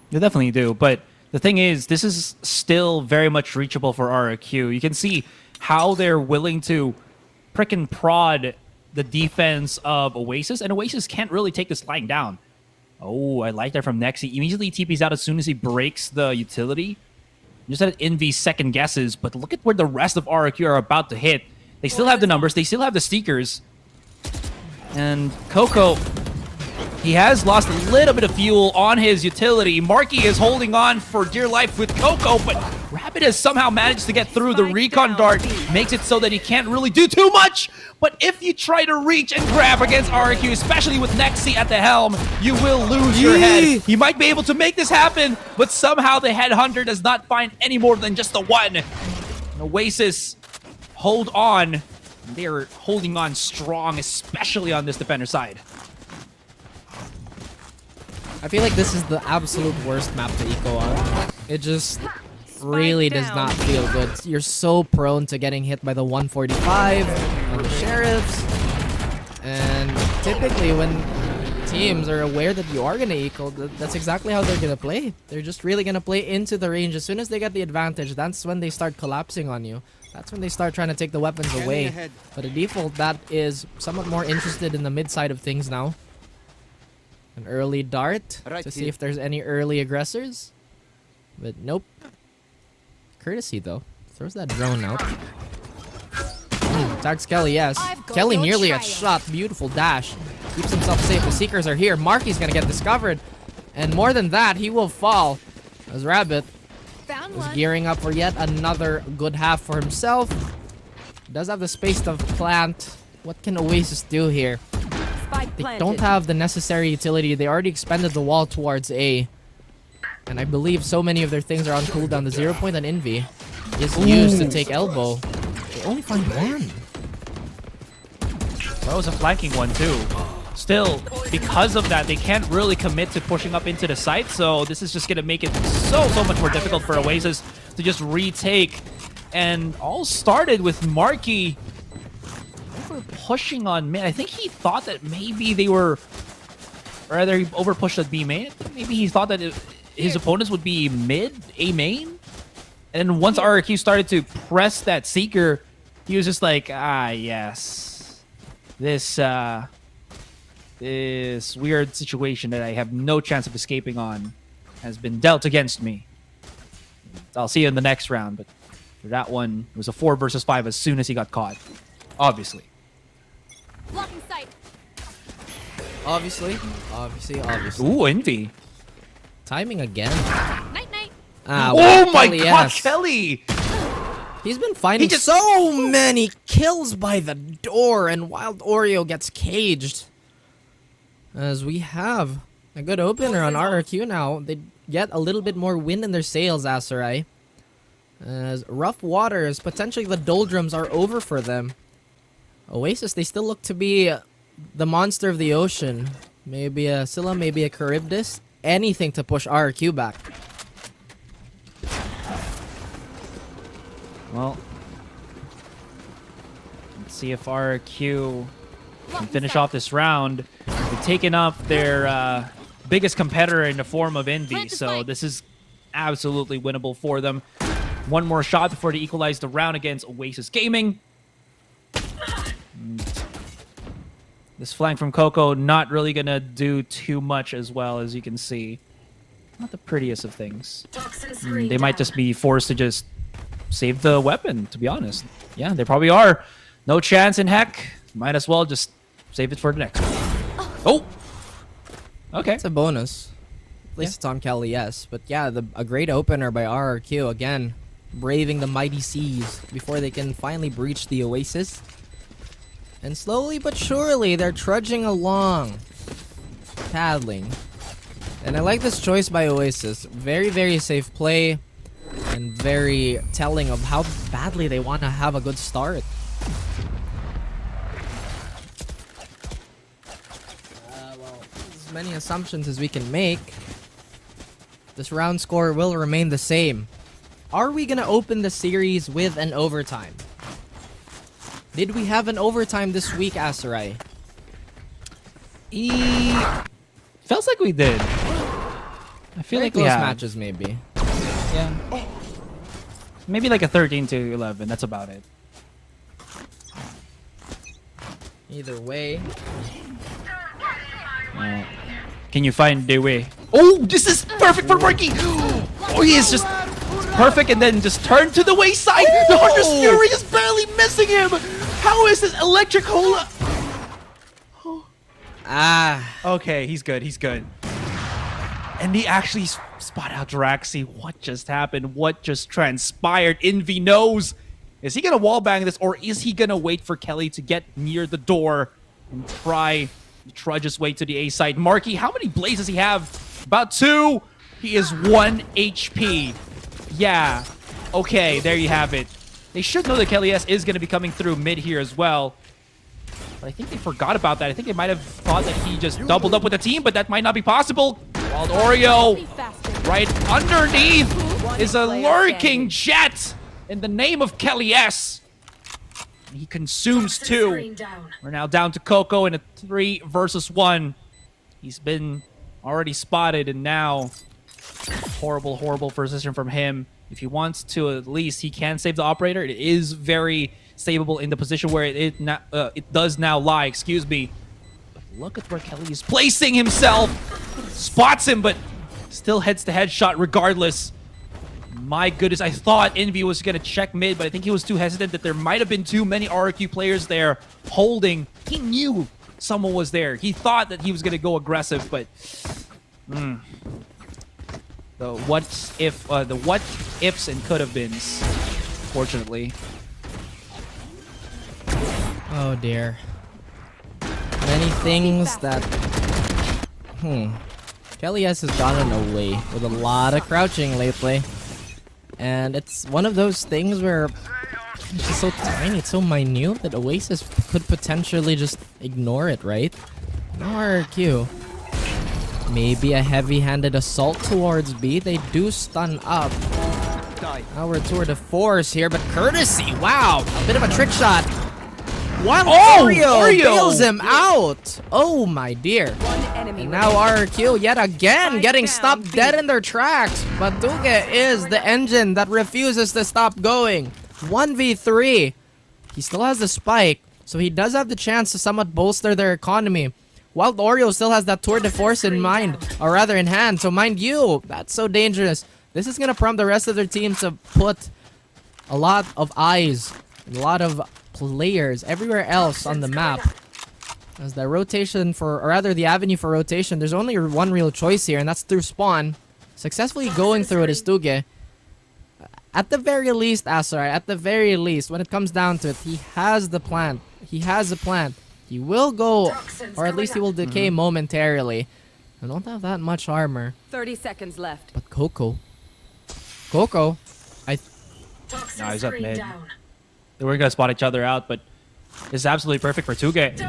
They definitely do, but the thing is, this is still very much reachable for RQ. You can see how they're willing to frickin' prod the defense of Oasis, and Oasis can't really take this lying down. Oh, I like that from Nex. He immediately TPs out as soon as he breaks the utility. Just had Envy's second guesses, but look at where the rest of RQ are about to hit. They still have the numbers, they still have the Seekers. And Coco, he has lost a little bit of fuel on his utility. Marky is holding on for dear life with Coco, but Rabbit has somehow managed to get through. The recon dart makes it so that he can't really do too much. But if you try to reach and grab against RQ, especially with Nexi at the helm, you will lose your head. He might be able to make this happen, but somehow the Headhunter does not find any more than just the one. And Oasis hold on. They're holding on strong, especially on this defender side. I feel like this is the absolute worst map to eco on. It just really does not feel good. You're so prone to getting hit by the 145 and the Sheriffs. And typically when teams are aware that you are going to eco, that's exactly how they're going to play. They're just really going to play into the range. As soon as they get the advantage, that's when they start collapsing on you. That's when they start trying to take the weapons away. But the default, that is somewhat more interested in the mid side of things now. An early dart to see if there's any early aggressors. But nope. Courtesy though. Throws that drone out. Tags Kelly, yes. Kelly nearly gets shot. Beautiful dash. Keeps himself safe. The Seekers are here. Marky's gonna get discovered. And more than that, he will fall. As Rabbit is gearing up for yet another good half for himself. Does have the space to plant. What can Oasis do here? They don't have the necessary utility. They already expended the wall towards A. And I believe so many of their things are on cooldown. The 0 point on Envy is used to take elbow. They only find one. That was a flanking one too. Still, because of that, they can't really commit to pushing up into the site. So this is just going to make it so much more difficult for Oasis to just retake. And all started with Marky pushing on mid. I think he thought that maybe they were, or rather he overpushed at B main. Maybe he thought that his opponents would be mid, A main. And once RQ started to press that Seeker, he was just like, yes. This weird situation that I have no chance of escaping on has been dealt against me. I'll see you in the next round, but for that one, it was a 4 versus 5 as soon as he got caught. Obviously. Blocking sight. Obviously. Ooh, Envy. Timing again. Night night. Oh my Kelly, god, yes. Kelly! He's been finding so many kills by the door, and Wild Oreo gets caged. As we have a good opener on RRQ now. They get a little bit more wind in their sails, Aserai. As rough waters, potentially the doldrums are over for them. Oasis, they still look to be the monster of the ocean. Maybe a Scylla, maybe a Charybdis. Anything to push RRQ back. Well, let's see if RRQ can finish off this round. They've taken up their biggest competitor in the form of Envy, so this is absolutely winnable for them. one more shot before they equalize the round against Oasis Gaming. This flank from Coco not really gonna do too much as well, as you can see. Not the prettiest of things. They might just be forced to just save the weapon, to be honest. Yeah, they probably are. No chance in heck. Might as well just save it for the next one. Oh! Okay. It's a bonus. At least it's on Kelly, yes. But yeah, a great opener by RRQ. Again, braving the mighty seas before they can finally breach the Oasis. And slowly but surely, they're trudging along. Paddling. And I like this choice by Oasis. Very, very safe play. And very telling of how badly they want to have a good start. Well, as many assumptions as we can make. This round score will remain the same. Are we going to open the series with an overtime? Did we have an overtime this week, Asarai? Feels like we did. I feel like we close have. matches, maybe. Yeah. Maybe like a 13-11. That's about it. Either way. Can you find the way? Oh, this is perfect for Marky. Oh, he is just perfect, and then just turn to the wayside. The Hunter's Fury is barely missing him. How is this electric hole? Okay, he's good. He's good. And he actually spot out Draxi. What just happened? What just transpired? Envy knows. Is he gonna wallbang this, or is he gonna wait for Kelly to get near the door and try to trudge his way to the A side? Marky, how many blades does he have? About 2. He is 1 HP. Yeah. Okay, there you have it. They should know that Kelly S is gonna be coming through mid here as well. But I think they forgot about that. I think they might have thought that he just doubled up with the team, but that might not be possible. Wild Oreo right underneath is a lurking jet in the name of Kelly S. And he consumes 2. We're now down to Coco in a 3 versus 1. He's been already spotted, and now horrible, horrible position from him. If he wants to, at least he can save the operator. It is very savable in the position where it does now lie. Excuse me. But look at where Kelly is placing himself. Spots him, but still heads to head shot regardless. My goodness, I thought Envy was gonna check mid, but I think he was too hesitant that there might have been too many RRQ players there holding. He knew someone was there. He thought that he was gonna go aggressive, but the what ifs and could have beens, fortunately. Oh dear. Many things that... Kelly S has gotten away with a lot of crouching lately. And it's one of those things where it's just so tiny, it's so minute that Oasis could potentially just ignore it, right? No RRQ. Maybe a heavy-handed assault towards B. They do stun up. Now we're tour de force here, but Courtesy, wow! A bit of a trick shot. One Oreo bails him out. Oh my dear. And now RRQ yet again getting stopped dead in their tracks. But Duge is the engine that refuses to stop going. 1v3. He still has the spike, so he does have the chance to somewhat bolster their economy. Wild Oreo still has that tour de force in mind, or rather in hand. So mind you, that's so dangerous. This is gonna prompt the rest of their team to put a lot of eyes, a lot of players everywhere else on the map. As the rotation for, or rather the avenue for rotation, there's only one real choice here, and that's through spawn. Successfully going through it is Tuge. At the very least, Asarai, at the very least, when it comes down to it, he has the plan. He has a plan. He will go, or at least he will decay momentarily. I don't have that much armor. 30 seconds left. But Coco, No, he's up mid. They were gonna spot each other out, but this is absolutely perfect for Tuge.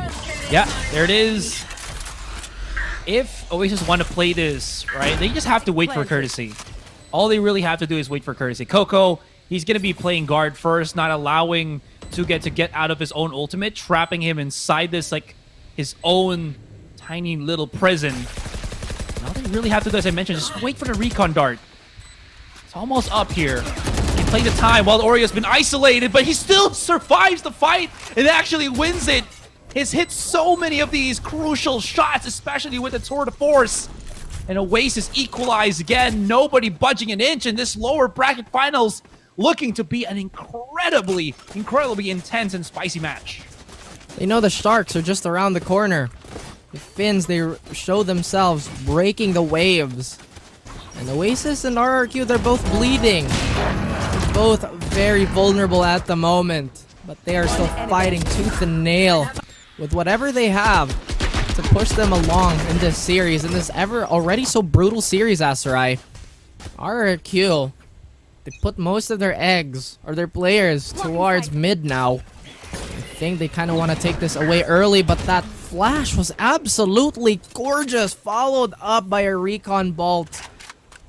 Yeah, there it is. If Oasis want to play this, right, they just have to wait for Courtesy. All they really have to do is wait for Courtesy. Coco, he's gonna be playing guard first, not allowing Tuge to get out of his own ultimate, trapping him inside this, like, his own tiny little prison. All they really have to do, as I mentioned, just wait for the recon dart. It's almost up here. Can playing the time while Oreo's been isolated, but he still survives the fight and actually wins it. He's hit so many of these crucial shots, especially with the tour de force. And Oasis equalize again, nobody budging an inch in this lower bracket finals, looking to be an incredibly intense and spicy match. They know the Sharks are just around the corner. The Finns, they show themselves breaking the waves. And Oasis and RRQ, they're both bleeding. They're both very vulnerable at the moment. But they are still fighting tooth and nail with whatever they have to push them along in this series, in this already so brutal series, Asarai. RRQ, they put most of their eggs, or their players, towards mid now. I think they kind of want to take this away early, but that flash was absolutely gorgeous, followed up by a recon bolt.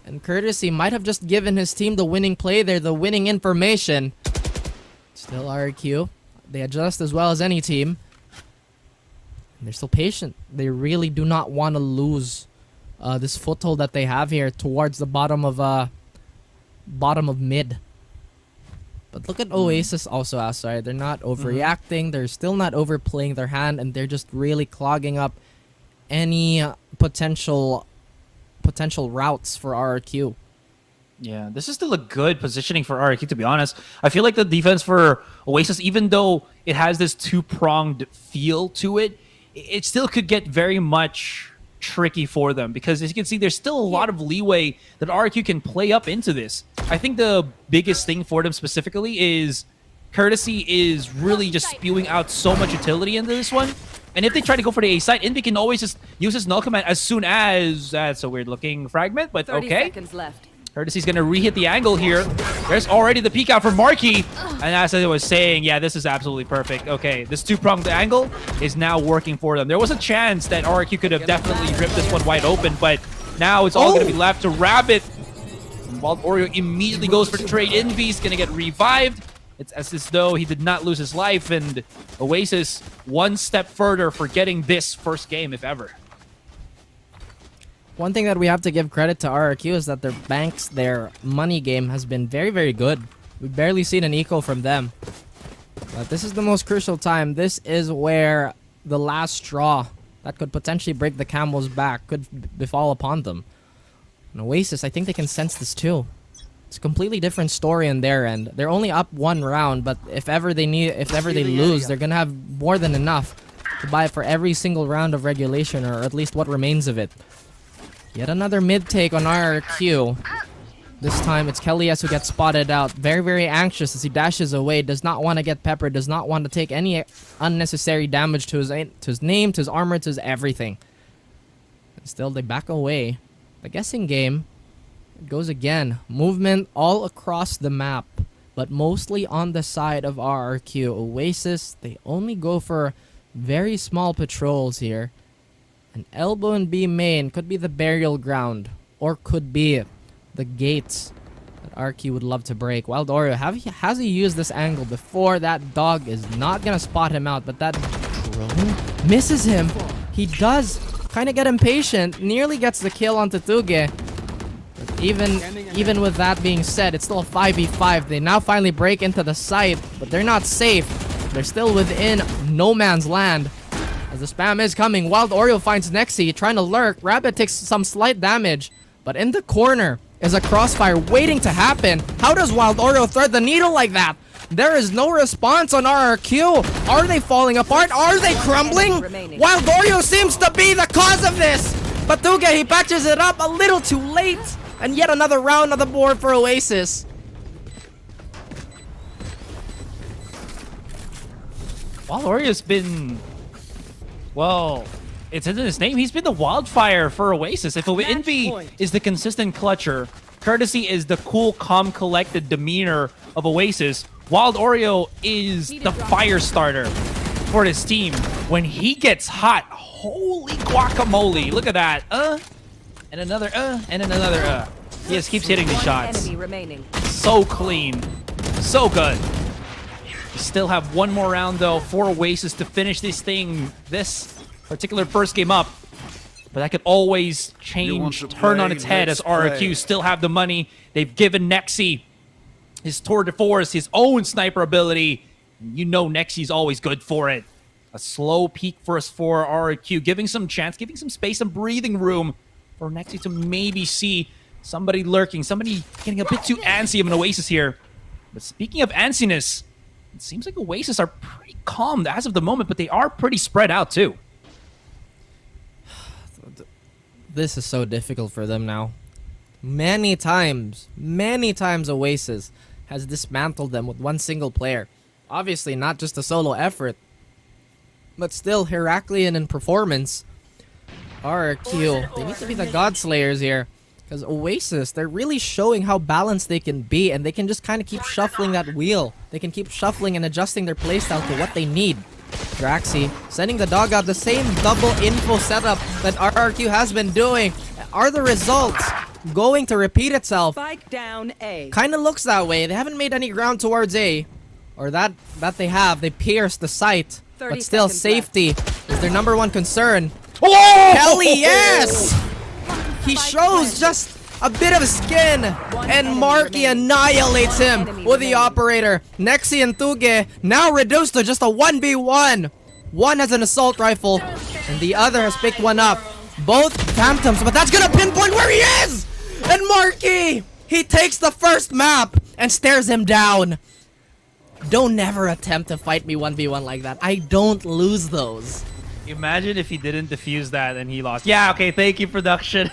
And Courtesy might have just given his team the winning play there, the winning information. Still RRQ. They adjust as well as any team. And they're still patient. They really do not want to lose this foothold that they have here towards the bottom of mid. But look at Oasis also outside. They're not overreacting. They're still not overplaying their hand, and they're just really clogging up any potential routes for RRQ. Yeah, this is still a good positioning for RRQ, to be honest. I feel like the defense for Oasis, even though it has this two-pronged feel to it, it still could get very much tricky for them, because as you can see, there's still a lot of leeway that RRQ can play up into this. I think the biggest thing for them specifically is Courtesy is really just spewing out so much utility into this one. And if they try to go for the A side, Envy can always just use his null command as soon as... That's a weird looking fragment, but 30 okay. seconds left. Courtesy's gonna re-hit the angle here. There's already the peek out from Marky. And as I was saying, yeah, this is absolutely perfect. Okay, this two-pronged angle is now working for them. There was a chance that RRQ could have definitely ripped this one wide open, but now it's all gonna be left to Rabbit. While Oreo immediately goes for the trade, Envy's gonna get revived. It's as though he did not lose his life, and Oasis one step further for getting this first game, if ever. One thing that we have to give credit to RRQ is that their money game has been very, very good. We've barely seen an eco from them. But this is the most crucial time. This is where the last straw that could potentially break the camel's back could befall upon them. And Oasis, I think they can sense this too. It's a completely different story on their end. They're only up one round, but if ever they lose, they're gonna have more than enough to buy for every single round of regulation, or at least what remains of it. Yet another mid take on RRQ. This time it's Kellyes who gets spotted out. Very, very anxious as he dashes away. Does not want to get peppered. Does not want to take any unnecessary damage to his name, to his armor, to his everything. And still, they back away. The guessing game goes again. Movement all across the map, but mostly on the side of RRQ. Oasis, they only go for very small patrols here. An elbow in B main could be the burial ground, or could be the gates that RRQ would love to break. Wild Oreo, has he used this angle before? That dog is not gonna spot him out, but that drone misses him. He does kind of get impatient, nearly gets the kill onto Tuge. But even with that being said, it's still a 5v5. They now finally break into the site, but they're not safe. They're still within no man's land. As the spam is coming, Wild Oreo finds Nexi trying to lurk. Rabbit takes some slight damage, but in the corner is a crossfire waiting to happen. How does Wild Oreo thread the needle like that? There is no response on RRQ. Are they falling apart? Are they crumbling? Wild Oreo seems to be the cause of this. But Tuge, he patches it up a little too late. And yet another round on the board for Oasis. Wild Oreo's been... Well, it's in his name. He's been the wildfire for Oasis. If Envy is the consistent clutcher, Courtesy is the cool, calm, collected demeanor of Oasis, Wild Oreo is the fire starter for this team. When he gets hot, holy guacamole. Look at that. And another and another He just keeps hitting the shots. So clean. So good. We still have one more round, though, for Oasis to finish this thing, this particular first game up. But that could always change, turn on its head as RRQ still have the money. They've given Nexi his tour de force, his own sniper ability. You know Nexi's always good for it. A slow peek first for RQ, giving some chance, giving some space, some breathing room for Nexi to maybe see somebody lurking, somebody getting a bit too antsy of an Oasis here. But speaking of antsiness, it seems like Oasis are pretty calm as of the moment, but they are pretty spread out too. This is so difficult for them now. Many times Oasis has dismantled them with one single player. Obviously not just a solo effort, but still Heraclean in performance. RQ, they need to be the Godslayers here. Because Oasis, they're really showing how balanced they can be, and they can just kind of keep shuffling that wheel. They can keep shuffling and adjusting their playstyle to what they need. Draxi sending the dog out, the same double info setup that RRQ has been doing. Are the results going to repeat itself? Spike down A. Kind of looks that way. They haven't made any ground towards A. Or that they have. They pierced the site. But still, safety is their number one concern. Oh! Kelly, yes! He shows just a bit of skin, and Marky annihilates him with the operator. Nexi and Tuge now reduced to just a 1v1. One has an assault rifle, and the other has picked one up. Both phantoms, but that's gonna pinpoint where he is! And Marky, he takes the first map and stares him down. Don't never attempt to fight me 1v1 like that. I don't lose those. Imagine if he didn't defuse that and he lost. Yeah, okay, thank you, production.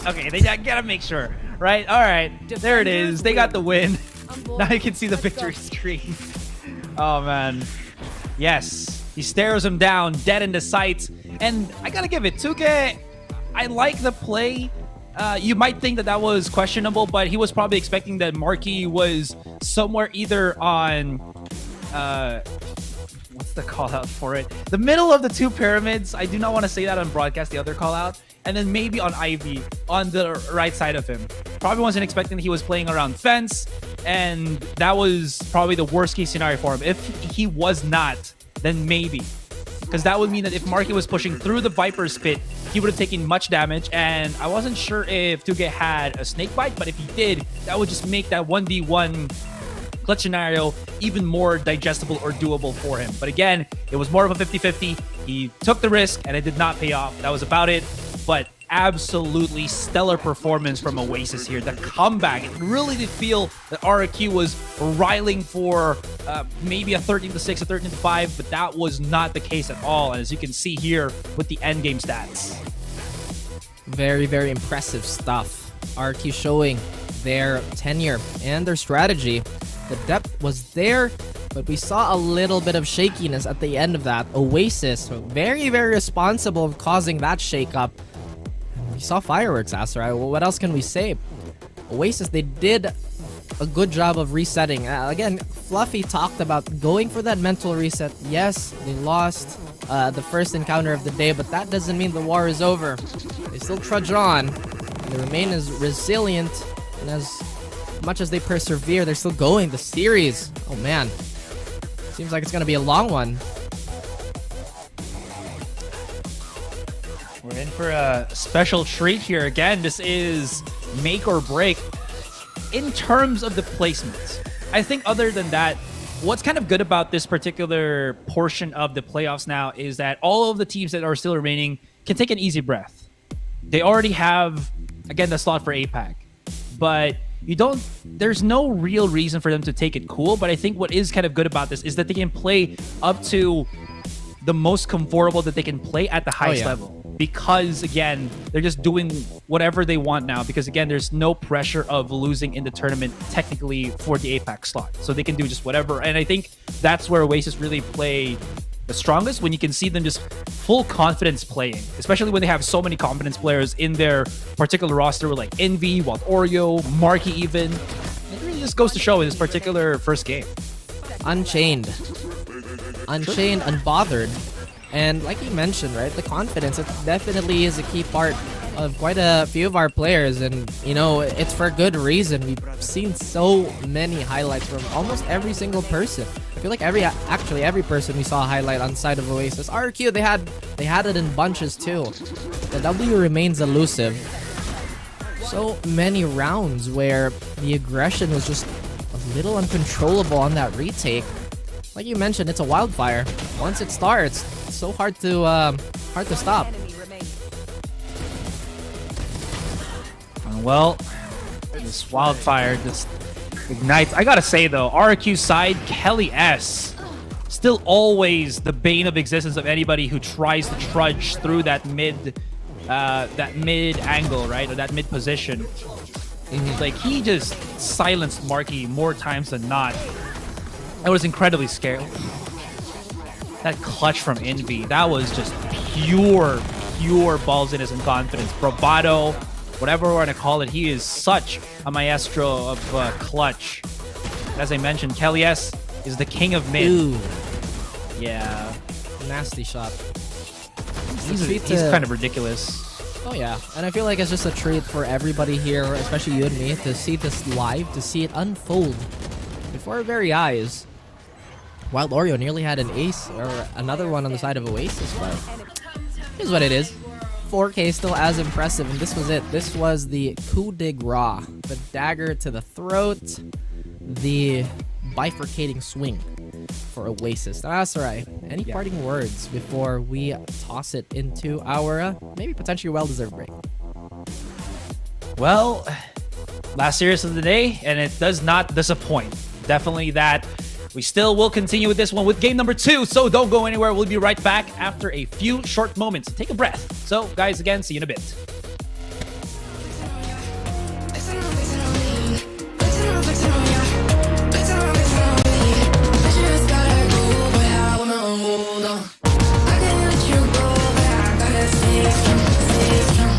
Okay, they gotta make sure, right? All right, there it is. They got the win. Now you can see the victory screen. Oh, man. Yes, he stares him down, dead in the sights. And I gotta give it, Tuke, I like the play. You might think that was questionable, but he was probably expecting that Marky was somewhere either on... what's the call out for it? The middle of the two pyramids. I do not want to say that on broadcast, the other call out. And then maybe on Ivy on the right side of him. Probably wasn't expecting that he was playing around fence. And that was probably the worst case scenario for him. If he was not, then maybe. Because that would mean that if Marky was pushing through the Viper's pit, he would have taken much damage. And I wasn't sure if Tuge had a snake bite, but if he did, that would just make that 1v1 clutch scenario even more digestible or doable for him. But again, it was more of a 50-50. He took the risk and it did not pay off. That was about it. But absolutely stellar performance from Oasis here. The comeback, it really did feel that RQ was riling for maybe a 13-6, a 13-5, but that was not the case at all. And as you can see here with the endgame stats. Very, very impressive stuff. RQ showing their tenure and their strategy. The depth was there, but we saw a little bit of shakiness at the end of that. Oasis, very, very responsible of causing that shakeup. We saw fireworks, Asarai. Well, what else can we say? Oasis, they did a good job of resetting. Again, Fluffy talked about going for that mental reset. Yes, they lost the first encounter of the day, but that doesn't mean the war is over. They still trudge on. They remain as resilient, and as much as they persevere, they're still going. The series, oh man, seems like it's gonna be a long one. We're in for a special treat here. Again, this is make or break in terms of the placements. I think other than that, what's kind of good about this particular portion of the playoffs now is that all of the teams that are still remaining can take an easy breath. They already have, again, the slot for APAC, but there's no real reason for them to take it cool. But I think what is kind of good about this is that they can play up to the most comfortable that they can play at the highest level. Because, again, they're just doing whatever they want now. Because, again, there's no pressure of losing in the tournament technically for the APAC slot. So they can do just whatever. And I think that's where Oasis really play the strongest, when you can see them just full confidence playing. Especially when they have so many confidence players in their particular roster, with like Envy, Wild Oreo, Marky even. It really just goes to show in this particular first game. Unchained, unbothered. And like you mentioned, right, the confidence, it definitely is a key part of quite a few of our players. And, you know, it's for good reason. We've seen so many highlights from almost every single person. I feel like every person we saw a highlight on the side of Oasis. RQ, they had it in bunches too. The W remains elusive. So many rounds where the aggression was just little uncontrollable on that retake. Like you mentioned, it's a wildfire. Once it starts, it's so hard to stop. Well, this wildfire just ignites. I gotta say though, RQ side, Kelly S. Still always the bane of existence of anybody who tries to trudge through that mid angle, right? Or that mid position. Like, he just silenced Marky more times than not. I was incredibly scared. That clutch from Envy, that was just pure ballsiness and confidence. Bravado, whatever we're gonna call it, he is such a maestro of clutch. As I mentioned, Kelly S is the king of mid. Ooh. Yeah. Nasty shot. He's kind of ridiculous. Oh yeah, and I feel like it's just a treat for everybody here, especially you and me, to see this live, to see it unfold before our very eyes. Wild Oreo nearly had an ace, or another one on the side of Oasis, but here's what it is. 4K still as impressive, and this was it. This was the coup de grace. The dagger to the throat, the bifurcating swing for Oasis. That's right. Any parting words before we toss it into our maybe potentially well-deserved break? Well, last series of the day, and it does not disappoint. Definitely that. We still will continue with this one with game number 2, so don't go anywhere. We'll be right back after a few short moments. Take a breath. So, guys, again, see you in a bit.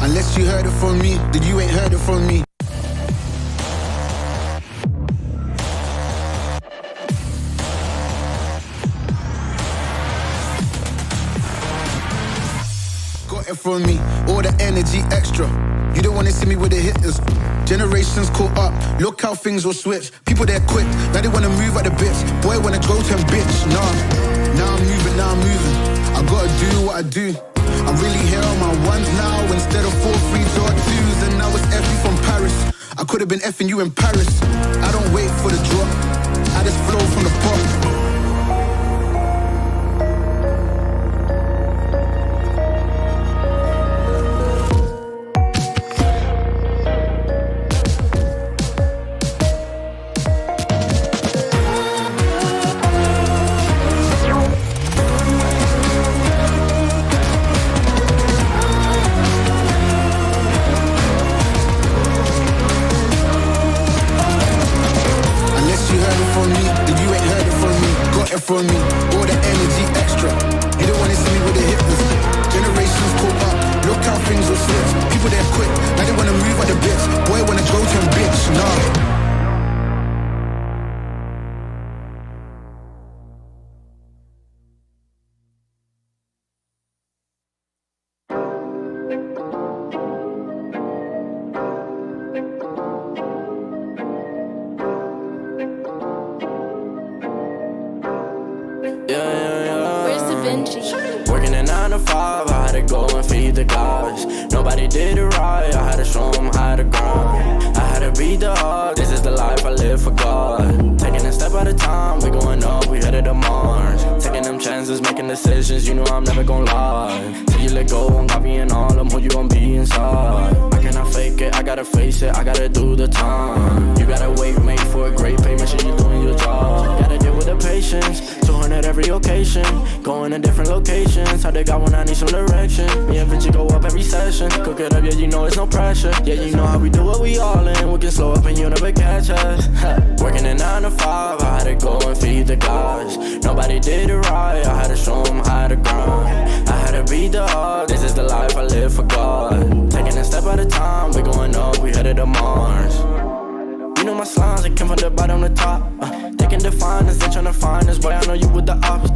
Unless you heard it from me, then you ain't heard it from me. Got it from me, all the energy extra. You don't wanna see me with the hitters. Generations caught up, look how things will switch. People they're quick, now they wanna move at the bits. Boy wanna go to bitch, nah. Now I'm moving. I gotta do what I do. I'm really here on my ones now instead of 4 3s or 2s. And now it's F from Paris. I could have been effing you in Paris. I don't wait for the drop, I just flow from the pot. From me, all the energy extra. You don't wanna see me with the hitters. Generations caught up, look how things will switch. People they're quick, now they wanna move at the bits. Boy wanna go to bitch, nah. Working a 9 to 5, I had to go and feed the guys. Nobody did it right, I had to show them how to grind. I had to beat the odds, this is the life I live for God. Taking a step at a time, we going up, we headed to Mars. Taking them chances, making decisions, you know I'm never gonna lie. Till you let go, I'm copying all of them, who you gonna be inside. I cannot fake it, I gotta face it, I gotta do the time. You gotta wait, mate, for a great pay, make sure you're doing your job. Gotta deal with the patience, 200 every occasion. Going to different locations, how they got when I need some direction. Me and Vinci go up every session. Cook it up, yeah, you know it's no pressure. Yeah, you know how we do what we all in. We can slow up and you never catch us. Working a 9 to 5, I had to go and feed the guys. Nobody did it right, I had to show them how to grind. I had to beat the odds, this is the life I live for God. Taking a step at a time, we going up, we headed to Mars. You know my slimes, I came from the bottom to top. Taking the finest, they tryna find us. Boy, I know you with the ops.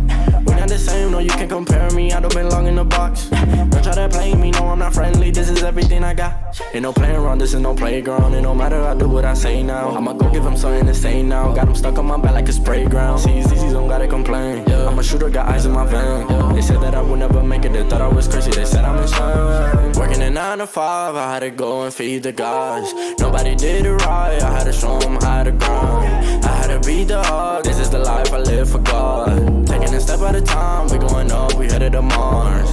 We're not the same, no, you can't compare me. I don't belong in the box. Don't try to play me, no, I'm not friendly. This is everything I got. Ain't no playing around, this is no playground. It no matter, I do what I say now. I'ma go give them something to say now. Got them stuck on my back like a spray ground. See, don't gotta complain. Yeah, I'ma shooter, got eyes in my vein. They said that I would never make it, they thought I was crazy, they said I'm insane. Working a 9 to 5, I had to go and feed the guys. Nobody did it right, I had to show them how to grind. I had to be the hard, this is the life I live for God. Taking a step at a time, we going up, we headed to Mars.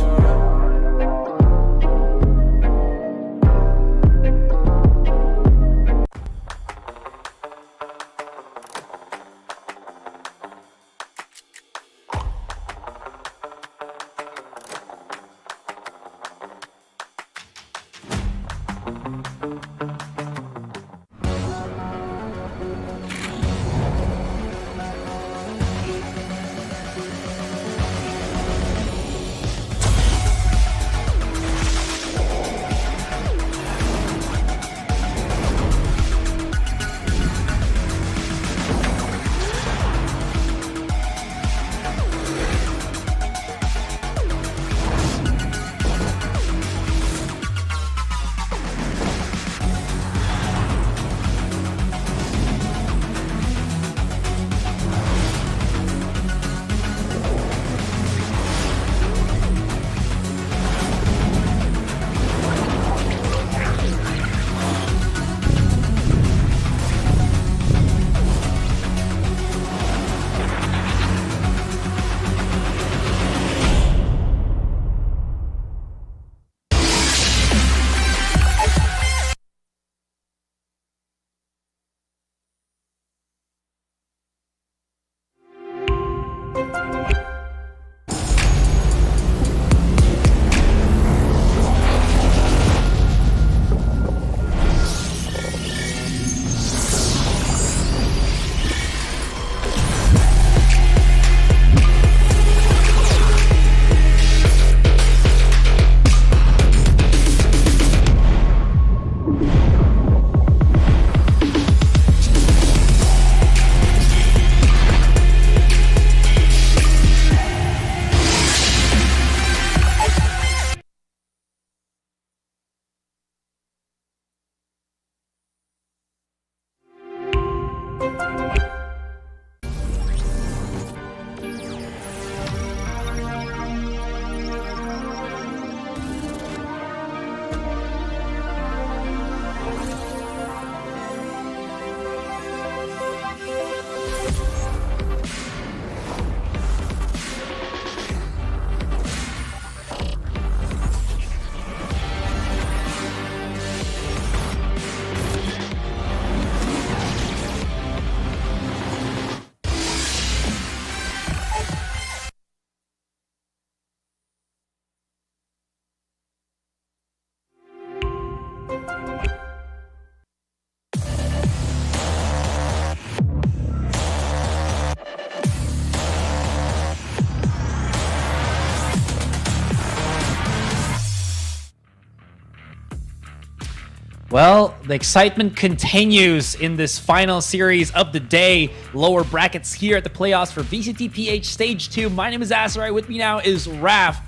Well, the excitement continues in this final series of the day. Lower brackets here at the playoffs for VCTPH Stage 2. My name is Asarai. With me now is Raf.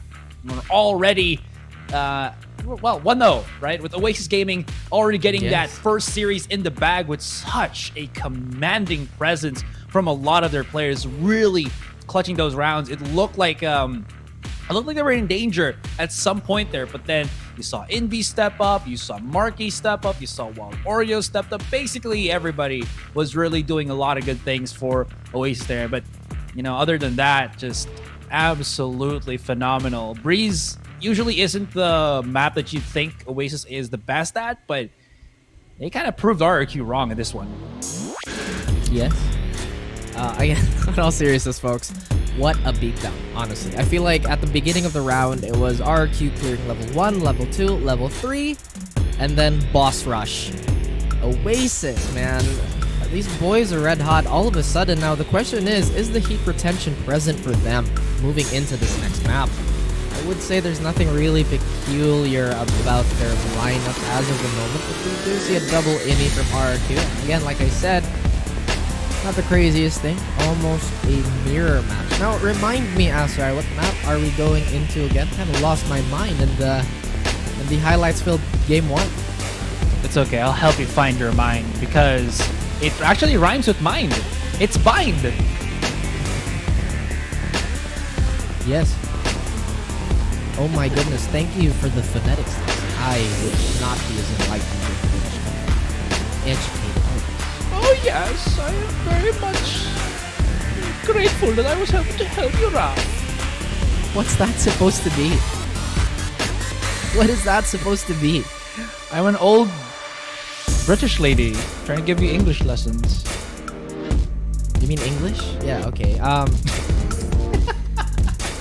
We're already, 1-0, right? With Oasis Gaming already getting that first series in the bag with such a commanding presence from a lot of their players, really clutching those rounds. It looked like they were in danger at some point there, but then you saw Envy step up, you saw Marky step up, you saw Wild Oreo stepped up. Basically, everybody was really doing a lot of good things for Oasis there. But, you know, other than that, just absolutely phenomenal. Breeze usually isn't the map that you think Oasis is the best at, but they kind of proved RRQ wrong in this one. Yes. Again, in all seriousness, folks, what a beatdown, honestly. I feel like at the beginning of the round, it was RRQ clearing level 1, level 2, level 3, and then boss rush. Oasis, man. These boys are red hot all of a sudden. Now, the question is the heat retention present for them moving into this next map? I would say there's nothing really peculiar about their lineup as of the moment, but we do see a double innie from RRQ. Again, like I said, not the craziest thing, almost a mirror match. Now, remind me, Asrai, what map are we going into again? Kind of lost my mind in the highlights-filled game 1. It's okay, I'll help you find your mind, because it actually rhymes with mind. It's bind. Yes. Oh my goodness, thank you for the phonetics. I would not be as enlightened and educated. Oh yes, I am very much grateful that I was able to help you out. What's that supposed to be? What is that supposed to be? I'm an old British lady trying to give you English lessons. You mean English? Yeah, okay.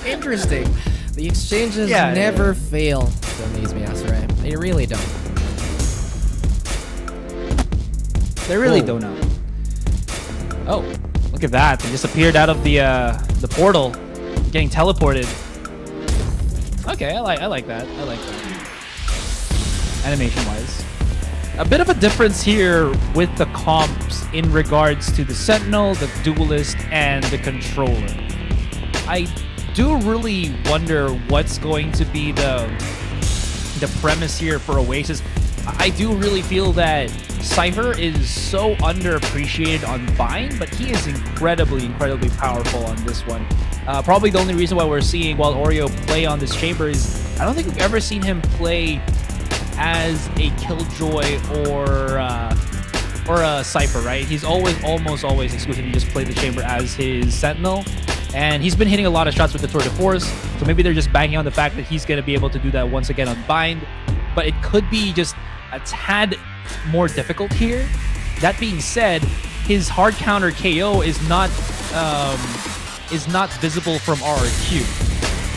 Interesting. The exchanges never fail to amaze me, Asura. They really don't. They really don't know. Oh, look at that. They just appeared out of the portal, getting teleported. Okay, I like that. I like that. Animation-wise. A bit of a difference here with the comps in regards to the Sentinel, the Duelist, and the Controller. I do really wonder what's going to be the premise here for Oasis. I do really feel that Cypher is so underappreciated on Bind, but he is incredibly powerful on this one. Probably the only reason why we're seeing Wild Oreo play on this chamber is I don't think we've ever seen him play as a Killjoy or a Cypher, right? He's almost always exclusively just play the chamber as his Sentinel. And he's been hitting a lot of shots with the Tour de Force, so maybe they're just banking on the fact that he's going to be able to do that once again on Bind. But it could be just a tad more difficult here. That being said, his hard counter KO is not visible from RRQ.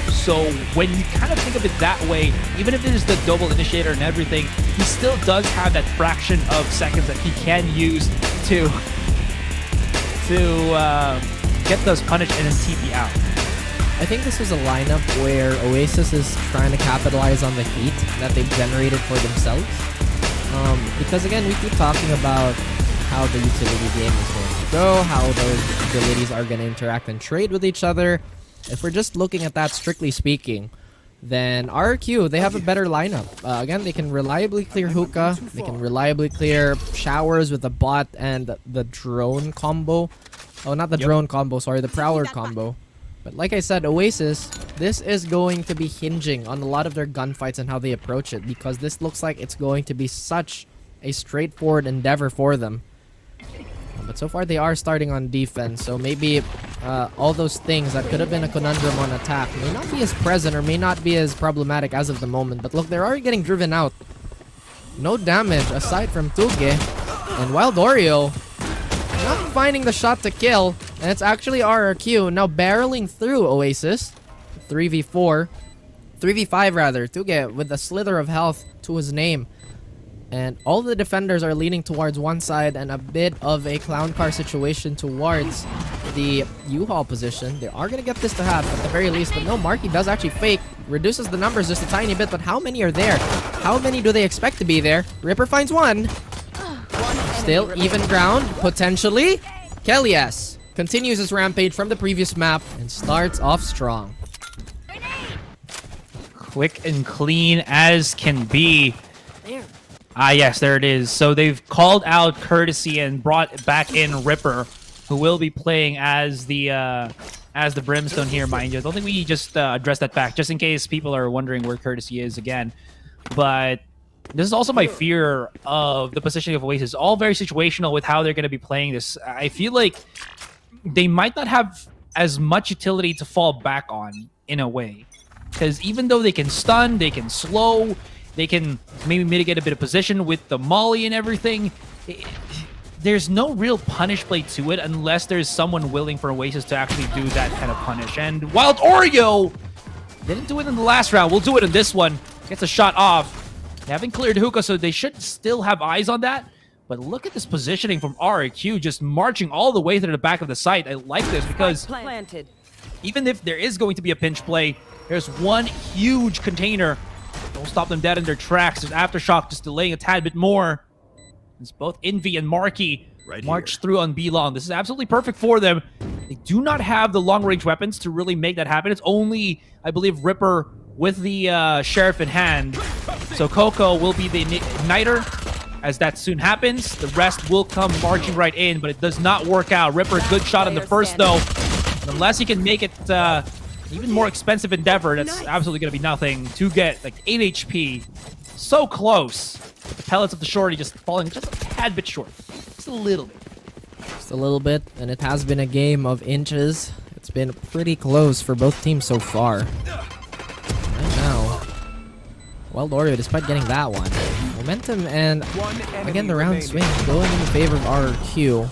So when you kind of think of it that way, even if it is the double initiator and everything, he still does have that fraction of seconds that he can use to get those punished and then TP out. I think this is a lineup where Oasis is trying to capitalize on the heat that they've generated for themselves. Because again, we keep talking about how the utility game is going to go, how those abilities are going to interact and trade with each other. If we're just looking at that strictly speaking, then RQ, they have a better lineup. Again, they can reliably clear hookah, they can reliably clear showers with the bot and the drone combo. Oh, not the drone combo, sorry, the prowler combo. But like I said, Oasis, this is going to be hinging on a lot of their gunfights and how they approach it, because this looks like it's going to be such a straightforward endeavor for them. But so far they are starting on defense, so maybe all those things that could have been a conundrum on attack may not be as present or may not be as problematic as of the moment. But look, they're already getting driven out. No damage aside from Tuge, and Wild Oreo not finding the shot to kill, and it's actually RRQ now barreling through Oasis. 3v4. 3v5 rather. Tuge with a slither of health to his name. And all the defenders are leaning towards one side and a bit of a clown car situation towards the U-Haul position. They are going to get this to happen at the very least, but no, Marky does actually fake. Reduces the numbers just a tiny bit, but how many are there? How many do they expect to be there? Ripper finds one. Still even ground, potentially. Kelias continues his rampage from the previous map and starts off strong. Quick and clean as can be. Ah, yes, there it is. So they've called out Courtesy and brought back in Ripper, who will be playing as the Brimstone here, mind you. I don't think we just addressed that fact, just in case people are wondering where Courtesy is again. But this is also my fear of the positioning of Oasis. All very situational with how they're going to be playing this. I feel like they might not have as much utility to fall back on, in a way. Because even though they can stun, they can slow, they can maybe mitigate a bit of position with the molly and everything, there's no real punish play to it unless there's someone willing for Oasis to actually do that kind of punish. And Wild Oreo didn't do it in the last round. We'll do it in this one. Gets a shot off. They haven't cleared hookah, so they should still have eyes on that. But look at this positioning from RRQ, just marching all the way to the back of the site. I like this because even if there is going to be a pinch play, there's one huge container. Don't stop them dead in their tracks. There's Aftershock just delaying a tad bit more. It's both Envy and Marky march through on B-Long. This is absolutely perfect for them. They do not have the long-range weapons to really make that happen. It's only, I believe, Ripper with the Sheriff in hand. So Coco will be the igniter as that soon happens. The rest will come marching right in, but it does not work out. Ripper, good shot on the first, though. Unless he can make it even more expensive endeavor. That's absolutely going to be nothing to get like 8 HP. So close. The pellets of the shorty just falling just a tad bit short. Just a little bit. Just a little bit, and it has been a game of inches. It's been pretty close for both teams so far. Right now, Wild Oreo, despite getting that one, momentum and again the round swing going in favor of RQ.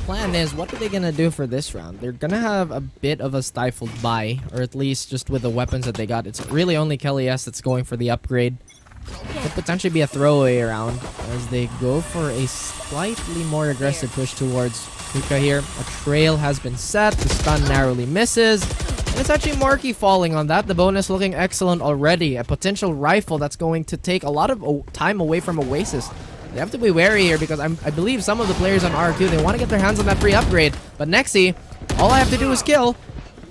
Plan is, what are they gonna do for this round? They're gonna have a bit of a stifled buy, or at least just with the weapons that they got. It's really only Kelly S that's going for the upgrade. Could potentially be a throwaway round as they go for a slightly more aggressive push towards Hookah here. A trail has been set. The stun narrowly misses. And it's actually Marky falling on that. The bonus looking excellent already. A potential rifle that's going to take a lot of time away from Oasis. They have to be wary here because I believe some of the players on RQ, they want to get their hands on that free upgrade. But Nexi, all I have to do is kill.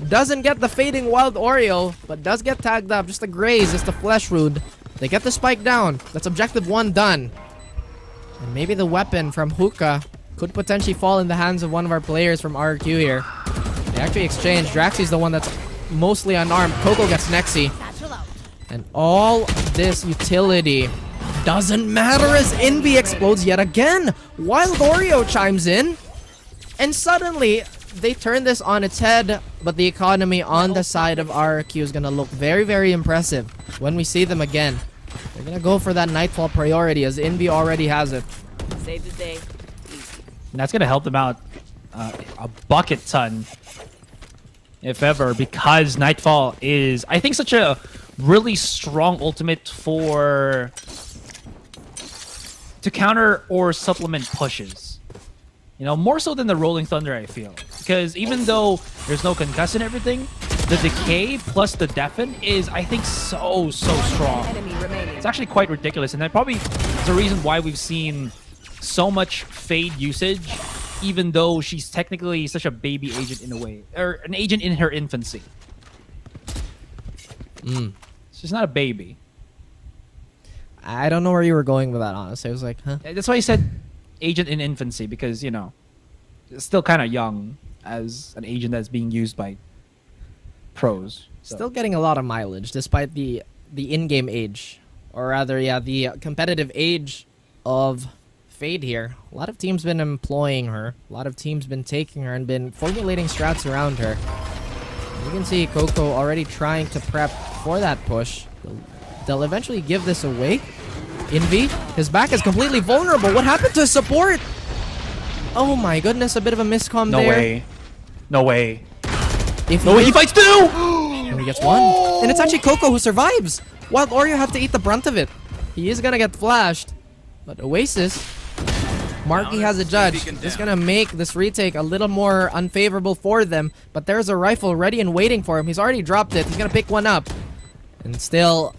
Doesn't get the fading Wild Oreo, but does get tagged up. Just a graze, just a flesh wound. They get the spike down. That's objective 1 done. And maybe the weapon from Hookah could potentially fall in the hands of one of our players from RQ here. They actually exchange. Draxy's the one that's mostly unarmed. Coco gets Nexi. And all this utility doesn't matter as Envy explodes yet again. Wild Oreo chimes in. And suddenly, they turn this on its head. But the economy on the side of RQ is going to look very, very impressive when we see them again. They're going to go for that Nightfall priority as Envy already has it. Save the day. And that's going to help them out a bucket ton, if ever, because Nightfall is, I think, such a really strong ultimate to counter or supplement pushes. You know, more so than the Rolling Thunder, I feel. Because even though there's no concuss and everything, the decay plus the deafen is, I think, so strong. It's actually quite ridiculous, and that probably is the reason why we've seen so much Fade usage, even though she's technically such a baby agent in a way, or an agent in her infancy. She's not a baby. I don't know where you were going with that, honestly. I was like, huh? That's why I said agent in infancy, because, you know, it's still kind of young as an agent that's being used by pros. So. Still getting a lot of mileage, despite the in-game age. Or rather, yeah, the competitive age of Fade here. A lot of teams been employing her. A lot of teams been taking her and been formulating strats around her. You can see Coco already trying to prep for that push. They'll eventually give this away. Envy, his back is completely vulnerable. What happened to his support? Oh my goodness, a bit of a miscomm there. No way. No way. No way, he fights two! And he gets one. And it's actually Coco who survives. Wild Oreo have to eat the brunt of it. He is gonna get flashed. But Oasis, Marky has a judge. It's gonna make this retake a little more unfavorable for them. But there's a rifle ready and waiting for him. He's already dropped it. He's gonna pick one up. And still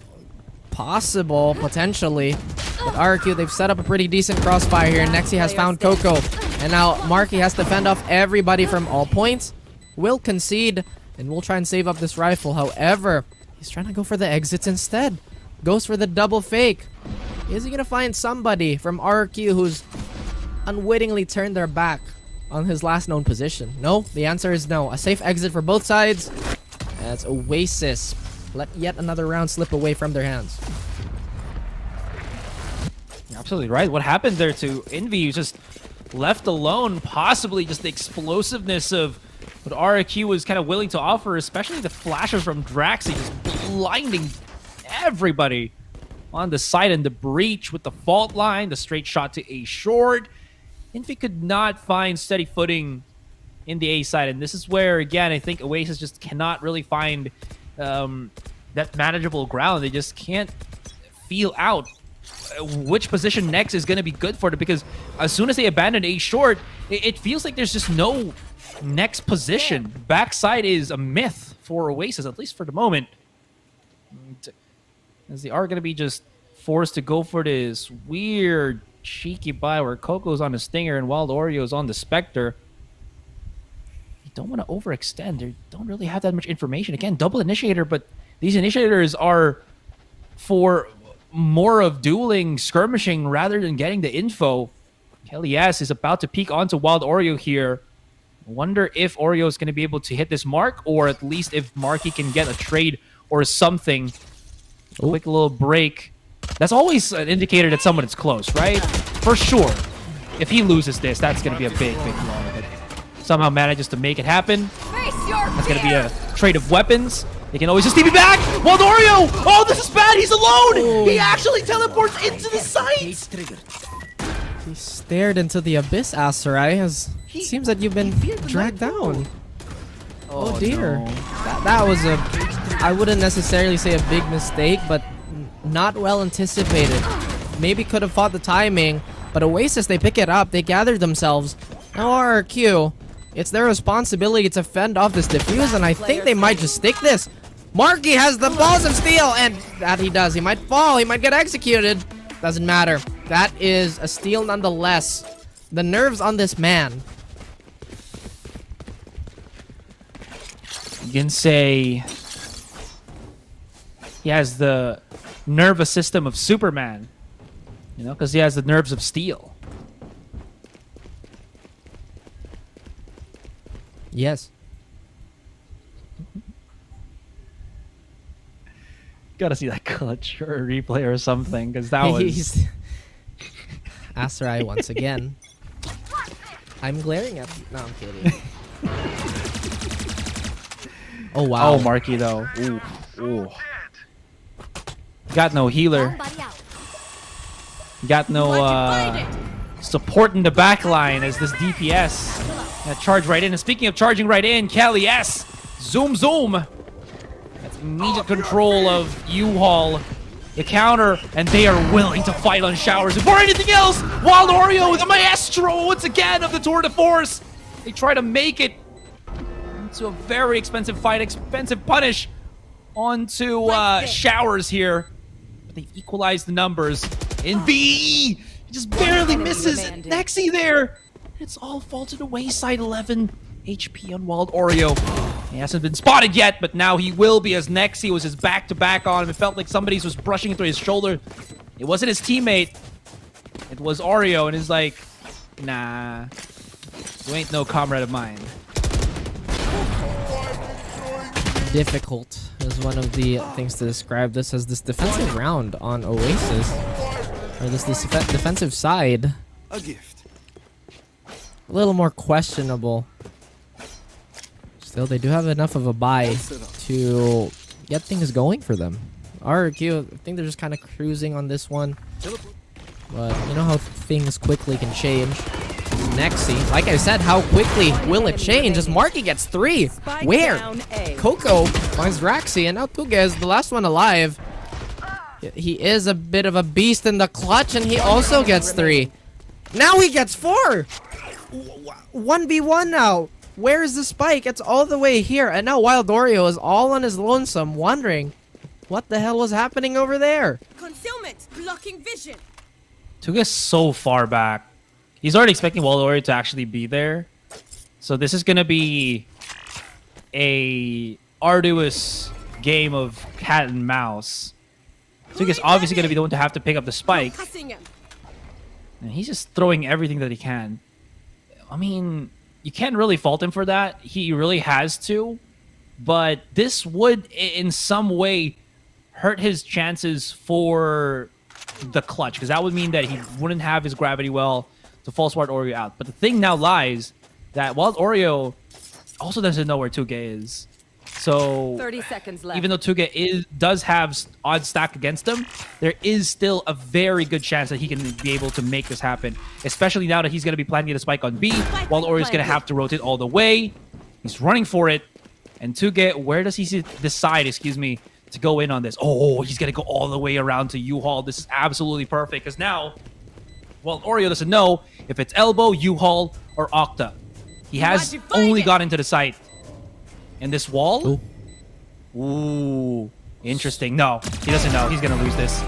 possible, potentially. But RQ, they've set up a pretty decent crossfire here. Nexi has found Coco. And now Marky has to fend off everybody from all points. Will concede and will try and save up this rifle. However, he's trying to go for the exits instead. Goes for the double fake. Is he gonna find somebody from RQ who's unwittingly turned their back on his last known position? No, the answer is no. A safe exit for both sides. That's Oasis. Let yet another round slip away from their hands. You're absolutely right. What happened there to Envy? He just left alone. Possibly just the explosiveness of what RQ was kind of willing to offer, especially the flashes from Draxy, just blinding everybody on the side and the breach with the fault line, the straight shot to A short. Envy could not find steady footing in the A side, and this is where, again, I think Oasis just cannot really find that manageable ground. They just can't feel out which position next is going to be good for them, because as soon as they abandon A short, it feels like there's just no next position. Backside is a myth for Oasis, at least for the moment, as they are going to be just forced to go for this weird cheeky buy where Coco's on the Stinger and Wild Oreo's on the Spectre. You don't want to overextend. They don't really have that much information. Again, double initiator, but these initiators are for more of dueling, skirmishing, rather than getting the info. Kelly S is about to peek onto Wild Oreo here. Wonder if Oreo is going to be able to hit this mark, or at least if Marky can get a trade or something. Quick little break. That's always an indicator that someone is close, right? For sure. If he loses this, that's going to be a big blow. But somehow manages to make it happen. That's going to be a trade of weapons. They can always just TP back. Wild Oreo! Oh, this is bad. He's alone. He actually teleports into the site. He stared into the abyss, Aserai. Seems that you've been dragged down. Oh dear. No. That was I wouldn't necessarily say a big mistake, but not well anticipated. Maybe could have fought the timing, but Oasis, they pick it up. They gather themselves. Now RRQ, it's their responsibility to fend off this defuse, and I think they might just stick this. Marky has the balls of steel, and that he does. He might fall. He might get executed. Doesn't matter. That is a steal nonetheless. The nerves on this man. You can say he has the nervous system of Superman, you know, because he has the nerves of steel. Yes. Gotta see that clutch or a replay or something, because that was... Aserai once again. I'm glaring at you. No, I'm kidding. Oh, wow. Oh, Marky, though. Ooh. Ooh. Got no healer. Got no support in the back line as this DPS. That charge right in. And speaking of charging right in, Kelly S. Zoom, zoom. That's immediate control of U-Haul. The counter, and they are willing to fight on showers. Before anything else, Wild Oreo, the maestro once again of the Tour de Force. They try to make it into a very expensive fight, expensive punish onto showers here. But they equalize the numbers. In V, he just barely misses Nexi there. It's all fall to the wayside. 11 HP on Wild Oreo. He hasn't been spotted yet, but now he will be, as Nexi was his back-to-back on him. It felt like somebody was brushing into his shoulder. It wasn't his teammate. It was Oreo, and he's like, nah, you ain't no comrade of mine. Difficult is one of the things to describe this as this defensive round on Oasis. Or this defensive side. A gift. A little more questionable. Still, they do have enough of a buy to get things going for them. RRQ, I think they're just kind of cruising on this one. But you know how things quickly can change. Nexi, like I said, how quickly will it change as Marky gets 3? Where? Coco finds Raxi, and now Tuga is the last one alive. He is a bit of a beast in the clutch, and he also gets 3. Now he gets 4! 1v1 now. Where is the spike? It's all the way here, and now Wild Oreo is all on his lonesome, wondering what the hell was happening over there. Concealment, blocking vision. Tuga's so far back. He's already expecting Wild Oreo to actually be there. So this is gonna be a arduous game of cat and mouse. Tuga's obviously gonna be the one to have to pick up the spike. And he's just throwing everything that he can. I mean, you can't really fault him for that. He really has to. But this would, in some way, hurt his chances for the clutch. Because that would mean that he wouldn't have his gravity well to false Wild Oreo out. But the thing now lies that Wild Oreo also doesn't know where Tuga is. So 30 seconds left. Even though Tuga does have odd stack against him, there is still a very good chance that he can be able to make this happen. Especially now that he's going to be planting a spike on B, while Oreo is going to have to rotate all the way. He's running for it. And Tuga, where does he decide, to go in on this? Oh, he's going to go all the way around to U-Haul. This is absolutely perfect because now, well, Oreo doesn't know if it's Elbow, U-Haul, or Octa. He has only got into the site. And this wall? Ooh. Interesting. No, he doesn't know. He's going to lose this.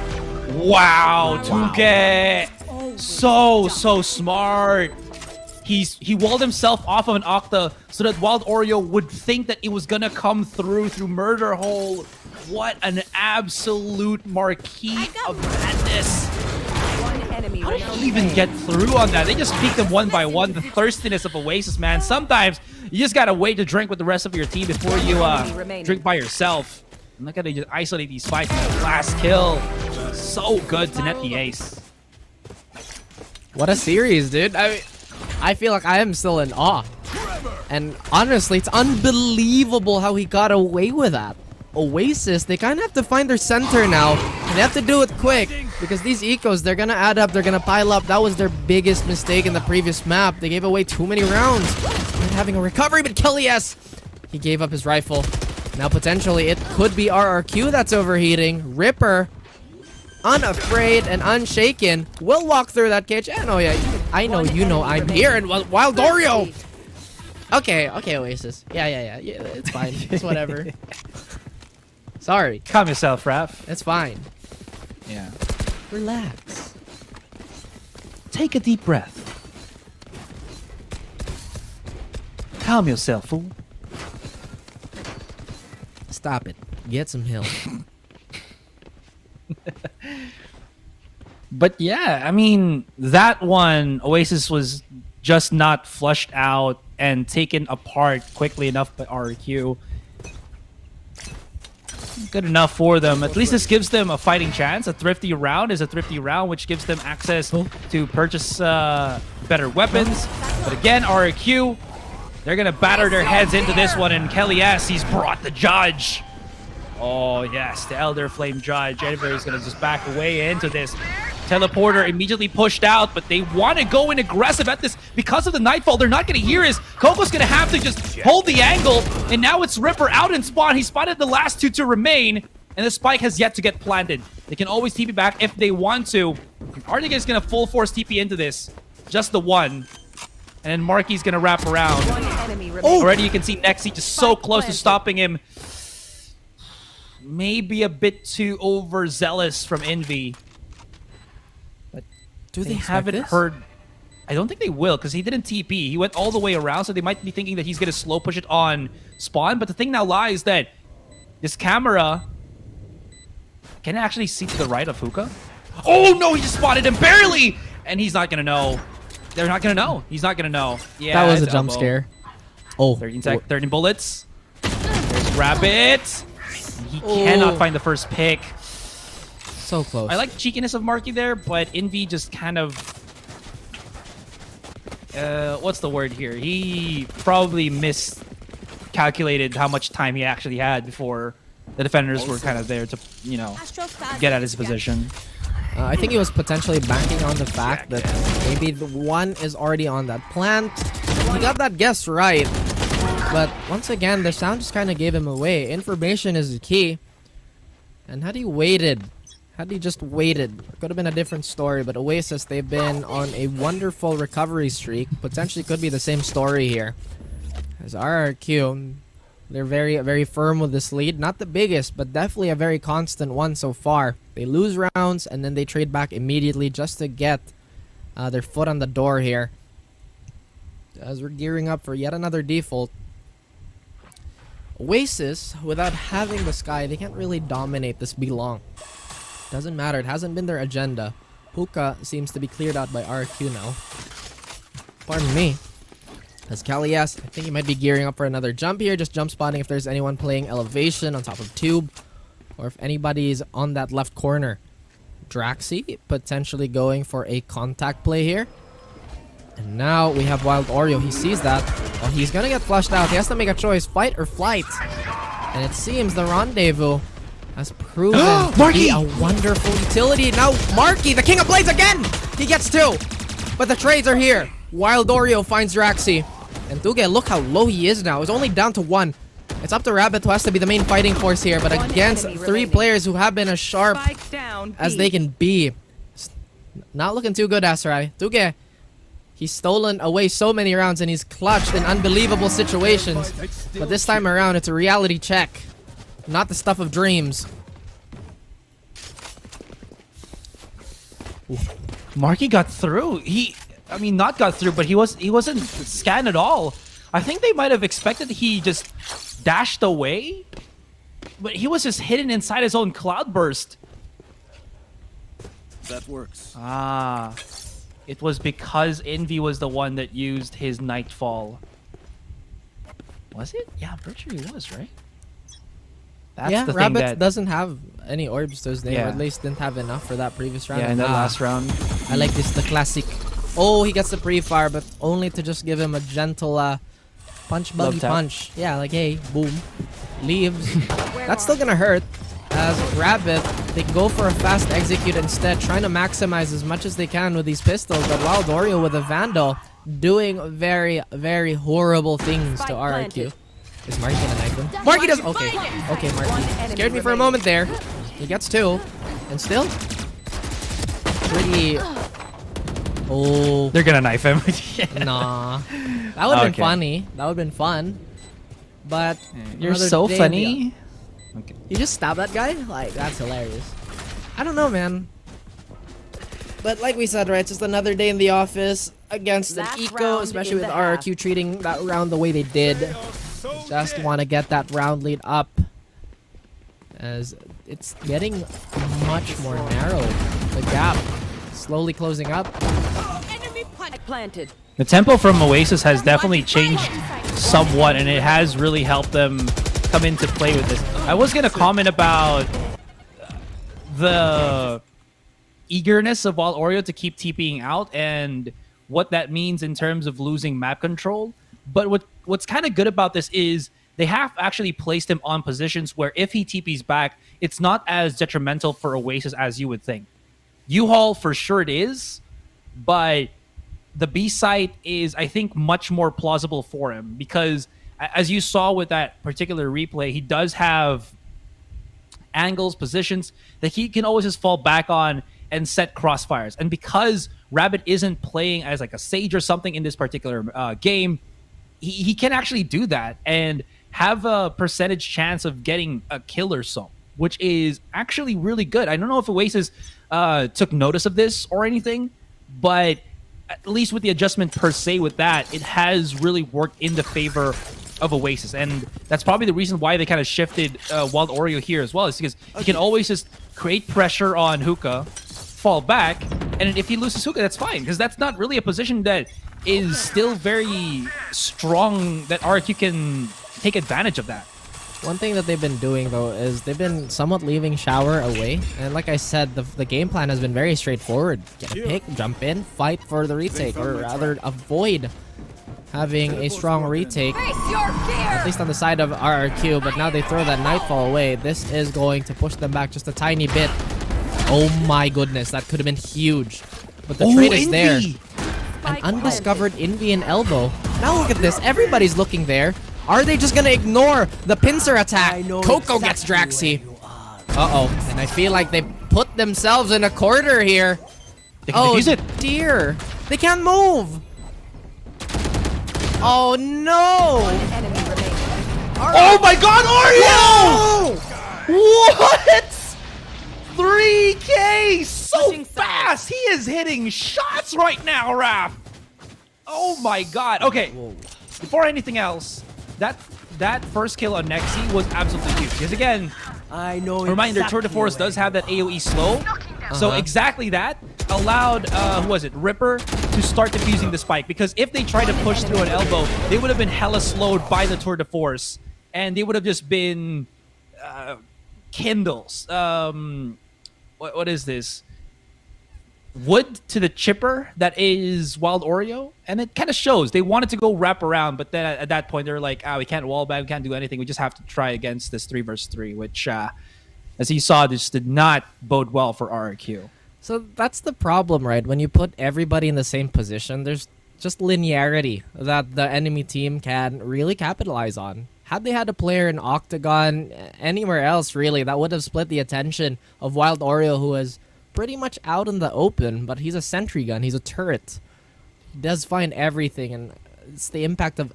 Wow, Tuga. So smart. He walled himself off of an Octa so that Wild Oreo would think that it was going to come through Murder Hole. What an absolute marquee of madness. enemy How did remaining. he even get through on that? They just peeked them one by one. The thirstiness of Oasis, man. Sometimes you just gotta wait to drink with the rest of your team before you drink by yourself. And look at they just isolate these fights. Last kill. So good to net the ace. What a series, dude. I feel like I am still in awe. And honestly, it's unbelievable how he got away with that. Oasis, they kind of have to find their center now. And they have to do it quick. Because these ecos, they're going to add up. They're going to pile up. That was their biggest mistake in the previous map. They gave away too many rounds. They're having a recovery, but Kelly's, he gave up his rifle. Now, potentially, it could be RRQ that's overheating. Ripper, unafraid and unshaken, will walk through that cage. And oh yeah, I know you know I'm here. And Wild Oreo. Okay, Oasis. Yeah, it's fine. It's whatever. Sorry. Calm yourself, Raph. It's fine. Yeah. Relax. Take a deep breath. Calm yourself, fool. Stop it. Get some help. But yeah, I mean, that one, Oasis was just not flushed out and taken apart quickly enough by RQ. Good enough for them. At least this gives them a fighting chance. A thrifty round is a thrifty round, which gives them access to purchase better weapons. But again, RQ, they're going to batter their heads into this one. And Kelly S, he's brought the judge. Oh, yes, the Elder Flame Judge. Edinburgh is going to just back away into this. Teleporter immediately pushed out, but they want to go in aggressive at this because of the Nightfall. They're not going to hear his. Coco's going to have to just hold the angle, and now it's Ripper out in spawn. He spotted the last two to remain, and the spike has yet to get planted. They can always TP back if they want to. Arctic is going to full force TP into this. Just the one. And then Marky's going to wrap around. Already you can see Nexi just so close to stopping him. Maybe a bit too overzealous from Envy. But do they haven't heard? I don't think they will, because he didn't TP. He went all the way around, so they might be thinking that he's going to slow push it on spawn. But the thing now lies that this camera can actually see to the right of Hookah. Oh no, he just spotted him barely! And he's not going to know. They're not going to know. He's not going to know. Yeah, that was a jump scare. Oh. 13 bullets. There's Rabbit. He cannot find the first pick. So close. I like the cheekiness of Marky there, but Envy just kind of... what's the word here? He probably miscalculated how much time he actually had before the defenders were kind of there to, you know, get at his position. I think he was potentially banking on the fact that maybe the one is already on that plant. He got that guess right. But once again, the sound just kind of gave him away. Information is the key. And had he waited, had he just waited, it could have been a different story. But Oasis, they've been on a wonderful recovery streak. Potentially could be the same story here. As RRQ, they're very, very firm with this lead. Not the biggest, but definitely a very constant one so far. They lose rounds and then they trade back immediately just to get their foot on the door here. As we're gearing up for yet another default. Oasis, without having the sky, they can't really dominate this B long. Doesn't matter. It hasn't been their agenda. Hookah seems to be cleared out by RQ now. Pardon me. As Kalias, I think he might be gearing up for another jump here. Just jump spotting if there's anyone playing elevation on top of tube. Or if anybody's on that left corner. Draxi potentially going for a contact play here. And now we have Wild Oreo. He sees that. Oh, he's gonna get flushed out. He has to make a choice. Fight or flight. And it seems the rendezvous has proven to be a wonderful utility. Now Marky, the King of Blades again! He gets two. But the trades are here. Wild Oreo finds Draxi. And Tuge, look how low he is now. He's only down to one. It's up to Rabbit, who has to be the main fighting force here. But against three players who have been as sharp as they can be. Not looking too good, Asarai. Tuge, he's stolen away so many rounds and he's clutched in unbelievable situations. But this time around, it's a reality check. Not the stuff of dreams. Marky got through. I mean, not got through, but he wasn't scanned at all. I think they might have expected he just dashed away, but he was just hidden inside his own cloud burst. That works. Ah. It was because Envy was the one that used his Nightfall. Was it? Yeah, I'm pretty sure he was, right? That's yeah, the thing Rabbit that... doesn't have any orbs to his name, Yeah. or at least didn't have enough for that previous round. Yeah, in that last round. I like this, the classic. Oh, he gets the pre-fire, but only to just give him a gentle punch buggy Love tap. punch. Yeah, like, hey, boom. Leaves. That's still gonna hurt. As Rabbit, they go for a fast execute instead, trying to maximize as much as they can with these pistols. But Wild Oreo with a Vandal doing very, very horrible things to RRQ. Is Marky gonna knife him? Marky does. Okay, okay, Marky scared me for a moment there. He gets 2, and still pretty. Oh, They're gonna knife him. nah, that would've been Okay. funny. That would've been fun. But You're another so day in funny. the- You just stab that guy? Like, that's hilarious. I don't know, man. But like we said, right, it's just another day in the office against an Last eco, round especially in with the RRQ treating that round the way they did. Just want to get that round lead up, as it's getting much more narrow. The gap slowly closing up. Enemy planted. The tempo from Oasis has definitely changed somewhat, and it has really helped them come into play with this. I was going to comment about the eagerness of Wild Oreo to keep TPing out and what that means in terms of losing map control. But what's kind of good about this is they have actually placed him on positions where if he TPs back, it's not as detrimental for Oasis as you would think. U-Haul, for sure it is, but the B site is, I think, much more plausible for him because, as you saw with that particular replay, he does have angles, positions that he can always just fall back on and set crossfires. And because Rabbit isn't playing as like a Sage or something in this particular game, he can actually do that and have a percentage chance of getting a kill or so, which is actually really good. I don't know if Oasis took notice of this or anything, but at least with the adjustment per se with that, it has really worked in the favor of Oasis. And that's probably the reason why they kind of shifted Wild Oreo here as well, is because he can always just create pressure on Hookah, fall back, and if he loses Hookah, that's fine, because that's not really a position that is still very strong that RQ can take advantage of that. One thing that they've been doing, though, is they've been somewhat leaving Shower away. And like I said, the game plan has been very straightforward. Get a pick, jump in, fight for the retake, or rather avoid having a strong retake. At least on the side of RRQ, but now they throw that Nightfall away. This is going to push them back just a tiny bit. Oh my goodness, that could have been huge. But the trade is there. An undiscovered Envy and Elbow. Now look at this, everybody's looking there. Are they just gonna ignore the pincer attack? Coco gets Draxi. Uh-oh, and I feel like they put themselves in a corner here. They can defuse it. Dear, they can't move. Oh no! Oh my god, Oreo! What? 3K so fast! He is hitting shots right now, Raph! Oh my god. Okay, before anything else, that first kill on Nexi was absolutely huge. Because again, I know. reminder, Tour de Force does have that AoE slow. So exactly that allowed, who was it, Ripper, to start defusing the spike. Because if they tried to push through an elbow, they would have been hella slowed by the Tour de Force. And they would have just been kindles. What is this? Wood to the chipper that is Wild Oreo, and it kind of shows. They wanted to go wrap around, but then at that point they're like, we can't wallbang, we can't do anything. We just have to try against this 3 versus 3, which, as you saw, this did not bode well for RRQ. So that's the problem, right? When you put everybody in the same position, there's just linearity that the enemy team can really capitalize on. Had they had a player in Octagon, anywhere else really, that would have split the attention of Wild Oreo, who is pretty much out in the open, but he's a sentry gun, he's a turret. He does find everything, and it's the impact of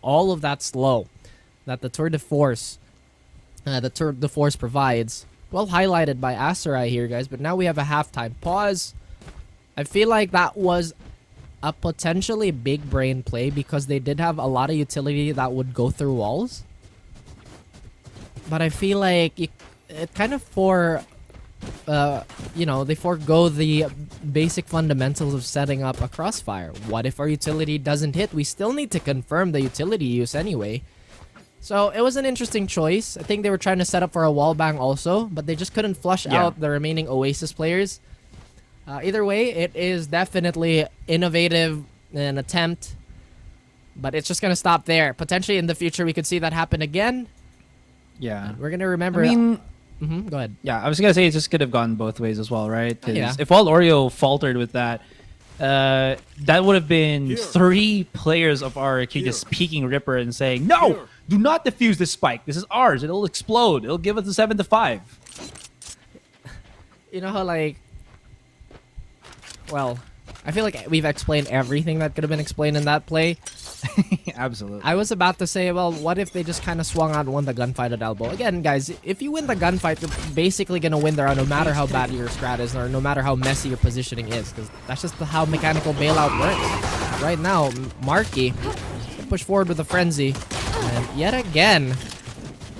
all of that slow that the Tour de Force provides. Well highlighted by Aserai here, guys, but now we have a halftime pause. I feel like that was a potentially big brain play because they did have a lot of utility that would go through walls. But I feel like it kind of you know, they forego the basic fundamentals of setting up a crossfire. What if our utility doesn't hit? We still need to confirm the utility use anyway. So it was an interesting choice. I think they were trying to set up for a wallbang also, but they just couldn't flush out the remaining Oasis players. Either way, it is definitely innovative, an attempt, but it's just going to stop there. Potentially in the future, we could see that happen again. Yeah. We're going to remember... I mean... Go ahead. Yeah, I was going to say it just could have gone both ways as well, right? 'Cause Yeah. if Wild Oreo faltered with that, that would have been 3 players of RRQ just peeking Ripper and saying, "No! Do not defuse this spike. This is ours. It'll explode. It'll give us a 7-5. You know how, like... Well, I feel like we've explained everything that could have been explained in that play. Absolutely. I was about to say, well, what if they just kind of swung out and won the gunfight at elbow? Again, guys, if you win the gunfight, you're basically going to win there no matter how bad your strat is or no matter how messy your positioning is, because that's just how mechanical bailout works. Right now, Marky push forward with a frenzy, and yet again,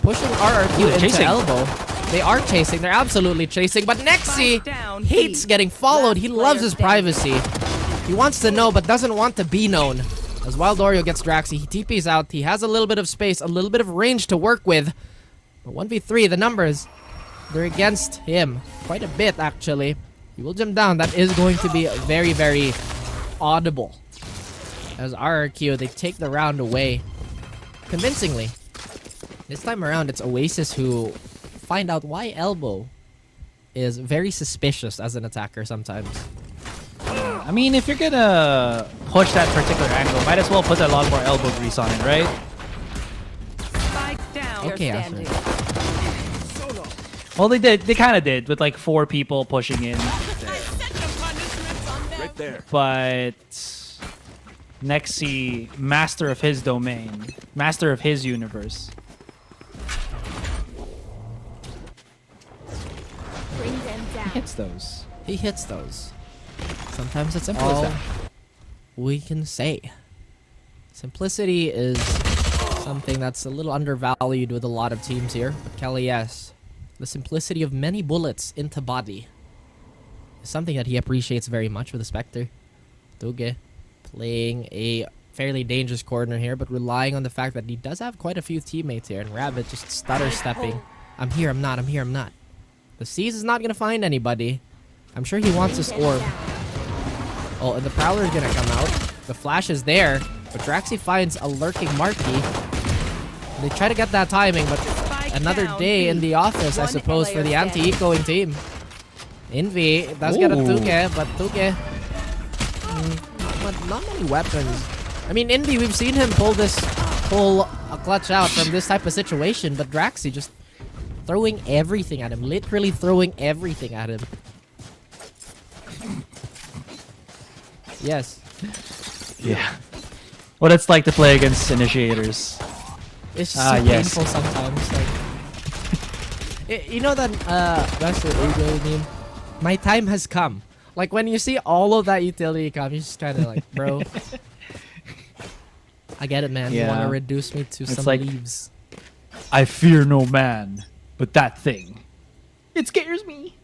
pushing RRQ into chasing. elbow. They are chasing. They're absolutely chasing, but Nexi hates getting followed. He loves his privacy. He wants to know, but doesn't want to be known. As Wild Oreo gets Draxi, he TP's out. He has a little bit of space, a little bit of range to work with. But 1v3, the numbers, they're against him. Quite a bit, actually. He will jump down. That is going to be very, very audible. As RRQ, they take the round away. Convincingly. This time around, it's Oasis who find out why Elbow is very suspicious as an attacker sometimes. I mean, if you're gonna push that particular angle, might as well put a lot more elbow grease on it, right? Spike down. Okay, Asher. Well, they did. They kind of did with like 4 people pushing in. Right there. But Nexi, master of his domain, master of his universe. He hits those. He hits those. Sometimes it's simple as that. We can say. Simplicity is something that's a little undervalued with a lot of teams here. But Kelly, yes. The simplicity of many bullets into body is something that he appreciates very much with the Spectre. Tuge playing a fairly dangerous corner here, but relying on the fact that he does have quite a few teammates here. And Rabbit just stutter stepping. I'm here, I'm not, I'm here, I'm not. The Seas is not going to find anybody. I'm sure he wants this orb. Oh, and the Prowler is going to come out. The flash is there, but Draxi finds a lurking Marky. They try to get that timing, but another day in the office, I suppose, for the anti-ecoing team. Envy does get a Tuge, but Tuge... but not many weapons. I mean, Envy, we've seen him pull a clutch out from this type of situation, but Draxi just throwing everything at him. Literally throwing everything at him. Yes. Yeah. What it's like to play against initiators. It's just so painful sometimes. Like, you know that that's the Regum meme? My time has come. Like when you see all of that utility come, you're just kind of like, bro. I get it, man. You want to reduce me to some leaves. I fear no man, but that thing, it scares me.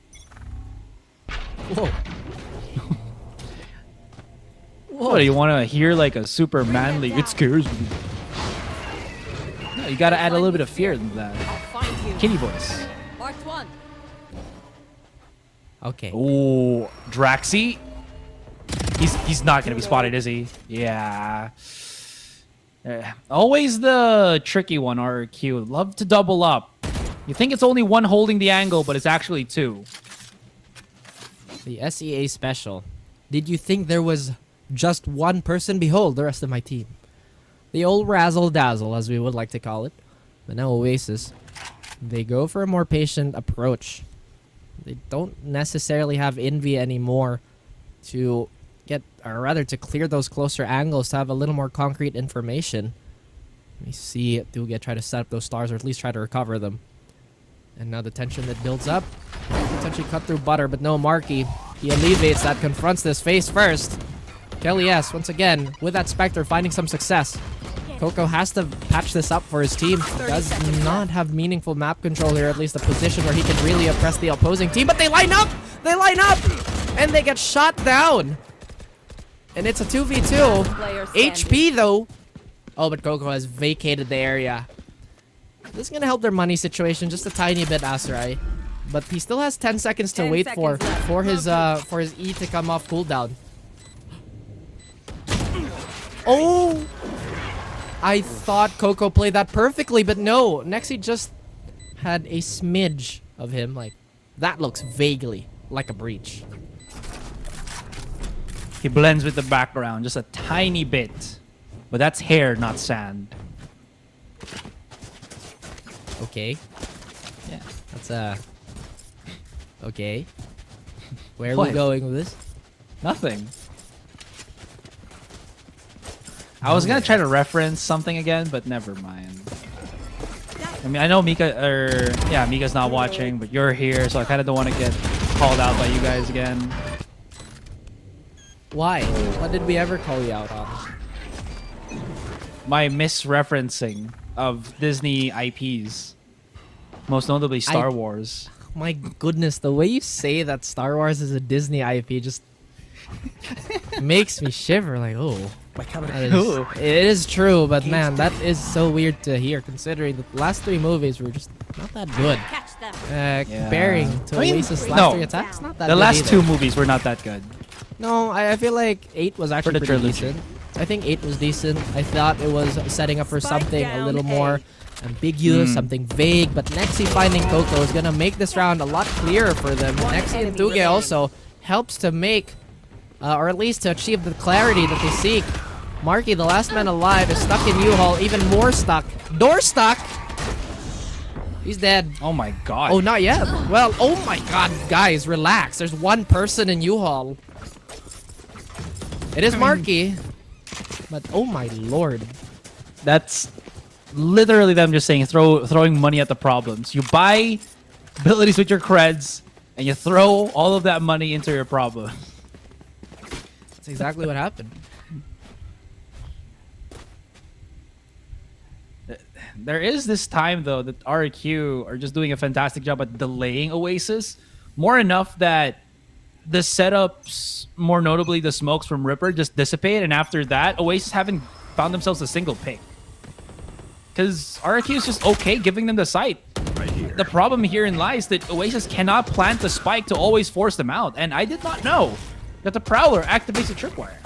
Whoa. What, do you want to hear like a super manly, it scares me? No, you gotta add a little bit of fear in that. Kitty voice. Marked one. Okay. Oh, Draxi. He's not gonna be spotted, is he? Yeah. Always the tricky one, RQ. Love to double up. You think it's only one holding the angle, but it's actually 2. The SEA special. Did you think there was just one person? Behold, the rest of my team. The old razzle-dazzle, as we would like to call it. But now Oasis, they go for a more patient approach. They don't necessarily have Envy anymore to get, or rather to clear those closer angles to have a little more concrete information. We see Tuge try to set up those stars, or at least try to recover them. And now the tension that builds up, potentially cut through butter, but no Marky. He alleviates that, confronts this face first. Kelly S, once again, with that Spectre, finding some success. Coco has to patch this up for his team. He does not have meaningful map control here, at least a position where he can really oppress the opposing team. But they line up! They line up! And they get shot down! And it's a 2v2. HP though. Oh, but Coco has vacated the area. This is gonna help their money situation just a tiny bit, Aserai. But he still has 10 seconds to wait for his E to come off cooldown. Oh! I thought Coco played that perfectly, but no. Nexi just had a smidge of him. Like, that looks vaguely like a breach. He blends with the background just a tiny bit. But that's hair, not sand. Okay. Yeah. That's okay. Where are What? we going with this? Nothing. I was gonna try to reference something again, but never mind. I mean, I know Mika's not watching, but you're here, so I kind of don't want to get called out by you guys again. Why? What did we ever call you out on? My misreferencing of Disney IPs, most notably Star Wars. My goodness, the way you say that Star Wars is a Disney IP just makes me shiver. Like, oh. It is true, but man, that is so weird to hear, considering the last 3 movies were just not that good. Comparing to Oasis' last 3 attacks, not that good. The last either. 2 movies were not that good. No, I feel like 8 was actually the pretty trilogy. decent. I think 8 was decent. I thought it was setting up for something a little more ambiguous, something vague, but Nexi finding Coco is gonna make this round a lot clearer for them. Nexi and Tuge also helps to make, or at least to achieve the clarity that they seek. Marky, the last man alive, is stuck in U-Haul, even more stuck. Door stuck! He's dead. Oh my god. Oh, not yet. Well, oh my god, guys, relax. There's one person in U-Haul. It is Marky. But oh my lord. That's literally them just saying throwing money at the problems. You buy abilities with your creds, and you throw all of that money into your problem. That's exactly what happened. There is this time, though, that RQ are just doing a fantastic job at delaying Oasis. More enough that the setups, more notably the smokes from Ripper, just dissipate. And after that, Oasis haven't found themselves a single pick. Because RQ is just okay giving them the sight. Right here. The problem herein lies that Oasis cannot plant the spike to always force them out. And I did not know that the Prowler activates the tripwire.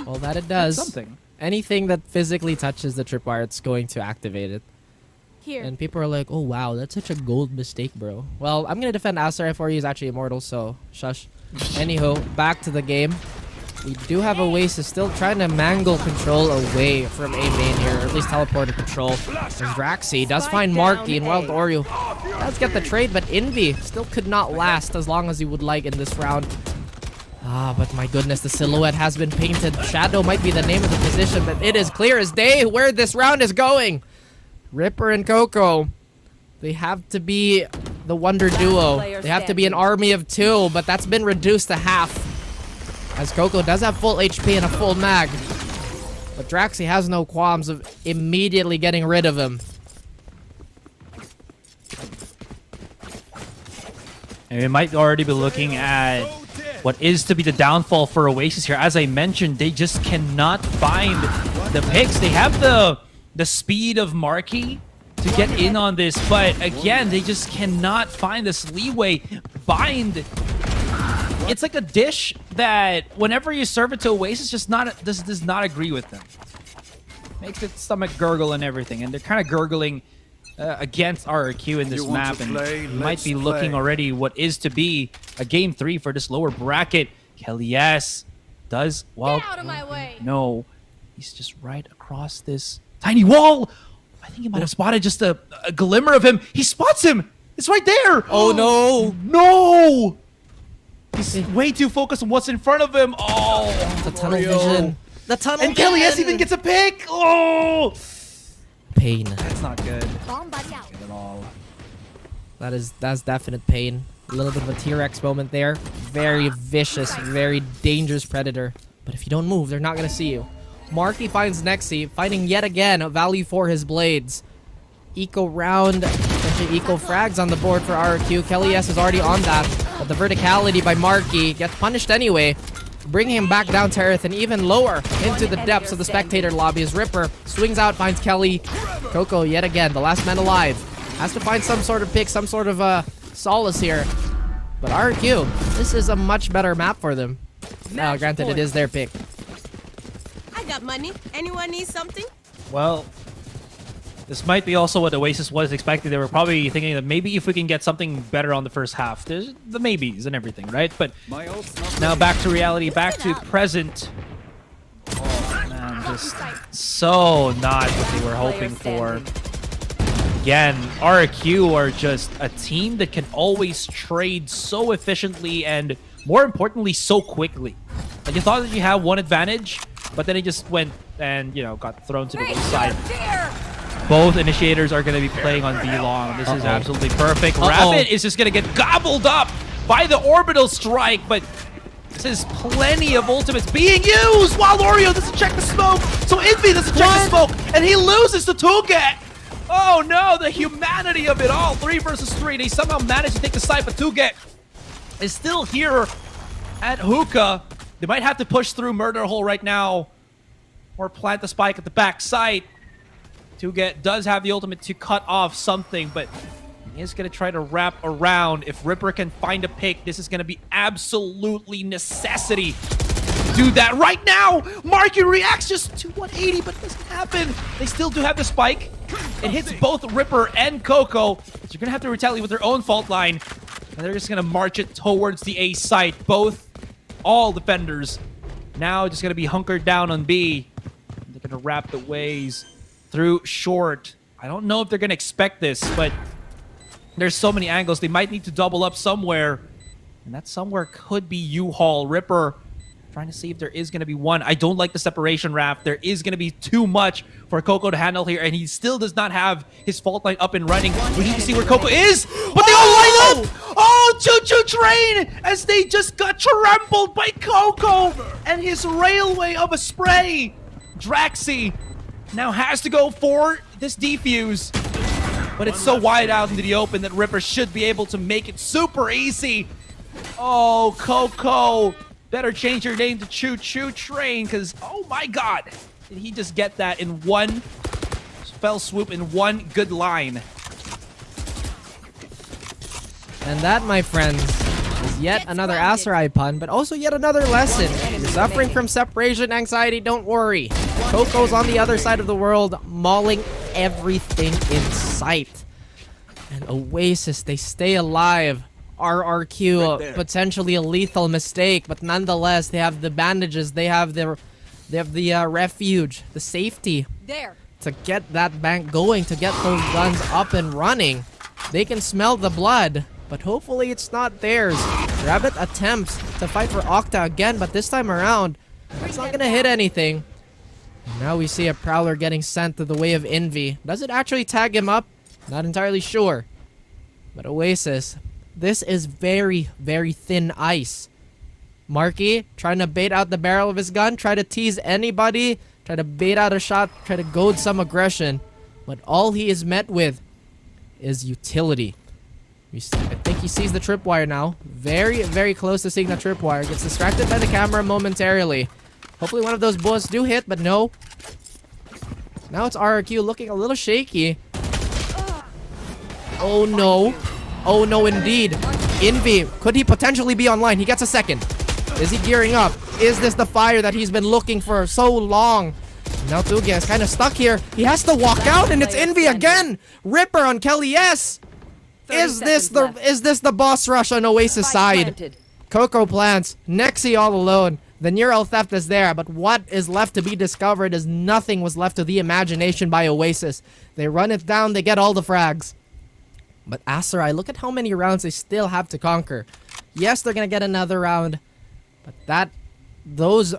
Well, that it does. That's something. Anything that physically touches the tripwire, it's going to activate it. Here. And people are like, oh wow, that's such a gold mistake, bro. Well, I'm gonna defend Aserai for you. He's actually immortal, so shush. Anywho, back to the game. We do have Oasis still trying to mangle control away from A main here, or at least teleporter control. As Draxi does find Marky, and Wild Oreo does get the trade, but Envy still could not last as long as he would like in this round. Ah, but my goodness, the silhouette has been painted. Shadow might be the name of the position, but it is clear as day where this round is going. Ripper and Coco, they have to be the wonder duo. They have to be an army of 2, but that's been reduced to half. As Coco does have full HP and a full mag. But Draxi has no qualms of immediately getting rid of him. And we might already be looking at what is to be the downfall for Oasis here. As I mentioned, they just cannot find the picks. They have the speed of Marky to get in on this, but again, they just cannot find this leeway. Bind. It's like a dish that whenever you serve it to Oasis, just does not agree with them. Makes its stomach gurgle and everything, and they're kind of gurgling against RRQ in this map, and you might be looking already what is to be a game 3 for this lower bracket. Kelly S does well. Get out of my way. No, he's just right across this tiny wall. I think he might have spotted just a glimmer of him. He spots him. It's right there. Oh no! No! He's way too focused on what's in front of him. Oh, the tunnel vision. The tunnel and Kelly S even gets a pick. Oh, pain. That's not good. Bomb buddy out. Good at all. That's definite pain. A little bit of a T-Rex moment there. Very vicious, very dangerous predator. But if you don't move, they're not gonna see you. Marky finds Nexi, finding yet again a value for his blades. Eco round, essentially eco frags on the board for RQ. Kelly S is already on that, but the verticality by Marky gets punished anyway, bringing him back down to earth and even lower into the depths of the spectator lobby as Ripper swings out, finds Kelly. Coco yet again, the last man alive, has to find some sort of pick, some sort of solace here. But RQ, this is a much better map for them. Now, granted, it is their pick. I got money. Anyone need something? Well, this might be also what Oasis was expecting. They were probably thinking that maybe if we can get something better on the first half. There's the maybes and everything, right? But now back to reality, back to present. Oh, man, just so not what they were hoping for. Again, RQ are just a team that can always trade so efficiently and, more importantly, so quickly. Like, you thought that you had one advantage, but then it just went and, you know, got thrown to the wayside. Both initiators are going to be playing on B-Long. This is absolutely perfect. Rabbit is just going to get gobbled up by the orbital strike, but this is plenty of ultimates being used while Oreo doesn't check the smoke. So Envy doesn't check the smoke, and he loses to Tuget. Oh no, the humanity of it all. 3 versus 3. They somehow managed to take the side, but Tuget is still here at Hookah. They might have to push through Murder Hole right now or plant the spike at the back side. Tuget does have the ultimate to cut off something, but he is going to try to wrap around. If Ripper can find a pick, this is going to be absolutely necessity to do that right now. Marky reacts just to 180, but it doesn't happen. They still do have the spike. It hits both Ripper and Coco. So you're going to have to retaliate with their own fault line. And they're just going to march it towards the A site. All defenders now just going to be hunkered down on B. They're going to wrap the ways through short. I don't know if they're going to expect this, but there's so many angles. They might need to double up somewhere. And that somewhere could be U-Haul. Ripper trying to see if there is going to be one. I don't like the separation, Raph. There is going to be too much for Coco to handle here, and he still does not have his fault line up and running. We need to see where Coco is, but they all line up! Oh, choo-choo train! As they just got trampled by Coco and his railway of a spray. Draxi now has to go for this defuse, but it's so wide out into the open that Ripper should be able to make it super easy. Oh, Coco, better change your name to Choo Choo Train, because, oh my god, did he just get that in one fell swoop, in one good line. And that, my friends, is yet another Aserai pun, but also yet another lesson. If you're suffering from separation anxiety, don't worry. Coco's on the other side of the world, mauling everything in sight. And Oasis, they stay alive. RRQ, potentially a lethal mistake, but nonetheless, they have the bandages, they have the refuge, the safety to get that bank going, to get those guns up and running. They can smell the blood, but hopefully it's not theirs. Rabbit attempts to fight for Octa again, but this time around, it's not gonna hit anything. And now we see a Prowler getting sent to the way of Envy. Does it actually tag him up? Not entirely sure. But Oasis, this is very, very thin ice. Marky trying to bait out the barrel of his gun, try to tease anybody, try to bait out a shot, try to goad some aggression. But all he is met with is utility. I think he sees the tripwire now. Very, very close to seeing the tripwire. Gets distracted by the camera momentarily. Hopefully one of those bullets do hit, but no. Now it's RRQ looking a little shaky. Oh no. Oh no indeed. Envy, could he potentially be online? He gets a second. Is he gearing up? Is this the fire that he's been looking for so long? Now Tugia is kind of stuck here. He has to walk out and it's Envy again. Ripper on Kelly S. Is this the boss rush on Oasis side? Coco plants. Nexi all alone. The neural theft is there, but what is left to be discovered is nothing was left to the imagination by Oasis. They run it down, they get all the frags. But Aserai, look at how many rounds they still have to conquer. Yes, they're gonna get another round, but those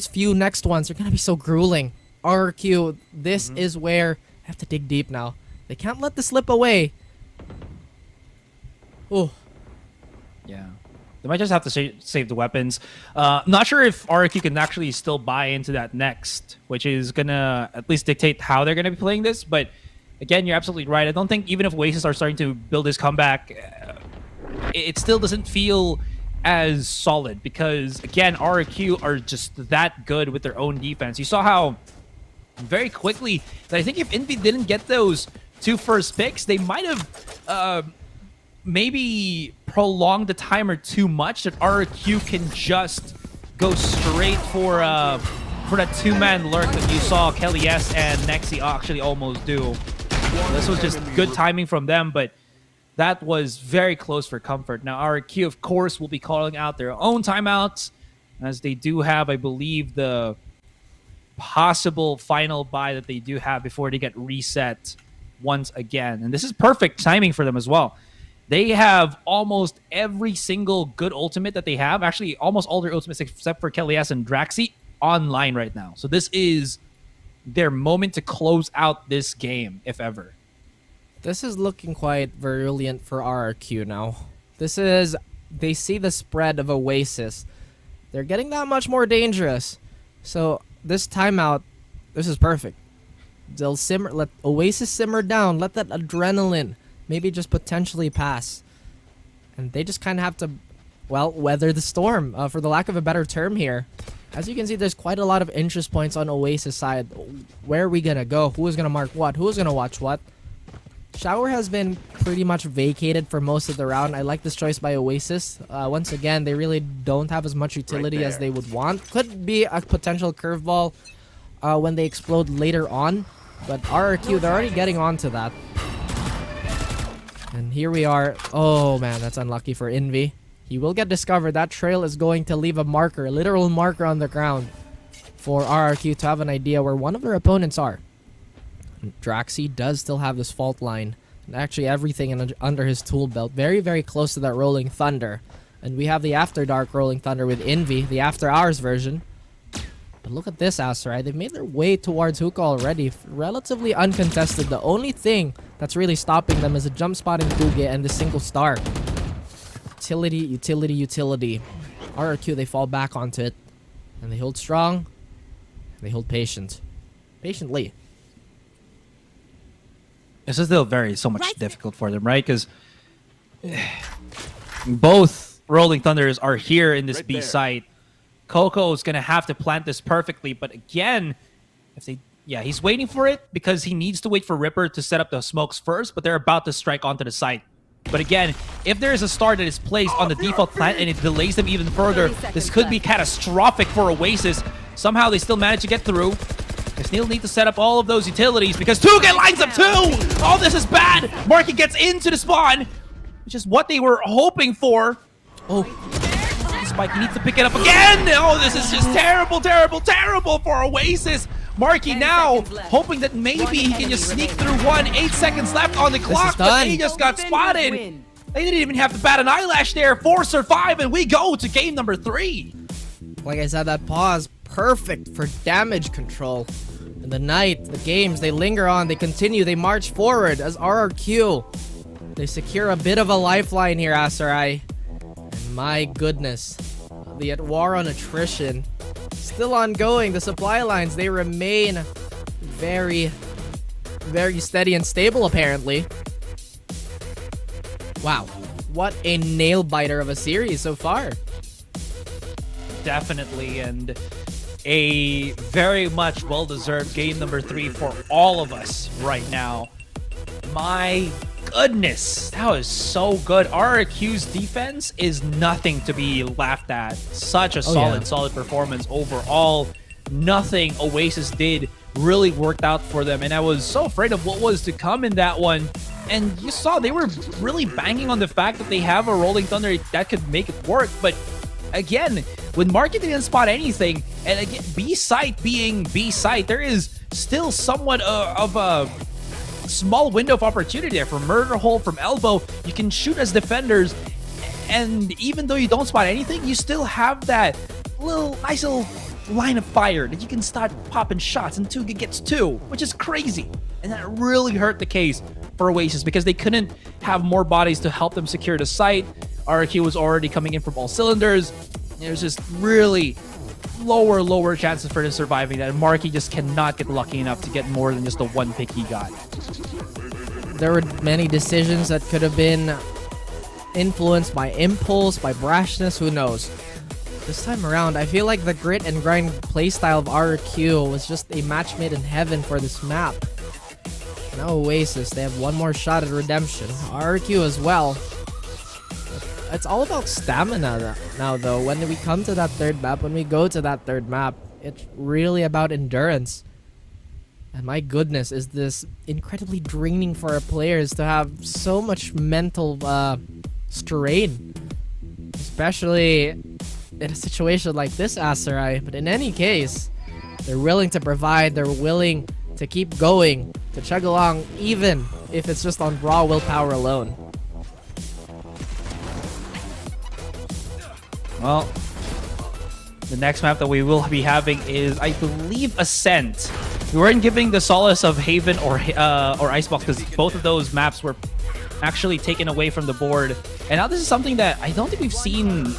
few next ones are gonna be so grueling. RQ, this is where I have to dig deep now. They can't let this slip away. Oh. Yeah. They might just have to save the weapons. Not sure if RQ can actually still buy into that next, which is gonna at least dictate how they're gonna be playing this. But again, you're absolutely right. I don't think even if Oasis are starting to build this comeback, it still doesn't feel as solid because again, RQ are just that good with their own defense. You saw how very quickly that I think if Envy didn't get those 2 first picks, they might have maybe prolonged the timer too much that RQ can just go straight for that 2-man lurk that you saw Kelly S and Nexi actually almost do. This was just good timing from them, but that was very close for comfort. Now RQ, of course, will be calling out their own timeouts, as they do have, I believe, the possible final buy that they do have before they get reset once again. And this is perfect timing for them as well. They have almost every single good ultimate that they have. Actually, almost all their ultimates except for Kelly S and Draxi online right now. So this is their moment to close out this game, if ever. This is looking quite virulent for RRQ now. They see the spread of Oasis. They're getting that much more dangerous. So this timeout, this is perfect. They'll simmer, let Oasis simmer down, let that adrenaline maybe just potentially pass. And they just kind of have to, well, weather the storm, for the lack of a better term here. As you can see, there's quite a lot of interest points on Oasis side. Where are we going to go? Who is going to mark what? Who is going to watch what? Shower has been pretty much vacated for most of the round. I like this choice by Oasis. Once again, they really don't have as much utility as they would want. Could be a potential curveball when they explode later on. But RRQ, they're already getting onto that. And here we are. Oh man, that's unlucky for Envy. He will get discovered. That trail is going to leave a marker, a literal marker on the ground for RRQ to have an idea where one of their opponents are. Draxi does still have this fault line and actually everything under his tool belt. Very, very close to that Rolling Thunder. And we have the After Dark Rolling Thunder with Envy, the After Hours version. But look at this, Asteroid. They've made their way towards Hookah already. Relatively uncontested. The only thing that's really stopping them is a jump spot in Kuge and the single star. Utility, utility, utility. RRQ, they fall back onto it. And they hold strong. And they hold patient. Patiently. This is still so much difficult for them, right? Because both Rolling Thunders are here in this B site. Coco is going to have to plant this perfectly, but again, he's waiting for it because he needs to wait for Ripper to set up the smokes first, but they're about to strike onto the site. But again, if there is a star that is placed on the default plant and it delays them even further, this could be catastrophic for Oasis. Somehow they still manage to get through. They still need to set up all of those utilities because Tuga lines up too! Oh, this is bad! Marky gets into the spawn, which is what they were hoping for. Oh, Spike, he needs to pick it up again! Oh, this is just terrible, terrible, terrible for Oasis! Marky now hoping that maybe he can just sneak through 8 seconds left on the clock, but he just got spotted! They didn't even have to bat an eyelash there. 4-5, and we go to game number 3. Like I said, that pause, perfect for damage control. In the night, the games, they linger on, they continue, they march forward as RRQ. They secure a bit of a lifeline here, Asarai. And my goodness, the war on attrition still ongoing. The supply lines, they remain very, very steady and stable, apparently. Wow, what a nail-biter of a series so far. Definitely, and a very much well-deserved game number 3 for all of us right now. My goodness, that was so good. RRQ's defense is nothing to be laughed at. Such a solid performance overall. Nothing Oasis did really worked out for them, and I was so afraid of what was to come in that one. And you saw they were really banging on the fact that they have a Rolling Thunder that could make it work, but again, when Market didn't spot anything, and again, B-site being B-site, there is still somewhat of a small window of opportunity there for Murder Hole from Elbow. You can shoot as defenders, and even though you don't spot anything, you still have that nice little line of fire that you can start popping shots, and Tuga gets 2, which is crazy. And that really hurt the case for Oasis because they couldn't have more bodies to help them secure the site. RQ was already coming in from all cylinders. There's just really lower chances for him surviving that. Marky just cannot get lucky enough to get more than just the one pick he got. There were many decisions that could have been influenced by impulse, by brashness, who knows. This time around, I feel like the grit and grind playstyle of RQ was just a match made in heaven for this map. Now Oasis, they have one more shot at redemption. RQ as well. It's all about stamina now though. When we come to that third map, when we go to that third map, it's really about endurance. And my goodness, is this incredibly draining for our players to have so much mental strain. Especially in a situation like this, Aserai. But in any case, they're willing to provide, they're willing to keep going, to chug along, even if it's just on raw willpower alone. Well, the next map that we will be having is, I believe, Ascent. We weren't giving the solace of Haven or Icebox because both of those maps were actually taken away from the board. And now this is something that I don't think we've seen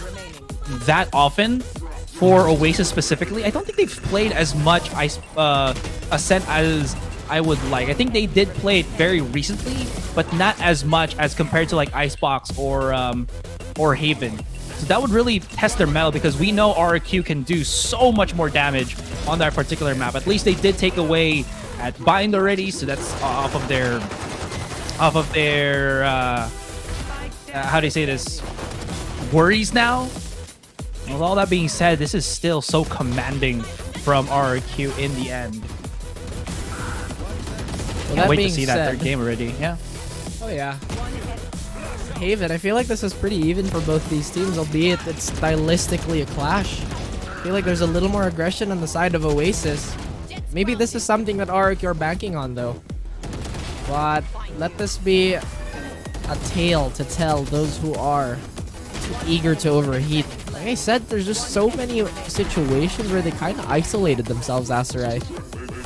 that often for Oasis specifically. I don't think they've played as much Ascent as I would like. I think they did play it very recently, but not as much as compared to like Icebox or Haven. So that would really test their mettle because we know RQ can do so much more damage on that particular map. At least they did take away at Bind already, so that's off of their how do you say this, worries now. With all that being said, this is still so commanding from RQ in the end. Can't wait to see that third game already. Yeah. Oh yeah. Haven, I feel like this is pretty even for both these teams, albeit it's stylistically a clash. I feel like there's a little more aggression on the side of Oasis. Maybe this is something that RQ are banking on though. But let this be a tale to tell those who are too eager to overheat. Like I said, there's just so many situations where they kind of isolated themselves, Aserai.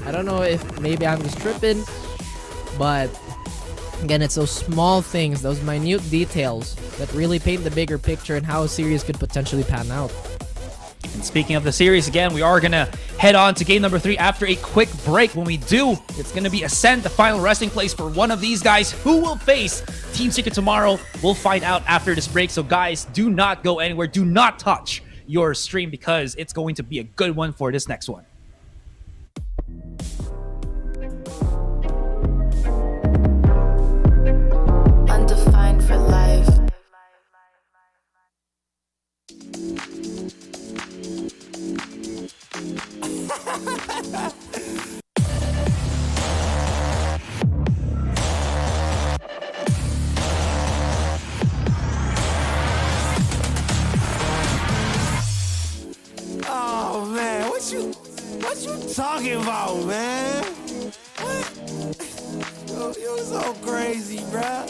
I don't know if maybe I'm just tripping, but again, it's those small things, those minute details that really paint the bigger picture and how a series could potentially pan out. And speaking of the series, again, we are going to head on to game number 3 after a quick break. When we do, it's going to be Ascent, the final resting place for one of these guys. Who will face Team Secret tomorrow? We'll find out after this break. So guys, do not go anywhere. Do not touch your stream because it's going to be a good one for this next one. Undefined for life. Oh man, what you talking about, man? What? You're so crazy, bruh.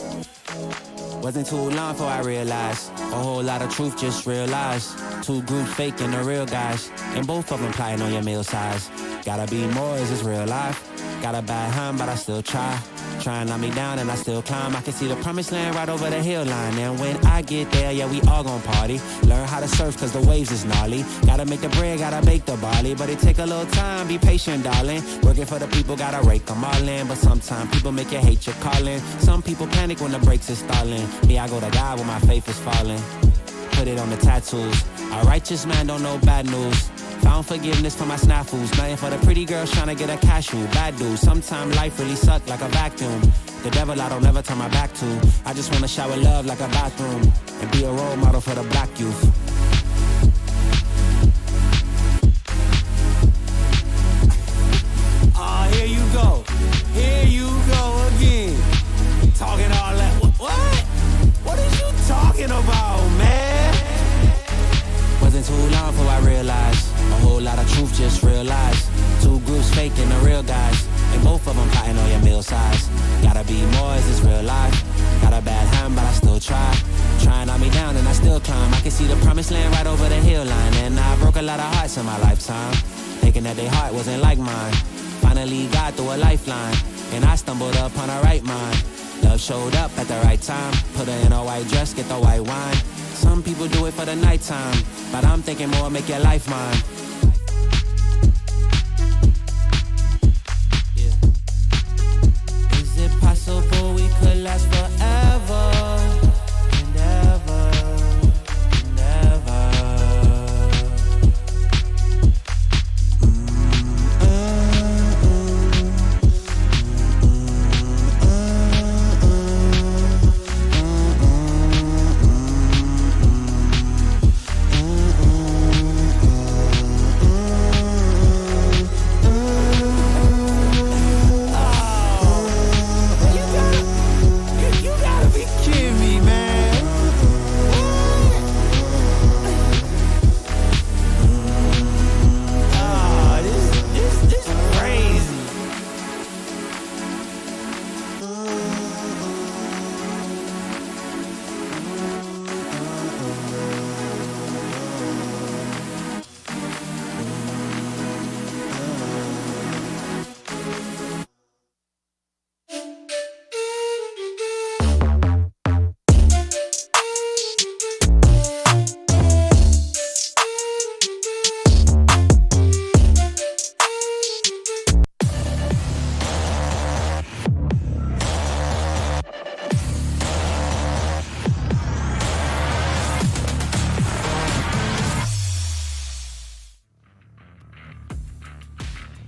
Wasn't too long before I realized a whole lot of truth just realized. Two groups faking the real guys, and both of them plotting on your meal size. Gotta be more, is this real life? Got a bad hand, but I still try. Try and knock me down and I still climb. I can see the promised land right over the hill line. And when I get there, yeah, we all gon' party. Learn how to surf cause the waves is gnarly. Gotta make the bread, gotta bake the barley. But it take a little time, be patient, darling. Working for the people, gotta rake them all in. But sometimes people make you hate your calling. Some people panic when the brakes is stalling. Me, I go to God when my faith is falling. Put it on the tattoos. A righteous man don't know bad news. Found forgiveness for my snafus. Nothing for the pretty girls trying to get a cashew. Bad dude. Sometimes life really suck like a vacuum. The devil I don't ever turn my back to. I just wanna shower love like a bathroom. And be a role model for the black youth. Here you go. Here you go again. Talking all that. What? What are you talking about, man? Wasn't too long before I realized a whole lot of truth just realized. Two groups faking the real guys, and both of them plotting on your meal size. Gotta be more, is this real life? Got a bad hand, but I still try. Trying to knock me down and I still climb. I can see the promised land right over the hill line. And I broke a lot of hearts in my lifetime, thinking that their heart wasn't like mine. Finally got through a lifeline, and I stumbled upon a right mind. Love showed up at the right time. Put her in a white dress, get the white wine. Some people do it for the nighttime, but I'm thinking more make your life mine. Is it possible we could last forever and ever and ever?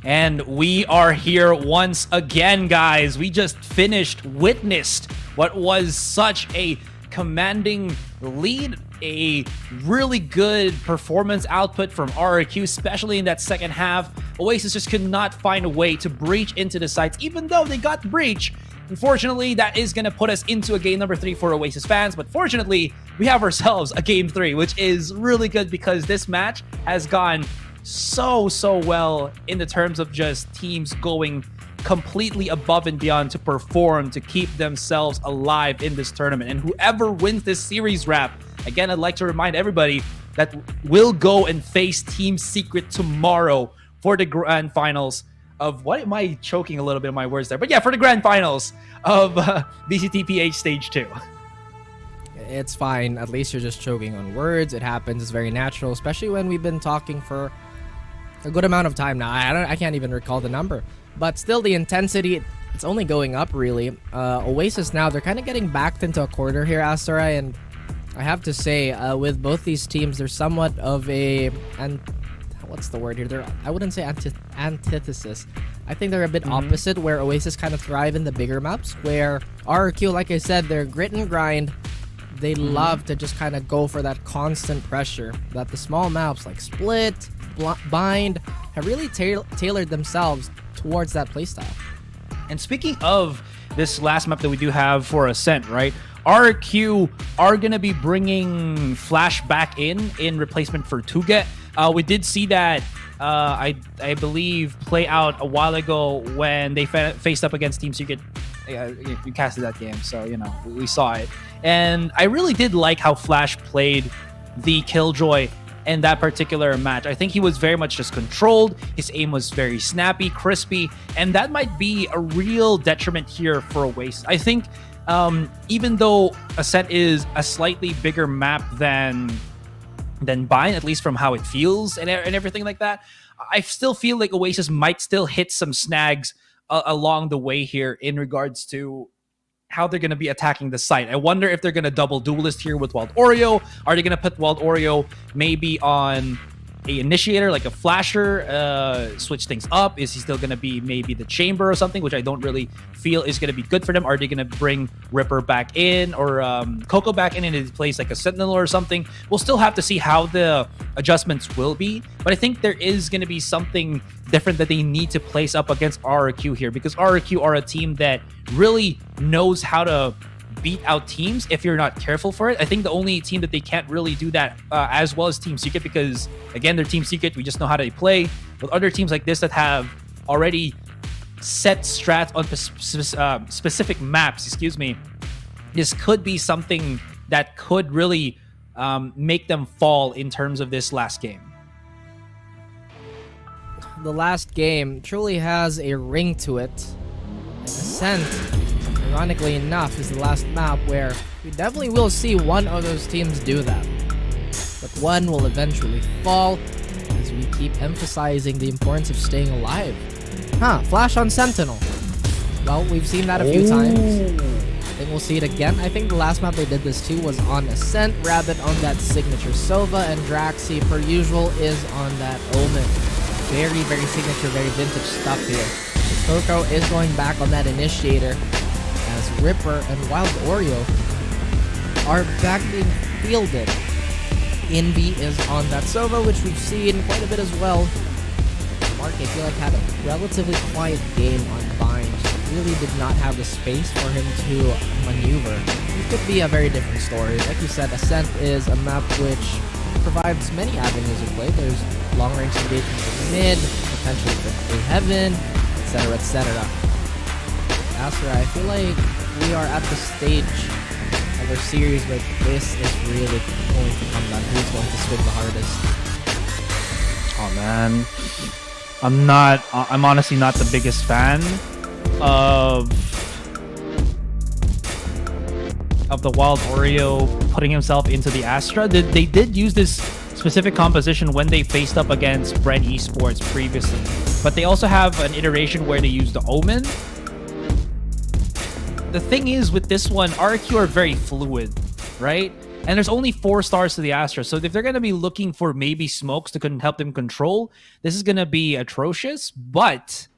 And we are here once again, guys. We just witnessed what was such a commanding lead, a really good performance output from RRQ, especially in that second half. Oasis just could not find a way to breach into the sites, even though they got breach. Unfortunately, that is going to put us into a game number 3 for Oasis fans, but fortunately, we have ourselves a game 3, which is really good because this match has gone so well in the terms of just teams going completely above and beyond to perform, to keep themselves alive in this tournament. And whoever wins this series wrap, again, I'd like to remind everybody that will go and face Team Secret tomorrow for the grand finals of, what am I choking a little bit of my words there? But yeah, for the grand finals of VCTPH Stage 2. It's fine. At least you're just choking on words. It happens. It's very natural, especially when we've been talking for a good amount of time now. I can't even recall the number, but still the intensity, it's only going up really. Oasis now, they're kind of getting backed into a corner here, Asterai, and I have to say, with both these teams, there's somewhat of a, and what's the word here? I wouldn't say antithesis. I think they're a bit opposite, where Oasis kind of thrive in the bigger maps, where RRQ, like I said, they're grit and grind. They love to just kind of go for that constant pressure that the small maps like Split, Bind have really tailored themselves towards that playstyle. And speaking of this last map that we do have for Ascent, right? RQ are going to be bringing Flash back in replacement for Tuget. We did see that, I believe, play out a while ago when they faced up against Team Secret. You casted that game, so, you know, we saw it. And I really did like how Flash played the Killjoy in that particular match. I think he was very much just controlled. His aim was very snappy, crispy, and that might be a real detriment here for Oasis. I think even though Ascent is a slightly bigger map than Bind, at least from how it feels and everything like that, I still feel like Oasis might still hit some snags along the way here in regards to how they're going to be attacking the site. I wonder if they're going to double duelist here with Wild Oreo. Are they going to put Wild Oreo maybe on a initiator, like a flasher, switch things up? Is he still going to be maybe the chamber or something, which I don't really feel is going to be good for them? Are they going to bring Ripper back in, or Coco back in his place, like a Sentinel or something? We'll still have to see how the adjustments will be, but I think there is going to be something different that they need to place up against RRQ here, because RRQ are a team that really knows how to beat out teams if you're not careful for it. I think the only team that they can't really do that as well as Team Secret, because again, they're Team Secret, we just know how they play. With other teams like this that have already set strats on specific maps, this could be something that could really make them fall in terms of this last game. The last game truly has a ring to it. Ascent ironically enough, is the last map where we definitely will see one of those teams do that. But one will eventually fall as we keep emphasizing the importance of staying alive. Flash on Sentinel. Well, we've seen that a few times. I think we'll see it again. I think the last map they did this too was on Ascent, Rabbit on that signature Sova, and Draxi, per usual, is on that Omen. Very, very signature, very vintage stuff here. Coco is going back on that Initiator as Ripper and Wild Oreo are back being fielded. Envy is on that Sova, which we've seen quite a bit as well. Mark, I feel like, had a relatively quiet game on Bind. Really did not have the space for him to maneuver. It could be a very different story. Like you said, Ascent is a map which provides many avenues of play. There's long-range engagement from mid, potentially from heaven, etc., etc. Astra, I feel like we are at the stage of our series where this is really going to come down. Who's going to swing the hardest? Oh man, I'm honestly not the biggest fan of the Wild Oreo putting himself into the Astra. They did use this specific composition when they faced up against Bren Esports previously, but they also have an iteration where they use the Omen. The thing is with this one, RQ are very fluid, right? And there's only 4 stars to the Astra, so if they're going to be looking for maybe smokes to help them control, this is going to be atrocious. But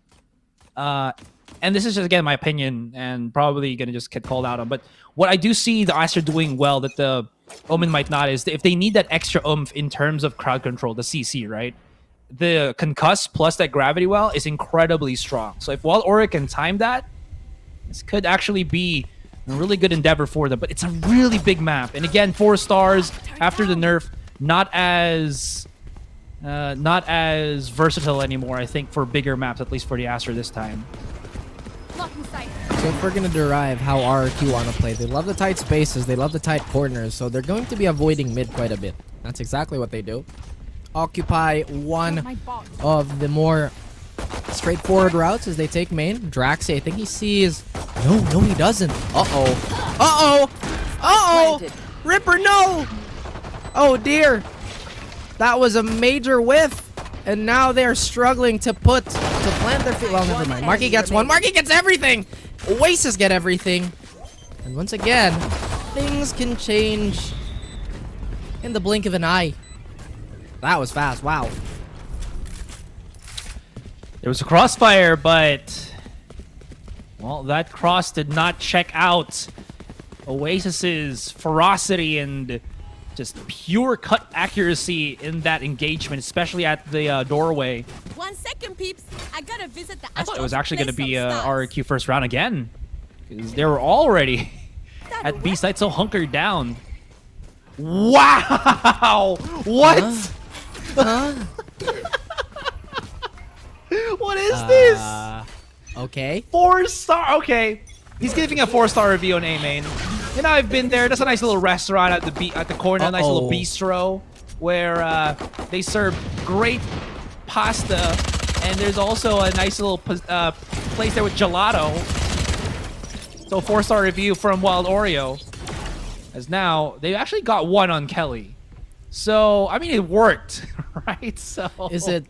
and this is just, again, my opinion, and probably going to just get called out on, but what I do see the Astra doing well that the Omen might not is if they need that extra oomph in terms of crowd control, the CC, right? The Concuss plus that Gravity Well is incredibly strong. So if Wild Oreo can time that, this could actually be a really good endeavor for them. But it's a really big map. And again, 4 stars after the nerf, not as versatile anymore, I think, for bigger maps, at least for the Astra this time. So if we're going to derive how RRQ want to play, they love the tight spaces, they love the tight corners, so they're going to be avoiding mid quite a bit. That's exactly what they do. Occupy one of the more straightforward routes as they take main. Draxi, I think he sees... No, he doesn't. Uh-oh! Ripper, no! Oh, dear. That was a major whiff. And now they're struggling to plant their feet. Well, never mind. Marky gets one. Marky gets everything! Oasis get everything. And once again, things can change in the blink of an eye. That was fast. Wow. There was a crossfire, but... well, that cross did not check out Oasis's ferocity and just pure cut accuracy in that engagement, especially at the doorway. 1 second, peeps. I gotta visit the I thought it was actually going to be RQ first round again, because they were already at B site so hunkered down. Wow! What? What is this? Okay. 4-star. Okay, he's giving a 4-star review on A main. You know, I've been there. That's a nice little restaurant at the corner, a nice little bistro where they serve great pasta, and there's also a nice little place there with gelato. So 4-star review from Wild Oreo. As now they actually got 1 on Kelly. So I mean, it worked, right? So Is it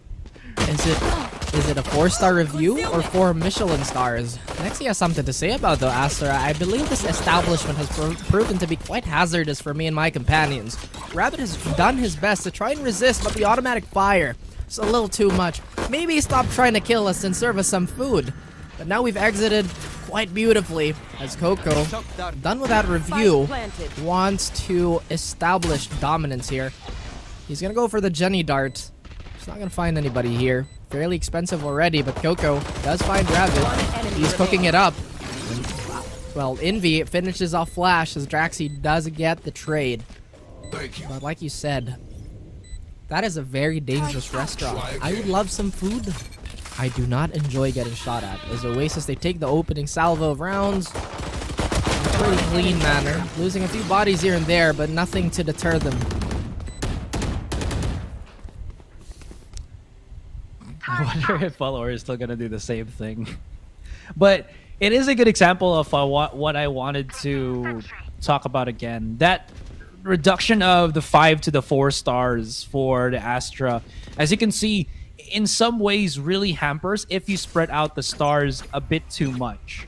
a 4-star review or 4 Michelin stars? Nexi has something to say about the Astra. I believe this establishment has proven to be quite hazardous for me and my companions. Rabbit has done his best to try and resist, but the automatic fire is a little too much. Maybe he stopped trying to kill us and serve us some food. But now we've exited quite beautifully as Coco, done with that review, wants to establish dominance here. He's gonna go for the Jenny Dart. He's not gonna find anybody here. Fairly expensive already, but Coco does find Rabbit. He's cooking it up. And, well, Envy finishes off Flash as Draxi does get the trade. But like you said, that is a very dangerous restaurant. I would love some food. I do not enjoy getting shot at. As Oasis, they take the opening salvo of rounds in a pretty clean manner. Losing a few bodies here and there, but nothing to deter them. I wonder if Valorant is still gonna do the same thing. But it is a good example of what I wanted to talk about again. That reduction of the 5 to the 4 stars for the Astra, as you can see, in some ways really hampers if you spread out the stars a bit too much.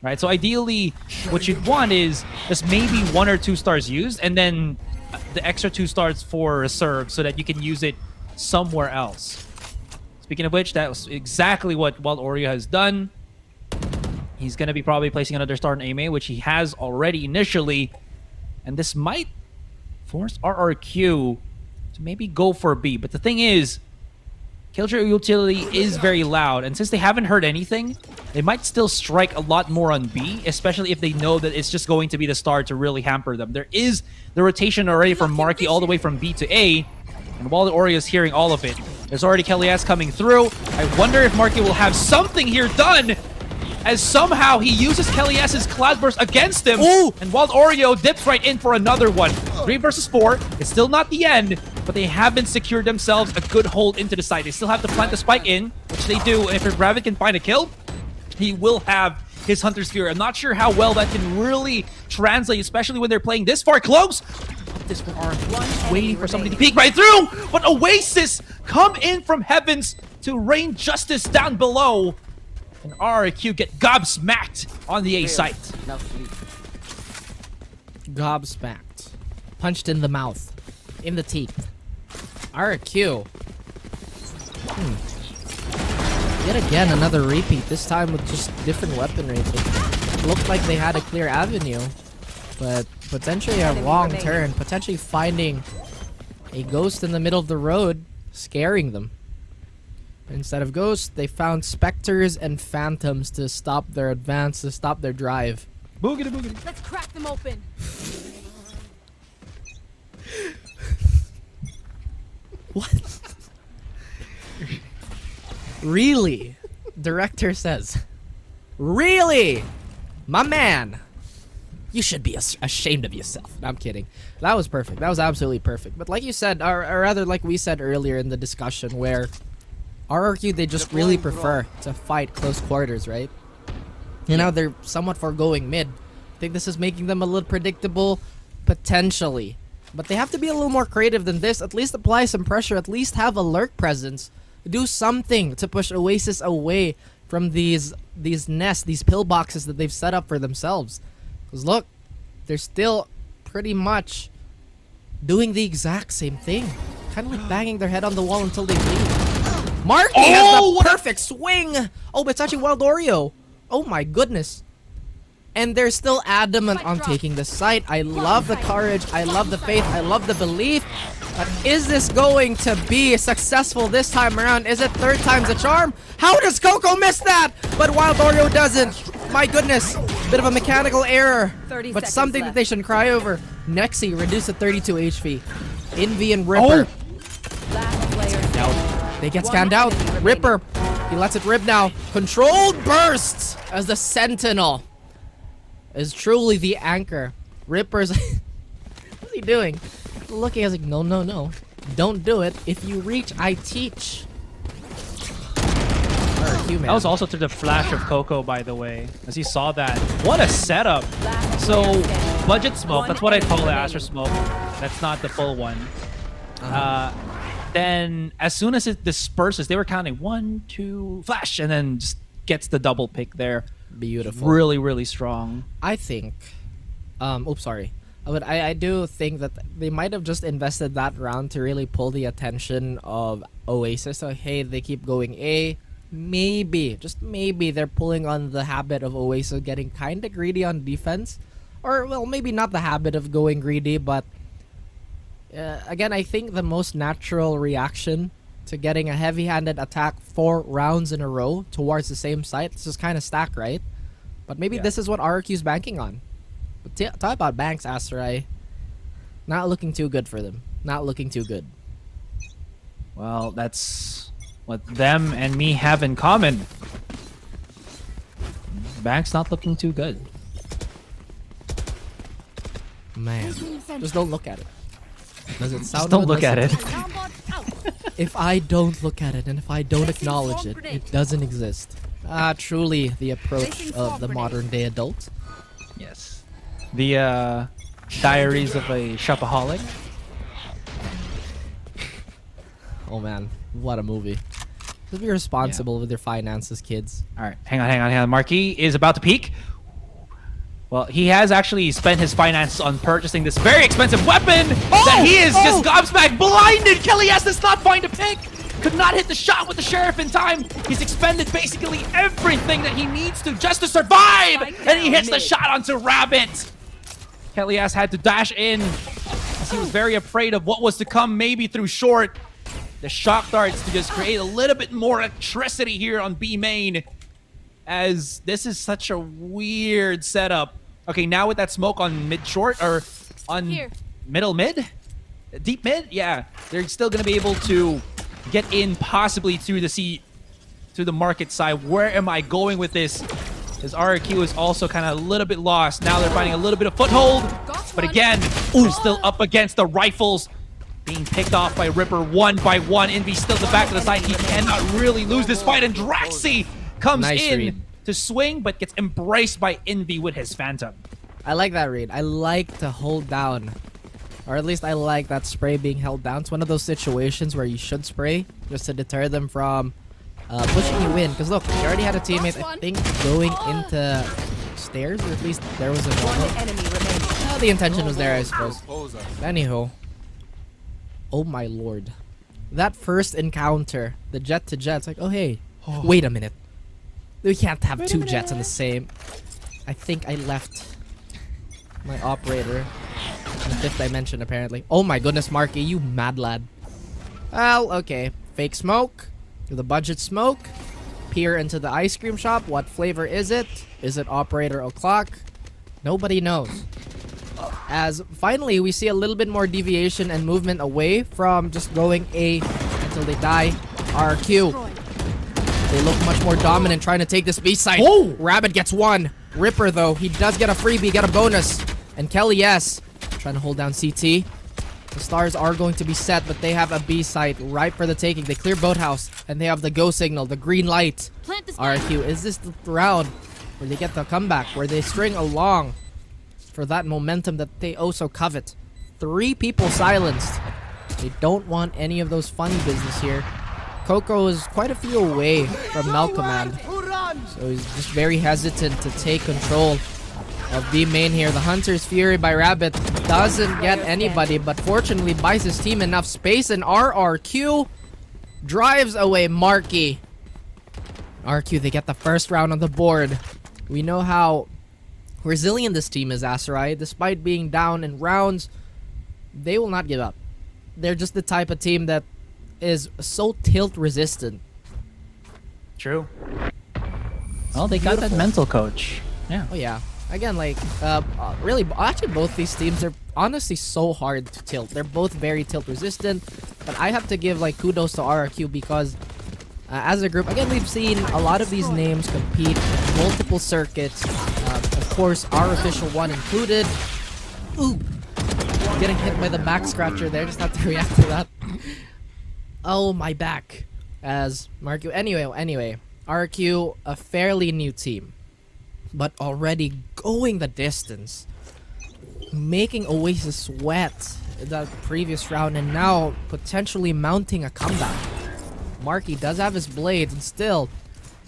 Right? So ideally, what you'd want is just maybe 1 or 2 stars used, and then the extra 2 stars for reserve so that you can use it somewhere else. Speaking of which, that was exactly what Wild Oreo has done. He's going to be probably placing another star in AMA, which he has already initially. And this might force RRQ to maybe go for B. But the thing is, Killjoy utility is very loud. And since they haven't heard anything, they might still strike a lot more on B, especially if they know that it's just going to be the star to really hamper them. There is the rotation already from Marky all the way from B to A. And while the Oreo is hearing all of it, there's already Kelly S coming through. I wonder if Marky will have something here done, as somehow he uses Kelly S's Cloudburst against him. Ooh. And Wild Oreo dips right in for another one. 3 versus 4. It's still not the end, but they haven't secured themselves a good hold into the side. They still have to plant the spike in, which they do. And if Raven can find a kill, he will have his Hunter's Fury. I'm not sure how well that can really translate, especially when they're playing this far close. This one are waiting for somebody to peek right through, but Oasis come in from heavens to rain justice down below. And RRQ get gobsmacked on the A site. Gobsmacked. Punched in the mouth. In the teeth. RRQ. Yet again, another repeat. This time with just different weaponry. It looked like they had a clear avenue. But potentially a wrong turn. Potentially finding a ghost in the middle of the road. Scaring them. Instead of ghosts, they found specters and phantoms to stop their advance, to stop their drive. Boogity boogity. Let's crack them open. What? Really? Director says. Really? My man. You should be ashamed of yourself. No, I'm kidding. That was perfect. That was absolutely perfect. But like you said, or rather like we said earlier in the discussion, where RRQ, they just really prefer to fight close quarters, right? You know, they're somewhat foregoing mid. I think this is making them a little predictable, potentially. But they have to be a little more creative than this. At least apply some pressure. At least have a lurk presence. Do something to push Oasis away from these nests, these pillboxes that they've set up for themselves. Because look, they're still pretty much doing the exact same thing. Kind of like banging their head on the wall until they bleed. Marky has the perfect swing! Oh, but it's actually Wild Oreo. Oh my goodness. And they're still adamant on taking the site. I love the courage. I love the faith. I love the belief. But is this going to be successful this time around? Is it 3rd time's a charm? How does Coco miss that? But Wild Oreo doesn't. My goodness. Bit of a mechanical error. But something that they shouldn't cry over. Nexi reduced to 32 HP. Envy and Ripper. They get scanned out. Ripper. He lets it rip now. Controlled bursts as the Sentinel is truly the anchor. Ripper's... What's he doing? Looking as like, no, no, no. Don't do it. If you reach, I teach. That was also through the flash of Coco, by the way, as he saw that. What a setup. So, budget smoke. That's what I call the Astra smoke. That's not the full one. Then as soon as it disperses, they were counting 1, 2, flash, and then just gets the double pick there. Beautiful. Really, really strong. I think, oops, sorry. But I do think that they might have just invested that round to really pull the attention of Oasis. So hey, they keep going A. Maybe, just maybe, they're pulling on the habit of Oasis getting kind of greedy on defense. Or, well, maybe not the habit of going greedy, but again, I think the most natural reaction to getting a heavy-handed attack 4 rounds in a row towards the same site, this is kind of stacked, right? But maybe this is what RRQ's banking on. But talk about banks, Asterai. Not looking too good for them. Not looking too good. Well, that's what them and me have in common. Bank's not looking too good. Man, just don't look at it. Does it sound just don't good? look at it. If I don't look at it and if I don't acknowledge it, it doesn't exist. Truly the approach of the modern day adult. Yes. The Diaries of a Shopaholic. Oh man, what a movie. Just be responsible with your finances, kids. All right, hang on. Marquis is about to peak. Well, he has actually spent his finances on purchasing this very expensive weapon that he is just gobsmacked, blinded. Kelly's does not find a pick. Could not hit the shot with the sheriff in time. He's expended basically everything that he needs to just to survive, and he hits the shot onto Rabbit. Kelly's had to dash in as he was very afraid of what was to come, maybe through short. The shock darts to just create a little bit more electricity here on B main, as this is such a weird setup. Okay, now with that smoke on mid short or on middle mid, deep mid, yeah, they're still gonna be able to get in possibly to the market side. Where am I going with this? As RRQ is also kind of a little bit lost. Now they're finding a little bit of foothold, but again, they're still up against the rifles. Being picked off by Ripper one by one. Envy still at the back of the side. He cannot really lose this fight, and Draxi comes in to swing, but gets embraced by Envy with his Phantom. I like that read. I like to hold down. Or at least I like that spray being held down. It's one of those situations where you should spray just to deter them from pushing you in. Because look, you already had a teammate, I think, going into stairs, or at least there was a moment. The intention was there, I suppose. Anywho. Oh my lord. That first encounter, the jet to jet, it's like, oh hey, wait a minute. We can't have two jets in the same. I think I left my operator in the 5th dimension, apparently. Oh my goodness, Marky, you mad lad. Well, okay. Fake smoke. The budget smoke. Peer into the ice cream shop. What flavor is it? Is it operator o'clock? Nobody knows. As finally we see a little bit more deviation and movement away from just going A until they die. RQ. They look much more dominant trying to take this B site. Oh! Rabbit gets one. Ripper though, he does get a freebie, get a bonus. And Kelly, yes, trying to hold down CT. The stars are going to be set, but they have a B site right for the taking. They clear boathouse and they have the go signal, the green light. RQ, is this the round where they get the comeback, where they string along for that momentum that they also covet? 3 people silenced. They don't want any of those funny business here. Coco is quite a few away from Malcommand, so he's just very hesitant to take control of B main here. The Hunter's Fury by Rabbit doesn't get anybody, but fortunately buys his team enough space, and RRQ drives away Marky. RQ, they get the first round on the board. We know how resilient this team is, Asarai. Despite being down in rounds, they will not give up. They're just the type of team that is so tilt resistant. True. Well, they got that mental coach. Yeah. Oh yeah. Again, like, really, actually both these teams are honestly so hard to tilt. They're both very tilt resistant, but I have to give like kudos to RRQ because as a group, again, we've seen a lot of these names compete in multiple circuits. Of course, our official one included. Ooh, getting hit by the back scratcher there. Just have to react to that. Oh, my back. As Marku. Anyway, RQ, a fairly new team, but already going the distance, making Oasis sweat in that previous round, and now potentially mounting a comeback. Marky does have his blades, and still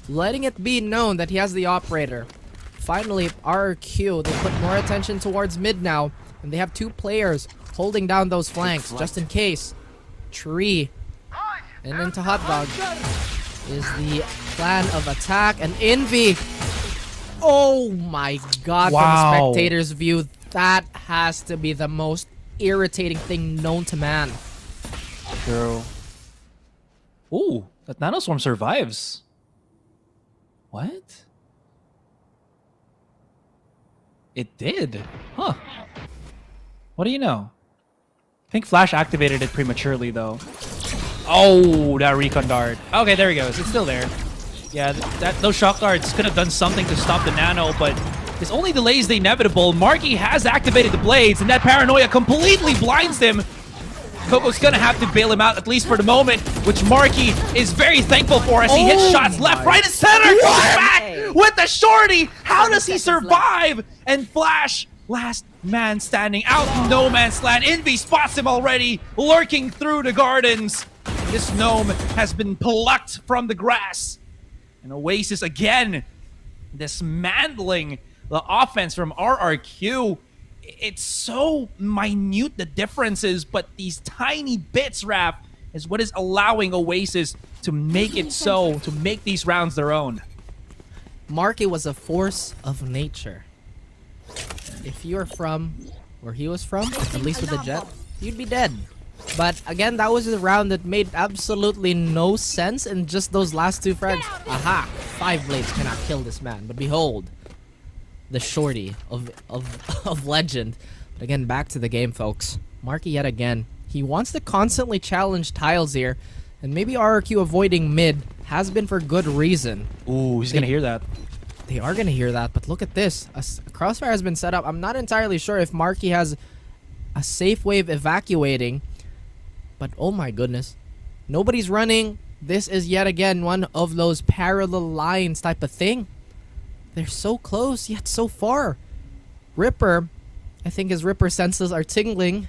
letting it be known that he has the operator. Finally, RQ, they put more attention towards mid now, and they have 2 players holding down those flanks just in case. Tree and into Hot Dog is the plan of attack, and Envy. Oh my god, wow. From a spectator's view, that has to be the most irritating thing known to man. True. Ooh, that Nanoswarm survives. What? It did? Huh. What do you know? I think Flash activated it prematurely, though. Oh, that recon dart. Okay, there he goes. It's still there. Yeah, those shock darts could have done something to stop the Nano, but this only delays the inevitable. Marky has activated the blades, and that paranoia completely blinds him. Coco's gonna have to bail him out, at least for the moment, which Marky is very thankful for as he hits shots left, right, and center. Comes back with the shorty. How does he survive? And Flash, last man standing out in no man's land. Envy spots him already, lurking through the gardens. This gnome has been plucked from the grass. And Oasis again dismantling the offense from RRQ. It's so minute, the differences, but these tiny bits, Raph, is what is allowing Oasis to make it so, to make these rounds their own. Marky was a force of nature. If you're from where he was from, at least with the jet, you'd be dead. But again, that was a round that made absolutely no sense in just those last two frags. Aha! 5 blades cannot kill this man. But behold, the shorty of legend. But again, back to the game, folks. Marky yet again. He wants to constantly challenge tiles here. And maybe RRQ avoiding mid has been for good reason. Ooh, he's gonna hear that. They are gonna hear that, but look at this. A crossfire has been set up. I'm not entirely sure if Marky has a safe way of evacuating. But oh my goodness. Nobody's running. This is yet again one of those parallel lines type of thing. They're so close, yet so far. Ripper, I think his Ripper senses are tingling.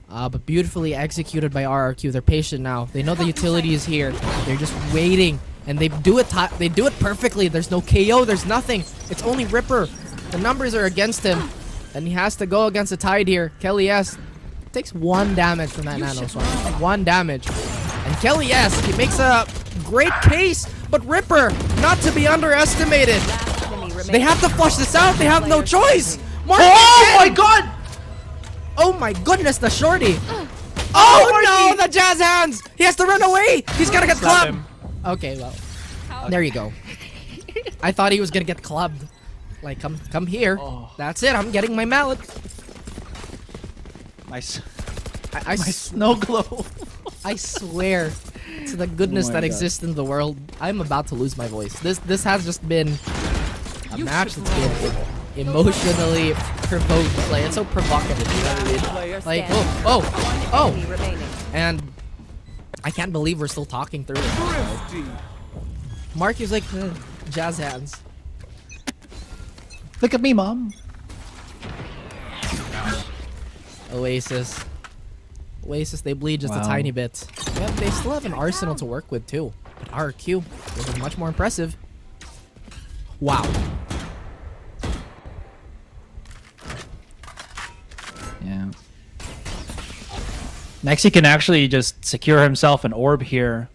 But beautifully executed by RRQ. They're patient now. They know the utility is here. They're just waiting. And they do it perfectly. There's no KO. There's nothing. It's only Ripper. The numbers are against him. And he has to go against the tide here. Kelly S takes 1 damage from that nano sword. 1 damage. And Kelly S, he makes a great case. But Ripper, not to be underestimated. They have to flush this out. They have no choice. Oh my god! Oh my goodness, the shorty. Oh no, the jazz hands. He has to run away. He's gonna get clubbed. Okay, well, there you go. I thought he was gonna get clubbed. Like, come here. That's it. I'm getting my mallet. My snow globe. I swear to the goodness that exists in the world, I'm about to lose my voice. This has just been a match that's been emotionally provoked play. It's so provocative, you know what I mean? Like, oh. And I can't believe we're still talking through it. Marky's like, jazz hands. Look at me, mom. Oasis, they bleed just a tiny bit. Yeah, they still have an arsenal to work with too. But RQ is much more impressive. Wow. Yeah. Next, he can actually just secure himself an orb here.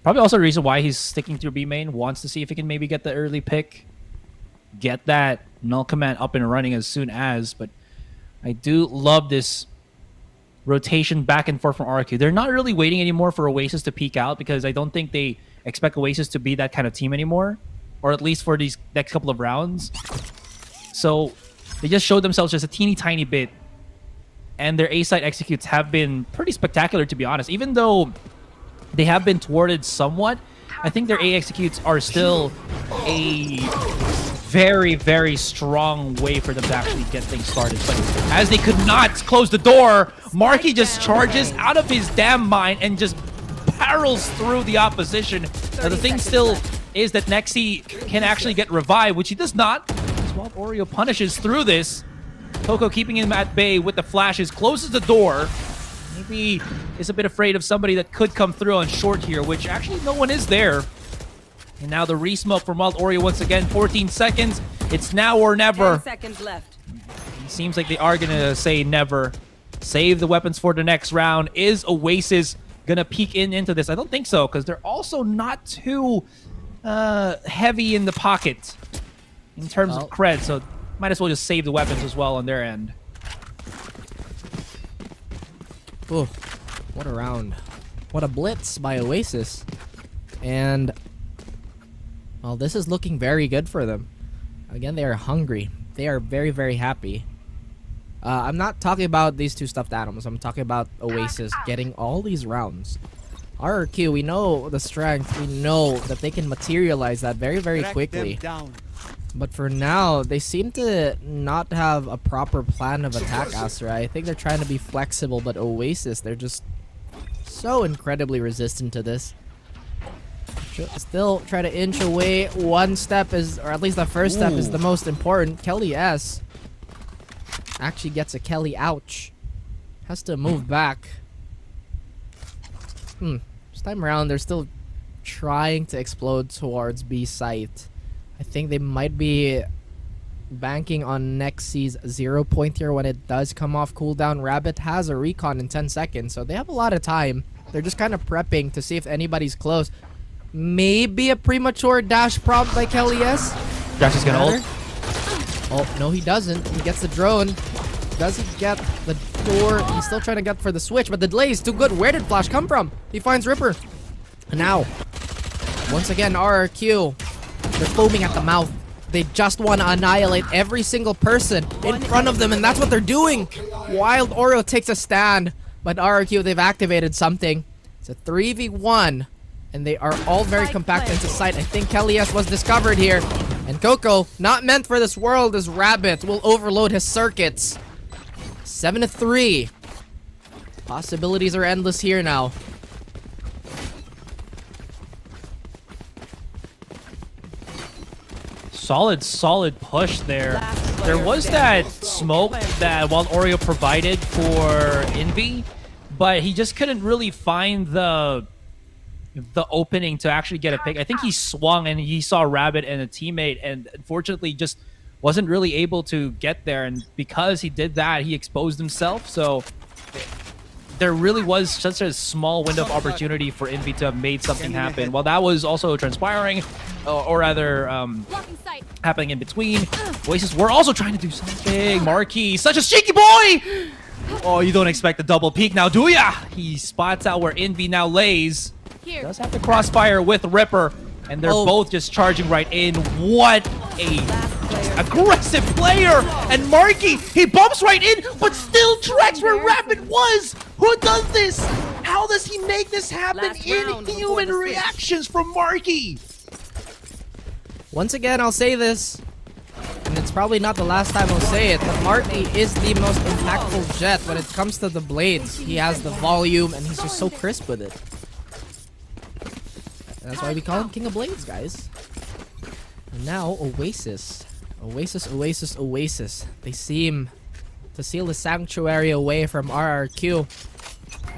Probably also the reason why he's sticking through B main. Wants to see if he can maybe get the early pick. Get that null command up and running as soon as. But I do love this rotation back and forth from RQ. They're not really waiting anymore for Oasis to peek out because I don't think they expect Oasis to be that kind of team anymore. Or at least for these next couple of rounds. So they just showed themselves just a teeny tiny bit. And their A-side executes have been pretty spectacular, to be honest. Even though they have been thwarted somewhat, I think their A executes are still a very, very strong way for them to actually get things started. But as they could not close the door, Marky just charges out of his damn mind and just barrels through the opposition. Now, the thing still is that Nexi can actually get revived, which he does not. As Wild Oreo punishes through this. Coco keeping him at bay with the flashes, closes the door. Maybe is a bit afraid of somebody that could come through on short here, which actually no one is there. And now the re-smoke from Wild Oreo once again, 14 seconds. It's now or never. 10 seconds left. It seems like they are going to say never. Save the weapons for the next round. Is Oasis going to peek into this? I don't think so, because they're also not too heavy in the pocket in terms of cred, so might as well just save the weapons as well on their end. Oh, what a round. What a blitz by Oasis. And, well, this is looking very good for them. Again, they are hungry. They are very, very happy. I'm not talking about these two stuffed animals. I'm talking about Oasis getting all these rounds. RRQ, we know the strength. We know that they can materialize that very, very quickly. But for now, they seem to not have a proper plan of attack, Asura. I think they're trying to be flexible, but Oasis, they're just so incredibly resistant to this. Still try to inch away. One step is, or at least the first step is the most important. Kelly S actually gets a Kelly ouch. Has to move back. This time around, they're still trying to explode towards B site. I think they might be banking on Nexi's 0 point here when it does come off cooldown. Rabbit has a recon in 10 seconds, so they have a lot of time. They're just kind of prepping to see if anybody's close. Maybe a premature dash prompt by Kelly S. Dash is gonna ult. Oh, no, he doesn't. He gets the drone. Does he get the door? He's still trying to get for the switch, but the delay is too good. Where did Flash come from? He finds Ripper. And now, once again, RRQ. They're foaming at the mouth. They just want to annihilate every single person in front of them, and that's what they're doing. Wild Oreo takes a stand, but RRQ, they've activated something. It's a 3v1, and they are all very compact into sight. I think Kelly S was discovered here, and Coco, not meant for this world, as Rabbit will overload his circuits. 7-3. Possibilities are endless here now. Solid push there. There was that smoke that Wild Oreo provided for Envy, but he just couldn't really find the opening to actually get a pick. I think he swung and he saw Rabbit and a teammate, and unfortunately just wasn't really able to get there. And because he did that, he exposed himself. So there really was such a small window of opportunity for Envy to have made something happen. While that was also transpiring, or rather happening in between, Oasis were also trying to do something. Marquis, such a cheeky boy! Oh, you don't expect a double peek now, do ya? He spots out where Envy now lays. Does have to crossfire with Ripper, and they're both just charging right in. What a aggressive player! And Marquis, he bumps right in, but still tracks where Rabbit was! Who does this? How does he make this happen? Inhuman reactions from Marquis! Once again, I'll say this, and it's probably not the last time I'll say it, but Marquis is the most impactful Jet when it comes to the blades. He has the volume, and he's just so crisp with it. And that's why we call him King of Blades, guys. And now, Oasis. Oasis. They seem to seal the sanctuary away from RRQ.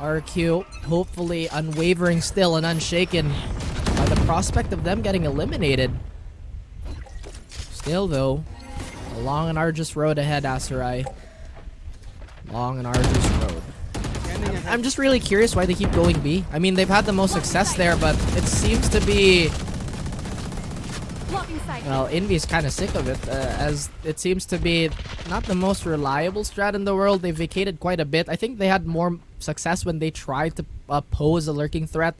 RRQ, hopefully unwavering still and unshaken by the prospect of them getting eliminated. Still, though, a long and arduous road ahead, Asurai. Long and arduous road. I'm just really curious why they keep going B. I mean, they've had the most success there, but it seems to be... Well, Envy is kind of sick of it, as it seems to be not the most reliable strat in the world. They vacated quite a bit. I think they had more success when they tried to pose a lurking threat.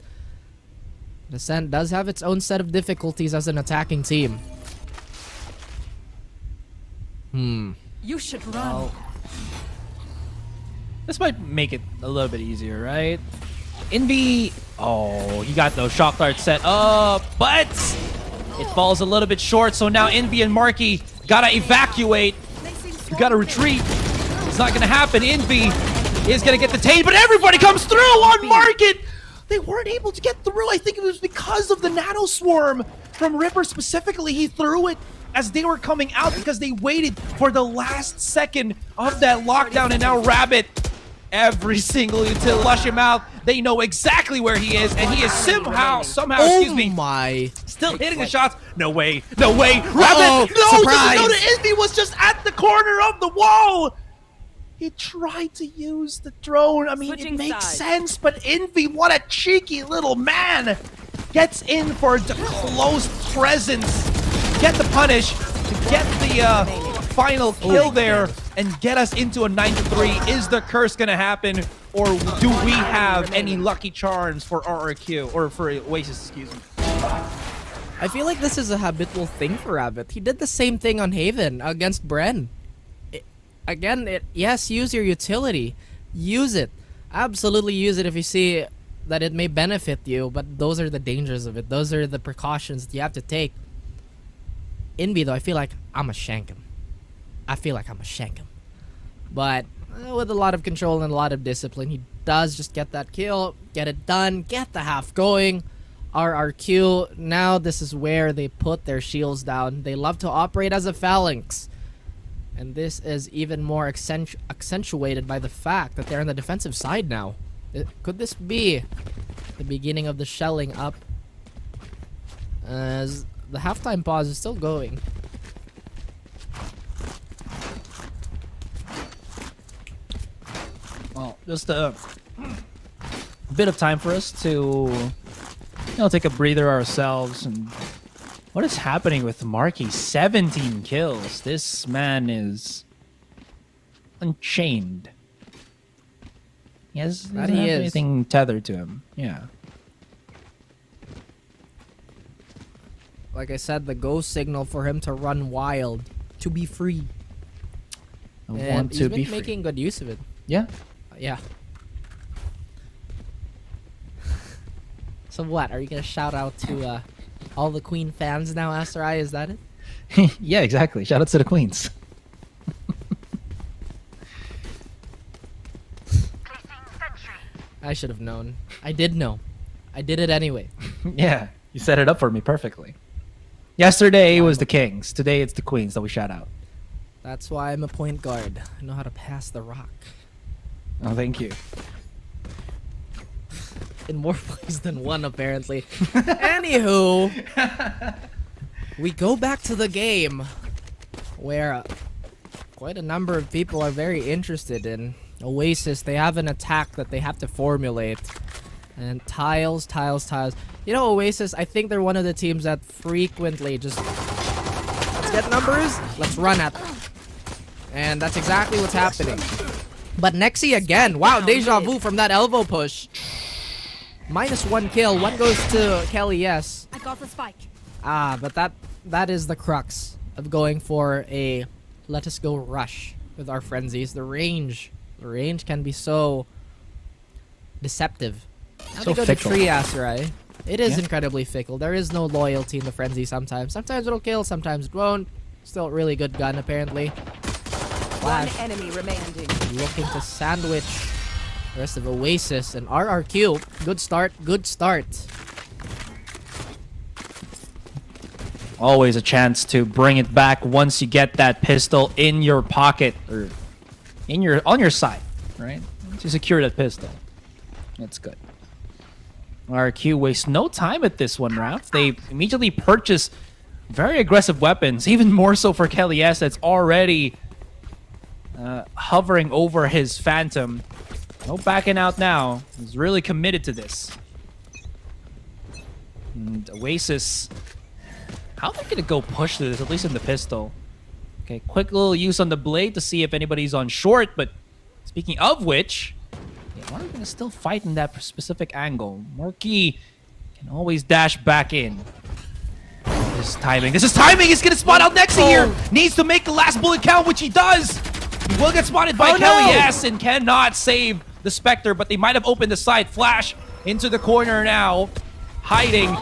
Descent does have its own set of difficulties as an attacking team. You should run. This might make it a little bit easier, right? Envy, oh, he got those shock darts set up, but it falls a little bit short. So now Envy and Marquis gotta evacuate. You gotta retreat. It's not gonna happen. Envy is gonna get detained, but everybody comes through on Market. They weren't able to get through. I think it was because of the nano swarm from Ripper specifically. He threw it as they were coming out because they waited for the last second of that lockdown. And now Rabbit, every single util lush him out. They know exactly where he is, and he is somehow, excuse me, still hitting the shots. No way, Rabbit, no, surprise. the Envy was just at the corner of the wall. He tried to use the drone. I mean, it makes sense, but Envy, what a cheeky little man, gets in for the close presence. Get the punish to get the final kill there and get us into a 9-3. Is the curse gonna happen, or do we have any lucky charms for RRQ or for Oasis? Excuse me. I feel like this is a habitual thing for Rabbit. He did the same thing on Haven against Bren. Yes, use your utility. Use it. Absolutely use it if you see that it may benefit you, but those are the dangers of it. Those are the precautions that you have to take. Envy, though, I feel like I'ma shank him. But with a lot of control and a lot of discipline, he does just get that kill, get it done, get the half going. RRQ, now this is where they put their shields down. They love to operate as a phalanx. And this is even more accentuated by the fact that they're on the defensive side now. Could this be the beginning of the shelling up? As the halftime pause is still going. Well, just a bit of time for us to, take a breather ourselves. And what is happening with Marky? 17 kills. This man is unchained. He doesn't have anything tethered to him. Yeah. Like I said, the go signal for him to run wild, to be free. And he's been making good use of it. Yeah. Yeah. So what? Are you gonna shout out to all the Queen fans now, Asterai? Is that it? Yeah, exactly. Shout out to the Queens. I should have known. I did know. I did it anyway. Yeah, you set it up for me perfectly. Yesterday it was the Kings. Today it's the Queens that we shout out. That's why I'm a point guard. I know how to pass the rock. Oh, thank you. In more ways than one, apparently. Anywho, we go back to the game where quite a number of people are very interested in. Oasis, they have an attack that they have to formulate. And tiles. You know, Oasis, I think they're one of the teams that frequently just... Let's get numbers, let's run at them. And that's exactly what's happening. But Nexi again. Wow, deja vu from that elbow push. -1 kill. One goes to Kelly, yes. I got the spike. But that is the crux of going for a let us go rush with our frenzies. The range can be so deceptive. Now So they go fickle. to Tree Asterai. It is incredibly fickle. There is no loyalty in the frenzy sometimes. Sometimes it'll kill, sometimes it won't. Still a really good gun, apparently. Flash One enemy remaining. looking to sandwich the rest of Oasis and RRQ. Good start. Always a chance to bring it back once you get that pistol in your pocket or on your side, right? To secure that pistol. That's good. RQ wastes no time at this one, Raph. They immediately purchase very aggressive weapons, even more so for Kelly S. That's already hovering over his Phantom. No backing out now. He's really committed to this. And Oasis, how are they gonna go push this, at least in the pistol? Okay, quick little use on the blade to see if anybody's on short, but speaking of which, why are we gonna still fight in that specific angle? Marky can always dash back in. This is timing! He's gonna spot out Nexi here! Needs to make the last bullet count, which he does! He will get spotted by Kelly S and cannot save the Spectre, but they might have opened the side. Flash into the corner now, hiding.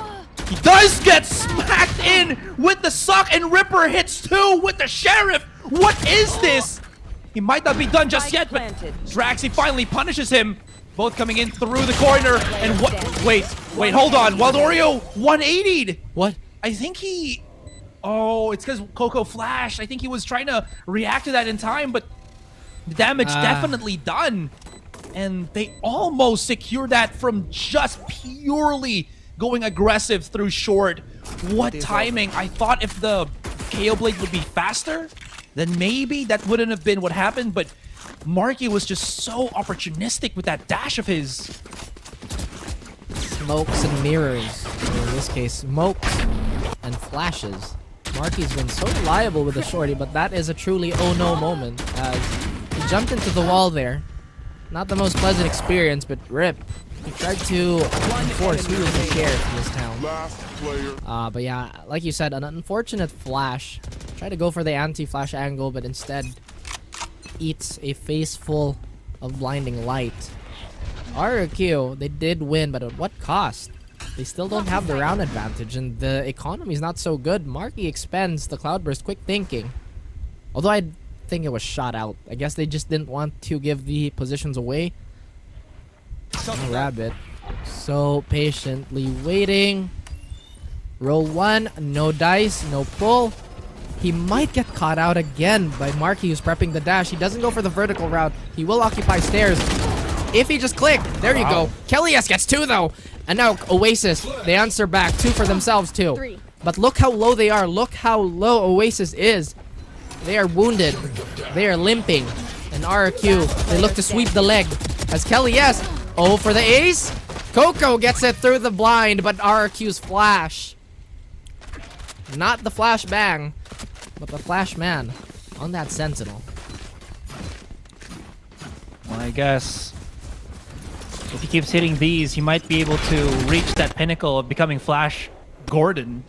He does get smacked in with the suck, and Ripper hits too with the Sheriff. What is this? He might not be done just yet, but Draxi finally punishes him. Both coming in through the corner. And what? Wait, hold on. Waldorio 180'd. What? I think he... Oh, it's because Coco flashed. I think he was trying to react to that in time, but the damage definitely done. And they almost secured that from just purely going aggressive through short. What timing. I thought if the KO Blade would be faster, then maybe that wouldn't have been what happened, but Marky was just so opportunistic with that dash of his. Smokes and mirrors. Or in this case, smokes and flashes. Marky's been so reliable with the shorty, but that is a truly oh no moment as he jumped into the wall there. Not the most pleasant experience, but rip. He tried to enforce who was the sheriff in this town. But yeah, like you said, an unfortunate flash. Tried to go for the anti-flash angle, but instead eats a face full of blinding light. RQ, they did win, but at what cost? They still don't have the round advantage, and the economy is not so good. Marky expends the Cloudburst. Quick thinking. Although I think it was shot out. I guess they just didn't want to give the positions away. Rabbit. So patiently waiting. Roll 1. No dice. No pull. He might get caught out again by Marky, who's prepping the dash. He doesn't go for the vertical route. He will occupy stairs. If he just clicked. There you go. Kelly's gets 2 though. And now Oasis, they answer back. 2 for themselves too. 3. But look how low they are. Look how low Oasis is. They are wounded. They are limping. And RRQ, they look to sweep the leg. As Kelly's, oh, for the ace. Coco gets it through the blind, but RRQ's flash. Not the flash bang, but the flash man on that sentinel. Well, I guess if he keeps hitting these, he might be able to reach that pinnacle of becoming Flash Gordon.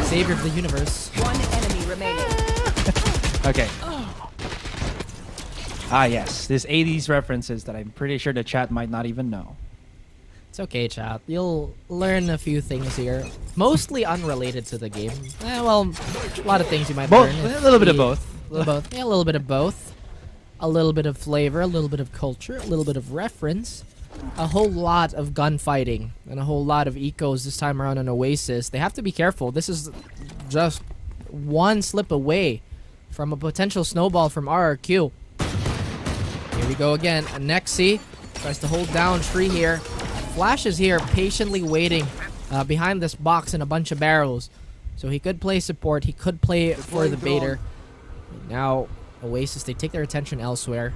Savior of the universe. 1 enemy remaining. Okay. Ah, yes. This 80s references that I'm pretty sure the chat might not even know. It's okay, chat. You'll learn a few things here. Mostly unrelated to the game. Well, a lot of things you might learn. A little bit of both. A little both. Yeah, a little bit of both. A little bit of flavor, a little bit of culture, a little bit of reference. A whole lot of gunfighting. And a whole lot of ecos this time around on Oasis. They have to be careful. This is just one slip away from a potential snowball from RRQ. Here we go again. Nexi tries to hold down Tree here. Flash is here patiently waiting behind this box and a bunch of barrels. So he could play support. He could play for the baiter. Now, Oasis, they take their attention elsewhere.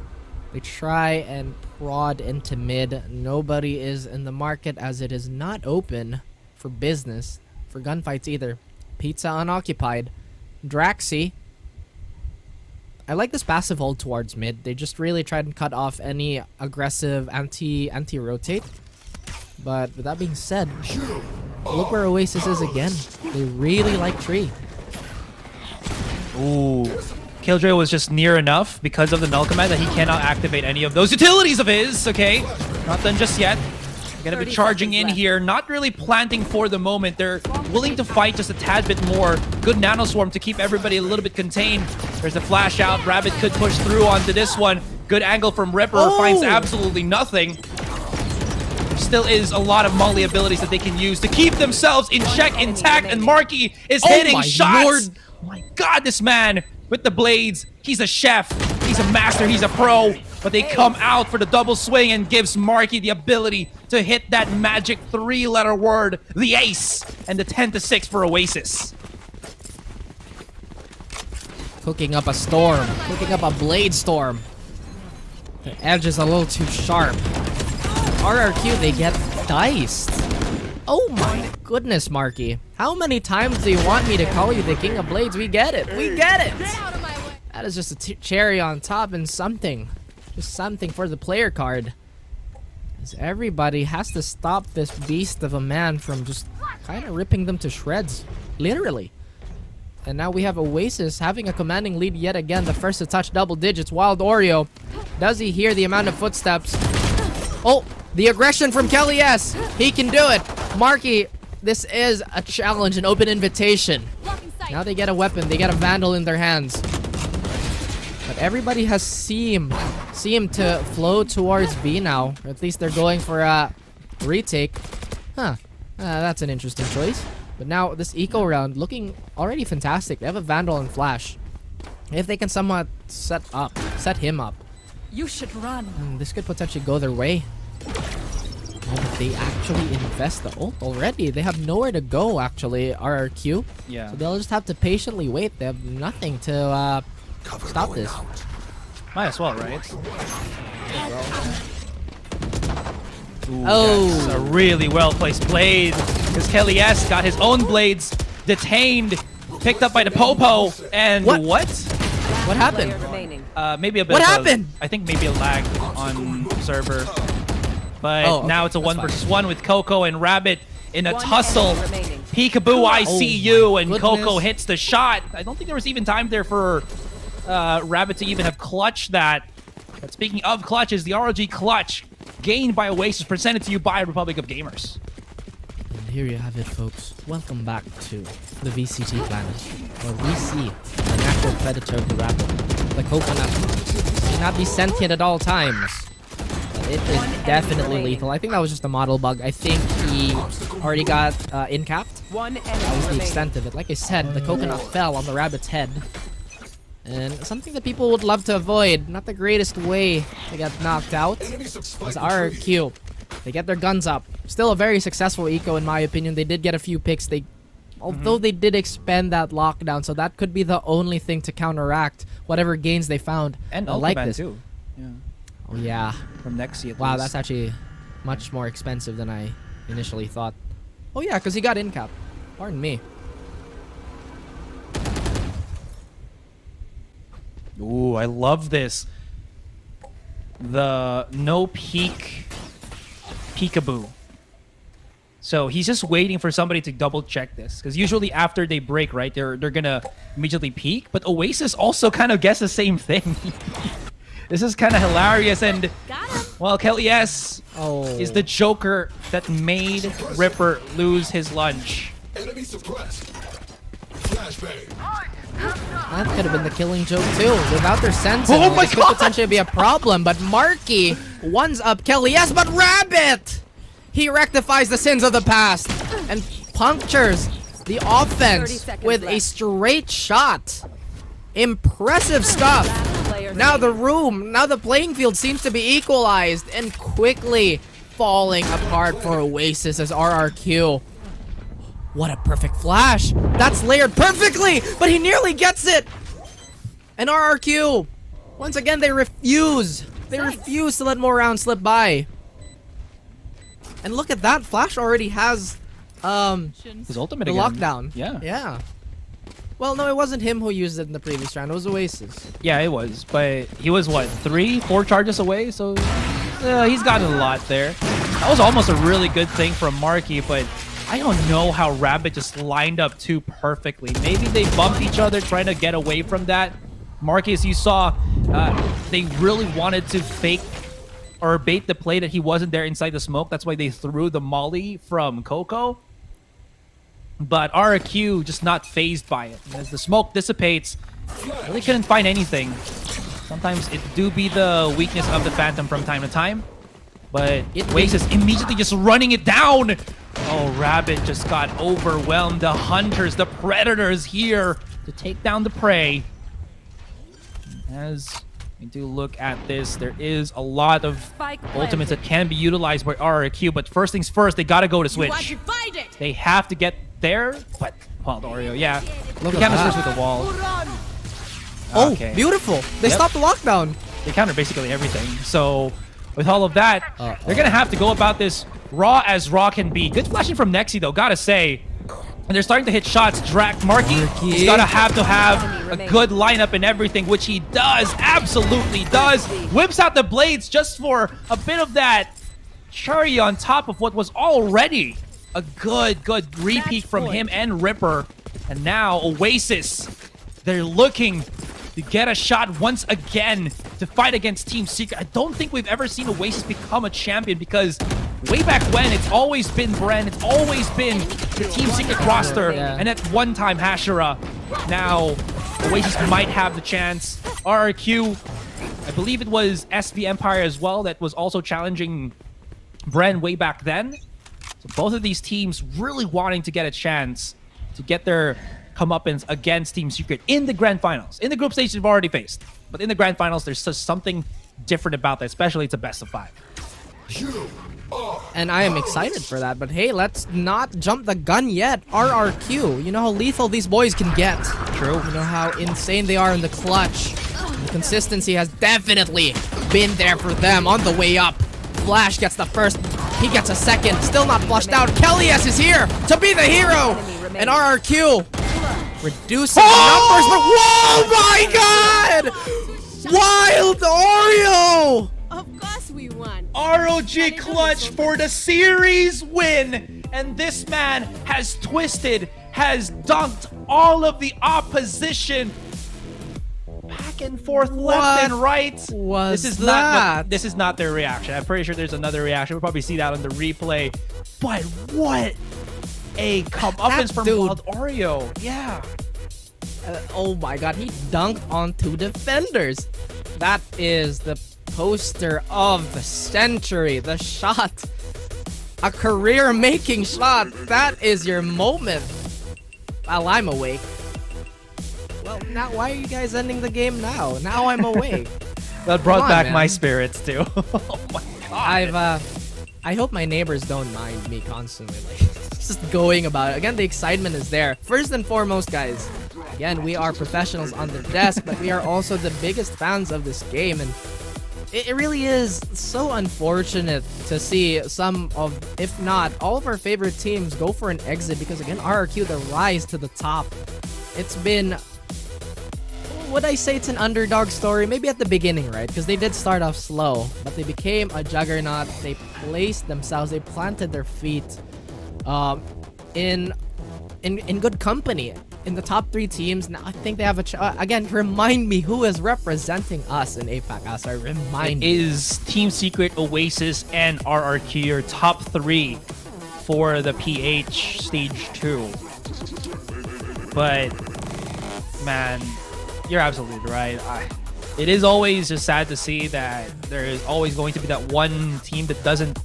They try and prod into mid. Nobody is in the market as it is not open for business, for gunfights either. Pizza unoccupied. Draxi. I like this passive hold towards mid. They just really tried and cut off any aggressive anti-rotate. But with that being said, look where Oasis is again. They really like Tree. Ooh. Killjoy was just near enough because of the null command that he cannot activate any of those utilities of his. Okay, not done just yet. Gonna be charging in here, not really planting for the moment. They're willing to fight just a tad bit more. Good nanoswarm to keep everybody a little bit contained. There's a flash out. Rabbit could push through onto this one. Good angle from Ripper, finds absolutely nothing. There still is a lot of molly abilities that they can use to keep themselves in check, intact, and Marky is hitting shots. Lord. Oh my god, this man with the blades. He's a chef. He's a master. He's a pro. But they come out for the double swing and gives Marky the ability to hit that magic 3-letter word, the ace, and the 10-6 for Oasis. Cooking up a storm. Cooking up a blade storm. The edge is a little too sharp. RRQ, they get diced. Oh my goodness, Marky. How many times do you want me to call you the King of Blades? We get it. We get it. That is just a cherry on top and something. Just something for the player card. As everybody has to stop this beast of a man from just kind of ripping them to shreds. Literally. And now we have Oasis having a commanding lead yet again. The first to touch double digits. Wild Oreo. Does he hear the amount of footsteps? Oh, the aggression from Kelly S. He can do it. Marky, this is a challenge, an open invitation. Now they get a weapon. They get a Vandal in their hands. But everybody has seemed to flow towards B now. Or at least they're going for a retake. Huh. That's an interesting choice. But now this eco round looking already fantastic. They have a Vandal and Flash. If they can somewhat set him up. You should run. This could potentially go their way. Oh, but they actually invest the ult already. They have nowhere to go, actually, RRQ. Yeah. So they'll just have to patiently wait. They have nothing to stop this. Might as well, right? Ooh, oh, that's a really well-placed blade. Because Kelly S got his own blades detained, picked up by the Popo, and what? What happened? Maybe a bit. What happened? I think maybe a lag on server. But now it's a 1v1 with Coco and Rabbit in a tussle. Peekaboo, I see you, and Coco hits the shot. I don't think there was even time there for Rabbit to even have clutched that. But speaking of clutches, the ROG clutch gained by Oasis, presented to you by Republic of Gamers. Here you have it, folks. Welcome back to the VCT planet, where we see the natural predator of the rabbit, the coconut, cannot be sentient at all times. But it is definitely lethal. I think that was just a model bug. I think he already got in-capped. That was the extent of it. Like I said, the coconut fell on the rabbit's head. And something that people would love to avoid. Not the greatest way to get knocked out was RRQ. They get their guns up. Still a very successful eco in my opinion. They did get a few picks. Although they did expend that lockdown, so that could be the only thing to counteract whatever gains they found. And I like Ultraman this too. Yeah. Oh yeah. From Nexi at Wow, least. that's actually much more expensive than I initially thought. Oh yeah, because he got in cap. Pardon me. Ooh, I love this. The no peek peekaboo. So he's just waiting for somebody to double check this, because usually after they break, right, they're gonna immediately peek. But Oasis also kind of guessed the same thing. This is kind of hilarious, and well, Kelly S is the Joker that made Ripper lose his lunch. Enemy suppressed. Flashbang. That could have been the killing joke too. Without their sentinel, Oh my this could God! potentially be a problem. But Marky one's up Kelly. Yes, but Rabbit! He rectifies the sins of the past and punctures the offense with a straight shot. Impressive stuff. Now the playing field seems to be equalized and quickly falling apart for Oasis as RRQ. What a perfect flash! That's layered perfectly, but he nearly gets it! And RRQ, once again, they refuse. They refuse to let more rounds slip by. And look at that, Flash already has His ultimate the again. lockdown. Yeah. Yeah. Well, no, it wasn't him who used it in the previous round. It was Oasis. Yeah, it was. But he was, what, 3-4 charges away? So he's gotten a lot there. That was almost a really good thing from Marky, but I don't know how Rabbit just lined up too perfectly. Maybe they bumped each other trying to get away from that. Marky, as you saw, they really wanted to fake or bait the play that he wasn't there inside the smoke. That's why they threw the molly from Coco. But RRQ just not phased by it. As the smoke dissipates, really couldn't find anything. Sometimes it do be the weakness of the Phantom from time to time. But Oasis immediately just running it down. Oh, Rabbit just got overwhelmed. The Hunters, the Predators here to take down the prey. As we do look at this, there is a lot of ultimates that can be utilized by RRQ. But first things first, they got to go to Switch. They have to get there, but Wild Oreo, yeah. Look He at counters that. first with the wall. Oh, Okay. beautiful. They stopped the lockdown. They counter basically everything. So with all of that, they're gonna have to go about this raw as raw can be. Good flashing from Nexi though, gotta say. And they're starting to hit shots. Marky, he's gotta have a good lineup and everything, which he does, absolutely does. Whips out the blades just for a bit of that cherry on top of what was already a good repeat from him and Ripper. And now Oasis, they're looking to get a shot once again to fight against Team Secret. I don't think we've ever seen Oasis become a champion, because way back when, it's always been Bren, it's always been the Team Secret roster, and at one time Hashira. Now Oasis might have the chance. RRQ, I believe it was SV Empire as well that was also challenging Bren way back then. So both of these teams really wanting to get a chance to get their comeuppance against Team Secret in the grand finals. In the group stage, they've already faced, but in the grand finals, there's just something different about that, especially it's a best of 5. And I am excited for that, but hey, let's not jump the gun yet. RRQ, you know how lethal these boys can get. True. You know how insane they are in the clutch. The consistency has definitely been there for them on the way up. Flash gets the first, he gets a second, still not flushed out. Kelly S is here to be the hero, and RRQ reducing numbers, but whoa my god! Wild Oreo! Of course we won. ROG clutch for the series win, and this man has twisted, has dunked all of the opposition back and forth, left and right. Was this is that? this is not their reaction. I'm pretty sure there's another reaction. We'll probably see that on the replay. But what a comeuppance from dude. Wild Oreo. Yeah. Oh my god, he dunked on 2 defenders. That is the poster of the century. The shot. A career-making shot. That is your moment. While I'm awake. Well, now why are you guys ending the game now? Now I'm awake. That brought Come on, back man. my spirits too. Oh my god. I hope my neighbors don't mind me constantly like just going about it. Again, the excitement is there. First and foremost, guys. Again, we are professionals on the desk, but we are also the biggest fans of this game, and it really is so unfortunate to see some of, if not all of our favorite teams go for an exit because again, RRQ, the rise to the top. It's been, would I say it's an underdog story? Maybe at the beginning, right? Because they did start off slow, but they became a juggernaut. They placed themselves, they planted their feet in good company. In the top 3 teams, now I think they have a again, remind me who is representing us in APAC. Sorry, remind me. Is Team Secret, Oasis, and RRQ your top 3 for the PH Stage 2? But, man, you're absolutely right. It is always just sad to see that there is always going to be that one team that doesn't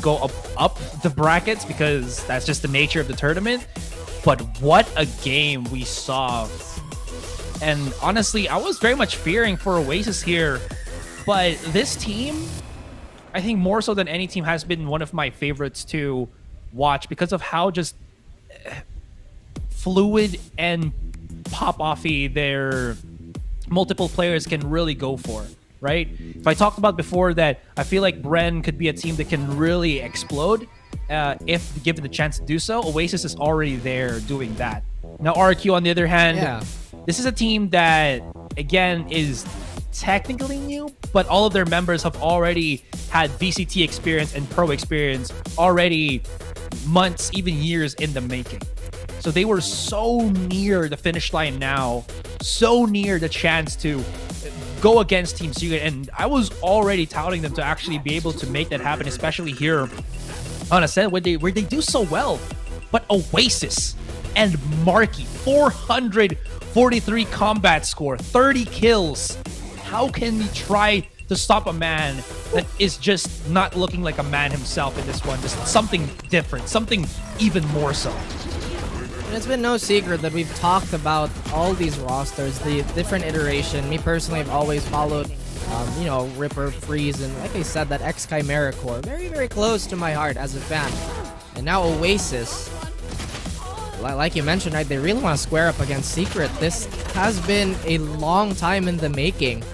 go up the brackets because that's just the nature of the tournament. But what a game we saw. And honestly, I was very much fearing for Oasis here. But this team, I think more so than any team, has been one of my favorites to watch because of how just fluid and pop-offy their multiple players can really go for, right? If I talked about before that I feel like Bren could be a team that can really explode if given the chance to do so. Oasis is already there doing that. Now RQ, on the other hand, this is a team that, again, is technically new, but all of their members have already had VCT experience and pro experience already months, even years in the making. So they were so near the finish line now, so near the chance to go against Team Secret, and I was already touting them to actually be able to make that happen, especially here on a set where they do so well. But Oasis and Marky, 443 combat score, 30 kills. How can we try to stop a man that is just not looking like a man himself in this one? Just something different, something even more so. And it's been no secret that we've talked about all these rosters, the different iteration. Me personally, I've always followed you know, Ripper, Freeze, and like I said, that X-Chimera core. Very, very close to my heart as a fan. And now Oasis, like you mentioned, right, they really want to square up against Secret. This has been a long time in the making.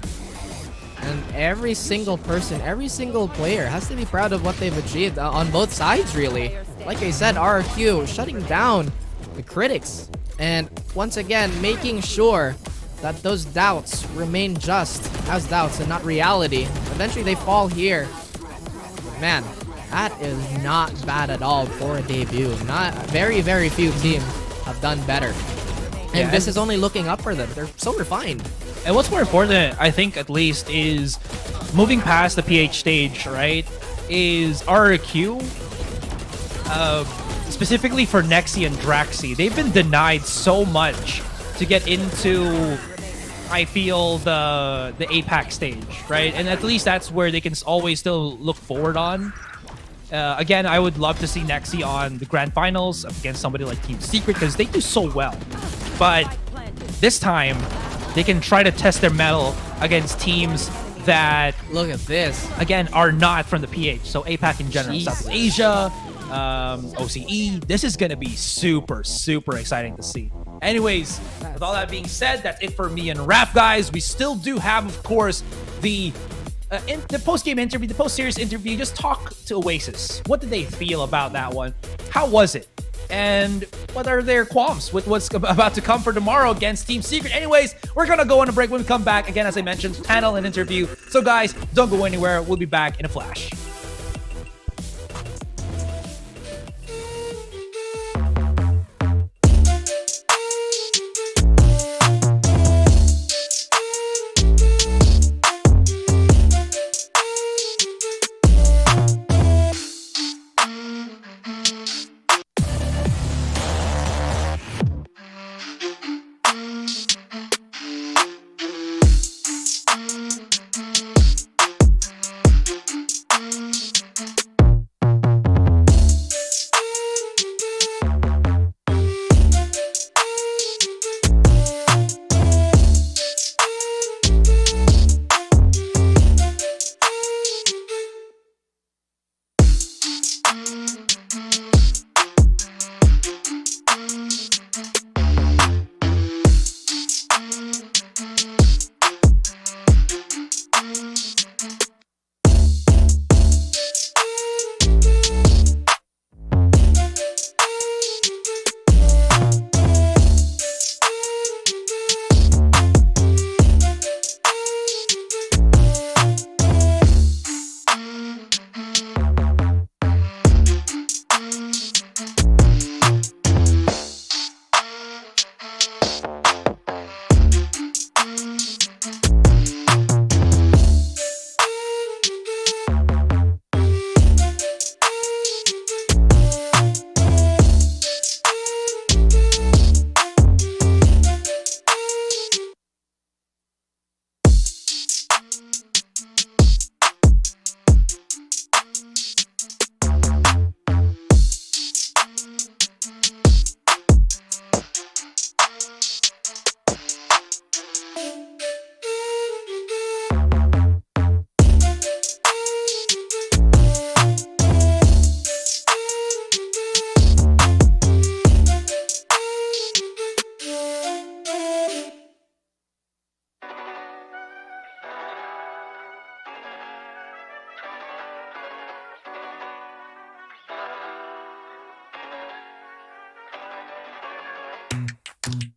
And every single person, every single player has to be proud of what they've achieved on both sides, really. Like I said, RRQ shutting down the critics. And once again, making sure that those doubts remain just as doubts and not reality. Eventually they fall here. Man, that is not bad at all for a debut. Not very, very few teams have done better. And this is only looking up for them. They're so refined. And what's more important, I think at least, is moving past the PH stage, right? Is RRQ, specifically for Nexi and Draxi, they've been denied so much to get into, I feel, the APAC stage, right? And at least that's where they can always still look forward on. Again, I would love to see Nexi on the grand finals against somebody like Team Secret because they do so well. But this time, they can try to test their mettle against teams that, look at this, again, are not from the PH. So APAC in general, Southeast Asia, OCE. This is going to be super, super exciting to see. Anyways, with all that being said, that's it for me and Rap, guys. We still do have, of course, the post-game interview, the post-series interview. Just talk to Oasis. What did they feel about that one? How was it? And what are their qualms with what's about to come for tomorrow against Team Secret? Anyways, we're going to go on a break. When we come back, again, as I mentioned, panel and interview. So guys, don't go anywhere. We'll be back in a flash.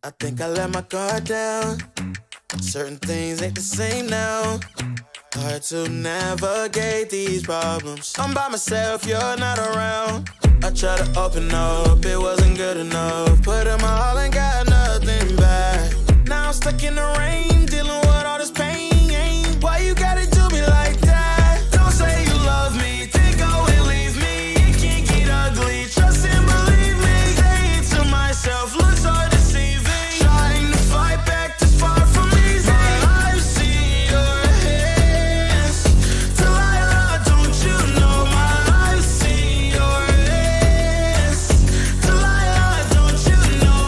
I think I let my guard down. Certain things ain't the same now. Hard to navigate these problems. I'm by myself, you're not around. I tried to open up, it wasn't good enough. Put in my all and got nothing back. Now I'm stuck in the rain, dealing with all this pain. Why you gotta do me like that? Don't say you love me, then go and leave me. It can't get ugly, trust and believe me. Say it to myself, looks so deceiving. Trying to fight back this far from easy. I've seen your hands. Delilah, don't you know I've seen your hands. Delilah, don't you know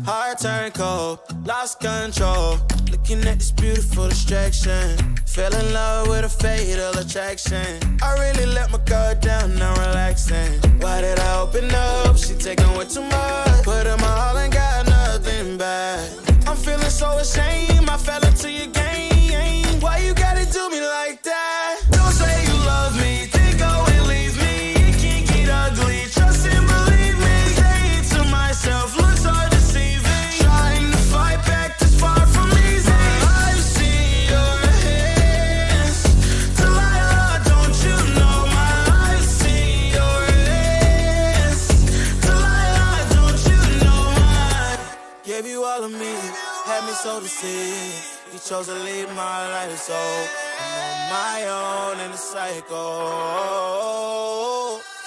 heart turned cold, lost control. Looking at this beautiful distraction. Fell in love with a fatal attraction. I really let my guard down, now relaxing. Why did I open up? She taking way too much. Put in my all and got nothing back. I'm feeling so ashamed, I fell into your game. Why you gotta do me like that? Don't say you love me, then go and leave me. It can't get ugly, trust and believe me. Say it to myself, looks so deceiving. Trying to fight back this far from easy. I've seen your hands. Delilah, don't you know I've seen your hands. Delilah, don't you know gave you all of me, had me so deceived. You chose to leave my life, so I'm on my own in the cycle.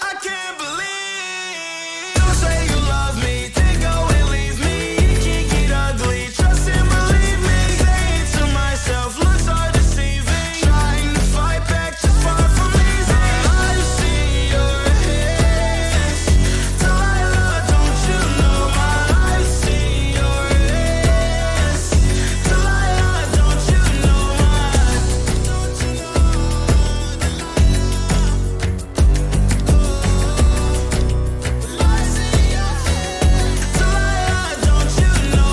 I can't believe. Don't say you love me, then go and leave me. It can't get ugly, trust and believe me. Say it to myself, looks so deceiving. Trying to fight back, just far from easy. I've seen your hands. Delilah, don't you know I've seen your hands. Delilah, don't you know don't you know Delilah, don't you know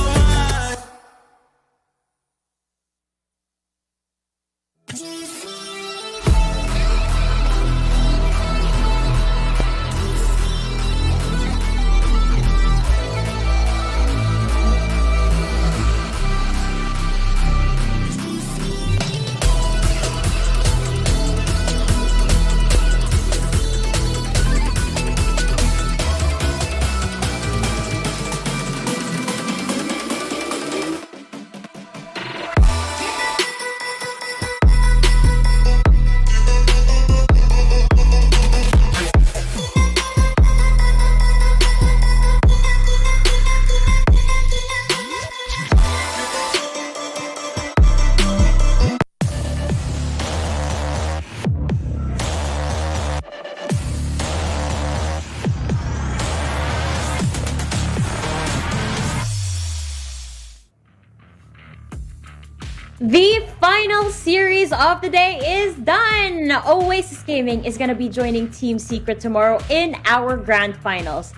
The final series of the day is done! Oasis Gaming is gonna be joining Team Secret tomorrow in our grand finals.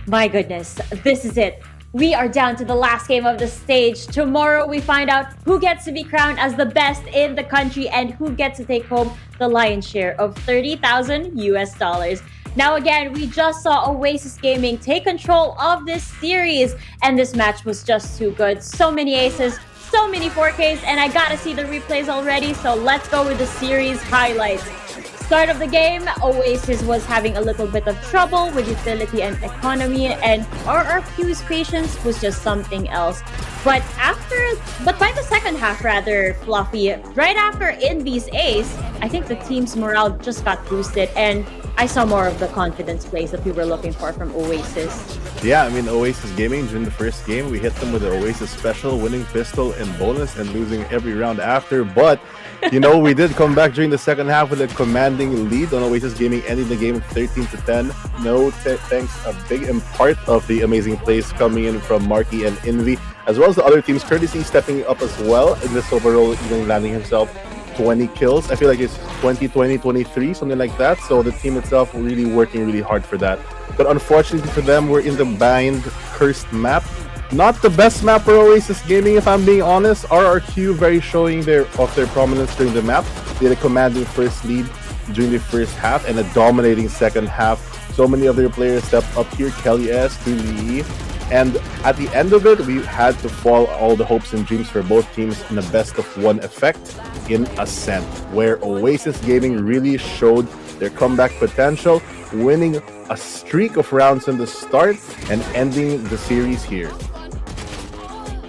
My goodness, this is it. We are down to the last game of the stage. Tomorrow we find out who gets to be crowned as the best in the country and who gets to take home the lion's share of $30,000 US. Now again, we just saw Oasis Gaming take control of this series, and this match was just too good. So many aces, so many 4Ks, and I gotta see the replays already, so let's go with the series highlights. Start of the game, Oasis was having a little bit of trouble with utility and economy, and RRQ's patience was just something else. But by the second half, rather, Fluffy, right after Envy's ace, I think the team's morale just got boosted, and I saw more of the confidence plays that we were looking for from Oasis. Yeah, I mean, Oasis Gaming, during the first game, we hit them with the Oasis special, winning pistol and bonus, and losing every round after. But, you know, we did come back during the second half with a commanding lead on Oasis Gaming, ending the game 13-10. No thanks, a big part of the amazing plays coming in from Marky and Envy, as well as the other teams. Courtesy stepping up as well in this overall, even landing himself 20 kills. I feel like it's 20-20-23, something like that. So the team itself really working really hard for that. But unfortunately for them, we're in the bind cursed map. Not the best map for Oasis Gaming, if I'm being honest. RRQ very showing their prominence during the map. They had a commanding first lead during the first half and a dominating second half. So many of their players stepped up here. Kelly S, Team E, And at the end of it, we had to fall all the hopes and dreams for both teams in a best-of-1 effect in Ascent, where Oasis Gaming really showed their comeback potential, winning a streak of rounds in the start and ending the series here.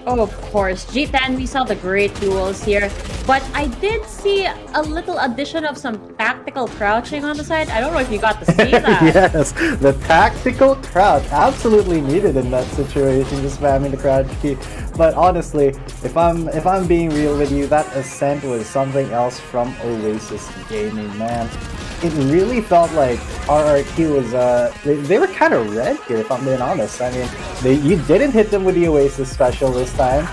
Oh, of course. G10, we saw the great duels here. But I did see a little addition of some tactical crouching on the side. I don't know if you got to see that. Yes, the tactical crouch, absolutely needed in that situation, just spamming the crouch key. But honestly, if I'm being real with you, that Ascent was something else from Oasis Gaming, man. It really felt like RRQ was, they were kind of red here, if I'm being honest. I mean, you didn't hit them with the Oasis special this time.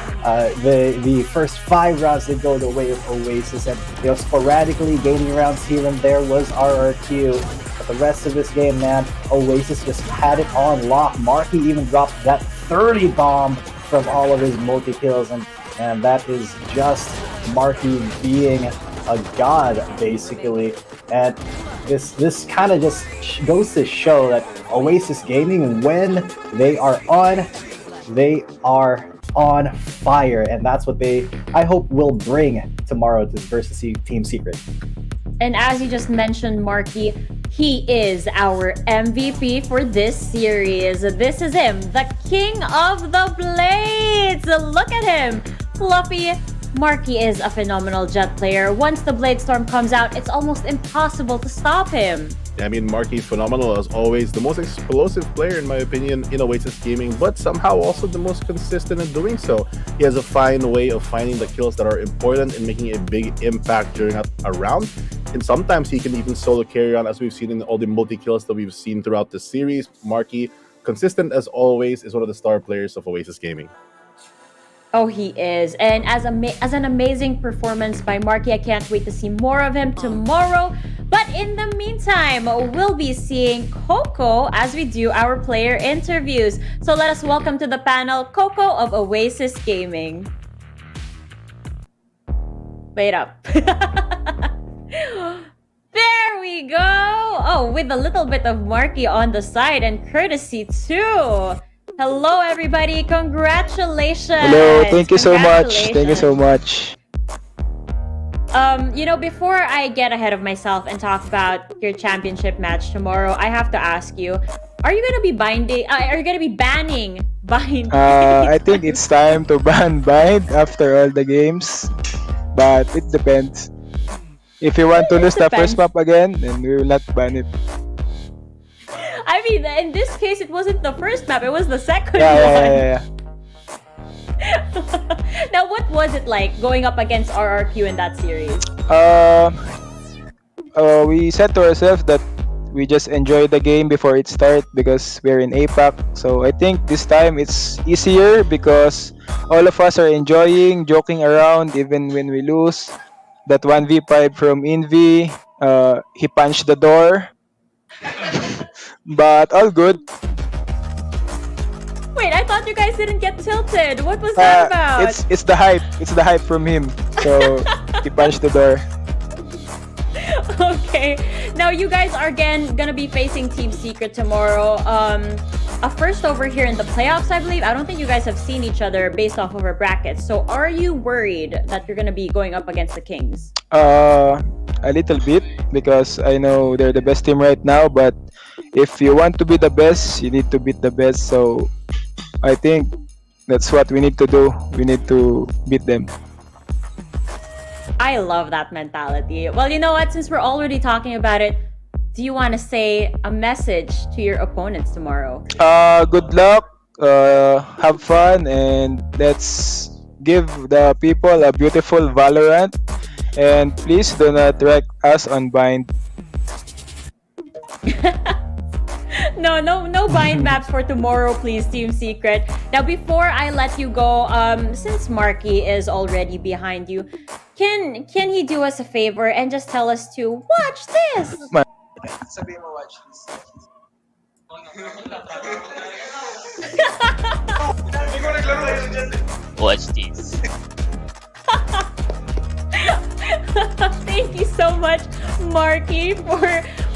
The first 5 rounds did go the way of Oasis, and sporadically gaining rounds here and there was RRQ. But the rest of this game, man, Oasis just had it on lock. Marky even dropped that 30 bomb from all of his multi-kills, and that is just Marky being a god, basically. And this kind of just goes to show that Oasis Gaming, when they are on fire, and that's what I hope will bring tomorrow to versus Team Secret. And as you just mentioned, Marky, he is our MVP for this series. This is him, the king of the blades. Look at him, Fluffy. Marky is a phenomenal Jet player. Once the Blade Storm comes out, it's almost impossible to stop him. I mean, Marky's phenomenal as always, the most explosive player in my opinion in Oasis Gaming, but somehow also the most consistent in doing so. He has a fine way of finding the kills that are important and making a big impact during a round. And sometimes he can even solo carry on, as we've seen in all the multi-kills that we've seen throughout the series. Marky, consistent as always, is one of the star players of Oasis Gaming. Oh, he is. And as an amazing performance by Marky, I can't wait to see more of him tomorrow. But in the meantime, we'll be seeing Coco as we do our player interviews. So let us welcome to the panel Coco of Oasis Gaming. Wait up. There we go. Oh, with a little bit of Marky on the side and courtesy too. Hello, everybody. Congratulations. Hello. Thank you so much. Thank you so much. Before I get ahead of myself and talk about your championship match tomorrow, I have to ask you, are you gonna be banning Bind? I think it's time to ban Bind after all the games, but it depends. If you want to lose the first map again, then we will not ban it. I mean, in this case, it wasn't the first map, it was the second one. Yeah. Now, what was it like going up against RRQ in that series? We said to ourselves that we just enjoy the game before it starts because we're in APAC. So I think this time it's easier because all of us are enjoying, joking around even when we lose. That 1v5 from Envy, he punched the door. But all good. Wait, I thought you guys didn't get tilted. What was that about? It's the hype. It's the hype from him. So he punched the door. Okay. Now you guys are again gonna be facing Team Secret tomorrow. A first over here in the playoffs, I believe. I don't think you guys have seen each other based off of our brackets. So are you worried that you're gonna be going up against the Kings? A little bit because I know they're the best team right now, but if you want to be the best, you need to beat the best. So I think that's what we need to do. We need to beat them. I love that mentality. Well, you know what? Since we're already talking about it, do you want to say a message to your opponents tomorrow? Good luck, have fun, and let's give the people a beautiful Valorant. And please do not wreck us on Bind. No bind maps for tomorrow, please, Team Secret. Now, before I let you go, since Marky is already behind you, can he do us a favor and just tell us to watch this? Watch this. Thank you so much, Marky,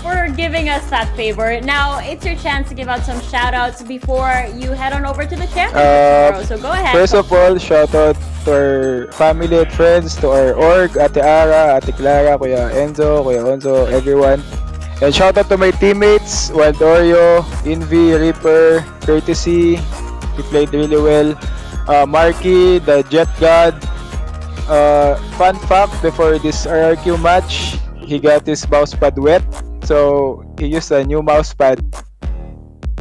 for giving us that favor. Now, it's your chance to give out some shout-outs before you head on over to the championship tomorrow. So go ahead. First of all, shout out to our family and friends, to our org, Ate Ara, Ate Clara, Kuya Enzo, Kuya Onzo, everyone. And shout out to my teammates, Wild Oreo, Invi, Reaper, Courtesy. He played really well. Marky, the Jet God. Fun fact, before this RRQ match, he got his mousepad wet. So he used a new mousepad.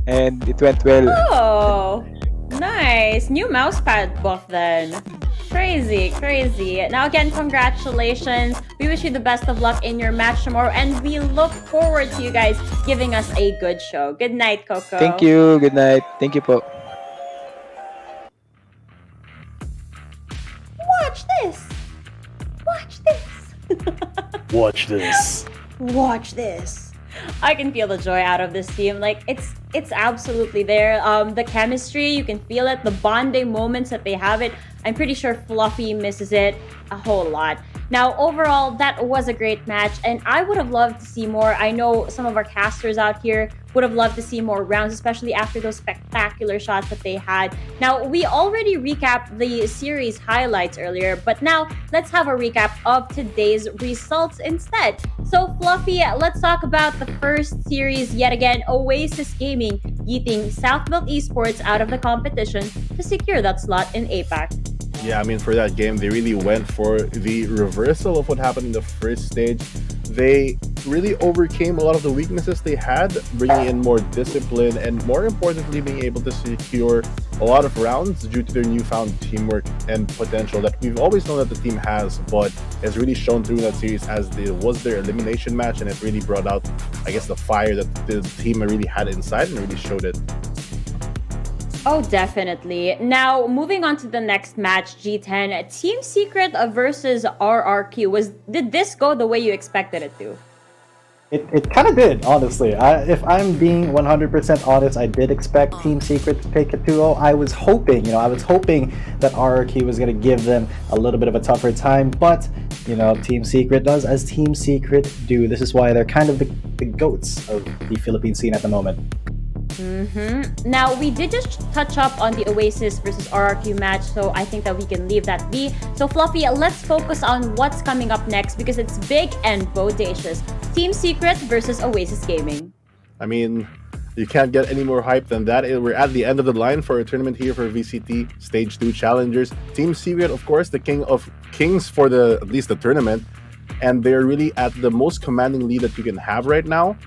And it went well. Oh, nice. New mousepad buff then. Crazy. Now again, congratulations. We wish you the best of luck in your match tomorrow, and we look forward to you guys giving us a good show. Good night, Coco. Thank you. Good night. Thank you po. Watch this. Watch this. Watch this. I can feel the joy out of this team. Like, it's absolutely there. The chemistry, you can feel it. The bonding moments that they have it. I'm pretty sure Fluffy misses it a whole lot. Now, overall, that was a great match, and I would have loved to see more. I know some of our casters out here would have loved to see more rounds, especially after those spectacular shots that they had. Now, we already recapped the series highlights earlier, but now let's have a recap of today's results instead. So, Fluffy, let's talk about the first series yet again. Oasis Gaming yeeting Southbelt Esports out of the competition to secure that slot in APAC. Yeah, I mean, for that game, they really went for the reversal of what happened in the first stage. They really overcame a lot of the weaknesses they had, bringing in more discipline and, more importantly, being able to secure a lot of rounds due to their newfound teamwork and potential that we've always known that the team has, but has really shown through that series as it was their elimination match, and it really brought out, I guess, the fire that the team really had inside and really showed it. Oh, definitely. Now, moving on to the next match, G10, Team Secret versus RRQ. Did this go the way you expected it to? It kind of did, honestly. If I'm being 100% honest, I did expect Team Secret to take a 2-0. I was hoping that RRQ was going to give them a little bit of a tougher time, but, Team Secret does as Team Secret do. This is why they're kind of the goats of the Philippine scene at the moment. Now, we did just touch up on the Oasis versus RRQ match, so I think that we can leave that be. So, Fluffy, let's focus on what's coming up next because it's big and bodacious. Team Secret versus Oasis Gaming. I mean, you can't get any more hype than that. We're at the end of the line for a tournament here for VCT Stage 2 Challengers. Team Secret, of course, the king of kings for at least the tournament. And they're really at the most commanding lead that you can have right now.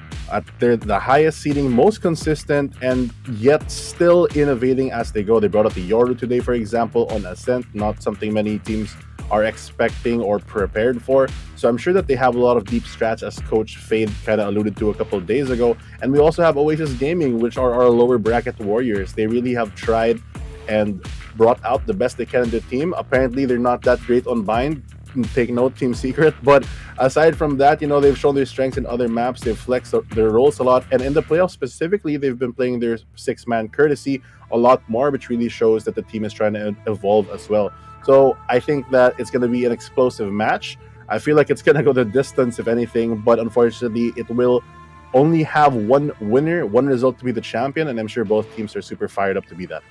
They're the highest seeding, most consistent, and yet still innovating as they go. They brought out the Yoru today, for example, on Ascent, not something many teams are expecting or prepared for. So I'm sure that they have a lot of deep strats, as Coach Fade kind of alluded to a couple of days ago. And we also have Oasis Gaming, which are our lower bracket warriors. They really have tried and brought out the best they can in the team. Apparently, they're not that great on bind. Take note, Team Secret, but aside from that, they've shown their strengths in other maps. They've flexed their roles a lot, and in the playoffs specifically, they've been playing their six-man courtesy a lot more, which really shows that the team is trying to evolve as well. So I think that it's going to be an explosive match. I feel like it's going to go the distance, if anything, but unfortunately, it will only have one winner, one result to be the champion, and I'm sure both teams are super fired up to be that.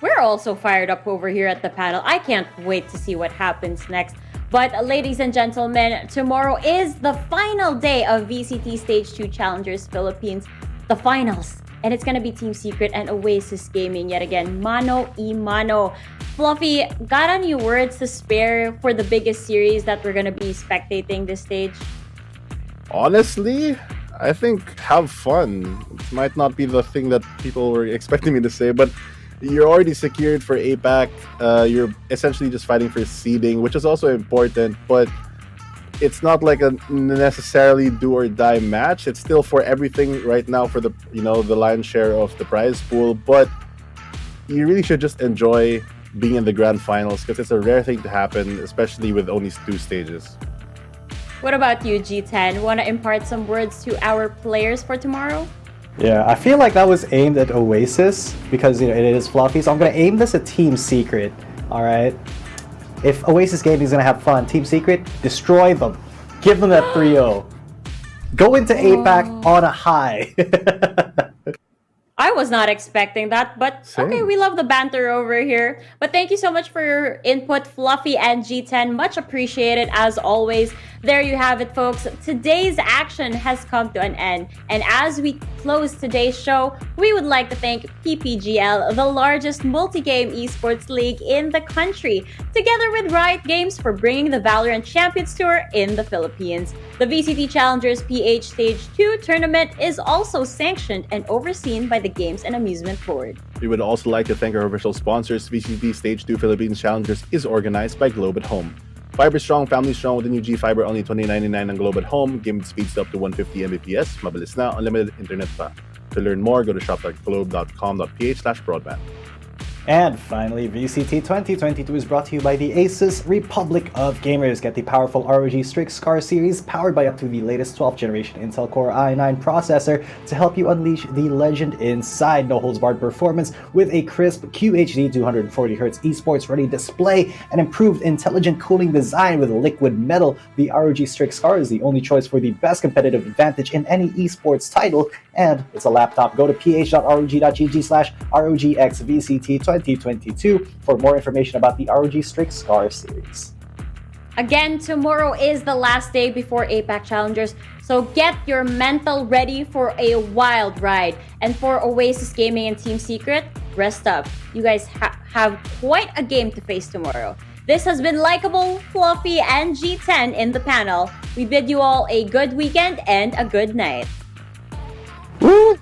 We're also fired up over here at the panel. I can't wait to see what happens next. But ladies and gentlemen, tomorrow is the final day of VCT Stage 2 Challengers Philippines. The finals. And it's going to be Team Secret and Oasis Gaming yet again. Mano y mano. Fluffy, got any words to spare for the biggest series that we're going to be spectating this stage? Honestly, I think have fun. It might not be the thing that people were expecting me to say, but you're already secured for APAC. You're essentially just fighting for seeding, which is also important, but it's not like a necessarily do or die match. It's still for everything right now for the the lion's share of the prize pool, but you really should just enjoy being in the grand finals because it's a rare thing to happen, especially with only 2 stages. What about you, G10? Want to impart some words to our players for tomorrow? Yeah, I feel like that was aimed at Oasis because it is Fluffy, so I'm gonna aim this at Team Secret. All right, if Oasis Gaming is gonna have fun, Team Secret, destroy them, give them that 3-0. go into APAC on a high. I was not expecting that, but okay, we love the banter over here. But thank you so much for your input, Fluffy and G10. Much appreciated as always. There you have it, folks. Today's action has come to an end. And as we close today's show, we would like to thank PPGL, the largest multi-game esports league in the country, together with Riot Games for bringing the Valorant Champions Tour in the Philippines. The VCT Challengers PH Stage 2 tournament is also sanctioned and overseen by the Games and Amusement Board. We would also like to thank our official sponsors. VCT Stage 2 Philippines Challengers is organized by Globe at Home. Fiber strong, family strong with the new G Fiber, only $20.99 on Globe at Home. Game speeds up to 150 Mbps. Mabilis na, unlimited internet pa. To learn more, go to shop.globe.com.ph/broadband. And finally, VCT 2022 is brought to you by the Asus Republic of Gamers. Get the powerful ROG Strix Scar series powered by up to the latest 12th generation Intel Core i9 processor to help you unleash the legend inside. No holds barred performance with a crisp QHD 240Hz esports ready display and improved intelligent cooling design with liquid metal. The ROG Strix Scar is the only choice for the best competitive advantage in any esports title, and it's a laptop. Go to ph.rog.gg/ROGXVCT 2022 for more information about the ROG Strix Scar series. Again, tomorrow is the last day before APAC Challengers, so get your mental ready for a wild ride. And for Oasis Gaming and Team Secret, rest up. You guys have quite a game to face tomorrow. This has been Likeable, Fluffy, and G10 in the panel. We bid you all a good weekend and a good night. Woo!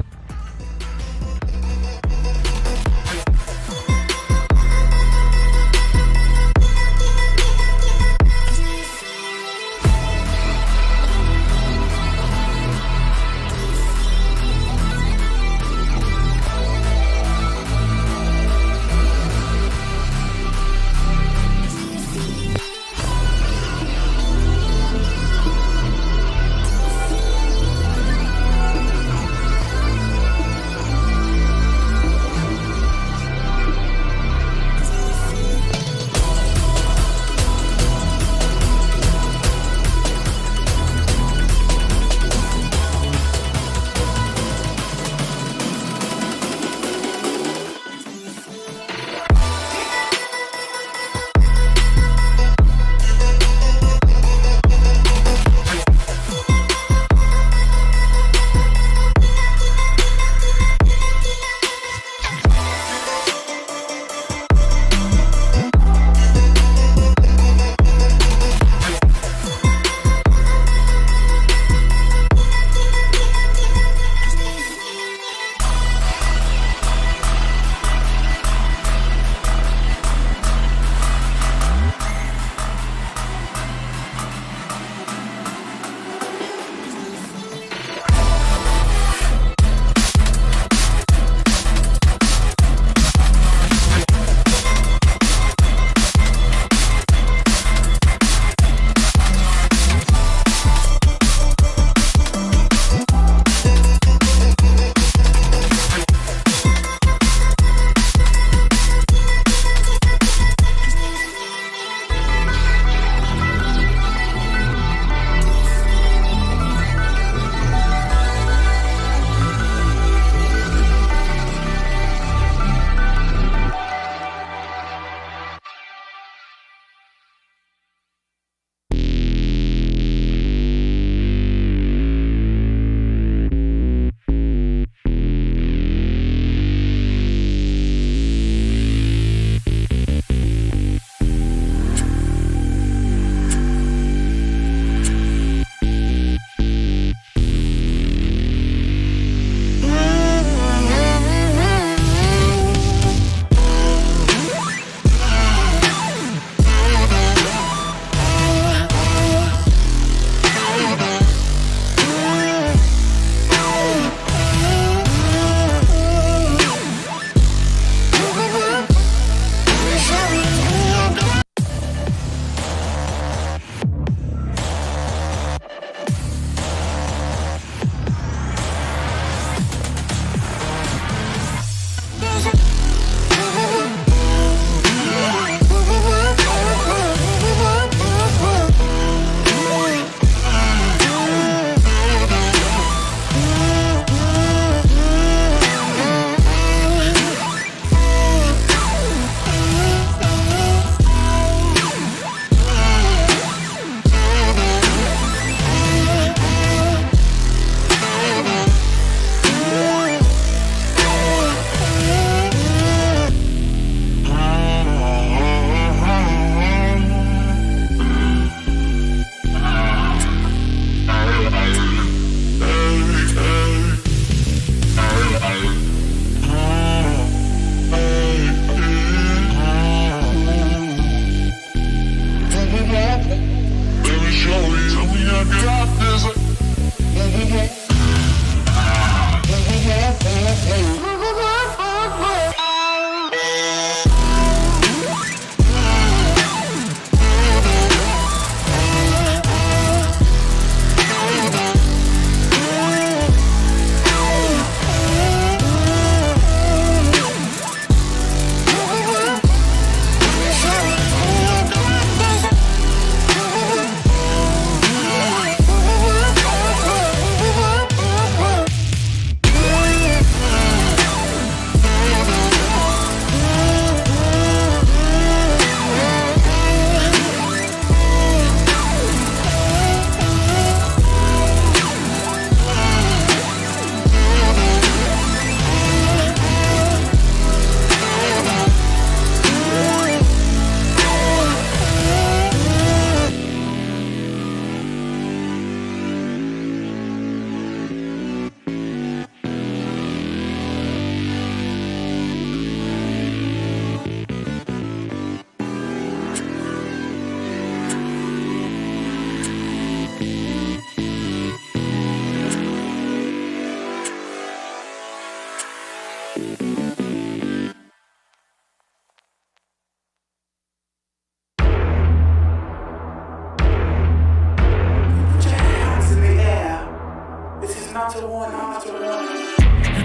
You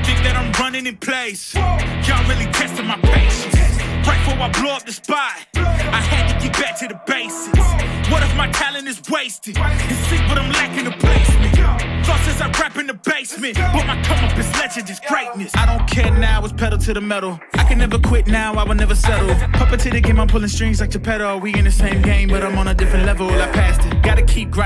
think that I'm running in place? Y'all really testing my patience. Right before I blow up the spot, I had to get back to the basics. What if my talent is wasted? And see what I'm lacking the placement. Thought since I rap in the basement, but my come up is legend, is greatness. I don't care now, it's pedal to the metal. I can never quit now, I will never settle. Puppet to the game, I'm pulling strings like Geppetto. We in the same game, but I'm on a different level. I passed it. Gotta keep grinding.